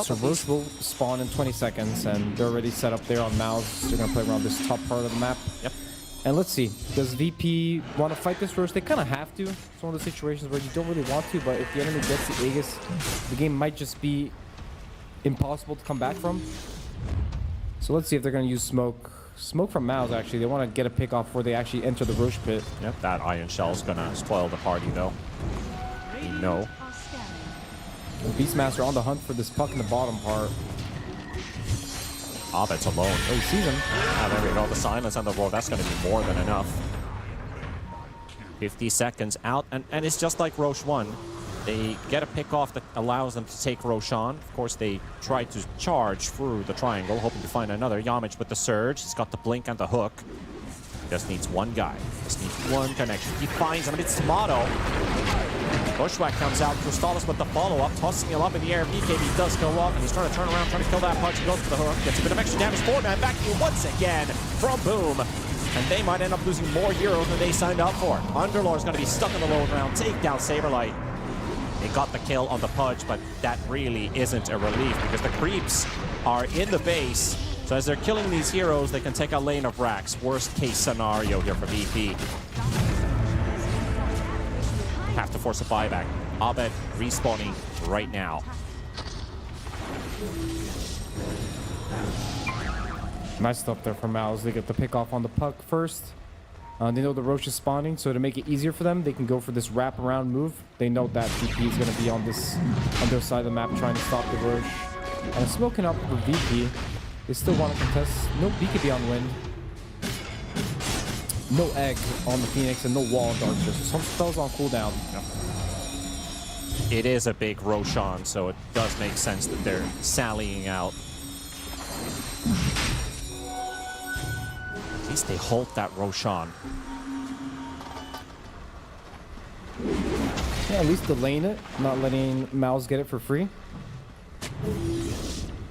[SPEAKER 8] So Roche will spawn in 20 seconds, and they're already set up there on MOUZ. They're going to play around this top part of the map.
[SPEAKER 9] Yep.
[SPEAKER 8] And let's see, does VP want to fight this Roche? They kind of have to. It's one of the situations where you don't really want to, but if the enemy gets the Aegis, the game might just be impossible to come back from. So let's see if they're going to use smoke. Smoke from MOUZ, actually. They want to get a pick off before they actually enter the Roche pit.
[SPEAKER 9] Yep, that Iron Shell's going to spoil the party, though. We know.
[SPEAKER 8] Beastmaster on the hunt for this puck in the bottom part.
[SPEAKER 9] Abed's alone.
[SPEAKER 8] Oh, he sees him.
[SPEAKER 9] Ah, there we go. The silence and the roar. That's going to be more than enough. 50 seconds out, and it's just like Roche 1. They get a pick off that allows them to take Roche on. Of course, they try to charge through the triangle, hoping to find another. Yamich with the surge. He's got the blink and the hook. Just needs one guy. Just needs one connection. He finds him, and it's Tomato. Bushwhack comes out. Crystallis with the follow-up, tossing him up in the air. BKB does go up, and he's trying to turn around, trying to kill that punch. He goes for the hook, gets a bit of extra damage. 4-man back to you once again from Boom. And they might end up losing more heroes than they signed up for. Underlord's going to be stuck in the low ground. Take down Saberlight. They got the kill on the Pudge, but that really isn't a relief because the creeps are in the base. So as they're killing these heroes, they can take a lane of racks. Worst case scenario here for VP. Have to force a buyback. Abed respawning right now.
[SPEAKER 8] Nice stuff there from MOUZ. They get the pick off on the puck first. They know the Roche is spawning, so to make it easier for them, they can go for this wrap-around move. They know that VP is going to be on their side of the map trying to stop the Roche. And smoking up for VP. They still want to contest. No BKB on Wind. No Egg on the Phoenix and no Wall of Darkness. So some spells on cooldown.
[SPEAKER 9] It is a big Roshan, so it does make sense that they're sallying out. At least they halt that Roshan.
[SPEAKER 8] Yeah, at least delaying it, not letting MOUZ get it for free.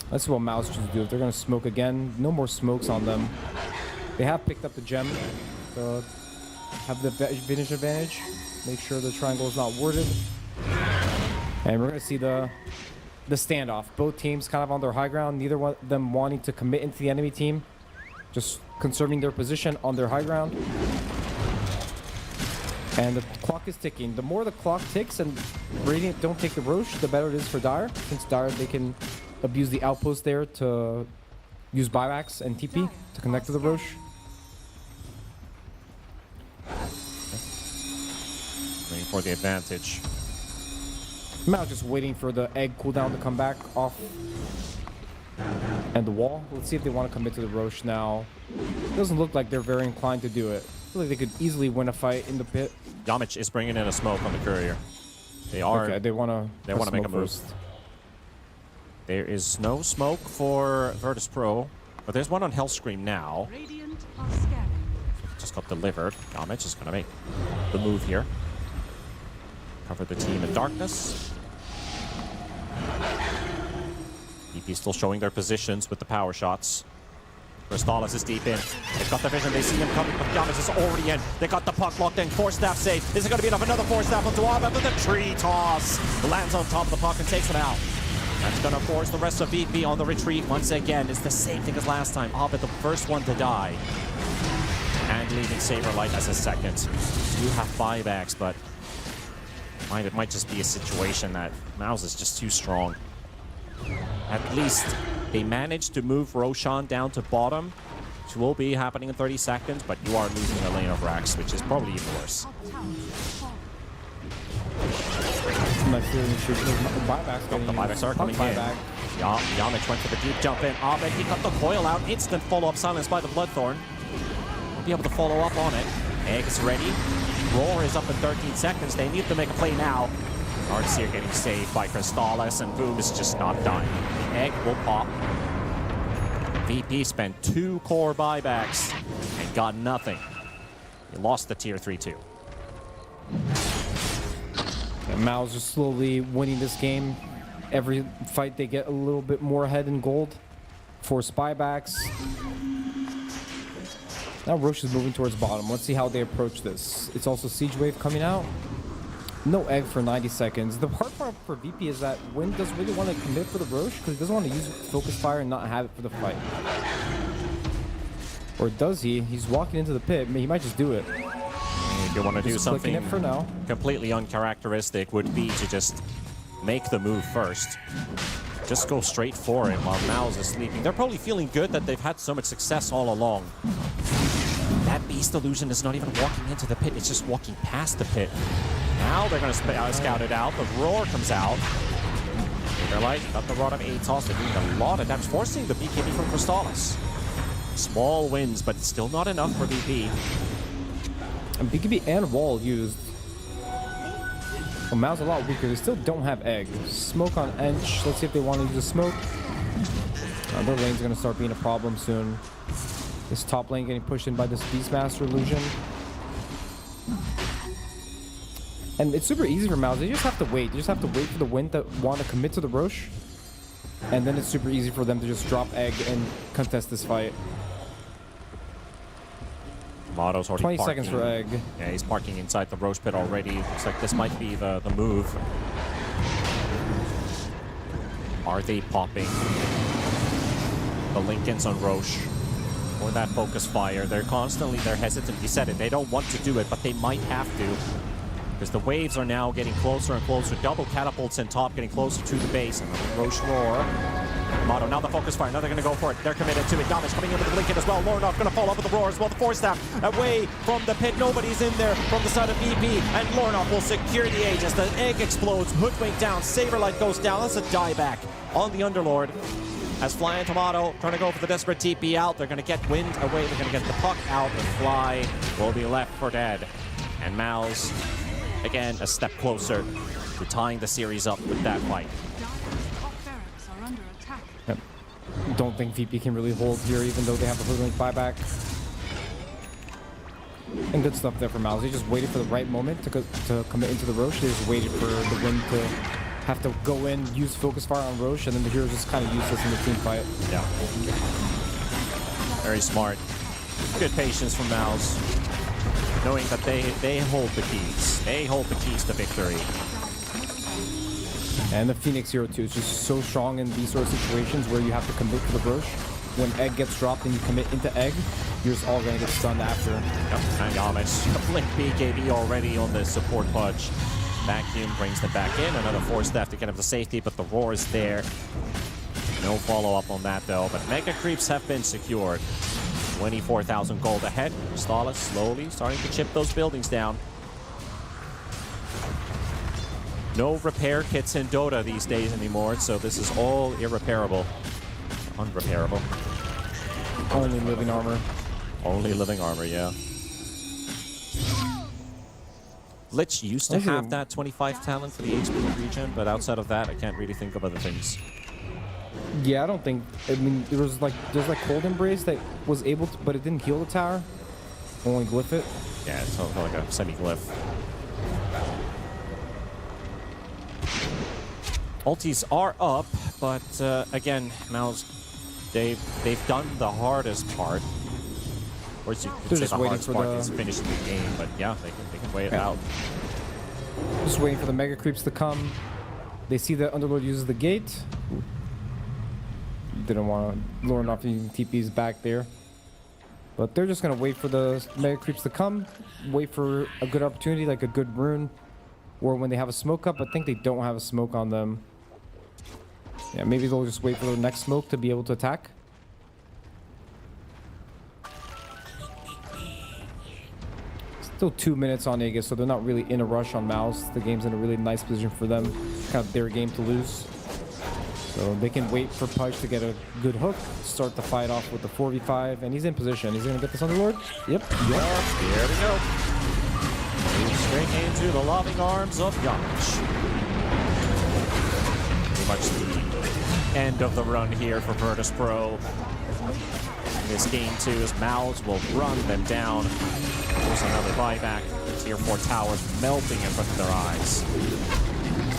[SPEAKER 8] That's what MOUZ should do. If they're going to smoke again, no more smokes on them. They have picked up the gem. So have the vintage advantage. Make sure the triangle is not worded. And we're going to see the standoff. Both teams kind of on their high ground. Neither one of them wanting to commit into the enemy team. Just conserving their position on their high ground. And the clock is ticking. The more the clock ticks and Radiant don't take the Roche, the better it is for Dire. Since Dire, they can abuse the outpost there to use buybacks and TP to connect to the Roche.
[SPEAKER 9] Waiting for the advantage.
[SPEAKER 8] MOUZ just waiting for the egg cooldown to come back off. And the wall. Let's see if they want to commit to the Roche now. Doesn't look like they're very inclined to do it. I feel like they could easily win a fight in the pit.
[SPEAKER 9] Yamich is bringing in a smoke on the courier. They are.
[SPEAKER 8] Okay, they want to
[SPEAKER 9] make a move. First. There is no smoke for Virtus.pro, but there's one on Hellscream now. Just got delivered. Yamich is going to make the move here. Cover the team in darkness. EP still showing their positions with the power shots. Crystallis is deep in. They've got the vision. They see him coming, but Giannis is already in. They got the puck locked in. 4-staff save. Is it going to be enough? Another 4-staff onto Abed with a tree toss. Lands on top of the puck and takes him out. That's going to force the rest of VP on the retreat once again. It's the same thing as last time. Abed, the first one to die. And leaving Saberlight as a second. You have buybacks, but it might just be a situation that MOUZ is just too strong. At least they managed to move Roshan down to bottom, which will be happening in 30 seconds, but you are losing a lane of racks, which is probably even worse. The buybacks are coming in. Yamich went for the deep jump in. Abed, he got the coil out. Instant follow-up silenced by the Bloodthorn. Won't be able to follow up on it. Egg is ready. Roar is up in 13 seconds. They need to make a play now. Artsir getting saved by Crystallis, and Boom is just not done. The egg will pop. VP spent 2 core buybacks and got nothing. He lost the tier 3-2.
[SPEAKER 8] And MOUZ is slowly winning this game. Every fight they get a little bit more ahead in gold. Force buybacks. Now Roche is moving towards bottom. Let's see how they approach this. It's also Siege Wave coming out. No egg for 90 seconds. The hard part for VP is that Wind doesn't really want to commit for the Roche because he doesn't want to use Focus Fire and not have it for the fight. Or does he? He's walking into the pit. He might just do it.
[SPEAKER 9] If you want to do something
[SPEAKER 8] for now.
[SPEAKER 9] Completely uncharacteristic, would be to just make the move first. Just go straight for it while MOUZ is sleeping. They're probably feeling good that they've had so much success all along. That Beast Illusion is not even walking into the pit, it's just walking past the pit. Now they're going to scout it out. The Roar comes out. They're like, got the Rod of Atos. They're doing a lot of damage, forcing the BKB from Crystallis. Small wins, but still not enough for VP.
[SPEAKER 8] And BKB and Wall used. Well, MOUZ a lot weaker. They still don't have egg. Smoke on Ench. Let's see if they want to use a smoke. Their lane's going to start being a problem soon. This top lane getting pushed in by this Beastmaster illusion. And it's super easy for MOUZ. They just have to wait. They just have to wait for the win that want to commit to the Roche. And then it's super easy for them to just drop egg and contest this fight.
[SPEAKER 9] Motto's already
[SPEAKER 8] 20
[SPEAKER 9] parking.
[SPEAKER 8] seconds for egg.
[SPEAKER 9] Yeah, he's parking inside the Roche pit already. Looks like this might be the move. Are they popping the Lincolns on Roche or that focus fire? They're hesitant. You said it. They don't want to do it, but they might have to. Because the waves are now getting closer and closer. Double catapults in top, getting closer to the base. And the Roche roar. Motto, now the focus fire. Now they're going to go for it. They're committed to it. Damage coming in with the Lincoln as well. Lornoff going to fall up with the roar as well. The force staff away from the pit. Nobody's in there from the side of VP. And Lornoff will secure the age as the egg explodes. Hoodwink down. Saberlight goes down. That's a dieback on the Underlord. As Flying Tomato trying to go for the desperate TP out. They're going to get wind away. They're going to get the puck out. The Fly will be left for dead. And MOUZ, again, a step closer to tying the series up with that fight.
[SPEAKER 8] Yep. Don't think VP can really hold here, even though they have the Hoodwink buyback. And good stuff there for MOUZ. They just waited for the right moment to commit into the Roche. They just waited for the wind to have to go in, use focus fire on Roche, and then the hero's just kind of useless in the team fight.
[SPEAKER 9] Yeah. Very smart. Good patience from MOUZ. Knowing that they hold the keys. They hold the keys to victory.
[SPEAKER 8] And the Phoenix hero too is just so strong in these sort of situations where you have to commit to the Roche. When egg gets dropped and you commit into egg, you're just all going to get stunned after.
[SPEAKER 9] Yep, and Yamish. Blink BKB already on the support pudge. Vacuum brings them back in. Another force staff to get him to safety, but the roar is there. No follow-up on that though, but Mega Creeps have been secured. 24,000 gold ahead. Stalis slowly starting to chip those buildings down. No repair kits in Dota these days anymore, so this is all irreparable. Unrepairable.
[SPEAKER 8] Only living armor.
[SPEAKER 9] Only living armor, yeah. Lich used to have that 25 talent for the HP region, but outside of that, I can't really think of other things.
[SPEAKER 8] Yeah, I don't think. I mean, there's like Cold Embrace that was able to, but it didn't heal the tower. Only glyph it.
[SPEAKER 9] Yeah, it's like a semi-glyph. Ultis are up, but again, MOUZ, they've done the hardest part. Of course, you could say the hardest part is finishing the game, but yeah, they can wait it out.
[SPEAKER 8] Just waiting for the Mega Creeps to come. They see that Underlord uses the gate. Didn't want to lure off using TPs back there. But they're just going to wait for the Mega Creeps to come. Wait for a good opportunity, like a good rune. Or when they have a smoke up, I think they don't have a smoke on them. Yeah, maybe they'll just wait for the next smoke to be able to attack. Still 2 minutes on Aegis, so they're not really in a rush on MOUZ. The game's in a really nice position for them. Kind of their game to lose. So they can wait for Pudge to get a good hook, start the fight off with the 4v5, and he's in position. He's going to get this Underlord. Yep.
[SPEAKER 9] Here we go. Straight into the loving arms of Yamish. Pretty much the end of the run here for Virtus.pro. This game too, as MOUZ will run them down. There's another buyback. The tier 4 towers melting in front of their eyes.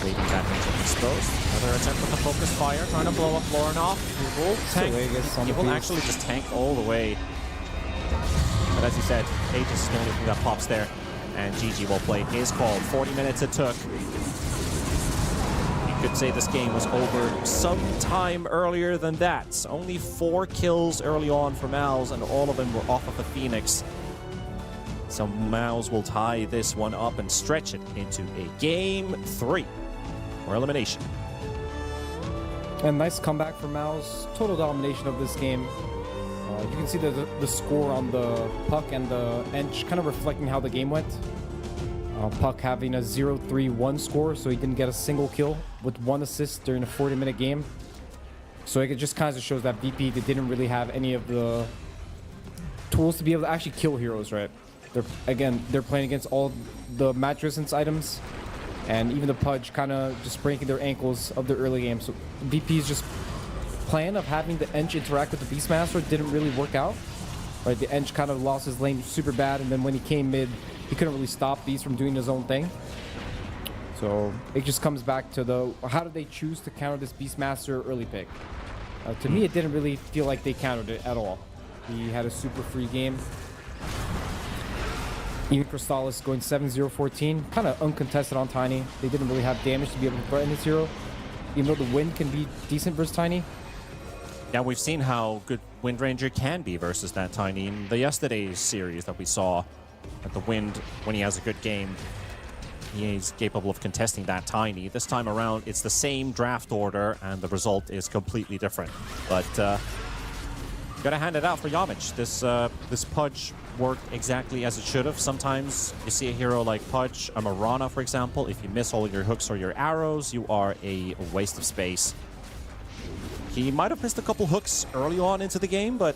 [SPEAKER 9] Leaving that engine exposed. Another attempt with the focus fire, trying to blow up Lornoff. He will actually just tank all the way. But as you said, Aegis is the only thing that pops there. And GG will play his call. 40 minutes it took. You could say this game was over some time earlier than that. Only 4 kills early on for MOUZ, and all of them were off of the Phoenix. So MOUZ will tie this one up and stretch it into a game 3 or elimination.
[SPEAKER 8] And nice comeback for MOUZ. Total domination of this game. You can see the score on the Puck and the Ench kind of reflecting how the game went. Puck having a 0-3-1 score, so he didn't get a single kill with 1 assist during a 40-minute game. So it just kind of shows that VP, they didn't really have any of the tools to be able to actually kill heroes, right? They're playing against all the match resistance items, and even the Pudge kind of just breaking their ankles of the early game. So VP's just plan of having the Ench interact with the Beastmaster didn't really work out. Right, the Ench kind of lost his lane super bad, and then when he came mid, he couldn't really stop Beast from doing his own thing. So it just comes back to how did they choose to counter this Beastmaster early pick? To me, it didn't really feel like they countered it at all. He had a super free game. Even Crystallis going 7-0-14, kind of uncontested on Tiny. They didn't really have damage to be able to threaten his hero, even though the wind can be decent versus Tiny.
[SPEAKER 9] Yeah, we've seen how good Wind Ranger can be versus that Tiny in the yesterday's series that we saw. At the Wind, when he has a good game, he's capable of contesting that Tiny. This time around, it's the same draft order, and the result is completely different. But gotta hand it out for Yamich. This Pudge worked exactly as it should have. Sometimes you see a hero like Pudge, a Marana, for example. If you miss all your hooks or your arrows, you are a waste of space. He might have missed a couple hooks early on into the game, but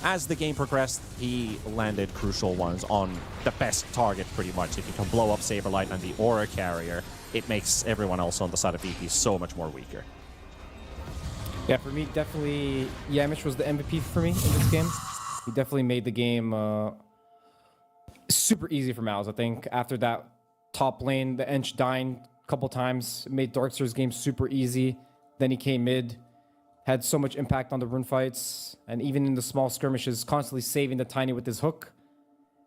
[SPEAKER 9] as the game progressed, he landed crucial ones on the best target, pretty much. If you can blow up Saberlight and the Aura Carrier, it makes everyone else on the side of VP so much more weaker.
[SPEAKER 8] Yeah, for me, definitely Yamich was the MVP for me in this game. He definitely made the game super easy for MOUZ. I think after that top lane, the Ench dying a couple times, made Darkseer's game super easy. Then he came mid, had so much impact on the rune fights, and even in the small skirmishes, constantly saving the Tiny with his hook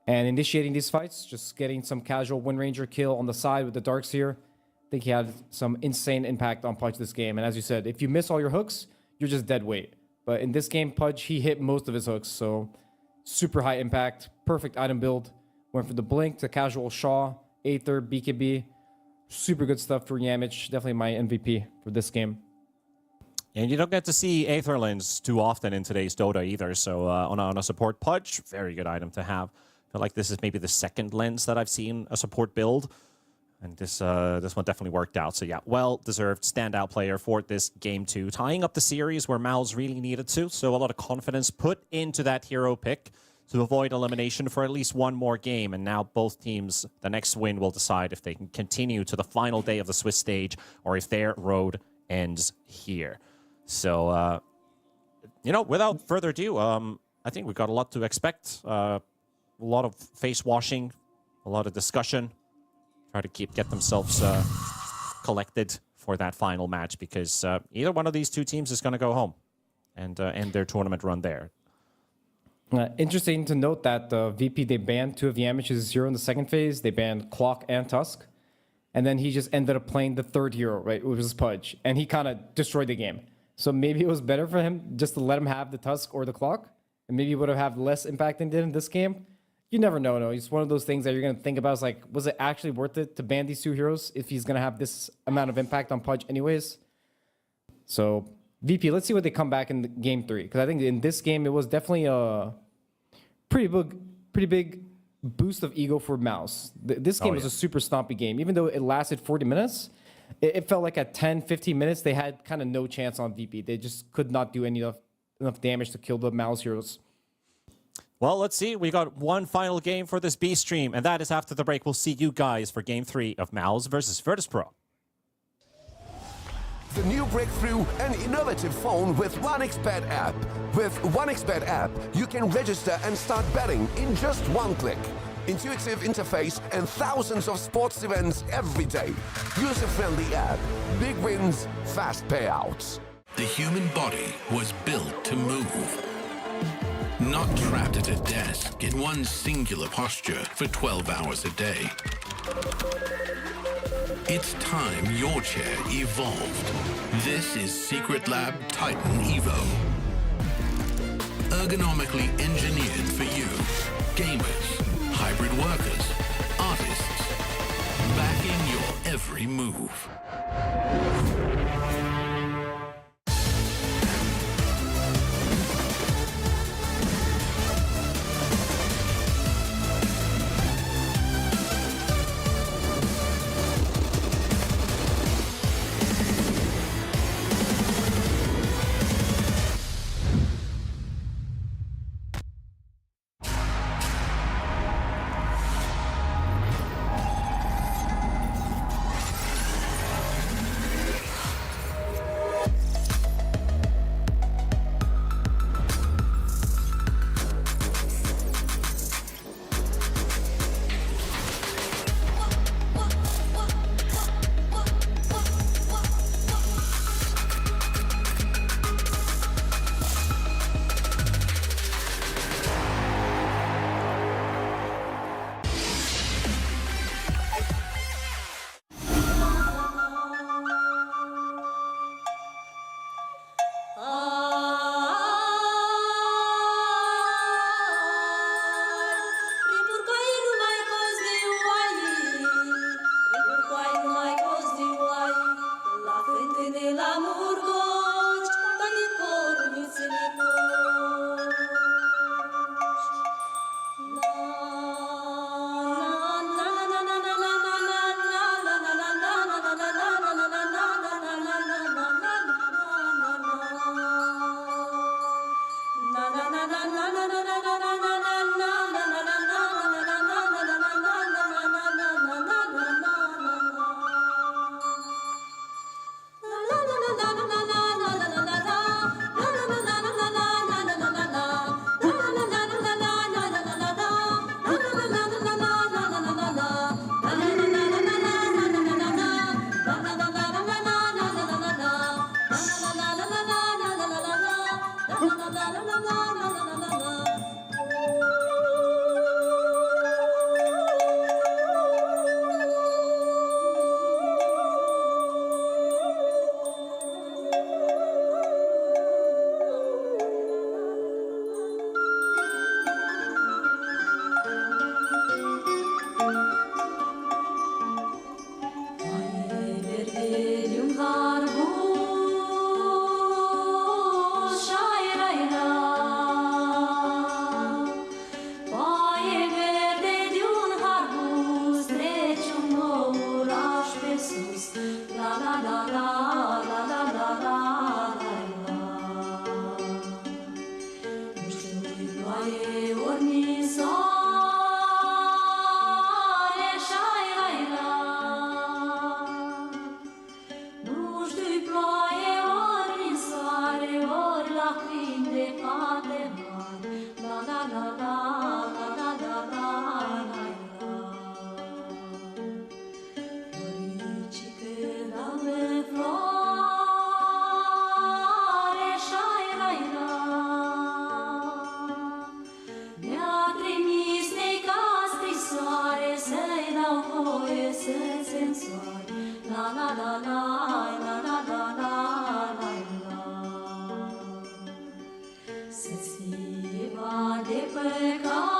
[SPEAKER 8] and initiating these fights, just getting some casual Wind Ranger kill on the side with the Darkseer. I think he had some insane impact on Pudge this game. And as you said, if you miss all your hooks, you're just dead weight. But in this game, Pudge, he hit most of his hooks, so super high impact, perfect item build. Went from the Blink to casual Shaw, Aether, BKB. Super good stuff for Yamich. Definitely my MVP for this game.
[SPEAKER 9] And you don't get to see Aether lens too often in today's Dota either, so on a support Pudge, very good item to have. I feel like this is maybe the second lens that I've seen a support build. And this one definitely worked out. So yeah, well-deserved standout player for this game 2. Tying up the series where MOUZ really needed to. So a lot of confidence put into that hero pick to avoid elimination for at least one more game. And now both teams, the next win will decide if they can continue to the final day of the Swiss stage or if their road ends here. So, you know, without further ado, I think we've got a lot to expect. A lot of face washing, a lot of discussion. Try to get themselves collected for that final match because either one of these two teams is going to go home and end their tournament run there.
[SPEAKER 8] Interesting to note that VP, they banned 2 of Yamich's hero in the second phase. They banned Clock and Tusk. And then he just ended up playing the third hero, right, which was Pudge. And he kind of destroyed the game. So maybe it was better for him just to let him have the Tusk or the Clock. And maybe he would have had less impact than he did in this game. You never know. No, it's one of those things that you're going to think about. It's like, was it actually worth it to ban these 2 heroes if he's going to have this amount of impact on Pudge anyways? So, VP, let's see what they come back in game 3. Because I think in this game, it was definitely a pretty big boost of ego for MOUZ. This game was a super stompy game. Even though it lasted 40 minutes, it felt like at 10, 15 minutes, they had kind of no chance on VP. They just could not do enough damage to kill the MOUZ heroes.
[SPEAKER 9] Well, let's see. We got one final game for this B stream, and that is after the break. We'll see you guys for game 3 of MOUZ versus Virtus.pro.
[SPEAKER 13] The new breakthrough, an innovative phone with 1xBet app. With 1xBet app, you can register and start betting in just one click. Intuitive interface and thousands of sports events every day. User-friendly app, big wins, fast payouts.
[SPEAKER 12] The human body was built to move. Not trapped at a desk in one singular posture for 12 hours a day. It's time your chair evolved. This is Secret Lab Titan Evo. Ergonomically engineered for you, gamers, hybrid workers, artists, backing your every move.
[SPEAKER 11] voie să-ți însoare. La la la la la la la la la la. Să-ți fie va de păcat.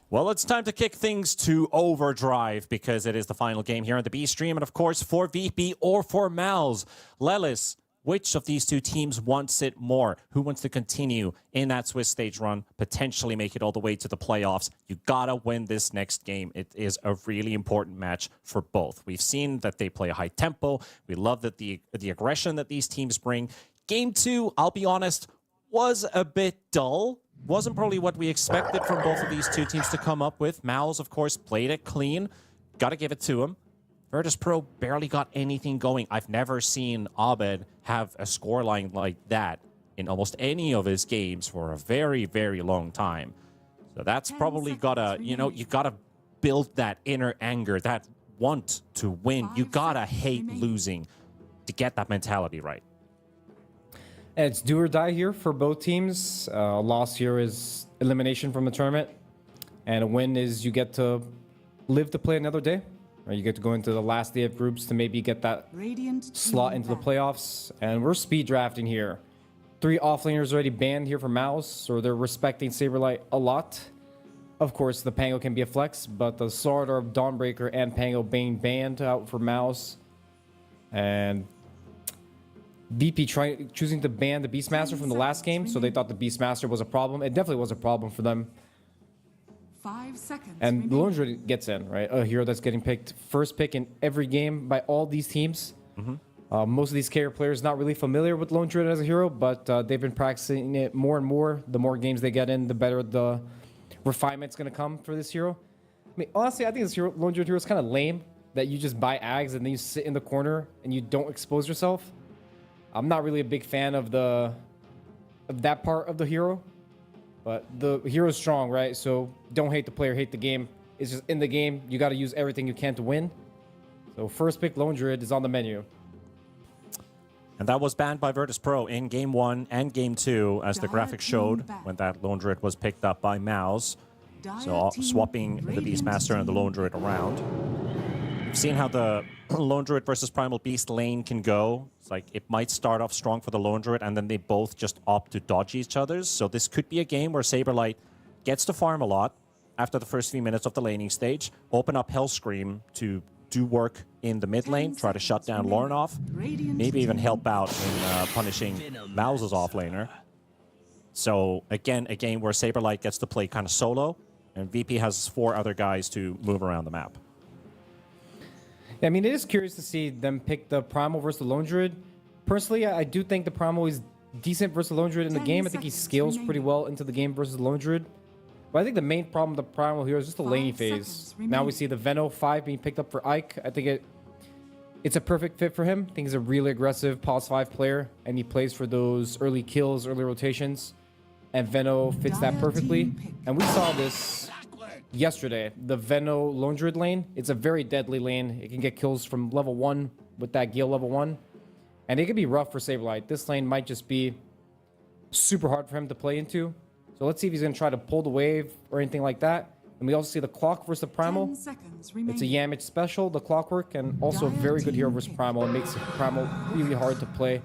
[SPEAKER 9] Well, it's time to kick things to overdrive because it is the final game here on the B stream. And of course, for VP or for MOUZ, Lelis, which of these two teams wants it more? Who wants to continue in that Swiss stage run, potentially make it all the way to the playoffs? You gotta win this next game. It is a really important match for both. We've seen that they play a high tempo. We love that the aggression that these teams bring. Game 2, I'll be honest, was a bit dull. Wasn't probably what we expected from both of these two teams to come up with. MOUZ, of course, played it clean. Gotta give it to him. Virtus.pro barely got anything going. I've never seen Abed have a scoreline like that in almost any of his games for a very, very long time. So that's probably gotta, you know, you gotta build that inner anger, that want to win. You gotta hate losing to get that mentality right.
[SPEAKER 8] It's do or die here for both teams. A loss here is elimination from the tournament, and a win is you get to live to play another day. Right? You get to go into the last day of groups to maybe get that slot into the playoffs. And we're speed drafting here. 3 offlaners already banned here for MOUZ, so they're respecting Saberlight a lot. Of course, the Pango can be a flex, but the Slardar, Dawnbreaker, and Pango being banned out for MOUZ. And VP choosing to ban the Beastmaster from the last game, so they thought the Beastmaster was a problem. It definitely was a problem for them.
[SPEAKER 10] 5 seconds.
[SPEAKER 8] And the Lone Druid gets in, right? A hero that's getting picked first pick in every game by all these teams. Most of these carrier players not really familiar with Lone Druid as a hero, but they've been practicing it more and more. The more games they get in, the better the refinement's going to come for this hero. I mean, honestly, I think this hero, Lone Druid hero is kind of lame, that you just buy Ags and then you sit in the corner and you don't expose yourself. I'm not really a big fan of that part of the hero, but the hero's strong, right? So don't hate the player, hate the game. It's just in the game, you got to use everything you can to win. So first pick Lone Druid is on the menu.
[SPEAKER 9] And that was banned by Virtus.pro in Game 1 and Game 2, as the graphic showed when that Lone Druid was picked up by MOUZ. So swapping the Beastmaster and the Lone Druid around. We've seen how the Lone Druid versus Primal Beast lane can go. It's like it might start off strong for the Lone Druid, and then they both just opt to dodge each other's. So this could be a game where Saberlight gets to farm a lot after the first few minutes of the laning stage, open up Hellscream to do work in the mid lane, try to shut down Lornoff, maybe even help out in punishing MOUZ's offlaner. So again, a game where Saberlight gets to play kind of solo, and VP has 4 other guys to move around the map.
[SPEAKER 8] I mean, it is curious to see them pick the Primal versus the Lone Druid. Personally, I do think the Primal is decent versus the Lone Druid in the game. I think he scales pretty well into the game versus the Lone Druid. But I think the main problem with the Primal here is just the laning phase. Now we see the Veno 5 being picked up for Ike. I think it's a perfect fit for him. I think he's a really aggressive pos 5 player, and he plays for those early kills, early rotations. And Veno fits that perfectly. And we saw this yesterday, the Veno Lone Druid lane. It's a very deadly lane. It can get kills from level 1 with that Gale level 1. And it can be rough for Saberlight. This lane might just be super hard for him to play into. So let's see if he's going to try to pull the wave or anything like that. And we also see the Clock versus the Primal. It's a Yamage special, the Clockwork, and also a very good hero versus Primal. It makes Primal really hard to play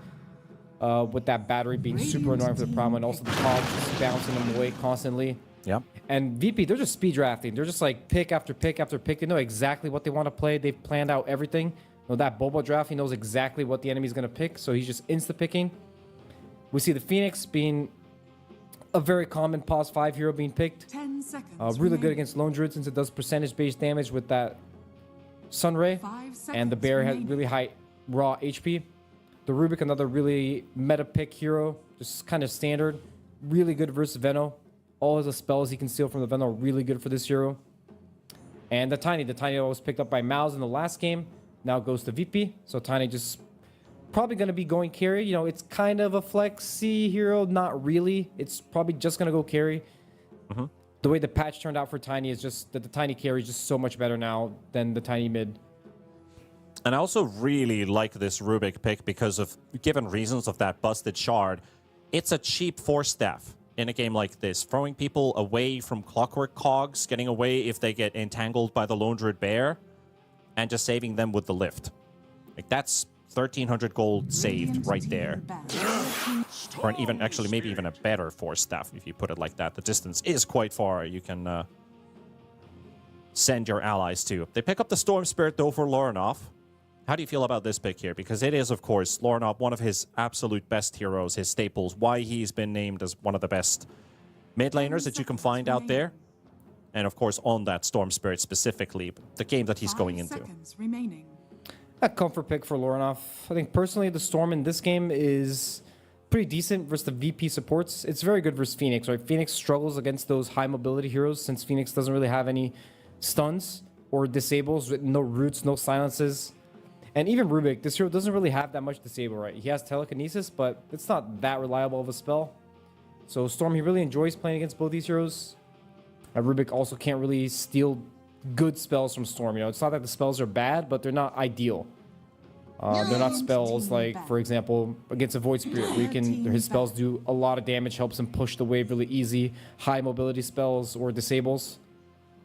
[SPEAKER 8] with that battery being super annoying for the Primal, and also the Cogs just bouncing them away constantly.
[SPEAKER 9] Yeah.
[SPEAKER 8] And VP, they're just speed drafting. They're just like pick after pick after pick. They know exactly what they want to play. They've planned out everything. You know, that Bobo draft, he knows exactly what the enemy's going to pick, so he's just insta-picking. We see the Phoenix being a very common pos 5 hero being picked.
[SPEAKER 10] 10 seconds.
[SPEAKER 8] Really good against Lone Druid since it does percentage-based damage with that Sunray. And the Bear has really high raw HP. The Rubik, another really meta pick hero, just kind of standard. Really good versus Veno. All his spells he can steal from the Veno are really good for this hero. And the Tiny was picked up by MOUZ in the last game. Now goes to VP. So Tiny just probably going to be going carry. You know, it's kind of a flexy hero. Not really. It's probably just going to go carry. The way the patch turned out for Tiny is just that the Tiny carry is just so much better now than the Tiny mid.
[SPEAKER 9] And I also really like this Rubik pick because of, given reasons of that busted shard, it's a cheap force staff in a game like this. Throwing people away from Clockwork Cogs, getting away if they get entangled by the Lone Druid Bear,
[SPEAKER 16] and just saving them with the lift. Like, that's 1,300 gold saved right there. Or even, actually, maybe even a better force staff, if you put it like that. The distance is quite far. You can send your allies to. They pick up the Storm Spirit, though, for Lorinov. How do you feel about this pick here? Because it is, of course, Lorinov, one of his absolute best heroes, his staples, why he's been named as one of the best mid laners that you can find out there. And, of course, on that Storm Spirit specifically, the game that he's going into.
[SPEAKER 8] A comfort pick for Lorinov. I think, personally, the Storm in this game is pretty decent versus the VP supports. It's very good versus Phoenix, right? Phoenix struggles against those high mobility heroes since Phoenix doesn't really have any stuns or disables with no roots, no silences. And even Rubik, this hero doesn't really have that much disable, right? He has telekinesis, but it's not that reliable of a spell. So Storm, he really enjoys playing against both these heroes. Rubik also can't really steal good spells from Storm. You know, it's not that the spells are bad, but they're not ideal. They're not spells like, for example, against a Void Spirit, where you can, his spells do a lot of damage, helps him push the wave really easy. High mobility spells or disables.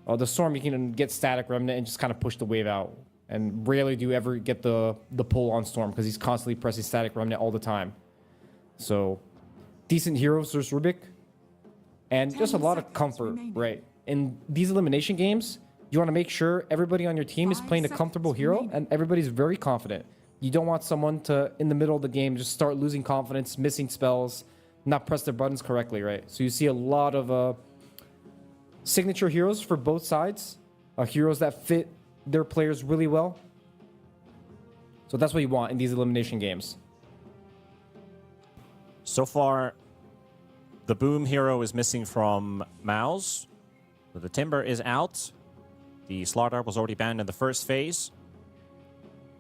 [SPEAKER 8] The Storm, you can get Static Remnant and just kind of push the wave out. And rarely do you ever get the pull on Storm because he's constantly pressing Static Remnant all the time. So, decent heroes versus Rubik. And just a lot of comfort, right? In these elimination games, you want to make sure everybody on your team is playing a comfortable hero and everybody's very confident. You don't want someone to, in the middle of the game, just start losing confidence, missing spells, not press their buttons correctly, right? So you see a lot of signature heroes for both sides, heroes that fit their players really well. So that's what you want in these elimination games.
[SPEAKER 16] So far, the Boom hero is missing from MOUZ. So the Timber is out. The Slardar was already banned in the first phase.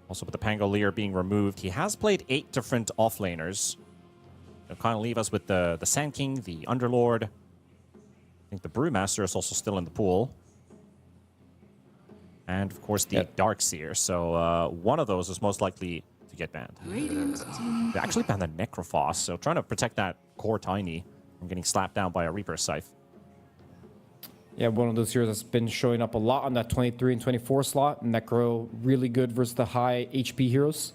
[SPEAKER 16] Also with the Pangolier being removed. He has played 8 different offlaners. They'll kind of leave us with the Sand King, the Underlord. I think the Brewmaster is also still in the pool. And, of course, the Darkseer. So one of those is most likely to get banned. They actually banned the Necrophos, so trying to protect that core Tiny from getting slapped down by a Reaper Scythe.
[SPEAKER 8] Yeah, one of those heroes that's been showing up a lot on that 23 and 24 slot. Necro, really good versus the high HP heroes.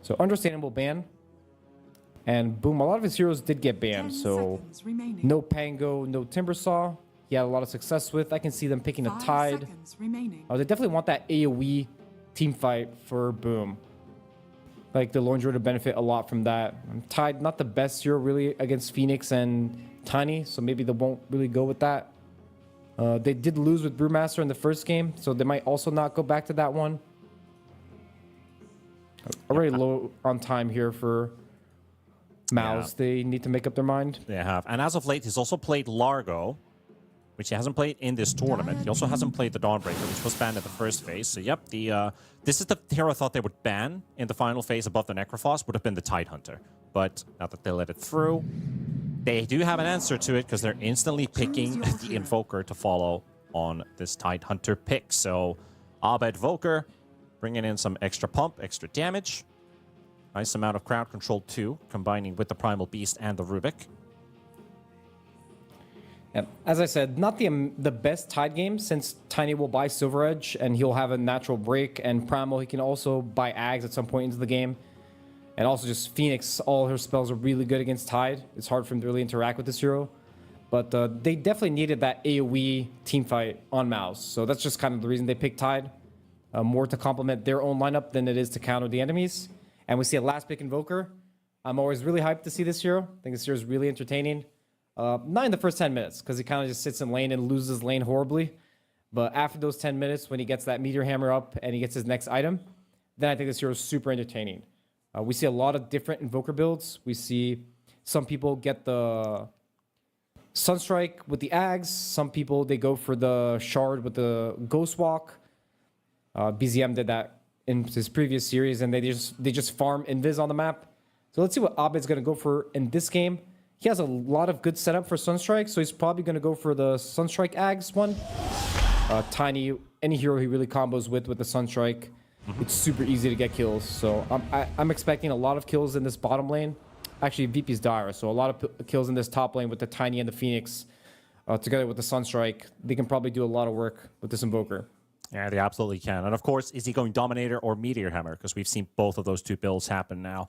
[SPEAKER 8] So, understandable ban. And boom, a lot of his heroes did get banned. So, no Pango, no Timbersaw. He had a lot of success with. I can see them picking a Tide. They definitely want that AoE team fight for Boom. Like, the Lone Druid would benefit a lot from that. Tide, not the best hero really against Phoenix and Tiny, so maybe they won't really go with that. They did lose with Brewmaster in the first game, so they might also not go back to that one. Already low on time here for MOUZ. They need to make up their mind.
[SPEAKER 16] They have. And as of late, he's also played Largo, which he hasn't played in this tournament. He also hasn't played the Dawnbreaker, which was banned in the first phase. So, yep, this is the hero I thought they would ban in the final phase above the Necrophos, would have been the Tidehunter. But now that they let it through, they do have an answer to it because they're instantly picking the Invoker to follow on this Tidehunter pick. So, Abed Voker bringing in some extra pump, extra damage. Nice amount of crowd control too, combining with the Primal Beast and the Rubik.
[SPEAKER 8] Yeah, as I said, not the best Tide game since Tiny will buy Silver Edge and he'll have a natural break, and Primal, he can also buy Ags at some point into the game. And also just Phoenix, all her spells are really good against Tide. It's hard for him to really interact with this hero. But they definitely needed that AoE teamfight on MOUZ. So that's just kind of the reason they picked Tide. More to complement their own lineup than it is to counter the enemies. And we see a last pick Invoker. I'm always really hyped to see this hero. I think this hero is really entertaining. Not in the first 10 minutes, because he kind of just sits in lane and loses lane horribly. But after those 10 minutes, when he gets that Meteor Hammer up and he gets his next item, then I think this hero is super entertaining. We see a lot of different Invoker builds. We see some people get the Sunstrike with the Ags. Some people, they go for the Shard with the Ghost Walk. BZM did that in his previous series, and they just farm Invis on the map. So let's see what Abed's going to go for in this game. He has a lot of good setup for Sunstrike, so he's probably going to go for the Sunstrike Ags one. Tiny, any hero he really combos with the Sunstrike, it's super easy to get kills. So I'm expecting a lot of kills in this bottom lane. Actually, VP's dire, so a lot of kills in this top lane with the Tiny and the Phoenix. Together with the Sunstrike, they can probably do a lot of work with this Invoker.
[SPEAKER 9] Yeah, they absolutely can. And of course, is he going Dominator or Meteor Hammer? Because we've seen both of those two builds happen now.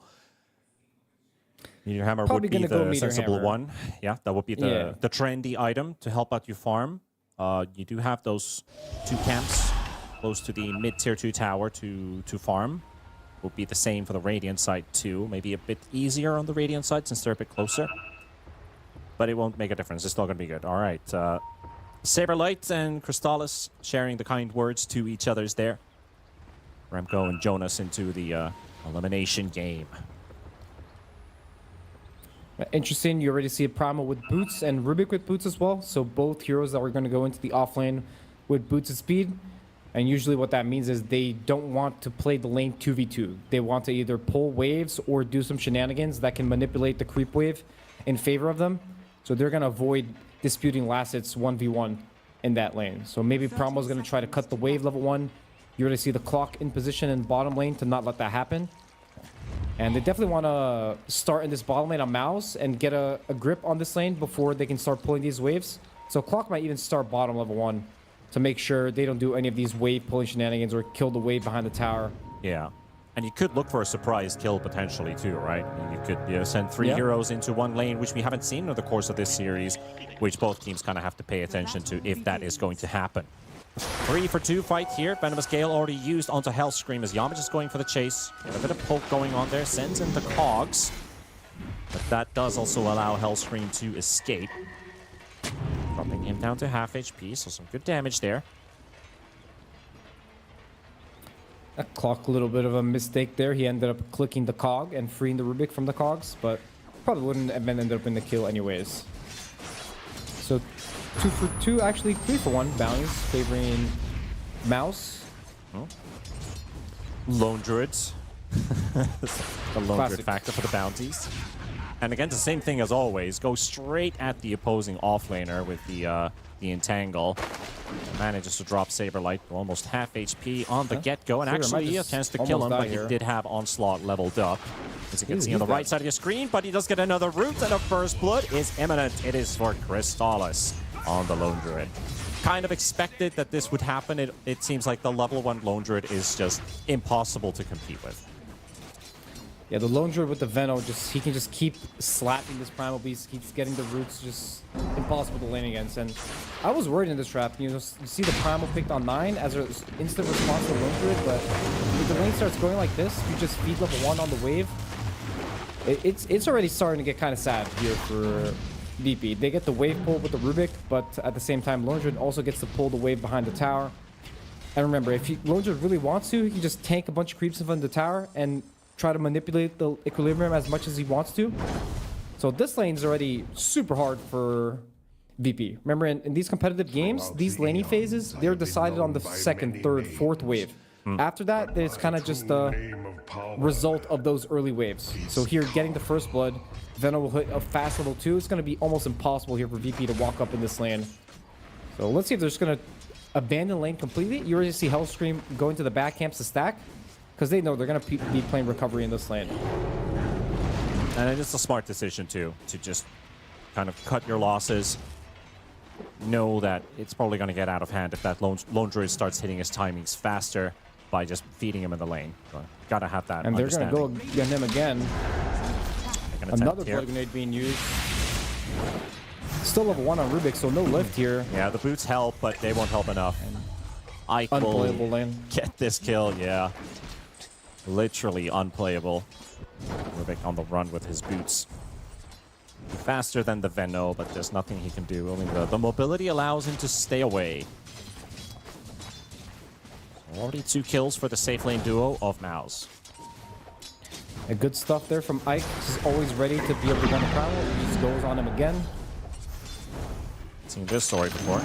[SPEAKER 9] Meteor Hammer
[SPEAKER 8] Probably
[SPEAKER 9] would be
[SPEAKER 8] gonna go
[SPEAKER 9] the
[SPEAKER 8] Meteor
[SPEAKER 9] sensible
[SPEAKER 8] Hammer.
[SPEAKER 9] one. Yeah, that would be the trendy item to help out you farm. You do have those 2 camps close to the mid-tier 2 tower to farm. Will be the same for the Radiant side too. Maybe a bit easier on the Radiant side since they're a bit closer. But it won't make a difference. It's still going to be good. All right. Saberlight and Crystallis sharing the kind words to each other's there. Remco and Jonas into the elimination game.
[SPEAKER 8] Interesting. You already see a Primal with boots and Rubik with boots as well. So both heroes that are going to go into the offlane with boots and speed. And usually what that means is they don't want to play the lane 2v2. They want to either pull waves or do some shenanigans that can manipulate the creep wave in favor of them. So they're going to avoid disputing last hits 1v1 in that lane. So maybe Primal's going to try to cut the wave level 1. You already see the clock in position in bottom lane to not let that happen. And they definitely want to start in this bottom lane on MOUZ and get a grip on this lane before they can start pulling these waves. So Clock might even start bottom level 1 to make sure they don't do any of these wave pulling shenanigans or kill the wave behind the tower.
[SPEAKER 9] Yeah. And you could look for a surprise kill potentially too, right? You could send 3 heroes into one lane, which we haven't seen over the course of this series, which both teams kind of have to pay attention to if that is going to happen. 3 for 2 fight here. Venomous Gale already used onto Hellscream as Yama just going for the chase. Got a bit of poke going on there. Sends in the cogs. But that does also allow Hellscream to escape. Dropping him down to half HP, so some good damage there.
[SPEAKER 8] That Clock, a little bit of a mistake there. He ended up clicking the cog and freeing the Rubik from the cogs, but probably wouldn't have been ended up in the kill anyways. So 2 for 2, actually 3 for 1 bounties favoring MOUZ.
[SPEAKER 9] Oh. Lone Druids. The Lone Druid factor for the bounties. And again, the same thing as always. Go straight at the opposing offlaner with the Entangle. Manages to drop Saberlight to almost half HP on the get-go. And actually a chance to kill him, but he did have Onslaught leveled up. As you can see on the right side of your screen, but he does get another root, and a first blood is imminent. It is for Crystallis on the Lone Druid. Kind of expected that this would happen. It seems like the level 1 Lone Druid is just impossible to compete with.
[SPEAKER 8] Yeah, the Lone Druid with the Veno, he can just keep slapping this Primal Beast, keeps getting the roots, just impossible to lane against. And I was worried in this trap. You see the Primal picked on 9 as an instant response to Lone Druid, but if the lane starts going like this, you just feed level 1 on the wave. It's already starting to get kind of sad here for VP. They get the wave pull with the Rubik, but at the same time, Lone Druid also gets to pull the wave behind the tower. And remember, if Lone Druid really wants to, he can just tank a bunch of creeps in front of the tower and try to manipulate the equilibrium as much as he wants to. So this lane is already super hard for VP. Remember, in these competitive games, these laning phases, they're decided on the 2nd, 3rd, 4th wave. After that, it's kind of just the result of those early waves. So here, getting the first blood, Veno will hit a fast level 2. It's going to be almost impossible here for VP to walk up in this lane. So let's see if they're just going to abandon lane completely. You already see Hellscream going to the back camps to stack, because they know they're going to be playing recovery in this lane.
[SPEAKER 9] And it's a smart decision, too, to just kind of cut your losses. Know that it's probably going to get out of hand if that Lone Druid starts hitting his timings faster by just feeding him in the lane. So, gotta have that
[SPEAKER 8] And they're going to go get him again. Another Blood Grenade being used. Still level 1 on Rubik, so no lift here.
[SPEAKER 9] Yeah, the boots help, but they won't help enough. Ike
[SPEAKER 8] Unplayable lane.
[SPEAKER 9] Get this kill, yeah. Literally unplayable. Rubik on the run with his boots. Faster than the Veno, but there's nothing he can do. Only the mobility allows him to stay away. Already 2 kills for the safe lane duo of MOUZ.
[SPEAKER 8] Good stuff there from Ike. He's always ready to be able to run the Primal. He just goes on him again.
[SPEAKER 9] Seen this story before.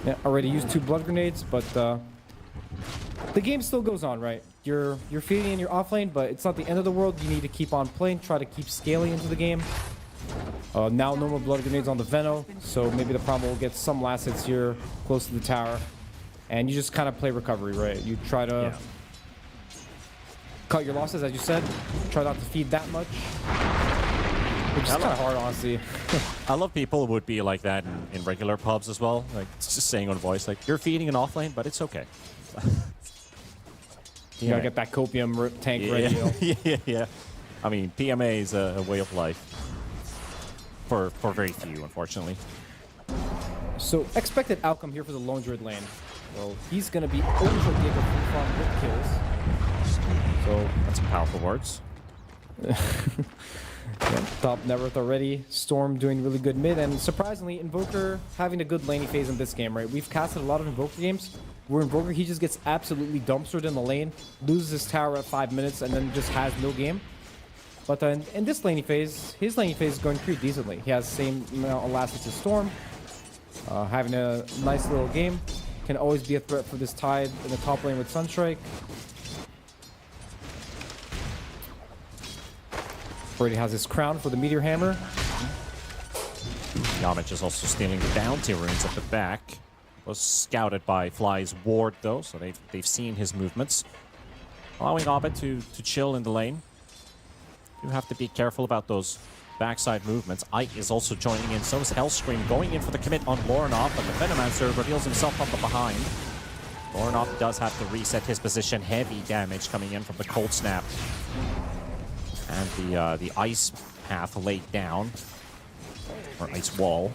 [SPEAKER 8] Yeah, already used 2 blood grenades, but the game still goes on, right? You're feeding in your offlane, but it's not the end of the world. You need to keep on playing, try to keep scaling into the game. Now no more blood grenades on the Veno, so maybe the Primal will get some last hits here close to the tower. And you just kind of play recovery, right? You try to cut your losses, as you said. Try not to feed that much. Which is kind of hard, honestly.
[SPEAKER 9] I love people who would be like that in regular pubs as well. Like, just saying on voice, like, you're feeding an offlane, but it's okay.
[SPEAKER 8] You gotta get that copium tank ready. You know?
[SPEAKER 9] Yeah. I mean, PMA is a way of life for very few, unfortunately.
[SPEAKER 8] So, expected outcome here for the Lone Druid lane. Well, he's gonna be over Giga free farm with kills. So,
[SPEAKER 9] that's some powerful words.
[SPEAKER 8] Yeah, top net worth already. Storm doing really good mid, and surprisingly, Invoker having a good laning phase in this game, right? We've casted a lot of Invoker games where Invoker, he just gets absolutely dumpstered in the lane, loses his tower at 5 minutes, and then just has no game. But in this laning phase, his laning phase is going pretty decently. He has the same amount of last as Storm, having a nice little game. Can always be a threat for this Tide in the top lane with Sunstrike. Already has his crown for the Meteor Hammer.
[SPEAKER 9] Yamich is also stealing the bounty runes at the back. Was scouted by Fly's ward though, so they've seen his movements. Allowing Abed to chill in the lane. You have to be careful about those backside movements. Ike is also joining in, so is Hellscream going in for the commit on Lornoff, but the Venomancer reveals himself from the behind. Lornoff does have to reset his position. Heavy damage coming in from the Cold Snap. And the ice path laid down, or ice wall.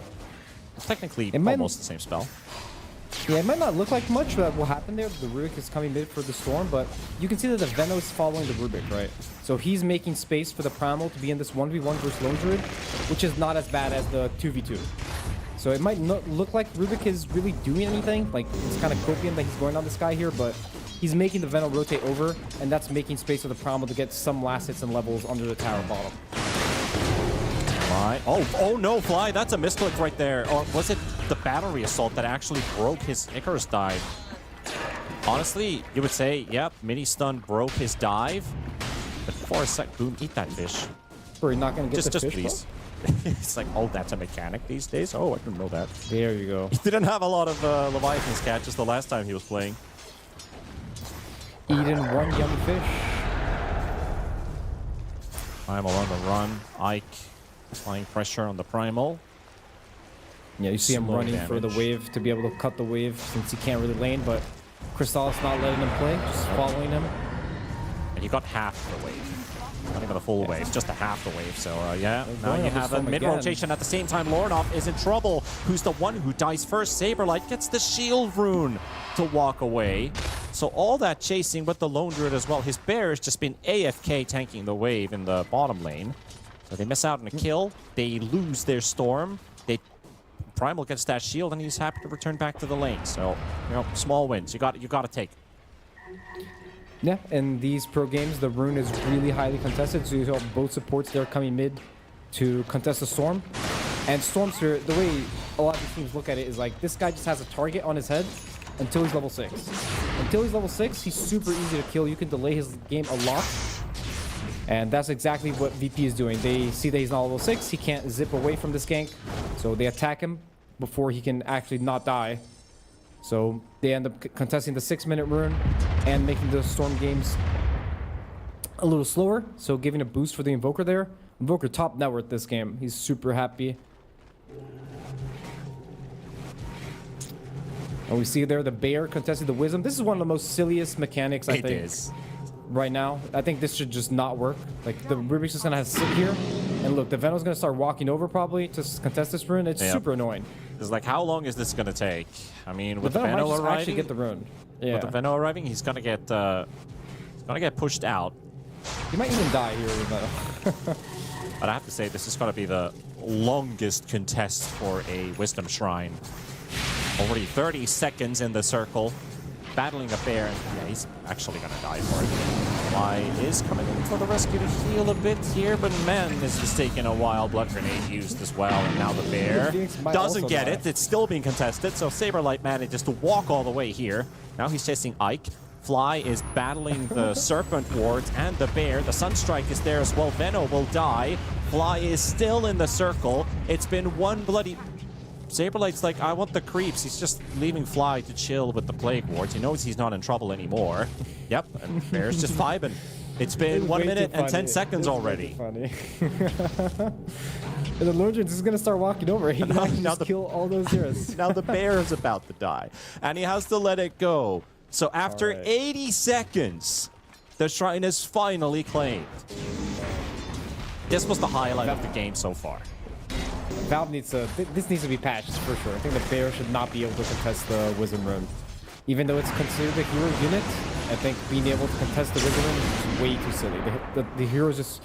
[SPEAKER 9] It's technically almost the same spell.
[SPEAKER 8] Yeah, it might not look like much that will happen there. The Rubik is coming mid for the Storm, but you can see that the Veno is following the Rubik, right? So he's making space for the Primal to be in this 1v1 versus Lone Druid, which is not as bad as the 2v2. So it might not look like Rubik is really doing anything. Like, it's kind of copium that he's going on this guy here, but he's making the Veno rotate over, and that's making space for the Primal to get some last hits and levels under the tower bottom.
[SPEAKER 9] Fly. Oh no, Fly, that's a misclick right there. Or was it the battery assault that actually broke his Icarus dive? Honestly, you would say, yep, mini stun broke his dive. But for a sec, boom, eat that fish.
[SPEAKER 8] We're not gonna get the fish,
[SPEAKER 9] please. It's like, oh, that's a mechanic these days? Oh, I didn't know that.
[SPEAKER 8] There you go.
[SPEAKER 9] He didn't have a lot of Leviathan's catches the last time he was playing.
[SPEAKER 8] Eating one yummy fish.
[SPEAKER 9] Primal on the run. Ike applying pressure on the Primal.
[SPEAKER 8] Yeah, you see him running for the wave to be able to cut the wave since he can't really lane, but Crystallis not letting him play, just following him.
[SPEAKER 9] And he got half the wave. Not even a full wave, just a half the wave. So, yeah, now you have a mid-rotation at the same time. Lornoff is in trouble. Who's the one who dies first? Saberlight gets the shield rune to walk away. So all that chasing with the Lone Druid as well. His bear has just been AFK tanking the wave in the bottom lane. So they miss out on a kill. They lose their Storm. Primal gets that shield, and he's happy to return back to the lane. So, you know, small wins. You got to take.
[SPEAKER 8] Yeah, in these pro games, the rune is really highly contested. So you have both supports there coming mid to contest the Storm. And Storm's here, the way a lot of these teams look at it is like, this guy just has a target on his head until he's level 6. Until he's level 6, he's super easy to kill. You can delay his game a lot. And that's exactly what VP is doing. They see that he's not level 6. He can't zip away from this gank. So they attack him before he can actually not die. So they end up contesting the 6-minute rune and making the Storm games a little slower. So giving a boost for the Invoker there. Invoker top net worth this game. He's super happy. And we see there the Bear contesting the Wisdom. This is one of the most silliest mechanics, I think. It is. Right now, I think this should just not work. Like, the Rubik's just gonna have to sit here, and look, the Venom's gonna start walking over probably to contest this rune. It's super annoying.
[SPEAKER 9] It's like, how long is this gonna take? I mean, with the
[SPEAKER 8] Venom
[SPEAKER 9] Venom arriving,
[SPEAKER 8] actually get the rune. Yeah.
[SPEAKER 9] With the Venom arriving, he's gonna get pushed out.
[SPEAKER 8] He might even die here with Venom.
[SPEAKER 9] But I have to say, this is gonna be the longest contest for a Wisdom Shrine. Already 30 seconds in the circle. Battling a bear, and yeah, he's actually gonna die for it. Fly is coming in for the rescue to heal a bit here, but man, this is taking a while. Blood Grenade used as well, and now the bear doesn't get it. It's still being contested, so Saberlight manages to walk all the way here. Now he's chasing Ike. Fly is battling the Serpent wards and the bear. The Sunstrike is there as well. Veno will die. Fly is still in the circle. It's been one bloody... Saberlight's like, I want the creeps. He's just leaving Fly to chill with the Plague Wards. He knows he's not in trouble anymore. Yep, and Bear's just vibing. It's been 1 minute and 10 seconds already.
[SPEAKER 8] Funny. And the Lordran is going to start walking over. He now kill all those zeros.
[SPEAKER 9] Now the bear is about to die, and he has to let it go. So after 80 seconds, the shrine is finally claimed. This was the highlight of the game so far.
[SPEAKER 8] Valve needs to... This needs to be patched for sure. I think the bear should not be able to contest the Wisdom Rune. Even though it's considered a hero unit, I think being able to contest the Wisdom Rune is way too silly. The hero is just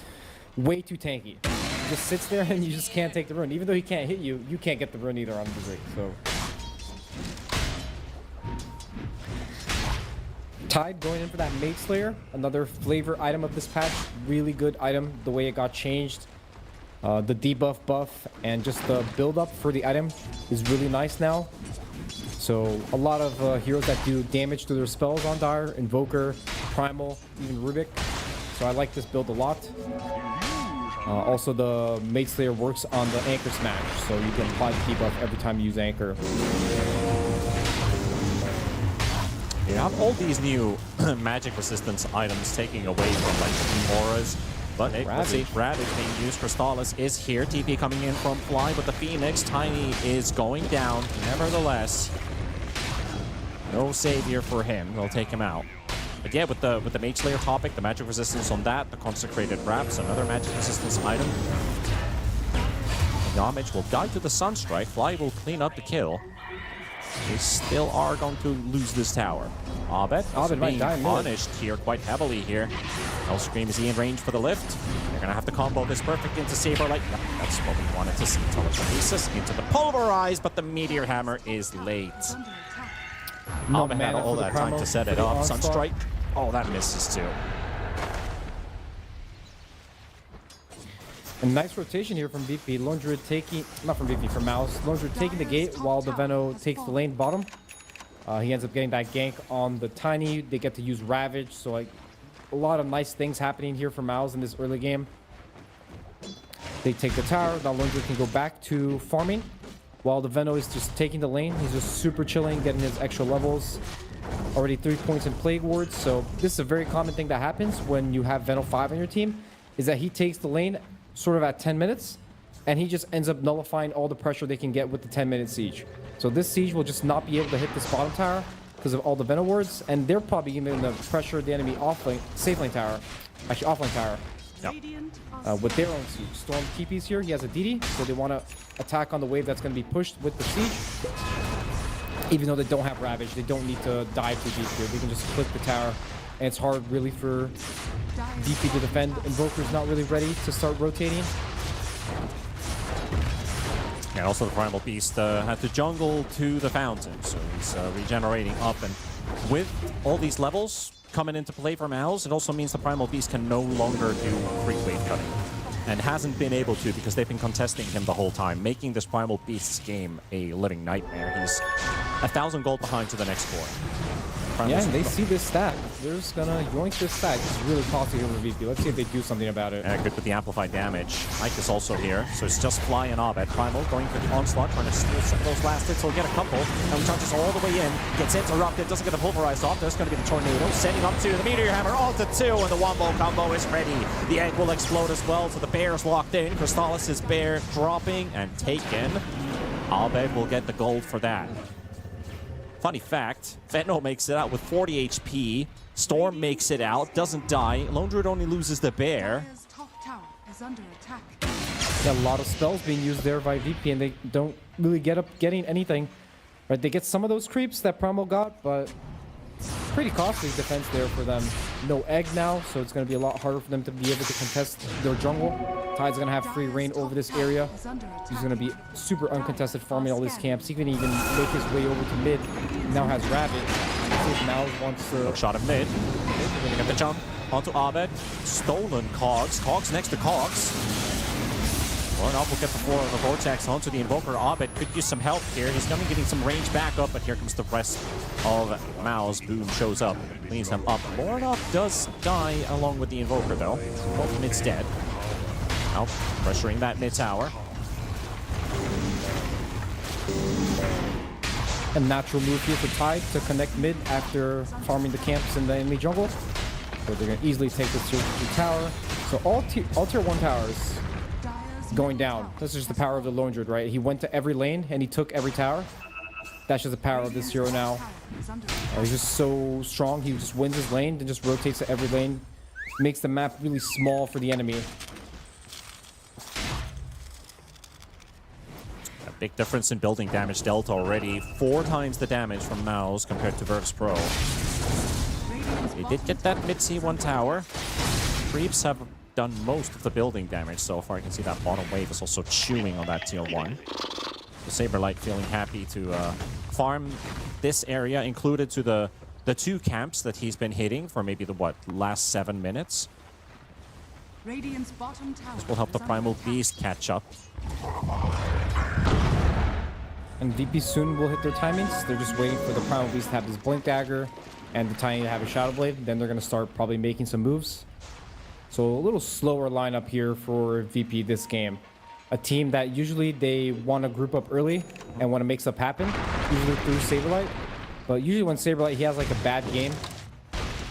[SPEAKER 8] way too tanky. He just sits there and you just can't take the rune. Even though he can't hit you, you can't get the rune either on the Drake. So Tide going in for that Mage Slayer, another flavor item of this patch. Really good item, the way it got changed. The debuff buff and just the build up for the item is really nice now. So a lot of heroes that do damage to their spells on Dire, Invoker, Primal, even Rubik. So I like this build a lot. Also the Mage Slayer works on the Anchor Smash, so you can apply the debuff every time you use Anchor.
[SPEAKER 9] You have all these new magic resistance items taking away from like the auras. But hey, let's see, Ravage being used. Crystallis is here. TP coming in from Fly, but the Phoenix, Tiny is going down. Nevertheless, no savior for him. They'll take him out. But yeah, with the Mage Slayer topic, the magic resistance on that, the Consecrated Wraps, another magic resistance item. Damage will guide to the Sunstrike. Fly will clean up the kill. They still are going to lose this tower. Abed being punished here quite heavily here. Hellscream, is he in range for the lift? They're going to have to combo this perfect into Saberlight. Yep, that's what we wanted to see. Telekinesis into the Pulverize, but the Meteor Hammer is late. Abed had all that time to set it up. Sunstrike, oh, that misses too.
[SPEAKER 8] A nice rotation here from VP. Lundred taking, not from VP, from MOUZ. Lundred taking the gate while the Veno takes the lane bottom. He ends up getting that gank on the Tiny. They get to use Ravage, so like a lot of nice things happening here for MOUZ in this early game. They take the tower. Now Lundred can go back to farming while the Veno is just taking the lane. He's just super chilling, getting his extra levels. Already 3 points in Plague Wards, so this is a very common thing that happens when you have Veno 5 on your team, is that he takes the lane sort of at 10 minutes, and he just ends up nullifying all the pressure they can get with the 10-minute siege. So this siege will just not be able to hit this bottom tower because of all the Veno wards, and they're probably even the pressure the enemy offlane, safe lane tower, actually offlane tower, with their own siege. Storm TP's here, he has a DD, so they want to attack on the wave that's going to be pushed with the siege. Even though they don't have Ravage, they don't need to dive too deep here. They can just click the tower, and it's hard really for DP to defend. Invoker's not really ready to start rotating.
[SPEAKER 9] And also the Primal Beast had to jungle to the fountain, so he's regenerating up. And with all these levels coming into play for MOUZ, it also means the Primal Beast can no longer do creep wave cutting. And hasn't been able to because they've been contesting him the whole time, making this Primal Beast's game a living nightmare. He's 1,000 gold behind to the next score.
[SPEAKER 8] Yeah, and they see this stack. They're just gonna yoink this stack. This is really costly over VP. Let's see if they do something about it.
[SPEAKER 9] Good with the amplified damage. Ike is also here, so it's just Fly and Abed. Primal going for the onslaught, trying to steal some of those last hits. He'll get a couple, and charges all the way in. Gets interrupted, doesn't get a pulverized off. There's going to be the tornado, setting up to the Meteor Hammer, onto 2, and the wombo combo is ready. The egg will explode as well, so the bear's locked in. Crystallis' bear dropping and taken. Abed will get the gold for that. Funny fact, Veno makes it out with 40 HP. Storm makes it out, doesn't die. Lundred only loses the bear.
[SPEAKER 8] Yeah, a lot of spells being used there by VP, and they don't really get up getting anything. Right, they get some of those creeps that Primal got, but pretty costly defense there for them. No egg now, so it's going to be a lot harder for them to be able to contest their jungle. Tide's going to have free reign over this area. He's going to be super uncontested farming all these camps. He can even make his way over to mid. He now has Ravage. Now wants to...
[SPEAKER 9] Look shot of mid. Going to get the jump onto Abed. Stolen Cogs. Cogs next to Cogs. Well, enough will get the Vortex onto the Invoker. Abed could use some help here. He's going to be getting some range back up, but here comes the rest of MOUZ. Boom shows up, cleans them up. Lornoff does die along with the Invoker, though. Both mid's dead. Now, pressuring that mid tower.
[SPEAKER 8] A natural move here for Tide to connect mid after farming the camps in the enemy jungle. where they're going to easily take this tier 3 tower. So all tier 1 towers going down. That's just the power of the Lone Druid, right? He went to every lane and he took every tower. That's just the power of this hero now. He's just so strong. He just wins his lane and just rotates to every lane. Makes the map really small for the enemy.
[SPEAKER 9] A big difference in building damage delta already. 4 times the damage from MOUZ compared to Virtus.pro. They did get that mid C1 tower. Creeps have done most of the building damage so far. You can see that bottom wave is also chewing on that tier 1. Saberlight feeling happy to farm this area, included to the 2 camps that he's been hitting for maybe the last 7 minutes.
[SPEAKER 10] Radiant's bottom tower
[SPEAKER 9] This will help the Primal Beast catch up.
[SPEAKER 8] And VP soon will hit their timings. They're just waiting for the Primal Beast to have his Blink Dagger and the Tiny to have a Shadow Blade. Then they're going to start probably making some moves. So a little slower lineup here for VP this game. A team that usually they want to group up early and want to make stuff happen, usually through Saberlight. But usually when Saberlight, he has like a bad game,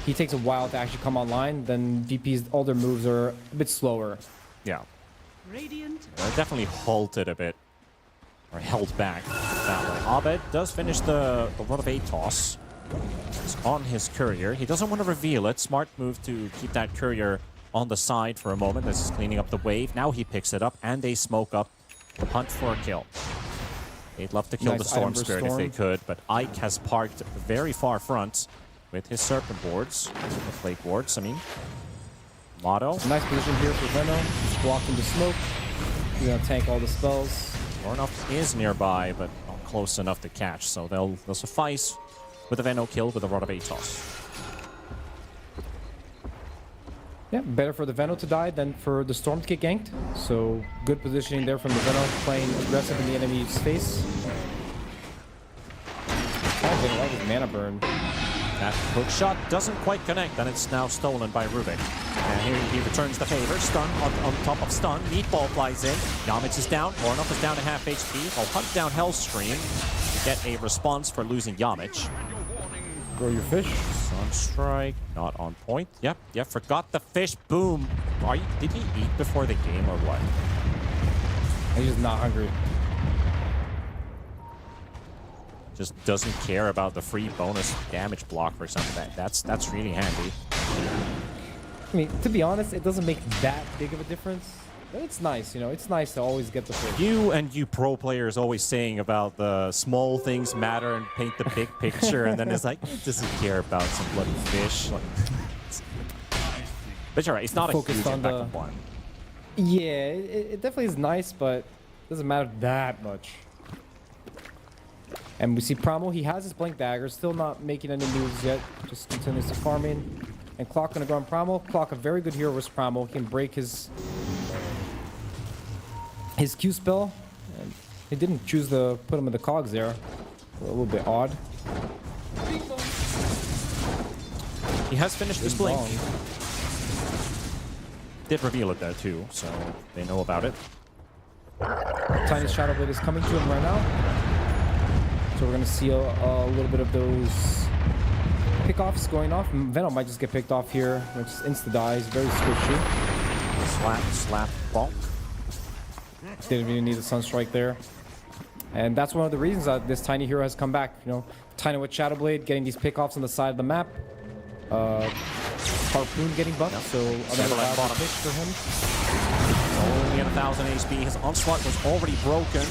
[SPEAKER 8] he takes a while to actually come online. Then VP's, all their moves are a bit slower.
[SPEAKER 9] Yeah.
[SPEAKER 10] Radiant.
[SPEAKER 9] Definitely halted a bit, or held back that way. Abed does finish the lot of 8 toss. He's on his courier. He doesn't want to reveal it. Smart move to keep that courier on the side for a moment. This is cleaning up the wave. Now he picks it up and they smoke up. Hunt for a kill. They'd love to kill the Storm Spirit if they could, but Ike has parked very far front with his Serpent Wards, the Flake Wards, I mean. Motto.
[SPEAKER 8] Nice position here for Venom. Just blocking the smoke. He's gonna tank all the spells.
[SPEAKER 9] Ornoff is nearby, but not close enough to catch, so they'll suffice with a Veno kill with a Rod of Atos.
[SPEAKER 8] Yeah, better for the Veno to die than for the Storm to get ganked. So good positioning there from the Veno, playing aggressive in the enemy's face. I like his mana burn.
[SPEAKER 9] That hook shot doesn't quite connect, and it's now stolen by Rubik. And here he returns the favor. Stun on top of stun. Meatball flies in. Yamich is down. Ornoff is down to half HP. I'll hunt down Hellstream to get a response for losing Yamich.
[SPEAKER 8] Throw your fish.
[SPEAKER 9] Sunstrike, not on point. Yep, forgot the fish. Boom. Did he eat before the game or what?
[SPEAKER 8] He's just not hungry.
[SPEAKER 9] Just doesn't care about the free bonus damage block for something. That's really handy.
[SPEAKER 8] I mean, to be honest, it doesn't make that big of a difference. But it's nice, you know, it's nice to always get the fish.
[SPEAKER 9] You pro players always saying about the small things matter and paint the big picture, and then it's like, it doesn't care about some bloody fish. But you're right, it's not a huge impact on one.
[SPEAKER 8] Yeah, it definitely is nice, but it doesn't matter that much. And we see Promo, he has his Blink Dagger, still not making any moves yet, just continues to farm in. And Clock gonna go on Promo. Clock, a very good hero with Promo. He can break his Q spell. And he didn't choose to put him in the cogs there. A little bit odd.
[SPEAKER 9] He has finished his blink. Did reveal it there too, so they know about it.
[SPEAKER 8] Tiny Shadow Blade is coming to him right now. So we're gonna see a little bit of those pickoffs going off. Venom might just get picked off here, which is insta dies, very squishy.
[SPEAKER 9] Slap, bonk.
[SPEAKER 8] Didn't even need a Sunstrike there. And that's one of the reasons that this Tiny hero has come back. You know, Tiny with Shadow Blade, getting these pickoffs on the side of the map. Harpoon getting buffed, so another bottom pick for him.
[SPEAKER 9] Only at 1,000 HP. His onslaught was already broken.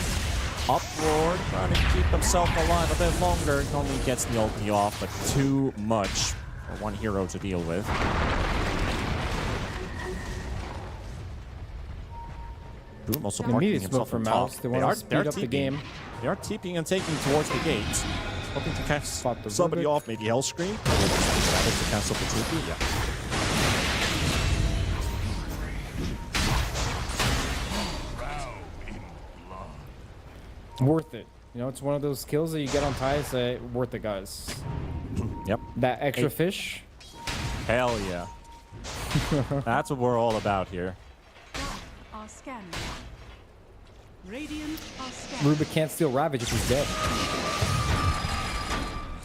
[SPEAKER 9] Uproar, trying to keep himself alive a bit longer. Only gets the ulti off, but too much for one hero to deal with. Boom also marking himself from top.
[SPEAKER 8] They want to speed up the game.
[SPEAKER 9] They are TPing and taking towards the gates. Hoping to catch somebody off, maybe Hellscream. To cancel the TP, yeah.
[SPEAKER 8] Worth it. You know, it's one of those skills that you get on ties that worth it, guys.
[SPEAKER 9] Yep.
[SPEAKER 8] That extra fish.
[SPEAKER 9] Hell yeah. That's what we're all about here.
[SPEAKER 10] Our scan. Radiant are scanned.
[SPEAKER 8] Rubik can't steal Ravage if he's dead.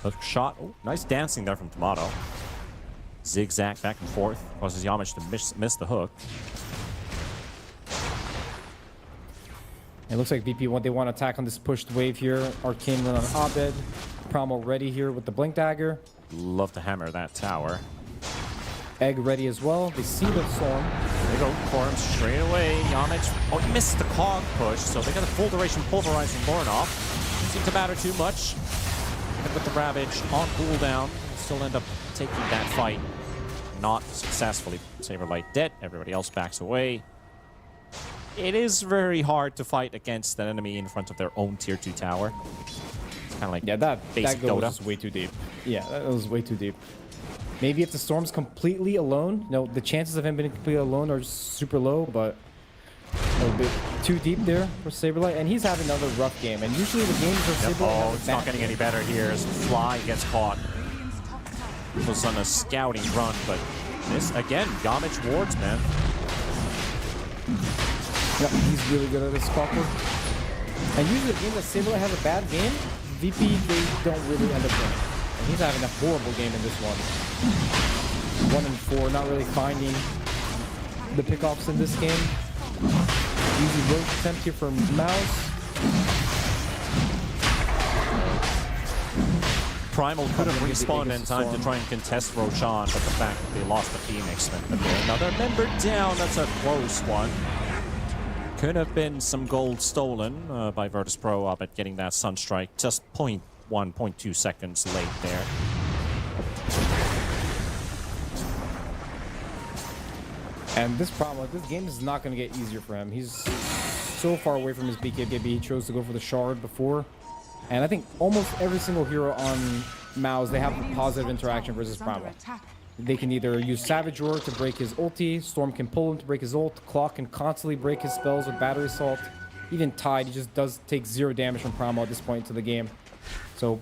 [SPEAKER 9] A shot. Oh, nice dancing there from Tomato. zigzag back and forth. Causes Yamich to miss the hook.
[SPEAKER 8] It looks like VP, what they want to attack on this pushed wave here. Arcane run on Abed. Promo ready here with the Blink Dagger.
[SPEAKER 9] Love to hammer that tower.
[SPEAKER 8] Egg ready as well. They see the storm.
[SPEAKER 9] They go for him straight away. Yamich, oh, he missed the cog push, so they got a full duration pulverize from Bornoff. Seems to matter too much. And with the Ravage on cooldown, still end up taking that fight. Not successfully. Saberlight dead. Everybody else backs away. It is very hard to fight against an enemy in front of their own tier 2 tower. It's kind of like
[SPEAKER 8] that
[SPEAKER 9] basic
[SPEAKER 8] goal
[SPEAKER 9] Dota.
[SPEAKER 8] was way too deep. Yeah, that was way too deep. Maybe if the Storm's completely alone, no, the chances of him being completely alone are super low, but a little bit too deep there for Saberlight, and he's having another rough game. And usually the games for Saberlight
[SPEAKER 9] Oh, it's not getting any better here as Fly gets caught. He was on a scouting run, but this, again, Yamich wards, man.
[SPEAKER 8] Yeah, he's really good at this clockwork. And usually the game that Saberlight has a bad game, VP, they don't really end up winning. And he's having a horrible game in this one. 1 and 4, not really finding the pickoffs in this game. Easy road attempt here from MOUZ.
[SPEAKER 9] Primal could have respawned in time to try and contest Roshan, but the fact that they lost the Phoenix meant that they're another member down. That's a close one. Could have been some gold stolen by Virtus.pro up at getting that Sunstrike. Just 0.1, 0.2 seconds late there.
[SPEAKER 8] And this game is not going to get easier for him. He's so far away from his BKB. He chose to go for the shard before. And I think almost every single hero on MOUZ, they have a positive interaction versus Primal. They can either use Savage Roar to break his ulti, Storm can pull him to break his ult, Clock can constantly break his spells with Battery Assault. Even Tide, he just does take 0 damage from Primal at this point into the game. So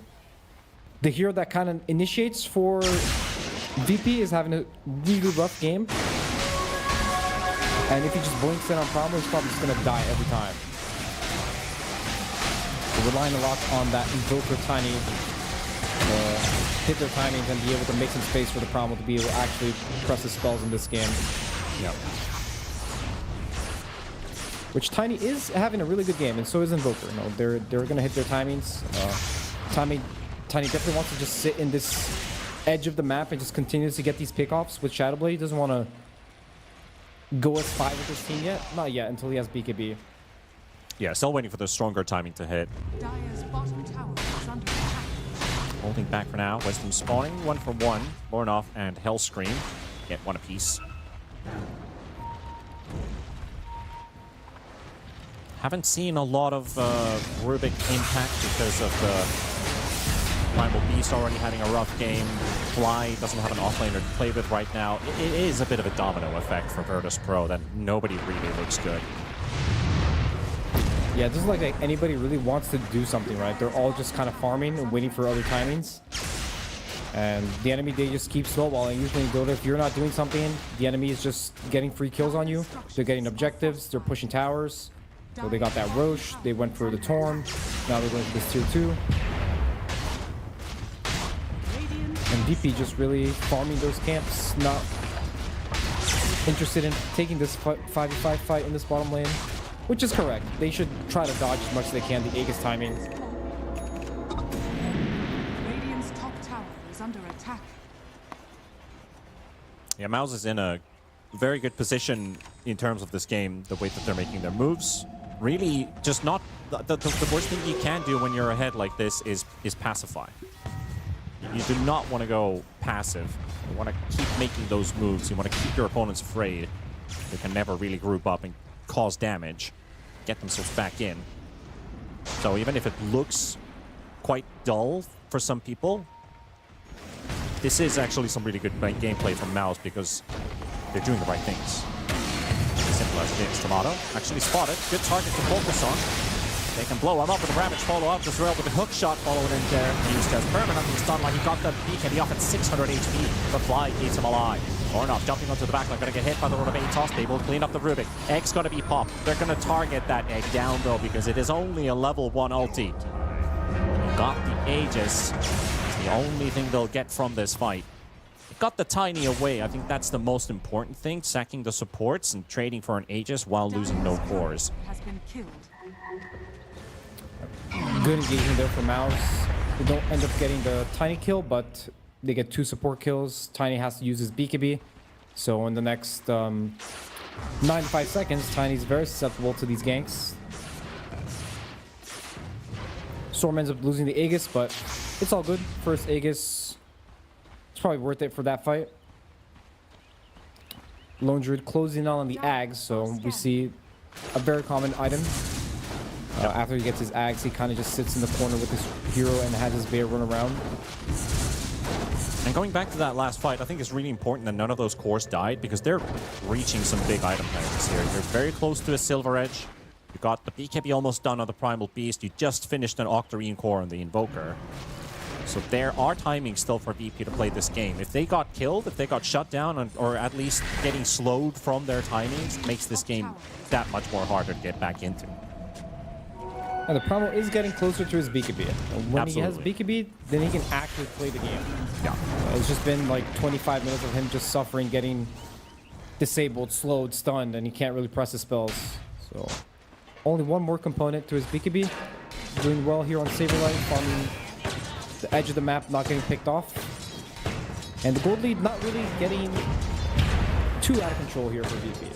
[SPEAKER 8] the hero that kind of initiates for VP is having a really rough game. And if he just blinks in on Primal, he's probably just going to die every time. So relying a lot on that Invoker Tiny hit their timings and be able to make some space for the Primal to be able to actually press his spells in this game.
[SPEAKER 9] Yep.
[SPEAKER 8] Which Tiny is having a really good game, and so is Invoker. You know, they're going to hit their timings. Tiny definitely wants to just sit in this edge of the map and just continues to get these pickoffs with Shadowblade. He doesn't want to go as 5 with his team yet. Not yet, until he has BKB.
[SPEAKER 9] Yeah, still waiting for the stronger timing to hit.
[SPEAKER 10] Dire's bottom tower is under attack.
[SPEAKER 9] Holding back for now. Wisdom spawning. 1 for 1. Bornoff and Hellscream get 1 apiece. Haven't seen a lot of Rubik impact because of the Primal Beast already having a rough game. Fly doesn't have an offlaner to play with right now. It is a bit of a domino effect for Virtus.pro that nobody really looks good.
[SPEAKER 8] Yeah, it doesn't look like anybody really wants to do something, right? They're all just kind of farming and waiting for other timings. And the enemy, they just keep snowballing. Usually in Dota, if you're not doing something, the enemy is just getting free kills on you. They're getting objectives, they're pushing towers. So they got that Roche, they went for the Torm. Now they're going for this tier 2. And VP just really farming those camps, not interested in taking this 5v5 fight in this bottom lane. Which is correct. They should try to dodge as much as they can the Aegis timing.
[SPEAKER 10] Radiant's top tower is under attack.
[SPEAKER 9] Yeah, MOUZ is in a very good position in terms of this game, the way that they're making their moves. Really, just not... The worst thing you can do when you're ahead like this is pacify. You do not want to go passive. You want to keep making those moves. You want to keep your opponents afraid. They can never really group up and cause damage, get themselves back in. So even if it looks quite dull for some people, this is actually some really good gameplay from MOUZ because they're doing the right things. As simple as it is. Tomato actually spotted. Good target to focus on. They can blow him up with a Ravage follow-up as well with the hook shot following in there. Used as permanently stunned like he got the BKB off at 600 HP. The Fly keeps him alive. Bornoff jumping onto the back line, going to get hit by the Rotovane toss. They will clean up the Rubik. Egg's going to be popped. They're going to target that Egg down though because it is only a level 1 ulti. Got the Aegis. It's the only thing they'll get from this fight. got the Tiny away. I think that's the most important thing, sacking the supports and trading for an Aegis while losing no cores.
[SPEAKER 10] Has been killed.
[SPEAKER 8] Good engagement there for MOUZ. They don't end up getting the Tiny kill, but they get 2 support kills. Tiny has to use his BKB. So in the next 9 to 5 seconds, Tiny's very susceptible to these ganks. Storm ends up losing the Aegis, but it's all good. First Aegis, it's probably worth it for that fight. Lone Druid closing on the Ags, so we see a very common item. After he gets his Ags, he kind of just sits in the corner with his hero and has his bear run around.
[SPEAKER 9] And going back to that last fight, I think it's really important that none of those cores died because they're reaching some big item penalties here. You're very close to a Silver Edge. You got the BKB almost done on the Primal Beast. You just finished an Octarine core on the Invoker. So there are timings still for VP to play this game. If they got killed, if they got shut down, or at least getting slowed from their timings, it makes this game that much more harder to get back into.
[SPEAKER 8] And the Primal is getting closer to his BKB. And when he has BKB, then he can actually play the game.
[SPEAKER 9] Yeah.
[SPEAKER 8] It's just been like 25 minutes of him just suffering, getting disabled, slowed, stunned, and he can't really press his spells. So only one more component to his BKB. Doing well here on Saberlight, farming the edge of the map, not getting picked off. And the gold lead not really getting too out of control here for VP.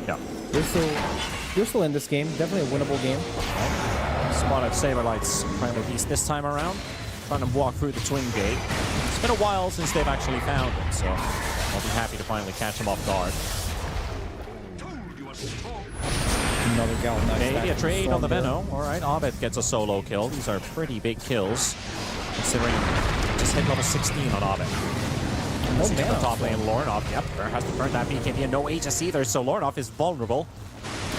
[SPEAKER 9] Yeah.
[SPEAKER 8] They're still in this game. Definitely a winnable game.
[SPEAKER 9] Spotted Saberlight's Primal Beast this time around. Trying to walk through the Twin Gate. It's been a while since they've actually found it, so I'll be happy to finally catch him off guard.
[SPEAKER 8] Another galvanized.
[SPEAKER 9] Maybe a trade on the Venno. Alright, Abed gets a solo kill. These are pretty big kills, considering just hit level 16 on Abed.
[SPEAKER 8] No
[SPEAKER 9] the top lane, Lornoff. Yep, there has to burn that BKB and no Aegis either, so Lornoff is vulnerable.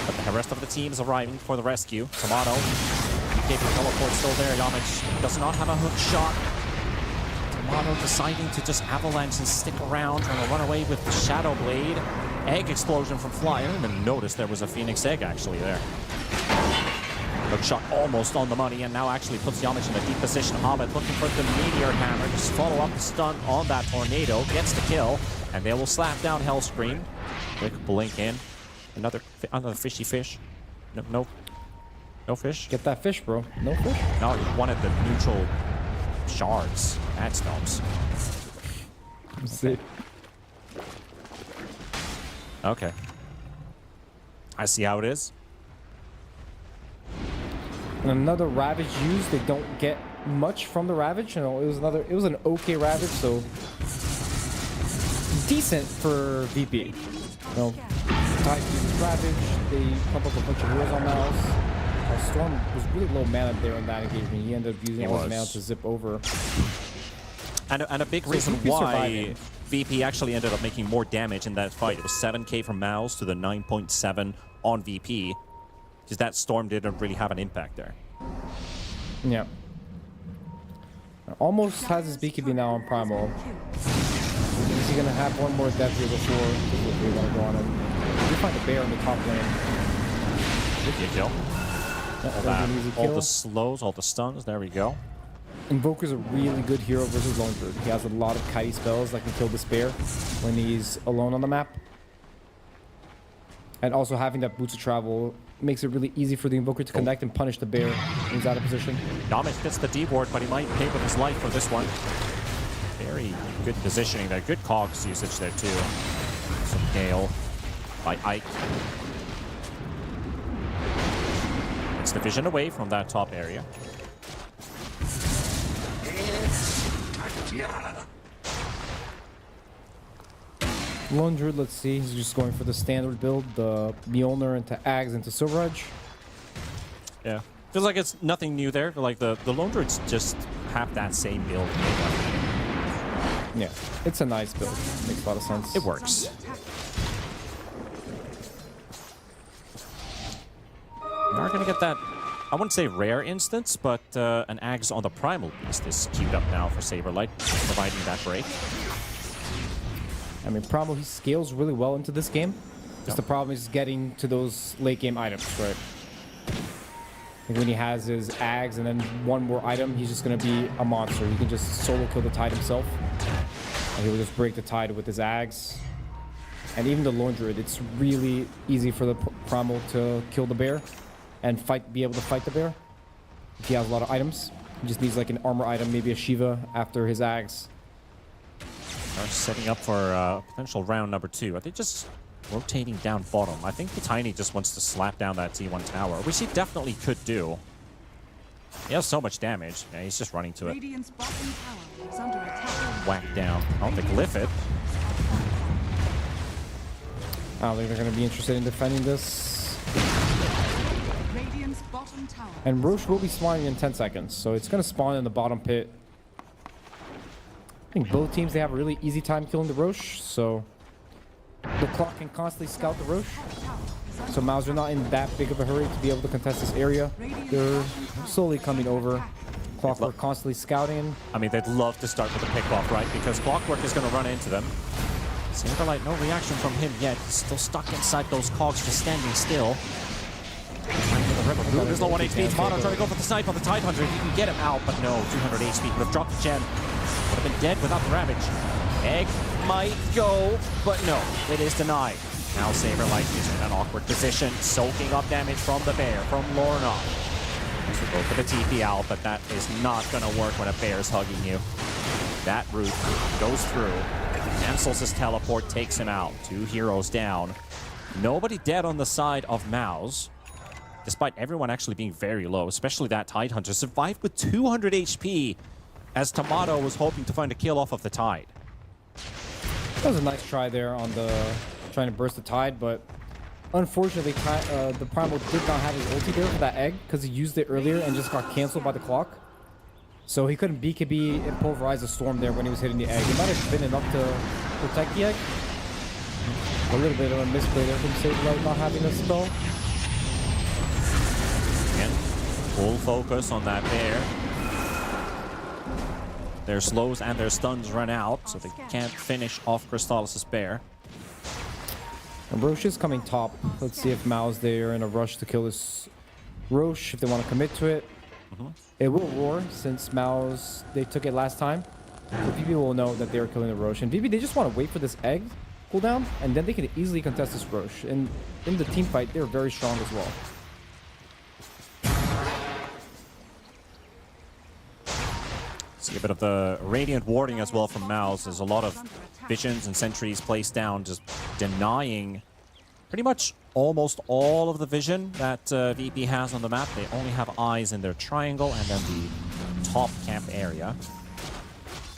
[SPEAKER 9] But the rest of the team is arriving for the rescue. Tomato, BKB teleport still there. Yamich does not have a hook shot. Tomato deciding to just avalanche and stick around, trying to run away with the Shadow Blade. Egg explosion from Fly. I didn't even notice there was a Phoenix Egg actually there. Hook shot almost on the money and now actually puts Yamich in a deep position. Abed looking for the Meteor Hammer. Just follow up the stun on that Tornado. Gets the kill. And they will slap down Hellscream. Quick blink in. Another fishy fish. No fish.
[SPEAKER 8] Get that fish, bro. No fish.
[SPEAKER 9] No, he wanted the neutral shards. That stops.
[SPEAKER 8] See.
[SPEAKER 9] Okay. I see how it is.
[SPEAKER 8] And another Ravage used. They don't get much from the Ravage. You know, it was an okay Ravage, so decent for VP. You know, Tide uses Ravage. They pump up a bunch of heroes on MOUZ. Storm was really low mana there in that engagement. He ended up using all his mana to zip over.
[SPEAKER 9] And a big reason why VP actually ended up making more damage in that fight. It was 7k from MOUZ to the 9.7 on VP. Because that Storm didn't really have an impact there.
[SPEAKER 8] Yeah. Almost has his BKB now on Primal. Is he going to have one more death here before we want to go on him? We find a bear in the top lane.
[SPEAKER 9] Good kill. All the slows, all the stuns, there we go.
[SPEAKER 8] Invoker's a really good hero versus Lone Druid. He has a lot of kitey spells that can kill this bear when he's alone on the map. And also having that Boots of Travel makes it really easy for the Invoker to connect and punish the bear when he's out of position.
[SPEAKER 9] Yamich gets the D-ward, but he might pay with his life for this one. Very good positioning there. Good cogs usage there too. Some Gale by Ike. It's the vision away from that top area.
[SPEAKER 8] Lone Druid, let's see. He's just going for the standard build, the Mjolnir into Ags into Silver Edge.
[SPEAKER 9] Yeah. Feels like it's nothing new there. Like the Lone Druids just have that same build.
[SPEAKER 8] Yeah, it's a nice build. Makes a lot of sense.
[SPEAKER 9] It works. We are going to get that, I wouldn't say rare instance, but an Ags on the Primal Beast is queued up now for Saberlight, providing that break.
[SPEAKER 8] I mean, Primal, he scales really well into this game. Just the problem is getting to those late game items, right? Like when he has his Ags and then one more item, he's just going to be a monster. He can just solo kill the Tide himself. And he will just break the tide with his Ags. And even the Lone Druid, it's really easy for the Primal to kill the bear and be able to fight the bear. If he has a lot of items, he just needs like an armor item, maybe a Shiva after his Ags.
[SPEAKER 9] Are setting up for potential round number 2. Are they just rotating down bottom? I think the Tiny just wants to slap down that T1 tower, which he definitely could do. He has so much damage. Yeah, he's just running to it. Whack down. I don't think lift it.
[SPEAKER 8] I don't think they're going to be interested in defending this. And Roche will be spawning in 10 seconds, so it's going to spawn in the bottom pit. I think both teams, they have a really easy time killing the Roche, so the clock can constantly scout the Roche. So MOUZ are not in that big of a hurry to be able to contest this area. They're slowly coming over. Clockwork constantly scouting.
[SPEAKER 9] I mean, they'd love to start with a pick-off, right? Because Clockwork is going to run into them. Saberlight, no reaction from him yet. He's still stuck inside those cogs, just standing still. There's low 1 HP. Tomato trying to go for the snipe on the Tidehunter. He can get him out, but no. 200 HP. Would have dropped the gem. Would have been dead without the Ravage. Egg might go, but no. It is denied. Now Saberlight is in an awkward position, soaking up damage from the bear, from Lorna. So go for the TP out, but that is not going to work when a bear's hugging you. That route goes through, cancels his teleport, takes him out. 2 heroes down. Nobody dead on the side of MOUZ, despite everyone actually being very low, especially that Tidehunter. Survived with 200 HP as Tomato was hoping to find a kill off of the Tide.
[SPEAKER 8] That was a nice try there on the trying to burst the Tide, but unfortunately the Primal did not have his ulti there for that egg because he used it earlier and just got canceled by the clock. So he couldn't BKB and pulverize the storm there when he was hitting the egg. It might have been enough to protect the egg. A little bit of a misplay there from Saberlight not having a spell.
[SPEAKER 9] Again, full focus on that bear. Their slows and their stuns run out, so they can't finish off Crystallis' bear.
[SPEAKER 8] And Roche is coming top. Let's see if MOUZ, they are in a rush to kill this Roche, if they want to commit to it. It will roar since MOUZ, they took it last time. So VB will know that they are killing the Roche. And VB, they just want to wait for this egg cooldown, and then they can easily contest this Roche. And in the team fight, they're very strong as well.
[SPEAKER 9] See a bit of the Radiant warding as well from MOUZ. There's a lot of visions and sentries placed down, just denying pretty much almost all of the vision that VP has on the map. They only have eyes in their triangle and then the top camp area.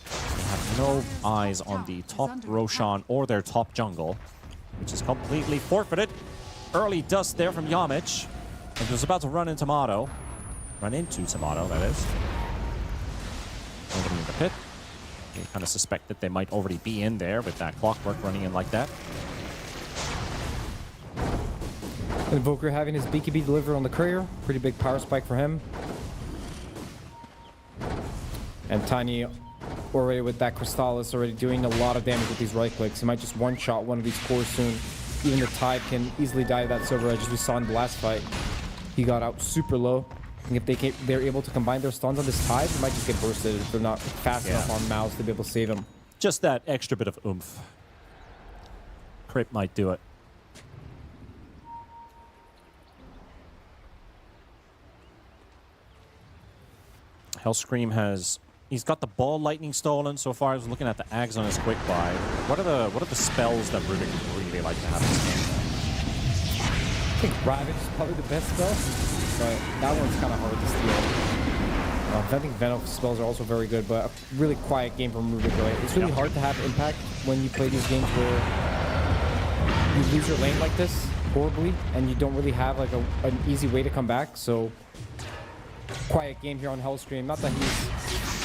[SPEAKER 9] They have no eyes on the top Roshan or their top jungle, which is completely forfeited. Early dust there from Yamich. And was about to run into Tomato. Run into Tomato, that is. Nobody in the pit. You kind of suspect that they might already be in there with that Clockwork running in like that.
[SPEAKER 8] Invoker having his BKB deliver on the courier. Pretty big power spike for him. And Tiny already with that Crystallis already doing a lot of damage with these right clicks. He might just one-shot one of these cores soon. Even the Tide can easily die to that Silver Edge, as we saw in the last fight. He got out super low. And if they're able to combine their stuns on this Tide, they might just get bursted if they're not fast enough on MOUZ to be able to save him.
[SPEAKER 9] Just that extra bit of oomph. Crypt might do it. Hellscream has... He's got the ball lightning stolen so far. I was looking at the Ags on his quick buy. What are the spells that Rubik would really like to have in this game?
[SPEAKER 8] I think Ravage is probably the best spell, but that one's kind of hard to steal. I think Venom spells are also very good, but a really quiet game from Rubik, right? It's really hard to have impact when you play these games where you lose your lane like this horribly, and you don't really have like an easy way to come back. So quiet game here on Hellscream. Not that he's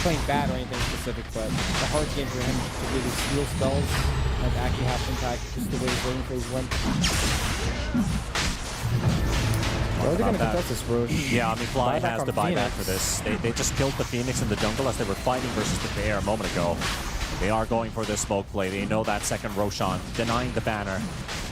[SPEAKER 8] playing bad or anything specific, but a hard game for him to really steal spells and actually have impact just the way his lane phase went. How are they going to contest this, Roche?
[SPEAKER 9] Yeah, I mean, Fly has to buy back for this. They just killed the Phoenix in the jungle as they were fighting versus the Bear a moment ago. They are going for this smoke play. They know that second Roshan, denying the banner.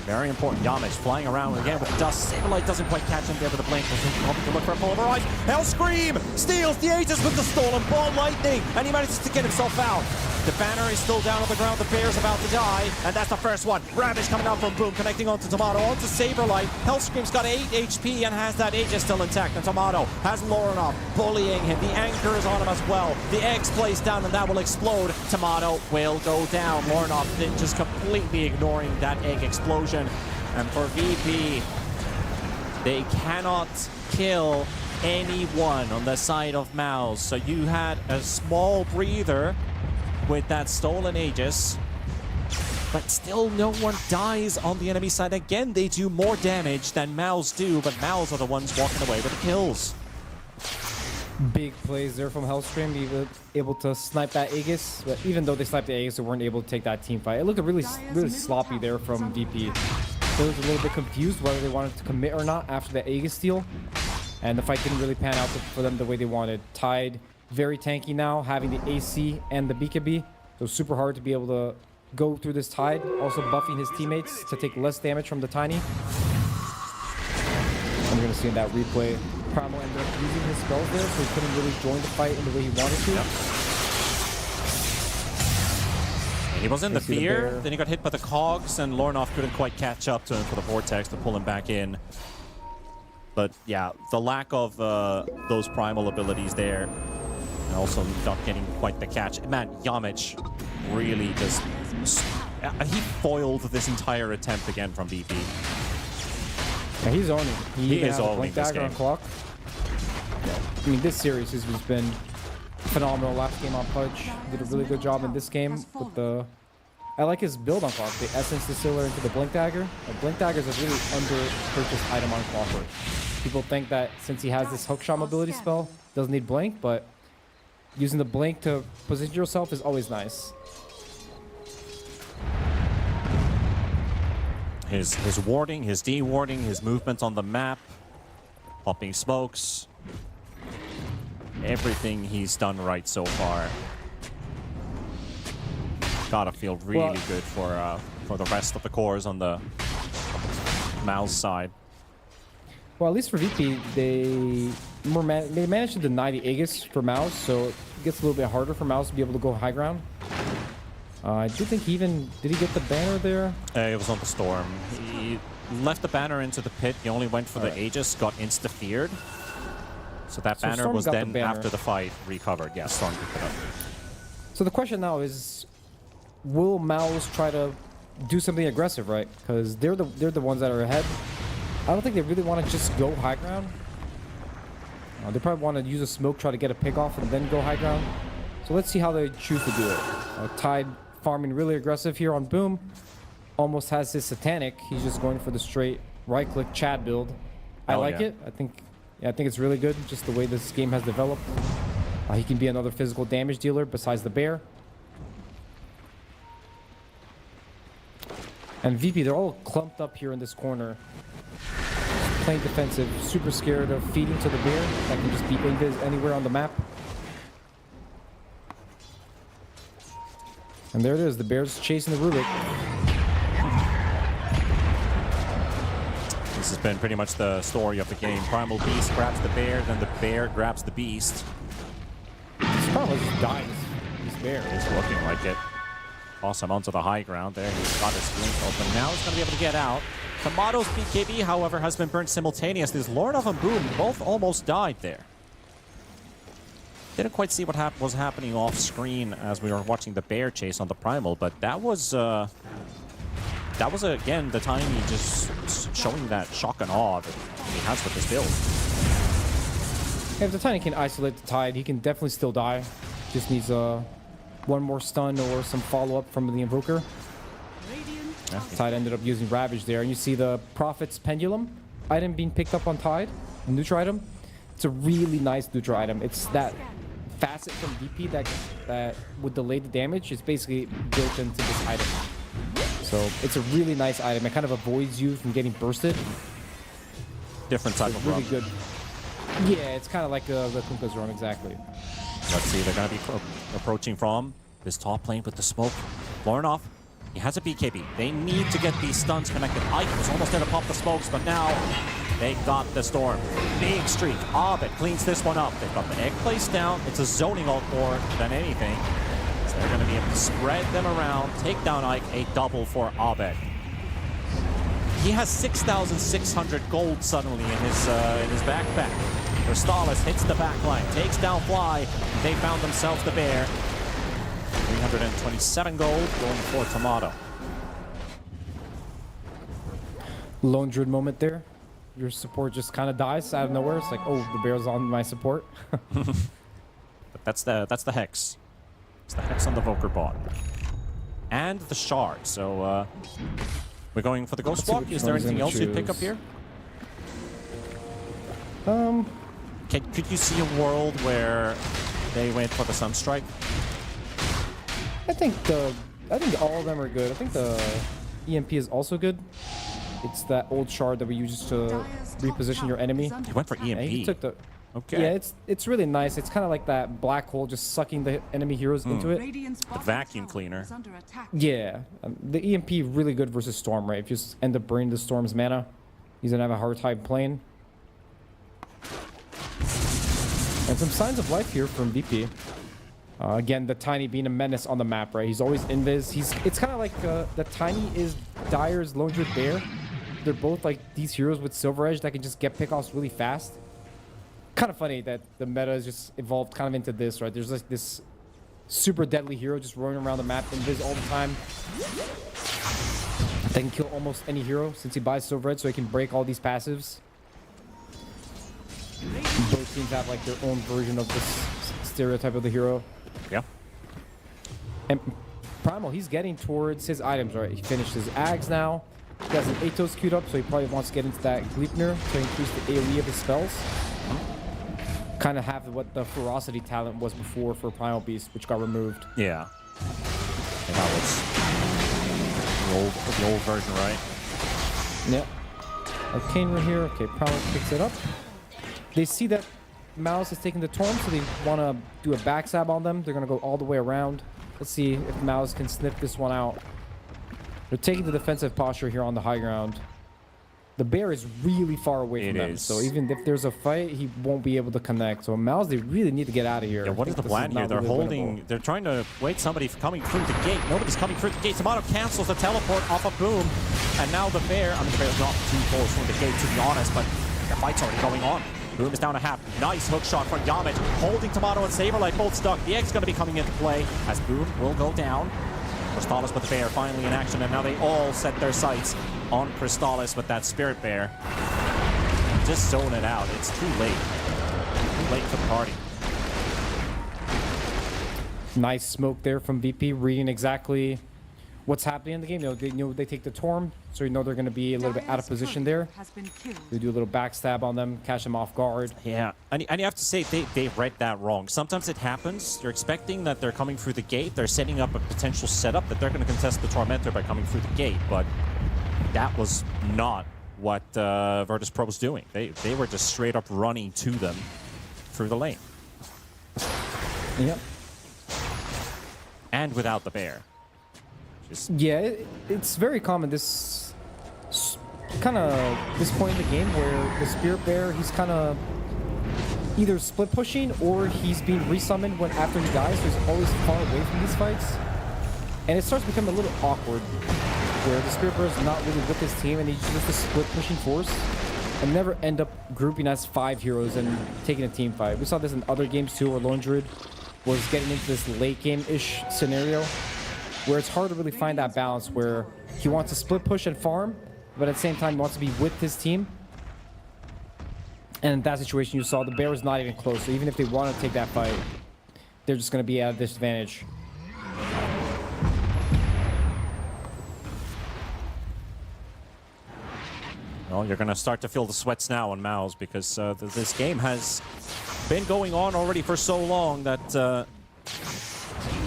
[SPEAKER 9] Very important. Yamich flying around again with dust. Saberlight doesn't quite catch him there with the blink. Hoping to look for a pulverize. Hellscream steals the Aegis with the stolen ball lightning, and he manages to get himself out.
[SPEAKER 7] The banner is still down on the ground. The bear's about to die. And that's the first one. Ravage coming out from Boom, connecting onto Tomato, onto Saberlight. Hellscream's got 8 HP and has that Aegis still intact. And Tomato has Lorenov bullying him. The anchor is on him as well. The egg's placed down and that will explode. Tomato will go down. Lorenov just completely ignoring that egg explosion. And for VP, they cannot kill anyone on the side of MOUZ. So you had a small breather with that stolen Aegis, but still no one dies on the enemy side. Again, they do more damage than MOUZ do, but MOUZ are the ones walking away with the kills.
[SPEAKER 8] Big plays there from Hellscream, able to snipe that Aegis, but even though they sniped the Aegis, they weren't able to take that team fight. It looked really sloppy there from VP. They was a little bit confused whether they wanted to commit or not after the Aegis steal, and the fight didn't really pan out for them the way they wanted. Tide, very tanky now, having the AC and the BKB, so super hard to be able to go through this Tide, also buffing his teammates to take less damage from the Tiny. And we're going to see in that replay, Primal ended up using his spells there, so he couldn't really join the fight in the way he wanted to.
[SPEAKER 9] Yep. He was in the fear, then he got hit by the cogs, and Lorenov couldn't quite catch up to him for the vortex to pull him back in. But yeah, the lack of those primal abilities there, and also not getting quite the catch. Man, Yamich really just... he foiled this entire attempt again from VP.
[SPEAKER 8] Yeah, he's owning.
[SPEAKER 9] He is owning this game.
[SPEAKER 8] On clock. Yeah. I mean, this series has just been phenomenal. Last game on Pudge did a really good job in this game with the... I like his build on clock. The Essence Distiller into the Blink Dagger. The Blink Dagger is a really under-purchased item on Clockwork. People think that since he has this hookshot mobility spell, doesn't need Blink, but using the Blink to position yourself is always nice.
[SPEAKER 9] His warding, his de-warding, his movement on the map, popping smokes, everything he's done right so far. Gotta feel really good for the rest of the cores on the MOUZ side.
[SPEAKER 8] Well, at least for VP, they managed to deny the Aegis for MOUZ, so it gets a little bit harder for MOUZ to be able to go high ground. I do think he even... Did he get the banner there?
[SPEAKER 9] It was on the Storm. He left the banner into the pit. He only went for the Aegis, got insta-feared. So that banner was then, after the fight, recovered. Yeah, Storm picked it up.
[SPEAKER 8] So the question now is, will MOUZ try to do something aggressive, right? Because they're the ones that are ahead. I don't think they really want to just go high ground. They probably want to use a smoke, try to get a pick off, and then go high ground. So let's see how they choose to do it. Tide farming really aggressive here on Boom. Almost has his Satanic. He's just going for the straight right-click Chad build. I like it. I think it's really good, just the way this game has developed. He can be another physical damage dealer besides the bear. And VP, they're all clumped up here in this corner. Playing defensive, super scared of feeding to the bear. That can just be invis anywhere on the map. And there it is, the bear's chasing the Rubik.
[SPEAKER 9] This has been pretty much the story of the game. Primal Beast grabs the bear, then the bear grabs the beast.
[SPEAKER 8] This Primal just dies. This bear
[SPEAKER 9] is looking like it. Awesome, onto the high ground there. He's got his blink open. Now he's going to be able to get out. Tomato's BKB, however, has been burnt simultaneously. Lorenov and Boom both almost died there. Didn't quite see what was happening off screen as we were watching the bear chase on the Primal, but that was again the time he just showing that shock and awe that he has with this build.
[SPEAKER 8] If the Tiny can isolate the Tide, he can definitely still die. Just needs one more stun or some follow-up from the Invoker. Yeah. Tide ended up using Ravage there, and you see the Prophet's Pendulum item being picked up on Tide, a neutral item. It's a really nice neutral item. It's that facet from DP that would delay the damage. It's basically built into this item. So it's a really nice item. It kind of avoids you from getting bursted.
[SPEAKER 9] Different type of
[SPEAKER 8] really good. Yeah, it's kind of like the Kunkka's run, exactly.
[SPEAKER 9] Let's see, they're going to be approaching from this top lane with the smoke. Lorenov, he has a BKB. They need to get these stuns connected. Ike was almost going to pop the smokes, but now they got the Storm. Big streak. Abed cleans this one up. They've got the egg placed down. It's a zoning ult more than anything. They're going to be able to spread them around, take down Ike, a double for Abed. He has 6,600 gold suddenly in his backpack. Crystallis hits the back line, takes down Fly. They found themselves the bear. 327 gold going for Tomato.
[SPEAKER 8] Lone Druid moment there. Your support just kind of dies out of nowhere. It's like, oh, the bear's on my support.
[SPEAKER 9] But that's the Hex. It's the Hex on the Voker bot. And the Shard. So we're going for the Ghost Walk. Is there anything else you'd pick up here? Could you see a world where they went for the Sunstrike?
[SPEAKER 8] I think all of them are good. I think the EMP is also good. It's that old shard that we use to reposition your enemy.
[SPEAKER 9] He went for EMP.
[SPEAKER 8] Yeah, he took the.
[SPEAKER 9] Okay.
[SPEAKER 8] Yeah, it's really nice. It's kind of like that black hole just sucking the enemy heroes into it.
[SPEAKER 9] The vacuum cleaner.
[SPEAKER 8] Yeah, the EMP really good versus Storm, right? If you just end up burning the Storm's mana, he's gonna have a hard time playing. And some signs of life here from VP. Again, the Tiny being a menace on the map, right? He's always invis. It's kind of like the Tiny is Dire's Lone Druid Bear. They're both like these heroes with Silver Edge that can just get pickoffs really fast. Kind of funny that the meta has just evolved kind of into this, right? There's like this super deadly hero just roaming around the map, invis all the time. They can kill almost any hero since he buys Silver Edge, so he can break all these passives. Both teams have like their own version of this stereotype of the hero.
[SPEAKER 9] Yeah.
[SPEAKER 8] And Primal, he's getting towards his items, right? He finished his Ags now. He has an Atos queued up, so he probably wants to get into that Gleipnir to increase the AoE of his spells. Kind of have what the Ferocity talent was before for Primal Beast, which got removed.
[SPEAKER 9] Yeah. And that was the old version, right?
[SPEAKER 8] Yep. Arcane right here. Okay, Primal picks it up. They see that MOUZ is taking the Torm, so they want to do a backstab on them. They're going to go all the way around. Let's see if MOUZ can sniff this one out. They're taking the defensive posture here on the high ground. The bear is really far away from them, so even if there's a fight, he won't be able to connect. So MOUZ, they really need to get out of here.
[SPEAKER 9] Yeah, what is the plan here? They're holding... They're trying to wait somebody coming through the gate. Nobody's coming through the gate. Tomato cancels the teleport off of Boom. And now the bear... I mean, the bear's not too close from the gate, to be honest, but the fight's already going on. Boom is down a half. Nice hook shot from Yamit. Holding Tomato and Saberlight both stuck. The Egg's going to be coming into play as Boom will go down. Crystallis with the bear finally in action, and now they all set their sights on Crystallis with that Spirit Bear. Just zone it out. It's too late. Too late for the party.
[SPEAKER 8] Nice smoke there from VP, reading exactly what's happening in the game. They take the Torm, so you know they're going to be a little bit out of position there. They do a little backstab on them, catch them off guard.
[SPEAKER 9] Yeah, and you have to say they read that wrong. Sometimes it happens. You're expecting that they're coming through the gate. They're setting up a potential setup that they're going to contest the Tormentor by coming through the gate, but that was not what Virtus.pro was doing. They were just straight up running to them through the lane.
[SPEAKER 8] Yep.
[SPEAKER 9] And without the bear.
[SPEAKER 8] Yeah, it's very common this point in the game where the Spirit Bear, he's kind of either split pushing or he's being resummoned when after he dies, so he's always far away from these fights. And it starts to become a little awkward where the Spirit Bear is not really with his team and he's just a split pushing force and never end up grouping as 5 heroes and taking a team fight. We saw this in other games too, where Lone Druid was getting into this late game-ish scenario where it's hard to really find that balance where he wants to split push and farm, but at the same time he wants to be with his team. And in that situation you saw the bear was not even close, so even if they want to take that fight, they're just going to be at a disadvantage.
[SPEAKER 9] Well, you're going to start to feel the sweats now on MOUZ because this game has been going on already for so long that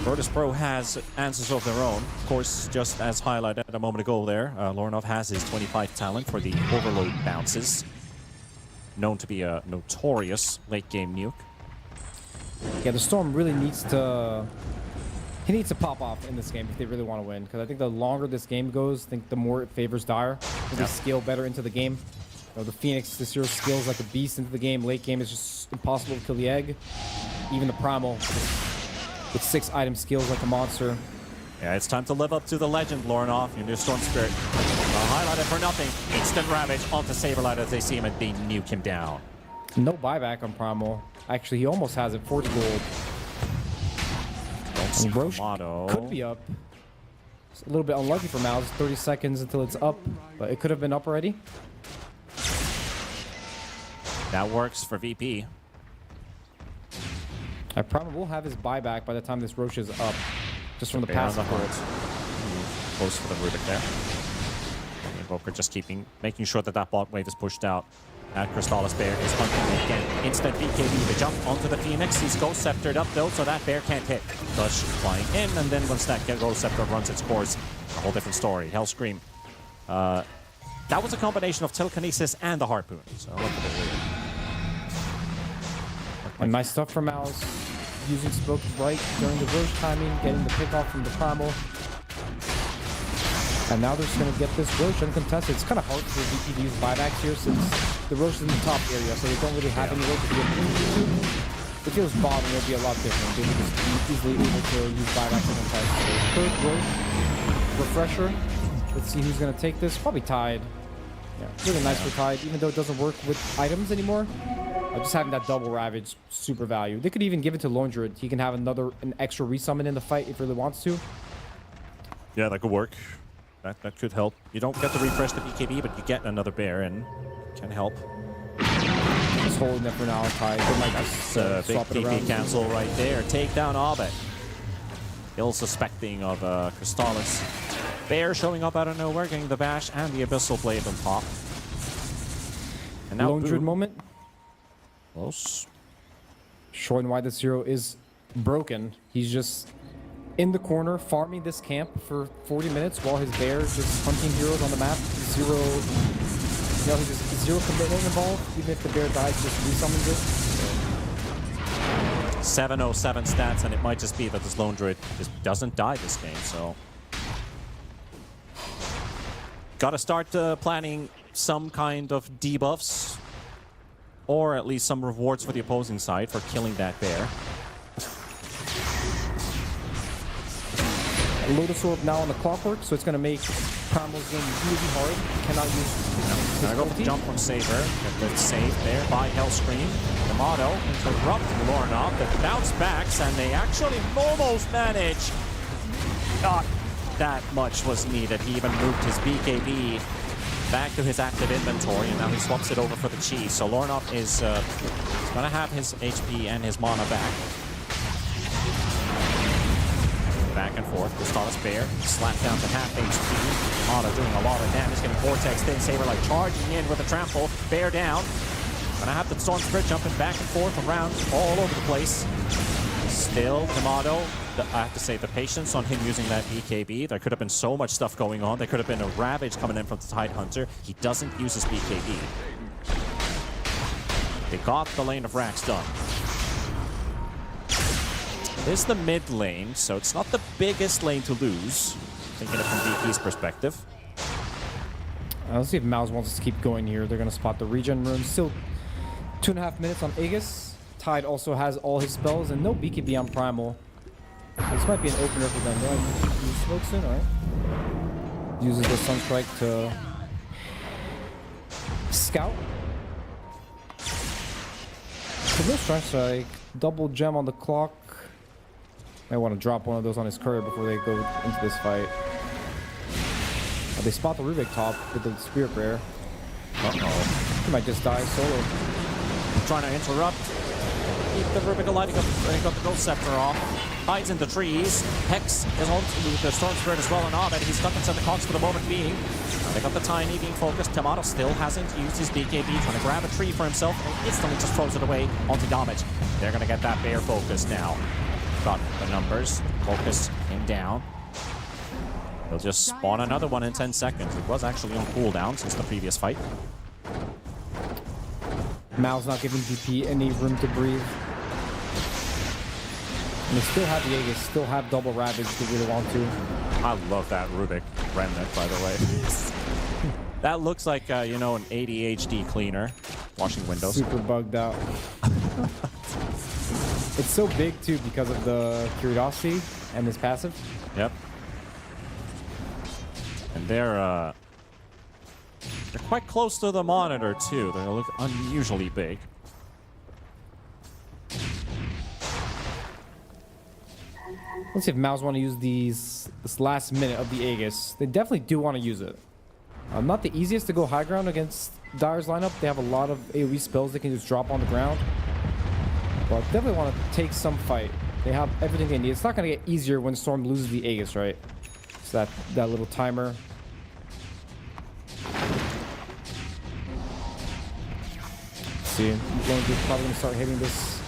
[SPEAKER 9] Virtus.pro has answers of their own. Of course, just as highlighted a moment ago there, Lorinov has his 25 talent for the overload bounces. Known to be a notorious late-game nuke.
[SPEAKER 8] Yeah, the Storm really needs to... He needs to pop off in this game if they really want to win, because I think the longer this game goes, I think the more it favors Dire. They scale better into the game. The Phoenix this year scales like a beast into the game. Late game is just impossible to kill the Egg. Even the Primal with 6 item skills like a monster.
[SPEAKER 9] Yeah, it's time to live up to the legend, Lornoff, your new Storm Spirit. Highlighted for nothing. Instant Ravage onto Saberlight as they see him and they nuke him down.
[SPEAKER 8] No buyback on Primal. Actually, he almost has it. 40 gold. And Roche could be up. It's a little bit unlucky for MOUZ. 30 seconds until it's up, but it could have been up already.
[SPEAKER 9] That works for VP.
[SPEAKER 8] Primal will have his buyback by the time this Roche is up, just from the past.
[SPEAKER 9] Close for the Rubik there. Invoker just making sure that bot wave is pushed out. And Crystallis Bear is hunting again. Instant BKB to jump onto the Phoenix. He's Ghost Sceptered up though, so that Bear can't hit. Gush flying in, and then once that Ghost Scepter runs its course, a whole different story. Hell Scream. That was a combination of Telekinesis and the Harpoon, so look at it weird.
[SPEAKER 8] And nice stuff from MOUZ. Using Smoke right during the Roche timing, getting the pick off from the Primal. And now they're just going to get this Roche uncontested. It's kind of hard for VP to use buybacks here since the Roche is in the top area, so they don't really have anywhere to get into. If it was bottom, it would be a lot different. They would just be easily able to use buybacks uncontested. So third Roche, refresher. Let's see who's going to take this. Probably Tide. Yeah, really nice for Tide, even though it doesn't work with items anymore. Just having that double Ravage, super value. They could even give it to Lone Druid. He can have an extra resummon in the fight if he really wants to.
[SPEAKER 9] Yeah, that could work. That could help. You don't get to refresh the BKB, but you get another bear and can help.
[SPEAKER 8] Just holding it for now, Tide.
[SPEAKER 9] That's a big TP cancel right there. Take down Abed. Ill suspecting of Crystallis. Bear showing up out of nowhere, getting the bash and the Abyssal Blade on top. And now
[SPEAKER 8] Lone Druid moment.
[SPEAKER 9] Close.
[SPEAKER 8] Showing why this hero is broken. He's just in the corner farming this camp for 40 minutes while his bear is just hunting heroes on the map. Zero commitment involved. Even if the bear dies, just resummons it.
[SPEAKER 9] 707 stats, and it might just be that this Lone Druid just doesn't die this game, so. Gotta start planning some kind of debuffs. Or at least some rewards for the opposing side for killing that bear.
[SPEAKER 8] Lotus Orb now on the clockwork, so it's going to make Primal's game really hard. Cannot use
[SPEAKER 9] Now go for the jump from Saber. Get the save there by Hellscream. Yamato interrupting Lornoff. The bounce backs, and they actually almost manage. Not that much was needed. He even moved his BKB back to his active inventory, and now he swaps it over for the cheese. So Lornoff is going to have his HP and his mana back. Back and forth. Crystallis Bear slapped down to half HP. Mana doing a lot of damage, getting Vortex in. Saberlight charging in with a trample. Bear down. Gonna have the Storm Spirit jumping back and forth around all over the place. Still, Yamato, I have to say, the patience on him using that BKB. There could have been so much stuff going on. There could have been a Ravage coming in from the Tide Hunter. He doesn't use his BKB. They got the lane of Rax done. This is the mid lane, so it's not the biggest lane to lose. Thinking it from VP's perspective.
[SPEAKER 8] Let's see if MOUZ wants to keep going here. They're going to spot the regen rune. Still 2.5 minutes on Aegis. Tide also has all his spells and no BKB on Primal. This might be an opener for them. They're like, use Smoke soon, alright? Uses the Sunstrike to scout. So no Sunstrike. Double gem on the clock. Might want to drop one of those on his courier before they go into this fight. They spot the Rubik top with the Spirit Bear. He might just die solo.
[SPEAKER 9] Trying to interrupt. Keep the Rubik alive. He got the Ghost Scepter off. Hides in the trees. Hex is on the Storm Spirit as well, and Abed. He's stuck inside the Cox for the moment being. They got the Tiny being focused. Tomato still hasn't used his BKB. Trying to grab a tree for himself and instantly just throws it away onto damage. They're going to get that bear focus now. Got the numbers. Focus him down. He'll just spawn another one in 10 seconds. It was actually on cooldown since the previous fight.
[SPEAKER 8] MOUZ not giving VP any room to breathe. And they still have the Aegis, still have double Ravage if they really want to.
[SPEAKER 9] I love that Rubik remnant, by the way. That looks like, you know, an ADHD cleaner washing windows.
[SPEAKER 8] Super bugged out. It's so big too because of the curiosity and his passive.
[SPEAKER 9] Yep. And they're quite close to the monitor too. They look unusually big.
[SPEAKER 8] Let's see if MOUZ want to use this last minute of the Aegis. They definitely do want to use it. Not the easiest to go high ground against Dire's lineup. They have a lot of AoE spells they can just drop on the ground. But definitely want to take some fight. They have everything they need. It's not going to get easier when Storm loses the Aegis, right? So that little timer. Let's see, Lone Druid's probably going to start hitting this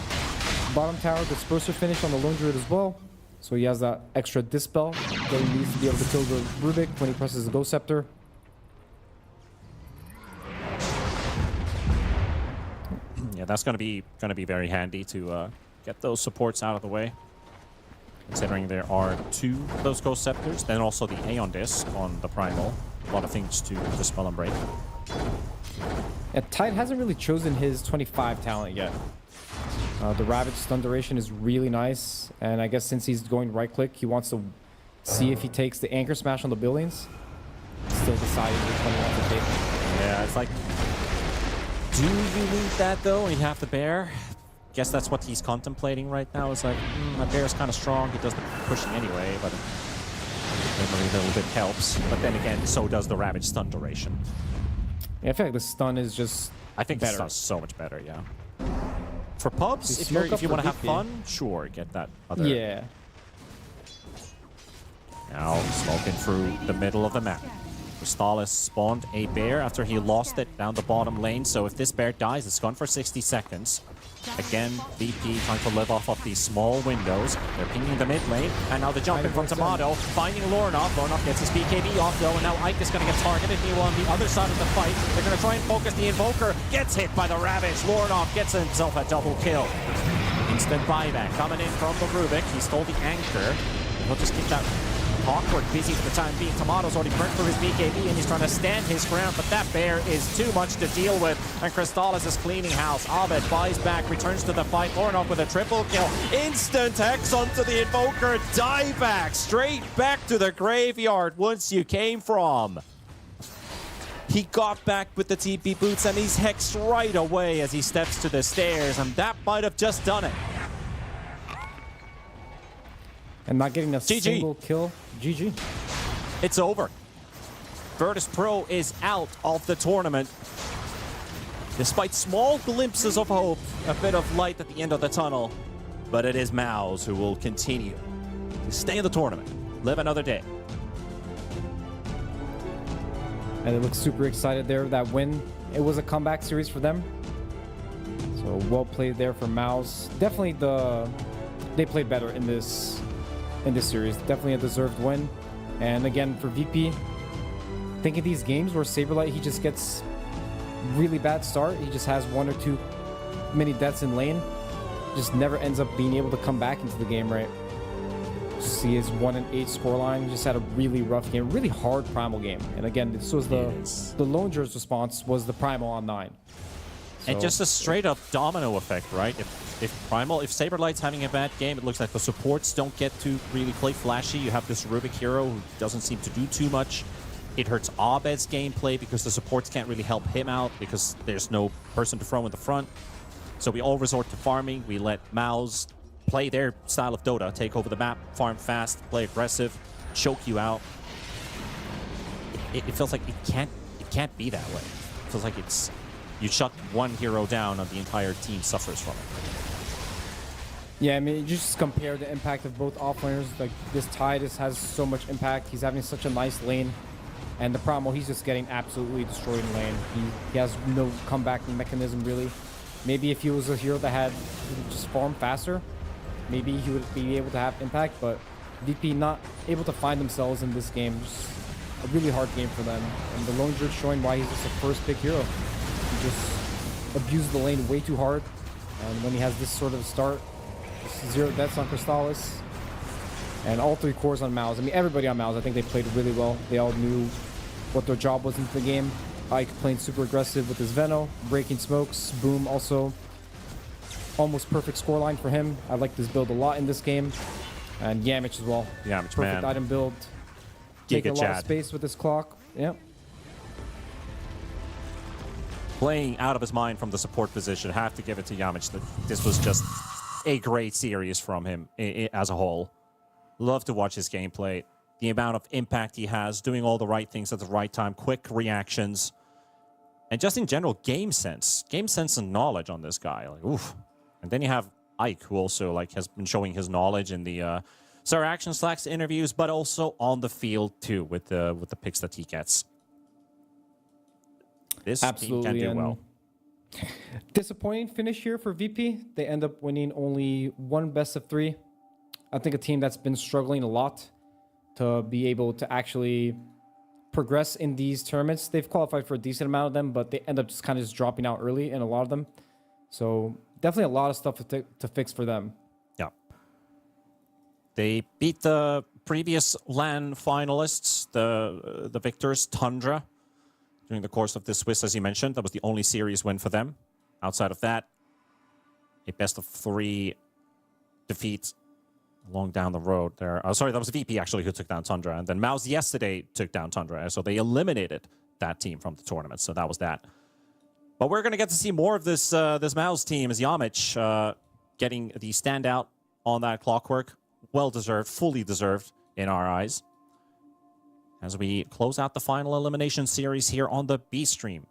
[SPEAKER 8] bottom tower. Disperser finish on the Lone Druid as well. So he has that extra Dispel that he needs to be able to kill the Rubik when he presses the Ghost Scepter.
[SPEAKER 9] Yeah, that's going to be very handy to get those supports out of the way. Considering there are 2 of those Ghost Scepters, then also the Aeon Disc on the Primal. A lot of things to dispel and break.
[SPEAKER 8] Yeah, Tide hasn't really chosen his 25 talent yet. The Ravage stun duration is really nice, and I guess since he's going right click, he wants to see if he takes the Anchor Smash on the buildings. Still deciding which one he wants to take.
[SPEAKER 9] Yeah, it's like, do you need that though? You have the bear. Guess that's what he's contemplating right now. It's like, my bear's kind of strong. He does the pushing anyway, but every little bit helps. But then again, so does the Ravage stun duration.
[SPEAKER 8] Yeah, I feel like the stun is just
[SPEAKER 9] I think
[SPEAKER 8] better.
[SPEAKER 9] the stun's so much better, yeah. For pubs, if you want to have fun, sure, get that other.
[SPEAKER 8] Yeah.
[SPEAKER 9] Now, smoking through the middle of the map. Crystallis spawned a bear after he lost it down the bottom lane, so if this bear dies, it's gone for 60 seconds. Again, VP trying to live off of these small windows. They're pinging the mid lane, and now the jump in from Tomato, finding Lornov. Lornov gets his BKB off though, and now Ike is going to get targeted. Meanwhile, on the other side of the fight, they're going to try and focus the Invoker. Gets hit by the Ravage. Lornov gets himself a double kill. Instant buyback coming in from the Rubik. He stole the anchor. He'll just keep that awkward busy for the time being. Tomato's already burnt through his BKB and he's trying to stand his ground, but that bear is too much to deal with. And Crystallis is cleaning house. Abed buys back, returns to the fight. Ornov with a triple kill. Instant Hex onto the Invoker. Die back, straight back to the graveyard once you came from. He got back with the TP boots and he's hexed right away as he steps to the stairs, and that might have just done it.
[SPEAKER 8] And not getting a single kill. GG.
[SPEAKER 9] It's over. Virtus.pro is out of the tournament. Despite small glimpses of hope, a bit of light at the end of the tunnel. But it is MOUZ who will continue to stay in the tournament, live another day.
[SPEAKER 8] And they look super excited there. That win, it was a comeback series for them. So well played there for MOUZ. Definitely they played better in this series. Definitely a deserved win. And again, for VP, think of these games where Saberlight, he just gets really bad start. He just has 1 or 2 many deaths in lane. Just never ends up being able to come back into the game, right? See his 1-8 scoreline. Just had a really rough game, really hard primal game. And again, this was the Lone Druid's response was the primal on 9. So,
[SPEAKER 9] and just a straight up domino effect, right? If Saberlight's having a bad game, it looks like the supports don't get to really play flashy. You have this Rubik hero who doesn't seem to do too much. It hurts Abed's gameplay because the supports can't really help him out because there's no person to throw in the front. So we all resort to farming. We let MOUZ play their style of Dota, take over the map, farm fast, play aggressive, choke you out. It feels like it can't be that way. It feels like it's you shut one hero down and the entire team suffers from it.
[SPEAKER 8] Yeah, I mean, you just compare the impact of both offlaners. Like, this Tide has so much impact. He's having such a nice lane. And the Primal, he's just getting absolutely destroyed in lane. He has no comeback mechanism, really. Maybe if he was a hero that had just farm faster, maybe he would be able to have impact. But VP not able to find themselves in this game. Just a really hard game for them. And the Lone Druid showing why he's just a first pick hero. He just abused the lane way too hard. And when he has this sort of start, 0 deaths on Crystallis, and all 3 cores on MOUZ. I mean, everybody on MOUZ, I think they played really well. They all knew what their job was in the game. Ike playing super aggressive with his Veno, breaking smokes. Boom also almost perfect scoreline for him. I like this build a lot in this game. And Yamich as well.
[SPEAKER 9] Yamich,
[SPEAKER 8] perfect
[SPEAKER 9] man.
[SPEAKER 8] item build. Taking a lot of space with this clock. Yep.
[SPEAKER 9] Playing out of his mind from the support position. Have to give it to Yamich. This was just a great series from him as a whole. Love to watch his gameplay. The amount of impact he has, doing all the right things at the right time, quick reactions, and just in general, game sense and knowledge on this guy. Like, oof. And then you have Ike, who also like has been showing his knowledge in the Sir Action Slacks interviews, but also on the field too with the picks that he gets. This team can do well.
[SPEAKER 8] Disappointing finish here for VP. They end up winning only one best of 3. I think a team that's been struggling a lot to be able to actually progress in these tournaments. They've qualified for a decent amount of them, but they end up just kind of just dropping out early in a lot of them. So definitely a lot of stuff to fix for them.
[SPEAKER 9] Yeah. They beat the previous LAN finalists, the victors, Tundra, during the course of this Swiss, as you mentioned. That was the only series win for them. Outside of that, a best of 3 defeat along down the road there. Sorry, that was VP actually who took down Tundra. And then MOUZ yesterday took down Tundra. So they eliminated that team from the tournament. So that was that. But we're going to get to see more of this this MOUZ team as Yamich getting the standout on that clockwork. Well-deserved, fully deserved in our eyes. As we close out the final elimination series here on the B stream.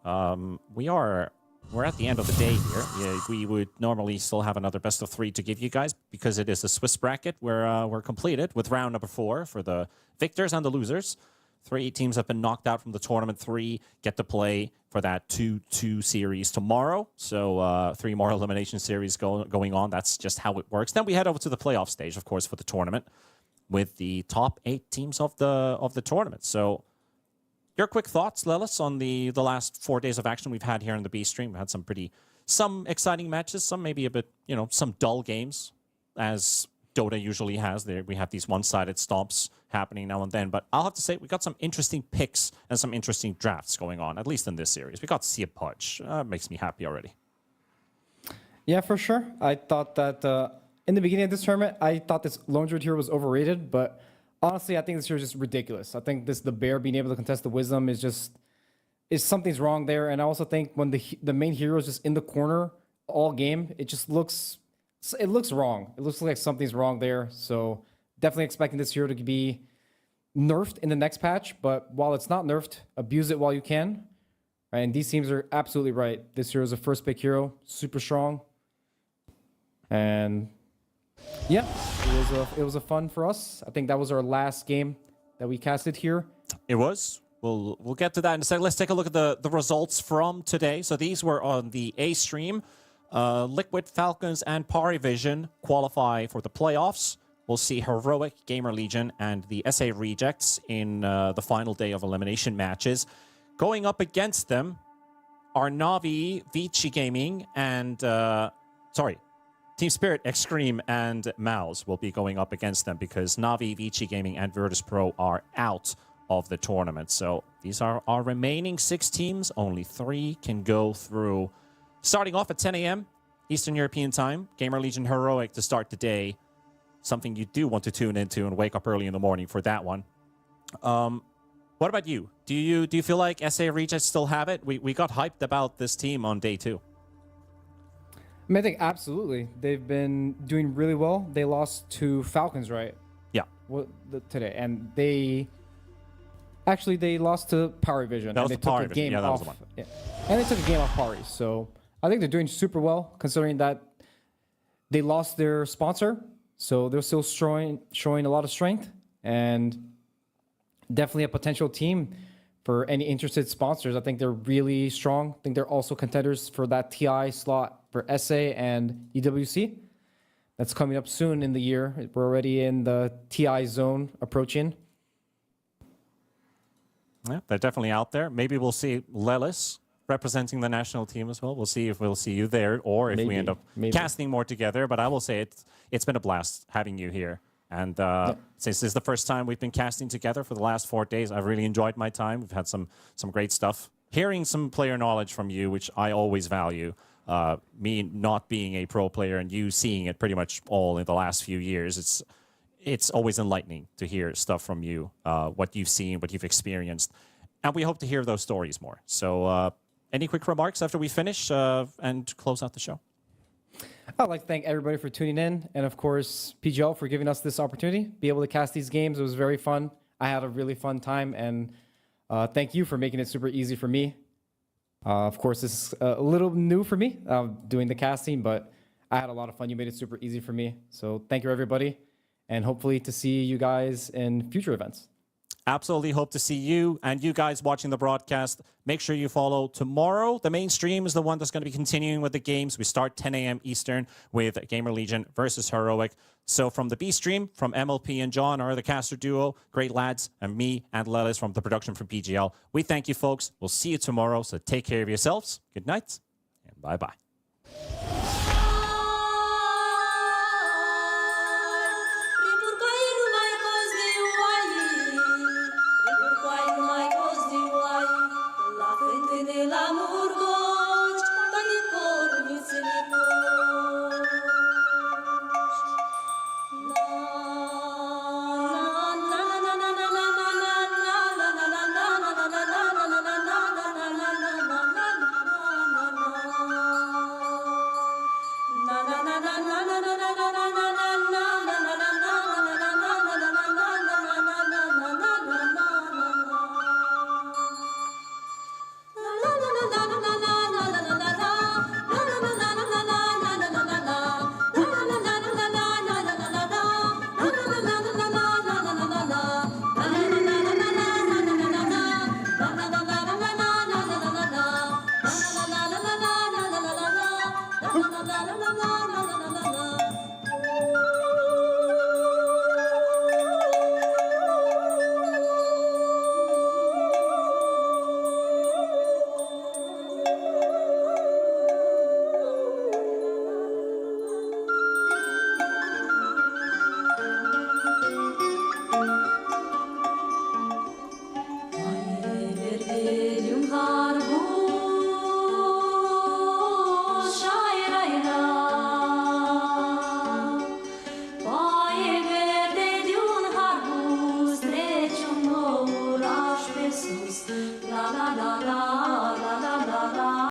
[SPEAKER 9] We're at the end of the day here. Yeah, we would normally still have another best of 3 to give you guys because it is a Swiss bracket. We're completed with round number 4 for the victors and the losers. 3 teams have been knocked out from the tournament. 3 get to play for that 2-2 series tomorrow. So 3 more elimination series going on. That's just how it works. Then we head over to the playoff stage, of course, for the tournament with the top 8 teams of the tournament. So your quick thoughts, Lelis, on the last 4 days of action we've had here in the B stream. We've had some exciting matches, some maybe a bit, some dull games, as Dota usually has. We have these one-sided stomps happening now and then. But I'll have to say, we got some interesting picks and some interesting drafts going on, at least in this series. We got to see a Pudge. Makes me happy already.
[SPEAKER 8] Yeah, for sure. I thought that in the beginning of this tournament, I thought this Lone Druid here was overrated, but honestly, I think this here is just ridiculous. I think the Bear being able to contest the Wisdom is something's wrong there. And I also think when the main hero is just in the corner all game, it looks wrong. It looks like something's wrong there. So definitely expecting this hero to be nerfed in the next patch. But while it's not nerfed, abuse it while you can. Right? And these teams are absolutely right. This hero is a first pick hero, super strong. And yeah, it was a fun for us. I think that was our last game that we casted here.
[SPEAKER 9] It was. We'll get to that in a second. Let's take a look at the results from today. So these were on the A stream. Liquid, Falcons, and PARIVISION qualify for the playoffs. We'll see Heroic, GamerLegion, and the SA Rejects in the final day of elimination matches. Going up against them are Navi, Vici Gaming, and Team Spirit, Xtreme, and MOUZ will be going up against them because Navi, Vici Gaming, and Virtus.pro are out of the tournament. So these are our remaining 6 teams. Only 3 can go through. Starting off at 10 a.m. Eastern European time, GamerLegion Heroic to start the day. Something you do want to tune into and wake up early in the morning for that one. What about you? Do you feel like SA Rejects still have it? We got hyped about this team on day 2.
[SPEAKER 8] I think absolutely. They've been doing really well. They lost to Falcons, right?
[SPEAKER 9] Yeah.
[SPEAKER 8] Today. And they lost to PARIVISION.
[SPEAKER 9] That was
[SPEAKER 8] and they took a game off.
[SPEAKER 9] Was the one.
[SPEAKER 8] Yeah. And they took a game off Pari. So I think they're doing super well considering that they lost their sponsor. So they're still showing a lot of strength and definitely a potential team for any interested sponsors. I think they're really strong. I think they're also contenders for that TI slot for SA and EWC. That's coming up soon in the year. We're already in the TI zone approaching.
[SPEAKER 9] Yeah, they're definitely out there. Maybe we'll see Lelis representing the national team as well. We'll see if we'll see you there or if we end up casting more together. But I will say it's been a blast having you here. And since this is the first time we've been casting together for the last 4 days, I've really enjoyed my time. We've had some great stuff. Hearing some player knowledge from you, which I always value. me not being a pro player and you seeing it pretty much all in the last few years, it's always enlightening to hear stuff from you, what you've seen, what you've experienced. And we hope to hear those stories more. So any quick remarks after we finish and close out the show?
[SPEAKER 8] I'd like to thank everybody for tuning in. And of course, PGL for giving us this opportunity, be able to cast these games. It was very fun. I had a really fun time. And thank you for making it super easy for me. Of course, this is a little new for me, doing the casting, but I had a lot of fun. You made it super easy for me. So thank you, everybody. And hopefully to see you guys in future events.
[SPEAKER 9] Absolutely hope to see you and you guys watching the broadcast. Make sure you follow tomorrow. The main stream is the one that's going to be continuing with the games. We start 10 a.m. Eastern with GamerLegion versus Heroic. So from the B stream, from MLP and John, our other caster duo, great lads, and me and Lelis from the production from PGL, we thank you, folks. We'll see you tomorrow. So take care of yourselves. Good night and bye-bye.
[SPEAKER 11] De la Murgoci, toate cornițele coci. la la la